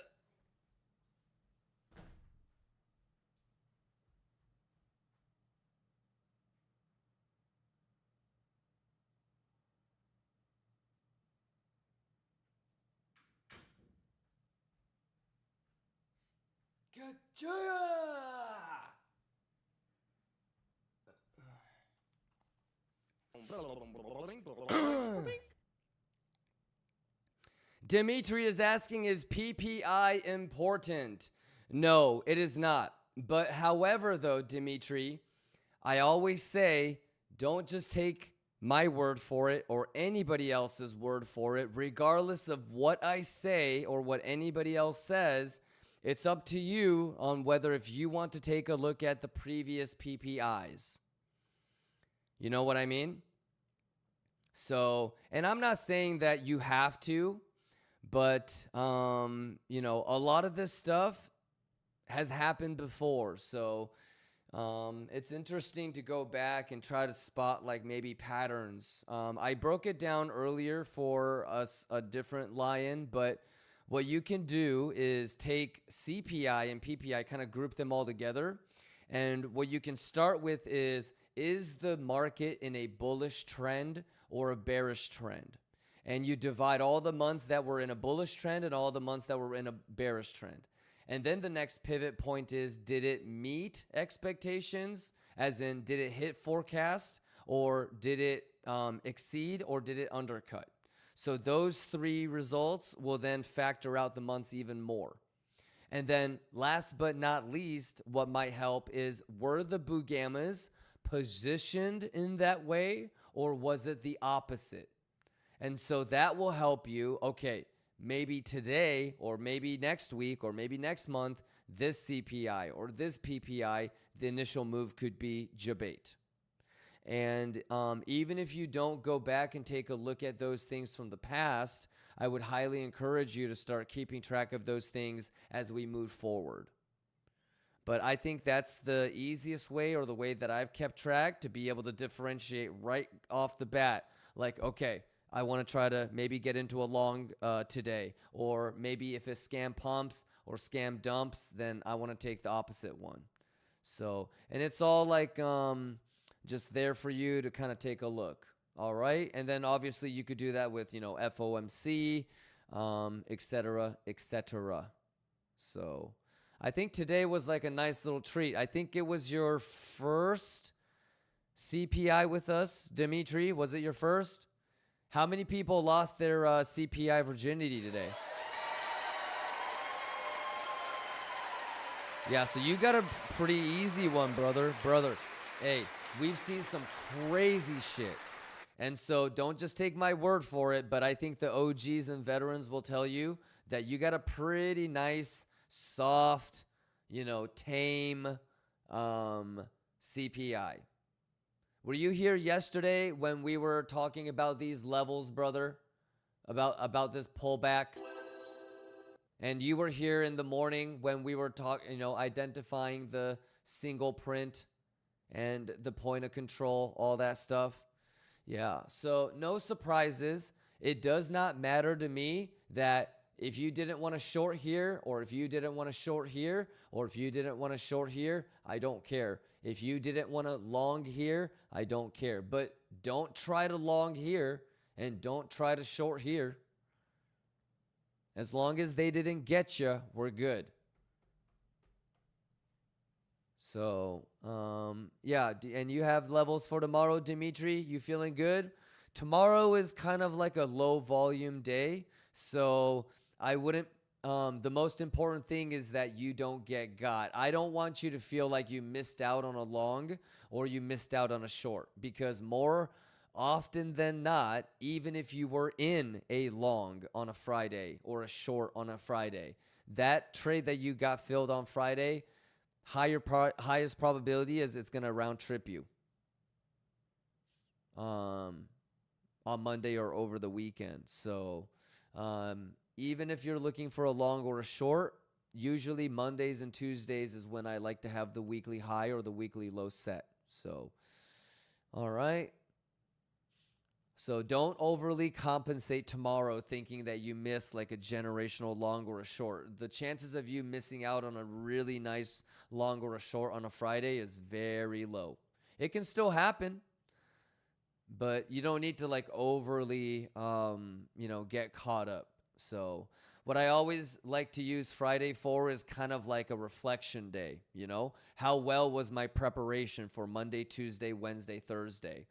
Speaker 8: Dimitri is asking, is PPI important? No, it is not. But however, though, Dimitri, I always say, don't just take my word for it or anybody else's word for it. Regardless of what I say or what anybody else says, it's up to you on whether if you want to take a look at the previous PPIs. You know what I mean? So, and I'm not saying that you have to, but, you know, a lot of this stuff has happened before. So, it's interesting to go back and try to spot like maybe patterns. I broke it down earlier for a different lion, but what you can do is take CPI and PPI, kind of group them all together. And what you can start with is the market in a bullish trend or a bearish trend? And you divide all the months that were in a bullish trend and all the months that were in a bearish trend. And then the next pivot point is, did it meet expectations? As in, did it hit forecast? Or did it exceed? Or did it undercut? So those three results will then factor out the months even more. And then last but not least, what might help is, were the Bugammas positioned in that way, or was it the opposite? And so that will help you. Okay, maybe today or maybe next week or maybe next month, this CPI or this PPI, the initial move could be debate. And even if you don't go back and take a look at those things from the past, I would highly encourage you to start keeping track of those things as we move forward. But I think that's the easiest way, or the way that I've kept track, to be able to differentiate right off the bat. Like, okay, I want to try to maybe get into a long today. Or maybe if it's scam pumps or scam dumps, then I want to take the opposite one. So, and it's all like just there for you to kind of take a look. All right. And then obviously you could do that with, FOMC, et cetera, et cetera. So I think today was like a nice little treat. I think it was your first CPI with us, Dimitri. Was it your first? How many people lost their CPI virginity today? Yeah, so you got a pretty easy one, brother. Hey, we've seen some crazy shit. And so don't just take my word for it, but I think the OGs and veterans will tell you that you got a pretty nice, soft, tame CPI. Were you here yesterday when we were talking about these levels, brother? About this pullback? And you were here in the morning when we were identifying the single print and the point of control, all that stuff. Yeah, so no surprises. It does not matter to me that if you didn't want to short here, or if you didn't want to short here, or if you didn't want to short here, I don't care. If you didn't want to long here, I don't care. But don't try to long here and don't try to short here. As long as they didn't get you, we're good. So, yeah, and you have levels for tomorrow, Dimitri. You feeling good? Tomorrow is kind of like a low volume day. So I wouldn't, the most important thing is that you don't get got. I don't want you to feel like you missed out on a long or you missed out on a short, because more often than not, even if you were in a long on a Friday or a short on a Friday, that trade that you got filled on Friday, highest probability is it's going to round trip you on Monday or over the weekend. So even if you're looking for a long or a short, usually Mondays and Tuesdays is when I like to have the weekly high or the weekly low set. So, all right. So don't overly compensate tomorrow thinking that you miss like a generational long or a short. The chances of you missing out on a really nice long or a short on a Friday is very low. It can still happen, but you don't need to like overly, get caught up. So what I always like to use Friday for is kind of like a reflection day. How well was my preparation for Monday, Tuesday, Wednesday, Thursday?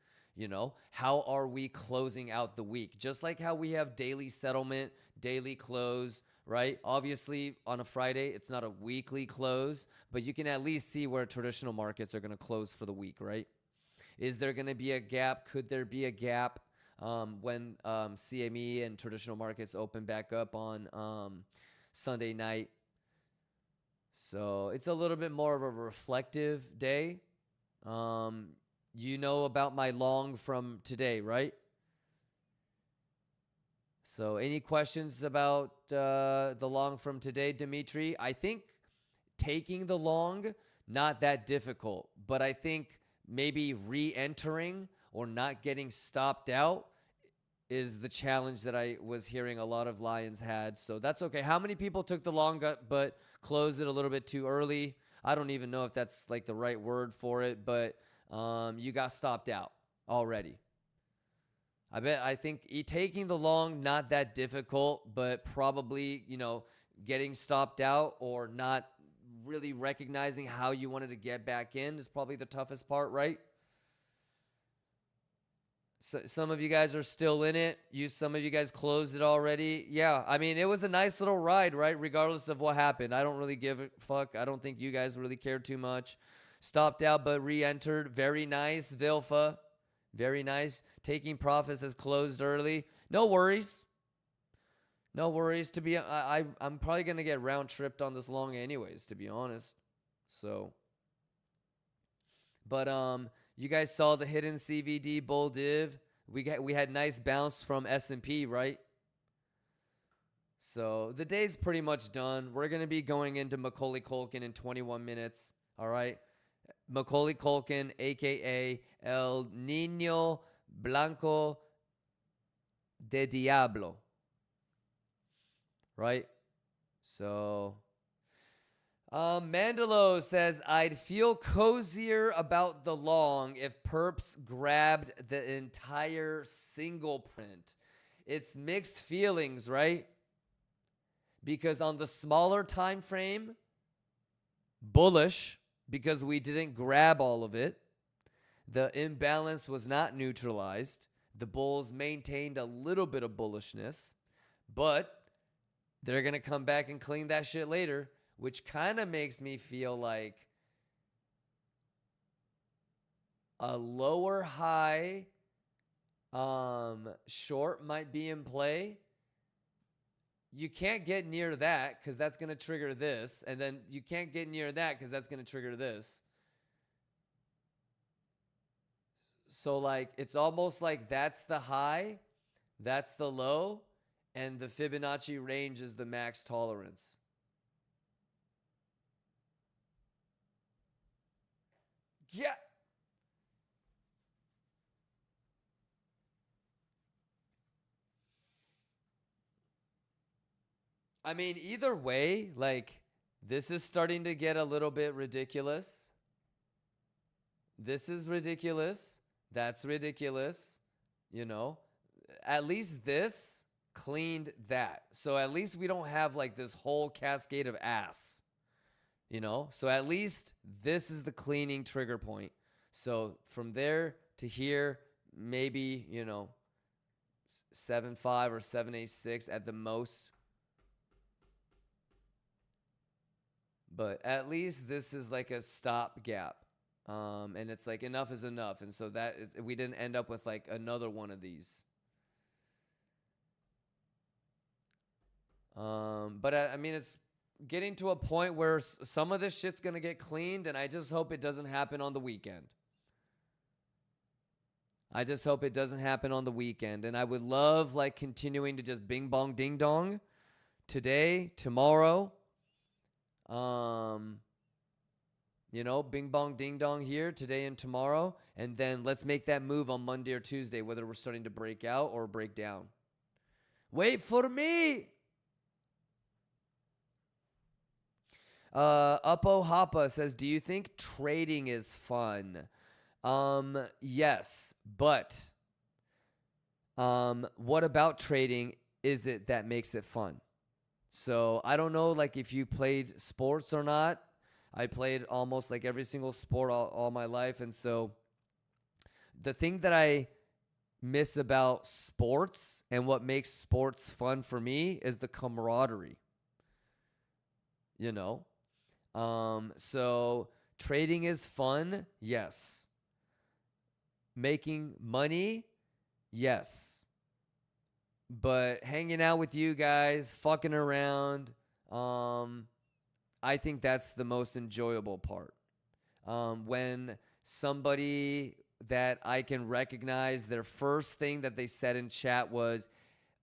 Speaker 8: How are we closing out the week? Just like how we have daily settlement, daily close, right? Obviously, on a Friday, it's not a weekly close, but you can at least see where traditional markets are going to close for the week, right? Is there going to be a gap? Could there be a gap when CME and traditional markets open back up on Sunday night? So it's a little bit more of a reflective day. You know about my long from today, right? So any questions about the long from today, Dimitri? I think taking the long, not that difficult, but I think maybe re-entering or not getting stopped out is the challenge that I was hearing a lot of Lions had. So that's okay. How many people took the long but closed it a little bit too early? I don't even know if that's like the right word for it, but you got stopped out already. I think taking the long, not that difficult, but probably, getting stopped out or not really recognizing how you wanted to get back in is probably the toughest part, right? So some of you guys are still in it. Some of you guys closed it already. Yeah, I mean, it was a nice little ride, right? Regardless of what happened. I don't really give a fuck. I don't think you guys really cared too much. Stopped out but re-entered. Very nice, Vilfa. Very nice. Taking profits has closed early. No worries. No worries. I'm probably gonna get round tripped on this long anyways, to be honest. So, but you guys saw the hidden CVD bull div. We had nice bounce from S&P, right? So the day's pretty much done. We're gonna be going into Macaulay Culkin in 21 minutes. All right, Macaulay Culkin, aka El Niño Blanco de Diablo. Right? So, Mandelo says, I'd feel cozier about the long if perps grabbed the entire single print. It's mixed feelings, right? Because on the smaller time frame, bullish, because we didn't grab all of it. The imbalance was not neutralized. The bulls maintained a little bit of bullishness, but they're going to come back and clean that shit later, which kind of makes me feel like a lower high short might be in play. You can't get near that because that's going to trigger this. And then you can't get near that because that's going to trigger this. So, like, it's almost like that's the high, that's the low, and the Fibonacci range is the max tolerance. Yeah. I mean, either way, like, this is starting to get a little bit ridiculous. This is ridiculous. That's ridiculous. You know, at least this cleaned that. So at least we don't have like this whole cascade of ass. You know, so at least this is the cleaning trigger point. So from there to here, maybe, you know, 7.5 or 7.86 at the most. But at least this is like a stopgap. And it's like enough is enough. And so that is, we didn't end up with like another one of these. But I mean, it's getting to a point where some of this shit's going to get cleaned. And I just hope it doesn't happen on the weekend. I just hope it doesn't happen on the weekend. And I would love like continuing to just bing bong ding dong today, tomorrow. You know, bing bong ding dong here today and tomorrow. And then let's make that move on Monday or Tuesday, whether we're starting to break out or break down. Wait for me. Uppo Hoppa says, do you think trading is fun? Yes, but what about trading is it that makes it fun? So I don't know, like, if you played sports or not. I played almost like every single sport all my life. And so the thing that I miss about sports and what makes sports fun for me is the camaraderie. You know? So trading is fun. Yes. Making money. Yes. But hanging out with you guys, fucking around, I think that's the most enjoyable part. When somebody that I can recognize, their first thing that they said in chat was,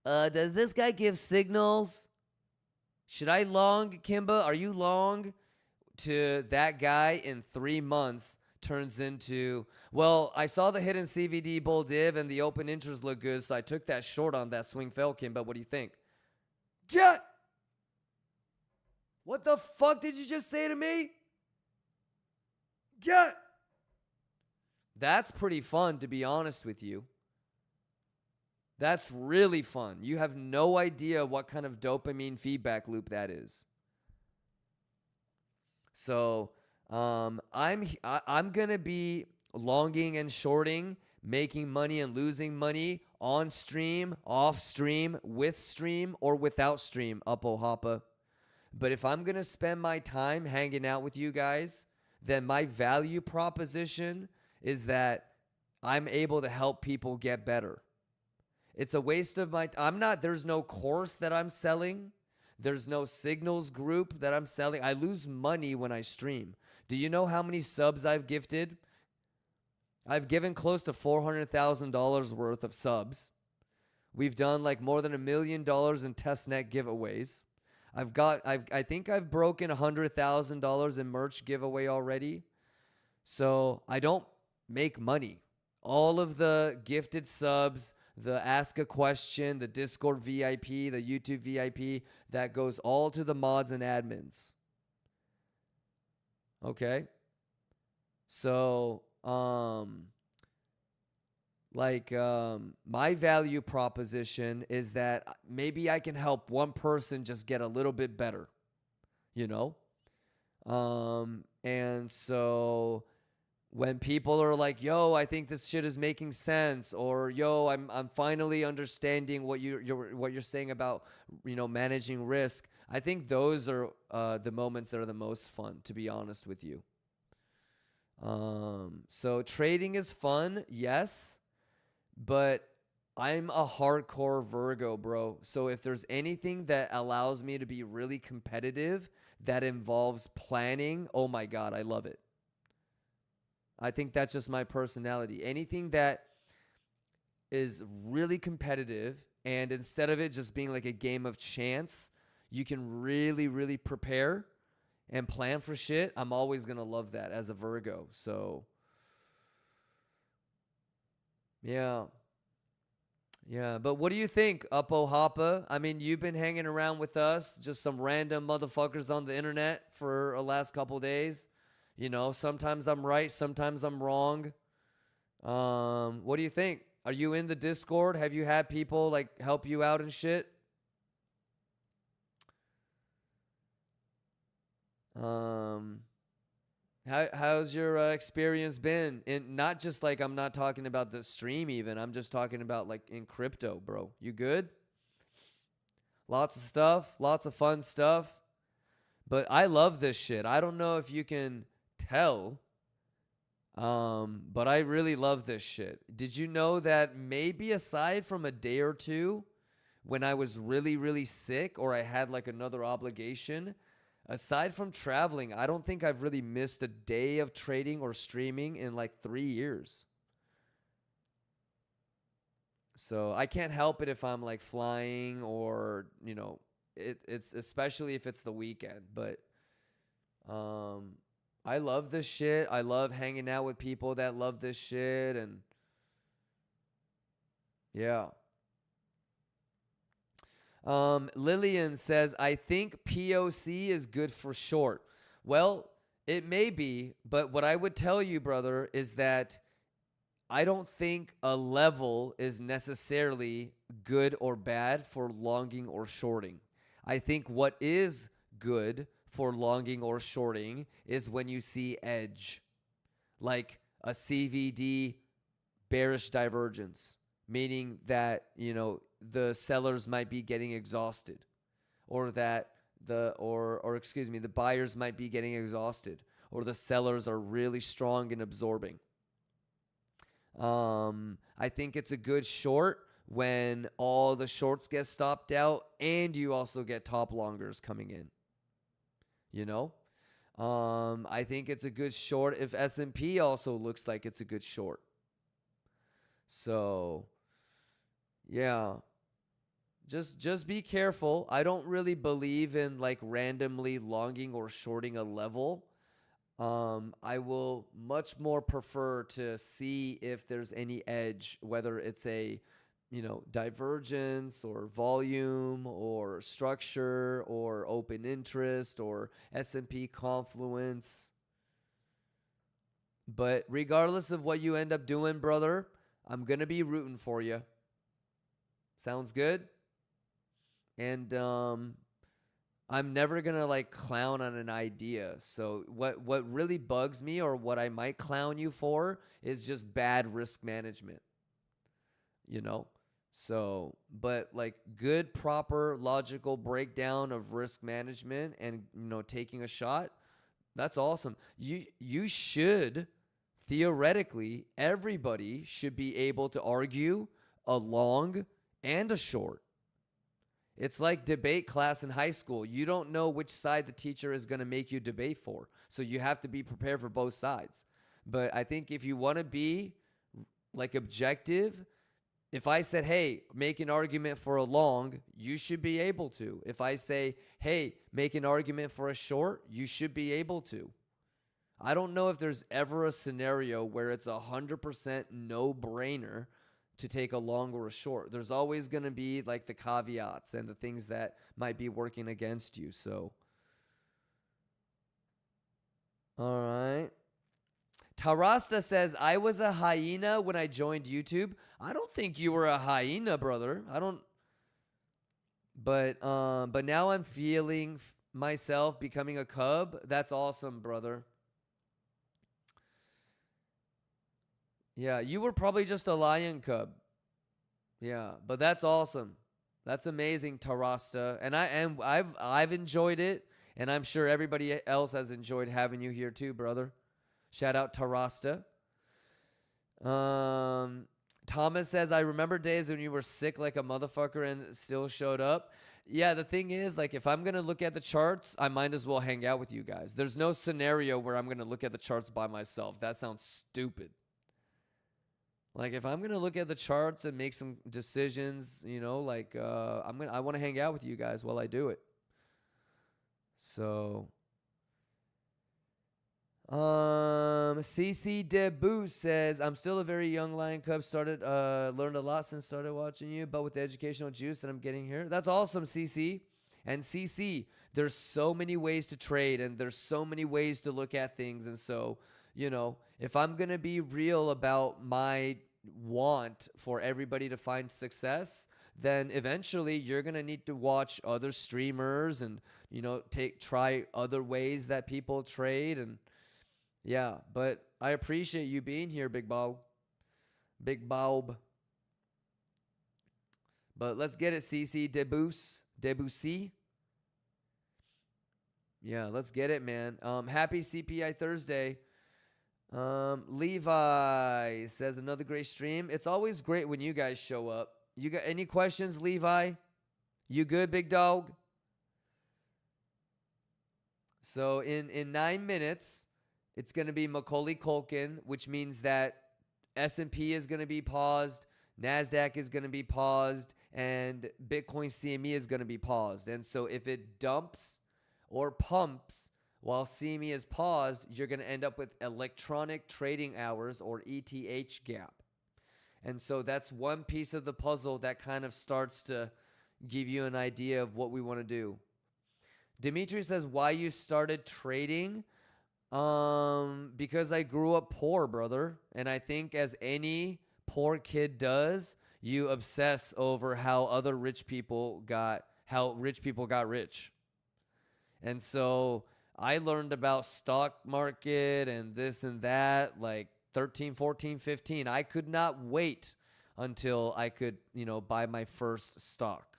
Speaker 8: does this guy give signals? Should I long, Kimba? Are you long? To that guy in 3 months turns into, well, I saw the hidden CVD bull div and the open interest look good, so I took that short on that swing fail, Kimba. What do you think? Get! What the fuck did you just say to me? Get! That's pretty fun, to be honest with you. That's really fun. You have no idea what kind of dopamine feedback loop that is. So I'm gonna be longing and shorting, making money and losing money on stream, off stream, with stream, or without stream, Uppo Hoppa. But if I'm going to spend my time hanging out with you guys, then my value proposition is that I'm able to help people get better. It's a waste of my there's no course that I'm selling. There's no signals group that I'm selling. I lose money when I stream. Do you know how many subs I've gifted? I've given close to $400,000 worth of subs. We've done like more than $1 million in testnet giveaways. I think I've broken $100,000 in merch giveaway already. So I don't make money. All of the gifted subs, the ask a question, the Discord VIP, the YouTube VIP, that goes all to the mods and admins. Okay. So, my value proposition is that maybe I can help one person just get a little bit better, you know? And so when people are like, yo, I think this shit is making sense, or yo, I'm finally understanding what you're saying about, you know, managing risk. I think those are the moments that are the most fun, to be honest with you. So trading is fun, yes, but I'm a hardcore Virgo, bro. So if there's anything that allows me to be really competitive that involves planning, oh my God, I love it. I think that's just my personality. Anything that is really competitive, and instead of it just being like a game of chance, you can really, really prepare and plan for shit. I'm always going to love that as a Virgo. So, yeah. Yeah, but what do you think, Uppo Hoppa? I mean, you've been hanging around with us, just some random motherfuckers on the internet for the last couple days. You know, sometimes I'm right, sometimes I'm wrong. What do you think? Are you in the Discord? Have you had people like help you out and shit? How's your experience been? In not just like, I'm not talking about the stream even. I'm just talking about like in crypto, bro. You good? Lots of stuff, lots of fun stuff. But I love this shit. I don't know if you can tell, but I really love this shit. Did you know that maybe aside from a day or two when I was really, really sick or I had like another obligation, aside from traveling, I don't think I've really missed a day of trading or streaming in like 3 years. So I can't help it if I'm like flying or, you know, it's especially if it's the weekend. But I love this shit. I love hanging out with people that love this shit. And yeah. Lillian says, I think POC is good for short. Well, it may be, but what I would tell you, brother, is that I don't think a level is necessarily good or bad for longing or shorting. I think what is good for longing or shorting is when you see edge, like a CVD bearish divergence, meaning that, you know, the sellers might be getting exhausted, or that the buyers might be getting exhausted, or the sellers are really strong in absorbing. I think it's a good short when all the shorts get stopped out and you also get top longers coming in. You know? I think it's a good short if S&P also looks like it's a good short. So, yeah. Just be careful. I don't really believe in like randomly longing or shorting a level. I will much more prefer to see if there's any edge, whether it's a, you know, divergence or volume or structure or open interest or S&P confluence. But regardless of what you end up doing, brother, I'm going to be rooting for you. Sounds good? And I'm never going to like clown on an idea. So what really bugs me, or what I might clown you for, is just bad risk management. You know? So, but like good, proper, logical breakdown of risk management and, you know, taking a shot, that's awesome. You should, theoretically, everybody should be able to argue a long and a short. It's like debate class in high school. You don't know which side the teacher is going to make you debate for. So you have to be prepared for both sides. But I think if you want to be like objective, if I said, hey, make an argument for a long, you should be able to. If I say, hey, make an argument for a short, you should be able to. I don't know if there's ever a scenario where it's 100% no-brainer to take a long or a short. There's always going to be like the caveats and the things that might be working against you. So, all right. Tarasta says, I was a hyena when I joined YouTube. I don't think you were a hyena, brother. I don't. But now I'm feeling myself becoming a cub. That's awesome, brother. Yeah, you were probably just a lion cub. Yeah, but that's awesome. That's amazing, Tarasta. And I've enjoyed it, and I'm sure everybody else has enjoyed having you here too, brother. Shout out Tarasta. Thomas says, I remember days when you were sick like a motherfucker and still showed up. Yeah, the thing is, like, if I'm going to look at the charts, I might as well hang out with you guys. There's no scenario where I'm going to look at the charts by myself. That sounds stupid. Like, if I'm going to look at the charts and make some decisions, you know, like, I want to hang out with you guys while I do it. So, CC Debut says, I'm still a very young Lion Cub, learned a lot since started watching you, but with the educational juice that I'm getting here. That's awesome, CC. And CC, there's so many ways to trade, and there's so many ways to look at things. And so, you know, if I'm going to be real about my want for everybody to find success, then eventually you're going to need to watch other streamers and, you know, try other ways that people trade. And yeah, but I appreciate you being here, Big Bob. Big Bob. But let's get it, CC Debussy. Yeah, let's get it, man. Happy CPI Thursday. Levi says, another great stream. It's always great when you guys show up. You got any questions, Levi? You good, big dog? So in 9 minutes, it's going to be Macaulay Culkin, which means that S&P is going to be paused, NASDAQ is going to be paused, and Bitcoin CME is going to be paused. And so if it dumps or pumps while CME is paused, you're going to end up with electronic trading hours, or ETH gap. And so that's one piece of the puzzle that kind of starts to give you an idea of what we want to do. Dimitri says, why you started trading? Because I grew up poor, brother. And I think as any poor kid does, you obsess over how rich people got rich. And so I learned about stock market and this and that like 13, 14, 15. I could not wait until I could, you know, buy my first stock.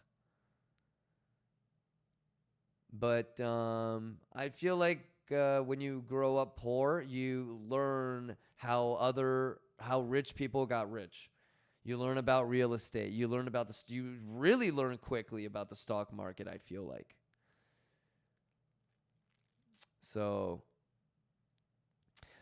Speaker 8: But I feel like when you grow up poor, you learn how rich people got rich. You learn about real estate. You learn about you really learn quickly about the stock market, I feel like. So,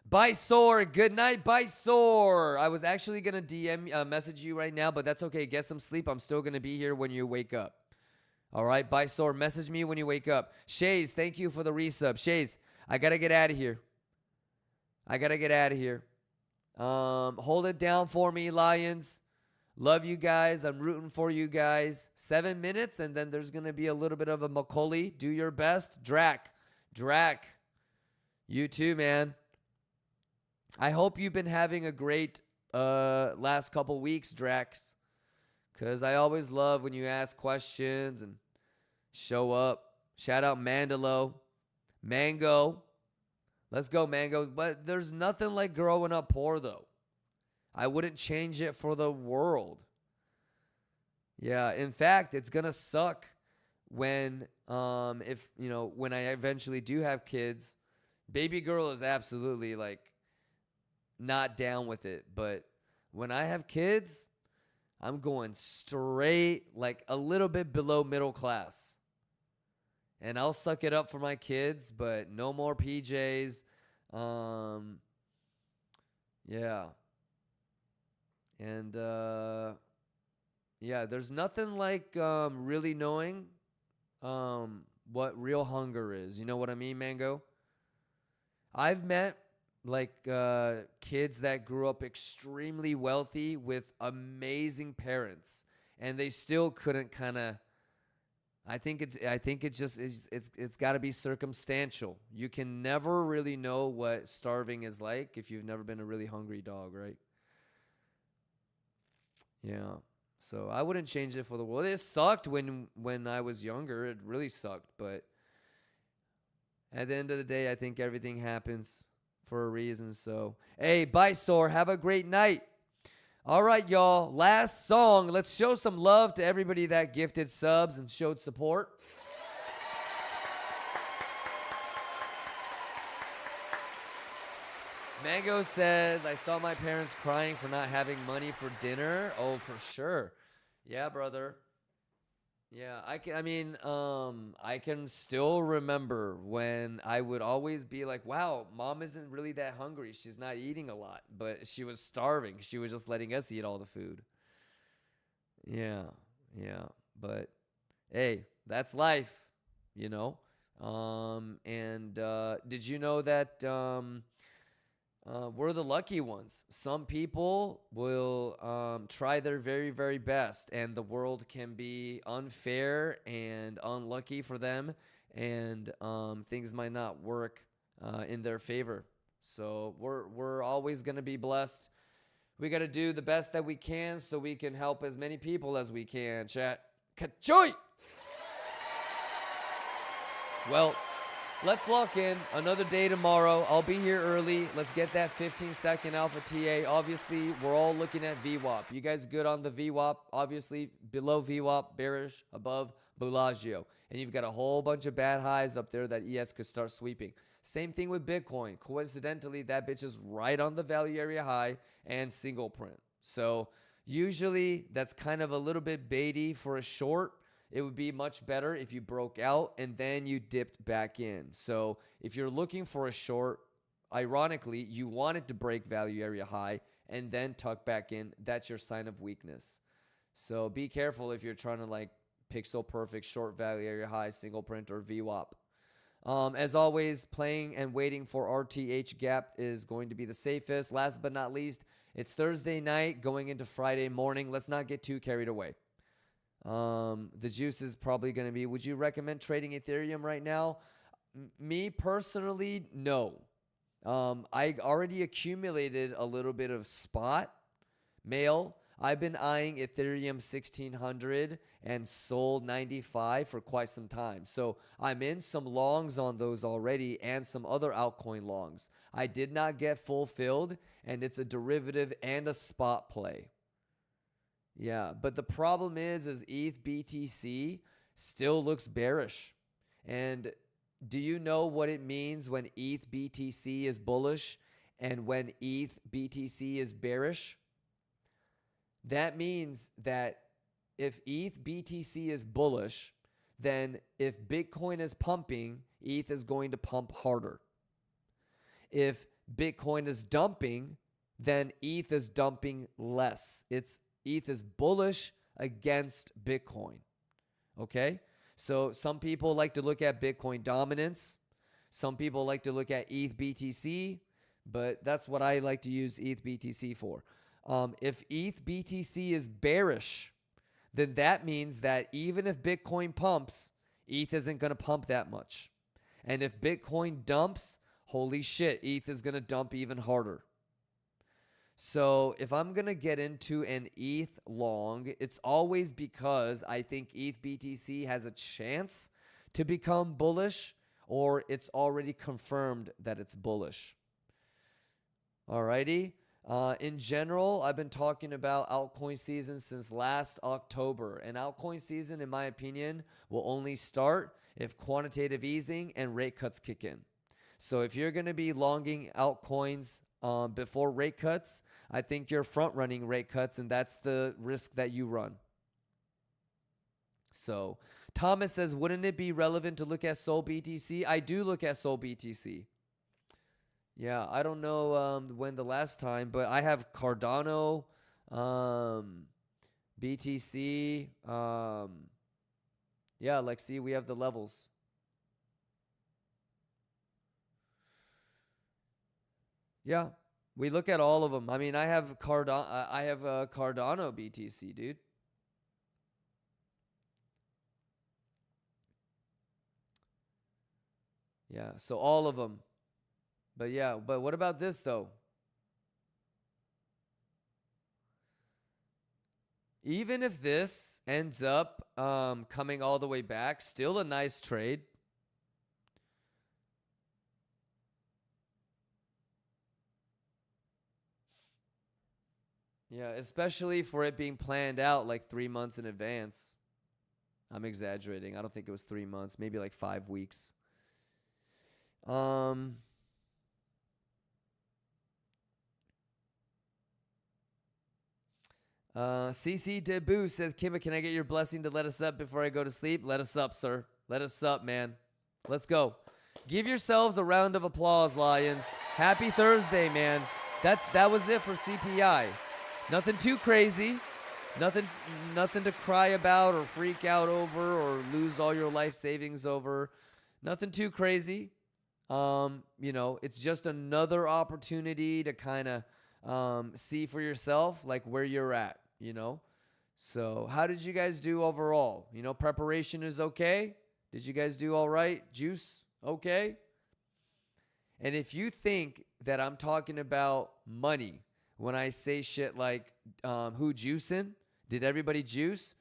Speaker 8: Bisor, good night, Bisor. I was actually going to message you right now, but that's okay. Get some sleep. I'm still going to be here when you wake up. All right, Bisor, message me when you wake up. Shays, thank you for the resub. Shays, I got to get out of here. Hold it down for me, Lions. Love you guys. I'm rooting for you guys. 7 minutes, and then there's going to be a little bit of a Macaulay. Do your best. Drac. You too, man. I hope you've been having a great last couple weeks, Drax. Because I always love when you ask questions and show up. Shout out Mandalo. Mango. Let's go, Mango. But there's nothing like growing up poor, though. I wouldn't change it for the world. Yeah, in fact, it's going to suck when when I eventually do have kids. Baby girl is absolutely like not down with it, but when I have kids, I'm going straight, like a little bit below middle class. And I'll suck it up for my kids, but no more PJs. Yeah. And, yeah, there's nothing like really knowing what real hunger is. You know what I mean, Mango? I've met like kids that grew up extremely wealthy with amazing parents, and they still couldn't kind of. I think it's got to be circumstantial. You can never really know what starving is like if you've never been a really hungry dog, right? Yeah. So I wouldn't change it for the world. It sucked when I was younger. It really sucked, but at the end of the day, I think everything happens for a reason. So, hey, bye, Sor. Have a great night. All right, y'all. Last song. Let's show some love to everybody that gifted subs and showed support. Mango says, I saw my parents crying for not having money for dinner. Oh, for sure. Yeah, brother. Yeah, I can still remember when I would always be like, wow, mom isn't really that hungry. She's not eating a lot, but she was starving. She was just letting us eat all the food. Yeah. But hey, that's life, you know? Did you know that, we're the lucky ones? Some people will try their very, very best, and the world can be unfair and unlucky for them, and things might not work in their favor. So we're always going to be blessed. We got to do the best that we can so we can help as many people as we can, chat. Ka-choy! Well, let's lock in another day tomorrow. I'll be here early. Let's get that 15-second alpha TA. Obviously, we're all looking at VWAP. You guys good on the VWAP? Obviously, below VWAP, bearish, above Bellagio. And you've got a whole bunch of bad highs up there that ES could start sweeping. Same thing with Bitcoin. Coincidentally, that bitch is right on the value area high and single print. So usually, that's kind of a little bit baity for a short. It would be much better if you broke out and then you dipped back in. So if you're looking for a short, ironically, you want it to break value area high and then tuck back in. That's your sign of weakness. So be careful if you're trying to like pixel perfect short value area high, single print, or VWAP. As always, playing and waiting for RTH gap is going to be the safest. Last but not least, it's Thursday night going into Friday morning. Let's not get too carried away. The juice is probably going to be, would you recommend trading Ethereum right now? Me personally, no. I already accumulated a little bit of spot mail. I've been eyeing Ethereum 1600 and Sol 95 for quite some time. So I'm in some longs on those already and some other altcoin longs. I did not get fulfilled, and it's a derivative and a spot play. Yeah, but the problem is ETH BTC still looks bearish. And do you know what it means when ETH BTC is bullish and when ETH BTC is bearish? That means that if ETH BTC is bullish, then if Bitcoin is pumping, ETH is going to pump harder. If Bitcoin is dumping, then ETH is dumping less. ETH is bullish against Bitcoin. Okay? So some people like to look at Bitcoin dominance. Some people like to look at ETH BTC, but that's what I like to use ETH BTC for. If ETH BTC is bearish, then that means that even if Bitcoin pumps, ETH isn't going to pump that much. And if Bitcoin dumps, holy shit, ETH is going to dump even harder. So if I'm going to get into an ETH long, it's always because I think ETH BTC has a chance to become bullish, or it's already confirmed that it's bullish. Alrighty. In general, I've been talking about altcoin season since last October. And altcoin season, in my opinion, will only start if quantitative easing and rate cuts kick in. So if you're going to be longing altcoins before rate cuts, I think you're front running rate cuts, and that's the risk that you run. So Thomas says, wouldn't it be relevant to look at Sol BTC? I do look at Sol BTC. Yeah, I don't know when the last time, but I have Cardano, BTC. Yeah, like, see, we have the levels. Yeah, we look at all of them. I mean, I have Cardano BTC, dude. Yeah, so all of them. But yeah, but what about this though? Even if this ends up coming all the way back, still a nice trade. Yeah, especially for it being planned out like 3 months in advance. I'm exaggerating. I don't think it was 3 months, maybe like 5 weeks. CC Debu says, Kimba, can I get your blessing to let us up before I go to sleep? Let us up, sir. Let us up, man. Let's go. Give yourselves a round of applause, Lions. Happy Thursday, man. That was it for CPI. Nothing too crazy. Nothing to cry about or freak out over or lose all your life savings over. Nothing too crazy. You know, it's just another opportunity to kind of see for yourself like where you're at, you know. So how did you guys do overall? You know, preparation is okay. Did you guys do all right? Juice okay? And if you think that I'm talking about money when I say shit like who juicing, did everybody juice,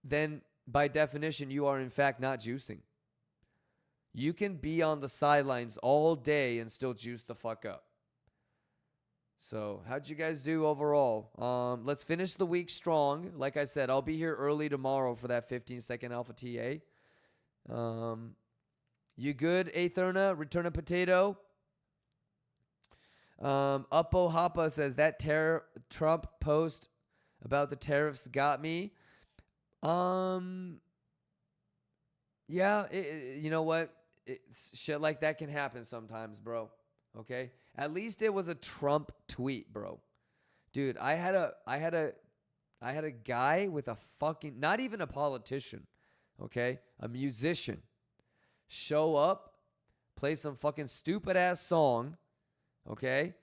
Speaker 8: then by definition you are in fact not juicing. You can be on the sidelines all day and still juice the fuck up. So how'd you guys do overall? Let's finish the week strong. Like I said, I'll be here early tomorrow for that 15-second alpha TA. You good, Aetherna? Return a potato. Uppo Hoppa says that Trump post about the tariffs got me. Yeah, you know what? Shit like that can happen sometimes, bro. Okay? At least it was a Trump tweet, bro. Dude, I had a guy with a fucking, not even a politician, okay? A musician show up, play some fucking stupid ass song, okay?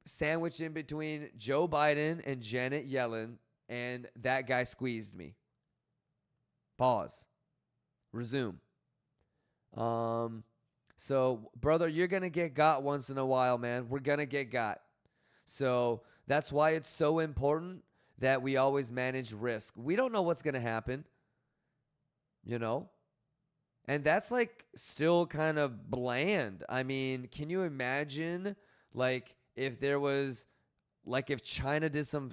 Speaker 8: Sandwiched in between Joe Biden and Janet Yellen, and that guy squeezed me. Pause. Resume. So, brother, you're going to get got once in a while, man. We're going to get got. So, that's why it's so important that we always manage risk. We don't know what's going to happen, you know? And that's like still kind of bland. I mean, can you imagine like if there was, like if China did some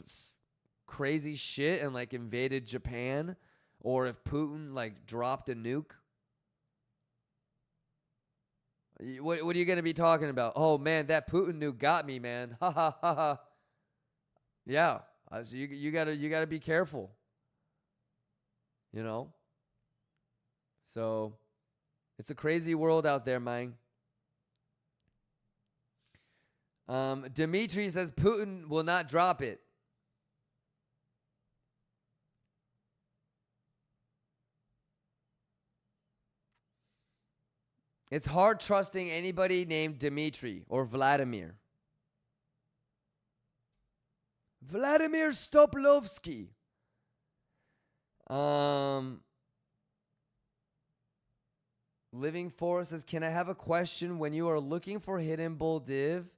Speaker 8: crazy shit and like invaded Japan, or if Putin like dropped a nuke? What are you going to be talking about? Oh, man, that Putin nuke got me, man. Ha, ha, ha, ha. Yeah. So you gotta be careful. You know? So, it's a crazy world out there, man. Dimitri says Putin will not drop it. It's hard trusting anybody named Dmitry or Vladimir. Vladimir Stoplovsky. Living Forest says, can I have a question? When you are looking for hidden bull div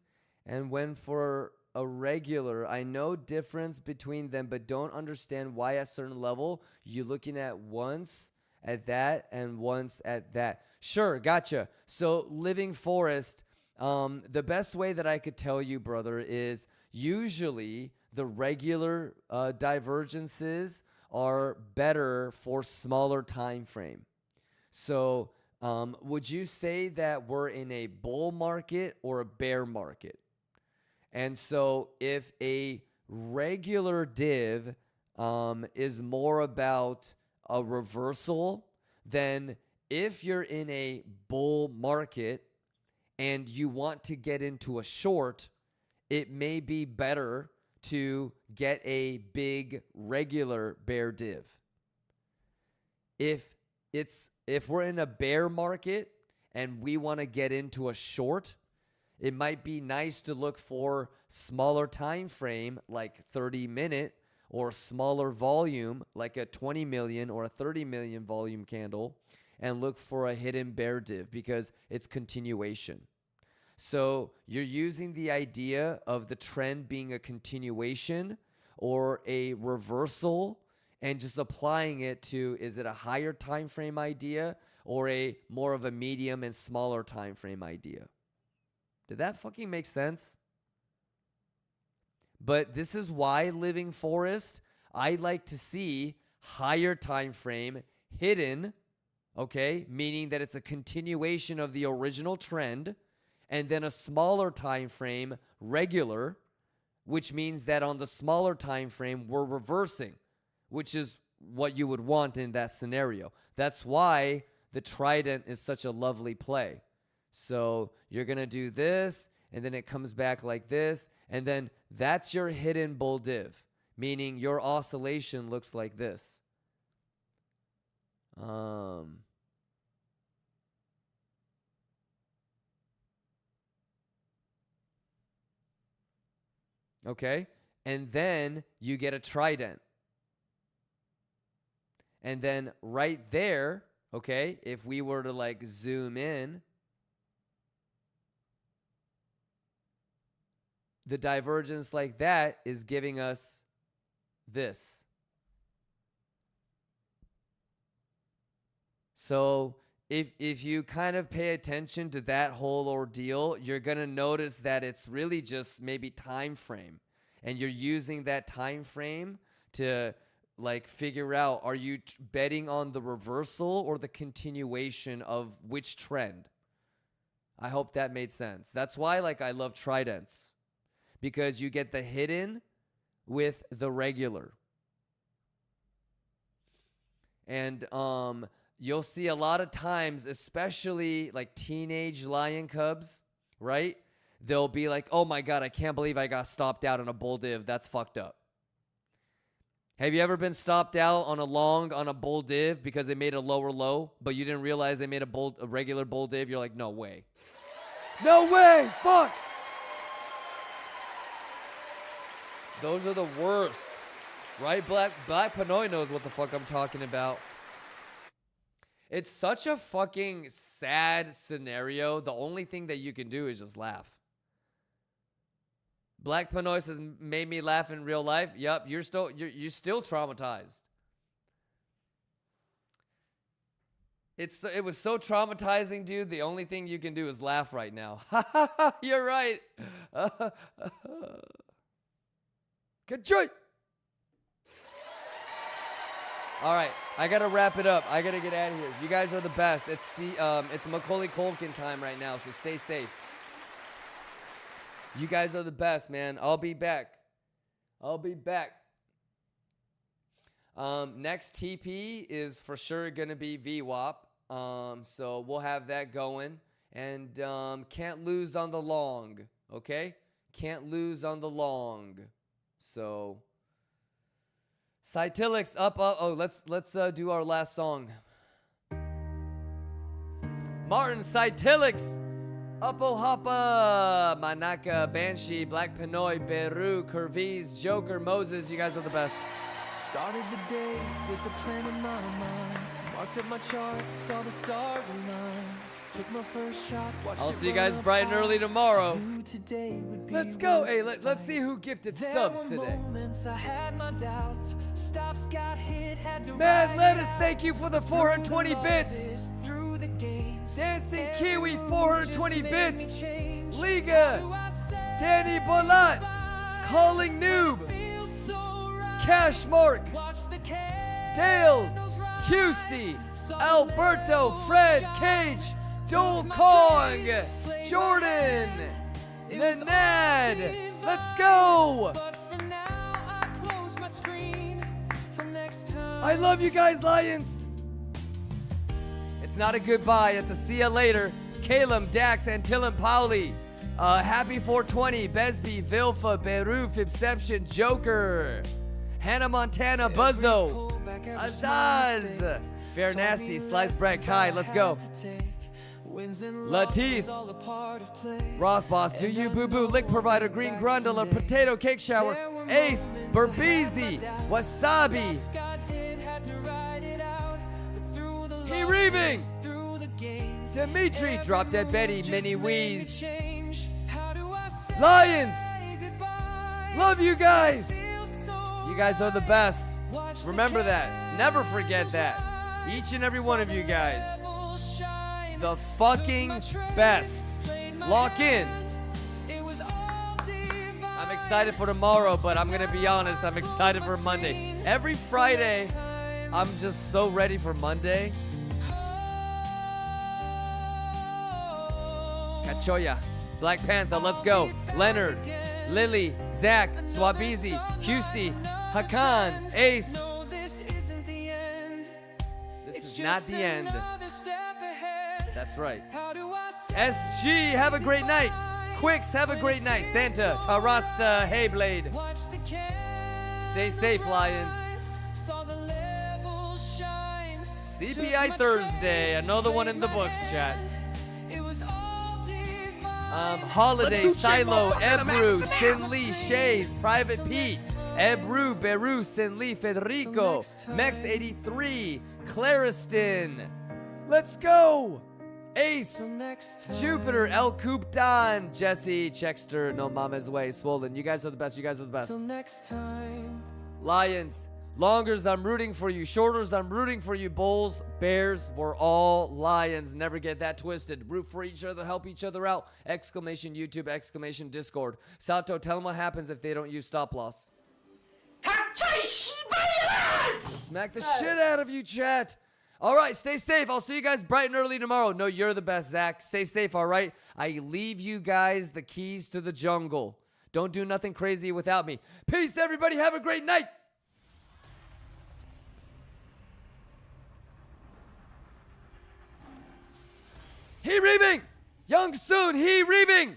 Speaker 8: and when for a regular, I know difference between them, but don't understand why at certain level you're looking at once at that and once at that. Sure, gotcha. So Living Forest, the best way that I could tell you, brother, is usually the regular divergences are better for smaller time frame. So would you say that we're in a bull market or a bear market? And so if a regular div is more about a reversal, then if you're in a bull market and you want to get into a short, it may be better to get a big regular bear div. If we're in a bear market and we want to get into a short, it might be nice to look for smaller time frame like 30-minute or smaller volume like a 20 million or a 30 million volume candle and look for a hidden bear div because it's continuation. So you're using the idea of the trend being a continuation or a reversal and just applying it to, is it a higher time frame idea or a more of a medium and smaller time frame idea? Did that fucking make sense? But this is why Living Forest, I like to see higher time frame hidden, okay? Meaning that it's a continuation of the original trend, and then a smaller time frame regular, which means that on the smaller time frame we're reversing, which is what you would want in that scenario. That's why the trident is such a lovely play. So you're going to do this, and then it comes back like this, and then that's your hidden bull div, meaning your oscillation looks like this. Okay, and then you get a trident. And then right there, okay, if we were to like zoom in, the divergence like that is giving us this. So if you kind of pay attention to that whole ordeal, you're going to notice that it's really just maybe time frame. And you're using that time frame to like figure out, are you betting on the reversal or the continuation of which trend? I hope that made sense. That's why like I love tridents, because you get the hidden with the regular. And you'll see a lot of times, especially like teenage lion cubs, right? They'll be like, oh my God, I can't believe I got stopped out on a bull div. That's fucked up. Have you ever been stopped out on a long on a bull div because they made a lower low, but you didn't realize they made a regular bull div? You're like, no way. No way, fuck. Those are the worst, right? Black Pinoy knows what the fuck I'm talking about. It's such a fucking sad scenario. The only thing that you can do is just laugh. Black Pinoy says, made me laugh in real life. Yup, you're still traumatized. It was so traumatizing, dude. The only thing you can do is laugh right now. You're right. Good joy. All right, I gotta wrap it up. I gotta get out of here. You guys are the best. It's Macaulay Culkin time right now, so stay safe. You guys are the best, man. I'll be back. Next TP is for sure gonna be VWAP. So we'll have that going, and can't lose on the long. Okay, can't lose on the long. So. Cytilix up. Oh, let's do our last song. Martin Cytilix, Uppo Hoppa, Manaka, Banshee, Black Pinoy, Beru, Curviz, Joker, Moses. You guys are the best.
Speaker 14: Started the day with a plan in my mind. Marked up my charts, saw the stars align. Took my first shot.
Speaker 8: I'll see you guys bright and early tomorrow. Let's go. Hey, let's see who gifted subs today.
Speaker 14: I had my doubts. Stops got hit, had to
Speaker 8: Man, Lettuce, thank you for the 420 bits. Dancing Kiwi, 420 bits. Liga, Danny Bolat, Calling Noob, Cashmark, Dales, Husty, Alberto, Fred, Cage, Dole Kong, Jordan, Nanad. Let's go. I love you guys, Lions. It's not a goodbye, it's a see ya later. Calum, Dax, Antillum, Pauli. Happy 420, Besby, Vilfa, Beru, Fibception, Joker. Hannah Montana, Buzzo. Azaz. Fair Nasty, Sliced Bread, Kai, let's go. Latisse, Roth Boss, Do You Boo Boo, Lick Provider, Green Grundler, Potato Cake Shower, Ace, Burbeezy, Wasabi, He Reaving, Dimitri, Drop Dead Betty, Mini Wheeze, Lions, love you guys. You guys are the best. Remember that. Never forget that. Each and every one of you guys. The fucking best. Lock in. I'm excited for tomorrow, but I'm gonna be honest, I'm excited for Monday. Every Friday, I'm just so ready for Monday. Cachoya, Black Panther, let's go. Leonard, Lily, Zach, Swabizi, Husty, Hakan, Ace. This is not the end. That's right. SG, have a great night. Quicks, have a great night. Santa, Tarasta, Hayblade. Stay safe, Lions. CPI Thursday, another one in the books, chat. Holiday, Silo, Ebru, Sin Lee, Shays, Private Pete, Ebru, Beru, Sin Lee, Federico, MEXC 83, Clariston. Let's go. Ace, Jupiter, El Coupton, Jesse, Chexter, No Mama's Way, Swollen. You guys are the best. You guys are the best. Lions, longers, I'm rooting for you. Shorters, I'm rooting for you. Bulls, Bears, we're all Lions. Never get that twisted. Root for each other, help each other out. Exclamation YouTube, exclamation Discord. Sato, tell them what happens if they don't use stop loss. Smack the shit out of you, chat. All right, stay safe. I'll see you guys bright and early tomorrow. No, you're the best, Zach. Stay safe, all right? I leave you guys the keys to the jungle. Don't do nothing crazy without me. Peace, everybody. Have a great night. He Reaving! Young Soon, He Reaving!